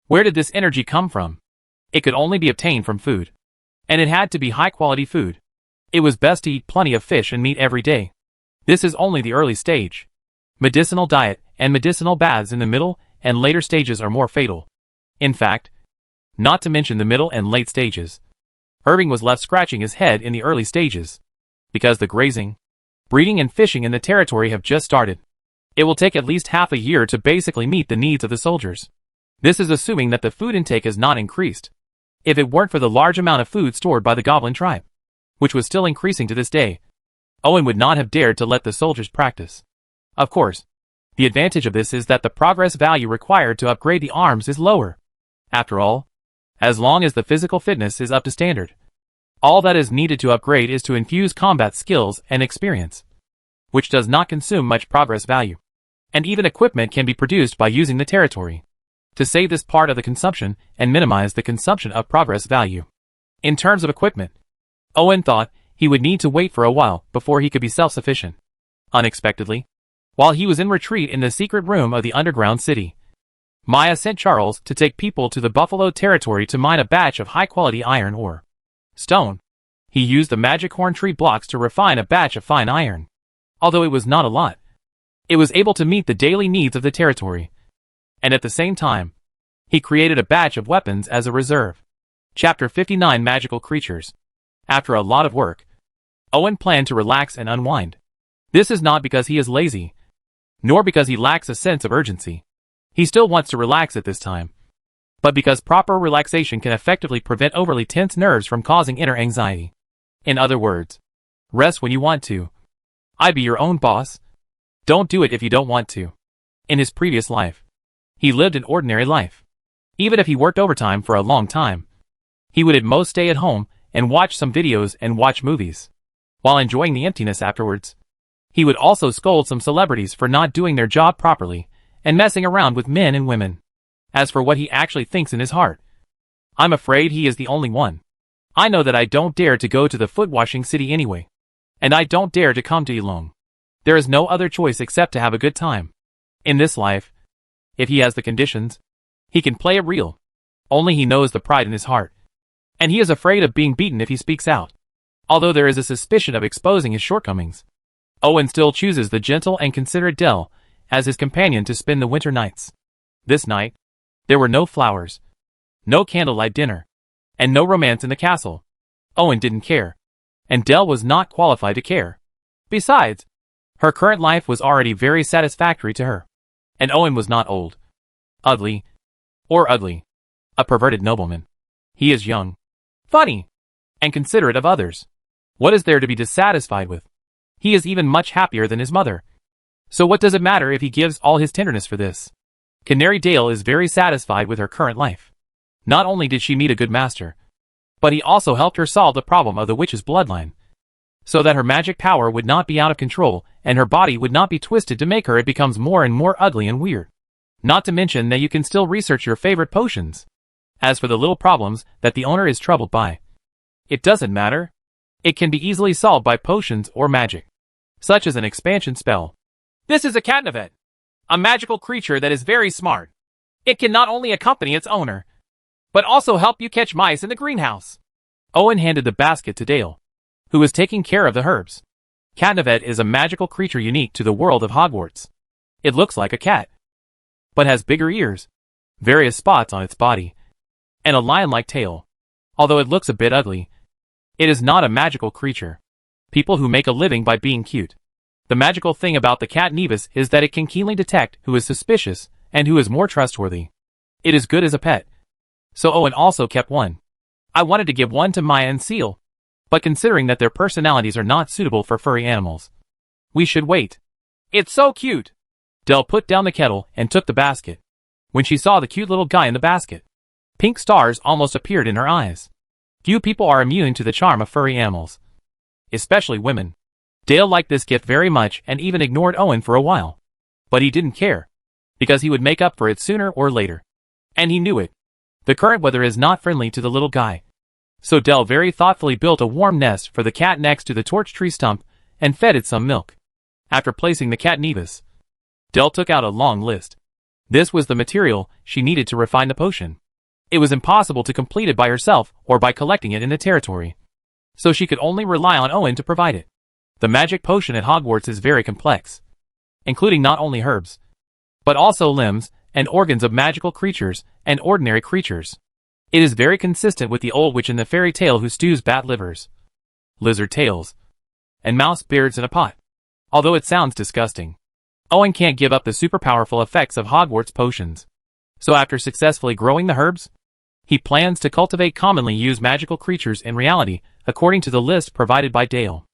Where did this energy come from? It could only be obtained from food. And it had to be high-quality food. It was best to eat plenty of fish and meat every day. This is only the early stage. Medicinal diet and medicinal baths in the middle and later stages are more fatal. In fact, not to mention the middle and late stages, Irving was left scratching his head in the early stages, because the grazing, breeding and fishing in the territory have just started. It will take at least half a year to basically meet the needs of the soldiers. This is assuming that the food intake has not increased. If it weren't for the large amount of food stored by the Goblin tribe, which was still increasing to this day, Owen would not have dared to let the soldiers practice. Of course, the advantage of this is that the progress value required to upgrade the arms is lower. After all, as long as the physical fitness is up to standard, all that is needed to upgrade is to infuse combat skills and experience, which does not consume much progress value. And even equipment can be produced by using the territory to save this part of the consumption and minimize the consumption of progress value. In terms of equipment, Owen thought he would need to wait for a while before he could be self-sufficient. Unexpectedly, while he was in retreat in the secret room of the underground city, Maya sent Charles to take people to the Buffalo territory to mine a batch of high-quality iron ore. Stone. He used the magic horn tree blocks to refine a batch of fine iron. Although it was not a lot, it was able to meet the daily needs of the territory. And at the same time, he created a batch of weapons as a reserve. Chapter 59 Magical Creatures. After a lot of work, Owen planned to relax and unwind. This is not because he is lazy, nor because he lacks a sense of urgency. He still wants to relax at this time, but because proper relaxation can effectively prevent overly tense nerves from causing inner anxiety. In other words, rest when you want to. Be your own boss. Don't do it if you don't want to. In his previous life, he lived an ordinary life. Even if he worked overtime for a long time, he would at most stay at home and watch some videos and watch movies, while enjoying the emptiness afterwards. He would also scold some celebrities for not doing their job properly and messing around with men and women. As for what he actually thinks in his heart, I'm afraid he is the only one. I know that I don't dare to go to the foot-washing city anyway. And I don't dare to come to Yulong. There is no other choice except to have a good time. In this life, if he has the conditions, he can play it real. Only he knows the pride in his heart. And he is afraid of being beaten if he speaks out. Although there is a suspicion of exposing his shortcomings, Owen still chooses the gentle and considerate Dell as his companion to spend the winter nights. This night, there were no flowers, no candlelight dinner, and no romance in the castle. Owen didn't care, and Dell was not qualified to care. Besides, her current life was already very satisfactory to her. And Owen was not old, ugly, a perverted nobleman. He is young, funny, and considerate of others. What is there to be dissatisfied with? He is even much happier than his mother. So what does it matter if he gives all his tenderness for this? Canary Dale is very satisfied with her current life. Not only did she meet a good master, but he also helped her solve the problem of the witch's bloodline, so that her magic power would not be out of control and her body would not be twisted to make her it becomes more and more ugly and weird. Not to mention that you can still research your favorite potions. As for the little problems that the owner is troubled by, it doesn't matter. It can be easily solved by potions or magic, such as an expansion spell. This is a Catnavet, a magical creature that is very smart. It can not only accompany its owner, but also help you catch mice in the greenhouse. Owen handed the basket to Dale, who was taking care of the herbs. Catnavet is a magical creature unique to the world of Hogwarts. It looks like a cat, but has bigger ears, various spots on its body, and a lion-like tail. Although it looks a bit ugly, it is not a magical creature. People who make a living by being cute. The magical thing about the cat Nevis is that it can keenly detect who is suspicious and who is more trustworthy. It is good as a pet. So Owen also kept one. I wanted to give one to Maya and Seal, but considering that their personalities are not suitable for furry animals, we should wait. It's so cute. Dell put down the kettle and took the basket. When she saw the cute little guy in the basket, pink stars almost appeared in her eyes. Few people are immune to the charm of furry animals, especially women. Dale liked this gift very much and even ignored Owen for a while. But he didn't care, because he would make up for it sooner or later. And he knew it. The current weather is not friendly to the little guy. So Dell very thoughtfully built a warm nest for the cat next to the torch tree stump and fed it some milk. After placing the cat Nevis, Dell took out a long list. This was the material she needed to refine the potion. It was impossible to complete it by herself or by collecting it in the territory, so she could only rely on Owen to provide it. The magic potion at Hogwarts is very complex, including not only herbs, but also limbs and organs of magical creatures and ordinary creatures. It is very consistent with the old witch in the fairy tale who stews bat livers, lizard tails, and mouse beards in a pot. Although it sounds disgusting, Owen can't give up the super powerful effects of Hogwarts potions. So after successfully growing the herbs, he plans to cultivate commonly used magical creatures in reality, according to the list provided by Dale.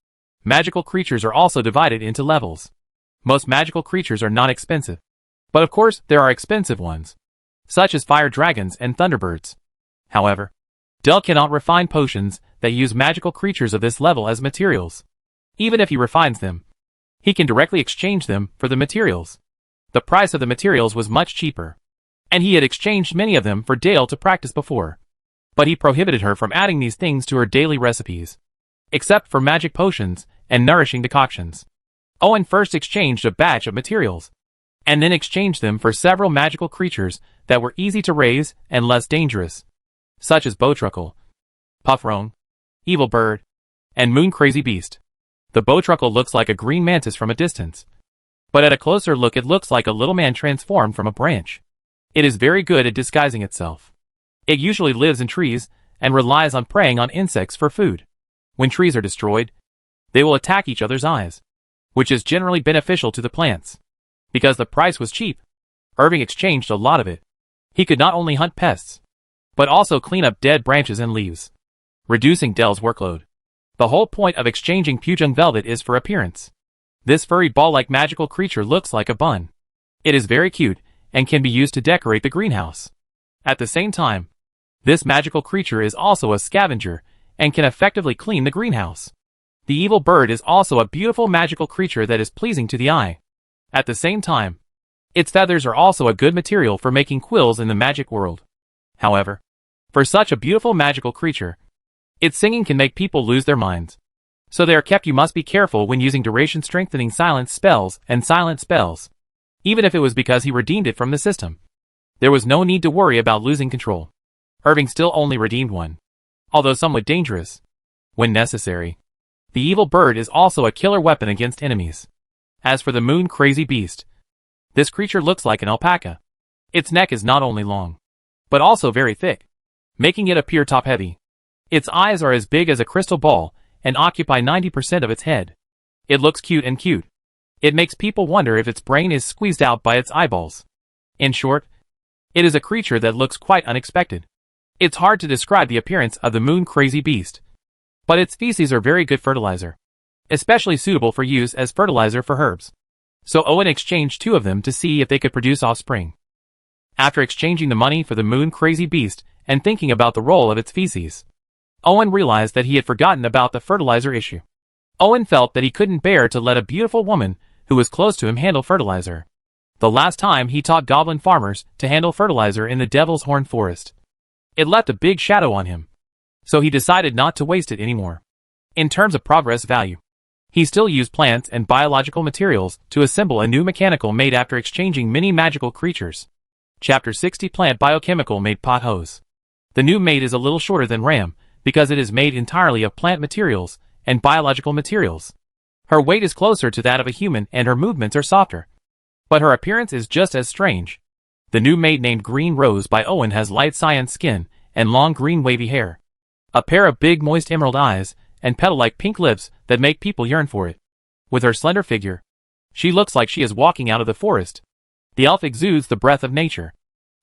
Magical creatures are also divided into levels. Most magical creatures are not expensive, but of course there are expensive ones, such as fire dragons and thunderbirds. However, Dell cannot refine potions that use magical creatures of this level as materials. Even if he refines them, he can directly exchange them for the materials. The price of the materials was much cheaper, and he had exchanged many of them for Dale to practice before. But he prohibited her from adding these things to her daily recipes, except for magic potions and nourishing decoctions. Owen first exchanged a batch of materials, and then exchanged them for several magical creatures that were easy to raise and less dangerous, such as Bowtruckle, Puffrong, Evil Bird, and Moon Crazy Beast. The Bowtruckle looks like a green mantis from a distance, but at a closer look it looks like a little man transformed from a branch. It is very good at disguising itself. It usually lives in trees and relies on preying on insects for food. When trees are destroyed, they will attack each other's eyes, which is generally beneficial to the plants. Because the price was cheap, Irving exchanged a lot of it. He could not only hunt pests, but also clean up dead branches and leaves, reducing Dell's workload. The whole point of exchanging Pujung Velvet is for appearance. This furry ball-like magical creature looks like a bun. It is very cute and can be used to decorate the greenhouse. At the same time, this magical creature is also a scavenger and can effectively clean the greenhouse. The evil bird is also a beautiful magical creature that is pleasing to the eye. At the same time, its feathers are also a good material for making quills in the magic world. However, for such a beautiful magical creature, its singing can make people lose their minds. So they are kept. You must be careful when using duration strengthening silence spells and silent spells. Even if it was because he redeemed it from the system, there was no need to worry about losing control. Irving still only redeemed one, although somewhat dangerous when necessary. The evil bird is also a killer weapon against enemies. As for the Moon Crazy Beast, this creature looks like an alpaca. Its neck is not only long, but also very thick, making it appear top-heavy. Its eyes are as big as a crystal ball and occupy 90% of its head. It looks cute and cute. It makes people wonder if its brain is squeezed out by its eyeballs. In short, it is a creature that looks quite unexpected. It's hard to describe the appearance of the Moon Crazy Beast, but its feces are very good fertilizer, especially suitable for use as fertilizer for herbs. So Owen exchanged 2 of them to see if they could produce offspring. After exchanging the money for the Moon Crazy Beast and thinking about the role of its feces, Owen realized that he had forgotten about the fertilizer issue. Owen felt that he couldn't bear to let a beautiful woman who was close to him handle fertilizer. The last time he taught goblin farmers to handle fertilizer in the Devil's Horn Forest, It left a big shadow on him. So he decided not to waste it anymore. In terms of progress value, he still used plants and biological materials to assemble a new mechanical maid after exchanging many magical creatures. Chapter 60 Plant Biochemical Maid Pot Hose. The new maid is a little shorter than Ram, because it is made entirely of plant materials and biological materials. Her weight is closer to that of a human and her movements are softer. But her appearance is just as strange. The new maid named Green Rose by Owen has light cyan skin and long green wavy hair, a pair of big moist emerald eyes, and petal-like pink lips that make people yearn for it. With her slender figure, she looks like she is walking out of the forest. The elf exudes the breath of nature.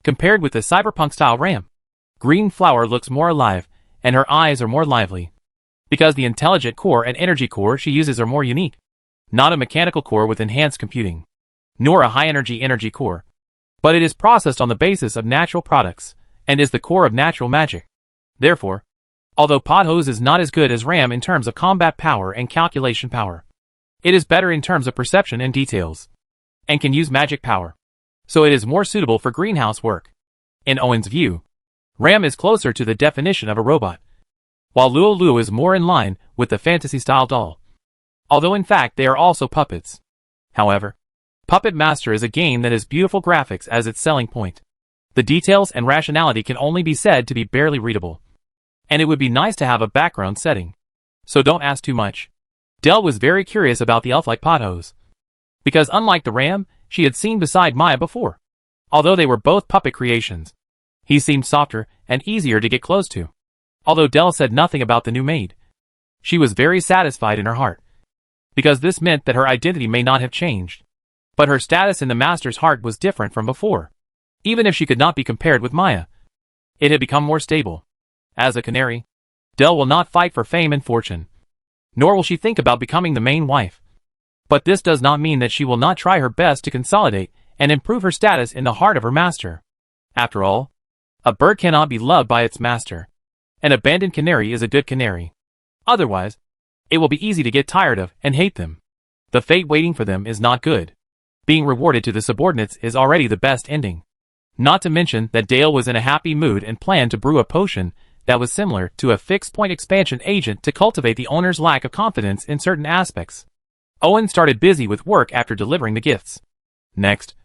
Compared with the cyberpunk-style Ram, Green Flower looks more alive, and her eyes are more lively. Because the intelligent core and energy core she uses are more unique. Not a mechanical core with enhanced computing, nor a high-energy energy core. But it is processed on the basis of natural products, and is the core of natural magic. Therefore, although Pothose is not as good as Ram in terms of combat power and calculation power, it is better in terms of perception and details, and can use magic power. So it is more suitable for greenhouse work. In Owen's view, Ram is closer to the definition of a robot, while Lulu is more in line with the fantasy-style doll. Although in fact they are also puppets. However, Puppet Master is a game that has beautiful graphics as its selling point. The details and rationality can only be said to be barely readable. And it would be nice to have a background setting. So don't ask too much. Del was very curious about the elf-like Pothose, because unlike the Ram she had seen beside Maya before, although they were both puppet creations, he seemed softer and easier to get close to. Although Del said nothing about the new maid, she was very satisfied in her heart, because this meant that her identity may not have changed, but her status in the Master's heart was different from before. Even if she could not be compared with Maya, it had become more stable. As a canary, Del will not fight for fame and fortune, nor will she think about becoming the main wife. But this does not mean that she will not try her best to consolidate and improve her status in the heart of her master. After all, a bird cannot be loved by its master. An abandoned canary is a good canary. Otherwise, it will be easy to get tired of and hate them. The fate waiting for them is not good. Being rewarded to the subordinates is already the best ending. Not to mention that Dale was in a happy mood and planned to brew a potion that was similar to a fixed-point expansion agent to cultivate the owner's lack of confidence in certain aspects. Owen started busy with work after delivering the gifts. Next,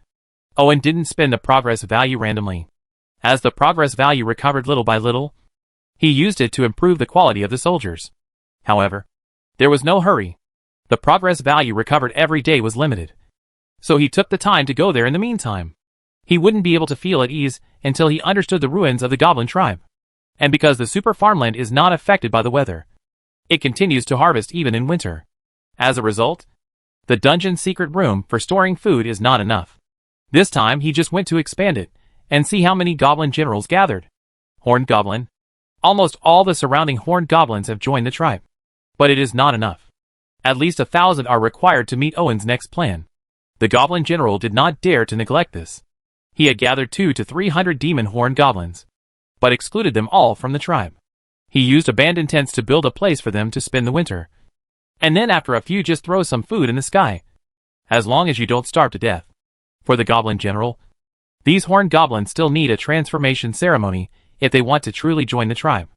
Owen didn't spend the progress value randomly. As the progress value recovered little by little, he used it to improve the quality of the soldiers. However, there was no hurry. The progress value recovered every day was limited. So he took the time to go there in the meantime. He wouldn't be able to feel at ease until he understood the ruins of the Goblin tribe. And because the super farmland is not affected by the weather, it continues to harvest even in winter. As a result, the dungeon's secret room for storing food is not enough. This time he just went to expand it and see how many goblin generals gathered. Horned Goblin. Almost all the surrounding horned goblins have joined the tribe. But it is not enough. At least 1,000 are required to meet Owen's next plan. The goblin general did not dare to neglect this. He had gathered 200 to 300 demon horned goblins, but excluded them all from the tribe. He used abandoned tents to build a place for them to spend the winter. And then after a few just throw some food in the sky. As long as you don't starve to death. For the goblin general, these horned goblins still need a transformation ceremony if they want to truly join the tribe.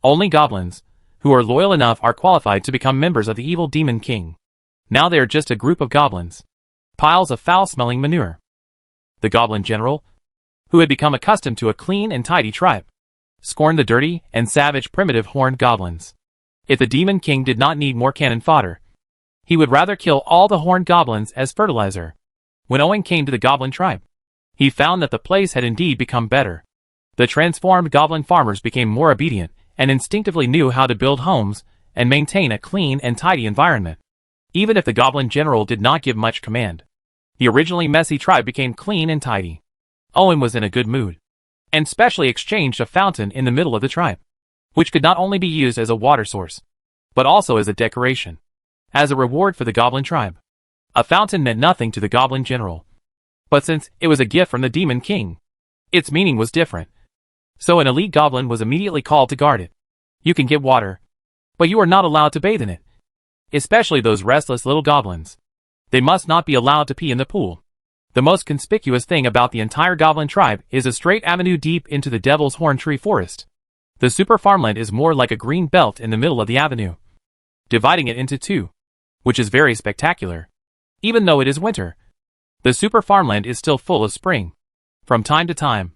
Only goblins who are loyal enough are qualified to become members of the evil demon king. Now they are just a group of goblins. Piles of foul-smelling manure. The goblin general, who had become accustomed to a clean and tidy tribe, scorned the dirty and savage primitive horned goblins. If the demon king did not need more cannon fodder, he would rather kill all the horned goblins as fertilizer. When Owen came to the goblin tribe, he found that the place had indeed become better. The transformed goblin farmers became more obedient and instinctively knew how to build homes and maintain a clean and tidy environment. Even if the goblin general did not give much command, the originally messy tribe became clean and tidy. Owen was in a good mood, and specially exchanged a fountain in the middle of the tribe, which could not only be used as a water source, but also as a decoration. As a reward for the goblin tribe, a fountain meant nothing to the goblin general. But since it was a gift from the demon king, its meaning was different. So an elite goblin was immediately called to guard it. You can get water, but you are not allowed to bathe in it. Especially those restless little goblins. They must not be allowed to pee in the pool. The most conspicuous thing about the entire Goblin tribe is a straight avenue deep into the Devil's Horn tree forest. The super farmland is more like a green belt in the middle of the avenue, dividing it into two, which is very spectacular. Even though it is winter, the super farmland is still full of spring. From time to time,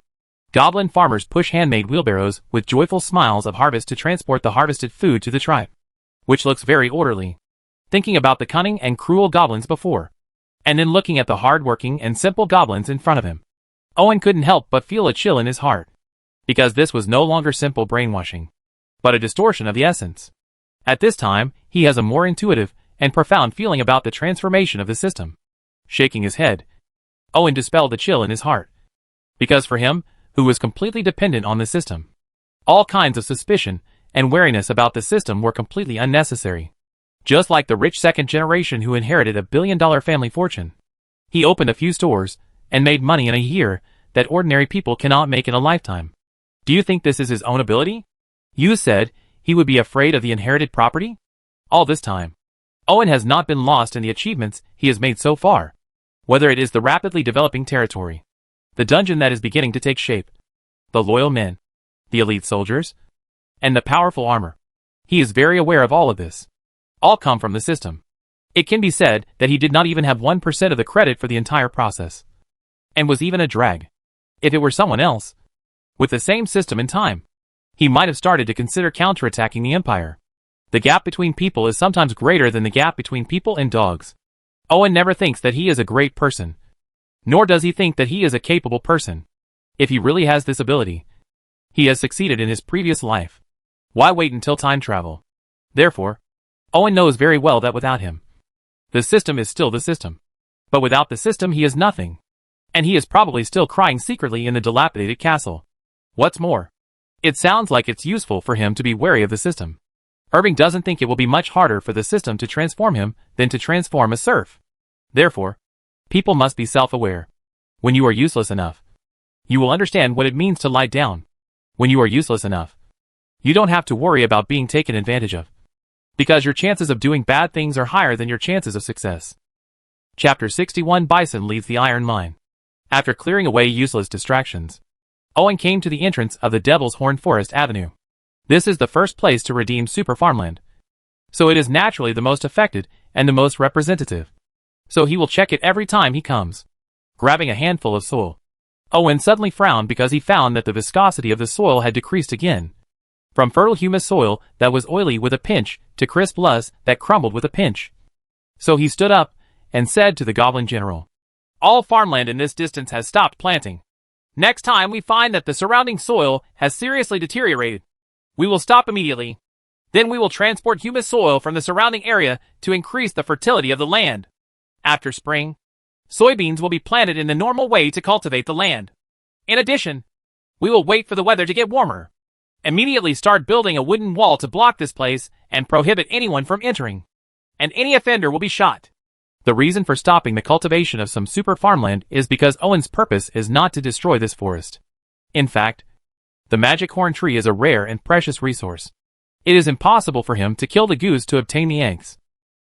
Goblin farmers push handmade wheelbarrows with joyful smiles of harvest to transport the harvested food to the tribe, which looks very orderly. Thinking about the cunning and cruel goblins before, and then looking at the hard-working and simple goblins in front of him, Owen couldn't help but feel a chill in his heart, because this was no longer simple brainwashing, but a distortion of the essence. At this time, he has a more intuitive and profound feeling about the transformation of the system. Shaking his head, Owen dispelled the chill in his heart, because for him, who was completely dependent on the system, all kinds of suspicion and wariness about the system were completely unnecessary. Just like the rich second generation who inherited $1 billion family fortune. He opened a few stores and made money in a year that ordinary people cannot make in a lifetime. Do you think this is his own ability? You said he would be afraid of the inherited property? All this time, Owen has not been lost in the achievements he has made so far. Whether it is the rapidly developing territory, the dungeon that is beginning to take shape, the loyal men, the elite soldiers, and the powerful armor. He is very aware of all of this. All come from the system. It can be said that he did not even have 1% of the credit for the entire process, and was even a drag. If it were someone else, with the same system and time, he might have started to consider counterattacking the empire. The gap between people is sometimes greater than the gap between people and dogs. Owen never thinks that he is a great person, nor does he think that he is a capable person. If he really has this ability, he has succeeded in his previous life. Why wait until time travel? Therefore, Owen knows very well that without him, the system is still the system. But without the system he is nothing. And he is probably still crying secretly in the dilapidated castle. What's more, it sounds like it's useful for him to be wary of the system. Irving doesn't think it will be much harder for the system to transform him than to transform a serf. Therefore, people must be self-aware. When you are useless enough, you will understand what it means to lie down. When you are useless enough, you don't have to worry about being taken advantage of, because your chances of doing bad things are higher than your chances of success. Chapter 61 Bison leaves the iron mine. After clearing away useless distractions, Owen came to the entrance of the Devil's Horn Forest Avenue. This is the first place to redeem super farmland, so it is naturally the most affected and the most representative. So he will check it every time he comes. Grabbing a handful of soil, Owen suddenly frowned because he found that the viscosity of the soil had decreased again. From fertile humus soil that was oily with a pinch to crisp loess that crumbled with a pinch. So he stood up and said to the Goblin General, "All farmland in this distance has stopped planting. Next time we find that the surrounding soil has seriously deteriorated, we will stop immediately. Then we will transport humus soil from the surrounding area to increase the fertility of the land. After spring, soybeans will be planted in the normal way to cultivate the land. In addition, we will wait for the weather to get warmer. Immediately start building a wooden wall to block this place and prohibit anyone from entering. And any offender will be shot." The reason for stopping the cultivation of some super farmland is because Owen's purpose is not to destroy this forest. In fact, the magic horn tree is a rare and precious resource. It is impossible for him to kill the goose to obtain the eggs.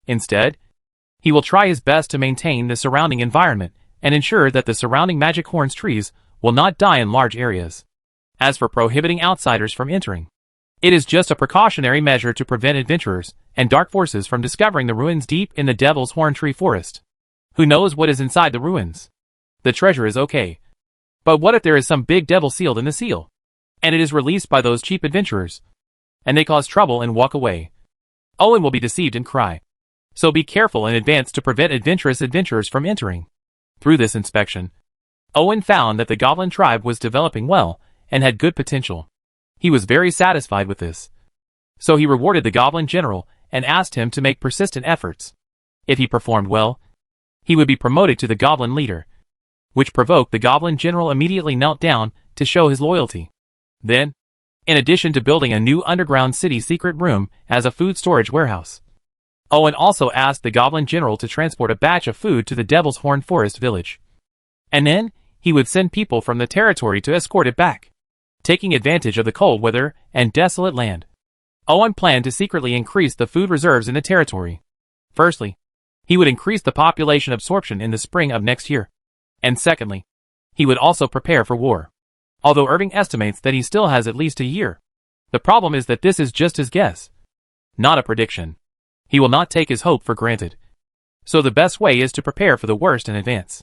Instead, he will try his best to maintain the surrounding environment and ensure that the surrounding magic horns trees will not die in large areas. As for prohibiting outsiders from entering, it is just a precautionary measure to prevent adventurers and dark forces from discovering the ruins deep in the Devil's Horn Tree Forest. Who knows what is inside the ruins? The treasure is okay. But what if there is some big devil sealed in the seal, and it is released by those cheap adventurers, and they cause trouble and walk away? Owen will be deceived and cry. So be careful in advance to prevent adventurous adventurers from entering. Through this inspection, Owen found that the Goblin tribe was developing well and had good potential. He was very satisfied with this. So he rewarded the Goblin General and asked him to make persistent efforts. If he performed well, he would be promoted to the Goblin Leader, which provoked the Goblin General immediately knelt down to show his loyalty. Then, in addition to building a new underground city secret room as a food storage warehouse, Owen also asked the Goblin General to transport a batch of food to the Devil's Horn Forest village. And then, he would send people from the territory to escort it back. Taking advantage of the cold weather and desolate land, Owen planned to secretly increase the food reserves in the territory. Firstly, he would increase the population absorption in the spring of next year. And secondly, he would also prepare for war. Although Irving estimates that he still has at least a year. The problem is that this is just his guess, not a prediction. He will not take his hope for granted. So the best way is to prepare for the worst in advance.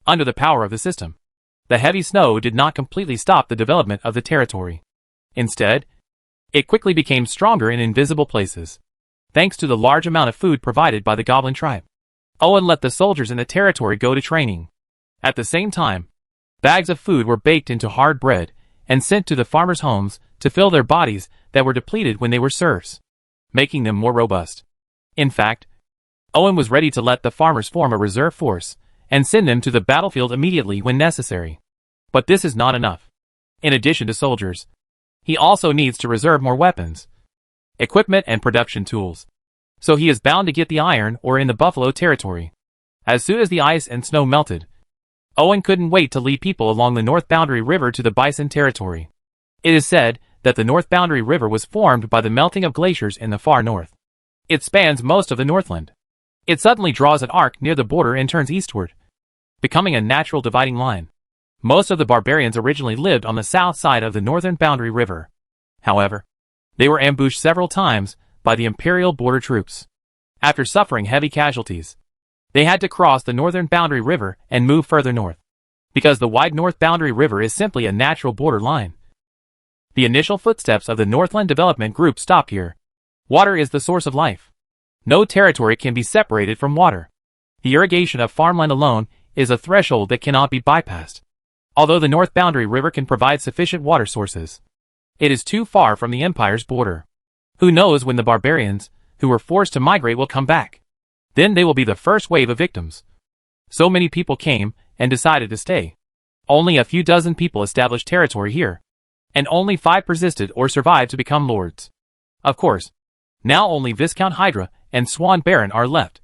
Under the power of the system, the heavy snow did not completely stop the development of the territory. Instead, it quickly became stronger in invisible places, thanks to the large amount of food provided by the Goblin tribe. Owen let the soldiers in the territory go to training. At the same time, bags of food were baked into hard bread and sent to the farmers' homes to fill their bodies that were depleted when they were serfs, making them more robust. In fact, Owen was ready to let the farmers form a reserve force and send them to the battlefield immediately when necessary. But this is not enough. In addition to soldiers, he also needs to reserve more weapons, equipment and production tools. So he is bound to get the iron ore in the Buffalo territory. As soon as the ice and snow melted, Owen couldn't wait to lead people along the North Boundary River to the Bison territory. It is said that the North Boundary River was formed by the melting of glaciers in the far north. It spans most of the Northland. It suddenly draws an arc near the border and turns eastward, becoming a natural dividing line. Most of the barbarians originally lived on the south side of the Northern Boundary River. However, they were ambushed several times by the Imperial border troops. After suffering heavy casualties, they had to cross the Northern Boundary River and move further north, because the wide North Boundary River is simply a natural border line. The initial footsteps of the Northland Development Group stopped here. Water is the source of life. No territory can be separated from water. The irrigation of farmland alone is a threshold that cannot be bypassed. Although the North Boundary River can provide sufficient water sources, it is too far from the Empire's border. Who knows when the barbarians, who were forced to migrate, will come back? Then they will be the first wave of victims. So many people came and decided to stay. Only a few dozen people established territory here, and only 5 persisted or survived to become lords. Of course, now only Viscount Hydra and Swan Baron are left.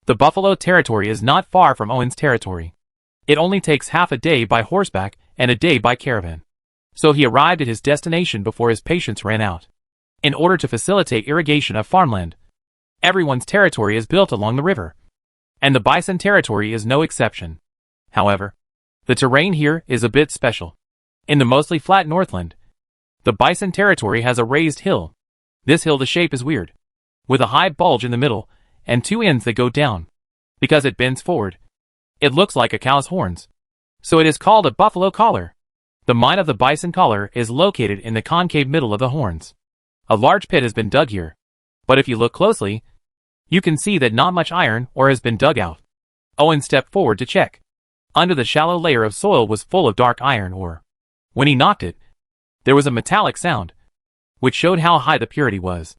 The Buffalo territory is not far from Owen's territory. It only takes half a day by horseback and a day by caravan. So he arrived at his destination before his patience ran out. In order to facilitate irrigation of farmland, everyone's territory is built along the river, and the Bison territory is no exception. However, the terrain here is a bit special. In the mostly flat Northland, the Bison territory has a raised hill. This hill, the shape is weird, with a high bulge in the middle and 2 ends that go down. Because it bends forward, it looks like a cow's horns. So it is called a buffalo collar. The mine of the Bison collar is located in the concave middle of the horns. A large pit has been dug here, but if you look closely, you can see that not much iron ore has been dug out. Owen stepped forward to check. Under the shallow layer of soil was full of dark iron ore. When he knocked it, there was a metallic sound, which showed how high the purity was.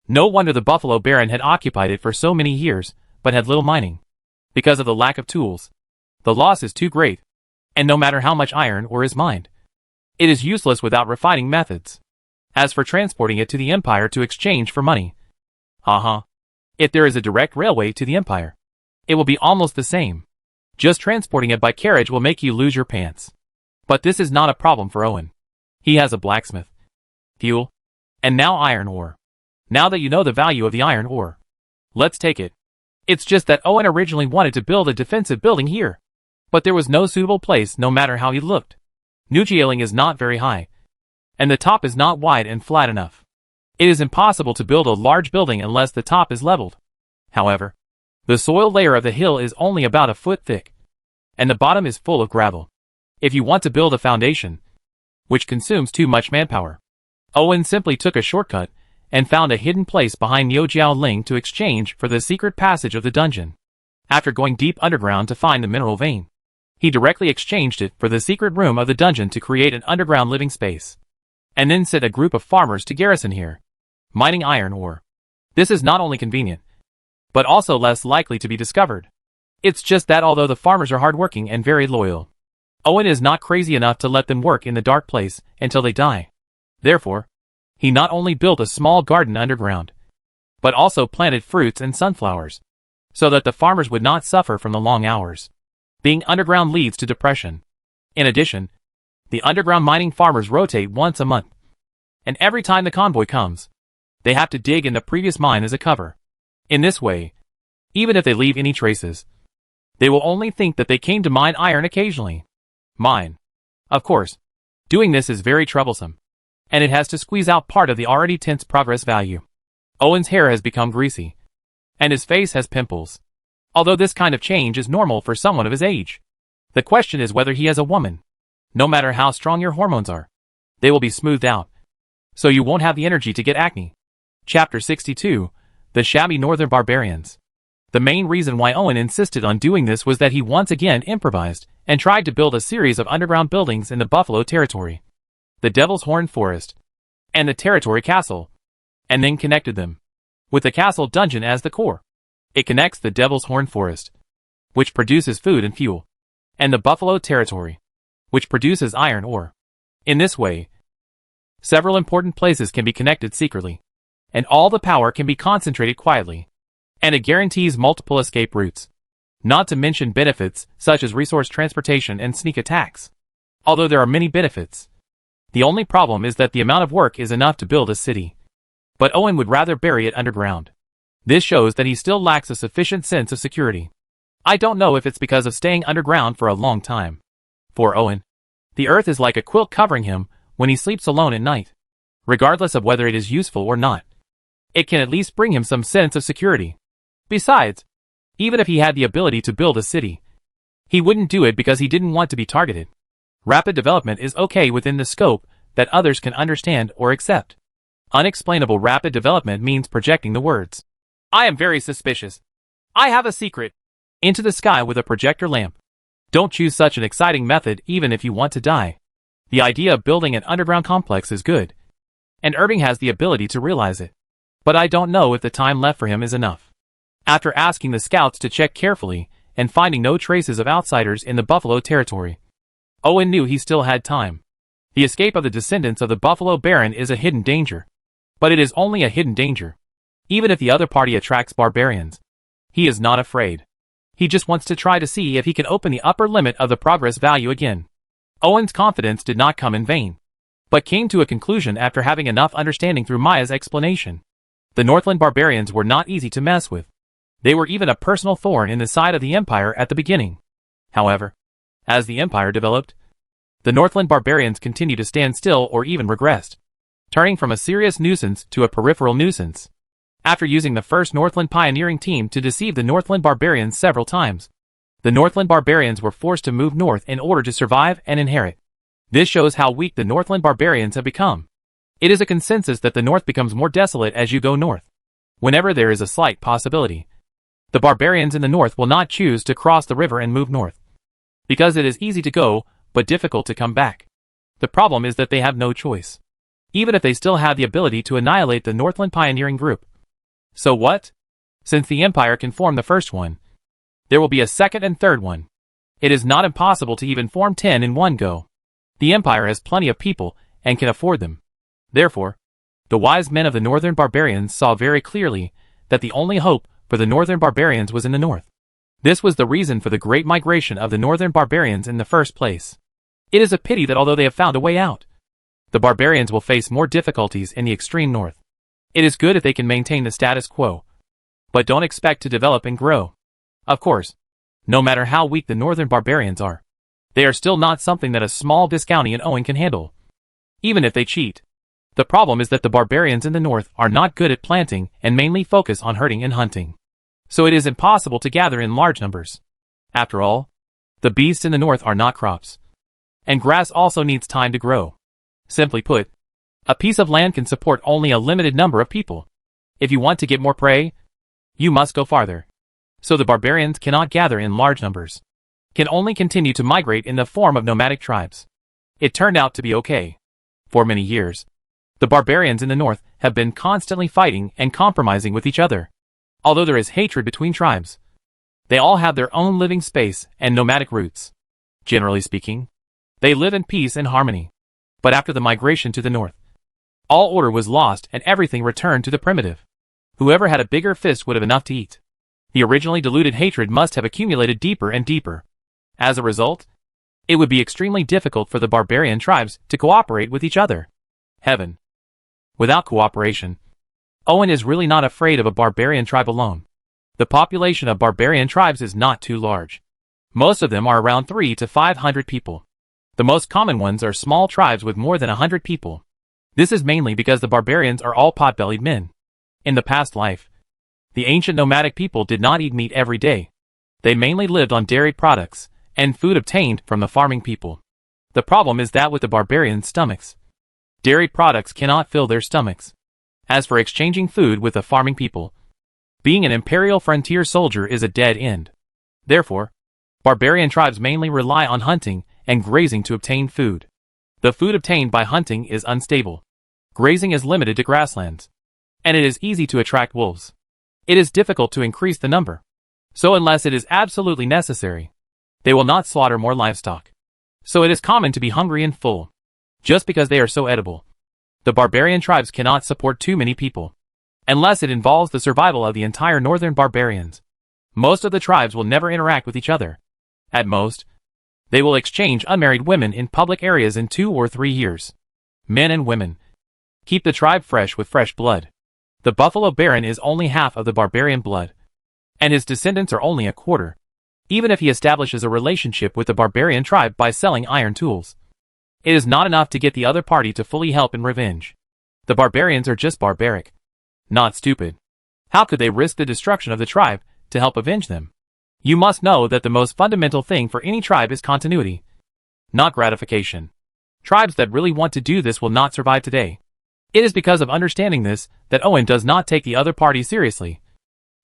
No wonder the Buffalo Baron had occupied it for so many years, but had little mining. Because of the lack of tools, the loss is too great, and no matter how much iron ore is mined, it is useless without refining methods. As for transporting it to the Empire to exchange for money, if there is a direct railway to the Empire, it will be almost the same. Just transporting it by carriage will make you lose your pants. But this is not a problem for Owen. He has a blacksmith, fuel, and now iron ore. Now that you know the value of the iron ore, let's take it. It's just that Owen originally wanted to build a defensive building here, but there was no suitable place no matter how he looked. Nuclealing is not very high, and the top is not wide and flat enough. It is impossible to build a large building unless the top is leveled. However, the soil layer of the hill is only about a foot thick, and the bottom is full of gravel. If you want to build a foundation, which consumes too much manpower, Owen simply took a shortcut and found a hidden place behind Niujiao Ling to exchange for the secret passage of the dungeon. After going deep underground to find the mineral vein, he directly exchanged it for the secret room of the dungeon to create an underground living space, and then sent a group of farmers to garrison here, mining iron ore. This is not only convenient, but also less likely to be discovered. It's just that although the farmers are hardworking and very loyal, Owen is not crazy enough to let them work in the dark place until they die. Therefore, he not only built a small garden underground, but also planted fruits and sunflowers, so that the farmers would not suffer from the long hours. Being underground leads to depression. In addition, the underground mining farmers rotate once a month, and every time the convoy comes, they have to dig in the previous mine as a cover. In this way, even if they leave any traces, They will only think that they came to mine iron occasionally. Mine. Of course. Doing this is very troublesome. And it has to squeeze out part of the already tense progress value. Owen's hair has become greasy. And his face has pimples. Although this kind of change is normal for someone of his age. The question is whether he is a woman. No matter how strong your hormones are, they will be smoothed out. So you won't have the energy to get acne. Chapter 62, The Shabby Northern Barbarians. The main reason why Owen insisted on doing this was that he once again improvised and tried to build a series of underground buildings in the Buffalo Territory, the Devil's Horn Forest, and the Territory Castle, and then connected them with the Castle Dungeon as the core. It connects the Devil's Horn Forest, which produces food and fuel, and the Buffalo Territory, which produces iron ore. In this way, several important places can be connected secretly, and all the power can be concentrated quietly, and it guarantees multiple escape routes, not to mention benefits such as resource transportation and sneak attacks. Although there are many benefits, the only problem is that the amount of work is enough to build a city. But Owen would rather bury it underground. This shows that he still lacks a sufficient sense of security. I don't know if it's because of staying underground for a long time. For Owen, the earth is like a quilt covering him when he sleeps alone at night. Regardless of whether it is useful or not, it can at least bring him some sense of security. Besides, even if he had the ability to build a city, he wouldn't do it because he didn't want to be targeted. Rapid development is okay within the scope that others can understand or accept. Unexplainable rapid development means projecting the words, "I am very suspicious. I have a secret," into the sky with a projector lamp. Don't choose such an exciting method even if you want to die. The idea of building an underground complex is good, and Irving has the ability to realize it. But I don't know if the time left for him is enough. After asking the scouts to check carefully and finding no traces of outsiders in the Buffalo Territory, Owen knew he still had time. The escape of the descendants of the Buffalo Baron is a hidden danger. But it is only a hidden danger. Even if the other party attracts barbarians, he is not afraid. He just wants to try to see if he can open the upper limit of the progress value again. Owen's confidence did not come in vain, but came to a conclusion after having enough understanding through Maya's explanation. The Northland barbarians were not easy to mess with. They were even a personal thorn in the side of the Empire at the beginning. However, as the Empire developed, the Northland barbarians continued to stand still or even regressed, turning from a serious nuisance to a peripheral nuisance. After using the first Northland pioneering team to deceive the Northland barbarians several times, the Northland barbarians were forced to move north in order to survive and inherit. This shows how weak the Northland barbarians have become. It is a consensus that the north becomes more desolate as you go north. Whenever there is a slight possibility, the barbarians in the north will not choose to cross the river and move north, because it is easy to go, but difficult to come back. The problem is that they have no choice, even if they still have the ability to annihilate the Northland pioneering group. So what? Since the Empire can form the first one, there will be a second and third one. It is not impossible to even form 10 in one go. The Empire has plenty of people and can afford them. Therefore, the wise men of the Northern barbarians saw very clearly that the only hope for the Northern barbarians was in the north. This was the reason for the great migration of the Northern barbarians in the first place. It is a pity that although they have found a way out, the barbarians will face more difficulties in the extreme north. It is good if they can maintain the status quo, but don't expect to develop and grow. Of course, no matter how weak the Northern barbarians are, they are still not something that a small Viscounty Owen can handle, even if they cheat. The problem is that the barbarians in the north are not good at planting and mainly focus on herding and hunting. So it is impossible to gather in large numbers. After all, the beasts in the north are not crops. And grass also needs time to grow. Simply put, a piece of land can support only a limited number of people. If you want to get more prey, you must go farther. So the barbarians cannot gather in large numbers, can only continue to migrate in the form of nomadic tribes. It turned out to be okay. For many years, the barbarians in the north have been constantly fighting and compromising with each other. Although there is hatred between tribes, they all have their own living space and nomadic roots. Generally speaking, they live in peace and harmony. But after the migration to the north, all order was lost and everything returned to the primitive. Whoever had a bigger fist would have enough to eat. The originally diluted hatred must have accumulated deeper and deeper. As a result, it would be extremely difficult for the barbarian tribes to cooperate with each other. Heaven. Without cooperation, Owen is really not afraid of a barbarian tribe alone. The population of barbarian tribes is not too large. Most of them are around 300 to 500 people. The most common ones are small tribes with more than 100 people. This is mainly because the barbarians are all pot-bellied men. In the past life, the ancient nomadic people did not eat meat every day. They mainly lived on dairy products and food obtained from the farming people. The problem is that with the barbarians' stomachs, dairy products cannot fill their stomachs. As for exchanging food with the farming people, being an imperial frontier soldier is a dead end. Therefore, barbarian tribes mainly rely on hunting and grazing to obtain food. The food obtained by hunting is unstable. Grazing is limited to grasslands, and it is easy to attract wolves. It is difficult to increase the number. So unless it is absolutely necessary, they will not slaughter more livestock. So it is common to be hungry and full, just because they are so edible. The barbarian tribes cannot support too many people, unless it involves the survival of the entire northern barbarians. Most of the tribes will never interact with each other. At most, they will exchange unmarried women in public areas in 2 or 3 years. Men and women keep the tribe fresh with fresh blood. The Buffalo Baron is only half of the barbarian blood, and his descendants are only a quarter. Even if he establishes a relationship with the barbarian tribe by selling iron tools, it is not enough to get the other party to fully help in revenge. The barbarians are just barbaric, not stupid. How could they risk the destruction of the tribe to help avenge them? You must know that the most fundamental thing for any tribe is continuity, not gratification. Tribes that really want to do this will not survive today. It is because of understanding this that Owen does not take the other party seriously.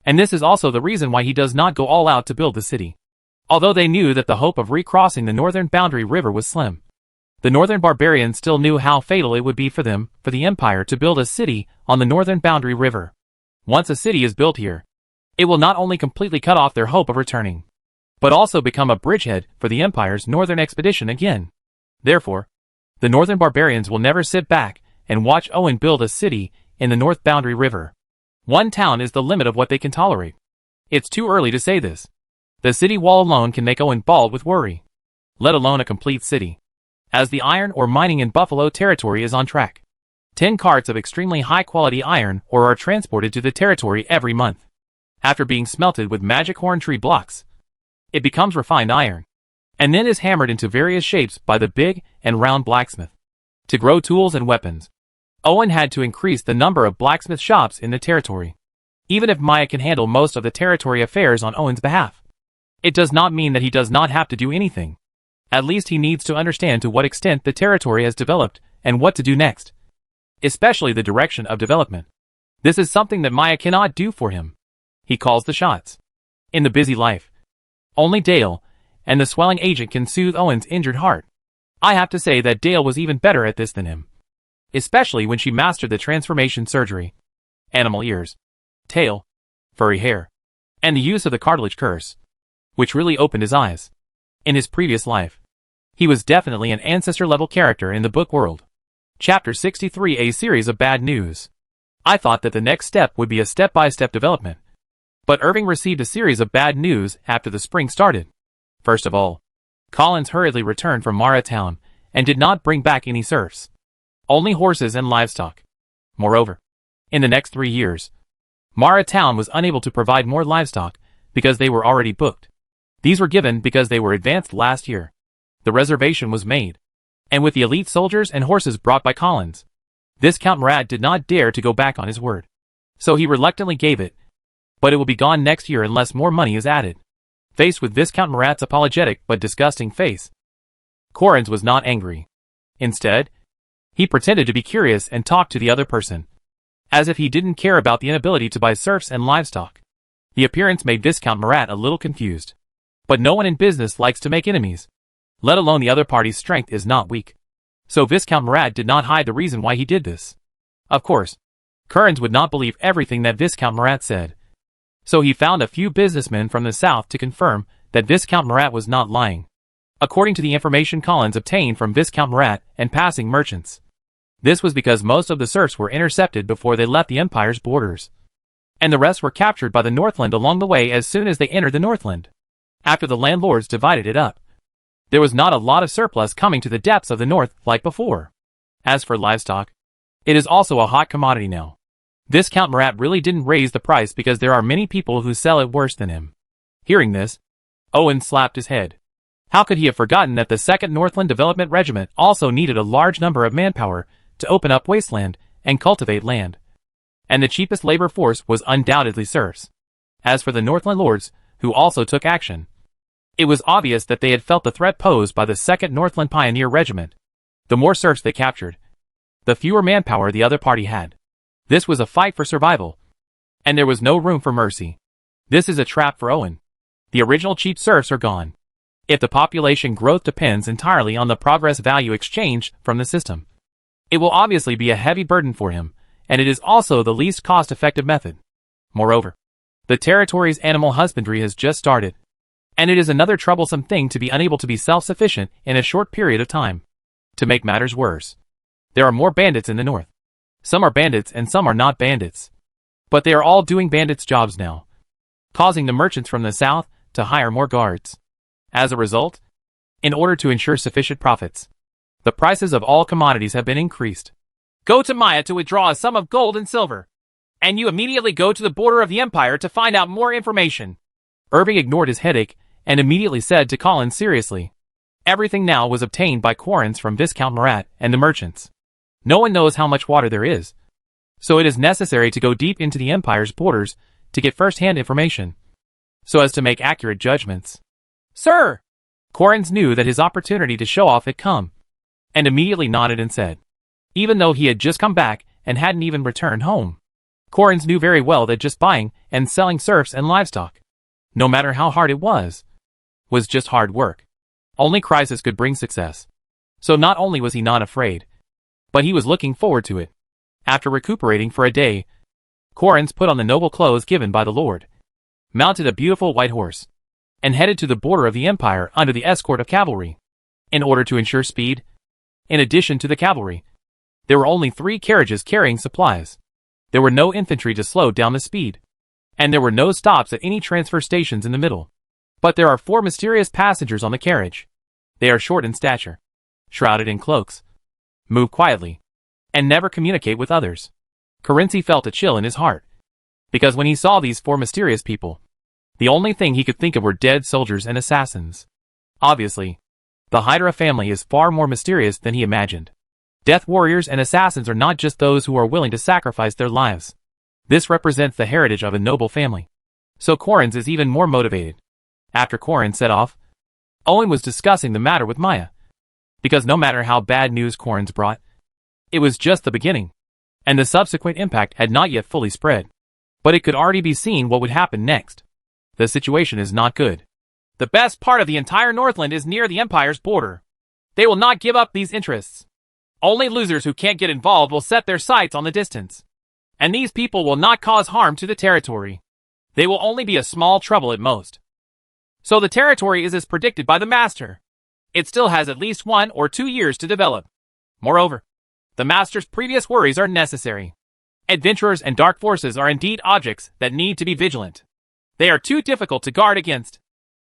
And this is also the reason why he does not go all out to build the city. Although they knew that the hope of recrossing the northern boundary river was slim, the northern barbarians still knew how fatal it would be for them, for the empire to build a city on the northern boundary river. Once a city is built here, it will not only completely cut off their hope of returning, but also become a bridgehead for the empire's northern expedition again. Therefore, the northern barbarians will never sit back and watch Owen build a city in the north boundary river. One town is the limit of what they can tolerate. It's too early to say this. The city wall alone can make Owen bald with worry, let alone a complete city. As the iron ore mining in Buffalo territory is on track, 10 carts of extremely high-quality iron ore are transported to the territory every month. After being smelted with magic horn tree blocks, it becomes refined iron, and then is hammered into various shapes by the big and round blacksmith. To grow tools and weapons, Owen had to increase the number of blacksmith shops in the territory. Even if Maya can handle most of the territory affairs on Owen's behalf, it does not mean that he does not have to do anything. At least he needs to understand to what extent the territory has developed and what to do next, especially the direction of development. This is something that Maya cannot do for him. He calls the shots. In the busy life, only Dale and the swelling agent can soothe Owen's injured heart. I have to say that Dale was even better at this than him, especially when she mastered the transformation surgery, animal ears, tail, furry hair, and the use of the cartilage curse, which really opened his eyes. In his previous life, he was definitely an ancestor-level character in the book world. Chapter 63: A Series of Bad News. I thought that the next step would be a step-by-step development, but Irving received a series of bad news after the spring started. First of all, Collins hurriedly returned from Mara Town and did not bring back any serfs, only horses and livestock. Moreover, in the next 3 years, Mara Town was unable to provide more livestock because they were already booked. These were given because they were advanced last year. The reservation was made, and with the elite soldiers and horses brought by Collins, Viscount Murat did not dare to go back on his word. So he reluctantly gave it, but it will be gone next year unless more money is added. Faced with Viscount Murat's apologetic but disgusting face, Corrins was not angry. Instead, he pretended to be curious and talked to the other person, as if he didn't care about the inability to buy serfs and livestock. The appearance made Viscount Murat a little confused. But no one in business likes to make enemies, let alone the other party's strength is not weak. So Viscount Murat did not hide the reason why he did this. Of course, Corrins would not believe everything that Viscount Murat said. So he found a few businessmen from the south to confirm that Viscount Murat was not lying, according to the information Collins obtained from Viscount Murat and passing merchants. This was because most of the serfs were intercepted before they left the Empire's borders, and the rest were captured by the Northland along the way as soon as they entered the Northland. After the landlords divided it up, there was not a lot of surplus coming to the depths of the north like before. As for livestock, it is also a hot commodity now. Viscount Murat really didn't raise the price because there are many people who sell it worse than him. Hearing this, Owen slapped his head. How could he have forgotten that the 2nd Northland Development Regiment also needed a large number of manpower to open up wasteland and cultivate land? And the cheapest labor force was undoubtedly serfs. As for the Northland Lords, who also took action, it was obvious that they had felt the threat posed by the 2nd Northland Pioneer Regiment. The more serfs they captured, the fewer manpower the other party had. This was a fight for survival, and there was no room for mercy. This is a trap for Owen. The original cheap serfs are gone. If the population growth depends entirely on the progress value exchange from the system, it will obviously be a heavy burden for him, and it is also the least cost-effective method. Moreover, the territory's animal husbandry has just started, and it is another troublesome thing to be unable to be self-sufficient in a short period of time. To make matters worse, there are more bandits in the north. Some are bandits and some are not bandits. But they are all doing bandits' jobs now, causing the merchants from the south to hire more guards. As a result, in order to ensure sufficient profits, the prices of all commodities have been increased. Go to Maya to withdraw a sum of gold and silver, and you immediately go to the border of the Empire to find out more information. Irving ignored his headache and immediately said to Colin seriously. Everything now was obtained by quarrens from Viscount Murat and the merchants. No one knows how much water there is, so it is necessary to go deep into the Empire's borders to get first-hand information, so as to make accurate judgments. Sir! Quarrens knew that his opportunity to show off had come, and immediately nodded and said, even though he had just come back and hadn't even returned home. Quarrens knew very well that just buying and selling serfs and livestock, no matter how hard it was just hard work. Only crisis could bring success. So not only was he not afraid, but he was looking forward to it. After recuperating for a day, Quarrens put on the noble clothes given by the Lord, mounted a beautiful white horse, and headed to the border of the Empire under the escort of cavalry. In order to ensure speed, in addition to the cavalry, there were only 3 carriages carrying supplies. There were no infantry to slow down the speed, and there were no stops at any transfer stations in the middle. But there are 4 mysterious passengers on the carriage. They are short in stature, shrouded in cloaks, move quietly, and never communicate with others. Currency felt a chill in his heart, because when he saw these 4 mysterious people, the only thing he could think of were dead soldiers and assassins. Obviously, the Hydra family is far more mysterious than he imagined. Death warriors and assassins are not just those who are willing to sacrifice their lives. This represents the heritage of a noble family. So Quarrens is even more motivated. After Quarrens set off, Owen was discussing the matter with Maya, because no matter how bad news Quarrens brought, it was just the beginning, and the subsequent impact had not yet fully spread. But it could already be seen what would happen next. The situation is not good. The best part of the entire Northland is near the Empire's border. They will not give up these interests. Only losers who can't get involved will set their sights on the distance. And these people will not cause harm to the territory. They will only be a small trouble at most. So the territory is as predicted by the Master. It still has at least 1 or 2 years to develop. Moreover, the Master's previous worries are necessary. Adventurers and dark forces are indeed objects that need to be vigilant. They are too difficult to guard against.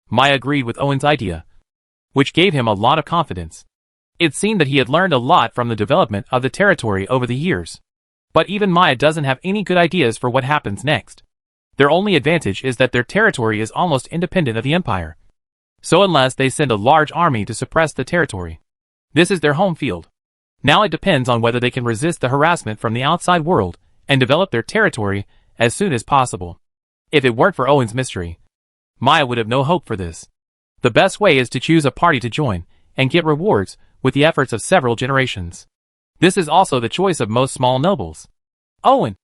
Maya agreed with Owen's idea, which gave him a lot of confidence. It seemed that he had learned a lot from the development of the territory over the years. But even Maya doesn't have any good ideas for what happens next. Their only advantage is that their territory is almost independent of the Empire. So unless they send a large army to suppress the territory, this is their home field. Now it depends on whether they can resist the harassment from the outside world and develop their territory as soon as possible. If it weren't for Owen's mystery, Maya would have no hope for this. The best way is to choose a party to join and get rewards with the efforts of several generations. This is also the choice of most small nobles. Owen,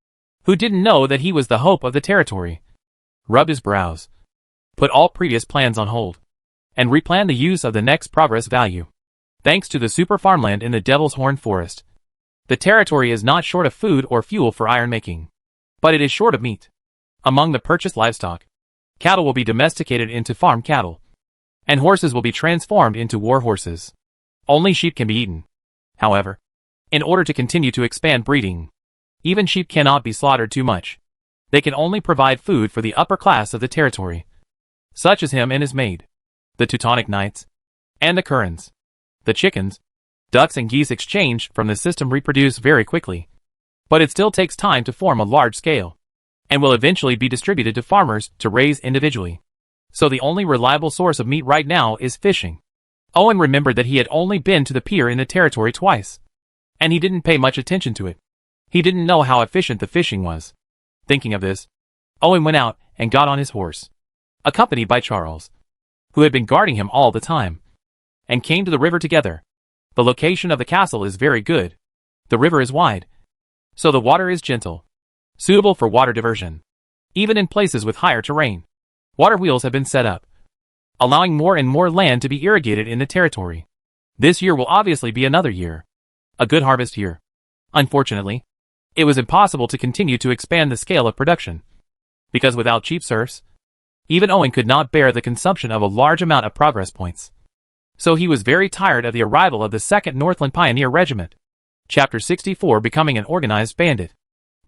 who didn't know that he was the hope of the territory, rubbed his brows, put all previous plans on hold, and replanned the use of the next progress value. Thanks to the super farmland in the Devil's Horn Forest, the territory is not short of food or fuel for iron making, but it is short of meat. Among the purchased livestock, cattle will be domesticated into farm cattle, and horses will be transformed into war horses. Only sheep can be eaten. However, in order to continue to expand breeding, even sheep cannot be slaughtered too much. They can only provide food for the upper class of the territory, such as him and his maid, the Teutonic Knights, and the Kurans. The chickens, ducks and geese exchanged from the system reproduce very quickly, but it still takes time to form a large scale, and will eventually be distributed to farmers to raise individually. So the only reliable source of meat right now is fishing. Owen remembered that he had only been to the pier in the territory twice, and he didn't pay much attention to it. He didn't know how efficient the fishing was. Thinking of this, Owen went out and got on his horse, accompanied by Charles, who had been guarding him all the time, and came to the river together. The location of the castle is very good. The river is wide, so the water is gentle, suitable for water diversion. Even in places with higher terrain, water wheels have been set up, allowing more and more land to be irrigated in the territory. This year will obviously be another year, a good harvest year. Unfortunately, it was impossible to continue to expand the scale of production, because without cheap serfs, even Owen could not bear the consumption of a large amount of progress points. So he was very tired of the arrival of the 2nd Northland Pioneer Regiment. Chapter 64, Becoming an Organized Bandit.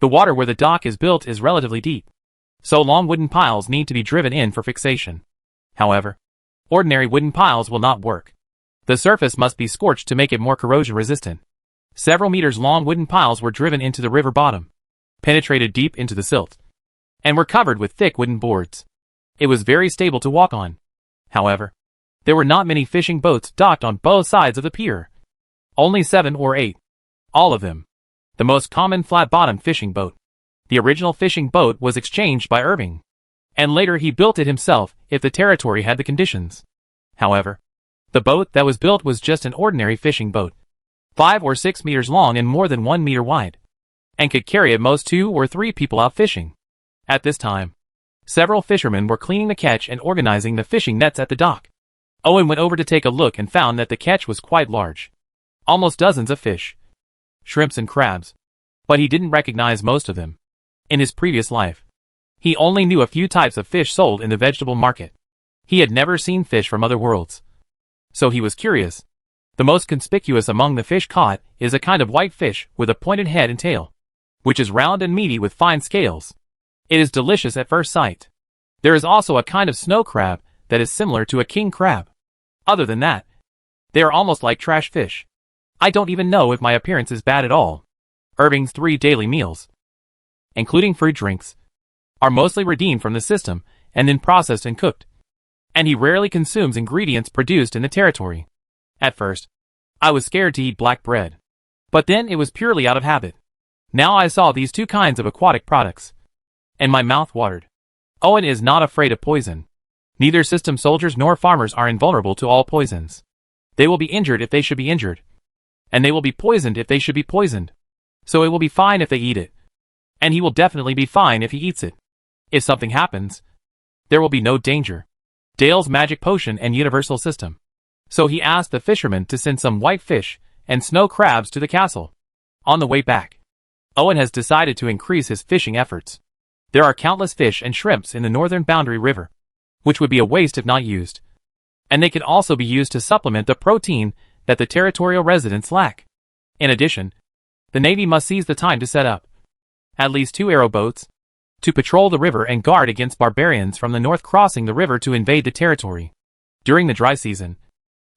The water where the dock is built is relatively deep, so long wooden piles need to be driven in for fixation. However, ordinary wooden piles will not work. The surface must be scorched to make it more corrosion resistant. Several meters long wooden piles were driven into the river bottom, penetrated deep into the silt, and were covered with thick wooden boards. It was very stable to walk on. However, there were not many fishing boats docked on both sides of the pier. Only 7 or 8. All of them. The most common flat-bottomed fishing boat. The original fishing boat was exchanged by Irving, and later he built it himself if the territory had the conditions. However, the boat that was built was just an ordinary fishing boat, 5 or 6 meters long and more than 1 meter wide, and could carry at most 2 or 3 people out fishing. At this time, several fishermen were cleaning the catch and organizing the fishing nets at the dock. Owen went over to take a look and found that the catch was quite large. Almost dozens of fish, shrimps and crabs, but he didn't recognize most of them. In his previous life, he only knew a few types of fish sold in the vegetable market. He had never seen fish from other worlds, so he was curious. The most conspicuous among the fish caught is a kind of white fish with a pointed head and tail, which is round and meaty with fine scales. It is delicious at first sight. There is also a kind of snow crab that is similar to a king crab. Other than that, they are almost like trash fish. I don't even know if my appearance is bad at all. Irving's 3 daily meals, including fruit drinks, are mostly redeemed from the system and then processed and cooked, and he rarely consumes ingredients produced in the territory. At first, I was scared to eat black bread, but then it was purely out of habit. Now I saw these 2 kinds of aquatic products, and my mouth watered. Owen is not afraid of poison. Neither system soldiers nor farmers are invulnerable to all poisons. They will be injured if they should be injured, and they will be poisoned if they should be poisoned. So it will be fine if they eat it, and he will definitely be fine if he eats it. If something happens, there will be no danger. Dale's magic potion and universal system. So he asked the fisherman to send some white fish and snow crabs to the castle. On the way back, Owen has decided to increase his fishing efforts. There are countless fish and shrimps in the northern boundary river, which would be a waste if not used. And they can also be used to supplement the protein that the territorial residents lack. In addition, the Navy must seize the time to set up at least 2 aeroboats to patrol the river and guard against barbarians from the north crossing the river to invade the territory. During the dry season,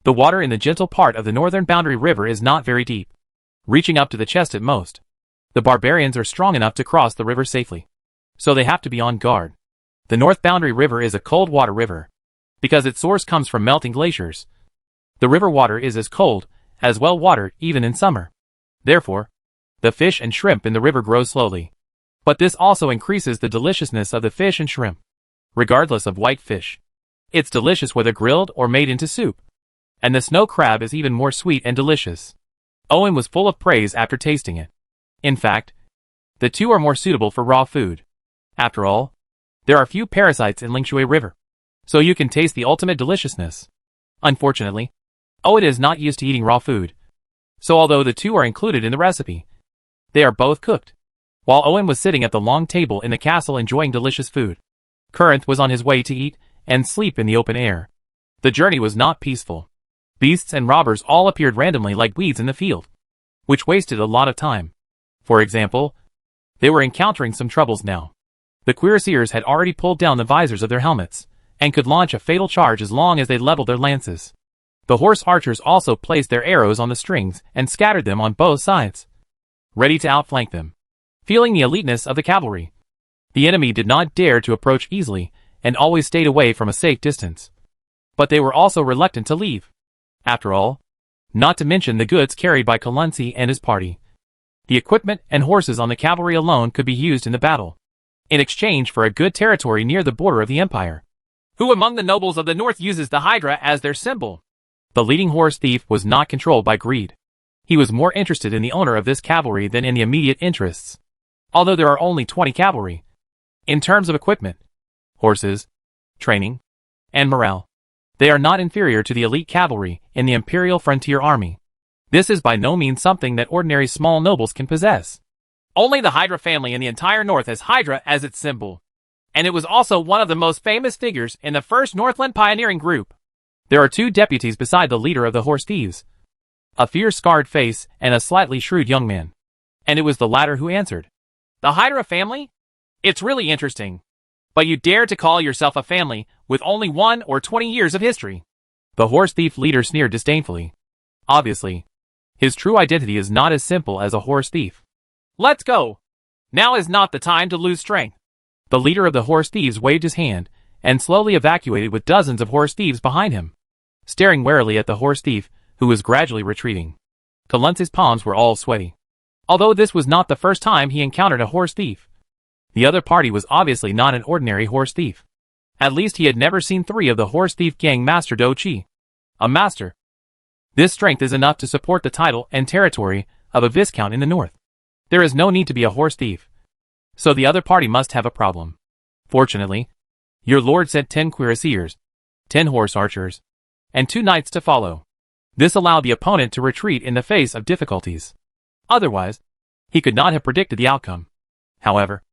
the water in the gentle part of the northern boundary river is not very deep, reaching up to the chest at most. The barbarians are strong enough to cross the river safely, so they have to be on guard. The North Boundary River is a cold water river, because its source comes from melting glaciers. The river water is as cold as well water even in summer. Therefore, the fish and shrimp in the river grow slowly. But this also increases the deliciousness of the fish and shrimp. Regardless of white fish, it's delicious whether grilled or made into soup. And the snow crab is even more sweet and delicious. Owen was full of praise after tasting it. In fact, the 2 are more suitable for raw food. After all, there are few parasites in Lingshui River, so you can taste the ultimate deliciousness. Unfortunately, Owen is not used to eating raw food, so although the 2 are included in the recipe, they are both cooked. While Owen was sitting at the long table in the castle enjoying delicious food, Corinth was on his way to eat and sleep in the open air. The journey was not peaceful. Beasts and robbers all appeared randomly like weeds in the field, which wasted a lot of time. For example, they were encountering some troubles now. The cuirassiers had already pulled down the visors of their helmets, and could launch a fatal charge as long as they leveled their lances. The horse archers also placed their arrows on the strings and scattered them on both sides, ready to outflank them. Feeling the eliteness of the cavalry, the enemy did not dare to approach easily, and always stayed away from a safe distance. But they were also reluctant to leave. After all, not to mention the goods carried by Kalunsi and his party. The equipment and horses on the cavalry alone could be used in the battle, in exchange for a good territory near the border of the empire. Who among the nobles of the north uses the Hydra as their symbol? The leading horse thief was not controlled by greed. He was more interested in the owner of this cavalry than in the immediate interests. Although there are only 20 cavalry. In terms of equipment, horses, training, and morale, they are not inferior to the elite cavalry in the Imperial Frontier Army. This is by no means something that ordinary small nobles can possess. Only the Hydra family in the entire north has Hydra as its symbol. And it was also one of the most famous figures in the first Northland pioneering group. There are 2 deputies beside the leader of the horse thieves. A fierce scarred face and a slightly shrewd young man. And it was the latter who answered. The Hydra family? It's really interesting. But you dare to call yourself a family with only 1 or 20 years of history. The horse thief leader sneered disdainfully. Obviously, his true identity is not as simple as a horse thief. Let's go. Now is not the time to lose strength. The leader of the horse thieves waved his hand and slowly evacuated with dozens of horse thieves behind him, staring warily at the horse thief, who was gradually retreating. Kalunsi's palms were all sweaty. Although this was not the first time he encountered a horse thief. The other party was obviously not an ordinary horse thief. At least he had never seen 3 of the horse thief gang master Dochi. A master. This strength is enough to support the title and territory of a viscount in the north. There is no need to be a horse thief. So the other party must have a problem. Fortunately, your lord sent 10 cuirassiers, 10 horse archers, and 2 knights to follow. This allowed the opponent to retreat in the face of difficulties. Otherwise, he could not have predicted the outcome. However,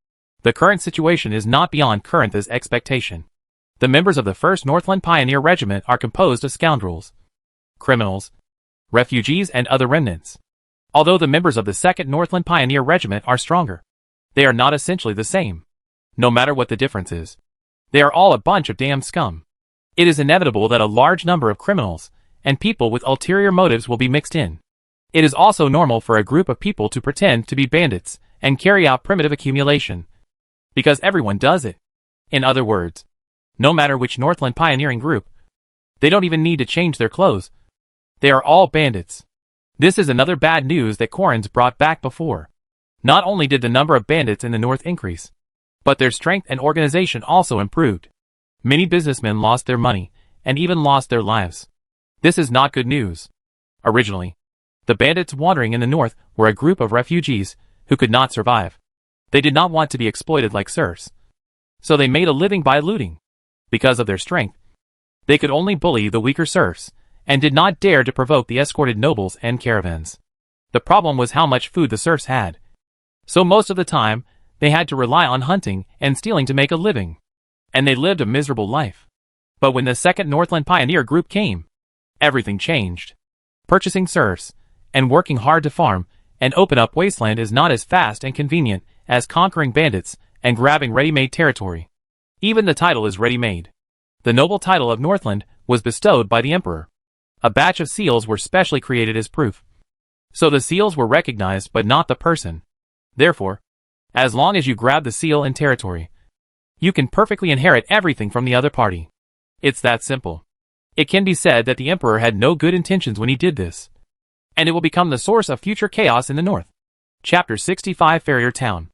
the current situation is not beyond Corinth's expectation. The members of the 1st Northland Pioneer Regiment are composed of scoundrels, criminals, refugees and other remnants. Although the members of the 2nd Northland Pioneer Regiment are stronger, they are not essentially the same. No matter what the difference is, they are all a bunch of damn scum. It is inevitable that a large number of criminals and people with ulterior motives will be mixed in. It is also normal for a group of people to pretend to be bandits and carry out primitive accumulation, because everyone does it. In other words, no matter which Northland pioneering group, they don't even need to change their clothes. They are all bandits. This is another bad news that Corins brought back before. Not only did the number of bandits in the north increase, but their strength and organization also improved. Many businessmen lost their money, and even lost their lives. This is not good news. Originally, the bandits wandering in the north were a group of refugees who could not survive. They did not want to be exploited like serfs. So they made a living by looting. Because of their strength, they could only bully the weaker serfs, and did not dare to provoke the escorted nobles and caravans. The problem was how much food the serfs had. So most of the time, they had to rely on hunting and stealing to make a living. And they lived a miserable life. But when the 2nd Northland Pioneer Group came, everything changed. Purchasing serfs, and working hard to farm, and open up wasteland is not as fast and convenient as conquering bandits and grabbing ready-made territory. Even the title is ready-made. The noble title of Northland was bestowed by the emperor. A batch of seals were specially created as proof. So the seals were recognized but not the person. Therefore, as long as you grab the seal in territory, you can perfectly inherit everything from the other party. It's that simple. It can be said that the emperor had no good intentions when he did this. And it will become the source of future chaos in the north. Chapter 65 Farrier Town.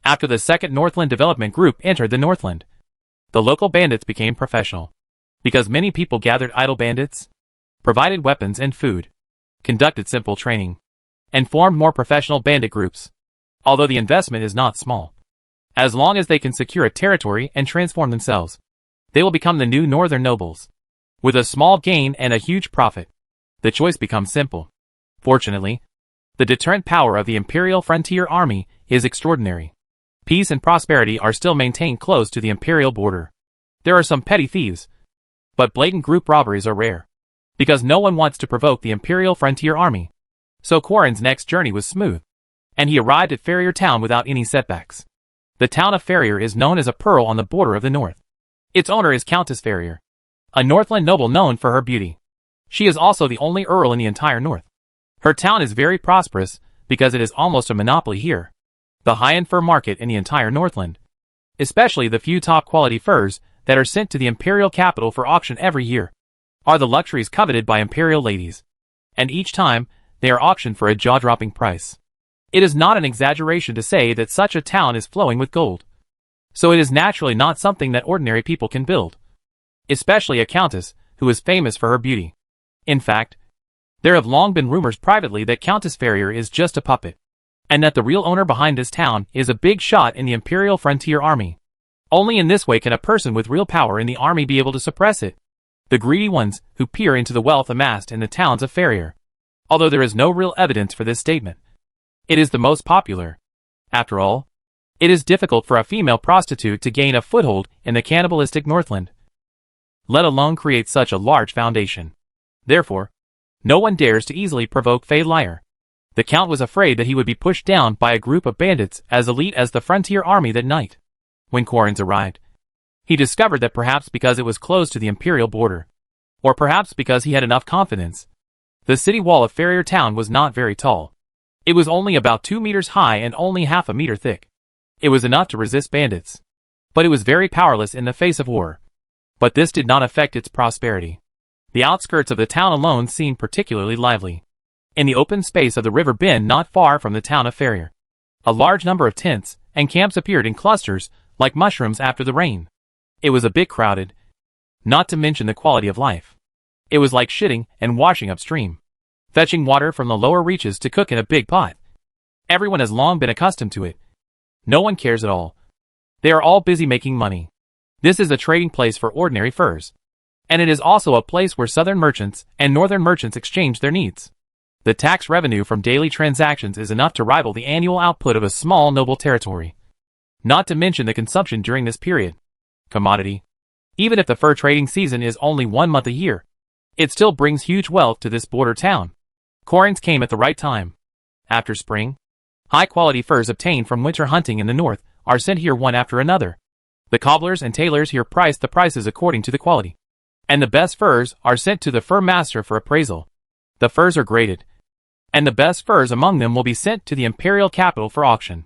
After the 2nd Northland Development Group entered the Northland, the local bandits became professional. Because many people gathered idle bandits, provided weapons and food, conducted simple training, and formed more professional bandit groups. Although the investment is not small. As long as they can secure a territory and transform themselves, they will become the new northern nobles. With a small gain and a huge profit, the choice becomes simple. Fortunately, the deterrent power of the Imperial Frontier Army is extraordinary. Peace and prosperity are still maintained close to the Imperial border. There are some petty thieves, but blatant group robberies are rare. Because no one wants to provoke the Imperial Frontier Army. So Quarren's next journey was smooth, and he arrived at Farrier Town without any setbacks. The town of Farrier is known as a pearl on the border of the north. Its owner is Countess Farrier, a Northland noble known for her beauty. She is also the only earl in the entire north. Her town is very prosperous because it is almost a monopoly here. The high-end fur market in the entire Northland, especially the few top-quality furs that are sent to the imperial capital for auction every year are the luxuries coveted by imperial ladies, and each time they are auctioned for a jaw-dropping price. It is not an exaggeration to say that such a town is flowing with gold. So it is naturally not something that ordinary people can build, especially a countess who is famous for her beauty. In fact, there have long been rumors privately that Countess Farrier is just a puppet, and that the real owner behind this town is a big shot in the Imperial Frontier Army. Only in this way can a person with real power in the army be able to suppress it. The greedy ones who peer into the wealth amassed in the towns of Farrier. Although there is no real evidence for this statement, it is the most popular. After all, it is difficult for a female prostitute to gain a foothold in the cannibalistic Northland, let alone create such a large foundation. Therefore, no one dares to easily provoke Fay Lyre. The Count was afraid that he would be pushed down by a group of bandits as elite as the Frontier Army that night. When Corrins arrived, he discovered that perhaps because it was close to the Imperial border, or perhaps because he had enough confidence, the city wall of Farrier Town was not very tall. It was only about 2 meters high and only half a meter thick. It was enough to resist bandits, but it was very powerless in the face of war. But this did not affect its prosperity. The outskirts of the town alone seemed particularly lively. In the open space of the river bend not far from the town of Farrier, a large number of tents and camps appeared in clusters like mushrooms after the rain. It was a bit crowded, not to mention the quality of life. It was like shitting and washing upstream, fetching water from the lower reaches to cook in a big pot. Everyone has long been accustomed to it. No one cares at all. They are all busy making money. This is a trading place for ordinary furs, and it is also a place where southern merchants and northern merchants exchange their needs. The tax revenue from daily transactions is enough to rival the annual output of a small noble territory. Not to mention the consumption during this period. Commodity. Even if the fur trading season is only 1 month a year, it still brings huge wealth to this border town. Corrins came at the right time. After spring, high-quality furs obtained from winter hunting in the north are sent here one after another. The cobblers and tailors here price the prices according to the quality, and the best furs are sent to the fur master for appraisal. The furs are graded, and the best furs among them will be sent to the imperial capital for auction.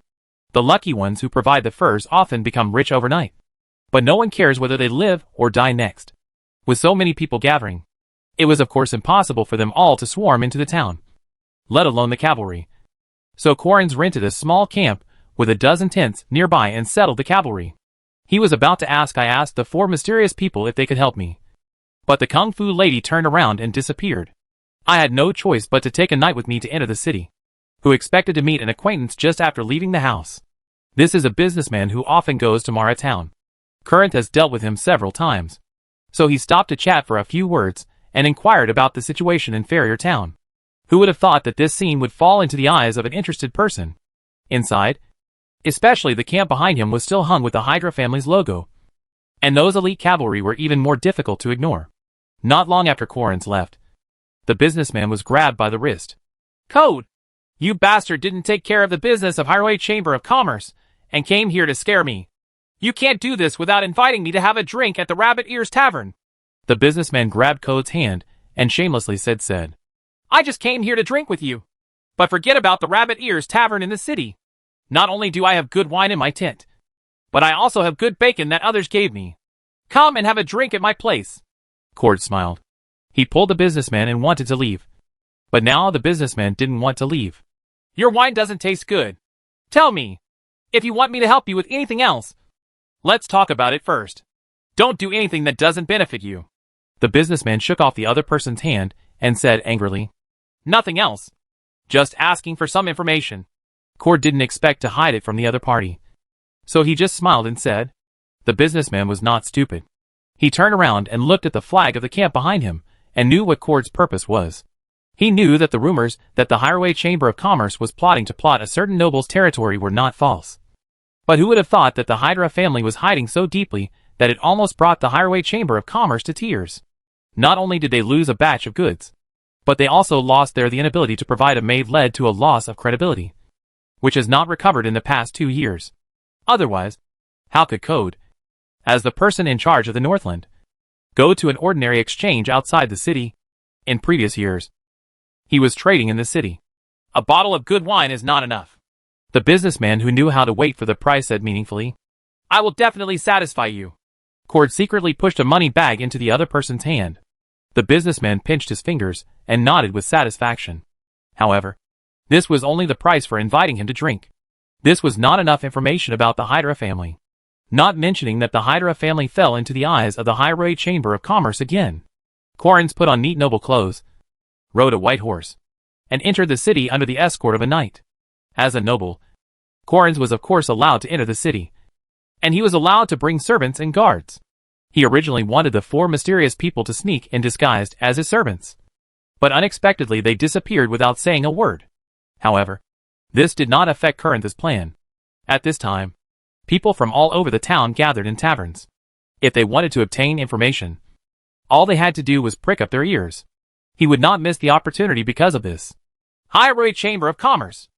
The lucky ones who provide the furs often become rich overnight, but no one cares whether they live or die next. With so many people gathering, it was of course impossible for them all to swarm into the town, let alone the cavalry. So Corrins rented a small camp with a dozen tents nearby and settled the cavalry. He was about to ask I asked the 4 mysterious people if they could help me, but the kung fu lady turned around and disappeared. I had no choice but to take a knight with me to enter the city, who expected to meet an acquaintance just after leaving the house. This is a businessman who often goes to Mara Town. Current has dealt with him several times, so he stopped to chat for a few words and inquired about the situation in Farrier Town. Who would have thought that this scene would fall into the eyes of an interested person? Inside, especially the camp behind him, was still hung with the Hydra family's logo, and those elite cavalry were even more difficult to ignore. Not long after Corrins left, the businessman was grabbed by the wrist. "Code! You bastard didn't take care of the business of Highway Chamber of Commerce and came here to scare me. You can't do this without inviting me to have a drink at the Rabbit Ears Tavern." The businessman grabbed Code's hand and shamelessly said, "I just came here to drink with you. But forget about the Rabbit Ears Tavern in the city. Not only do I have good wine in my tent, but I also have good bacon that others gave me. Come and have a drink at my place." Cord smiled. He pulled the businessman and wanted to leave. But now the businessman didn't want to leave. "Your wine doesn't taste good. Tell me, if you want me to help you with anything else, let's talk about it first. Don't do anything that doesn't benefit you." The businessman shook off the other person's hand and said angrily, "Nothing else. Just asking for some information." Cord didn't expect to hide it from the other party, so he just smiled and said. The businessman was not stupid. He turned around and looked at the flag of the camp behind him and knew what Cord's purpose was. He knew that the rumors that the Highway Chamber of Commerce was plotting to plot a certain noble's territory were not false. But who would have thought that the Hydra family was hiding so deeply that it almost brought the Highway Chamber of Commerce to tears? Not only did they lose a batch of goods, but they also lost the inability to provide a maid led to a loss of credibility, which has not recovered in the past 2 years. Otherwise, how could Code, as the person in charge of the Northland, go to an ordinary exchange outside the city? In previous years, he was trading in the city. "A bottle of good wine is not enough." The businessman who knew how to wait for the price said meaningfully. "I will definitely satisfy you." Cord secretly pushed a money bag into the other person's hand. The businessman pinched his fingers and nodded with satisfaction. However, this was only the price for inviting him to drink. This was not enough information about the Hydra family. Not mentioning that the Hydra family fell into the eyes of the High Chamber of Commerce again. Corrins put on neat noble clothes, rode a white horse, and entered the city under the escort of a knight. As a noble, Corrins was of course allowed to enter the city, and he was allowed to bring servants and guards. He originally wanted the 4 mysterious people to sneak in disguised as his servants, but unexpectedly they disappeared without saying a word. However, this did not affect Corinth's plan. At this time, people from all over the town gathered in taverns. If they wanted to obtain information, all they had to do was prick up their ears. He would not miss the opportunity because of this. High Chamber of Commerce.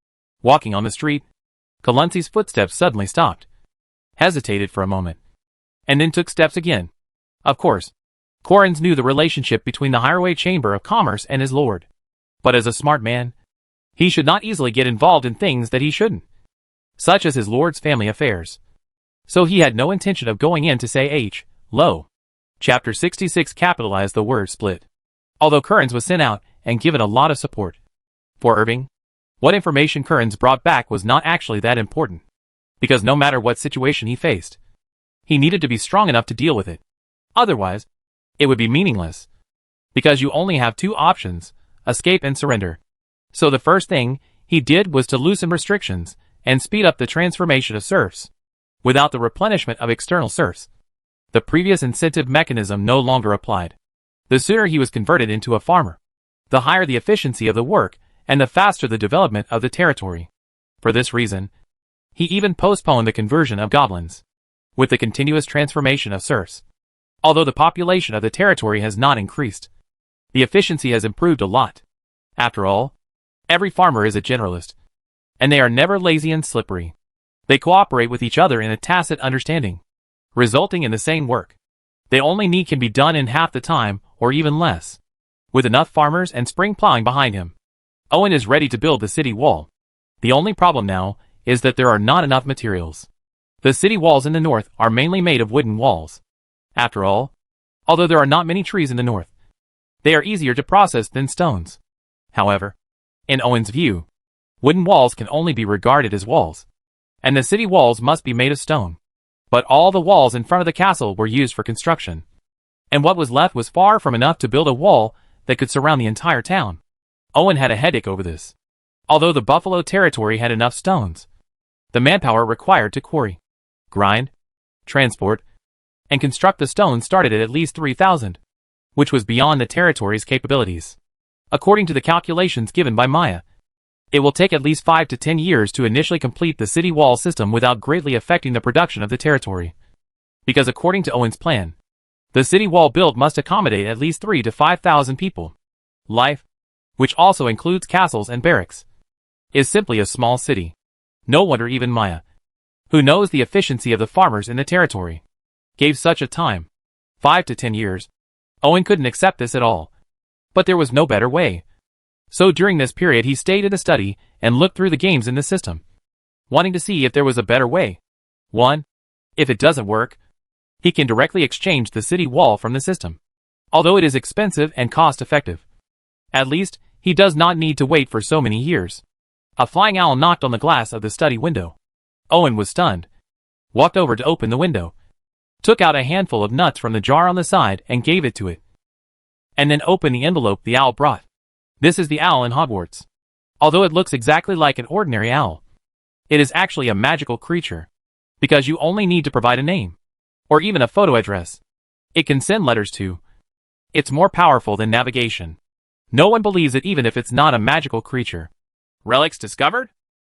Walking on the street, Kalunzi's footsteps suddenly stopped, hesitated for a moment, and then took steps again. Of course, Corrins knew the relationship between the High Chamber of Commerce and his lord. But as a smart man, he should not easily get involved in things that he shouldn't, such as his lord's family affairs. So he had no intention of going in to say hello. Chapter 66 capitalized the word split. Although Corrins was sent out and given a lot of support. For Irving, what information Corrins brought back was not actually that important, because no matter what situation he faced, he needed to be strong enough to deal with it. Otherwise, it would be meaningless, because you only have 2 options, escape and surrender. So the first thing he did was to loosen restrictions and speed up the transformation of serfs. Without the replenishment of external serfs, the previous incentive mechanism no longer applied. The sooner he was converted into a farmer, the higher the efficiency of the work and the faster the development of the territory. For this reason, he even postponed the conversion of goblins. With the continuous transformation of serfs, although the population of the territory has not increased, the efficiency has improved a lot. After all, every farmer is a generalist, and they are never lazy and slippery. They cooperate with each other in a tacit understanding, resulting in the same work. They only need can be done in half the time, or even less. With enough farmers and spring plowing behind him, Owen is ready to build the city wall. The only problem now is that there are not enough materials. The city walls in the north are mainly made of wooden walls. After all, although there are not many trees in the north, they are easier to process than stones. However, in Owen's view, wooden walls can only be regarded as walls, and the city walls must be made of stone. But all the walls in front of the castle were used for construction, and what was left was far from enough to build a wall that could surround the entire town. Owen had a headache over this. Although the Buffalo territory had enough stones, the manpower required to quarry, grind, transport, and construct the stones started at least 3,000, which was beyond the territory's capabilities. According to the calculations given by Maya, it will take at least 5 to 10 years to initially complete the city wall system without greatly affecting the production of the territory. Because according to Owen's plan, the city wall build must accommodate at least 3,000 to 5,000 people. Life, which also includes castles and barracks, is simply a small city. No wonder even Maya, who knows the efficiency of the farmers in the territory, gave such a time. 5 to 10 years. Owen couldn't accept this at all. But there was no better way. So during this period he stayed in the study and looked through the games in the system, wanting to see if there was a better way. 1. If it doesn't work, he can directly exchange the city wall from the system, although it is expensive and cost-effective. At least, he does not need to wait for so many years. A flying owl knocked on the glass of the study window. Owen was stunned, walked over to open the window, took out a handful of nuts from the jar on the side and gave it to it, and then opened the envelope the owl brought. This is the owl in Hogwarts. Although it looks exactly like an ordinary owl, it is actually a magical creature, because you only need to provide a name, or even a photo address. It can send letters to. It's more powerful than navigation. No one believes it even if it's not a magical creature. Relics discovered?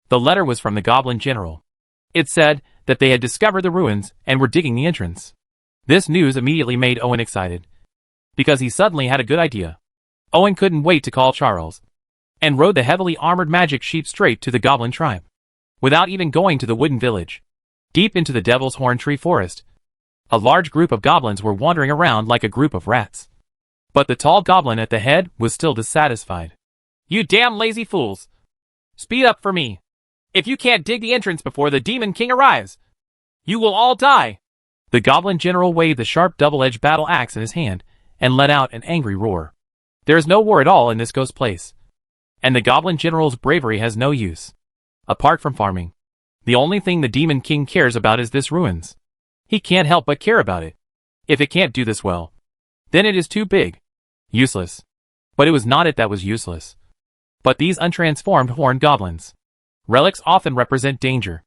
The letter was from the Goblin General. It said that they had discovered the ruins and were digging the entrance. This news immediately made Owen excited, because he suddenly had a good idea. Owen couldn't wait to call Charles, and rode the heavily armored magic sheep straight to the Goblin tribe, without even going to the wooden village. Deep into the Devil's Horn Tree Forest, a large group of goblins were wandering around like a group of rats. But the tall goblin at the head was still dissatisfied. You damn lazy fools! Speed up for me! If you can't dig the entrance before the Demon King arrives, you will all die! The Goblin General waved the sharp double-edged battle axe in his hand and let out an angry roar. There is no war at all in this ghost place. And the Goblin General's bravery has no use. Apart from farming, the only thing the Demon King cares about is this ruins. He can't help but care about it. If it can't do this well, then it is too big. Useless. But it was not it that was useless, but these untransformed horned goblins. Relics often represent danger.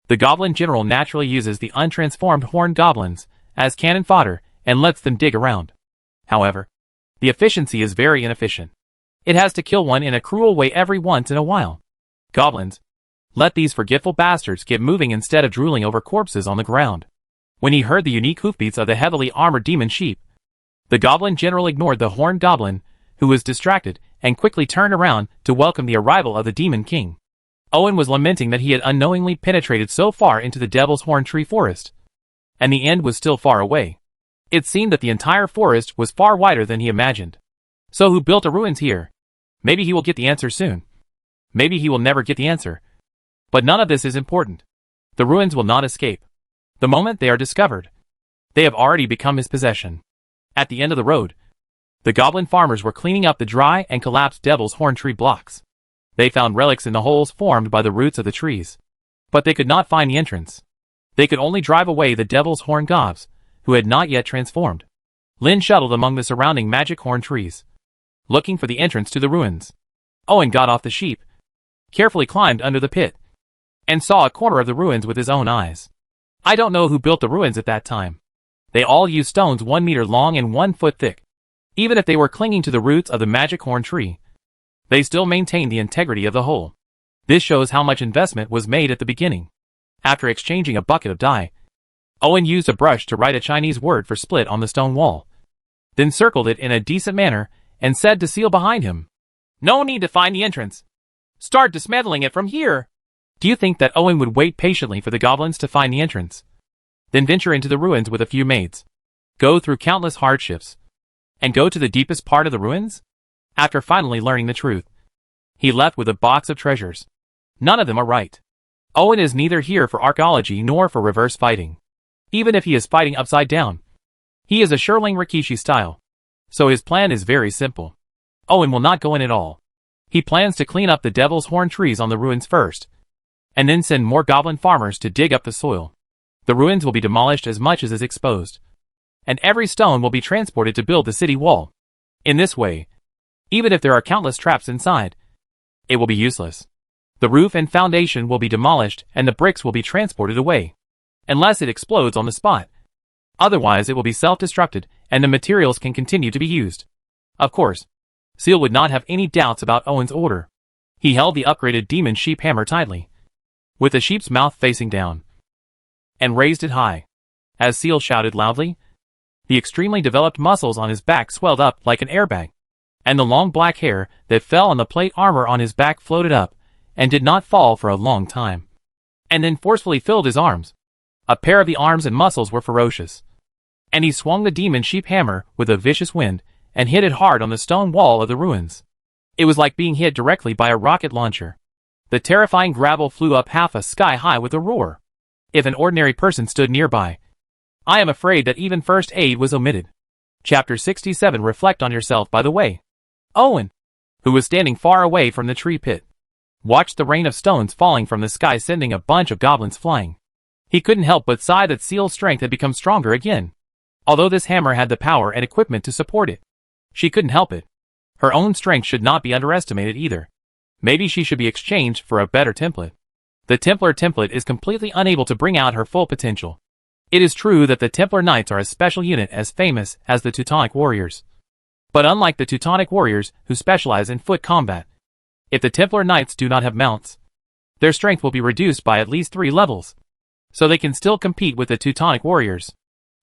The Goblin General naturally uses the untransformed horned goblins as cannon fodder and lets them dig around. However, the efficiency is very inefficient. It has to kill one in a cruel way every once in a while. Goblins, let these forgetful bastards get moving instead of drooling over corpses on the ground. When he heard the unique hoofbeats of the heavily armored demon sheep, the Goblin General ignored the horned goblin, who was distracted, and quickly turned around to welcome the arrival of the Demon King. Owen was lamenting that he had unknowingly penetrated so far into the Devil's Horn Tree Forest, and the end was still far away. It seemed that the entire forest was far wider than he imagined. So who built the ruins here? Maybe he will get the answer soon. Maybe he will never get the answer. But none of this is important. The ruins will not escape. The moment they are discovered, they have already become his possession. At the end of the road, the goblin farmers were cleaning up the dry and collapsed Devil's Horn Tree blocks. They found relics in the holes formed by the roots of the trees. But they could not find the entrance. They could only drive away the Devil's Horn gobs, who had not yet transformed. Lin shuttled among the surrounding magic horn trees, looking for the entrance to the ruins. Owen got off the sheep, carefully climbed under the pit, and saw a corner of the ruins with his own eyes. I don't know who built the ruins at that time. They all used stones 1 meter long and 1 foot thick. Even if they were clinging to the roots of the magic horn tree, they still maintained the integrity of the whole. This shows how much investment was made at the beginning. After exchanging a bucket of dye, Owen used a brush to write a Chinese word for split on the stone wall, then circled it in a decent manner and said to Seal behind him, "No need to find the entrance. Start dismantling it from here." Do you think that Owen would wait patiently for the goblins to find the entrance, then venture into the ruins with a few maids, go through countless hardships, and go to the deepest part of the ruins? After finally learning the truth, he left with a box of treasures. None of them are right. Owen is neither here for archaeology nor for reverse fighting. Even if he is fighting upside down, he is a Sherling Rikishi style. So his plan is very simple. Owen will not go in at all. He plans to clean up the Devil's Horn trees on the ruins first, and then send more goblin farmers to dig up the soil. The ruins will be demolished as much as is exposed, and every stone will be transported to build the city wall. In this way, even if there are countless traps inside, it will be useless. The roof and foundation will be demolished and the bricks will be transported away, unless it explodes on the spot. Otherwise it will be self-destructed and the materials can continue to be used. Of course, Seal would not have any doubts about Owen's order. He held the upgraded demon sheep hammer tightly, with the sheep's mouth facing down, and raised it high. As Seal shouted loudly, the extremely developed muscles on his back swelled up like an airbag, and the long black hair that fell on the plate armor on his back floated up and did not fall for a long time, and then forcefully filled his arms. A pair of the arms and muscles were ferocious, and he swung the demon sheep hammer with a vicious wind and hit it hard on the stone wall of the ruins. It was like being hit directly by a rocket launcher. The terrifying gravel flew up half a sky high with a roar. If an ordinary person stood nearby, I am afraid that even first aid was omitted. Chapter 67. Reflect on yourself. By the way, Owen, who was standing far away from the tree pit, watched the rain of stones falling from the sky, sending a bunch of goblins flying. He couldn't help but sigh that Seal's strength had become stronger again. Although this hammer had the power and equipment to support it, she couldn't help it. Her own strength should not be underestimated either. Maybe she should be exchanged for a better template. The Templar template is completely unable to bring out her full potential. It is true that the Templar Knights are a special unit as famous as the Teutonic Warriors. But unlike the Teutonic Warriors who specialize in foot combat, if the Templar Knights do not have mounts, their strength will be reduced by at least 3 levels. So they can still compete with the Teutonic Warriors.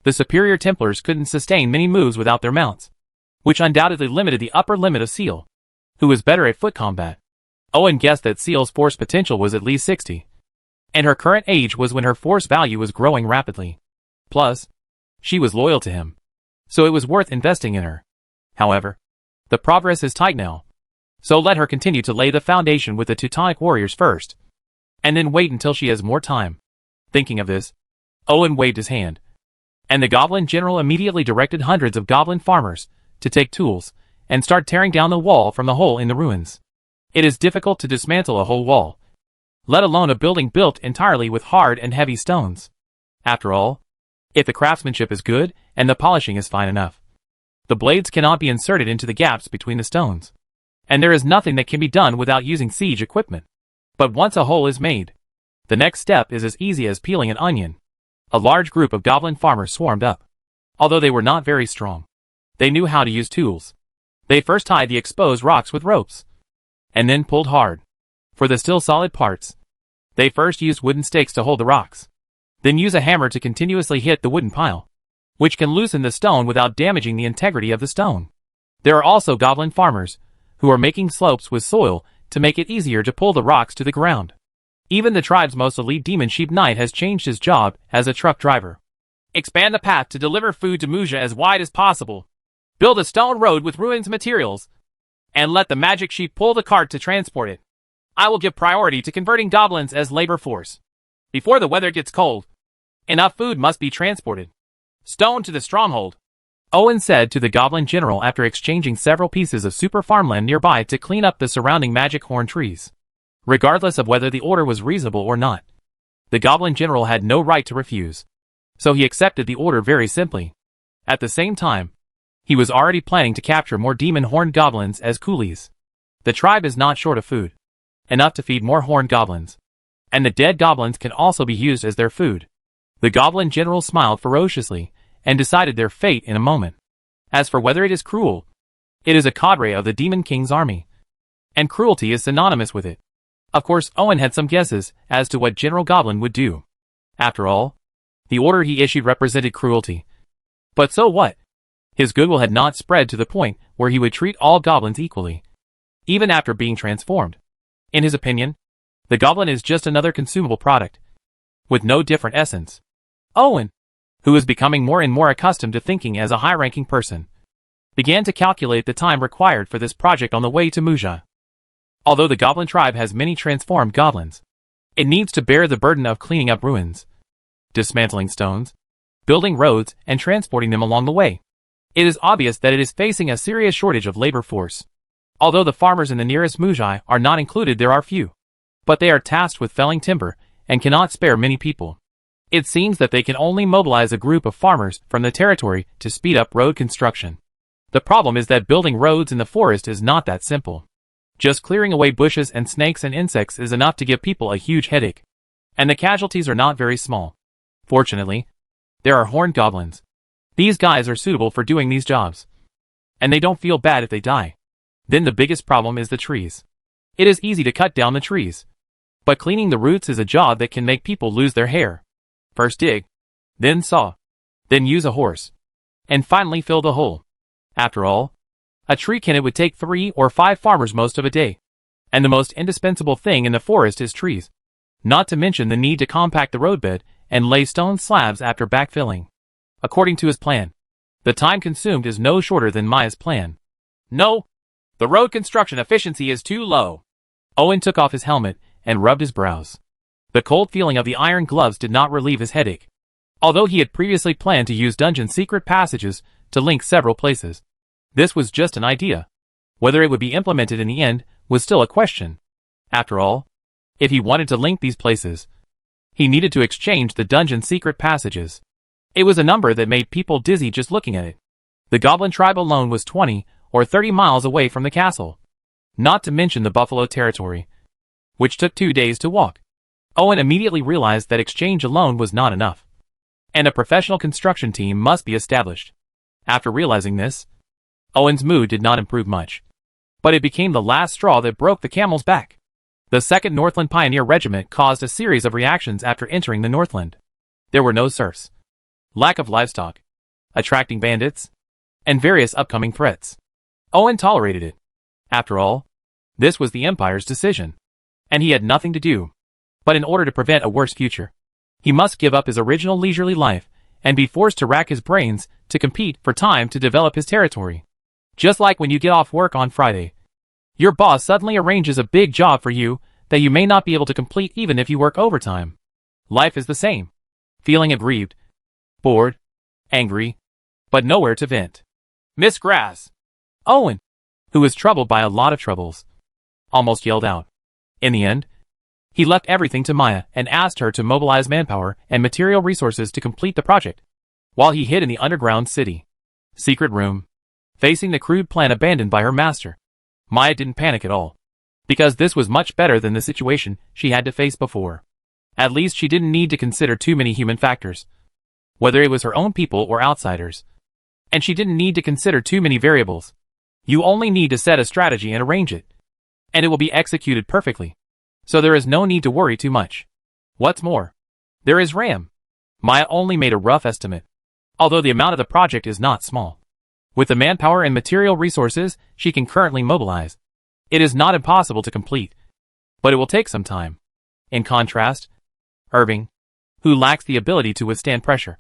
The superior Templars couldn't sustain many moves without their mounts, which undoubtedly limited the upper limit of Seal, who was better at foot combat. Owen guessed that Seal's force potential was at least 60, and her current age was when her force value was growing rapidly. Plus, she was loyal to him, so it was worth investing in her. However, the progress is tight now, so let her continue to lay the foundation with the Teutonic Warriors first, and then wait until she has more time. Thinking of this, Owen waved his hand, And the Goblin General immediately directed hundreds of Goblin farmers to take tools and start tearing down the wall from the hole in the ruins. It is difficult to dismantle a whole wall, let alone a building built entirely with hard and heavy stones. After all, if the craftsmanship is good and the polishing is fine enough, the blades cannot be inserted into the gaps between the stones. And there is nothing that can be done without using siege equipment. But once a hole is made, the next step is as easy as peeling an onion. A large group of Goblin farmers swarmed up. Although they were not very strong, they knew how to use tools. They first tied the exposed rocks with ropes, and then pulled hard. For the still solid parts, they first used wooden stakes to hold the rocks, then use a hammer to continuously hit the wooden pile, which can loosen the stone without damaging the integrity of the stone. There are also Goblin farmers who are making slopes with soil to make it easier to pull the rocks to the ground. Even the tribe's most elite Demon Sheep Knight has changed his job as a truck driver. Expand the path to deliver food to Muja as wide as possible. Build a stone road with ruins materials, and let the magic sheep pull the cart to transport it. I will give priority to converting goblins as labor force. Before the weather gets cold, enough food must be transported. Stone to the stronghold, Owen said to the Goblin General after exchanging several pieces of super farmland nearby to clean up the surrounding magic horn trees. Regardless of whether the order was reasonable or not, the Goblin General had no right to refuse, so he accepted the order very simply. At the same time, he was already planning to capture more demon horned goblins as coolies. The tribe is not short of food, enough to feed more horned goblins, and the dead goblins can also be used as their food. The Goblin General smiled ferociously and decided their fate in a moment. As for whether it is cruel, it is a cadre of the Demon King's army, and cruelty is synonymous with it. Of course, Owen had some guesses as to what General Goblin would do. After all, the order he issued represented cruelty. But so what? His goodwill had not spread to the point where he would treat all goblins equally, even after being transformed. In his opinion, the goblin is just another consumable product, with no different essence. Owen, who was becoming more and more accustomed to thinking as a high-ranking person, began to calculate the time required for this project on the way to Muja. Although the Goblin tribe has many transformed goblins, it needs to bear the burden of cleaning up ruins, dismantling stones, building roads, and transporting them along the way. It is obvious that it is facing a serious shortage of labor force. Although the farmers in the nearest Mujai are not included, there are few, but they are tasked with felling timber and cannot spare many people. It seems that they can only mobilize a group of farmers from the territory to speed up road construction. The problem is that building roads in the forest is not that simple. Just clearing away bushes and snakes and insects is enough to give people a huge headache, and the casualties are not very small. Fortunately, there are horned goblins. These guys are suitable for doing these jobs, and they don't feel bad if they die. Then the biggest problem is the trees. It is easy to cut down the trees, but cleaning the roots is a job that can make people lose their hair. First dig, then saw, then use a horse, and finally fill the hole. After all, a tree can would take 3 or 5 farmers most of a day. And the most indispensable thing in the forest is trees. Not to mention the need to compact the roadbed and lay stone slabs after backfilling. According to his plan, the time consumed is no shorter than Maya's plan. No, the road construction efficiency is too low. Owen took off his helmet and rubbed his brows. The cold feeling of the iron gloves did not relieve his headache. Although he had previously planned to use dungeon secret passages to link several places, this was just an idea. Whether it would be implemented in the end was still a question. After all, if he wanted to link these places, he needed to exchange the dungeon secret passages. It was a number that made people dizzy just looking at it. The Goblin tribe alone was 20 or 30 miles away from the castle. Not to mention the Buffalo territory, which took 2 days to walk. Owen immediately realized that exchange alone was not enough, and a professional construction team must be established. After realizing this, Owen's mood did not improve much, but it became the last straw that broke the camel's back. The 2nd Northland Pioneer Regiment caused a series of reactions after entering the Northland. There were no serfs, lack of livestock, attracting bandits, and various upcoming threats. Owen tolerated it. After all, this was the Empire's decision, and he had nothing to do. But in order to prevent a worse future, he must give up his original leisurely life and be forced to rack his brains to compete for time to develop his territory. Just like when you get off work on Friday, your boss suddenly arranges a big job for you that you may not be able to complete even if you work overtime. Life is the same. Feeling aggrieved, bored, angry, but nowhere to vent. Miss Grass! Owen, who was troubled by a lot of troubles, almost yelled out. In the end, he left everything to Maya and asked her to mobilize manpower and material resources to complete the project, while he hid in the underground city secret room, facing the crude plan abandoned by her master. Maya didn't panic at all, because this was much better than the situation she had to face before. At least she didn't need to consider too many human factors, whether it was her own people or outsiders. And she didn't need to consider too many variables. You only need to set a strategy and arrange it, and it will be executed perfectly. So there is no need to worry too much. What's more, there is RAM. Maya only made a rough estimate, although the amount of the project is not small. With the manpower and material resources she can currently mobilize, it is not impossible to complete, but it will take some time. In contrast, Irving, who lacks the ability to withstand pressure,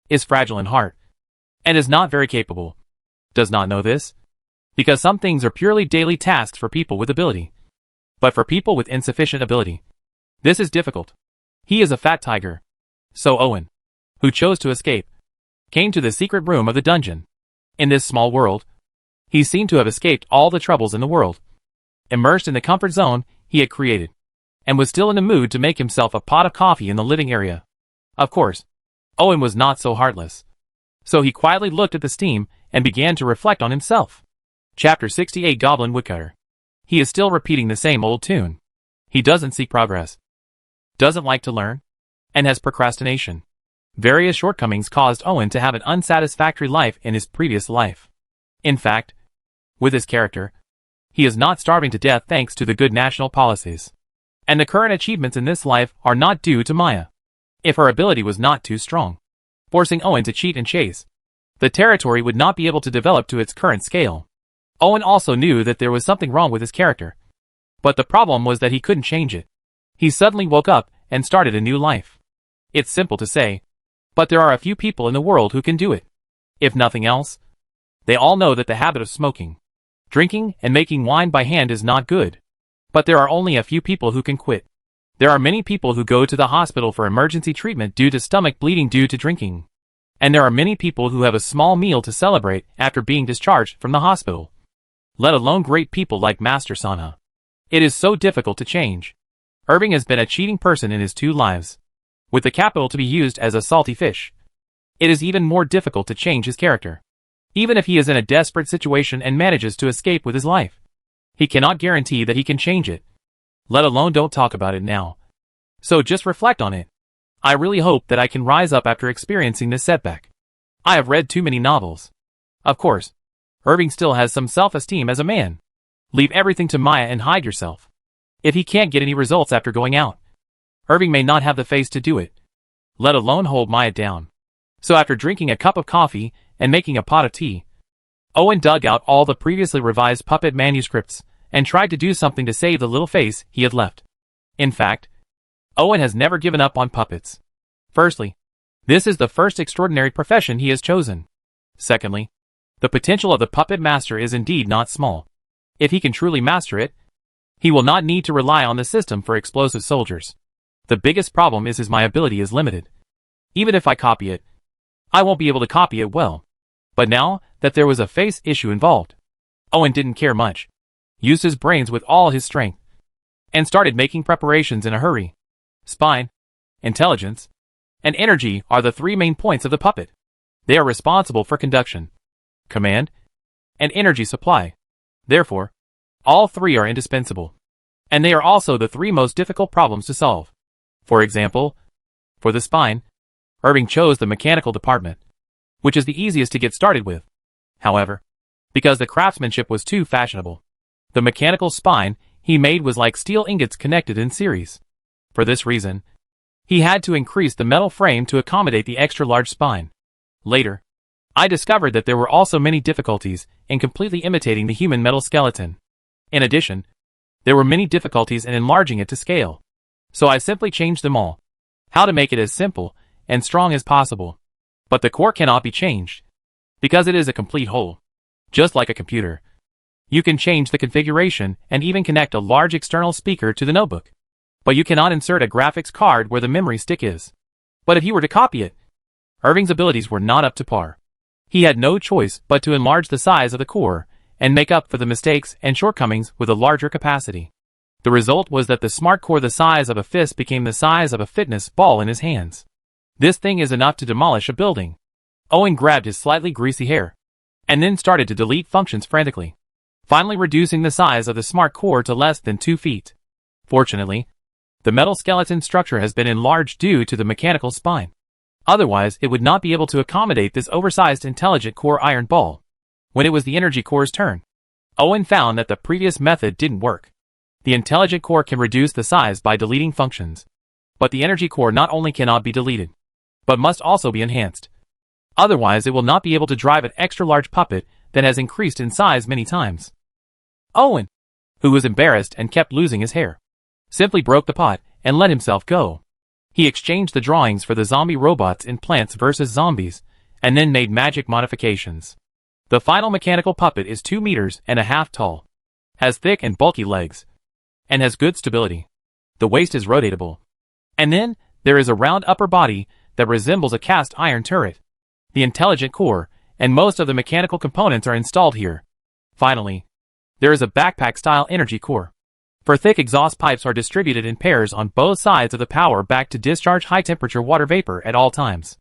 is fragile in heart, and is not very capable, does not know this, because some things are purely daily tasks for people with ability. But for people with insufficient ability, this is difficult. He is a fat tiger. So Owen, who chose to escape, came to the secret room of the dungeon. In this small world, he seemed to have escaped all the troubles in the world, immersed in the comfort zone he had created, and was still in the mood to make himself a pot of coffee in the living area. Of course, Owen was not so heartless. So he quietly looked at the steam and began to reflect on himself. Chapter 68 Goblin Woodcutter. He is still repeating the same old tune. He doesn't seek progress, doesn't like to learn, and has procrastination. Various shortcomings caused Owen to have an unsatisfactory life in his previous life. In fact, with his character, he is not starving to death thanks to the good national policies. And the current achievements in this life are not due to Maya. If her ability was not too strong, forcing Owen to cheat and chase, the territory would not be able to develop to its current scale. Owen also knew that there was something wrong with his character, but the problem was that he couldn't change it. He suddenly woke up and started a new life. It's simple to say, but there are a few people in the world who can do it. If nothing else, they all know that the habit of smoking, drinking, and making wine by hand is not good. But there are only a few people who can quit. There are many people who go to the hospital for emergency treatment due to stomach bleeding due to drinking. And there are many people who have a small meal to celebrate after being discharged from the hospital. Let alone great people like Master Sana. It is so difficult to change. Irving has been a cheating person in his 2 lives. With the capital to be used as a salty fish, it is even more difficult to change his character. Even if he is in a desperate situation and manages to escape with his life, he cannot guarantee that he can change it. Let alone don't talk about it now. So just reflect on it. I really hope that I can rise up after experiencing this setback. I have read too many novels. Of course, Irving still has some self-esteem as a man. Leave everything to Maya and hide yourself. If he can't get any results after going out, Irving may not have the face to do it, let alone hold Maya down. So after drinking a cup of coffee and making a pot of tea, Owen dug out all the previously revised puppet manuscripts and tried to do something to save the little face he had left. In fact, Owen has never given up on puppets. Firstly, this is the first extraordinary profession he has chosen. Secondly, the potential of the puppet master is indeed not small. If he can truly master it, he will not need to rely on the system for explosive soldiers. The biggest problem is my ability is limited. Even if I copy it, I won't be able to copy it well. But now that there was a face issue involved, Owen didn't care much, used his brains with all his strength, and started making preparations in a hurry. Spine, intelligence, and energy are the 3 main points of the puppet. They are responsible for conduction, command, and energy supply. Therefore, all 3 are indispensable. And they are also the 3 most difficult problems to solve. For example, for the spine, Irving chose the mechanical department, which is the easiest to get started with. However, because the craftsmanship was too fashionable, the mechanical spine he made was like steel ingots connected in series. For this reason, he had to increase the metal frame to accommodate the extra-large spine. Later, I discovered that there were also many difficulties in completely imitating the human metal skeleton. In addition, there were many difficulties in enlarging it to scale. So I simply changed them all. How to make it as simple and strong as possible. But the core cannot be changed, because it is a complete whole. Just like a computer, you can change the configuration and even connect a large external speaker to the notebook. But you cannot insert a graphics card where the memory stick is. But if you were to copy it, Irving's abilities were not up to par. He had no choice but to enlarge the size of the core and make up for the mistakes and shortcomings with a larger capacity. The result was that the smart core the size of a fist became the size of a fitness ball in his hands. This thing is enough to demolish a building. Owen grabbed his slightly greasy hair and then started to delete functions frantically, finally reducing the size of the smart core to less than 2 feet. Fortunately, the metal skeleton structure has been enlarged due to the mechanical spine. Otherwise, it would not be able to accommodate this oversized intelligent core iron ball. When it was the energy core's turn, Owen found that the previous method didn't work. The intelligent core can reduce the size by deleting functions. But the energy core not only cannot be deleted, but must also be enhanced. Otherwise, it will not be able to drive an extra large puppet that has increased in size many times. Owen, who was embarrassed and kept losing his hair, simply broke the pot and let himself go. He exchanged the drawings for the zombie robots in Plants vs. Zombies, and then made magic modifications. The final mechanical puppet is 2.5 meters tall, has thick and bulky legs, and has good stability. The waist is rotatable. And then, there is a round upper body that resembles a cast iron turret. The intelligent core, and most of the mechanical components are installed here. Finally, there is a backpack-style energy core. For thick exhaust pipes are distributed in pairs on both sides of the power back to discharge high-temperature water vapor at all times.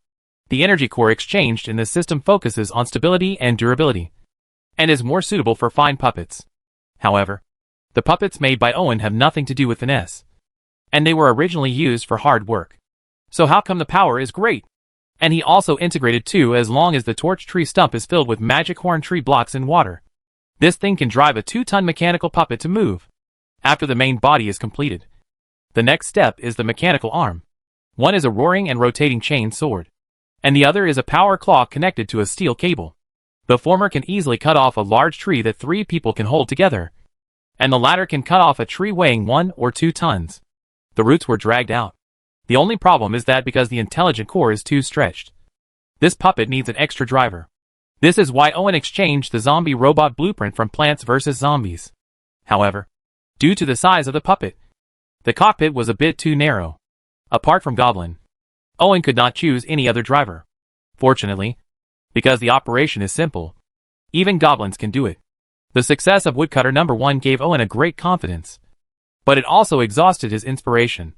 The energy core exchanged in this system focuses on stability and durability, and is more suitable for fine puppets. However, the puppets made by Owen have nothing to do with finesse, and they were originally used for hard work. So how come the power is great? And he also integrated 2 as long as the torch tree stump is filled with magic horn tree blocks in water. This thing can drive a 2-ton mechanical puppet to move. After the main body is completed, the next step is the mechanical arm. One is a roaring and rotating chain sword, and the other is a power claw connected to a steel cable. The former can easily cut off a large tree that 3 people can hold together, and the latter can cut off a tree weighing 1 or 2 tons. The roots were dragged out. The only problem is that because the intelligent core is too stretched, this puppet needs an extra driver. This is why Owen exchanged the zombie robot blueprint from Plants vs. Zombies. However, due to the size of the puppet, the cockpit was a bit too narrow. Apart from Goblin, Owen could not choose any other driver. Fortunately, because the operation is simple, even goblins can do it. The success of Woodcutter No. 1 gave Owen a great confidence, but it also exhausted his inspiration.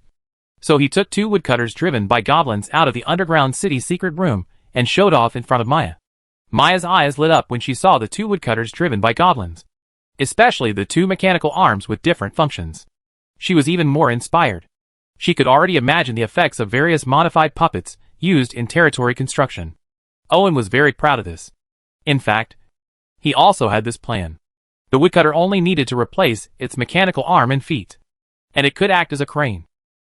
So he took 2 woodcutters driven by goblins out of the underground city secret room and showed off in front of Maya. Maya's eyes lit up when she saw the 2 woodcutters driven by goblins, especially the 2 mechanical arms with different functions. She was even more inspired. She could already imagine the effects of various modified puppets used in territory construction. Owen was very proud of this. In fact, he also had this plan. The woodcutter only needed to replace its mechanical arm and feet, and it could act as a crane,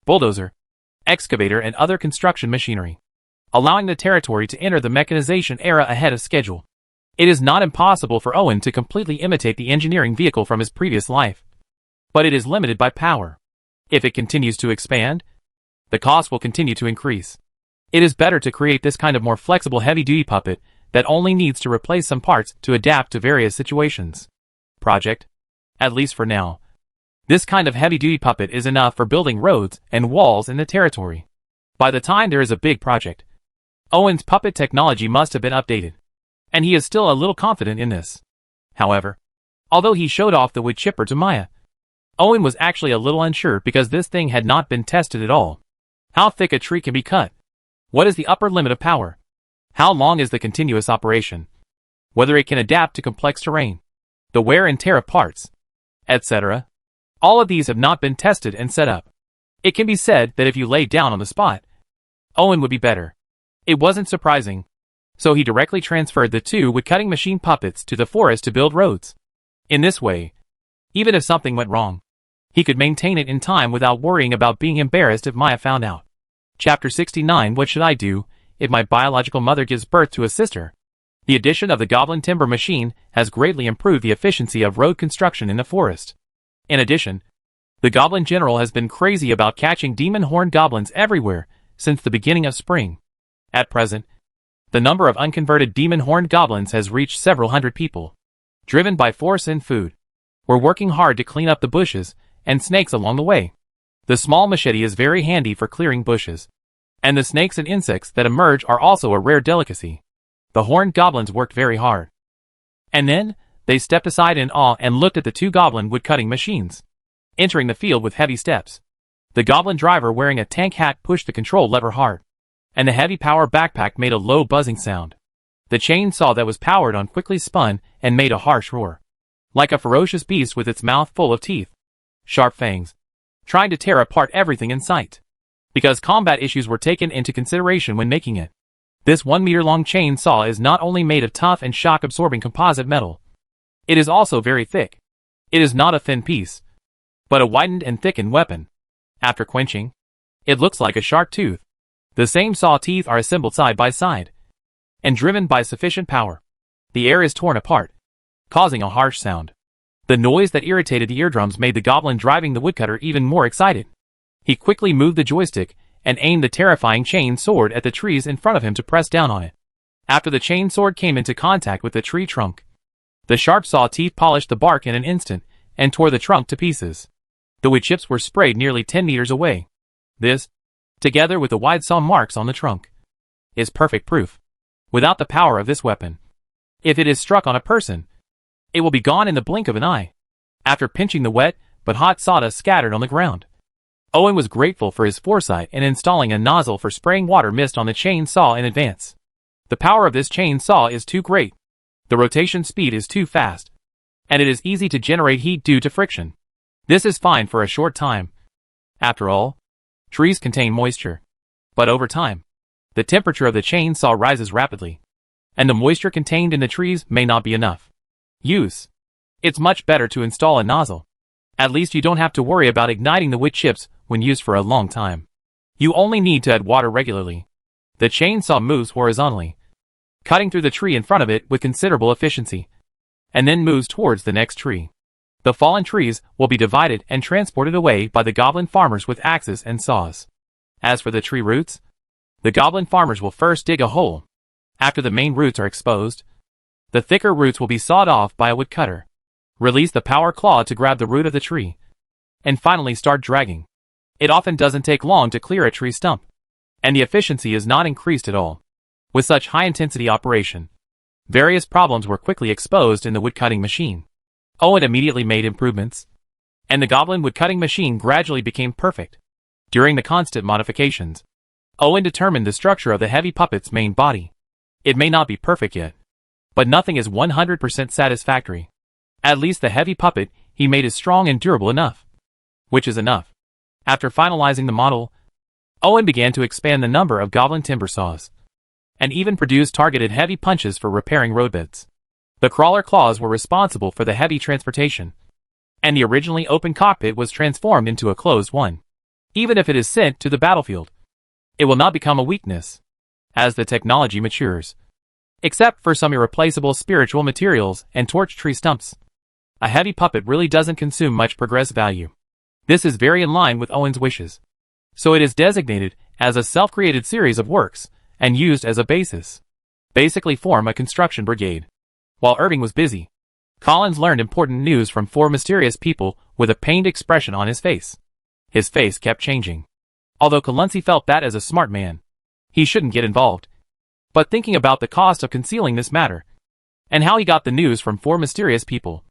bulldozer, excavator and other construction machinery, allowing the territory to enter the mechanization era ahead of schedule. It is not impossible for Owen to completely imitate the engineering vehicle from his previous life, but it is limited by power. If it continues to expand, the cost will continue to increase. It is better to create this kind of more flexible heavy-duty puppet that only needs to replace some parts to adapt to various situations. Project, at least for now. This kind of heavy-duty puppet is enough for building roads and walls in the territory. By the time there is a big project, Owen's puppet technology must have been updated, and he is still a little confident in this. However, although he showed off the wood chipper to Maya, Owen was actually a little unsure because this thing had not been tested at all. How thick a tree can be cut? What is the upper limit of power? How long is the continuous operation? Whether it can adapt to complex terrain, the wear and tear of parts, etc. All of these have not been tested and set up. It can be said that if you lay down on the spot, Owen would be better. It wasn't surprising, so he directly transferred the 2 wood-cutting machine puppets to the forest to build roads. In this way, even if something went wrong, he could maintain it in time without worrying about being embarrassed if Maya found out. Chapter 69 What should I do if my biological mother gives birth to a sister? The addition of the Goblin timber machine has greatly improved the efficiency of road construction in the forest. In addition, the Goblin General has been crazy about catching demon horned goblins everywhere since the beginning of spring. At present, the number of unconverted demon horned goblins has reached several hundred people. Driven by force and food, we're working hard to clean up the bushes and snakes along the way. The small machete is very handy for clearing bushes, And the snakes and insects that emerge are also a rare delicacy. The horned goblins worked very hard. And then, they stepped aside in awe and looked at the two goblin wood-cutting machines, entering the field with heavy steps. The goblin driver wearing a tank hat pushed the control lever hard, and the heavy power backpack made a low buzzing sound. The chainsaw that was powered on quickly spun and made a harsh roar, like a ferocious beast with its mouth full of teeth, sharp fangs, trying to tear apart everything in sight. Because combat issues were taken into consideration when making it. This 1-meter-long chainsaw is not only made of tough and shock-absorbing composite metal, it is also very thick. It is not a thin piece, but a widened and thickened weapon. After quenching, it looks like a sharp tooth. The same saw teeth are assembled side by side, and driven by sufficient power, the air is torn apart, causing a harsh sound. The noise that irritated the eardrums made the goblin driving the woodcutter even more excited. He quickly moved the joystick and aimed the terrifying chain sword at the trees in front of him to press down on it. After the chain sword came into contact with the tree trunk, the sharp saw teeth polished the bark in an instant and tore the trunk to pieces. The wood chips were sprayed nearly 10 meters away. This, together with the wide saw marks on the trunk, is perfect proof. Without the power of this weapon, if it is struck on a person, it will be gone in the blink of an eye. After pinching the wet but hot sawdust scattered on the ground, Owen was grateful for his foresight in installing a nozzle for spraying water mist on the chainsaw in advance. The power of this chainsaw is too great. The rotation speed is too fast, and it is easy to generate heat due to friction. This is fine for a short time. After all, trees contain moisture. But over time, the temperature of the chainsaw rises rapidly, and the moisture contained in the trees may not be enough. Use. It's much better to install a nozzle. At least you don't have to worry about igniting the wood chips when used for a long time. You only need to add water regularly. The chainsaw moves horizontally, cutting through the tree in front of it with considerable efficiency, and then moves towards the next tree. The fallen trees will be divided and transported away by the goblin farmers with axes and saws. As for the tree roots, the goblin farmers will first dig a hole. After the main roots are exposed, the thicker roots will be sawed off by a woodcutter. Release the power claw to grab the root of the tree, and finally start dragging. It often doesn't take long to clear a tree stump, and the efficiency is not increased at all. With such high-intensity operation, various problems were quickly exposed in the woodcutting machine. Owen immediately made improvements, and the goblin woodcutting machine gradually became perfect. During the constant modifications, Owen determined the structure of the heavy puppet's main body. It may not be perfect yet, but nothing is 100% satisfactory. At least the heavy puppet he made is strong and durable enough, which is enough. After finalizing the model, Owen began to expand the number of goblin timber saws, and even produced targeted heavy punches for repairing roadbeds. The crawler claws were responsible for the heavy transportation, and the originally open cockpit was transformed into a closed one. Even if it is sent to the battlefield, it will not become a weakness as the technology matures, except for some irreplaceable spiritual materials and torch tree stumps. A heavy puppet really doesn't consume much progress value. This is very in line with Owen's wishes, so it is designated as a self-created series of works and used as a basis. Basically form a construction brigade. While Irving was busy, Collins learned important news from 4 mysterious people with a pained expression on his face. His face kept changing. Although Colensi felt that as a smart man, he shouldn't get involved. But thinking about the cost of concealing this matter, and how he got the news from 4 mysterious people,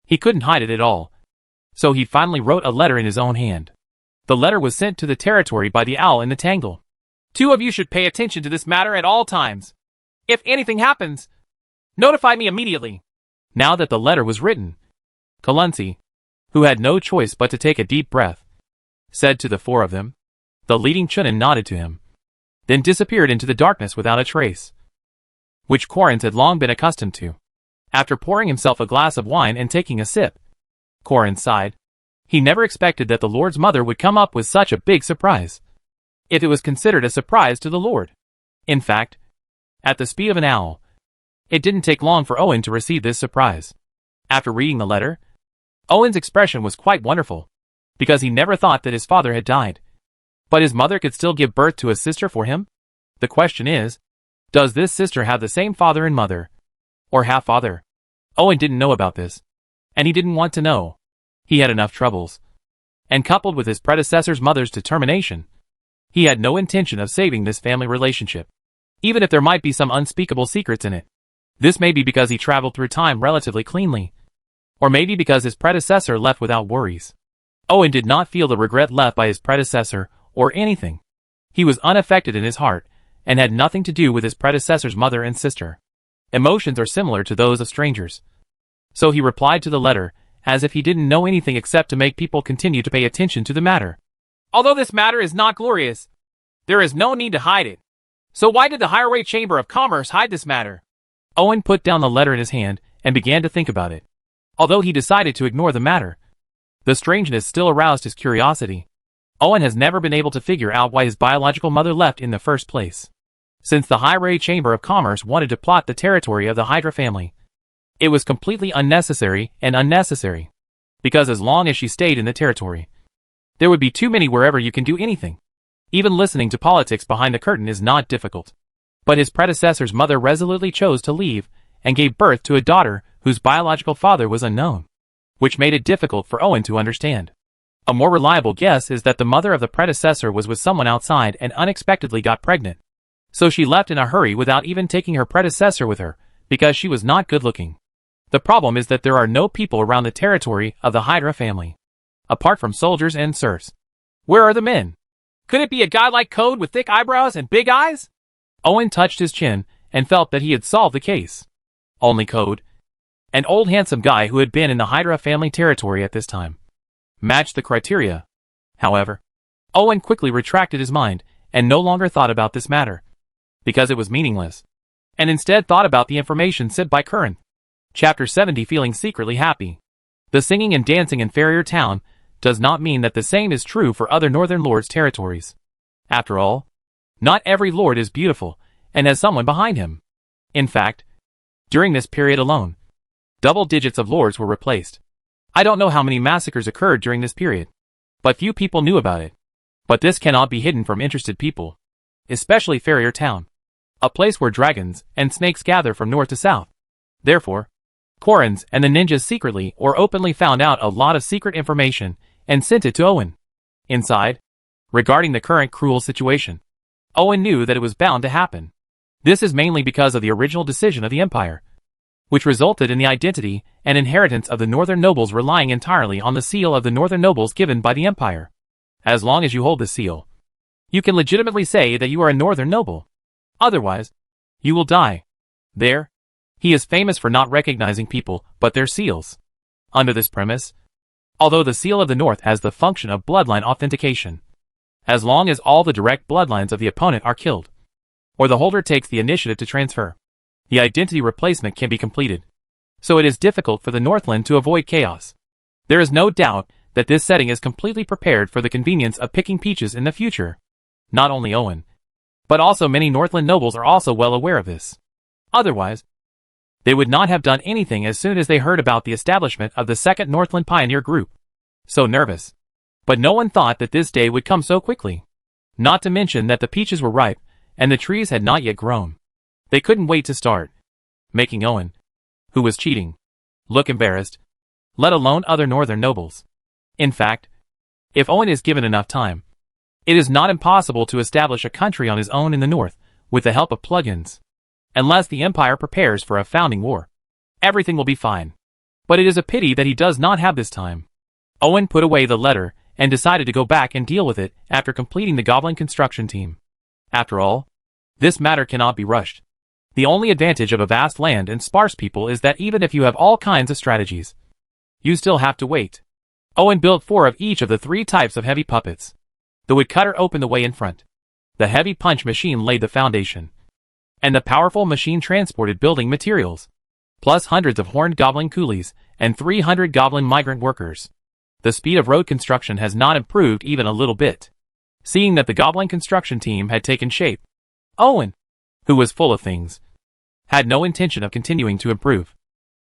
he couldn't hide it at all. So he finally wrote a letter in his own hand. The letter was sent to the territory by the owl in the tangle. 2 of you should pay attention to this matter at all times. If anything happens, notify me immediately. Now that the letter was written, Colensi, who had no choice but to take a deep breath, said to the 4 of them. The leading Chunin nodded to him, then disappeared into the darkness without a trace, which Corrins had long been accustomed to. After pouring himself a glass of wine and taking a sip, Corrins sighed. He never expected that the Lord's mother would come up with such a big surprise, if it was considered a surprise to the Lord. In fact, at the speed of an owl, it didn't take long for Owen to receive this surprise. After reading the letter, Owen's expression was quite wonderful, because he never thought that his father had died. But his mother could still give birth to a sister for him? The question is, does this sister have the same father and mother? Or half-father? Owen didn't know about this, and he didn't want to know. He had enough troubles. And coupled with his predecessor's mother's determination, He had no intention of saving this family relationship, even if there might be some unspeakable secrets in it. This may be because he traveled through time relatively cleanly, or maybe because his predecessor left without worries. Owen did not feel the regret left by his predecessor or anything. He was unaffected in his heart and had nothing to do with his predecessor's mother and sister. Emotions are similar to those of strangers. So he replied to the letter as if he didn't know anything except to make people continue to pay attention to the matter. Although this matter is not glorious, there is no need to hide it. So why did the Highway Chamber of Commerce hide this matter? Owen put down the letter in his hand and began to think about it. Although he decided to ignore the matter, the strangeness still aroused his curiosity. Owen has never been able to figure out why his biological mother left in the first place. Since the Highway Chamber of Commerce wanted to plot the territory of the Hydra family, it was completely unnecessary and unnecessary. Because as long as she stayed in the territory, there would be too many wherever you can do anything. Even listening to politics behind the curtain is not difficult. But his predecessor's mother resolutely chose to leave and gave birth to a daughter whose biological father was unknown, which made it difficult for Owen to understand. A more reliable guess is that the mother of the predecessor was with someone outside and unexpectedly got pregnant. So she left in a hurry without even taking her predecessor with her, because she was not good looking. The problem is that there are no people around the territory of the Hydra family, apart from soldiers and serfs. Where are the men? Could it be a guy like Code with thick eyebrows and big eyes? Owen touched his chin and felt that he had solved the case. Only Code, an old handsome guy who had been in the Hydra family territory at this time, matched the criteria. However, Owen quickly retracted his mind and no longer thought about this matter, because it was meaningless, and instead thought about the information sent by Curran. Chapter 70. Feeling secretly happy. The singing and dancing in Farrier Town does not mean that the same is true for other Northern Lords' territories. After all, not every lord is beautiful and has someone behind him. In fact, during this period alone, double digits of lords were replaced. I don't know how many massacres occurred during this period, but few people knew about it. But this cannot be hidden from interested people, especially Farrier Town, a place where dragons and snakes gather from north to south. Therefore, Korans and the ninjas secretly or openly found out a lot of secret information and sent it to Owen. Inside, regarding the current cruel situation, Owen knew that it was bound to happen. This is mainly because of the original decision of the Empire, which resulted in the identity and inheritance of the Northern nobles relying entirely on the seal of the Northern nobles given by the Empire. As long as you hold the seal, you can legitimately say that you are a Northern noble. Otherwise, you will die. There, he is famous for not recognizing people but their seals. Under this premise, although the seal of the North has the function of bloodline authentication, as long as all the direct bloodlines of the opponent are killed, or the holder takes the initiative to transfer, the identity replacement can be completed. So it is difficult for the Northland to avoid chaos. There is no doubt that this setting is completely prepared for the convenience of picking peaches in the future. Not only Owen, but also many Northland nobles are also well aware of this. Otherwise, they would not have done anything as soon as they heard about the establishment of the Second Northland Pioneer Group. So nervous. But no one thought that this day would come so quickly. Not to mention that the peaches were ripe, and the trees had not yet grown. They couldn't wait to start, making Owen, who was cheating, look embarrassed, let alone other Northern nobles. In fact, if Owen is given enough time, it is not impossible to establish a country on his own in the north, with the help of plugins. Unless the Empire prepares for a founding war, everything will be fine. But it is a pity that he does not have this time. Owen put away the letter and decided to go back and deal with it after completing the Goblin construction team. After all, this matter cannot be rushed. The only advantage of a vast land and sparse people is that even if you have all kinds of strategies, you still have to wait. Owen built 4 of each of the 3 types of heavy puppets. The woodcutter opened the way in front. The heavy punch machine laid the foundation, and the powerful machine transported building materials, plus hundreds of horned goblin coolies and 300 goblin migrant workers. The speed of road construction has not improved even a little bit. Seeing that the goblin construction team had taken shape, Owen, who was full of things, had no intention of continuing to improve.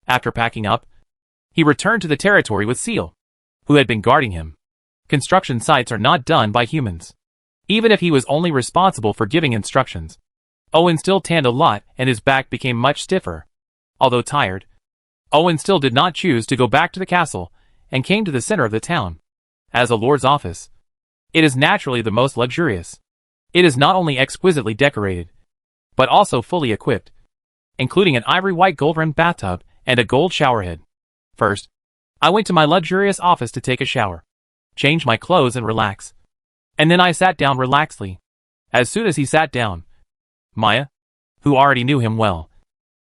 After packing up, he returned to the territory with Seal, who had been guarding him. Construction sites are not done by humans. Even if he was only responsible for giving instructions, Owen still tanned a lot and his back became much stiffer. Although tired, Owen still did not choose to go back to the castle and came to the center of the town. As a lord's office, it is naturally the most luxurious. It is not only exquisitely decorated, but also fully equipped, including an ivory white gold-rimmed bathtub and a gold showerhead. First, I went to my luxurious office to take a shower, change my clothes and relax. And then I sat down relaxedly. As soon as he sat down, Maya, who already knew him well,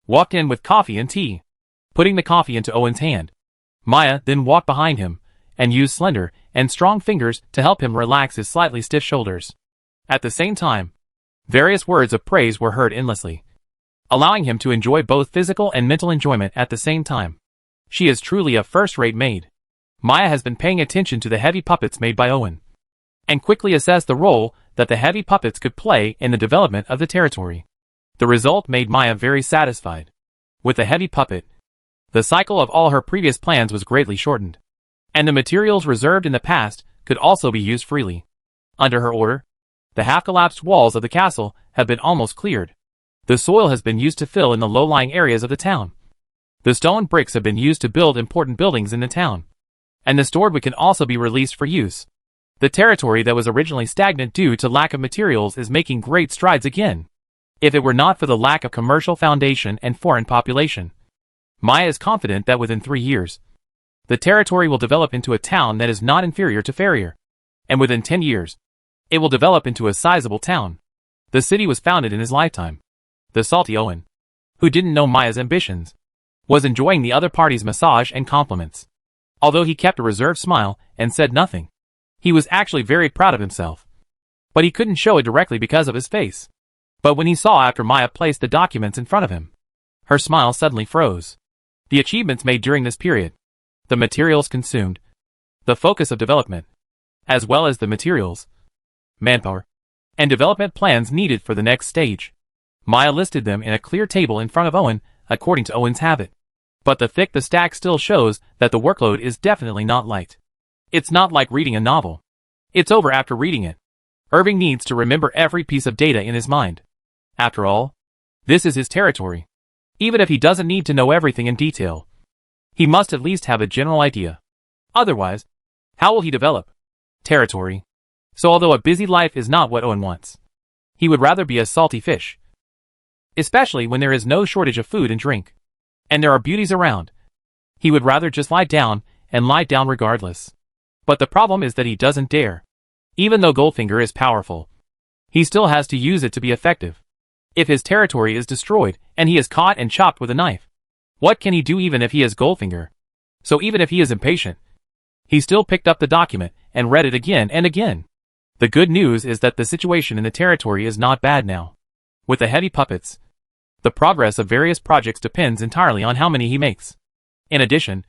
walked in with coffee and tea, putting the coffee into Owen's hand. Maya then walked behind him and used slender and strong fingers to help him relax his slightly stiff shoulders. At the same time, various words of praise were heard endlessly, allowing him to enjoy both physical and mental enjoyment at the same time. She is truly a first-rate maid. Maya has been paying attention to the heavy puppets made by Owen, and quickly assessed the role that the heavy puppets could play in the development of the territory. The result made Maya very satisfied. With the heavy puppet, the cycle of all her previous plans was greatly shortened, and the materials reserved in the past could also be used freely. Under her order, the half-collapsed walls of the castle have been almost cleared. The soil has been used to fill in the low-lying areas of the town. The stone bricks have been used to build important buildings in the town, and the stored wood can also be released for use. The territory that was originally stagnant due to lack of materials is making great strides again. If it were not for the lack of commercial foundation and foreign population, Maya is confident that within 3 years, the territory will develop into a town that is not inferior to Farrier, and within 10 years, it will develop into a sizable town. The city was founded in his lifetime. The salty Owen, who didn't know Maya's ambitions, was enjoying the other party's massage and compliments. Although he kept a reserved smile and said nothing, he was actually very proud of himself. But he couldn't show it directly because of his face. But when he saw after Maya placed the documents in front of him, her smile suddenly froze. The achievements made during this period, the materials consumed, the focus of development, as well as the materials, manpower, and development plans needed for the next stage. Maya listed them in a clear table in front of Owen, according to Owen's habit. But the stack still shows that the workload is definitely not light. It's not like reading a novel. It's over after reading it. Irving needs to remember every piece of data in his mind. After all, this is his territory. Even if he doesn't need to know everything in detail, he must at least have a general idea. Otherwise, how will he develop territory? So although a busy life is not what Owen wants, he would rather be a salty fish. Especially when there is no shortage of food and drink, and there are beauties around. He would rather just lie down and lie down regardless. But the problem is that he doesn't dare. Even though Goldfinger is powerful, he still has to use it to be effective. If his territory is destroyed and he is caught and chopped with a knife, what can he do even if he is Goldfinger? So even if he is impatient, he still picked up the document and read it again and again. The good news is that the situation in the territory is not bad now. With the heavy puppets, the progress of various projects depends entirely on how many he makes. In addition,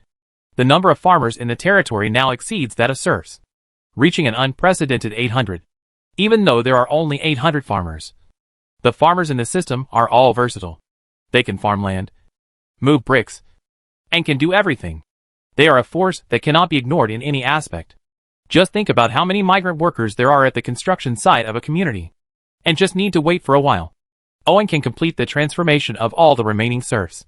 the number of farmers in the territory now exceeds that of serfs, reaching an unprecedented 800. Even though there are only 800 farmers, the farmers in the system are all versatile. They can farm land, move bricks, and can do everything. They are a force that cannot be ignored in any aspect. Just think about how many migrant workers there are at the construction site of a community, and just need to wait for a while. Owen can complete the transformation of all the remaining serfs,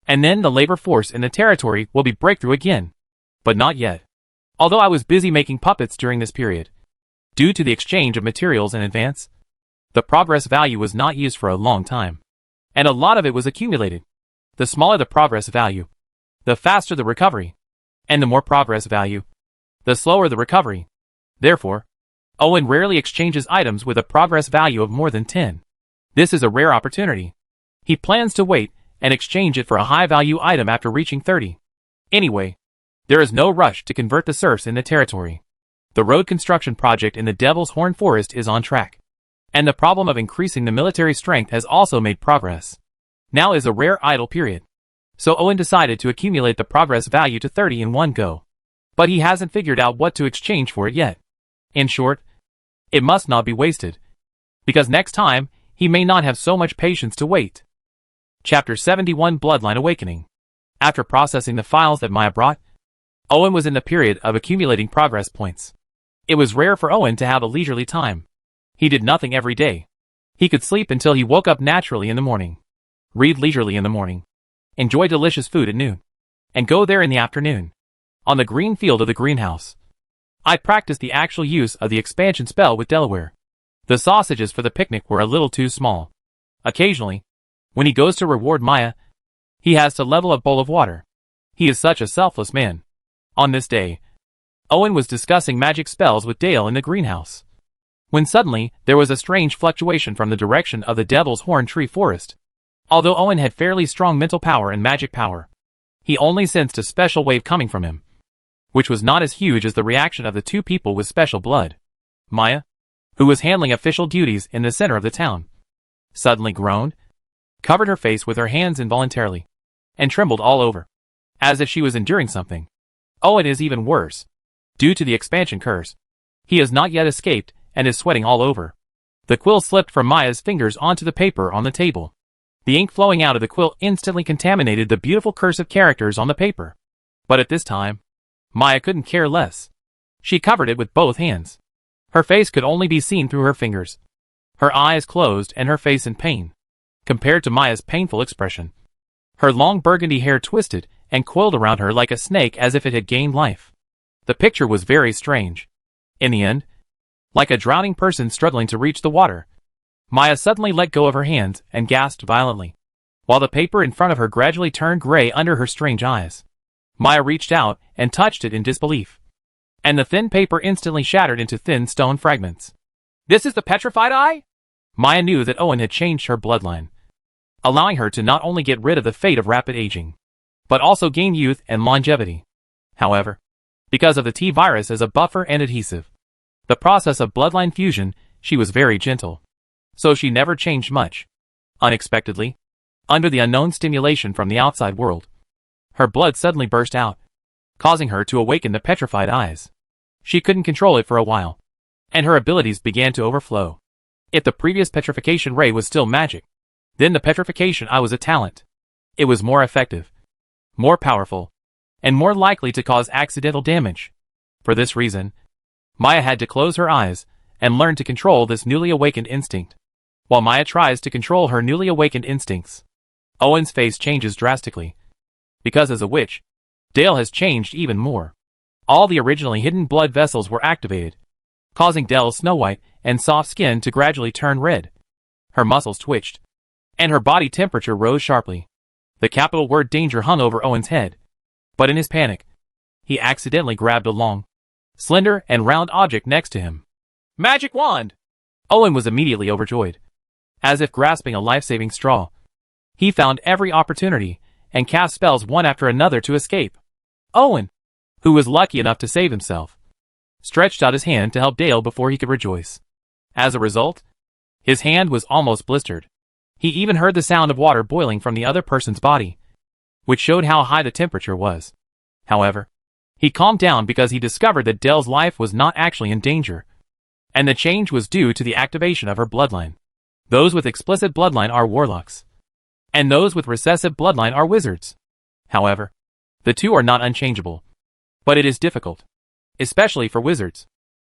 and then the labor force in the territory will be breakthrough again. But not yet. Although I was busy making puppets during this period, due to the exchange of materials in advance, the progress value was not used for a long time, and a lot of it was accumulated. The smaller the progress value, the faster the recovery, and the more progress value, the slower the recovery. Therefore, Owen rarely exchanges items with a progress value of more than 10. This is a rare opportunity. He plans to wait and exchange it for a high-value item after reaching 30. Anyway, there is no rush to convert the serfs in the territory. The road construction project in the Devil's Horn Forest is on track, and the problem of increasing the military strength has also made progress. Now is a rare idle period. So Owen decided to accumulate the progress value to 30 in one go. But he hasn't figured out what to exchange for it yet. In short, it must not be wasted, because next time, he may not have so much patience to wait. Chapter 71 Bloodline Awakening. After processing the files that Maya brought, Owen was in the period of accumulating progress points. It was rare for Owen to have a leisurely time. He did nothing every day. He could sleep until he woke up naturally in the morning, read leisurely in the morning, enjoy delicious food at noon, and go there in the afternoon. On the green field of the greenhouse, I practiced the actual use of the expansion spell with Delaware. The sausages for the picnic were a little too small. Occasionally, when he goes to reward Maya, he has to level a bowl of water. He is such a selfless man. On this day, Owen was discussing magic spells with Dale in the greenhouse, when suddenly there was a strange fluctuation from the direction of the Devil's Horn Tree Forest. Although Owen had fairly strong mental power and magic power, he only sensed a special wave coming from him, which was not as huge as the reaction of the two people with special blood. Maya, who was handling official duties in the center of the town, suddenly groaned, covered her face with her hands involuntarily, and trembled all over, as if she was enduring something. Owen is even worse. Due to the expansion curse, he has not yet escaped and is sweating all over. The quill slipped from Maya's fingers onto the paper on the table. The ink flowing out of the quill instantly contaminated the beautiful cursive characters on the paper. But at this time, Maya couldn't care less. She covered it with both hands. Her face could only be seen through her fingers, her eyes closed and her face in pain, compared to Maya's painful expression. Her long burgundy hair twisted and coiled around her like a snake as if it had gained life. The picture was very strange. In the end, like a drowning person struggling to reach the water, Maya suddenly let go of her hands and gasped violently, while the paper in front of her gradually turned gray under her strange eyes. Maya reached out and touched it in disbelief, and the thin paper instantly shattered into thin stone fragments. "This is the petrified eye?" Maya knew that Owen had changed her bloodline, allowing her to not only get rid of the fate of rapid aging, but also gain youth and longevity. However, because of the T-virus as a buffer and adhesive, the process of bloodline fusion, she was very gentle. So she never changed much. Unexpectedly, under the unknown stimulation from the outside world, her blood suddenly burst out, causing her to awaken the petrified eyes. She couldn't control it for a while, and her abilities began to overflow. If the previous petrification ray was still magic, then the petrification eye was a talent. It was more effective, more powerful, and more likely to cause accidental damage. For this reason, Maya had to close her eyes and learn to control this newly awakened instinct. While Maya tries to control her newly awakened instincts, Owen's face changes drastically. Because as a witch, Dale has changed even more. All the originally hidden blood vessels were activated, causing Dale's snow white and soft skin to gradually turn red. Her muscles twitched, and her body temperature rose sharply. The capital word danger hung over Owen's head, but in his panic, he accidentally grabbed a long, slender and round object next to him. Magic wand! Owen was immediately overjoyed. As if grasping a life-saving straw, he found every opportunity and cast spells one after another to escape. Owen, who was lucky enough to save himself, stretched out his hand to help Dale before he could rejoice. As a result, his hand was almost blistered. He even heard the sound of water boiling from the other person's body, which showed how high the temperature was. However, he calmed down because he discovered that Dale's life was not actually in danger, and the change was due to the activation of her bloodline. Those with explicit bloodline are warlocks, and those with recessive bloodline are wizards. However, the two are not unchangeable, but it is difficult, especially for wizards.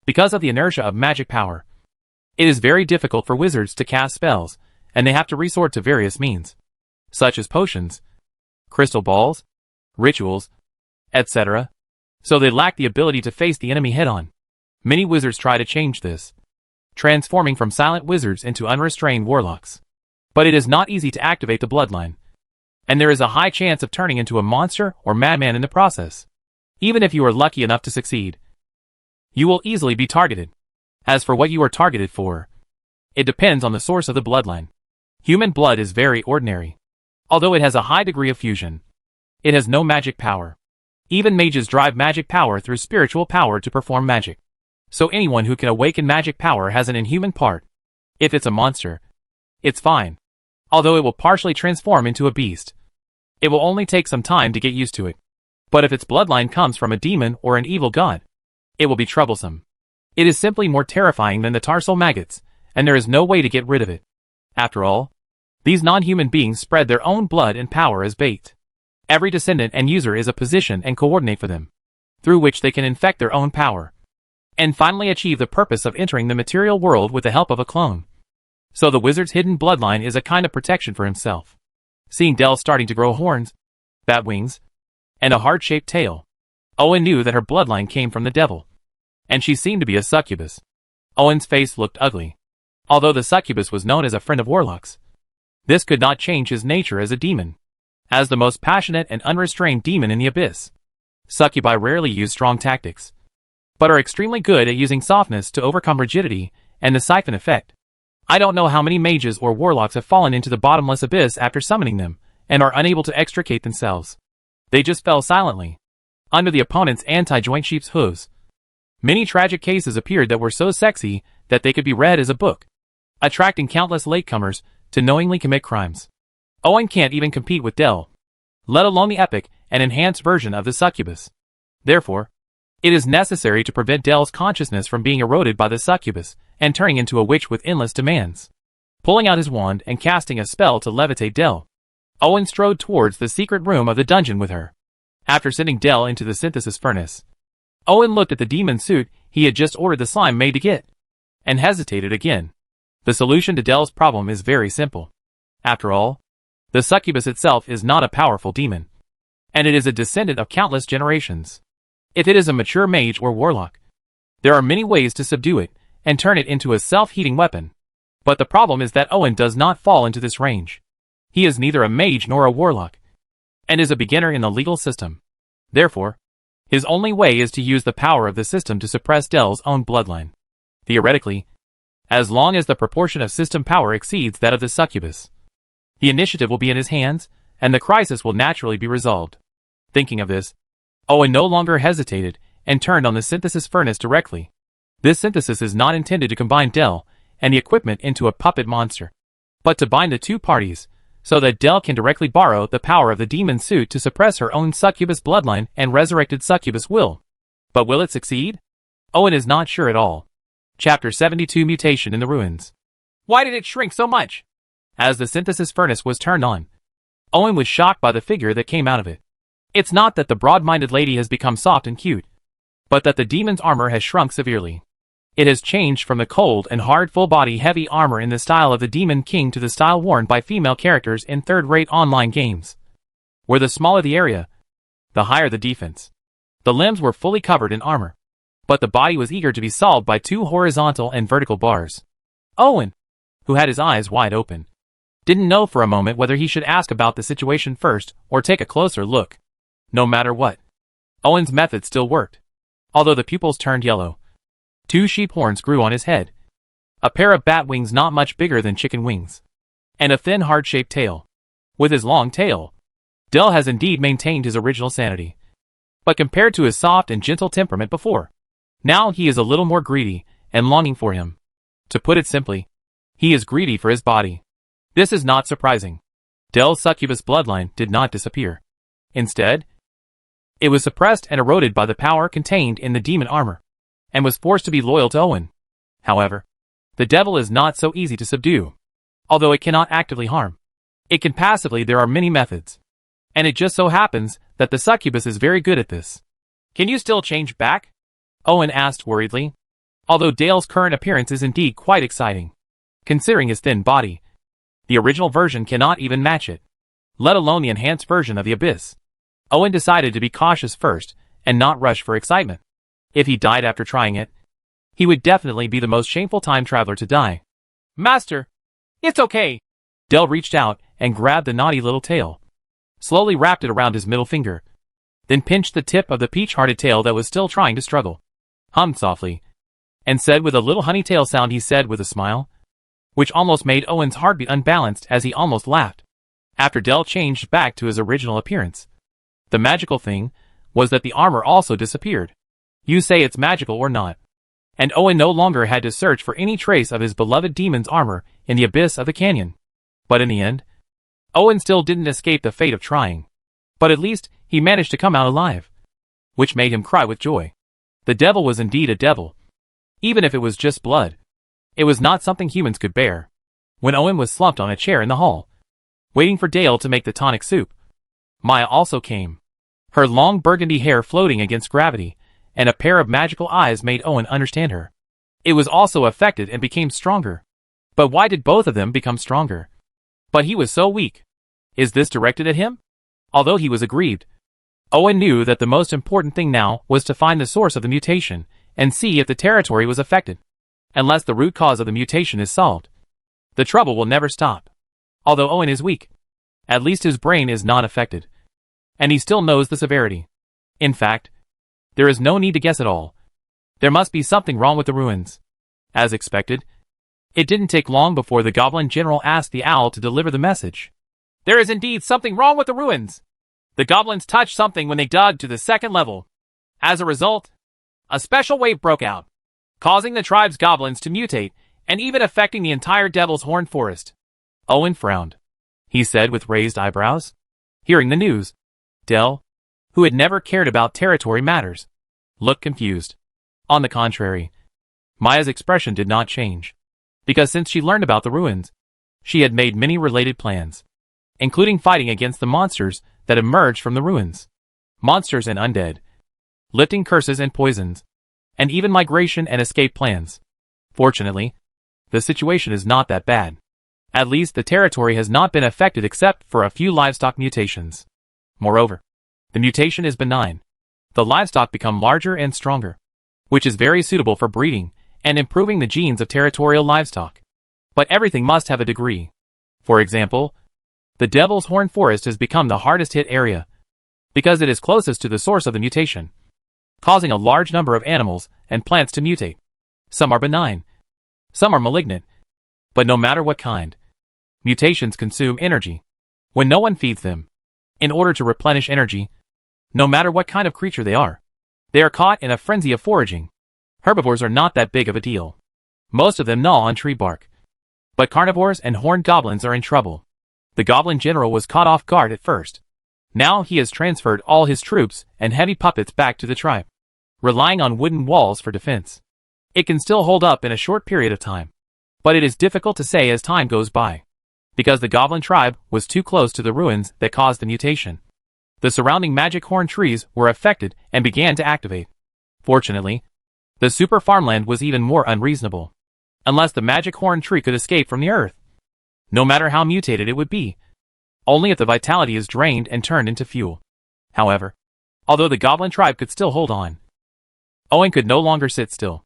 Because of the inertia of magic power, it is very difficult for wizards to cast spells, and they have to resort to various means, such as potions, crystal balls, rituals, etc. So they lack the ability to face the enemy head-on. Many wizards try to change this, transforming from silent wizards into unrestrained warlocks. But it is not easy to activate the bloodline, and there is a high chance of turning into a monster or madman in the process. Even if you are lucky enough to succeed, you will easily be targeted. As for what you are targeted for, it depends on the source of the bloodline. Human blood is very ordinary. Although it has a high degree of fusion, it has no magic power. Even mages drive magic power through spiritual power to perform magic. So anyone who can awaken magic power has an inhuman part. If it's a monster, it's fine. Although it will partially transform into a beast, it will only take some time to get used to it. But if its bloodline comes from a demon or an evil god, it will be troublesome. It is simply more terrifying than the tarsal maggots, and there is no way to get rid of it. After all, these non-human beings spread their own blood and power as bait. Every descendant and user is a position and coordinate for them, through which they can infect their own power, and finally achieve the purpose of entering the material world with the help of a clone. So the wizard's hidden bloodline is a kind of protection for himself. Seeing Dell starting to grow horns, bat wings, and a heart-shaped tail, Owen knew that her bloodline came from the devil, and she seemed to be a succubus. Owen's face looked ugly. Although the succubus was known as a friend of warlocks, this could not change his nature as a demon. As the most passionate and unrestrained demon in the abyss, succubi rarely use strong tactics, but are extremely good at using softness to overcome rigidity and the siphon effect. I don't know how many mages or warlocks have fallen into the bottomless abyss after summoning them, and are unable to extricate themselves. They just fell silently under the opponent's anti-joint sheep's hooves. Many tragic cases appeared that were so sexy that they could be read as a book, attracting countless latecomers to knowingly commit crimes. Owen can't even compete with Del, let alone the epic and enhanced version of the succubus. Therefore, it is necessary to prevent Del's consciousness from being eroded by the succubus and turning into a witch with endless demands. Pulling out his wand and casting a spell to levitate Del, Owen strode towards the secret room of the dungeon with her. After sending Del into the synthesis furnace, Owen looked at the demon suit he had just ordered the slime maid to get, and hesitated again. The solution to Del's problem is very simple. After all, the succubus itself is not a powerful demon, and it is a descendant of countless generations. If it is a mature mage or warlock, there are many ways to subdue it and turn it into a self-heating weapon. But the problem is that Owen does not fall into this range. He is neither a mage nor a warlock, and is a beginner in the legal system. Therefore, his only way is to use the power of the system to suppress Del's own bloodline. Theoretically, as long as the proportion of system power exceeds that of the succubus, the initiative will be in his hands, and the crisis will naturally be resolved. Thinking of this, Owen no longer hesitated and turned on the synthesis furnace directly. This synthesis is not intended to combine Del and the equipment into a puppet monster, but to bind the two parties, so that Del can directly borrow the power of the demon suit to suppress her own succubus bloodline and resurrected succubus will. But will it succeed? Owen is not sure at all. Chapter 72 Mutation in the Ruins. Why did it shrink so much? As the synthesis furnace was turned on, Owen was shocked by the figure that came out of it. It's not that the broad-minded lady has become soft and cute, but that the demon's armor has shrunk severely. It has changed from the cold and hard full-body heavy armor in the style of the Demon King to the style worn by female characters in third-rate online games, where the smaller the area, the higher the defense. The limbs were fully covered in armor, but the body was eager to be solved by two horizontal and vertical bars. Owen, who had his eyes wide open, didn't know for a moment whether he should ask about the situation first or take a closer look. No matter what, Owen's method still worked. Although the pupils turned yellow, two sheep horns grew on his head, a pair of bat wings not much bigger than chicken wings, and a thin heart-shaped tail. With his long tail, Del has indeed maintained his original sanity. But compared to his soft and gentle temperament before, now he is a little more greedy and longing for him. To put it simply, he is greedy for his body. This is not surprising. Del's succubus bloodline did not disappear. Instead, it was suppressed and eroded by the power contained in the demon armor, and was forced to be loyal to Owen. However, the devil is not so easy to subdue. Although it cannot actively harm, it can passively. There are many methods, and it just so happens that the succubus is very good at this. Can you still change back? Owen asked worriedly. Although Dale's current appearance is indeed quite exciting, considering his thin body, the original version cannot even match it, let alone the enhanced version of the Abyss. Owen decided to be cautious first and not rush for excitement. If he died after trying it, he would definitely be the most shameful time traveler to die. Master, it's okay. Del reached out and grabbed the naughty little tail, slowly wrapped it around his middle finger, then pinched the tip of the peach-hearted tail that was still trying to struggle, hummed softly, and said with a little honey tail sound. He said with a smile, which almost made Owen's heartbeat unbalanced as he almost laughed. After Del changed back to his original appearance, the magical thing was that the armor also disappeared. You say it's magical or not. And Owen no longer had to search for any trace of his beloved demon's armor in the abyss of the canyon. But in the end, Owen still didn't escape the fate of trying. But at least he managed to come out alive, which made him cry with joy. The devil was indeed a devil. Even if it was just blood, it was not something humans could bear. When Owen was slumped on a chair in the hall, waiting for Dale to make the tonic soup, Maya also came. Her long burgundy hair floating against gravity, and a pair of magical eyes made Owen understand her. It was also affected and became stronger. But why did both of them become stronger? But he was so weak. Is this directed at him? Although he was aggrieved, Owen knew that the most important thing now was to find the source of the mutation and see if the territory was affected. unless the root cause of the mutation is solved. The trouble will never stop. Although Owen is weak, at least his brain is not affected. And he still knows the severity. In fact, there is no need to guess at all. There must be something wrong with the ruins. As expected, it didn't take long before the Goblin General asked the owl to deliver the message. There is indeed something wrong with the ruins. The goblins touched something when they dug to the second level. As a result, a special wave broke out, causing the tribe's goblins to mutate and even affecting the entire Devil's Horn forest. Owen frowned. He said with raised eyebrows. Hearing the news, Del, who had never cared about territory matters, looked confused. On the contrary, Maya's expression did not change, because since she learned about the ruins, she had made many related plans, including fighting against the monsters that emerged from the ruins. Monsters and undead, lifting curses and poisons, and even migration and escape plans. Fortunately, the situation is not that bad. At least the territory has not been affected except for a few livestock mutations. Moreover, the mutation is benign. The livestock become larger and stronger, which is very suitable for breeding and improving the genes of territorial livestock. But everything must have a degree. For example, the Devil's Horn forest has become the hardest hit area, because it is closest to the source of the mutation, causing a large number of animals and plants to mutate. Some are benign, some are malignant, but no matter what kind, mutations consume energy when no one feeds them. In order to replenish energy, no matter what kind of creature they are caught in a frenzy of foraging. Herbivores are not that big of a deal. Most of them gnaw on tree bark. But carnivores and horned goblins are in trouble. The Goblin General was caught off guard at first. Now he has transferred all his troops and heavy puppets back to the tribe, relying on wooden walls for defense. It can still hold up in a short period of time, but it is difficult to say as time goes by, because the Goblin tribe was too close to the ruins that caused the mutation. The surrounding magic horn trees were affected and began to activate. Fortunately, the super farmland was even more unreasonable. Unless the magic horn tree could escape from the earth, no matter how mutated it would be, only if the vitality is drained and turned into fuel. However, although the Goblin tribe could still hold on, Owen could no longer sit still.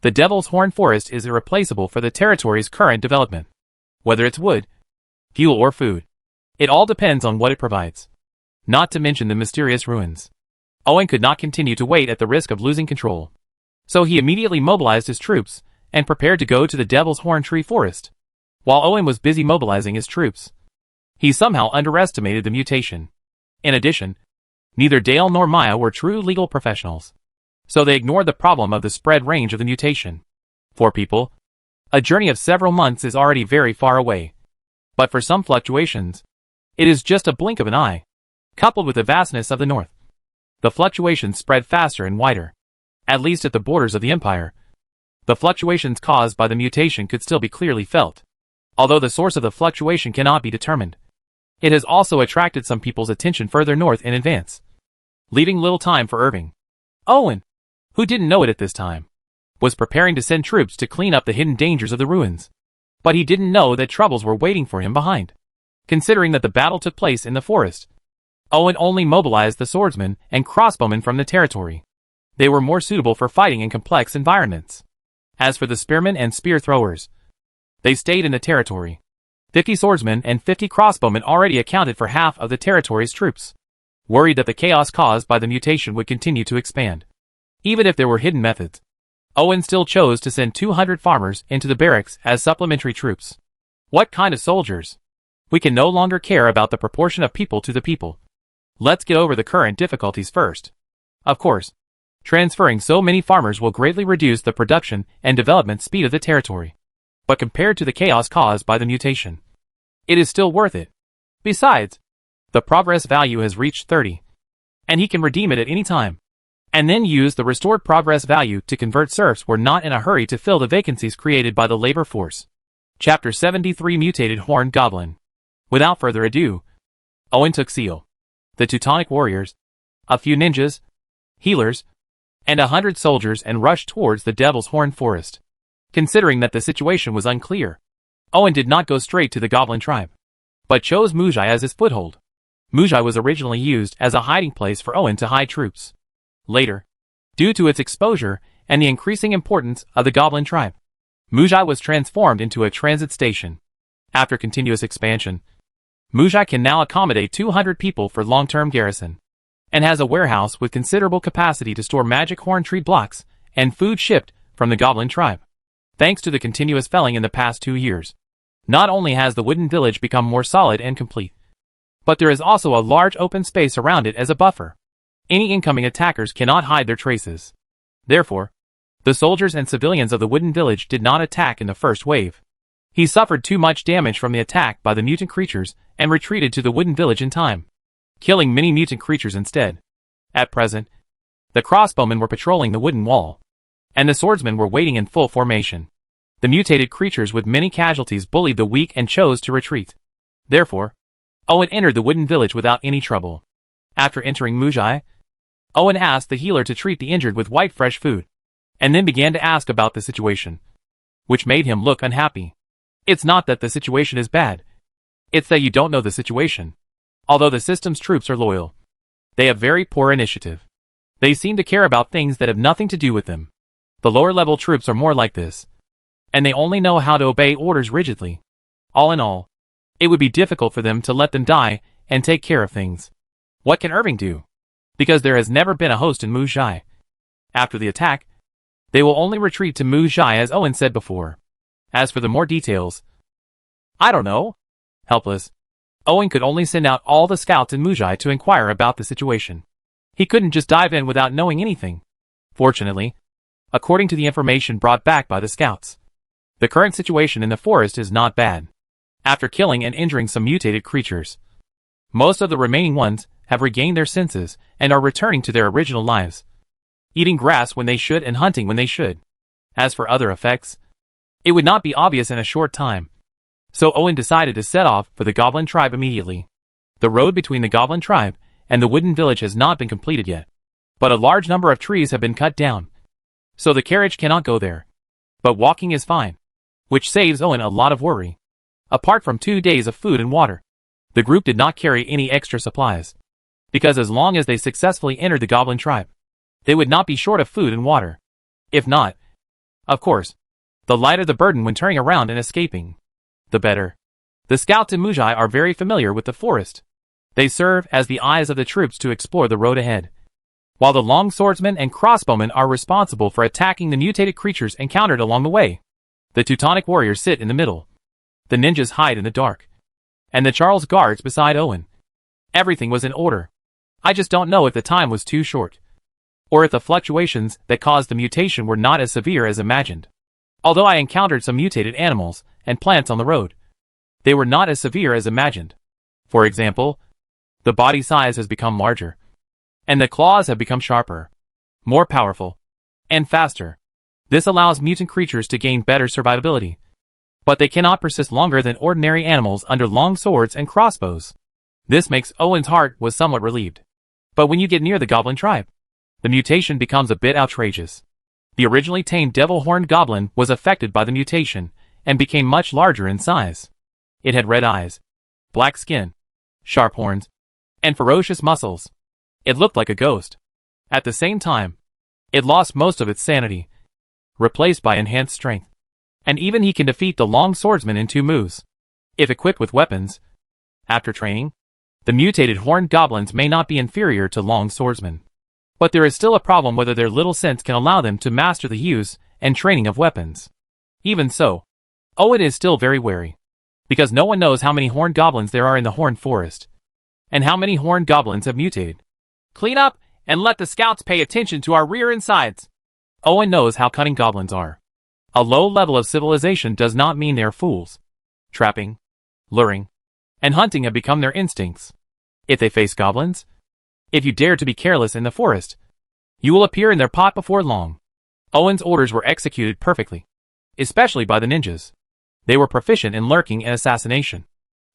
The Devil's Horn forest is irreplaceable for the territory's current development. Whether it's wood, fuel or food, it all depends on what it provides. Not to mention the mysterious ruins. Owen could not continue to wait at the risk of losing control. So he immediately mobilized his troops and prepared to go to the Devil's Horn tree forest. While Owen was busy mobilizing his troops, he somehow underestimated the mutation. In addition, neither Dale nor Maya were true legal professionals, so they ignored the problem of the spread range of the mutation. For people, a journey of several months is already very far away. But for some fluctuations, it is just a blink of an eye. Coupled with the vastness of the north, the fluctuations spread faster and wider. At least at the borders of the empire, the fluctuations caused by the mutation could still be clearly felt. Although the source of the fluctuation cannot be determined, it has also attracted some people's attention further north in advance, leaving little time for Irving. Owen, who didn't know it at this time, was preparing to send troops to clean up the hidden dangers of the ruins. But he didn't know that troubles were waiting for him behind. Considering that the battle took place in the forest, Owen only mobilized the swordsmen and crossbowmen from the territory. They were more suitable for fighting in complex environments. As for the spearmen and spear throwers, they stayed in the territory. 50 swordsmen and 50 crossbowmen already accounted for half of the territory's troops. Worried that the chaos caused by the mutation would continue to expand, even if there were hidden methods, Owen still chose to send 200 farmers into the barracks as supplementary troops. What kind of soldiers? We can no longer care about the proportion of people to the people. Let's get over the current difficulties first. Of course, transferring so many farmers will greatly reduce the production and development speed of the territory. But compared to the chaos caused by the mutation, it is still worth it. Besides, the progress value has reached 30, and he can redeem it at any time, and then use the restored progress value to convert serfs who are not in a hurry to fill the vacancies created by the labor force. Chapter 73 Mutated Horned Goblin. Without further ado, Owen took Seal, the Teutonic warriors, a few ninjas, healers, and 100 soldiers and rushed towards the Devil's Horn forest. Considering that the situation was unclear, Owen did not go straight to the Goblin tribe, but chose Mujai as his foothold. Mujai was originally used as a hiding place for Owen to hide troops. Later, due to its exposure and the increasing importance of the Goblin tribe, Mujai was transformed into a transit station. After continuous expansion, Mujai can now accommodate 200 people for long-term garrison, and has a warehouse with considerable capacity to store magic horn tree blocks and food shipped from the Goblin tribe. Thanks to the continuous felling in the past 2 years, not only has the wooden village become more solid and complete, but there is also a large open space around it as a buffer. Any incoming attackers cannot hide their traces. Therefore, the soldiers and civilians of the wooden village did not attack in the first wave. He suffered too much damage from the attack by the mutant creatures and retreated to the wooden village in time, killing many mutant creatures instead. At present, the crossbowmen were patrolling the wooden wall, and the swordsmen were waiting in full formation. The mutated creatures with many casualties bullied the weak and chose to retreat. Therefore, Owen entered the wooden village without any trouble. After entering Mujai, Owen asked the healer to treat the injured with white fresh food, and then began to ask about the situation, which made him look unhappy. It's not that the situation is bad. It's that you don't know the situation. Although the system's troops are loyal, they have very poor initiative. They seem to care about things that have nothing to do with them. The lower level troops are more like this, and they only know how to obey orders rigidly. All in all, it would be difficult for them to let them die and take care of things. What can Irving do? Because there has never been a host in Mujai. After the attack, they will only retreat to Mujai as Owen said before. As for the more details, I don't know. Helpless, Owen could only send out all the scouts in Mujai to inquire about the situation. He couldn't just dive in without knowing anything. Fortunately, according to the information brought back by the scouts, the current situation in the forest is not bad. After killing and injuring some mutated creatures, most of the remaining ones have regained their senses and are returning to their original lives, eating grass when they should and hunting when they should. As for other effects, it would not be obvious in a short time. So Owen decided to set off for the Goblin tribe immediately. The road between the Goblin tribe and the wooden village has not been completed yet, but a large number of trees have been cut down, so the carriage cannot go there. But walking is fine, which saves Owen a lot of worry. Apart from 2 days of food and water, the group did not carry any extra supplies, because as long as they successfully entered the Goblin tribe, they would not be short of food and water. If not, of course, the lighter the burden when turning around and escaping, the better. The scouts in Mujai are very familiar with the forest. They serve as the eyes of the troops to explore the road ahead, while the long swordsmen and crossbowmen are responsible for attacking the mutated creatures encountered along the way. The Teutonic warriors sit in the middle. The ninjas hide in the dark, and the Charles guards beside Owen. Everything was in order. I just don't know if the time was too short, or if the fluctuations that caused the mutation were not as severe as imagined. Although I encountered some mutated animals and plants on the road, they were not as severe as imagined. For example, the body size has become larger, and the claws have become sharper, more powerful, and faster. This allows mutant creatures to gain better survivability, but they cannot persist longer than ordinary animals under long swords and crossbows. This makes Owen's heart was somewhat relieved. But when you get near the Goblin tribe, the mutation becomes a bit outrageous. The originally tamed devil-horned goblin was affected by the mutation and became much larger in size. It had red eyes, black skin, sharp horns, and ferocious muscles. It looked like a ghost. At the same time, it lost most of its sanity, replaced by enhanced strength. And even he can defeat the long swordsman in 2 moves, if equipped with weapons. After training, the mutated horned goblins may not be inferior to long swordsmen, but there is still a problem whether their little sense can allow them to master the use and training of weapons. Even so, Owen is still very wary, because no one knows how many horned goblins there are in the horned forest, and how many horned goblins have mutated. Clean up, and let the scouts pay attention to our rear and sides. Owen knows how cunning goblins are. A low level of civilization does not mean they are fools. Trapping, luring, and hunting have become their instincts. If they face goblins, if you dare to be careless in the forest, you will appear in their pot before long. Owen's orders were executed perfectly, especially by the ninjas. They were proficient in lurking and assassination,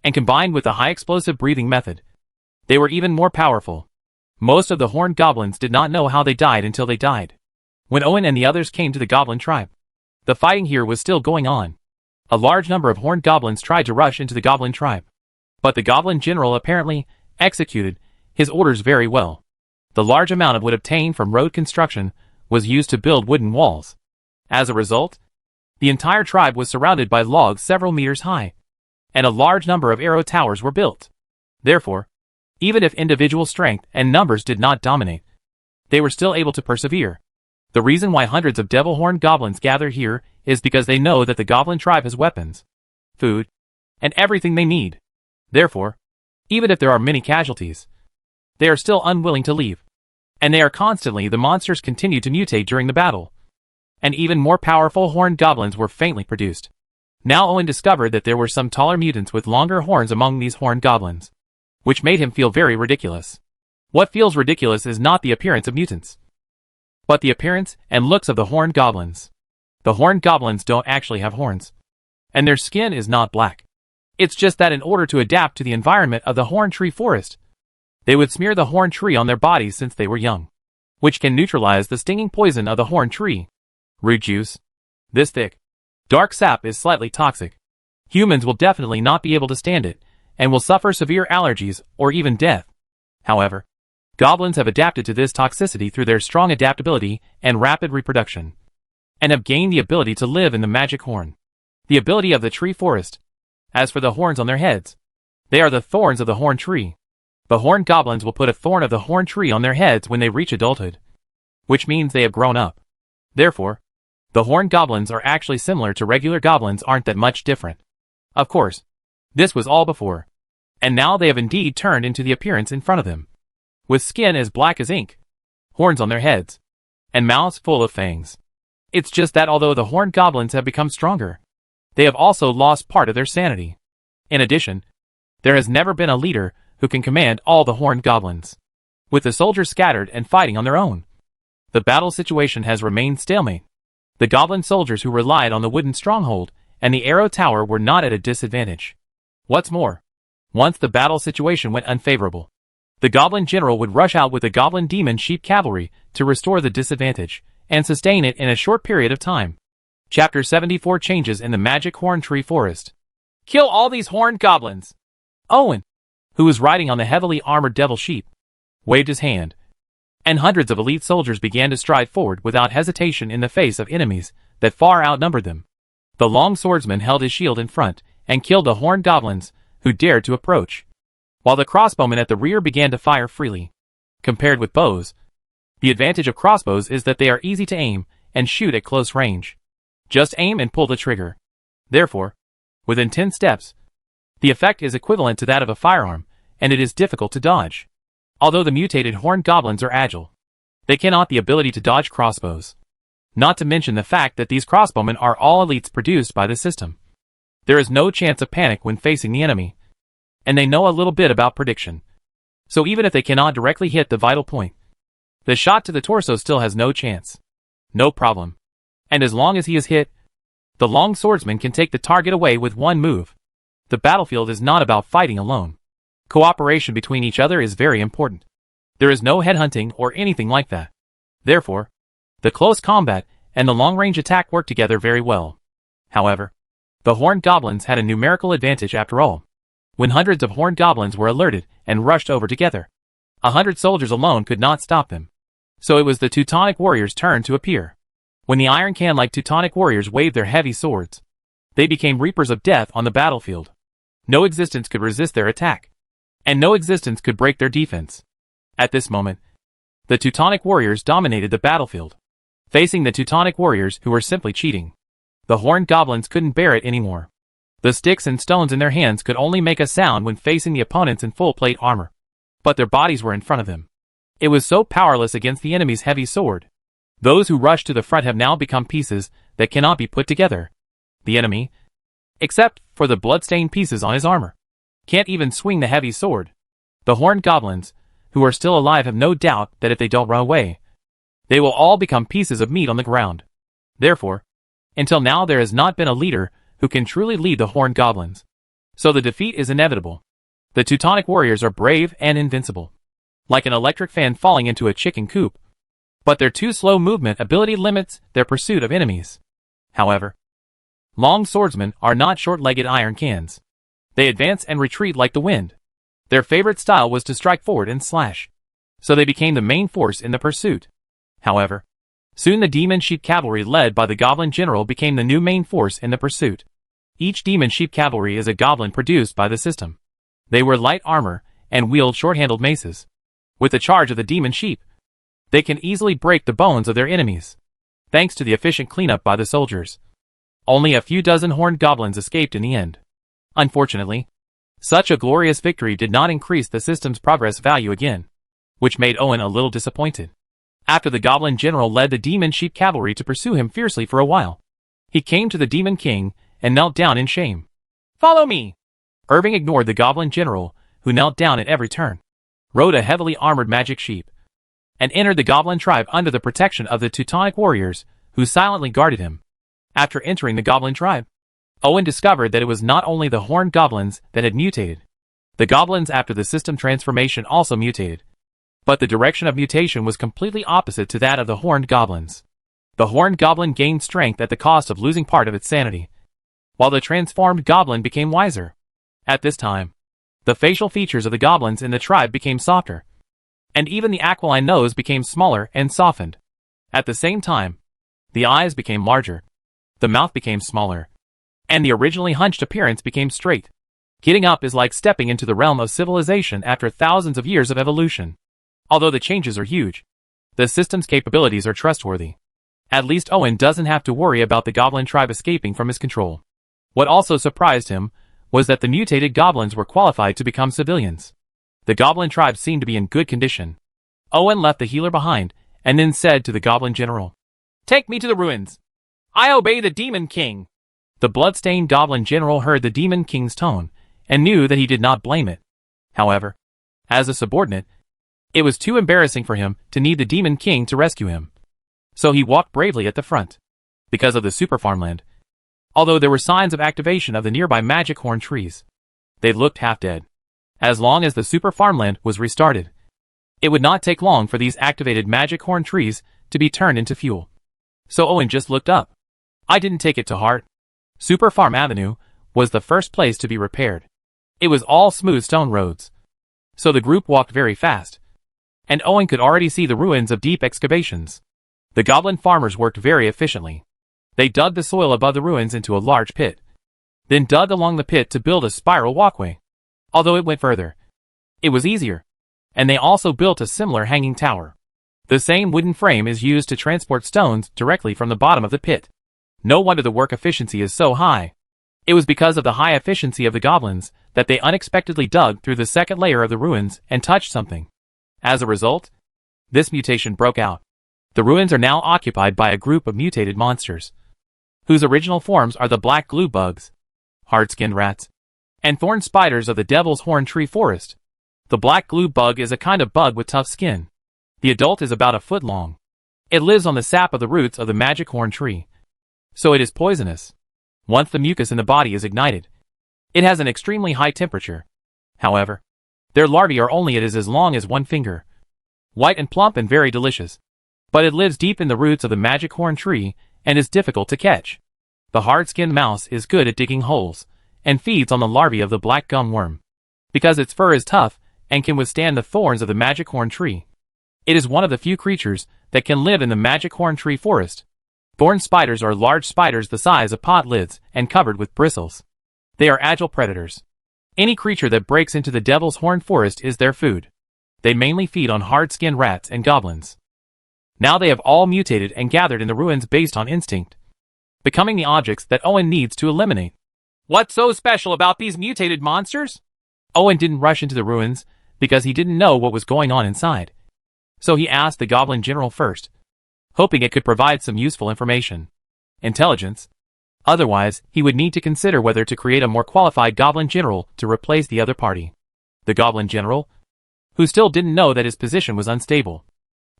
and combined with the high explosive breathing method, they were even more powerful. Most of the horned goblins did not know how they died until they died. When Owen and the others came to the Goblin tribe, the fighting here was still going on. A large number of horned goblins tried to rush into the Goblin tribe, but the Goblin general apparently executed his orders very well. The large amount of wood obtained from road construction was used to build wooden walls. As a result, The entire tribe was surrounded by logs several meters high, and a large number of arrow towers were built. Therefore, even if individual strength and numbers did not dominate, they were still able to persevere. The reason why hundreds of devil-horned goblins gather here is because they know that the goblin tribe has weapons, food, and everything they need. Therefore, even if there are many casualties, they are still unwilling to leave. And the monsters continue to mutate during the battle. And even more powerful horned goblins were faintly produced. Now Owen discovered that there were some taller mutants with longer horns among these horned goblins, which made him feel very ridiculous. What feels ridiculous is not the appearance of mutants, but the appearance and looks of the horned goblins. The horned goblins don't actually have horns, and their skin is not black. It's just that in order to adapt to the environment of the horn tree forest, they would smear the horn tree on their bodies since they were young, which can neutralize the stinging poison of the horn tree. Root juice. This thick, dark sap is slightly toxic. Humans will definitely not be able to stand it, and will suffer severe allergies or even death. However, goblins have adapted to this toxicity through their strong adaptability and rapid reproduction, and have gained the ability to live in the magic horn, the ability of the tree forest. As for the horns on their heads, they are the thorns of the horn tree. The horned goblins will put a thorn of the horn tree on their heads when they reach adulthood, which means they have grown up. Therefore, the horned goblins are actually similar to regular goblins, aren't that much different. Of course, this was all before, and now they have indeed turned into the appearance in front of them, with skin as black as ink, horns on their heads, and mouths full of fangs. It's just that although the horned goblins have become stronger, they have also lost part of their sanity. In addition, there has never been a leader who can command all the horned goblins, with the soldiers scattered and fighting on their own. The battle situation has remained stalemate. The goblin soldiers who relied on the wooden stronghold and the arrow tower were not at a disadvantage. What's more, once the battle situation went unfavorable, the goblin general would rush out with the goblin demon sheep cavalry to restore the disadvantage and sustain it in a short period of time. Chapter 74 Changes in the Magic Horn Tree Forest. Kill all these horned goblins! Owen, who was riding on the heavily armored devil sheep, waved his hand, and hundreds of elite soldiers began to stride forward without hesitation in the face of enemies that far outnumbered them. The long swordsman held his shield in front and killed the horned goblins who dared to approach, while the crossbowmen at the rear began to fire freely. Compared with bows, the advantage of crossbows is that they are easy to aim and shoot at close range. Just aim and pull the trigger. Therefore, within 10 steps, the effect is equivalent to that of a firearm, and it is difficult to dodge. Although the mutated horned goblins are agile, they cannot the ability to dodge crossbows. Not to mention the fact that these crossbowmen are all elites produced by the system. There is no chance of panic when facing the enemy, and they know a little bit about prediction. So even if they cannot directly hit the vital point, the shot to the torso still has no chance. No problem. And as long as he is hit, the long swordsman can take the target away with one move. The battlefield is not about fighting alone. Cooperation between each other is very important. There is no headhunting or anything like that. Therefore, the close combat and the long-range attack work together very well. However, the horned goblins had a numerical advantage after all. When hundreds of horned goblins were alerted and rushed over together, 100 soldiers alone could not stop them. So it was the Teutonic warriors' turn to appear. When the Iron Can-like Teutonic warriors waved their heavy swords, they became reapers of death on the battlefield. No existence could resist their attack, and no existence could break their defense. At this moment, the Teutonic warriors dominated the battlefield, facing the Teutonic warriors who were simply cheating. The horned goblins couldn't bear it anymore. The sticks and stones in their hands could only make a sound when facing the opponents in full plate armor, but their bodies were in front of them. It was so powerless against the enemy's heavy sword. Those who rushed to the front have now become pieces that cannot be put together. The enemy, except for the blood-stained pieces on his armor, can't even swing the heavy sword. The horned goblins, who are still alive, have no doubt that if they don't run away, they will all become pieces of meat on the ground. Therefore, until now there has not been a leader who can truly lead the horned goblins. So the defeat is inevitable. The Teutonic warriors are brave and invincible, like an electric fan falling into a chicken coop. But their too slow movement ability limits their pursuit of enemies. However, long swordsmen are not short-legged iron cans. They advance and retreat like the wind. Their favorite style was to strike forward and slash, so they became the main force in the pursuit. However, Soon the demon sheep cavalry led by the Goblin General became the new main force in the pursuit. Each demon sheep cavalry is a goblin produced by the system. They wear light armor and wield short-handled maces. With the charge of the demon sheep, they can easily break the bones of their enemies, thanks to the efficient cleanup by the soldiers. Only a few dozen horned goblins escaped in the end. Unfortunately, such a glorious victory did not increase the system's progress value again, which made Owen a little disappointed. After the Goblin General led the demon sheep cavalry to pursue him fiercely for a while, he came to the Demon King and knelt down in shame. "Follow me!" Irving ignored the Goblin General, who knelt down at every turn, rode a heavily armored magic sheep, and entered the Goblin tribe under the protection of the Teutonic warriors, who silently guarded him. After entering the Goblin tribe, Owen discovered that it was not only the horned goblins that had mutated. The goblins after the system transformation also mutated, but the direction of mutation was completely opposite to that of the horned goblins. The horned goblin gained strength at the cost of losing part of its sanity, while the transformed goblin became wiser. At this time, the facial features of the goblins in the tribe became softer, and even the aquiline nose became smaller and softened. At the same time, the eyes became larger, the mouth became smaller, and the originally hunched appearance became straight. Getting up is like stepping into the realm of civilization after thousands of years of evolution. Although the changes are huge, the system's capabilities are trustworthy. At least Owen doesn't have to worry about the Goblin tribe escaping from his control. What also surprised him was that the mutated goblins were qualified to become civilians. The Goblin tribe seemed to be in good condition. Owen left the healer behind and then said to the Goblin General, "Take me to the ruins. I obey the Demon King." The bloodstained Goblin General heard the Demon King's tone and knew that he did not blame it. However, as a subordinate, it was too embarrassing for him to need the Demon King to rescue him. So he walked bravely at the front. Because of the super farmland, although there were signs of activation of the nearby magic horn trees, they looked half dead. As long as the super farmland was restarted, it would not take long for these activated magic horn trees to be turned into fuel. So Owen just looked up. I didn't take it to heart. Super Farm Avenue was the first place to be repaired. It was all smooth stone roads. So the group walked very fast, and Owen could already see the ruins of deep excavations. The goblin farmers worked very efficiently. They dug the soil above the ruins into a large pit, then dug along the pit to build a spiral walkway. Although it went further, it was easier, and they also built a similar hanging tower. The same wooden frame is used to transport stones directly from the bottom of the pit. No wonder the work efficiency is so high. It was because of the high efficiency of the goblins that they unexpectedly dug through the second layer of the ruins and touched something. As a result, this mutation broke out. The ruins are now occupied by a group of mutated monsters, whose original forms are the black glue bugs, hard-skinned rats, and thorn spiders of the Devil's Horn Tree Forest. The black glue bug is a kind of bug with tough skin. The adult is about a foot long. It lives on the sap of the roots of the magic horn tree, so it is poisonous. Once the mucus in the body is ignited, it has an extremely high temperature. However, their larvae are only as long as 1 finger, white and plump and very delicious. But it lives deep in the roots of the magic horn tree and is difficult to catch. The hard-skinned mouse is good at digging holes and feeds on the larvae of the black gum worm, because its fur is tough and can withstand the thorns of the magic horn tree. It is one of the few creatures that can live in the magic horn tree forest. Thorn spiders are large spiders the size of pot lids and covered with bristles. They are agile predators. Any creature that breaks into the Devil's Horn Forest is their food. They mainly feed on hard-skinned rats and goblins. Now they have all mutated and gathered in the ruins based on instinct, becoming the objects that Owen needs to eliminate. What's so special about these mutated monsters? Owen didn't rush into the ruins because he didn't know what was going on inside. So he asked the Goblin General first, hoping it could provide some useful information. Intelligence. Otherwise, he would need to consider whether to create a more qualified Goblin General to replace the other party. The Goblin General, who still didn't know that his position was unstable,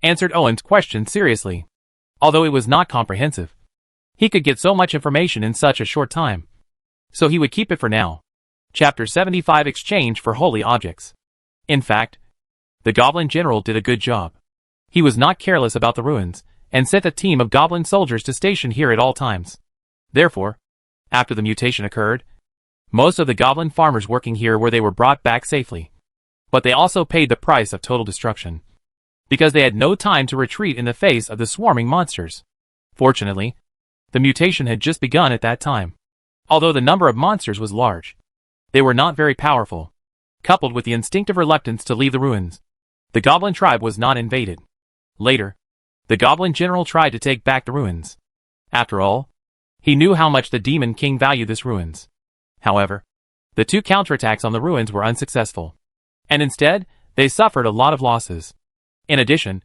answered Owen's question seriously. Although it was not comprehensive, he could get so much information in such a short time, so he would keep it for now. Chapter 75 Exchange for Holy Objects. In fact, the Goblin General did a good job. He was not careless about the ruins, and sent a team of goblin soldiers to station here at all times. Therefore, after the mutation occurred, most of the goblin farmers working here were brought back safely. But they also paid the price of total destruction. because they had no time to retreat in the face of the swarming monsters. Fortunately, the mutation had just begun at that time. Although the number of monsters was large, they were not very powerful. Coupled with the instinctive reluctance to leave the ruins, the Goblin tribe was not invaded. Later, the Goblin general tried to take back the ruins. After all, he knew how much the Demon King valued this ruins. However, the 2 counterattacks on the ruins were unsuccessful, and instead, they suffered a lot of losses. In addition,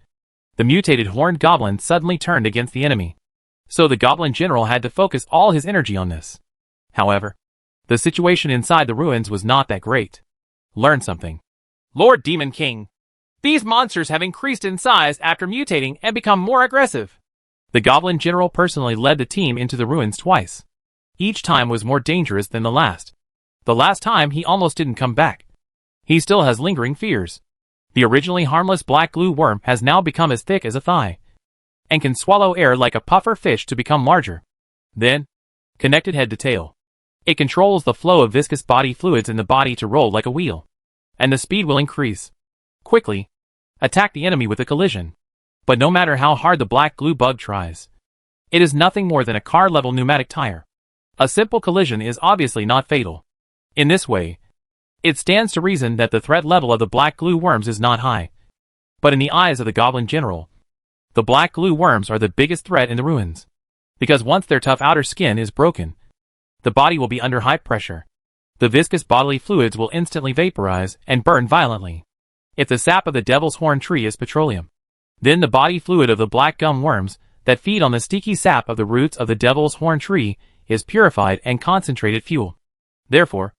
the mutated horned goblin suddenly turned against the enemy, so the Goblin general had to focus all his energy on this. However, the situation inside the ruins was not that great. Learn something. Lord Demon King, these monsters have increased in size after mutating and become more aggressive. The Goblin general personally led the team into the ruins twice. Each time was more dangerous than the last. The last time he almost didn't come back. He still has lingering fears. The originally harmless black glue worm has now become as thick as a thigh, and can swallow air like a puffer fish to become larger. Then, connected head to tail, it controls the flow of viscous body fluids in the body to roll like a wheel, and the speed will increase. Quickly, attack the enemy with a collision. But no matter how hard the black glue bug tries, it is nothing more than a car-level pneumatic tire. A simple collision is obviously not fatal. In this way, it stands to reason that the threat level of the black glue worms is not high. But in the eyes of the Goblin general, the black glue worms are the biggest threat in the ruins. Because once their tough outer skin is broken, the body will be under high pressure. The viscous bodily fluids will instantly vaporize and burn violently. If the sap of the devil's horn tree is petroleum, then the body fluid of the black gum worms that feed on the sticky sap of the roots of the devil's horn tree is purified and concentrated fuel. Therefore,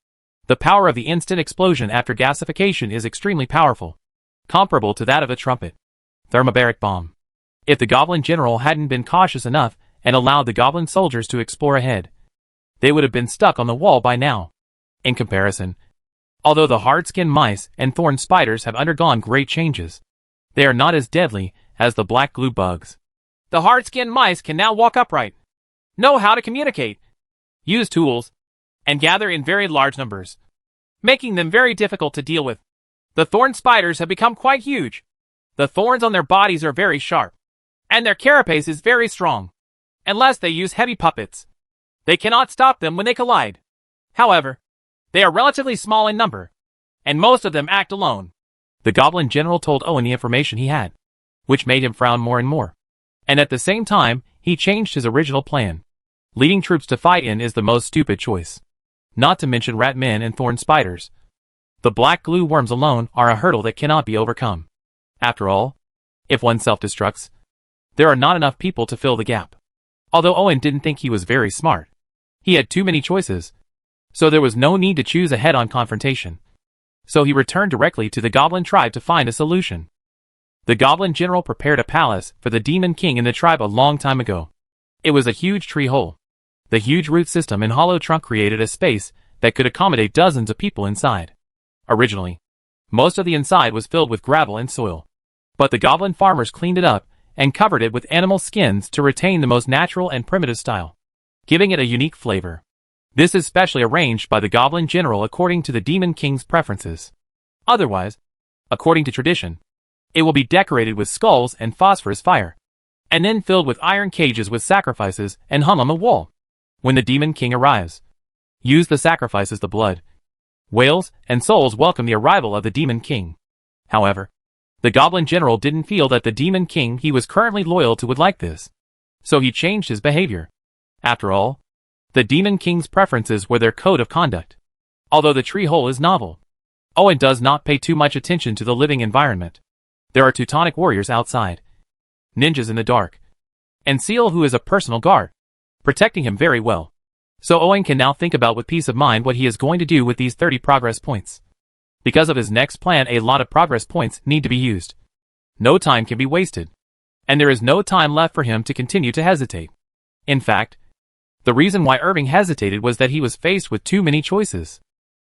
the power of the instant explosion after gasification is extremely powerful, comparable to that of a trumpet. Thermobaric bomb. If the Goblin general hadn't been cautious enough and allowed the Goblin soldiers to explore ahead, they would have been stuck on the wall by now. In comparison, although the hard-skinned mice and thorn spiders have undergone great changes, they are not as deadly as the black glue bugs. The hard-skinned mice can now walk upright, know how to communicate, use tools, and gather in very large numbers, making them very difficult to deal with. The thorn spiders have become quite huge. The thorns on their bodies are very sharp, and their carapace is very strong. Unless they use heavy puppets, they cannot stop them when they collide. However, they are relatively small in number, and most of them act alone. The Goblin general told Owen the information he had, which made him frown more and more. And at the same time, he changed his original plan. Leading troops to fight in is the most stupid choice. Not to mention rat men and thorn spiders. The black glue worms alone are a hurdle that cannot be overcome. After all, if one self-destructs, there are not enough people to fill the gap. Although Owen didn't think he was very smart, he had too many choices, so there was no need to choose a head-on confrontation. So he returned directly to the Goblin tribe to find a solution. The Goblin general prepared a palace for the Demon King in the tribe a long time ago. It was a huge tree hole. The huge root system and hollow trunk created a space that could accommodate dozens of people inside. Originally, most of the inside was filled with gravel and soil, but the Goblin farmers cleaned it up and covered it with animal skins to retain the most natural and primitive style, giving it a unique flavor. This is specially arranged by the Goblin general according to the Demon King's preferences. Otherwise, according to tradition, it will be decorated with skulls and phosphorus fire, and then filled with iron cages with sacrifices and hung on the wall. When the Demon King arrives, use the sacrifices the blood, whales, and souls welcome the arrival of the Demon King. However, the Goblin general didn't feel that the Demon King he was currently loyal to would like this, so he changed his behavior. After all, the Demon King's preferences were their code of conduct. Although the tree hole is novel, Owen does not pay too much attention to the living environment. There are Teutonic warriors outside, ninjas in the dark, and Seal who is a personal guard, protecting him very well. So Owen can now think about with peace of mind what he is going to do with these 30 progress points. Because of his next plan, a lot of progress points need to be used. No time can be wasted, and there is no time left for him to continue to hesitate. In fact, the reason why Irving hesitated was that he was faced with too many choices.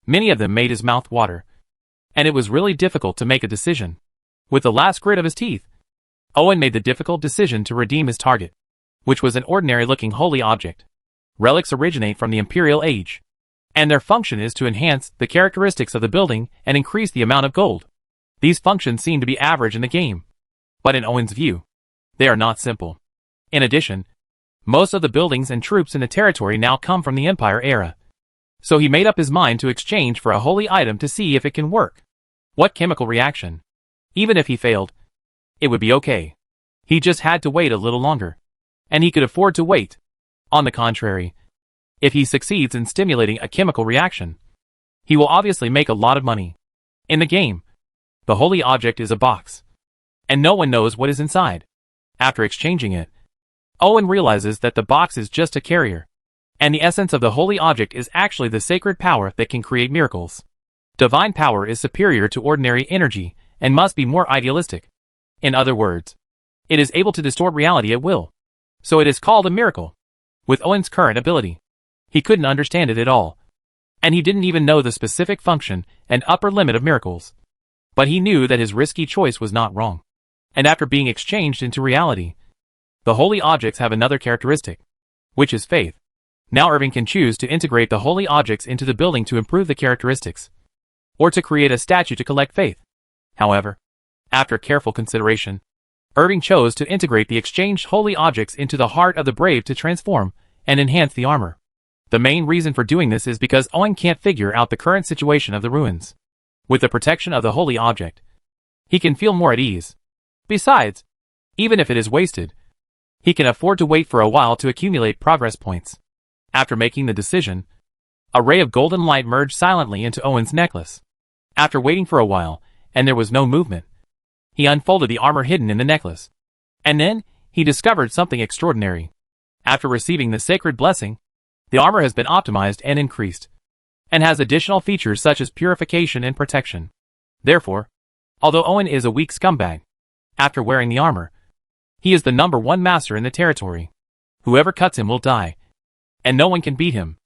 Many of them made his mouth water, and it was really difficult to make a decision. With the last grit of his teeth, Owen made the difficult decision to redeem his target, which was an ordinary-looking holy object. Relics originate from the Imperial Age, and their function is to enhance the characteristics of the building and increase the amount of gold. These functions seem to be average in the game, But in Owen's view, they are not simple. In addition, most of the buildings and troops in the territory now come from the Empire era. So he made up his mind to exchange for a holy item to see if it can work. What chemical reaction? Even if he failed, it would be okay. He just had to wait a little longer. And he could afford to wait. On the contrary, if he succeeds in stimulating a chemical reaction, he will obviously make a lot of money. In the game, the holy object is a box. And no one knows what is inside. After exchanging it, Owen realizes that the box is just a carrier. And the essence of the holy object is actually the sacred power that can create miracles. Divine power is superior to ordinary energy and must be more idealistic. In other words, it is able to distort reality at will. So it is called a miracle. With Owen's current ability, he couldn't understand it at all. And he didn't even know the specific function and upper limit of miracles. But he knew that his risky choice was not wrong. And after being exchanged into reality, the holy objects have another characteristic, which is faith. Now Irving can choose to integrate the holy objects into the building to improve the characteristics, or to create a statue to collect faith. However, after careful consideration, Irving chose to integrate the exchanged holy objects into the heart of the brave to transform and enhance the armor. The main reason for doing this is because Owen can't figure out the current situation of the ruins. With the protection of the holy object, he can feel more at ease. Besides, even if it is wasted, he can afford to wait for a while to accumulate progress points. After making the decision, a ray of golden light merged silently into Owen's necklace. After waiting for a while, and there was no movement, he unfolded the armor hidden in the necklace. And then, he discovered something extraordinary. After receiving the sacred blessing, the armor has been optimized and increased, and has additional features such as purification and protection. Therefore, although Owen is a weak scumbag, after wearing the armor, he is the #1 master in the territory. Whoever cuts him will die, and no one can beat him.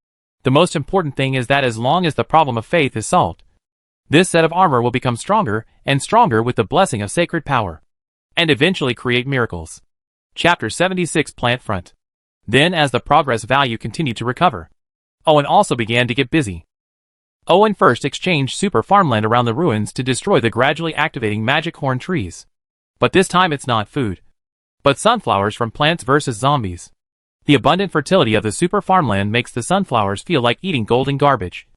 The most important thing is that as long as the problem of faith is solved, this set of armor will become stronger and stronger with the blessing of sacred power, and eventually create miracles. Chapter 76 Plant Front. Then as the progress value continued to recover, Owen also began to get busy. Owen first exchanged super farmland around the ruins to destroy the gradually activating magic horn trees. But this time it's not food, but sunflowers from Plants vs. Zombies. The abundant fertility of the super farmland makes the sunflowers feel like eating golden garbage.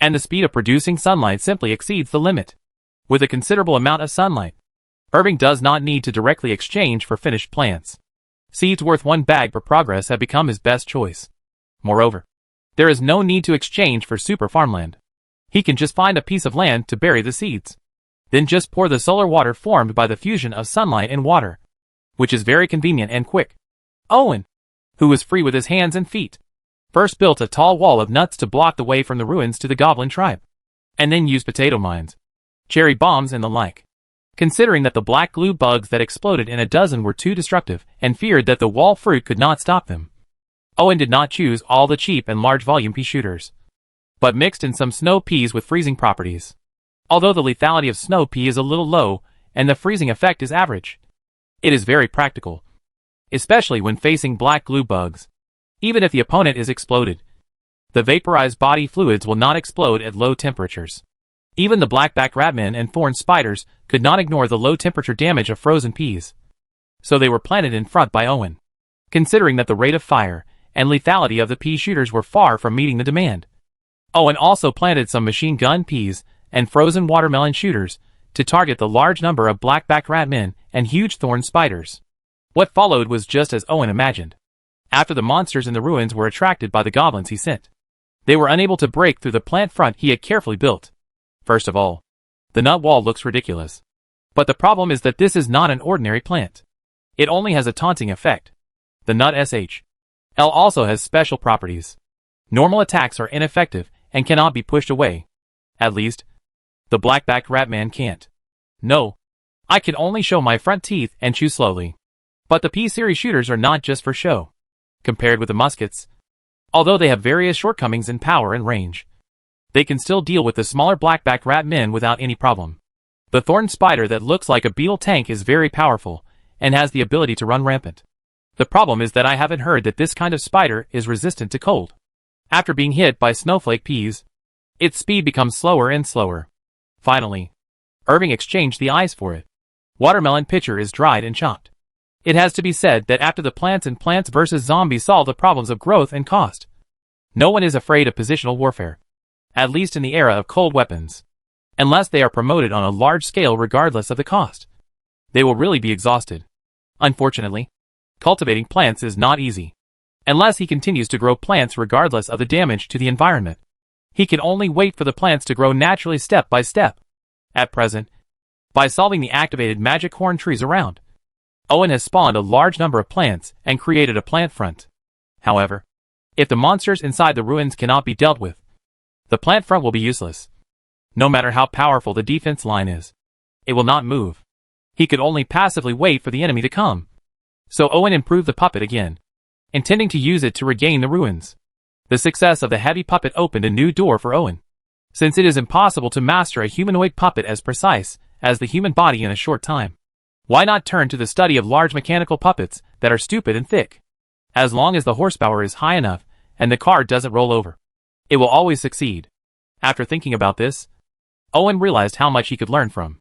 And the speed of producing sunlight simply exceeds the limit. With a considerable amount of sunlight, Irving does not need to directly exchange for finished plants. Seeds worth 1 bag per progress have become his best choice. Moreover, there is no need to exchange for super farmland. He can just find a piece of land to bury the seeds. Then just pour the solar water formed by the fusion of sunlight and water, which is very convenient and quick. Owen, who was free with his hands and feet, first built a tall wall of nuts to block the way from the ruins to the Goblin tribe, and then used potato mines, cherry bombs and the like. Considering that the black glue bugs that exploded in a dozen were too destructive and feared that the wall fruit could not stop them, Owen did not choose all the cheap and large volume pea shooters, but mixed in some snow peas with freezing properties. Although the lethality of snow pea is a little low and the freezing effect is average, it is very practical, especially when facing black glue bugs. Even if the opponent is exploded, the vaporized body fluids will not explode at low temperatures. Even the blackback ratmen and thorn spiders could not ignore the low temperature damage of frozen peas. So they were planted in front by Owen. Considering that the rate of fire and lethality of the pea shooters were far from meeting the demand, Owen also planted some machine gun peas and frozen watermelon shooters to target the large number of blackback ratmen and huge thorn spiders. What followed was just as Owen imagined. After the monsters in the ruins were attracted by the goblins he sent, they were unable to break through the plant front he had carefully built. First of all, the nut wall looks ridiculous. But the problem is that this is not an ordinary plant. It only has a taunting effect. The nut SHL also has special properties. Normal attacks are ineffective and cannot be pushed away. At least, the blackback ratman can't. No, I can only show my front teeth and chew slowly. But the P-series shooters are not just for show. Compared with the muskets, although they have various shortcomings in power and range, they can still deal with the smaller blackback ratmen without any problem. The thorn spider that looks like a beetle tank is very powerful and has the ability to run rampant. The problem is that I haven't heard that this kind of spider is resistant to cold. After being hit by snowflake peas, its speed becomes slower and slower. Finally, Irving exchanged the eyes for it. Watermelon pitcher is dried and chopped. It has to be said that after the Plants and Plants vs. Zombies solve the problems of growth and cost, no one is afraid of positional warfare, at least in the era of cold weapons, unless they are promoted on a large scale regardless of the cost. They will really be exhausted. Unfortunately, cultivating plants is not easy, unless he continues to grow plants regardless of the damage to the environment. He can only wait for the plants to grow naturally step by step. At present, by solving the activated magic horn trees around, Owen has spawned a large number of plants and created a plant front. However, if the monsters inside the ruins cannot be dealt with, the plant front will be useless. No matter how powerful the defense line is, it will not move. He could only passively wait for the enemy to come. So Owen improved the puppet again, intending to use it to regain the ruins. The success of the heavy puppet opened a new door for Owen, since it is impossible to master a humanoid puppet as precise as the human body in a short time. Why not turn to the study of large mechanical puppets that are stupid and thick? As long as the horsepower is high enough and the car doesn't roll over, it will always succeed. After thinking about this, Owen realized how much he could learn from.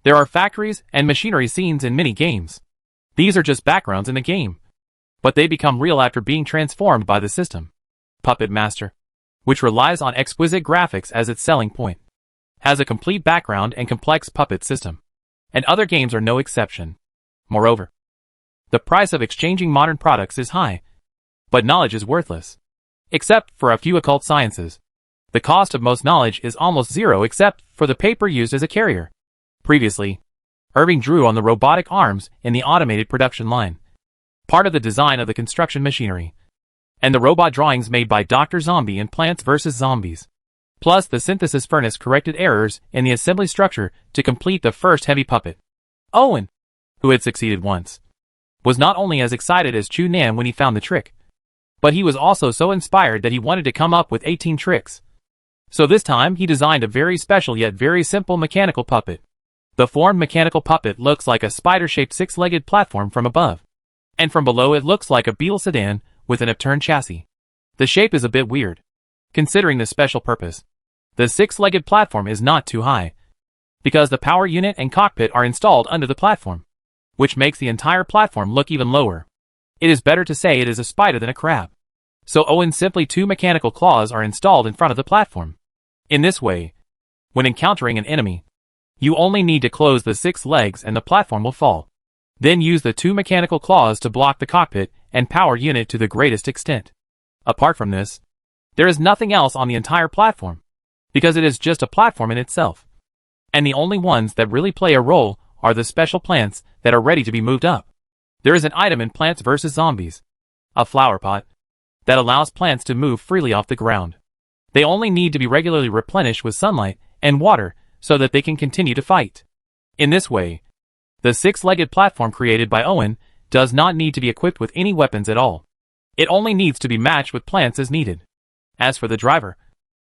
There are factories and machinery scenes in many games. These are just backgrounds in the game, but they become real after being transformed by the system. Puppet Master, which relies on exquisite graphics as its selling point, has a complete background and complex puppet system, and other games are no exception. Moreover, the price of exchanging modern products is high, but knowledge is worthless. Except for a few occult sciences, the cost of most knowledge is almost zero except for the paper used as a carrier. Previously, Irving drew on the robotic arms in the automated production line, part of the design of the construction machinery, and the robot drawings made by Dr. Zombie in Plants vs. Zombies. Plus the synthesis furnace corrected errors in the assembly structure to complete the first heavy puppet. Owen, who had succeeded once, was not only as excited as Chu Nan when he found the trick, but he was also so inspired that he wanted to come up with 18 tricks. So this time he designed a very special yet very simple mechanical puppet. The formed mechanical puppet looks like a spider-shaped six-legged platform from above, and from below it looks like a Beetle sedan with an upturned chassis. The shape is a bit weird, considering the special purpose. The six-legged platform is not too high, because the power unit and cockpit are installed under the platform, which makes the entire platform look even lower. It is better to say it is a spider than a crab. So Owen's simply two mechanical claws are installed in front of the platform. In this way, when encountering an enemy, you only need to close the 6 legs and the platform will fall. Then use the 2 mechanical claws to block the cockpit and power unit to the greatest extent. Apart from this, there is nothing else on the entire platform, because it is just a platform in itself. And the only ones that really play a role are the special plants that are ready to be moved up. There is an item in Plants vs. Zombies, a flower pot, that allows plants to move freely off the ground. They only need to be regularly replenished with sunlight and water so that they can continue to fight. In this way, the 6-legged platform created by Owen does not need to be equipped with any weapons at all. It only needs to be matched with plants as needed. As for the driver,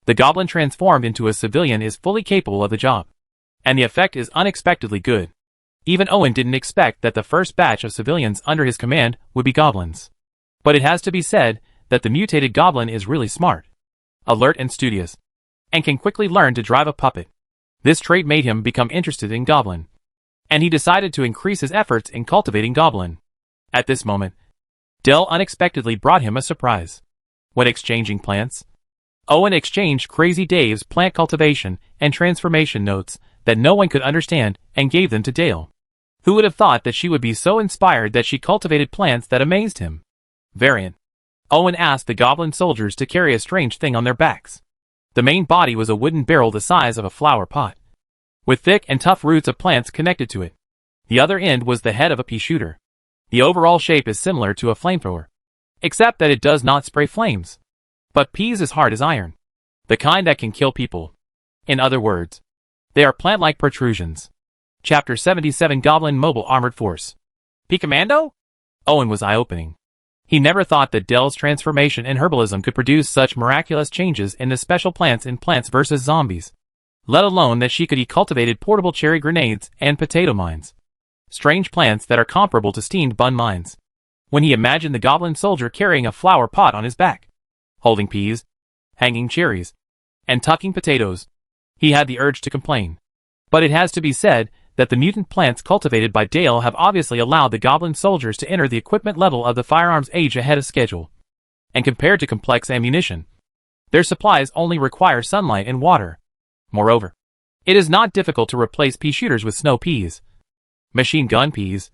the goblin transformed into a civilian is fully capable of the job, and the effect is unexpectedly good. Even Owen didn't expect that the first batch of civilians under his command would be goblins. But it has to be said that the mutated goblin is really smart, alert and studious, and can quickly learn to drive a puppet. This trait made him become interested in goblin, and he decided to increase his efforts in cultivating goblin. At this moment, Dell unexpectedly brought him a surprise. When exchanging plants, Owen exchanged Crazy Dave's plant cultivation and transformation notes that no one could understand and gave them to Dale. Who would have thought that she would be so inspired that she cultivated plants that amazed him? Variant. Owen asked the goblin soldiers to carry a strange thing on their backs. The main body was a wooden barrel the size of a flower pot, with thick and tough roots of plants connected to it. The other end was the head of a pea shooter. The overall shape is similar to a flamethrower, except that it does not spray flames, but peas as hard as iron, the kind that can kill people. In other words, they are plant-like protrusions. Chapter 77 Goblin Mobile Armored Force. P-Commando? Owen was eye-opening. He never thought that Dell's transformation and herbalism could produce such miraculous changes in the special plants in Plants vs. Zombies, let alone that she could eat cultivated portable cherry grenades and potato mines. Strange plants that are comparable to steamed bun mines. When he imagined the goblin soldier carrying a flower pot on his back, holding peas, hanging cherries, and tucking potatoes, he had the urge to complain. But it has to be said that the mutant plants cultivated by Dale have obviously allowed the Goblin soldiers to enter the equipment level of the firearms age ahead of schedule. And compared to complex ammunition, their supplies only require sunlight and water. Moreover, it is not difficult to replace pea shooters with snow peas, machine gun peas,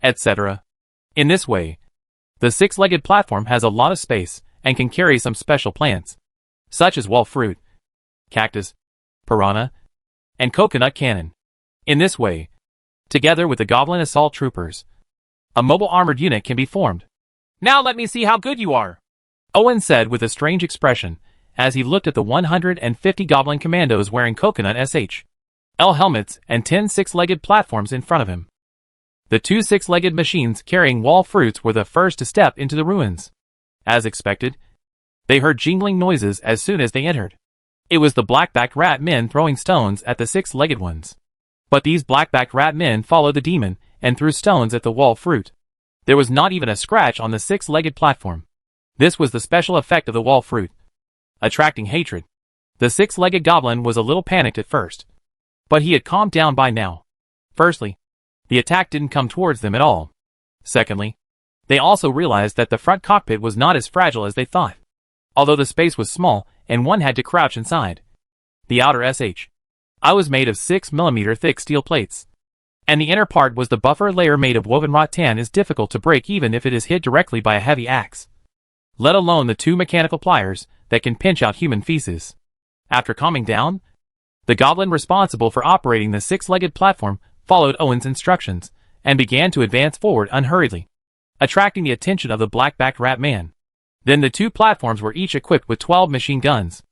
etc. In this way, the six-legged platform has a lot of space and can carry some special plants, such as wall fruit, cactus, piranha, and coconut cannon. In this way, together with the Goblin assault troopers, a mobile armored unit can be formed. "Now let me see how good you are," Owen said with a strange expression as he looked at the 150 Goblin commandos wearing coconut SHL helmets and 10 six-legged platforms in front of him. The two six-legged machines carrying wall fruits were the first to step into the ruins. As expected, they heard jingling noises as soon as they entered. It was the black-backed rat men throwing stones at the six-legged ones. But these black-backed rat men followed the demon and threw stones at the wall fruit. There was not even a scratch on the six-legged platform. This was the special effect of the wall fruit, attracting hatred. The six-legged goblin was a little panicked at first, but he had calmed down by now. Firstly, the attack didn't come towards them at all. Secondly, they also realized that the front cockpit was not as fragile as they thought. Although the space was small and one had to crouch inside, the outer SHI was made of 6mm thick steel plates, and the inner part was the buffer layer made of woven rattan is difficult to break even if it is hit directly by a heavy axe, let alone the two mechanical pliers that can pinch out human feces. After calming down, the goblin responsible for operating the six-legged platform followed Owen's instructions and began to advance forward unhurriedly, attracting the attention of the black-backed rat man. Then the two platforms were each equipped with 12 machine guns.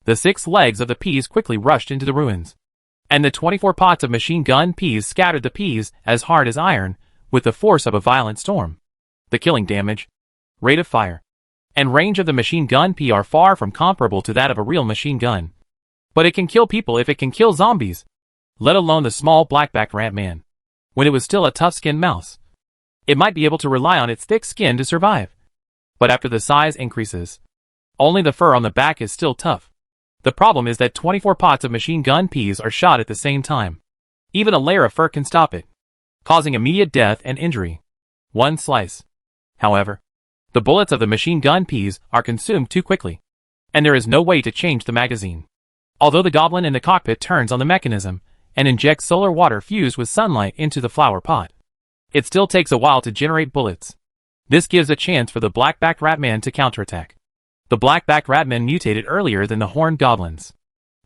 The 6 legs of the peas quickly rushed into the ruins, and the 24 pots of machine gun peas scattered the peas as hard as iron with the force of a violent storm. The killing damage, rate of fire, and range of the machine gun pea are far from comparable to that of a real machine gun. But it can kill people if it can kill zombies, let alone the small black-backed rat man. When it was still a tough-skinned mouse, it might be able to rely on its thick skin to survive. But after the size increases, only the fur on the back is still tough. The problem is that 24 pots of machine gun peas are shot at the same time. Even a layer of fur can stop it, causing immediate death and injury. One slice, however, the bullets of the machine gun peas are consumed too quickly, and there is no way to change the magazine. Although the goblin in the cockpit turns on the mechanism and injects solar water fused with sunlight into the flower pot, it still takes a while to generate bullets. This gives a chance for the black-backed ratman to counterattack. The black-backed ratmen mutated earlier than the horned goblins.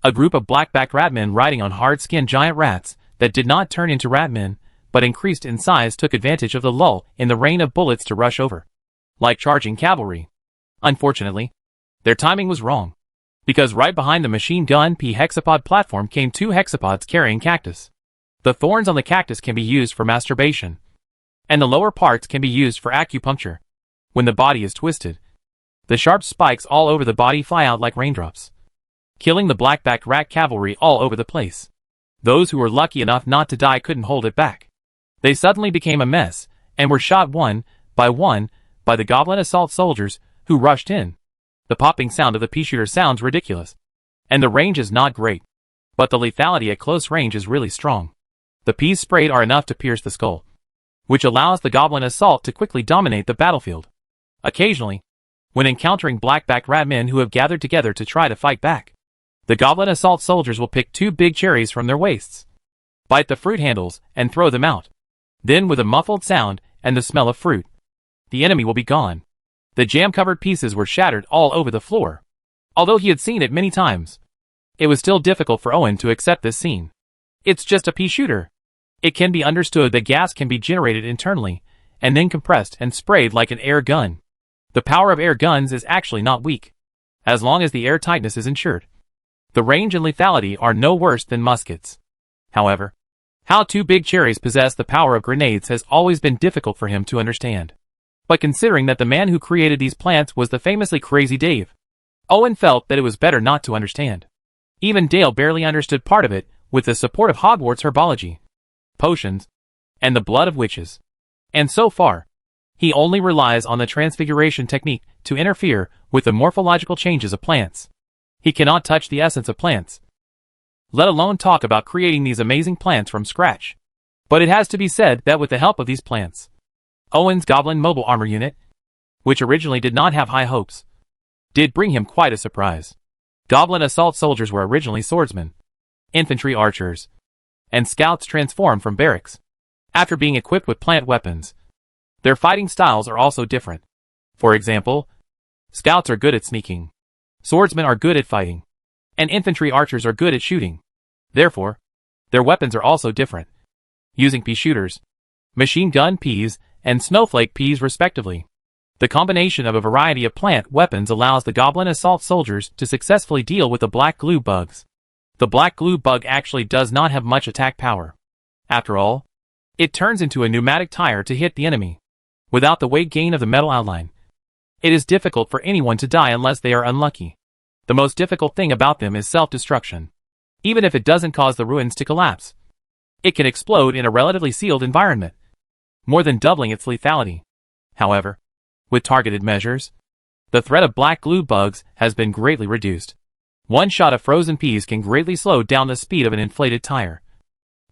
A group of black-backed ratmen riding on hard-skinned giant rats that did not turn into ratmen, but increased in size took advantage of the lull in the rain of bullets to rush over, like charging cavalry. Unfortunately, their timing was wrong, because right behind the machine gun pea hexapod platform came 2 hexapods carrying cactus. The thorns on the cactus can be used for masturbation, and the lower parts can be used for acupuncture. When the body is twisted, the sharp spikes all over the body fly out like raindrops, killing the black-backed rat cavalry all over the place. Those who were lucky enough not to die couldn't hold it back. They suddenly became a mess, and were shot one by the goblin assault soldiers who rushed in. The popping sound of the pea shooter sounds ridiculous, and the range is not great, but the lethality at close range is really strong. The peas sprayed are enough to pierce the skull, which allows the goblin assault to quickly dominate the battlefield. Occasionally, when encountering black-backed ratmen who have gathered together to try to fight back, the goblin assault soldiers will pick 2 big cherries from their waists, bite the fruit handles, and throw them out. Then with a muffled sound and the smell of fruit, the enemy will be gone. The jam-covered pieces were shattered all over the floor. Although he had seen it many times, it was still difficult for Owen to accept this scene. It's just a pea shooter. It can be understood that gas can be generated internally, and then compressed and sprayed like an air gun. The power of air guns is actually not weak, as long as the air tightness is ensured. The range and lethality are no worse than muskets. However, how 2 big cherries possess the power of grenades has always been difficult for him to understand. But considering that the man who created these plants was the famously Crazy Dave, Owen felt that it was better not to understand. Even Dale barely understood part of it with the support of Hogwarts herbology, potions, and the blood of witches. And so far, he only relies on the transfiguration technique to interfere with the morphological changes of plants. He cannot touch the essence of plants, let alone talk about creating these amazing plants from scratch. But it has to be said that with the help of these plants, Owen's Goblin Mobile Armor Unit, which originally did not have high hopes, did bring him quite a surprise. Goblin assault soldiers were originally swordsmen, infantry archers, and scouts transformed from barracks. After being equipped with plant weapons, their fighting styles are also different. For example, scouts are good at sneaking, swordsmen are good at fighting, and infantry archers are good at shooting. Therefore, their weapons are also different, using pea shooters, machine gun peas, and snowflake peas respectively. The combination of a variety of plant weapons allows the Goblin assault soldiers to successfully deal with the black glue bugs. The black glue bug actually does not have much attack power. After all, it turns into a pneumatic tire to hit the enemy. Without the weight gain of the metal outline, it is difficult for anyone to die unless they are unlucky. The most difficult thing about them is self-destruction. Even if it doesn't cause the ruins to collapse, it can explode in a relatively sealed environment, more than doubling its lethality. However, with targeted measures, the threat of black glue bugs has been greatly reduced. One shot of frozen peas can greatly slow down the speed of an inflated tire,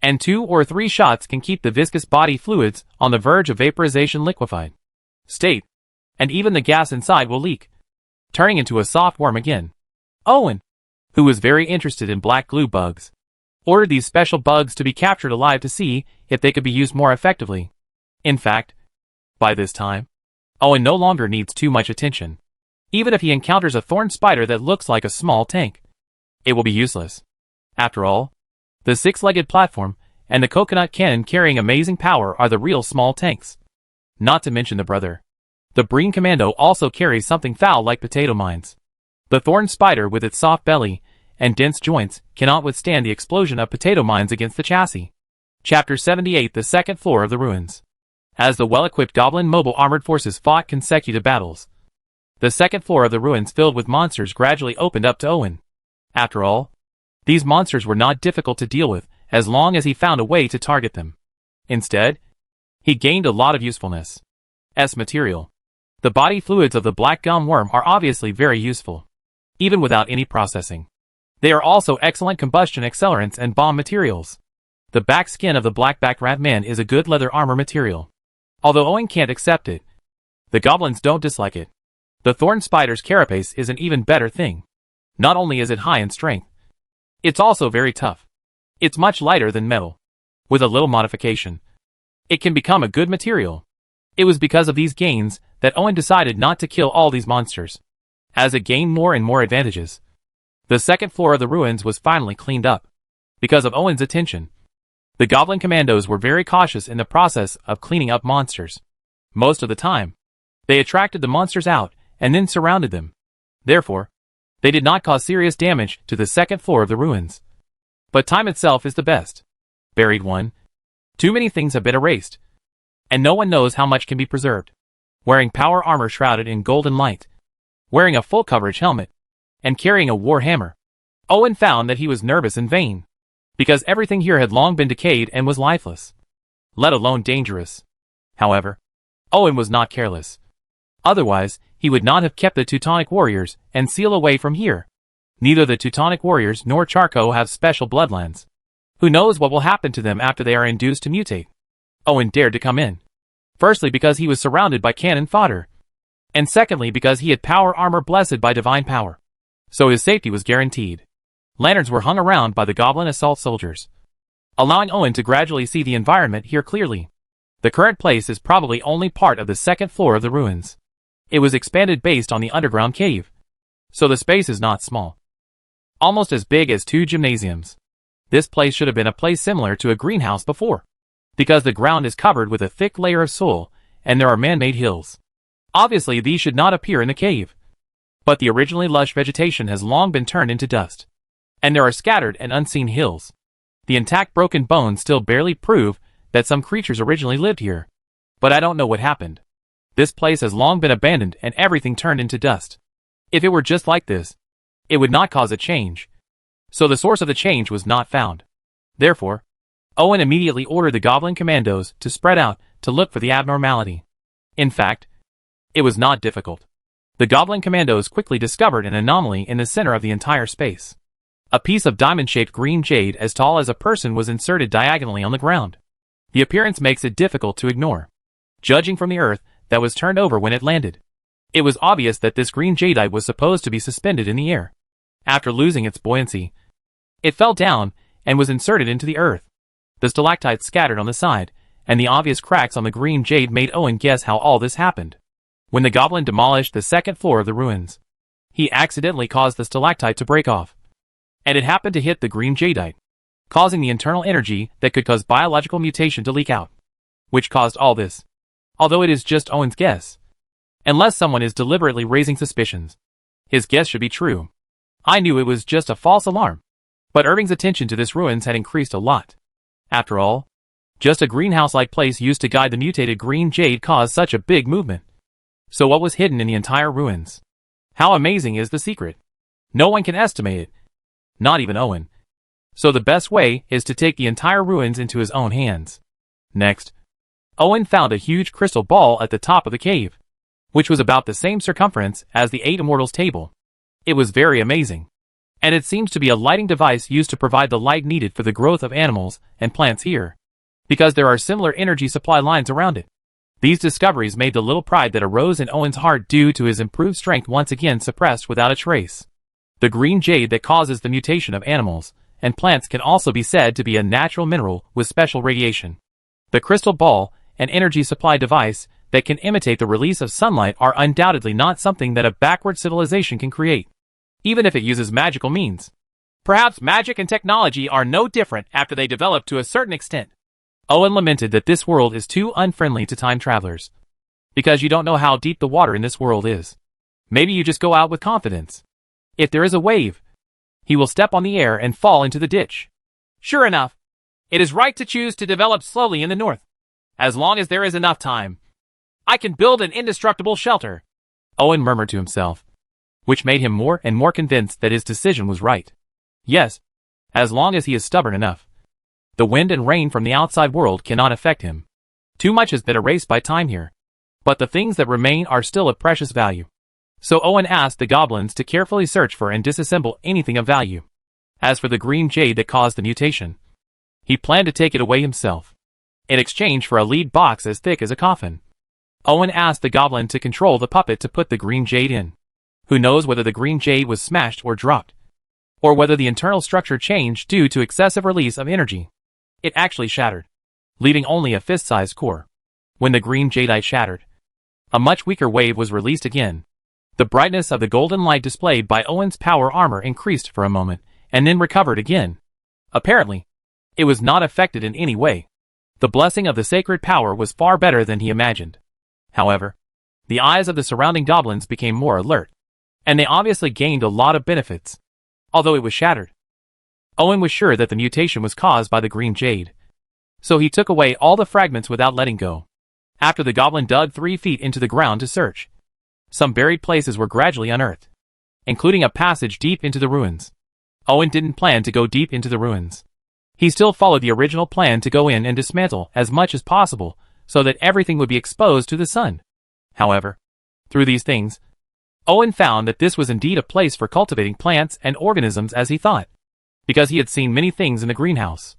and 2 or 3 shots can keep the viscous body fluids on the verge of vaporization liquefied state, and even the gas inside will leak, turning into a soft worm again. Owen, who was very interested in black glue bugs, ordered these special bugs to be captured alive to see if they could be used more effectively. In fact, by this time, Owen no longer needs too much attention. Even if he encounters a thorn spider that looks like a small tank, it will be useless. After all, the 6-legged platform and the coconut cannon carrying amazing power are the real small tanks. Not to mention the brother. The Breen Commando also carries something foul like potato mines. The thorn spider with its soft belly and dense joints cannot withstand the explosion of potato mines against the chassis. Chapter 78: The Second Floor of the Ruins. As the well-equipped Goblin Mobile Armored Forces fought consecutive battles, the second floor of the ruins filled with monsters gradually opened up to Owen. After all, these monsters were not difficult to deal with as long as he found a way to target them. Instead, he gained a lot of usefulness. As material, the body fluids of the black gum worm are obviously very useful, even without any processing. They are also excellent combustion accelerants and bomb materials. The back skin of the black-backed rat man is a good leather armor material. Although Owen can't accept it, the goblins don't dislike it. The thorn spider's carapace is an even better thing. Not only is it high in strength, it's also very tough. It's much lighter than metal. With a little modification, it can become a good material. It was because of these gains that Owen decided not to kill all these monsters, as it gained more and more advantages. The second floor of the ruins was finally cleaned up. Because of Owen's attention, the Goblin Commandos were very cautious in the process of cleaning up monsters. Most of the time, they attracted the monsters out and then surrounded them. Therefore, they did not cause serious damage to the second floor of the ruins. But time itself is the best. Buried one. Too many things have been erased, and no one knows how much can be preserved. Wearing power armor shrouded in golden light, wearing a full coverage helmet, and carrying a war hammer, Owen found that he was nervous and vain, because everything here had long been decayed and was lifeless, let alone dangerous. However, Owen was not careless. Otherwise, he would not have kept the Teutonic warriors and Seal away from here. Neither the Teutonic warriors nor Charco have special bloodlines. Who knows what will happen to them after they are induced to mutate? Owen dared to come in. Firstly, because he was surrounded by cannon fodder, and secondly, because he had power armor blessed by divine power. So his safety was guaranteed. Lanterns were hung around by the Goblin assault soldiers, allowing Owen to gradually see the environment here clearly. The current place is probably only part of the second floor of the ruins. It was expanded based on the underground cave, so the space is not small. Almost as big as 2 gymnasiums. This place should have been a place similar to a greenhouse before, because the ground is covered with a thick layer of soil, and there are man-made hills. Obviously, these should not appear in the cave, but the originally lush vegetation has long been turned into dust, and there are scattered and unseen hills. The intact broken bones still barely prove that some creatures originally lived here, but I don't know what happened. This place has long been abandoned and everything turned into dust. If it were just like this, it would not cause a change. So the source of the change was not found. Therefore, Owen immediately ordered the Goblin Commandos to spread out to look for the abnormality. In fact, it was not difficult. The Goblin Commandos quickly discovered an anomaly in the center of the entire space. A piece of diamond-shaped green jade as tall as a person was inserted diagonally on the ground. The appearance makes it difficult to ignore, judging from the earth that was turned over when it landed. It was obvious that this green jadeite was supposed to be suspended in the air. After losing its buoyancy, it fell down and was inserted into the earth. The stalactites scattered on the side, and the obvious cracks on the green jade made Owen guess how all this happened. When the goblin demolished the second floor of the ruins, he accidentally caused the stalactite to break off, and it happened to hit the green jadeite, causing the internal energy that could cause biological mutation to leak out, which caused all this. Although it is just Owen's guess, unless someone is deliberately raising suspicions, his guess should be true. I knew it was just a false alarm, but Irving's attention to this ruins had increased a lot. After all, just a greenhouse-like place used to guide the mutated green jade caused such a big movement. So what was hidden in the entire ruins? How amazing is the secret? No one can estimate it, not even Owen. So the best way is to take the entire ruins into his own hands. Next, Owen found a huge crystal ball at the top of the cave, which was about the same circumference as the 8 Immortals table. It was very amazing, and it seems to be a lighting device used to provide the light needed for the growth of animals and plants here, because there are similar energy supply lines around it. These discoveries made the little pride that arose in Owen's heart due to his improved strength once again suppressed without a trace. The green jade that causes the mutation of animals and plants can also be said to be a natural mineral with special radiation. The crystal ball, an energy supply device that can imitate the release of sunlight, are undoubtedly not something that a backward civilization can create, even if it uses magical means. Perhaps magic and technology are no different after they develop to a certain extent. Owen lamented that this world is too unfriendly to time travelers, because you don't know how deep the water in this world is. Maybe you just go out with confidence. If there is a wave, he will step on the air and fall into the ditch. Sure enough, it is right to choose to develop slowly in the north. As long as there is enough time, I can build an indestructible shelter, Owen murmured to himself, which made him more and more convinced that his decision was right. Yes, as long as he is stubborn enough. The wind and rain from the outside world cannot affect him. Too much has been erased by time here, but the things that remain are still of precious value. So Owen asked the goblins to carefully search for and disassemble anything of value. As for the green jade that caused the mutation, he planned to take it away himself, in exchange for a lead box as thick as a coffin. Owen asked the goblin to control the puppet to put the green jade in. Who knows whether the green jade was smashed or dropped, or whether the internal structure changed due to excessive release of energy. It actually shattered, leaving only a fist-sized core. When the green jadeite shattered, a much weaker wave was released again. The brightness of the golden light displayed by Owen's power armor increased for a moment, and then recovered again. Apparently, it was not affected in any way. The blessing of the sacred power was far better than he imagined. However, the eyes of the surrounding goblins became more alert, and they obviously gained a lot of benefits. Although it was shattered, Owen was sure that the mutation was caused by the green jade, so he took away all the fragments without letting go. After the goblin dug 3 feet into the ground to search, some buried places were gradually unearthed, including a passage deep into the ruins. Owen didn't plan to go deep into the ruins. He still followed the original plan to go in and dismantle as much as possible so that everything would be exposed to the sun. However, through these things, Owen found that this was indeed a place for cultivating plants and organisms as he thought, because he had seen many things in the greenhouse.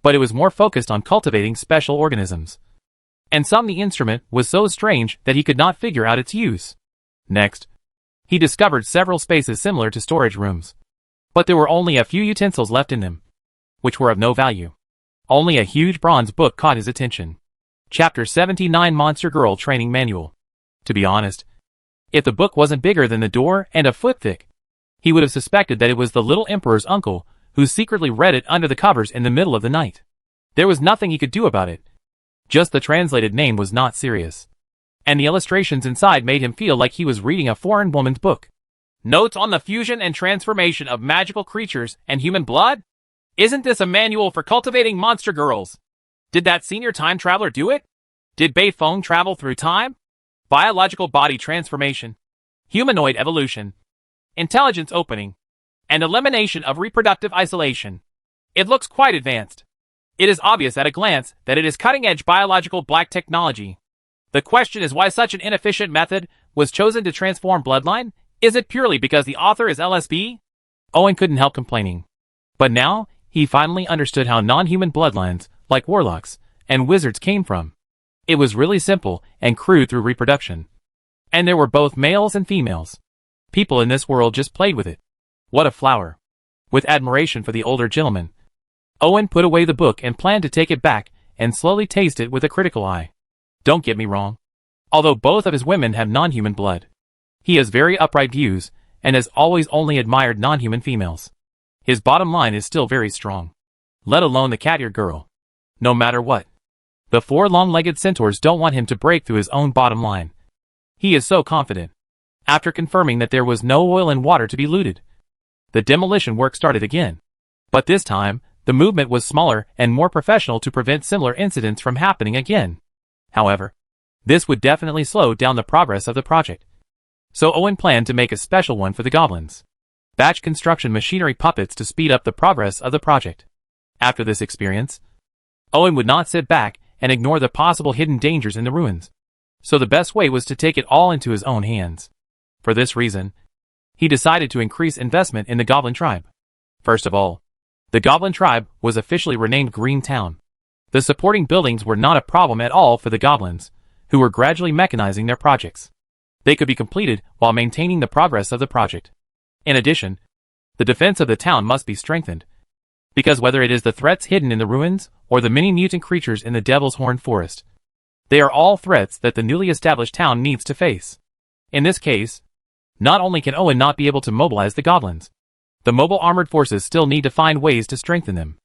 But it was more focused on cultivating special organisms. And the instrument was so strange that he could not figure out its use. Next, he discovered several spaces similar to storage rooms, but there were only a few utensils left in them, which were of no value. Only a huge bronze book caught his attention. Chapter 79, Monster Girl Training Manual. To be honest, if the book wasn't bigger than the door and a foot thick, he would have suspected that it was the little emperor's uncle who secretly read it under the covers in the middle of the night. There was nothing he could do about it. Just the translated name was not serious, and the illustrations inside made him feel like he was reading a foreign woman's book. Notes on the fusion and transformation of magical creatures and human blood? Isn't this a manual for cultivating monster girls? Did that senior time traveler do it? Did Fong travel through time? Biological body transformation, humanoid evolution, intelligence opening, and elimination of reproductive isolation. It looks quite advanced. It is obvious at a glance that it is cutting-edge biological black technology. The question is why such an inefficient method was chosen to transform bloodline? Is it purely because the author is LSB? Owen couldn't help complaining. But now, he finally understood how non-human bloodlines, like warlocks and wizards, came from. It was really simple and crude through reproduction. And there were both males and females. People in this world just played with it. What a flower. With admiration for the older gentleman, Owen put away the book and planned to take it back and slowly taste it with a critical eye. Don't get me wrong. Although both of his women have non-human blood, he has very upright views and has always only admired non-human females. His bottom line is still very strong. Let alone the cat-eared girl. No matter what. The 4 long-legged centaurs don't want him to break through his own bottom line. He is so confident. After confirming that there was no oil and water to be looted, the demolition work started again. But this time, the movement was smaller and more professional to prevent similar incidents from happening again. However, this would definitely slow down the progress of the project. So Owen planned to make a special one for the goblins. Batch construction machinery puppets to speed up the progress of the project. After this experience, Owen would not sit back and ignore the possible hidden dangers in the ruins. So the best way was to take it all into his own hands. For this reason, he decided to increase investment in the Goblin tribe. First of all, the Goblin tribe was officially renamed Green Town. The supporting buildings were not a problem at all for the goblins, who were gradually mechanizing their projects. They could be completed while maintaining the progress of the project. In addition, the defense of the town must be strengthened, because whether it is the threats hidden in the ruins or the many mutant creatures in the Devil's Horn Forest, they are all threats that the newly established town needs to face. In this case, not only can Owen not be able to mobilize the goblins, the mobile armored forces still need to find ways to strengthen them.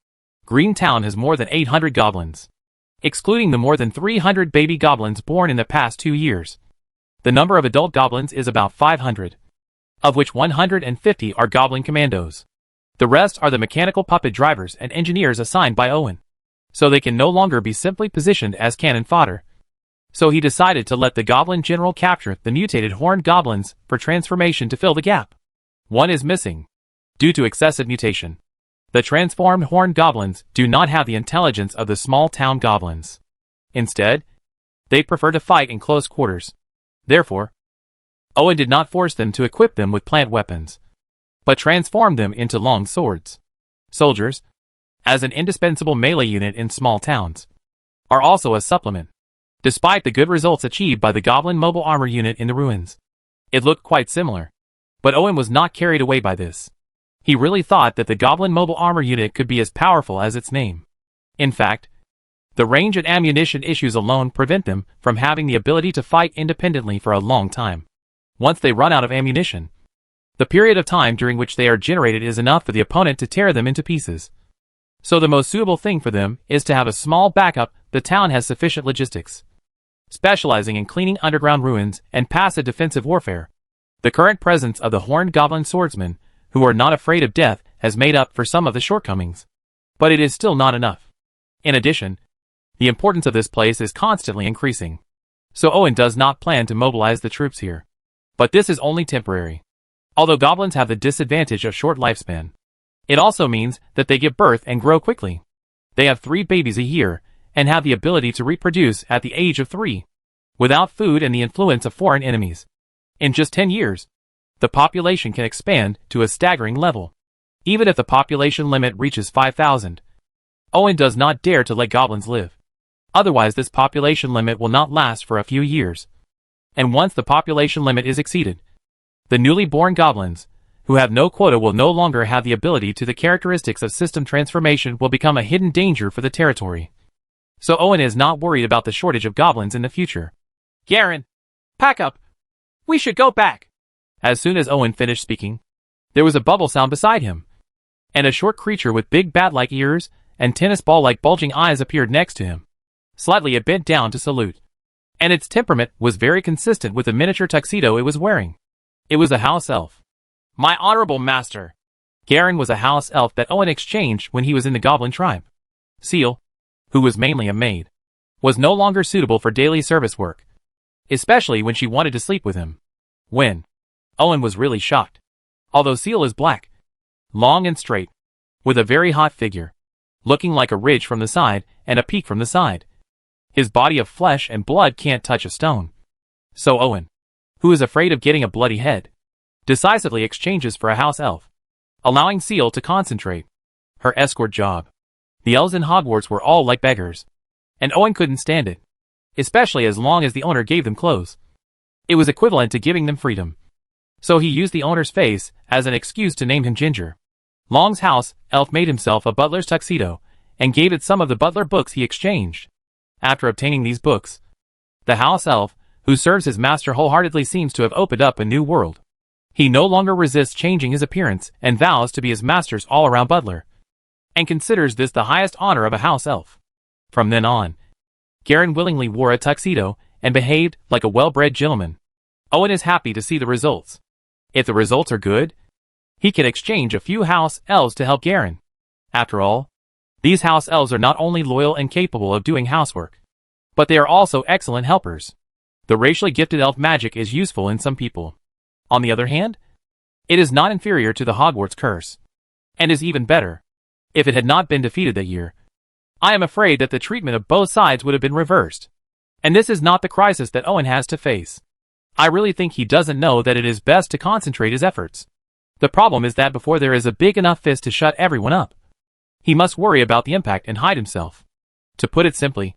Green Town has more than 800 goblins, excluding the more than 300 baby goblins born in the past 2 years. The number of adult goblins is about 500, of which 150 are goblin commandos. The rest are the mechanical puppet drivers and engineers assigned by Owen, so they can no longer be simply positioned as cannon fodder. So he decided to let the Goblin General capture the mutated horned goblins for transformation to fill the gap. One is missing, due to excessive mutation. The transformed horned goblins do not have the intelligence of the small town goblins. Instead, they prefer to fight in close quarters. Therefore, Owen did not force them to equip them with plant weapons, but transformed them into long swords. Soldiers, as an indispensable melee unit in small towns, are also a supplement. Despite the good results achieved by the Goblin Mobile Armor unit in the ruins, it looked quite similar. But Owen was not carried away by this. He really thought that the Goblin Mobile Armor unit could be as powerful as its name. In fact, the range and ammunition issues alone prevent them from having the ability to fight independently for a long time. Once they run out of ammunition, the period of time during which they are generated is enough for the opponent to tear them into pieces. So the most suitable thing for them is to have a small backup. The town has sufficient logistics, specializing in cleaning underground ruins and passive defensive warfare. The current presence of the horned goblin swordsmen, who are not afraid of death, has made up for some of the shortcomings. But it is still not enough. In addition, the importance of this place is constantly increasing. So Owen does not plan to mobilize the troops here. But this is only temporary. Although goblins have the disadvantage of short lifespan, it also means that they give birth and grow quickly. They have 3 babies a year, and have the ability to reproduce at the age of 3, without food and the influence of foreign enemies. In just 10 years, the population can expand to a staggering level. Even if the population limit reaches 5,000, Owen does not dare to let goblins live. Otherwise this population limit will not last for a few years. And once the population limit is exceeded, the newly born goblins, who have no quota, will no longer have the ability to the characteristics of system transformation, will become a hidden danger for the territory. So Owen is not worried about the shortage of goblins in the future. Garen, pack up. We should go back. As soon as Owen finished speaking, there was a bubble sound beside him, and a short creature with big bat-like ears and tennis ball-like bulging eyes appeared next to him. Slightly it bent down to salute, and its temperament was very consistent with the miniature tuxedo it was wearing. It was a house elf. My honorable master. Garen was a house elf that Owen exchanged when he was in the Goblin tribe. Seal, who was mainly a maid, was no longer suitable for daily service work, especially when she wanted to sleep with him. Owen was really shocked. Although Seal is black, long and straight, with a very hot figure, looking like a ridge from the side and a peak from the side, his body of flesh and blood can't touch a stone. So Owen, who is afraid of getting a bloody head, decisively exchanges for a house elf. allowing Seal to concentrate. Her escort job. The elves in Hogwarts were all like beggars. And Owen couldn't stand it. Especially as long as the owner gave them clothes. It was equivalent to giving them freedom. So he used the owner's face as an excuse to name him Ginger. Long's house elf made himself a butler's tuxedo, and gave it some of the butler books he exchanged. After obtaining these books, the house elf, who serves his master wholeheartedly, seems to have opened up a new world. He no longer resists changing his appearance and vows to be his master's all-around butler, and considers this the highest honor of a house elf. From then on, Garen willingly wore a tuxedo and behaved like a well-bred gentleman. Owen is happy to see the results. If the results are good, he can exchange a few house elves to help Garen. After all, these house elves are not only loyal and capable of doing housework, but they are also excellent helpers. The racially gifted elf magic is useful in some people. On the other hand, it is not inferior to the Hogwarts curse, and is even better. If it had not been defeated that year, I am afraid that the treatment of both sides would have been reversed. And this is not the crisis that Owen has to face. I really think he doesn't know that it is best to concentrate his efforts. The problem is that before there is a big enough fist to shut everyone up, he must worry about the impact and hide himself. To put it simply,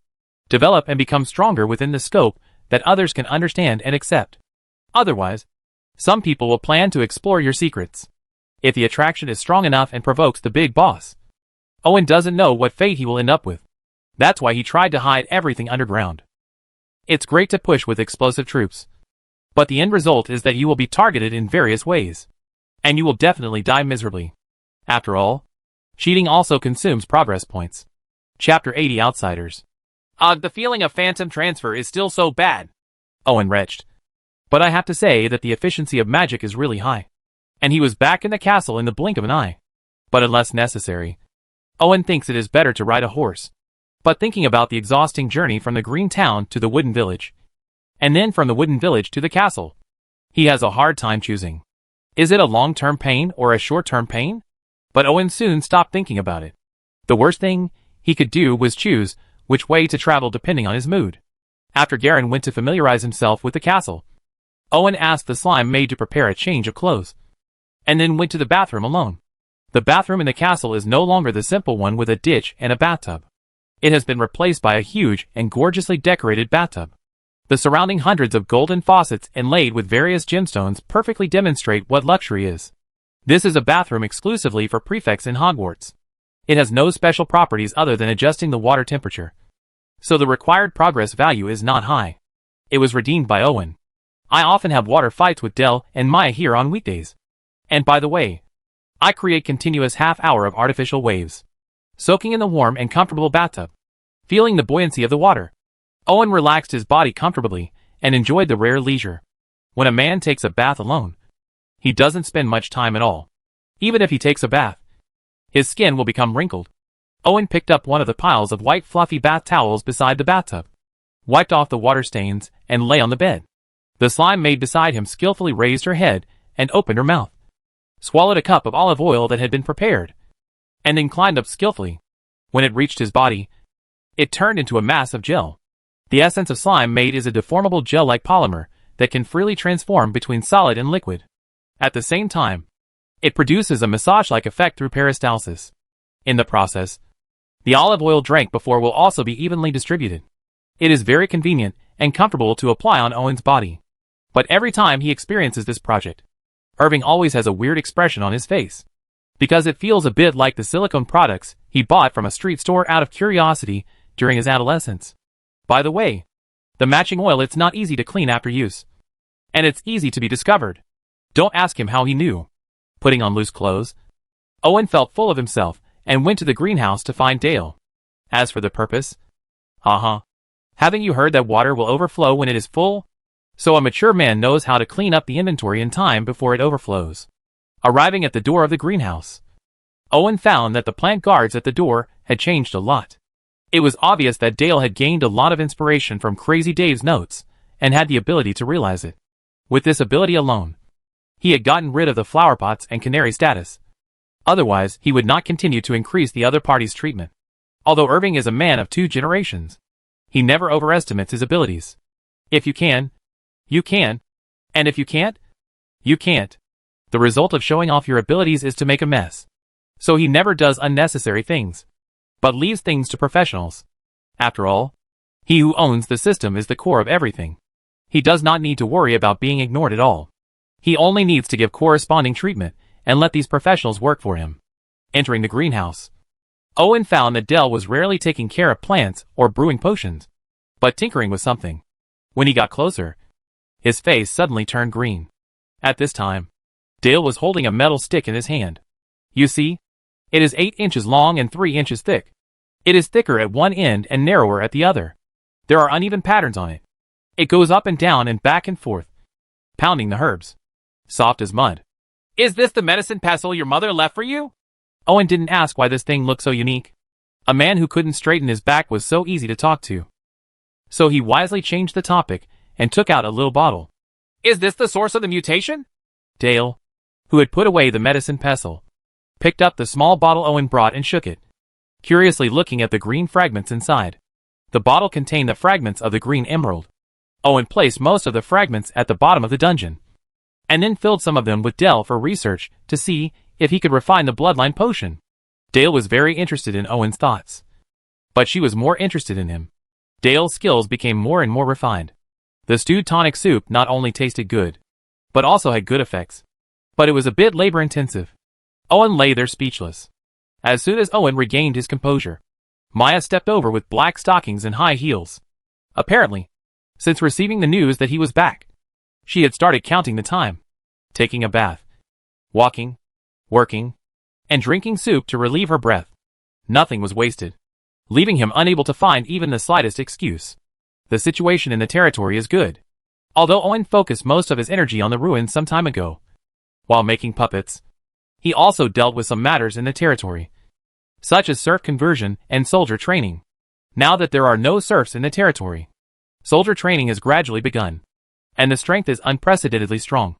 develop and become stronger within the scope that others can understand and accept. Otherwise, some people will plan to explore your secrets. If the attraction is strong enough and provokes the big boss, Owen doesn't know what fate he will end up with. That's why he tried to hide everything underground. It's great to push with explosive troops, but the end result is that you will be targeted in various ways, and you will definitely die miserably. After all, cheating also consumes progress points. Chapter 80 Outsiders. Ugh, the feeling of phantom transfer is still so bad, Owen retched. But I have to say that the efficiency of magic is really high. And he was back in the castle in the blink of an eye. But unless necessary, Owen thinks it is better to ride a horse. But thinking about the exhausting journey from the green town to the wooden village, and then from the wooden village to the castle, he has a hard time choosing. Is it a long-term pain or a short-term pain? But Owen soon stopped thinking about it. The worst thing he could do was choose which way to travel depending on his mood. After Garen went to familiarize himself with the castle, Owen asked the slime maid to prepare a change of clothes, and then went to the bathroom alone. The bathroom in the castle is no longer the simple one with a ditch and a bathtub. It has been replaced by a huge and gorgeously decorated bathtub. The surrounding hundreds of golden faucets inlaid with various gemstones perfectly demonstrate what luxury is. This is a bathroom exclusively for prefects in Hogwarts. It has no special properties other than adjusting the water temperature, so the required progress value is not high. It was redeemed by Owen. I often have water fights with Del and Maya here on weekdays. And by the way, I create continuous half-hour of artificial waves, soaking in the warm and comfortable bathtub, feeling the buoyancy of the water. Owen relaxed his body comfortably and enjoyed the rare leisure. When a man takes a bath alone, he doesn't spend much time at all. Even if he takes a bath, his skin will become wrinkled. Owen picked up one of the piles of white fluffy bath towels beside the bathtub, wiped off the water stains, and lay on the bed. The slime maid beside him skillfully raised her head and opened her mouth, swallowed a cup of olive oil that had been prepared, and then climbed up skillfully. When it reached his body, it turned into a mass of gel. The essence of slime maid is a deformable gel-like polymer that can freely transform between solid and liquid. At the same time, it produces a massage-like effect through peristalsis. In the process, the olive oil drank before will also be evenly distributed. It is very convenient and comfortable to apply on Owen's body. But every time he experiences this project, Irving always has a weird expression on his face, because it feels a bit like the silicone products he bought from a street store out of curiosity during his adolescence. By the way, the matching oil, it's not easy to clean after use, and it's easy to be discovered. Don't ask him how he knew. Putting on loose clothes, Owen felt full of himself and went to the greenhouse to find Dale. As for the purpose, haven't you heard that water will overflow when it is full? So a mature man knows how to clean up the inventory in time before it overflows. Arriving at the door of the greenhouse, Owen found that the plant guards at the door had changed a lot. It was obvious that Dale had gained a lot of inspiration from Crazy Dave's notes, and had the ability to realize it. With this ability alone, he had gotten rid of the flower pots and canary status. Otherwise, he would not continue to increase the other party's treatment. Although Irving is a man of 2 generations, he never overestimates his abilities. If you can, you can. And if you can't, you can't. The result of showing off your abilities is to make a mess. So he never does unnecessary things, but leaves things to professionals. After all, he who owns the system is the core of everything. He does not need to worry about being ignored at all. He only needs to give corresponding treatment and let these professionals work for him. Entering the greenhouse, Owen found that Dell was rarely taking care of plants or brewing potions, but tinkering with something. When he got closer, his face suddenly turned green. At this time, Dale was holding a metal stick in his hand. You see, it is 8 inches long and 3 inches thick. It is thicker at one end and narrower at the other. There are uneven patterns on it. It goes up and down and back and forth, pounding the herbs, soft as mud. Is this the medicine pestle your mother left for you? Owen didn't ask why this thing looked so unique. A man who couldn't straighten his back was so easy to talk to. So he wisely changed the topic and took out a little bottle. Is this the source of the mutation? Dale, who had put away the medicine pestle, picked up the small bottle Owen brought and shook it, curiously looking at the green fragments inside. The bottle contained the fragments of the green emerald. Owen placed most of the fragments at the bottom of the dungeon, and then filled some of them with Dell for research to see if he could refine the bloodline potion. Dale was very interested in Owen's thoughts, but she was more interested in him. Dale's skills became more and more refined. The stewed tonic soup not only tasted good, but also had good effects. But it was a bit labor-intensive. Owen lay there speechless. As soon as Owen regained his composure, Maya stepped over with black stockings and high heels. Apparently, since receiving the news that he was back, she had started counting the time, taking a bath, walking, working, and drinking soup to relieve her breath. Nothing was wasted, leaving him unable to find even the slightest excuse. The situation in the territory is good. Although Owen focused most of his energy on the ruins some time ago, while making puppets, he also dealt with some matters in the territory, such as serf conversion and soldier training. Now that there are no serfs in the territory, soldier training has gradually begun, and the strength is unprecedentedly strong.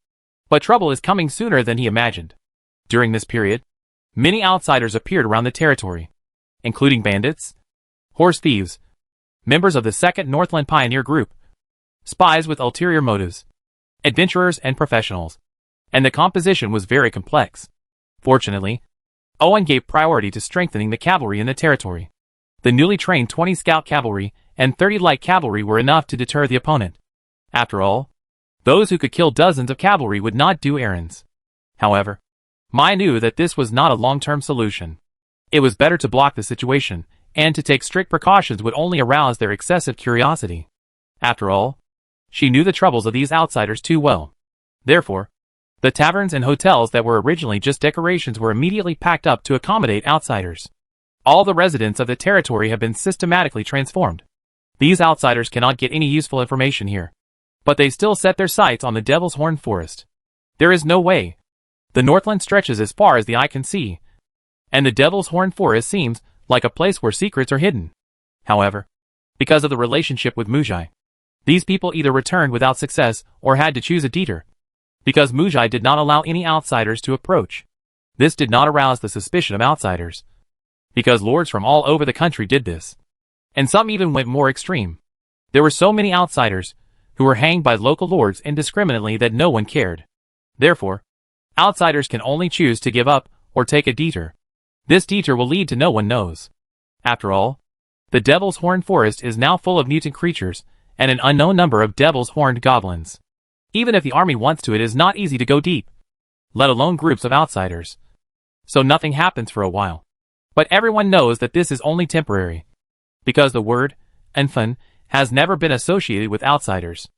But trouble is coming sooner than he imagined. During this period, many outsiders appeared around the territory, including bandits, horse thieves, members of the 2nd Northland Pioneer Group, spies with ulterior motives, adventurers and professionals, and the composition was very complex. Fortunately, Owen gave priority to strengthening the cavalry in the territory. The newly trained 20 scout cavalry and 30 light cavalry were enough to deter the opponent. After all, those who could kill dozens of cavalry would not do errands. However, Mai knew that this was not a long-term solution. It was better to block the situation, and to take strict precautions would only arouse their excessive curiosity. After all, she knew the troubles of these outsiders too well. Therefore, the taverns and hotels that were originally just decorations were immediately packed up to accommodate outsiders. All the residents of the territory have been systematically transformed. These outsiders cannot get any useful information here, but they still set their sights on the Devil's Horn Forest. There is no way. The Northland stretches as far as the eye can see, and the Devil's Horn Forest seems like a place where secrets are hidden. However, because of the relationship with Mujai, these people either returned without success or had to choose a detour, because Mujai did not allow any outsiders to approach. This did not arouse the suspicion of outsiders, because lords from all over the country did this, and some even went more extreme. There were so many outsiders who were hanged by local lords indiscriminately that no one cared. Therefore, outsiders can only choose to give up or take a detour. This detour will lead to no one knows. After all, the Devil's Horn Forest is now full of mutant creatures and an unknown number of Devil's Horned goblins. Even if the army wants to, it is not easy to go deep, let alone groups of outsiders. So nothing happens for a while. But everyone knows that this is only temporary, because the word, Enfan, has never been associated with outsiders.